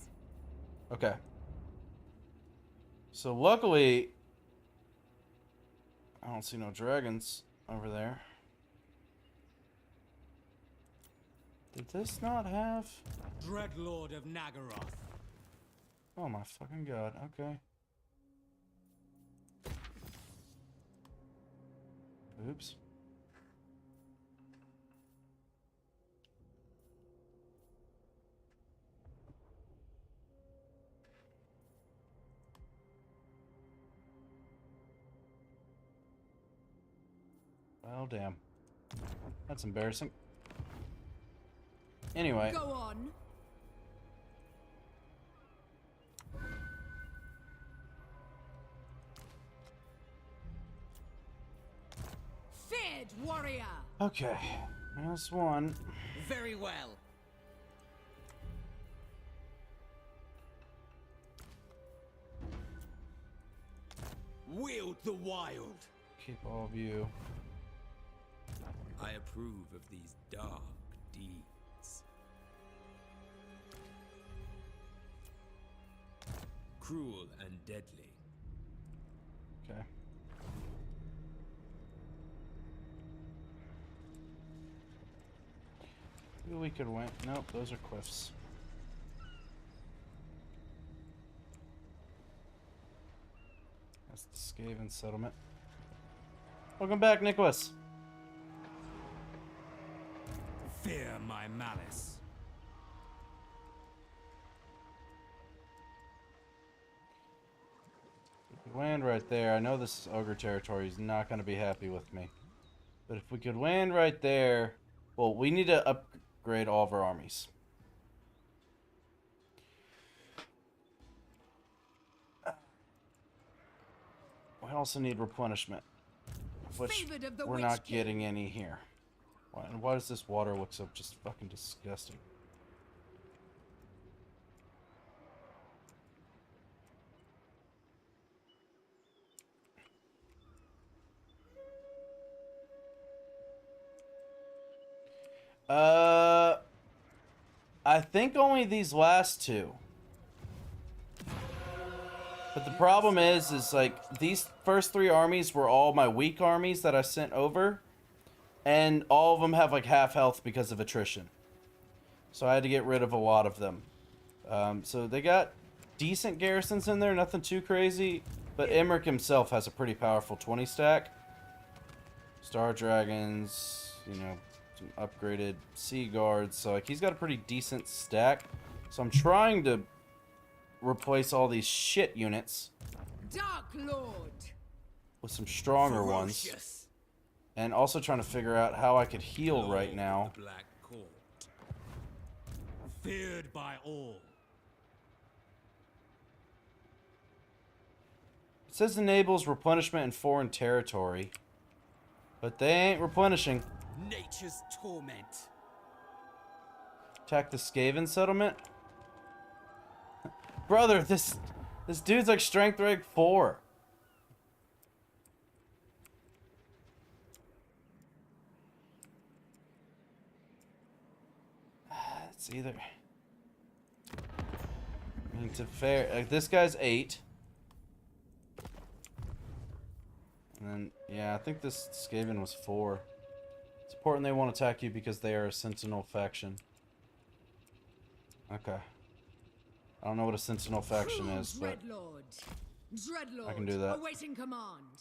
Okay. So luckily, I don't see no dragons over there. Did this not have? Dreadlord of Nagaroth. Oh my fucking god, okay. Oops. Well, damn. That's embarrassing. Anyway. Go on. Feared warrior. Okay. That's one. Very well. Wield the wild. Keep all of you. I approve of these dark deeds. Cruel and deadly. Okay. Maybe we could win. Nope, those are cliffs. That's the Skaven settlement. Welcome back, Nicholas. Fear my malice. could land right there, I know this ogre territory is not going to be happy with me. But if we could land right there, well, we need to upgrade all of our armies. We also need replenishment, which we're not getting any here. And why does this water look so just fucking disgusting? I think only these last two. But the problem is like, these first three armies were all my weak armies that I sent over. And all of them have like half health because of attrition. So I had to get rid of a lot of them. So they got decent garrisons in there, nothing too crazy. But Emmerich himself has a pretty powerful 20 stack. Star Dragons, you know, some upgraded Sea Guards. So like, he's got a pretty decent stack. So I'm trying to replace all these shit units Dark Lord with some stronger ones. And also trying to figure out how I could heal right now. Black Court. Feared by all. It says enables replenishment in foreign territory. But they ain't replenishing. Nature's torment. Attack the Skaven settlement? Brother, this dude's like strength rank 4. It's either... I mean, to fair... Like, this guy's 8. And then, yeah, I think this Skaven was 4. It's important they won't attack you because they are a Sentinel faction. Okay. I don't know what a Sentinel faction is, but Dreadlord, I can do that. awaiting command.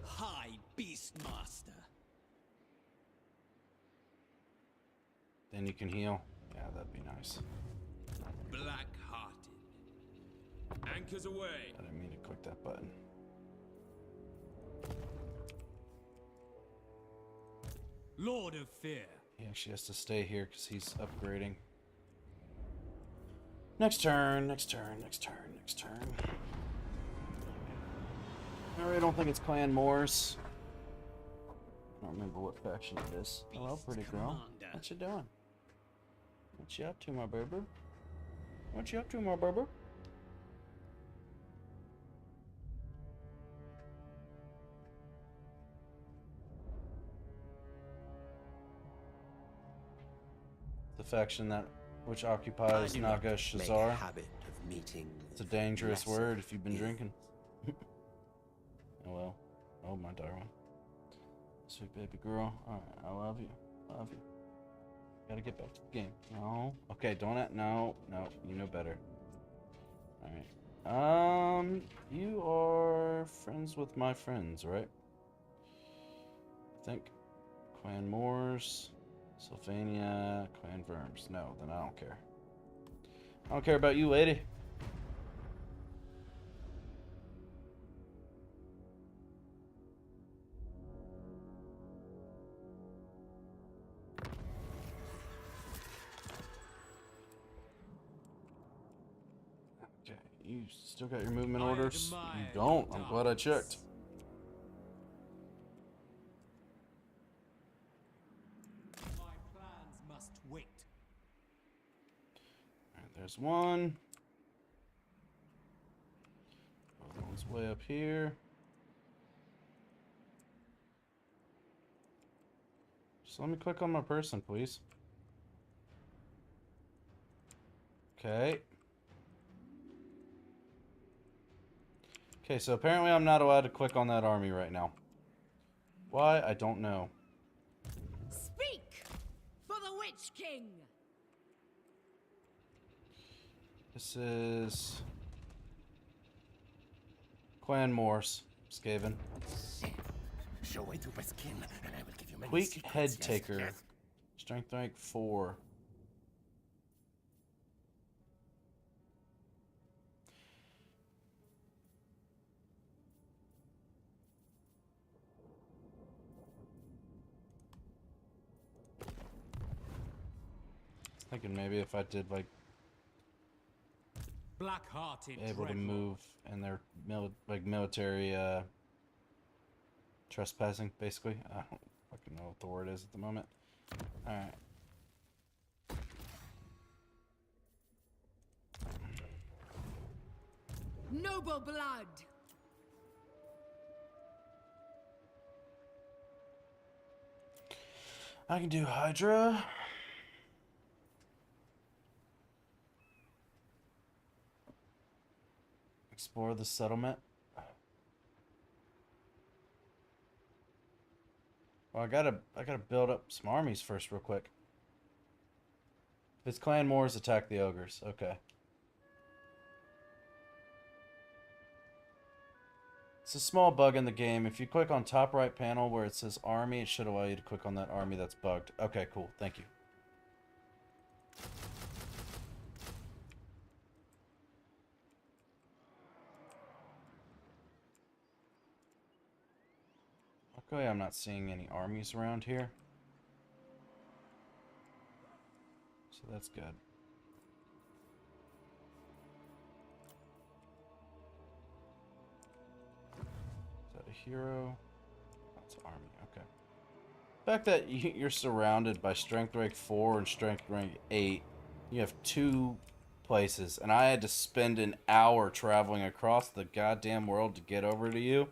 High Beastmaster. Then you can heal. Yeah, that'd be nice. Black-hearted. Anchors away. I didn't mean to click that button. Lord of Fear. He actually has to stay here because he's upgrading. Next turn, next turn, next turn, next turn. I really don't think it's Clan Moors. I don't remember what faction it is. Hello, pretty girl. What you doing? What you up to, my baby? What you up to, my baby? The faction that which occupies Naga Shazar. It's a dangerous word if you've been drinking. Oh well. Oh my darling. Sweet baby girl. Alright, I love you. Love you. Gotta get back to the game. No. Okay, don't no, you know better. Alright. You are friends with my friends, right? I think. Clan Moors. Sylvania, Clan Verms. No, then I don't care. I don't care about you, lady. Okay, you still got your movement orders? You don't. I'm glad I checked. There's one. Other one's way up here. Just let me click on my person, please. Okay. Okay, so apparently I'm not allowed to click on that army right now. Why? I don't know. Speak for the Witch King. This is Clan Moors, Skaven. Weak Head Taker. Strength rank 4. Thinking maybe if I did like Black-hearted able to Dreadlord. move and their military trespassing, basically. I don't fucking know what the word is at the moment. All right. Noble blood. I can do Hydra. Explore the settlement. Well, I gotta build up some armies first, real quick. If it's clan wars, attack the ogres. Okay. It's a small bug in the game. If you click on top right panel where it says army, it should allow you to click on that army that's bugged. Okay, cool. Thank you. Okay, I'm not seeing any armies around here. So that's good. Is that a hero? That's army, okay. The fact that you're surrounded by strength rank 4 and strength rank 8, you have 2 places, and I had to spend an hour traveling across the goddamn world to get over to you,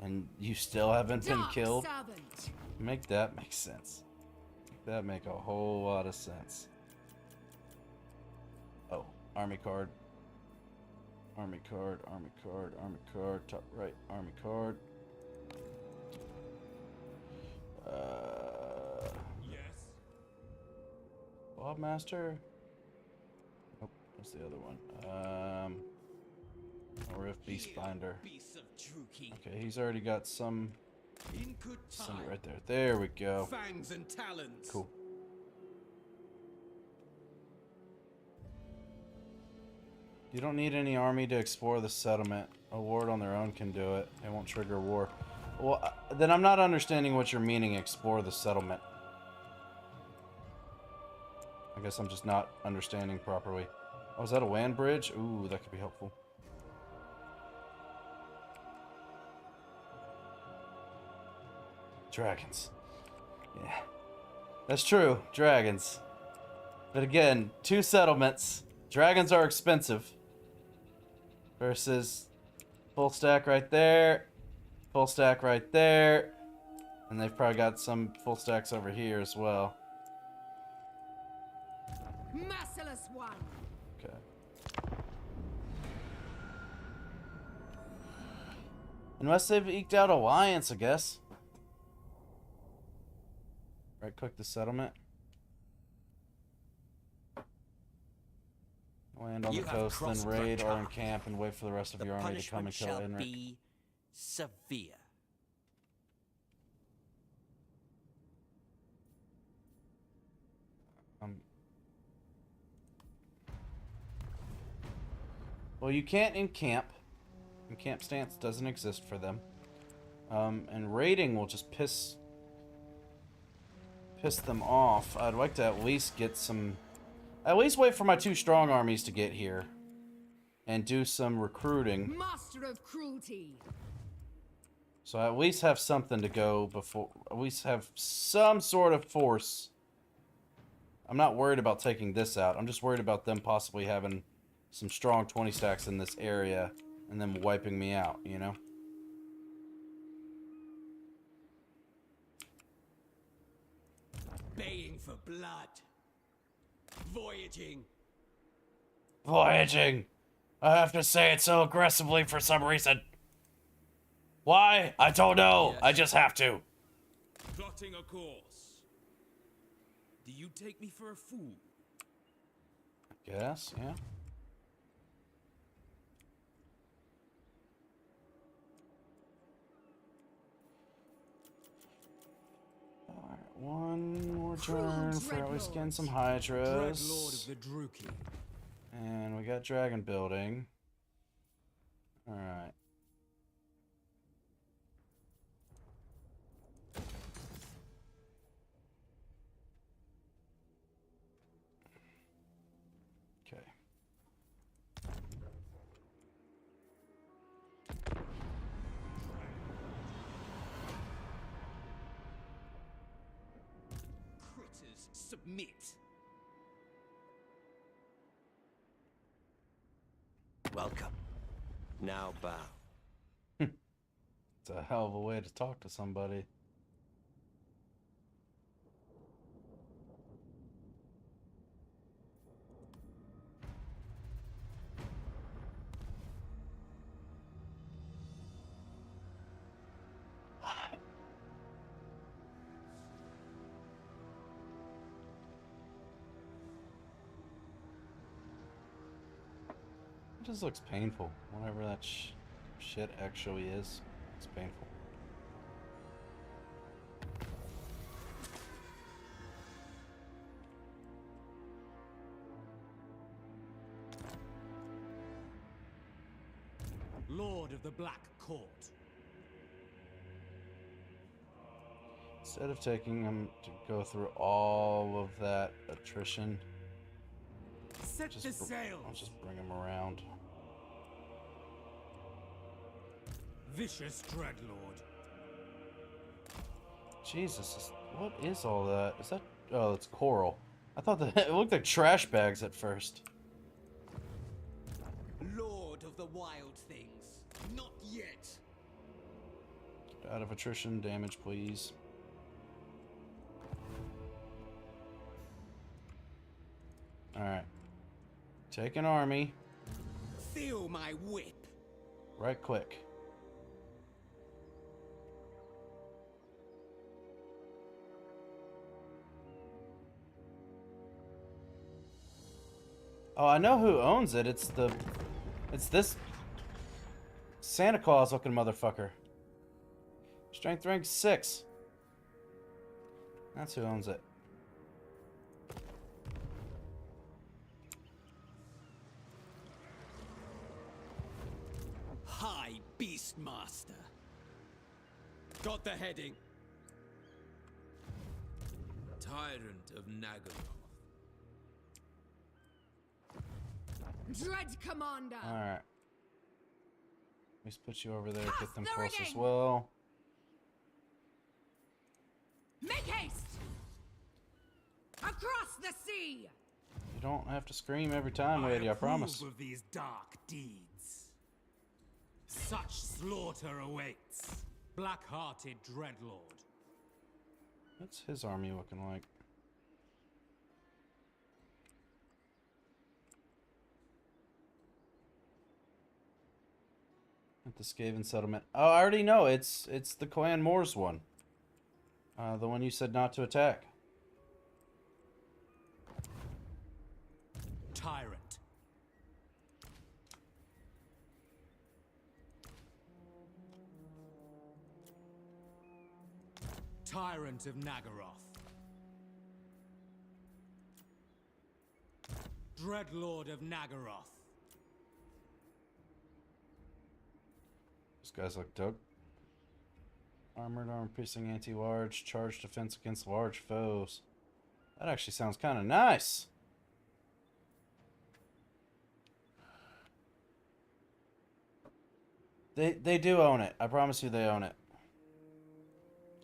and you still haven't been killed? Servant. Make that make sense. Make that make a whole lot of sense. Oh, army card. Army card, army card, army card, top right, army card. Yes. Bob Master? Nope, that's the other one. Or if Beastbinder. Beasts of Druki. Okay, he's already got some. In good Send time. it right there. There we go. Fangs and talons. Cool. You don't need any army to explore the settlement. A ward on their own can do it. It won't trigger war. Well, then I'm not understanding what you're meaning, explore the settlement. I guess I'm just not understanding properly. Oh, is that a land bridge? Ooh, that could be helpful. Dragons. Yeah. That's true. Dragons. But again, 2 settlements. Dragons are expensive. Versus full stack right there. Full stack right there. And they've probably got some full stacks over here as well. Merciless one. Okay. Unless they've eked out alliance, I guess. Right click the settlement. Land on You the have coast, then crossed raid or Krakow. encamp and wait for the rest of The your army to come punishment and kill shall Enric. be severe. Well, you can't encamp. Encamp stance doesn't exist for them. And raiding will just piss them off. I'd like to at least get some... At least wait for my 2 strong armies to get here. And do some recruiting. Master of cruelty. So I at least have something to go before... At least have some sort of force. I'm not worried about taking this out. I'm just worried about them possibly having some strong 20 stacks in this area. And then wiping me out, you know? Baying for blood. Voyaging. Voyaging! I have to say it so aggressively for some reason. Why? I don't know. Yes. I just have to. Plotting a course. Do you take me for a fool? Guess, yeah. Alright, one more turn for at least getting some Hydras. Dreadlord of the Druki. And we got dragon building. Alright. submit. Welcome. Now bow. It's a hell of a way to talk to somebody. It just looks painful. Whatever that shit actually is, it's painful. Lord of the Black Court. Instead of taking him to go through all of that attrition, Set the sails. I'll just bring him around. Vicious Dreadlord. Jesus, what is all that? Is that? Oh, it's coral. I thought that it looked like trash bags at first. Lord of the Wild Things. Not yet. Get out of attrition damage, please. Alright. Take an army. Feel my whip. Right quick. Oh, I know who owns it. It's this Santa Claus looking motherfucker. Strength rank 6. That's who owns it. High Beastmaster. Got the heading. Tyrant of Nagaroth. Dread Commander. Alright. Let's put you over there. Get them the close as rigging. well. Make haste. Across the sea. You don't have to scream every time, lady, I promise. Of these dark deeds. Such slaughter awaits. Black-hearted Dreadlord. What's his army looking like? At the Skaven settlement. Oh, I already know. It's the Clan Moors one. The one you said not to attack. Tyrant. Tyrant of Nagaroth. Dreadlord of Nagaroth. This guy's look dope. Armored, armor-piercing, anti-large, charge defense against large foes. That actually sounds kind of nice. They do own it. I promise you they own it.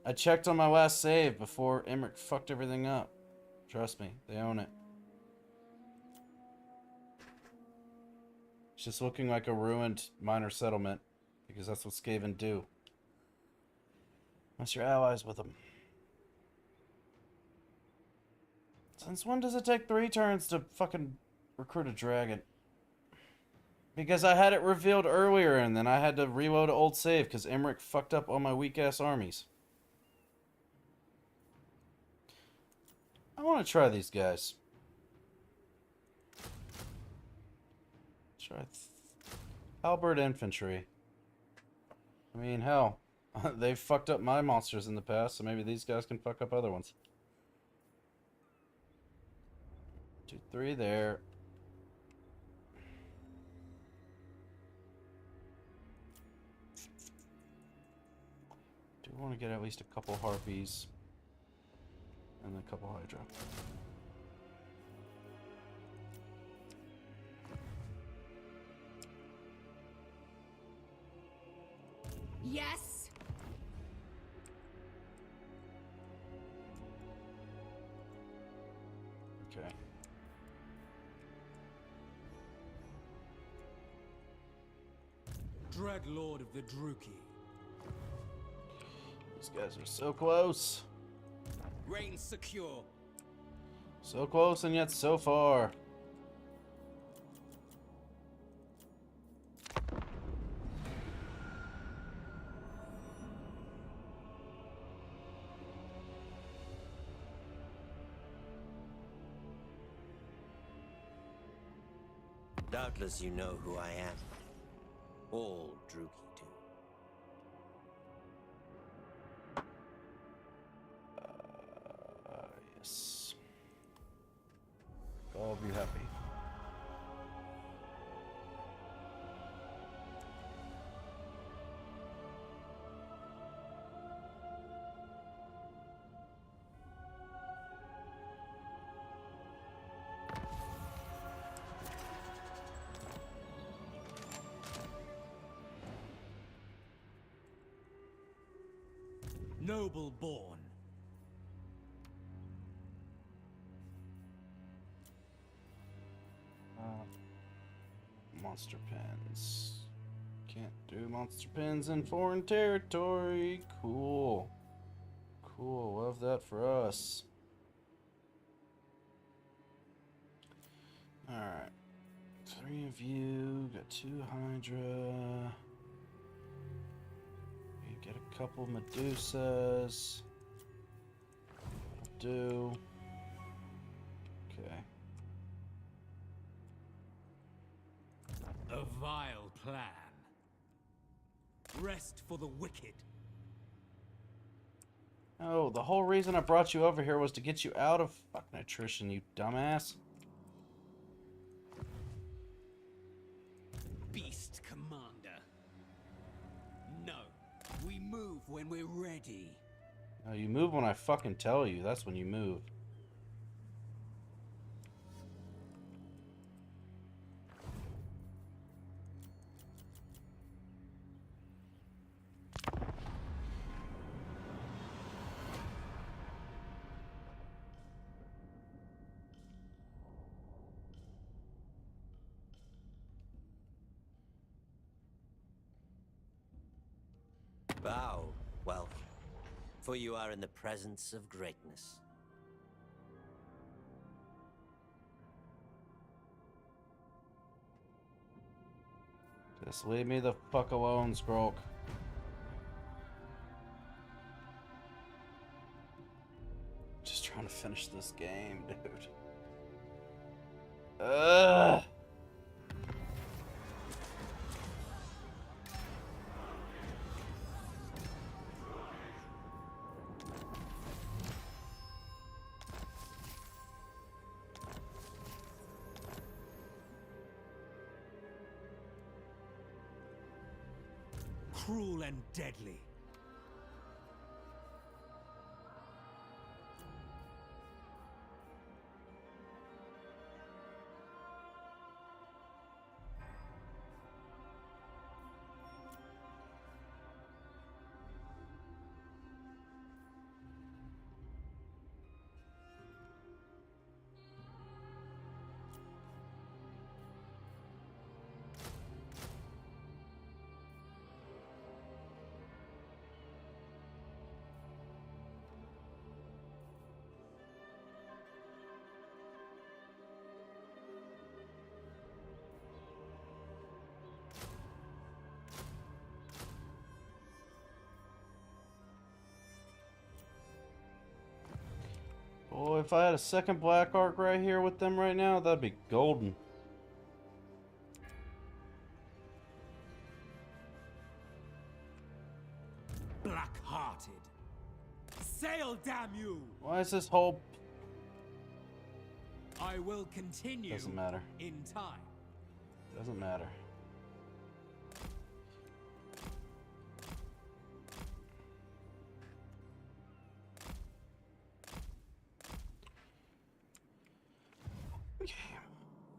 I checked on my last save before Emmerich fucked everything up. Trust me, they own it. It's just looking like a ruined minor settlement, because that's what Skaven do. Unless you're allies with them. Since when does it take 3 turns to fucking recruit a dragon? Because I had it revealed earlier and then I had to reload an old save because Emmerich fucked up all my weak ass armies. I want to try these guys. Try Halberd Infantry. I mean, hell, they've fucked up my monsters in the past, so maybe these guys can fuck up other ones. 2, 3 there. Do want to get at least a couple harpies and a couple hydra. Yes. Dreadlord of the Druki. These guys are so close. Reign secure. So close and yet so far. Doubtless you know who I am. All Druki do. Yes. All be happy. Noble born. Monster pens. Can't do monster pens in foreign territory. Cool. Cool. Love that for us. Alright. 3 of you. Got 2 Hydra. You get a couple Medusas. Do. Okay. A vile plan. Rest for the wicked. Oh, the whole reason I brought you over here was to get you out of fucking attrition, you dumbass. Beast Commander. No, we move when we're ready. No, you move when I fucking tell you. That's when you move. Bow, welcome, for you are in the presence of greatness. Just leave me the fuck alone, Skrulk. Just trying to finish this game, dude. Ugh. Cruel and deadly. Oh, if I had a second Black Ark right here with them right now, that'd be golden. Black-hearted. Sail, damn you! Why is this whole... I will continue. Doesn't matter. In time. Doesn't matter.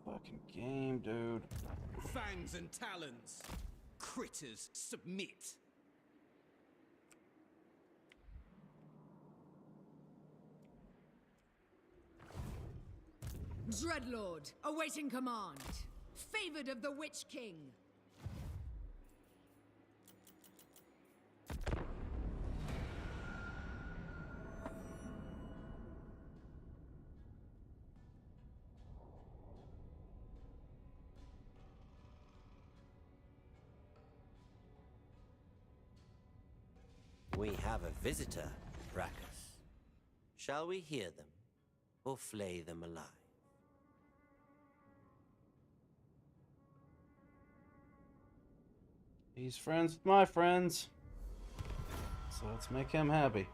Fucking game, dude. Fangs and talons. Critters, submit. Dreadlord, awaiting command. Favored of the Witch King. We have a visitor, Brachus. Shall we hear them, or flay them alive? He's friends with my friends. So let's make him happy.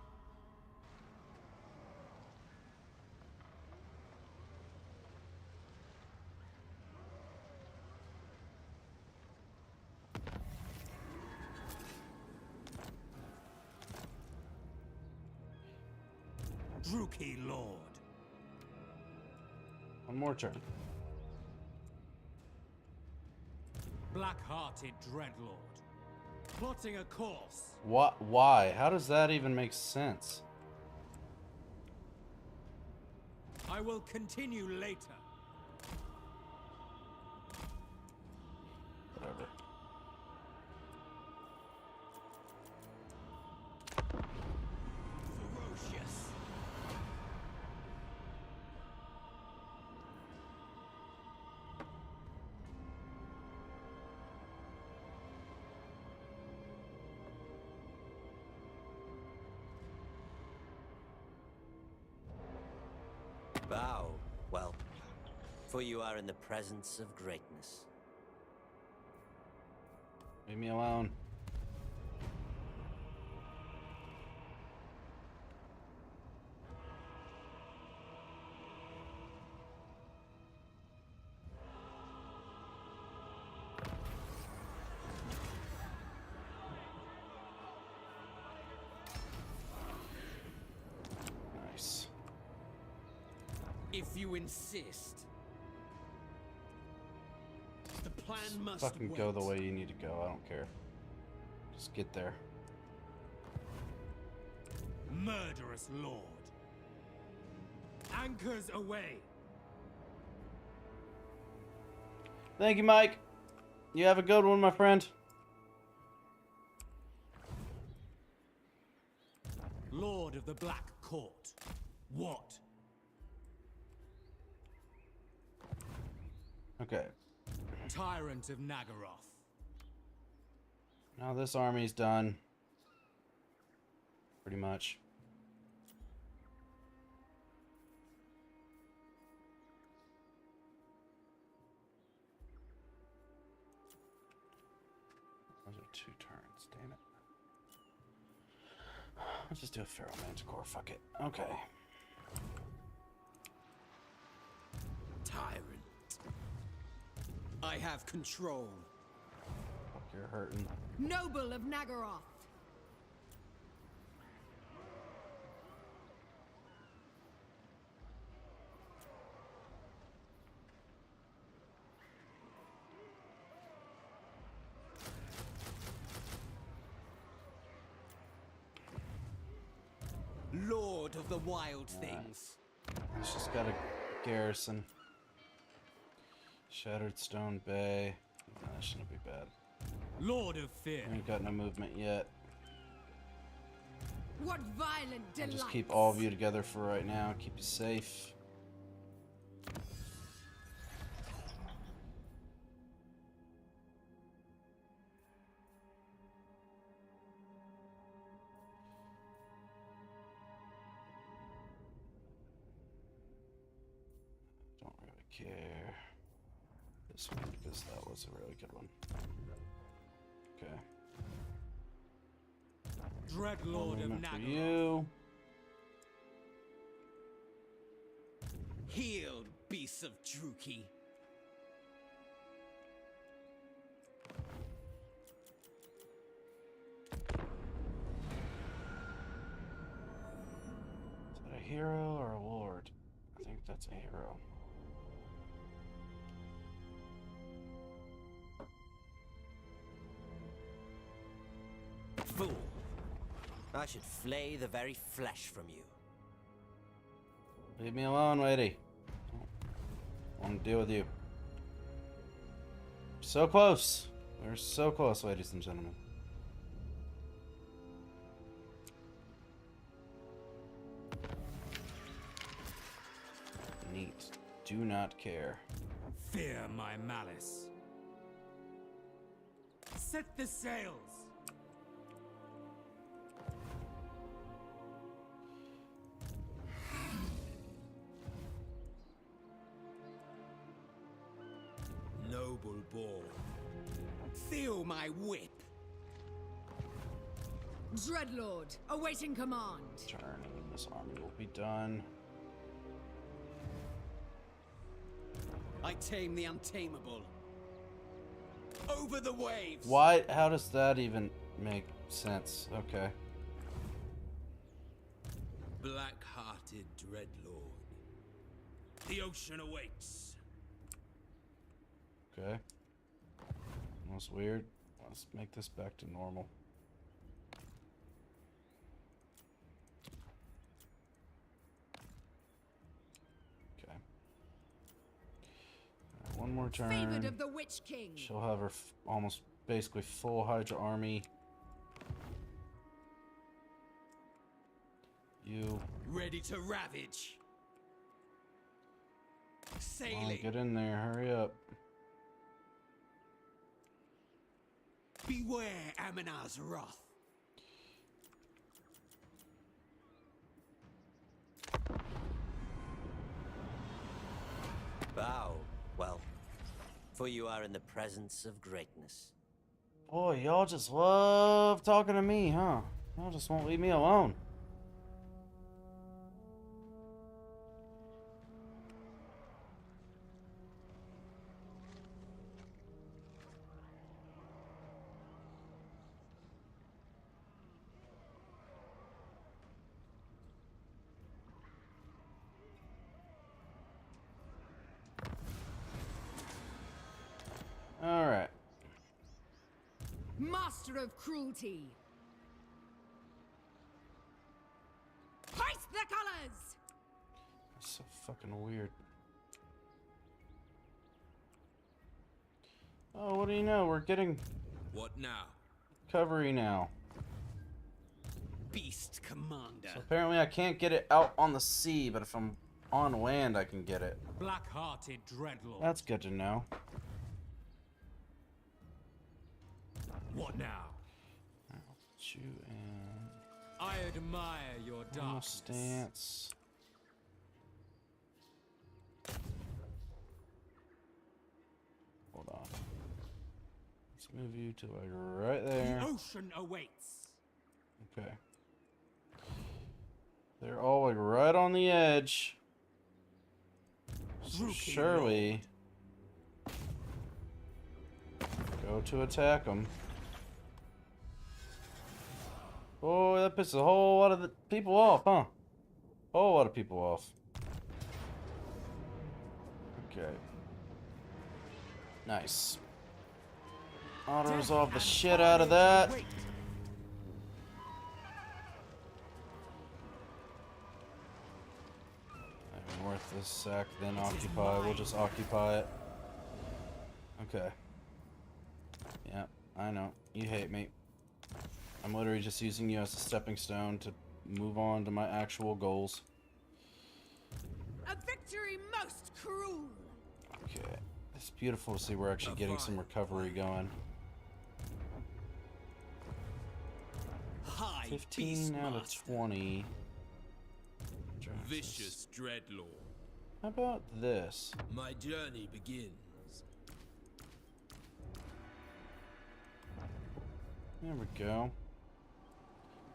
Druki Lord. One more turn. Black-hearted Dreadlord. Plotting a course. What? Why? How does that even make sense? I will continue later. Whatever. Ferocious. Bow, well, for you are in the presence of greatness. Leave me alone. Nice. If you insist. The plan must Fucking wait. go the way you need to go. I don't care. Just get there. Murderous Lord. Anchors away. Thank you, Mike. You have a good one, my friend. Lord of the Black Court. What? Okay. Tyrant of Nagaroth. Now this army's done. Pretty much. Those are 2 turns, damn it. Let's just do a Pharaoh Manticore, fuck it. Okay. Tyrant. I have control. Fuck, you're hurting. Noble of Nagaroth. Lord of the wild things. It's just got a garrison. Shattered Stone Bay. No, that shouldn't be bad. Lord of Fear. I ain't got no movement yet. What violent I'll delights. just keep all of you together for right now. Keep you safe. Don't really care. This one, because that was a really good one. Okay. Dreadlord of Movement for Nagaroth. you. Healed, beasts of Druki. Is that a hero or a lord? I think that's a hero. Fool! I should flay the very flesh from you. Leave me alone, lady. I want to deal with you. So close. We're so close, ladies and gentlemen. Neat. Do not care. Fear my malice. Set the sails. Noble born. Feel my whip. Dreadlord, awaiting command. Turn, and this army will be done. I tame the untamable. Over the waves. Why? How does that even make sense? Okay. Black-hearted Dreadlord. The ocean awaits. Okay. That's weird. Let's make this back to normal. Okay. One more turn. Favored of the Witch King. She'll have her almost basically full Hydra army. You. Ready to ravage. Come on, Sailing. get in there. Hurry up. Beware Aminar's wrath. Bow. Well, for you are in the presence of greatness. Boy, y'all just love talking to me, huh? Y'all just won't leave me alone. Alright. Master of cruelty. Hoist the colors! That's so fucking weird. Oh, what do you know? We're getting What now? recovery now. Beast Commander. So apparently I can't get it out on the sea, but if I'm on land I can get it. Black-hearted Dreadlord. That's good to know. What now? Shoot and I admire your normal darkness. stance. Hold on. Let's move you to like right there. The ocean awaits. Okay. They're all like right on the edge. So Rookie surely go to attack them. Oh, that pisses a whole lot of the people off, huh? Whole lot of people off. Okay. Nice. Auto resolve the shit out of that. Wait. Worth this sack, then occupy. We'll just occupy it. Okay. Yeah, I know. You hate me. I'm literally just using you as a stepping stone to move on to my actual goals. A victory most cruel. Okay. It's beautiful to see we're actually getting some recovery going. High 15 out of 20. Vicious Dreadlord. How about this? My journey begins. There we go.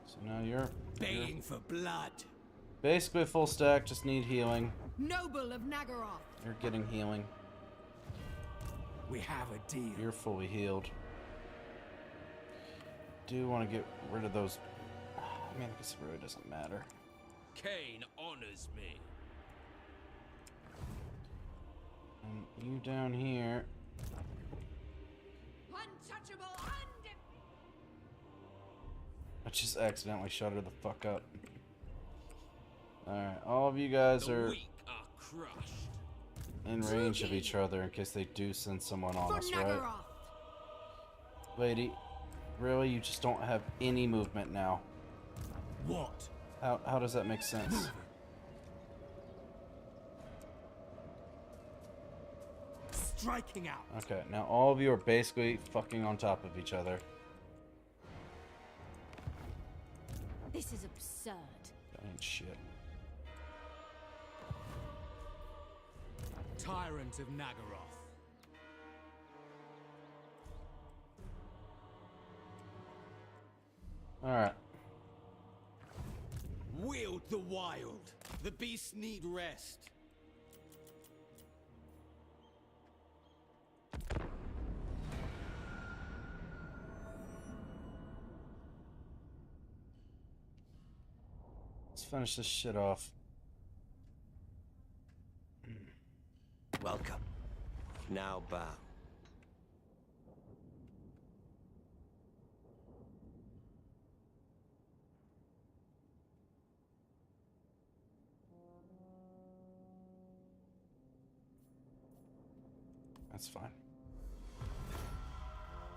So now you're Baying for blood. basically full stack, just need healing. Noble of Nagaroth. You're getting healing. We have a deal. You're fully healed. Do want to get rid of those. I mean, I guess it really doesn't matter. Cain honors me. And you down here. Untouchable, I just accidentally shut her the fuck up. Alright, all of you guys The are weak are crushed. in range of each other in case they do send someone on for us, right? Nagaroth. Lady, really? You just don't have any movement now. What? How does that make sense? Striking out. Okay, now all of you are basically fucking on top of each other. This is absurd. That ain't shit. Tyrant of Nagaroth. Alright. Wield the wild. The beasts need rest. Let's finish this shit off. Welcome. Now bow. That's fine.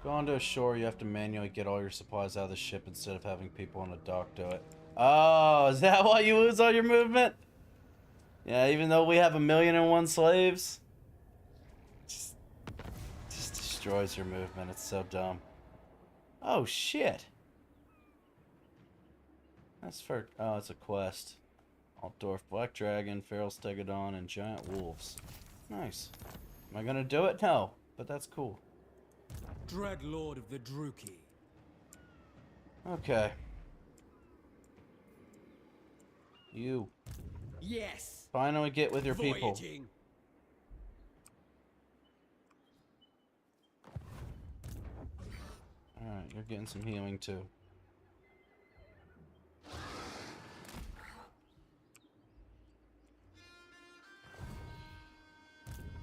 Go onto a shore, you have to manually get all your supplies out of the ship instead of having people on a dock do it. Oh, is that why you lose all your movement? Yeah, even though we have 1,000,001 slaves? Just destroys your movement. It's so dumb. Oh, shit. That's for... Oh, it's a quest. Altdorf, Black Dragon, Feral Stegodon, and Giant Wolves. Nice. Am I gonna do it? No, but that's cool. Dreadlord of the Druki. Okay. You. Yes. Finally get with your people. Voyaging. Alright, you're getting some healing too.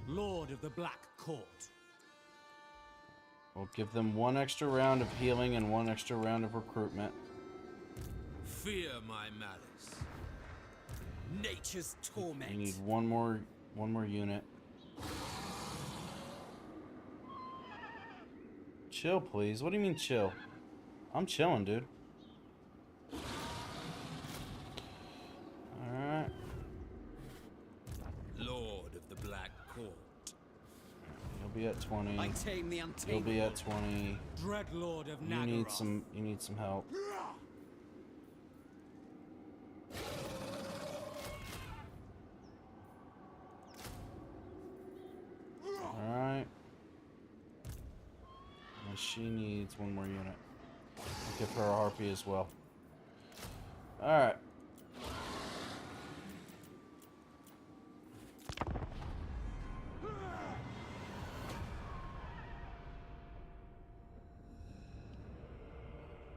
Lord of the Black Court. We'll give them 1 extra round of healing and 1 extra round of recruitment. Fear my malice. Nature's torment. You need one more unit. Chill, please. What do you mean chill? I'm chilling, dude. Alright. Lord of the Black Court. You'll be at 20. I tame the untamable. You'll be at 20. Dreadlord of You Nagaroth. need some help. Alright. And she needs 1 more unit. I'll give her a harpy as well. Alright.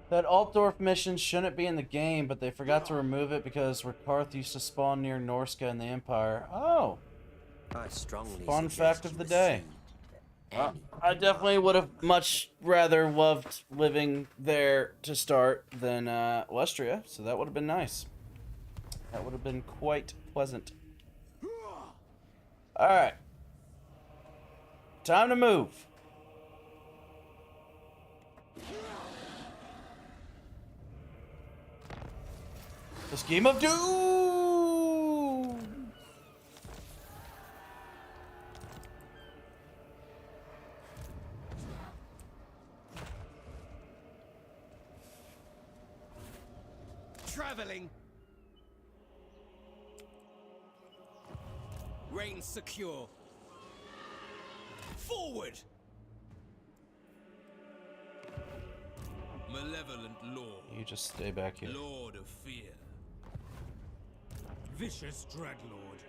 That Altdorf mission shouldn't be in the game, but they forgot to remove it because Rakarth used to spawn near Norska in the Empire. Oh! I strongly Fun suggest fact you of the day. recede. I definitely would have much rather loved living there to start than Lestria, so that would have been nice. That would have been quite pleasant. Alright. Time to move. The Scheme of Doom! Traveling. Reign secure. Forward. Malevolent Lord. You just stay back here. Lord of Fear. Vicious Dreadlord.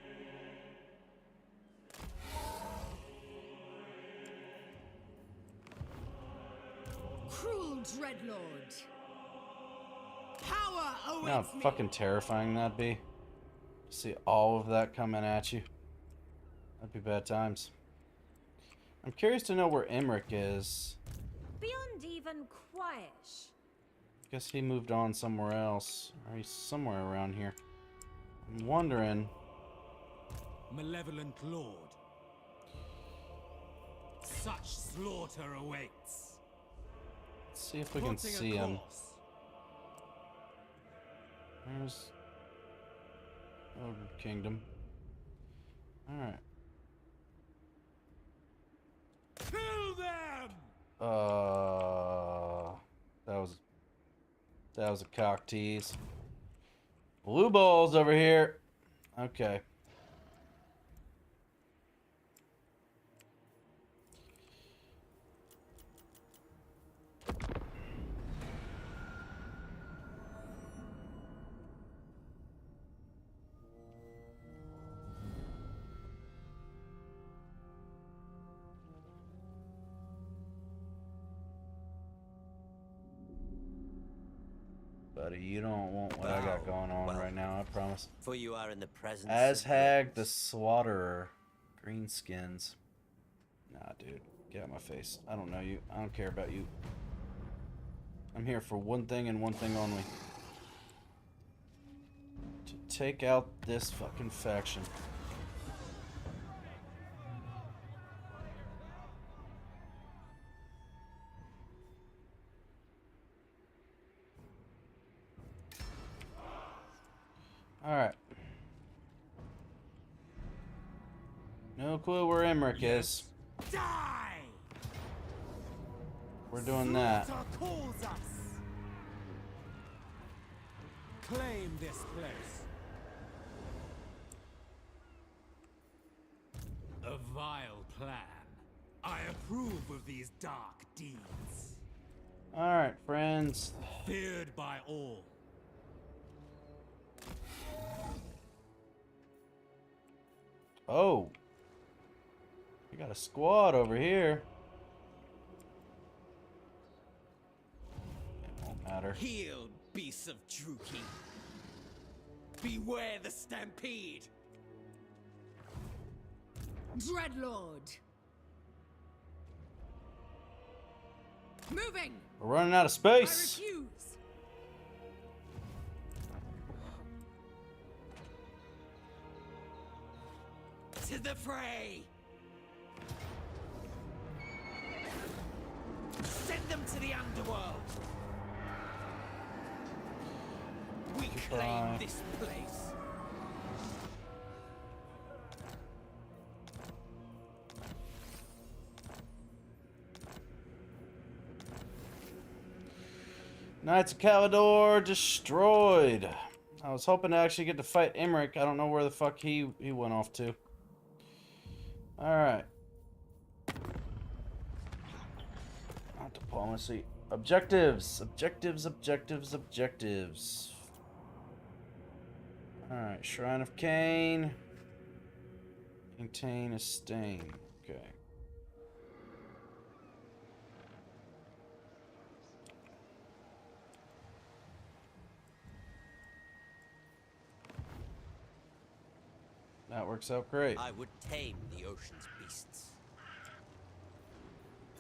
Cruel Dreadlord. Power You know awaits how me. fucking terrifying that'd be? See all of that coming at you. That'd be bad times. I'm curious to know where Emmerich is. Beyond even quiet. Guess he moved on somewhere else. Or he's somewhere around here. I'm wondering. Malevolent Lord. Such slaughter awaits. Let's see if we can Plotting a see him. course. There's Ogre Kingdom. Alright. Kill them! That was a cock tease. Blue balls over here. Okay. buddy. You don't want what I got going on right now, I promise. For you are in the presence Azhag the Slaughterer. Greenskins. Nah, dude. Get out of my face. I don't know you. I don't care about you. I'm here for one thing and one thing only. To take out this fucking faction. Alright. No clue where Emmerich is. Die! We're doing that. Slaughter calls us. Claim this place. A vile plan. I approve of these dark deeds. Alright, friends. Feared by all. Oh. We got a squad over here. It won't matter. Heal, beasts of Druki. Beware the stampede. Dreadlord. Moving. We're running out of I space. refuse. To the fray! Send them to the underworld! We claim this place! Knights of Calador destroyed. I was hoping to actually get to fight Emmerich. I don't know where the fuck he went off to. Alright. Not diplomacy. Objectives. Objectives. Alright. Shrine of Cain. Maintain a stain. Okay. That works out great. I would tame the ocean's beasts.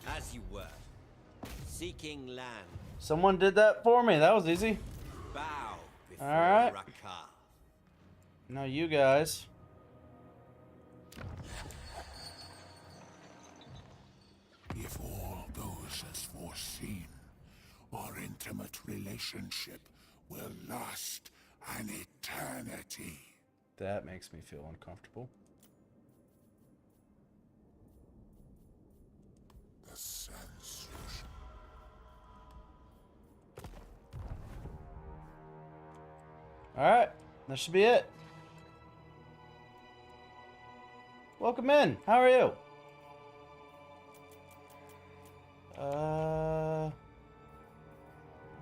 As you were, seeking land. Someone did that for me. That was easy. Bow before Alright. Rakar. Now you guys. If all goes as foreseen, our intimate relationship will last an eternity. That makes me feel uncomfortable. The sensation. Alright, that should be it. Welcome in. How are you?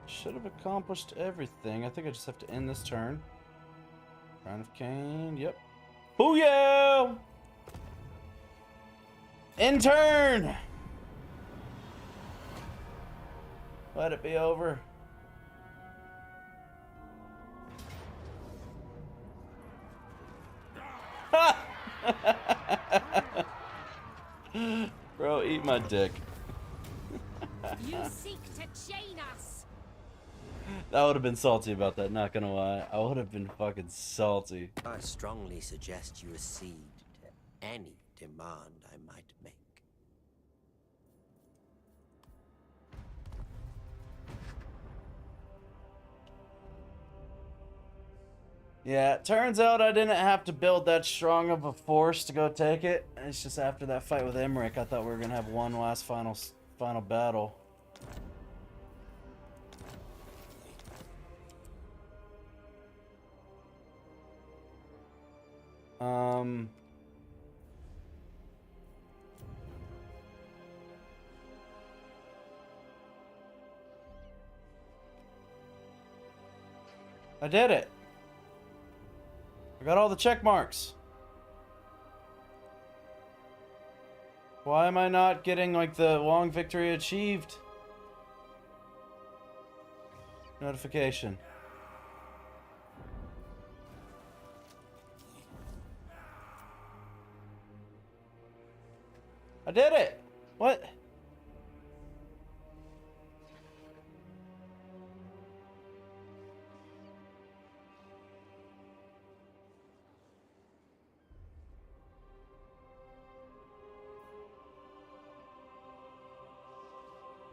Should have accomplished everything. I think I just have to end this turn. Crown of Cain, yep. Booyah! In turn! Let it be over. Bro, eat my dick. You seek to chain us. I would have been salty about that, not gonna lie. I would have been fucking salty. I strongly suggest you accede to any demand I might make. Yeah, it turns out I didn't have to build that strong of a force to go take it. It's just after that fight with Emmerich, I thought we were gonna have one last final battle. I did it. I got all the check marks. Why am I not getting like the long victory achieved notification? did it! What?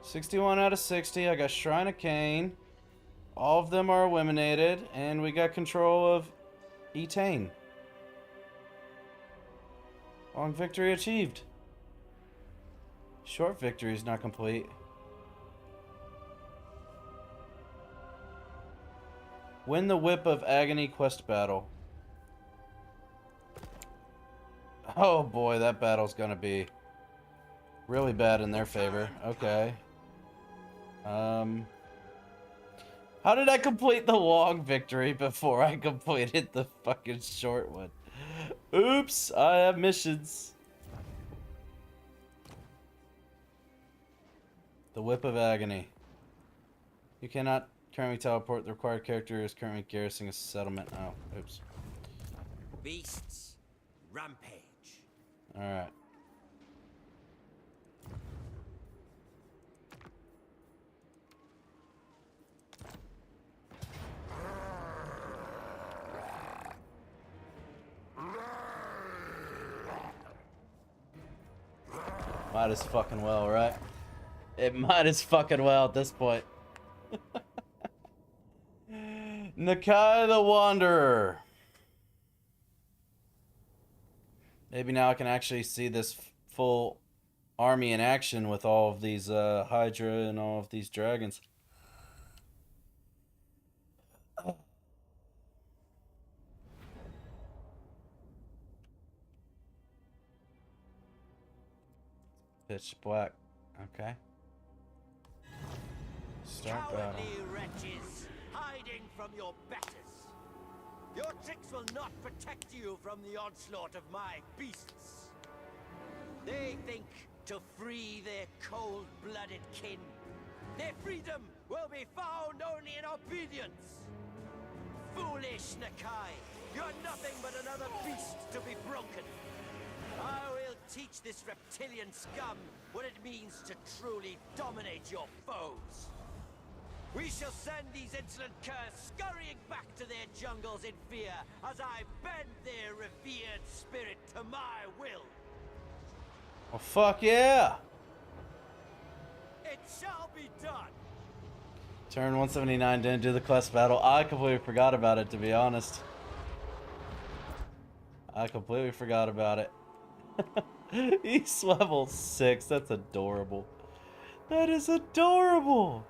$61 out of 60. I got Shrine of Cain. All of them are eliminated, and we got control of Etain. Long victory achieved. Short victory is not complete. Win the Whip of Agony quest battle. Oh boy, that battle's gonna be really bad in their favor. Okay. How did I complete the long victory before I completed the fucking short one? Oops, I have missions. The Whip of Agony. You cannot currently teleport. The required character is currently garrisoning a settlement. Oh, oops. Beasts. Rampage. Alright. Might as fucking well, right? It might as fucking well at this point. Nakai the Wanderer. Maybe now I can actually see this full army in action with all of these Hydra and all of these dragons. Pitch black. Okay. Start battle. Cowardly wretches, hiding from your betters. Your tricks will not protect you from the onslaught of my beasts. They think to free their cold-blooded kin. Their freedom will be found only in obedience. Foolish Nakai, you're nothing but another beast to be broken. I will teach this reptilian scum what it means to truly dominate your foes. We shall send these insolent curs scurrying back to their jungles in fear as I bend their revered spirit to my will. Oh, fuck yeah! It shall be done! Turn 179 didn't do the quest battle. I completely forgot about it, to be honest. I completely forgot about it. He's level 6. That's adorable. That is adorable!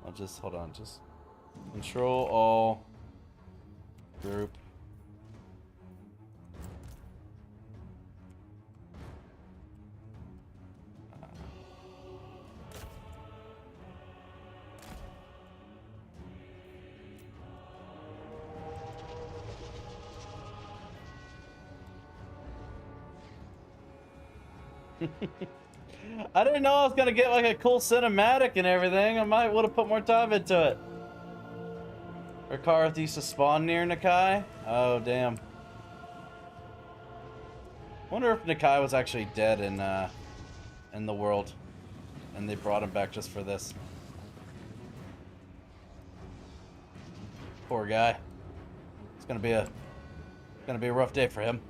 I'll just, hold on, just control all group. I didn't know I was gonna get like a cool cinematic and everything. I might would have put more time into it. Or Karth used to spawn near Nakai? Oh damn. Wonder if Nakai was actually dead in the world, and they brought him back just for this. Poor guy. It's gonna be a rough day for him.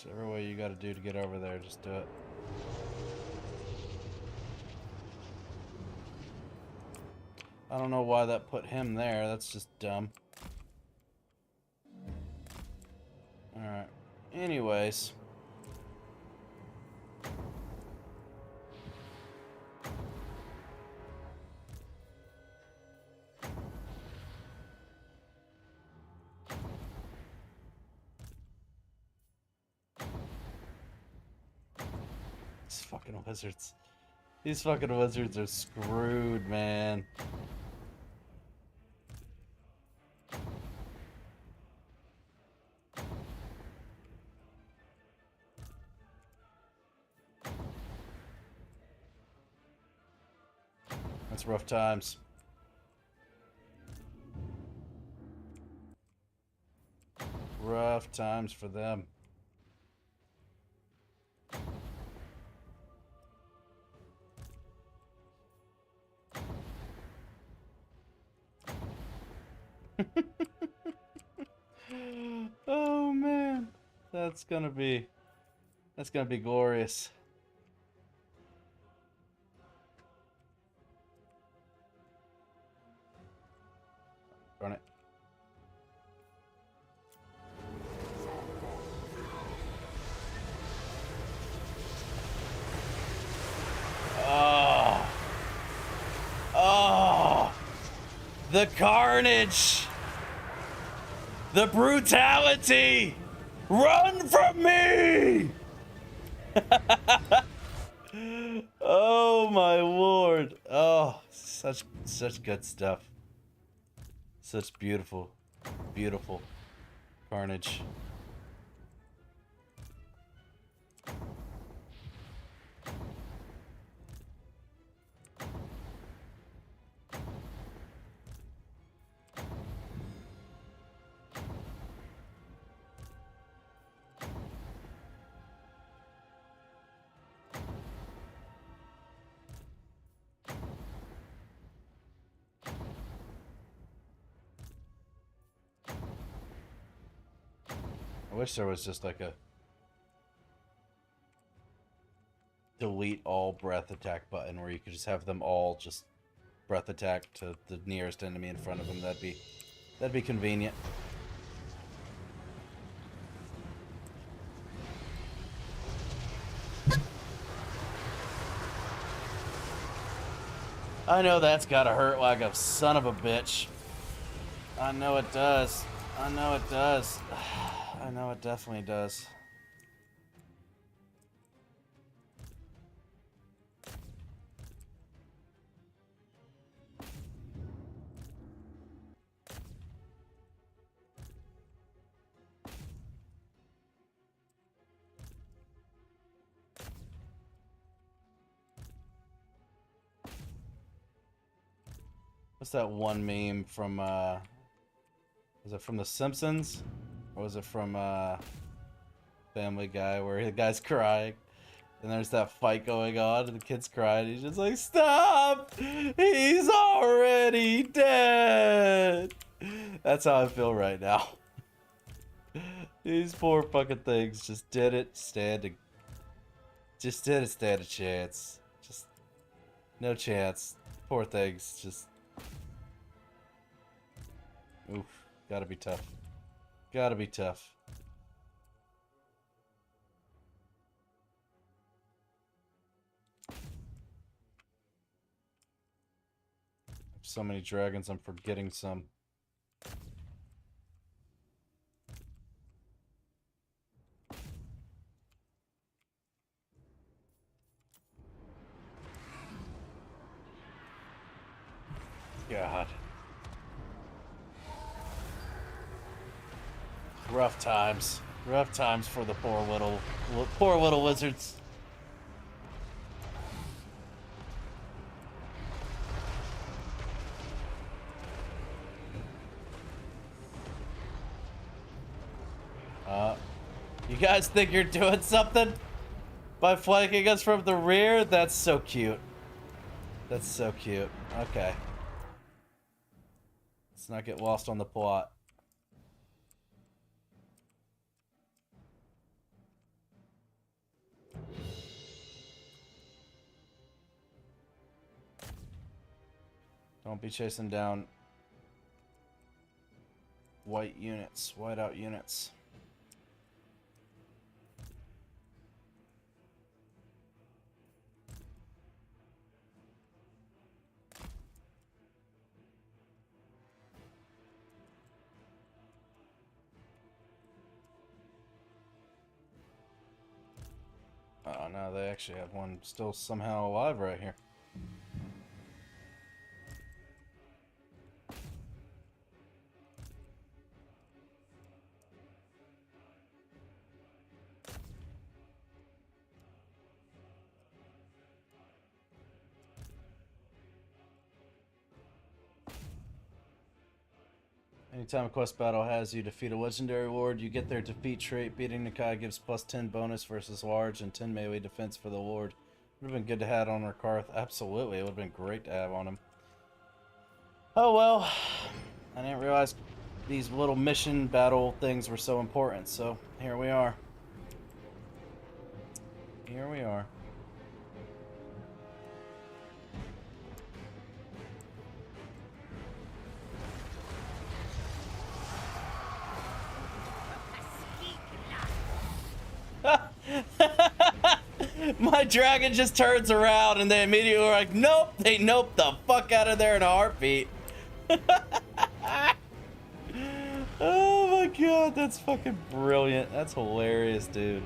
Whichever way you gotta do to get over there, just do it. I don't know why that put him there, that's just dumb. Alright. Anyways. fucking wizards. These fucking wizards are screwed, man. That's rough times. Rough times for them. Oh man, that's gonna be glorious. Run it. Oh. Oh. The carnage. The brutality. Run from me. Oh my lord. Oh, such good stuff. Such beautiful carnage. I wish there was just like a delete all breath attack button where you could just have them all just breath attack to the nearest enemy in front of them. That'd be convenient. I know that's gotta hurt like a son of a bitch. I know it does. I know it does. I know it definitely does. What's that one meme from, was it from The Simpsons? Or was it from, Family Guy, where the guy's crying? And there's that fight going on, and the kid's crying. He's just like, stop! He's already dead! That's how I feel right now. These poor fucking things just didn't stand a chance. Just, no chance. Poor things, just... Oof, gotta be tough. Gotta be tough. So many dragons, I'm forgetting some. God. Rough times. Rough times for the poor little wizards. You guys think you're doing something by flanking us from the rear? That's so cute. That's so cute. Okay. Let's not get lost on the plot. Don't be chasing down whiteout units. Oh no, No, they actually have one still somehow alive right here. Anytime a quest battle has you defeat a legendary lord, you get their defeat trait. Beating Nakai gives plus 10 bonus versus large and 10 melee defense for the lord. Would have been good to have on Rakarth. Absolutely, it would have been great to have on him. Oh well, I didn't realize these little mission battle things were so important, so here we are. Here we are. My dragon just turns around and they immediately are like, nope, they nope the fuck out of there in a heartbeat. Oh my god, that's fucking brilliant. That's hilarious, dude.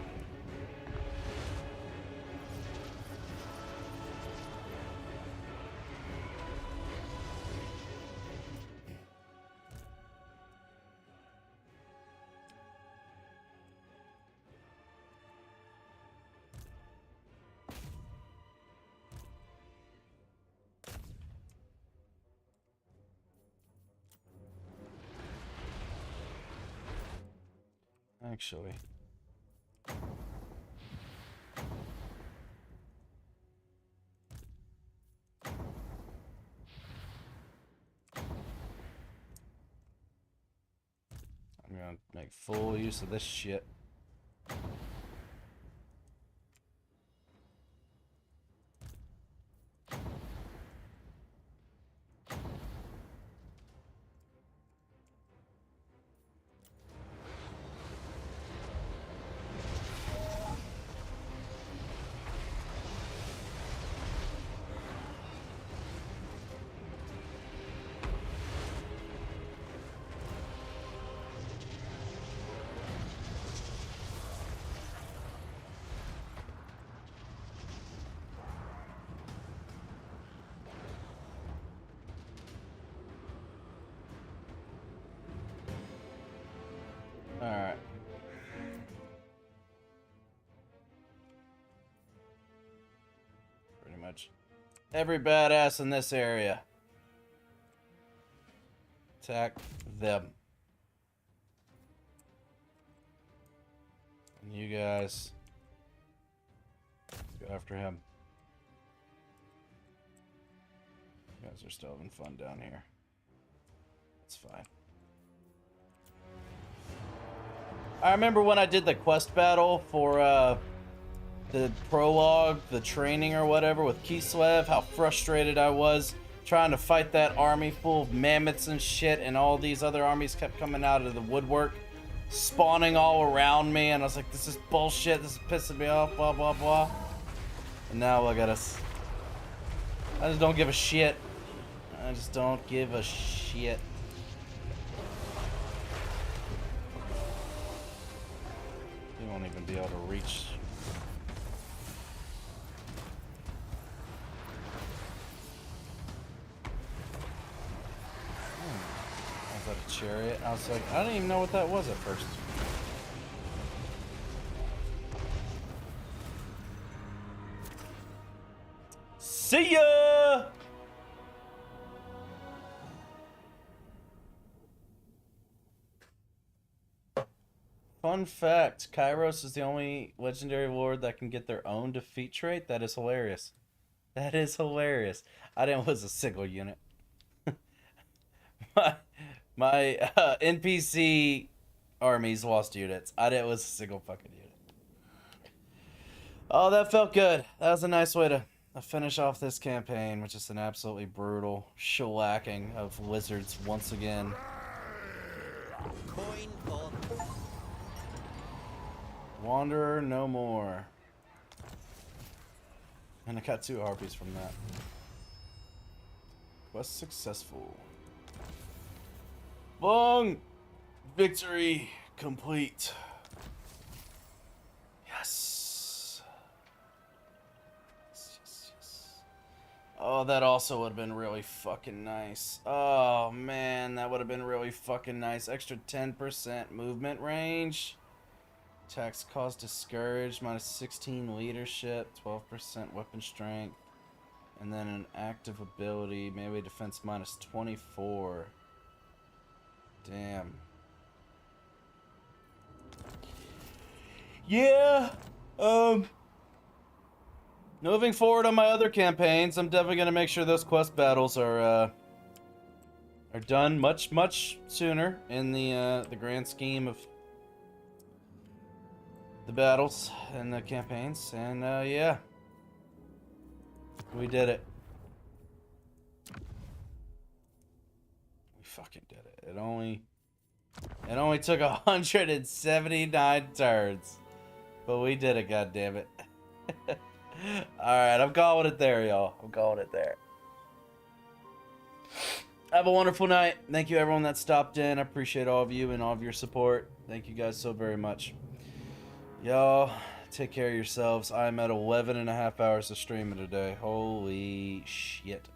Actually. I'm gonna make full use of this shit. Alright. Pretty much every badass in this area. Attack them. And you guys go after him. You guys are still having fun down here. That's fine. I remember when I did the quest battle for the prologue, the training or whatever with Kislev, how frustrated I was trying to fight that army full of mammoths and shit, and all these other armies kept coming out of the woodwork, spawning all around me, and I was like, this is bullshit, this is pissing me off, blah, blah, blah. And now look at us. I just don't give a shit. I just don't give a shit. You won't even be able to reach. Was that a chariot? I was like, I didn't even know what that was at first. See ya! Fun fact, Kairos is the only legendary lord that can get their own defeat trait. That is hilarious. That is hilarious. I didn't was a single unit. my NPC armies lost units. I didn't was a single fucking unit. Oh, that felt good. That was a nice way to finish off this campaign, which is an absolutely brutal shellacking of lizards once again. Coin for Wanderer no more. And I got 2 harpies from that. Quest successful. Long victory complete. Yes. Oh, that also would have been really fucking nice. Oh, man, that would have been really fucking nice. Extra 10% movement range. Attacks cause discouraged, minus 16 leadership, 12% weapon strength. And then an active ability, melee defense minus 24. Damn. Yeah, moving forward on my other campaigns, I'm definitely gonna make sure those quest battles are done much sooner in the grand scheme of the battles and the campaigns. And yeah, we did it. We fucking did it. It only took 179 turns, but we did it. God damn it! All right, I'm calling it there, y'all. I'm calling it there. Have a wonderful night. Thank you, everyone that stopped in. I appreciate all of you and all of your support. Thank you guys so very much. Y'all, take care of yourselves. I'm at 11.5 hours of streaming today. Holy shit.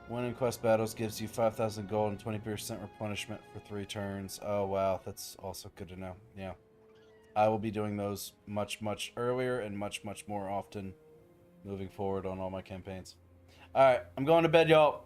Winning quest battles gives you 5,000 gold and 20% replenishment for 3 turns. Oh, wow. That's also good to know. Yeah. I will be doing those much earlier and much more often moving forward on all my campaigns. Alright, I'm going to bed, y'all.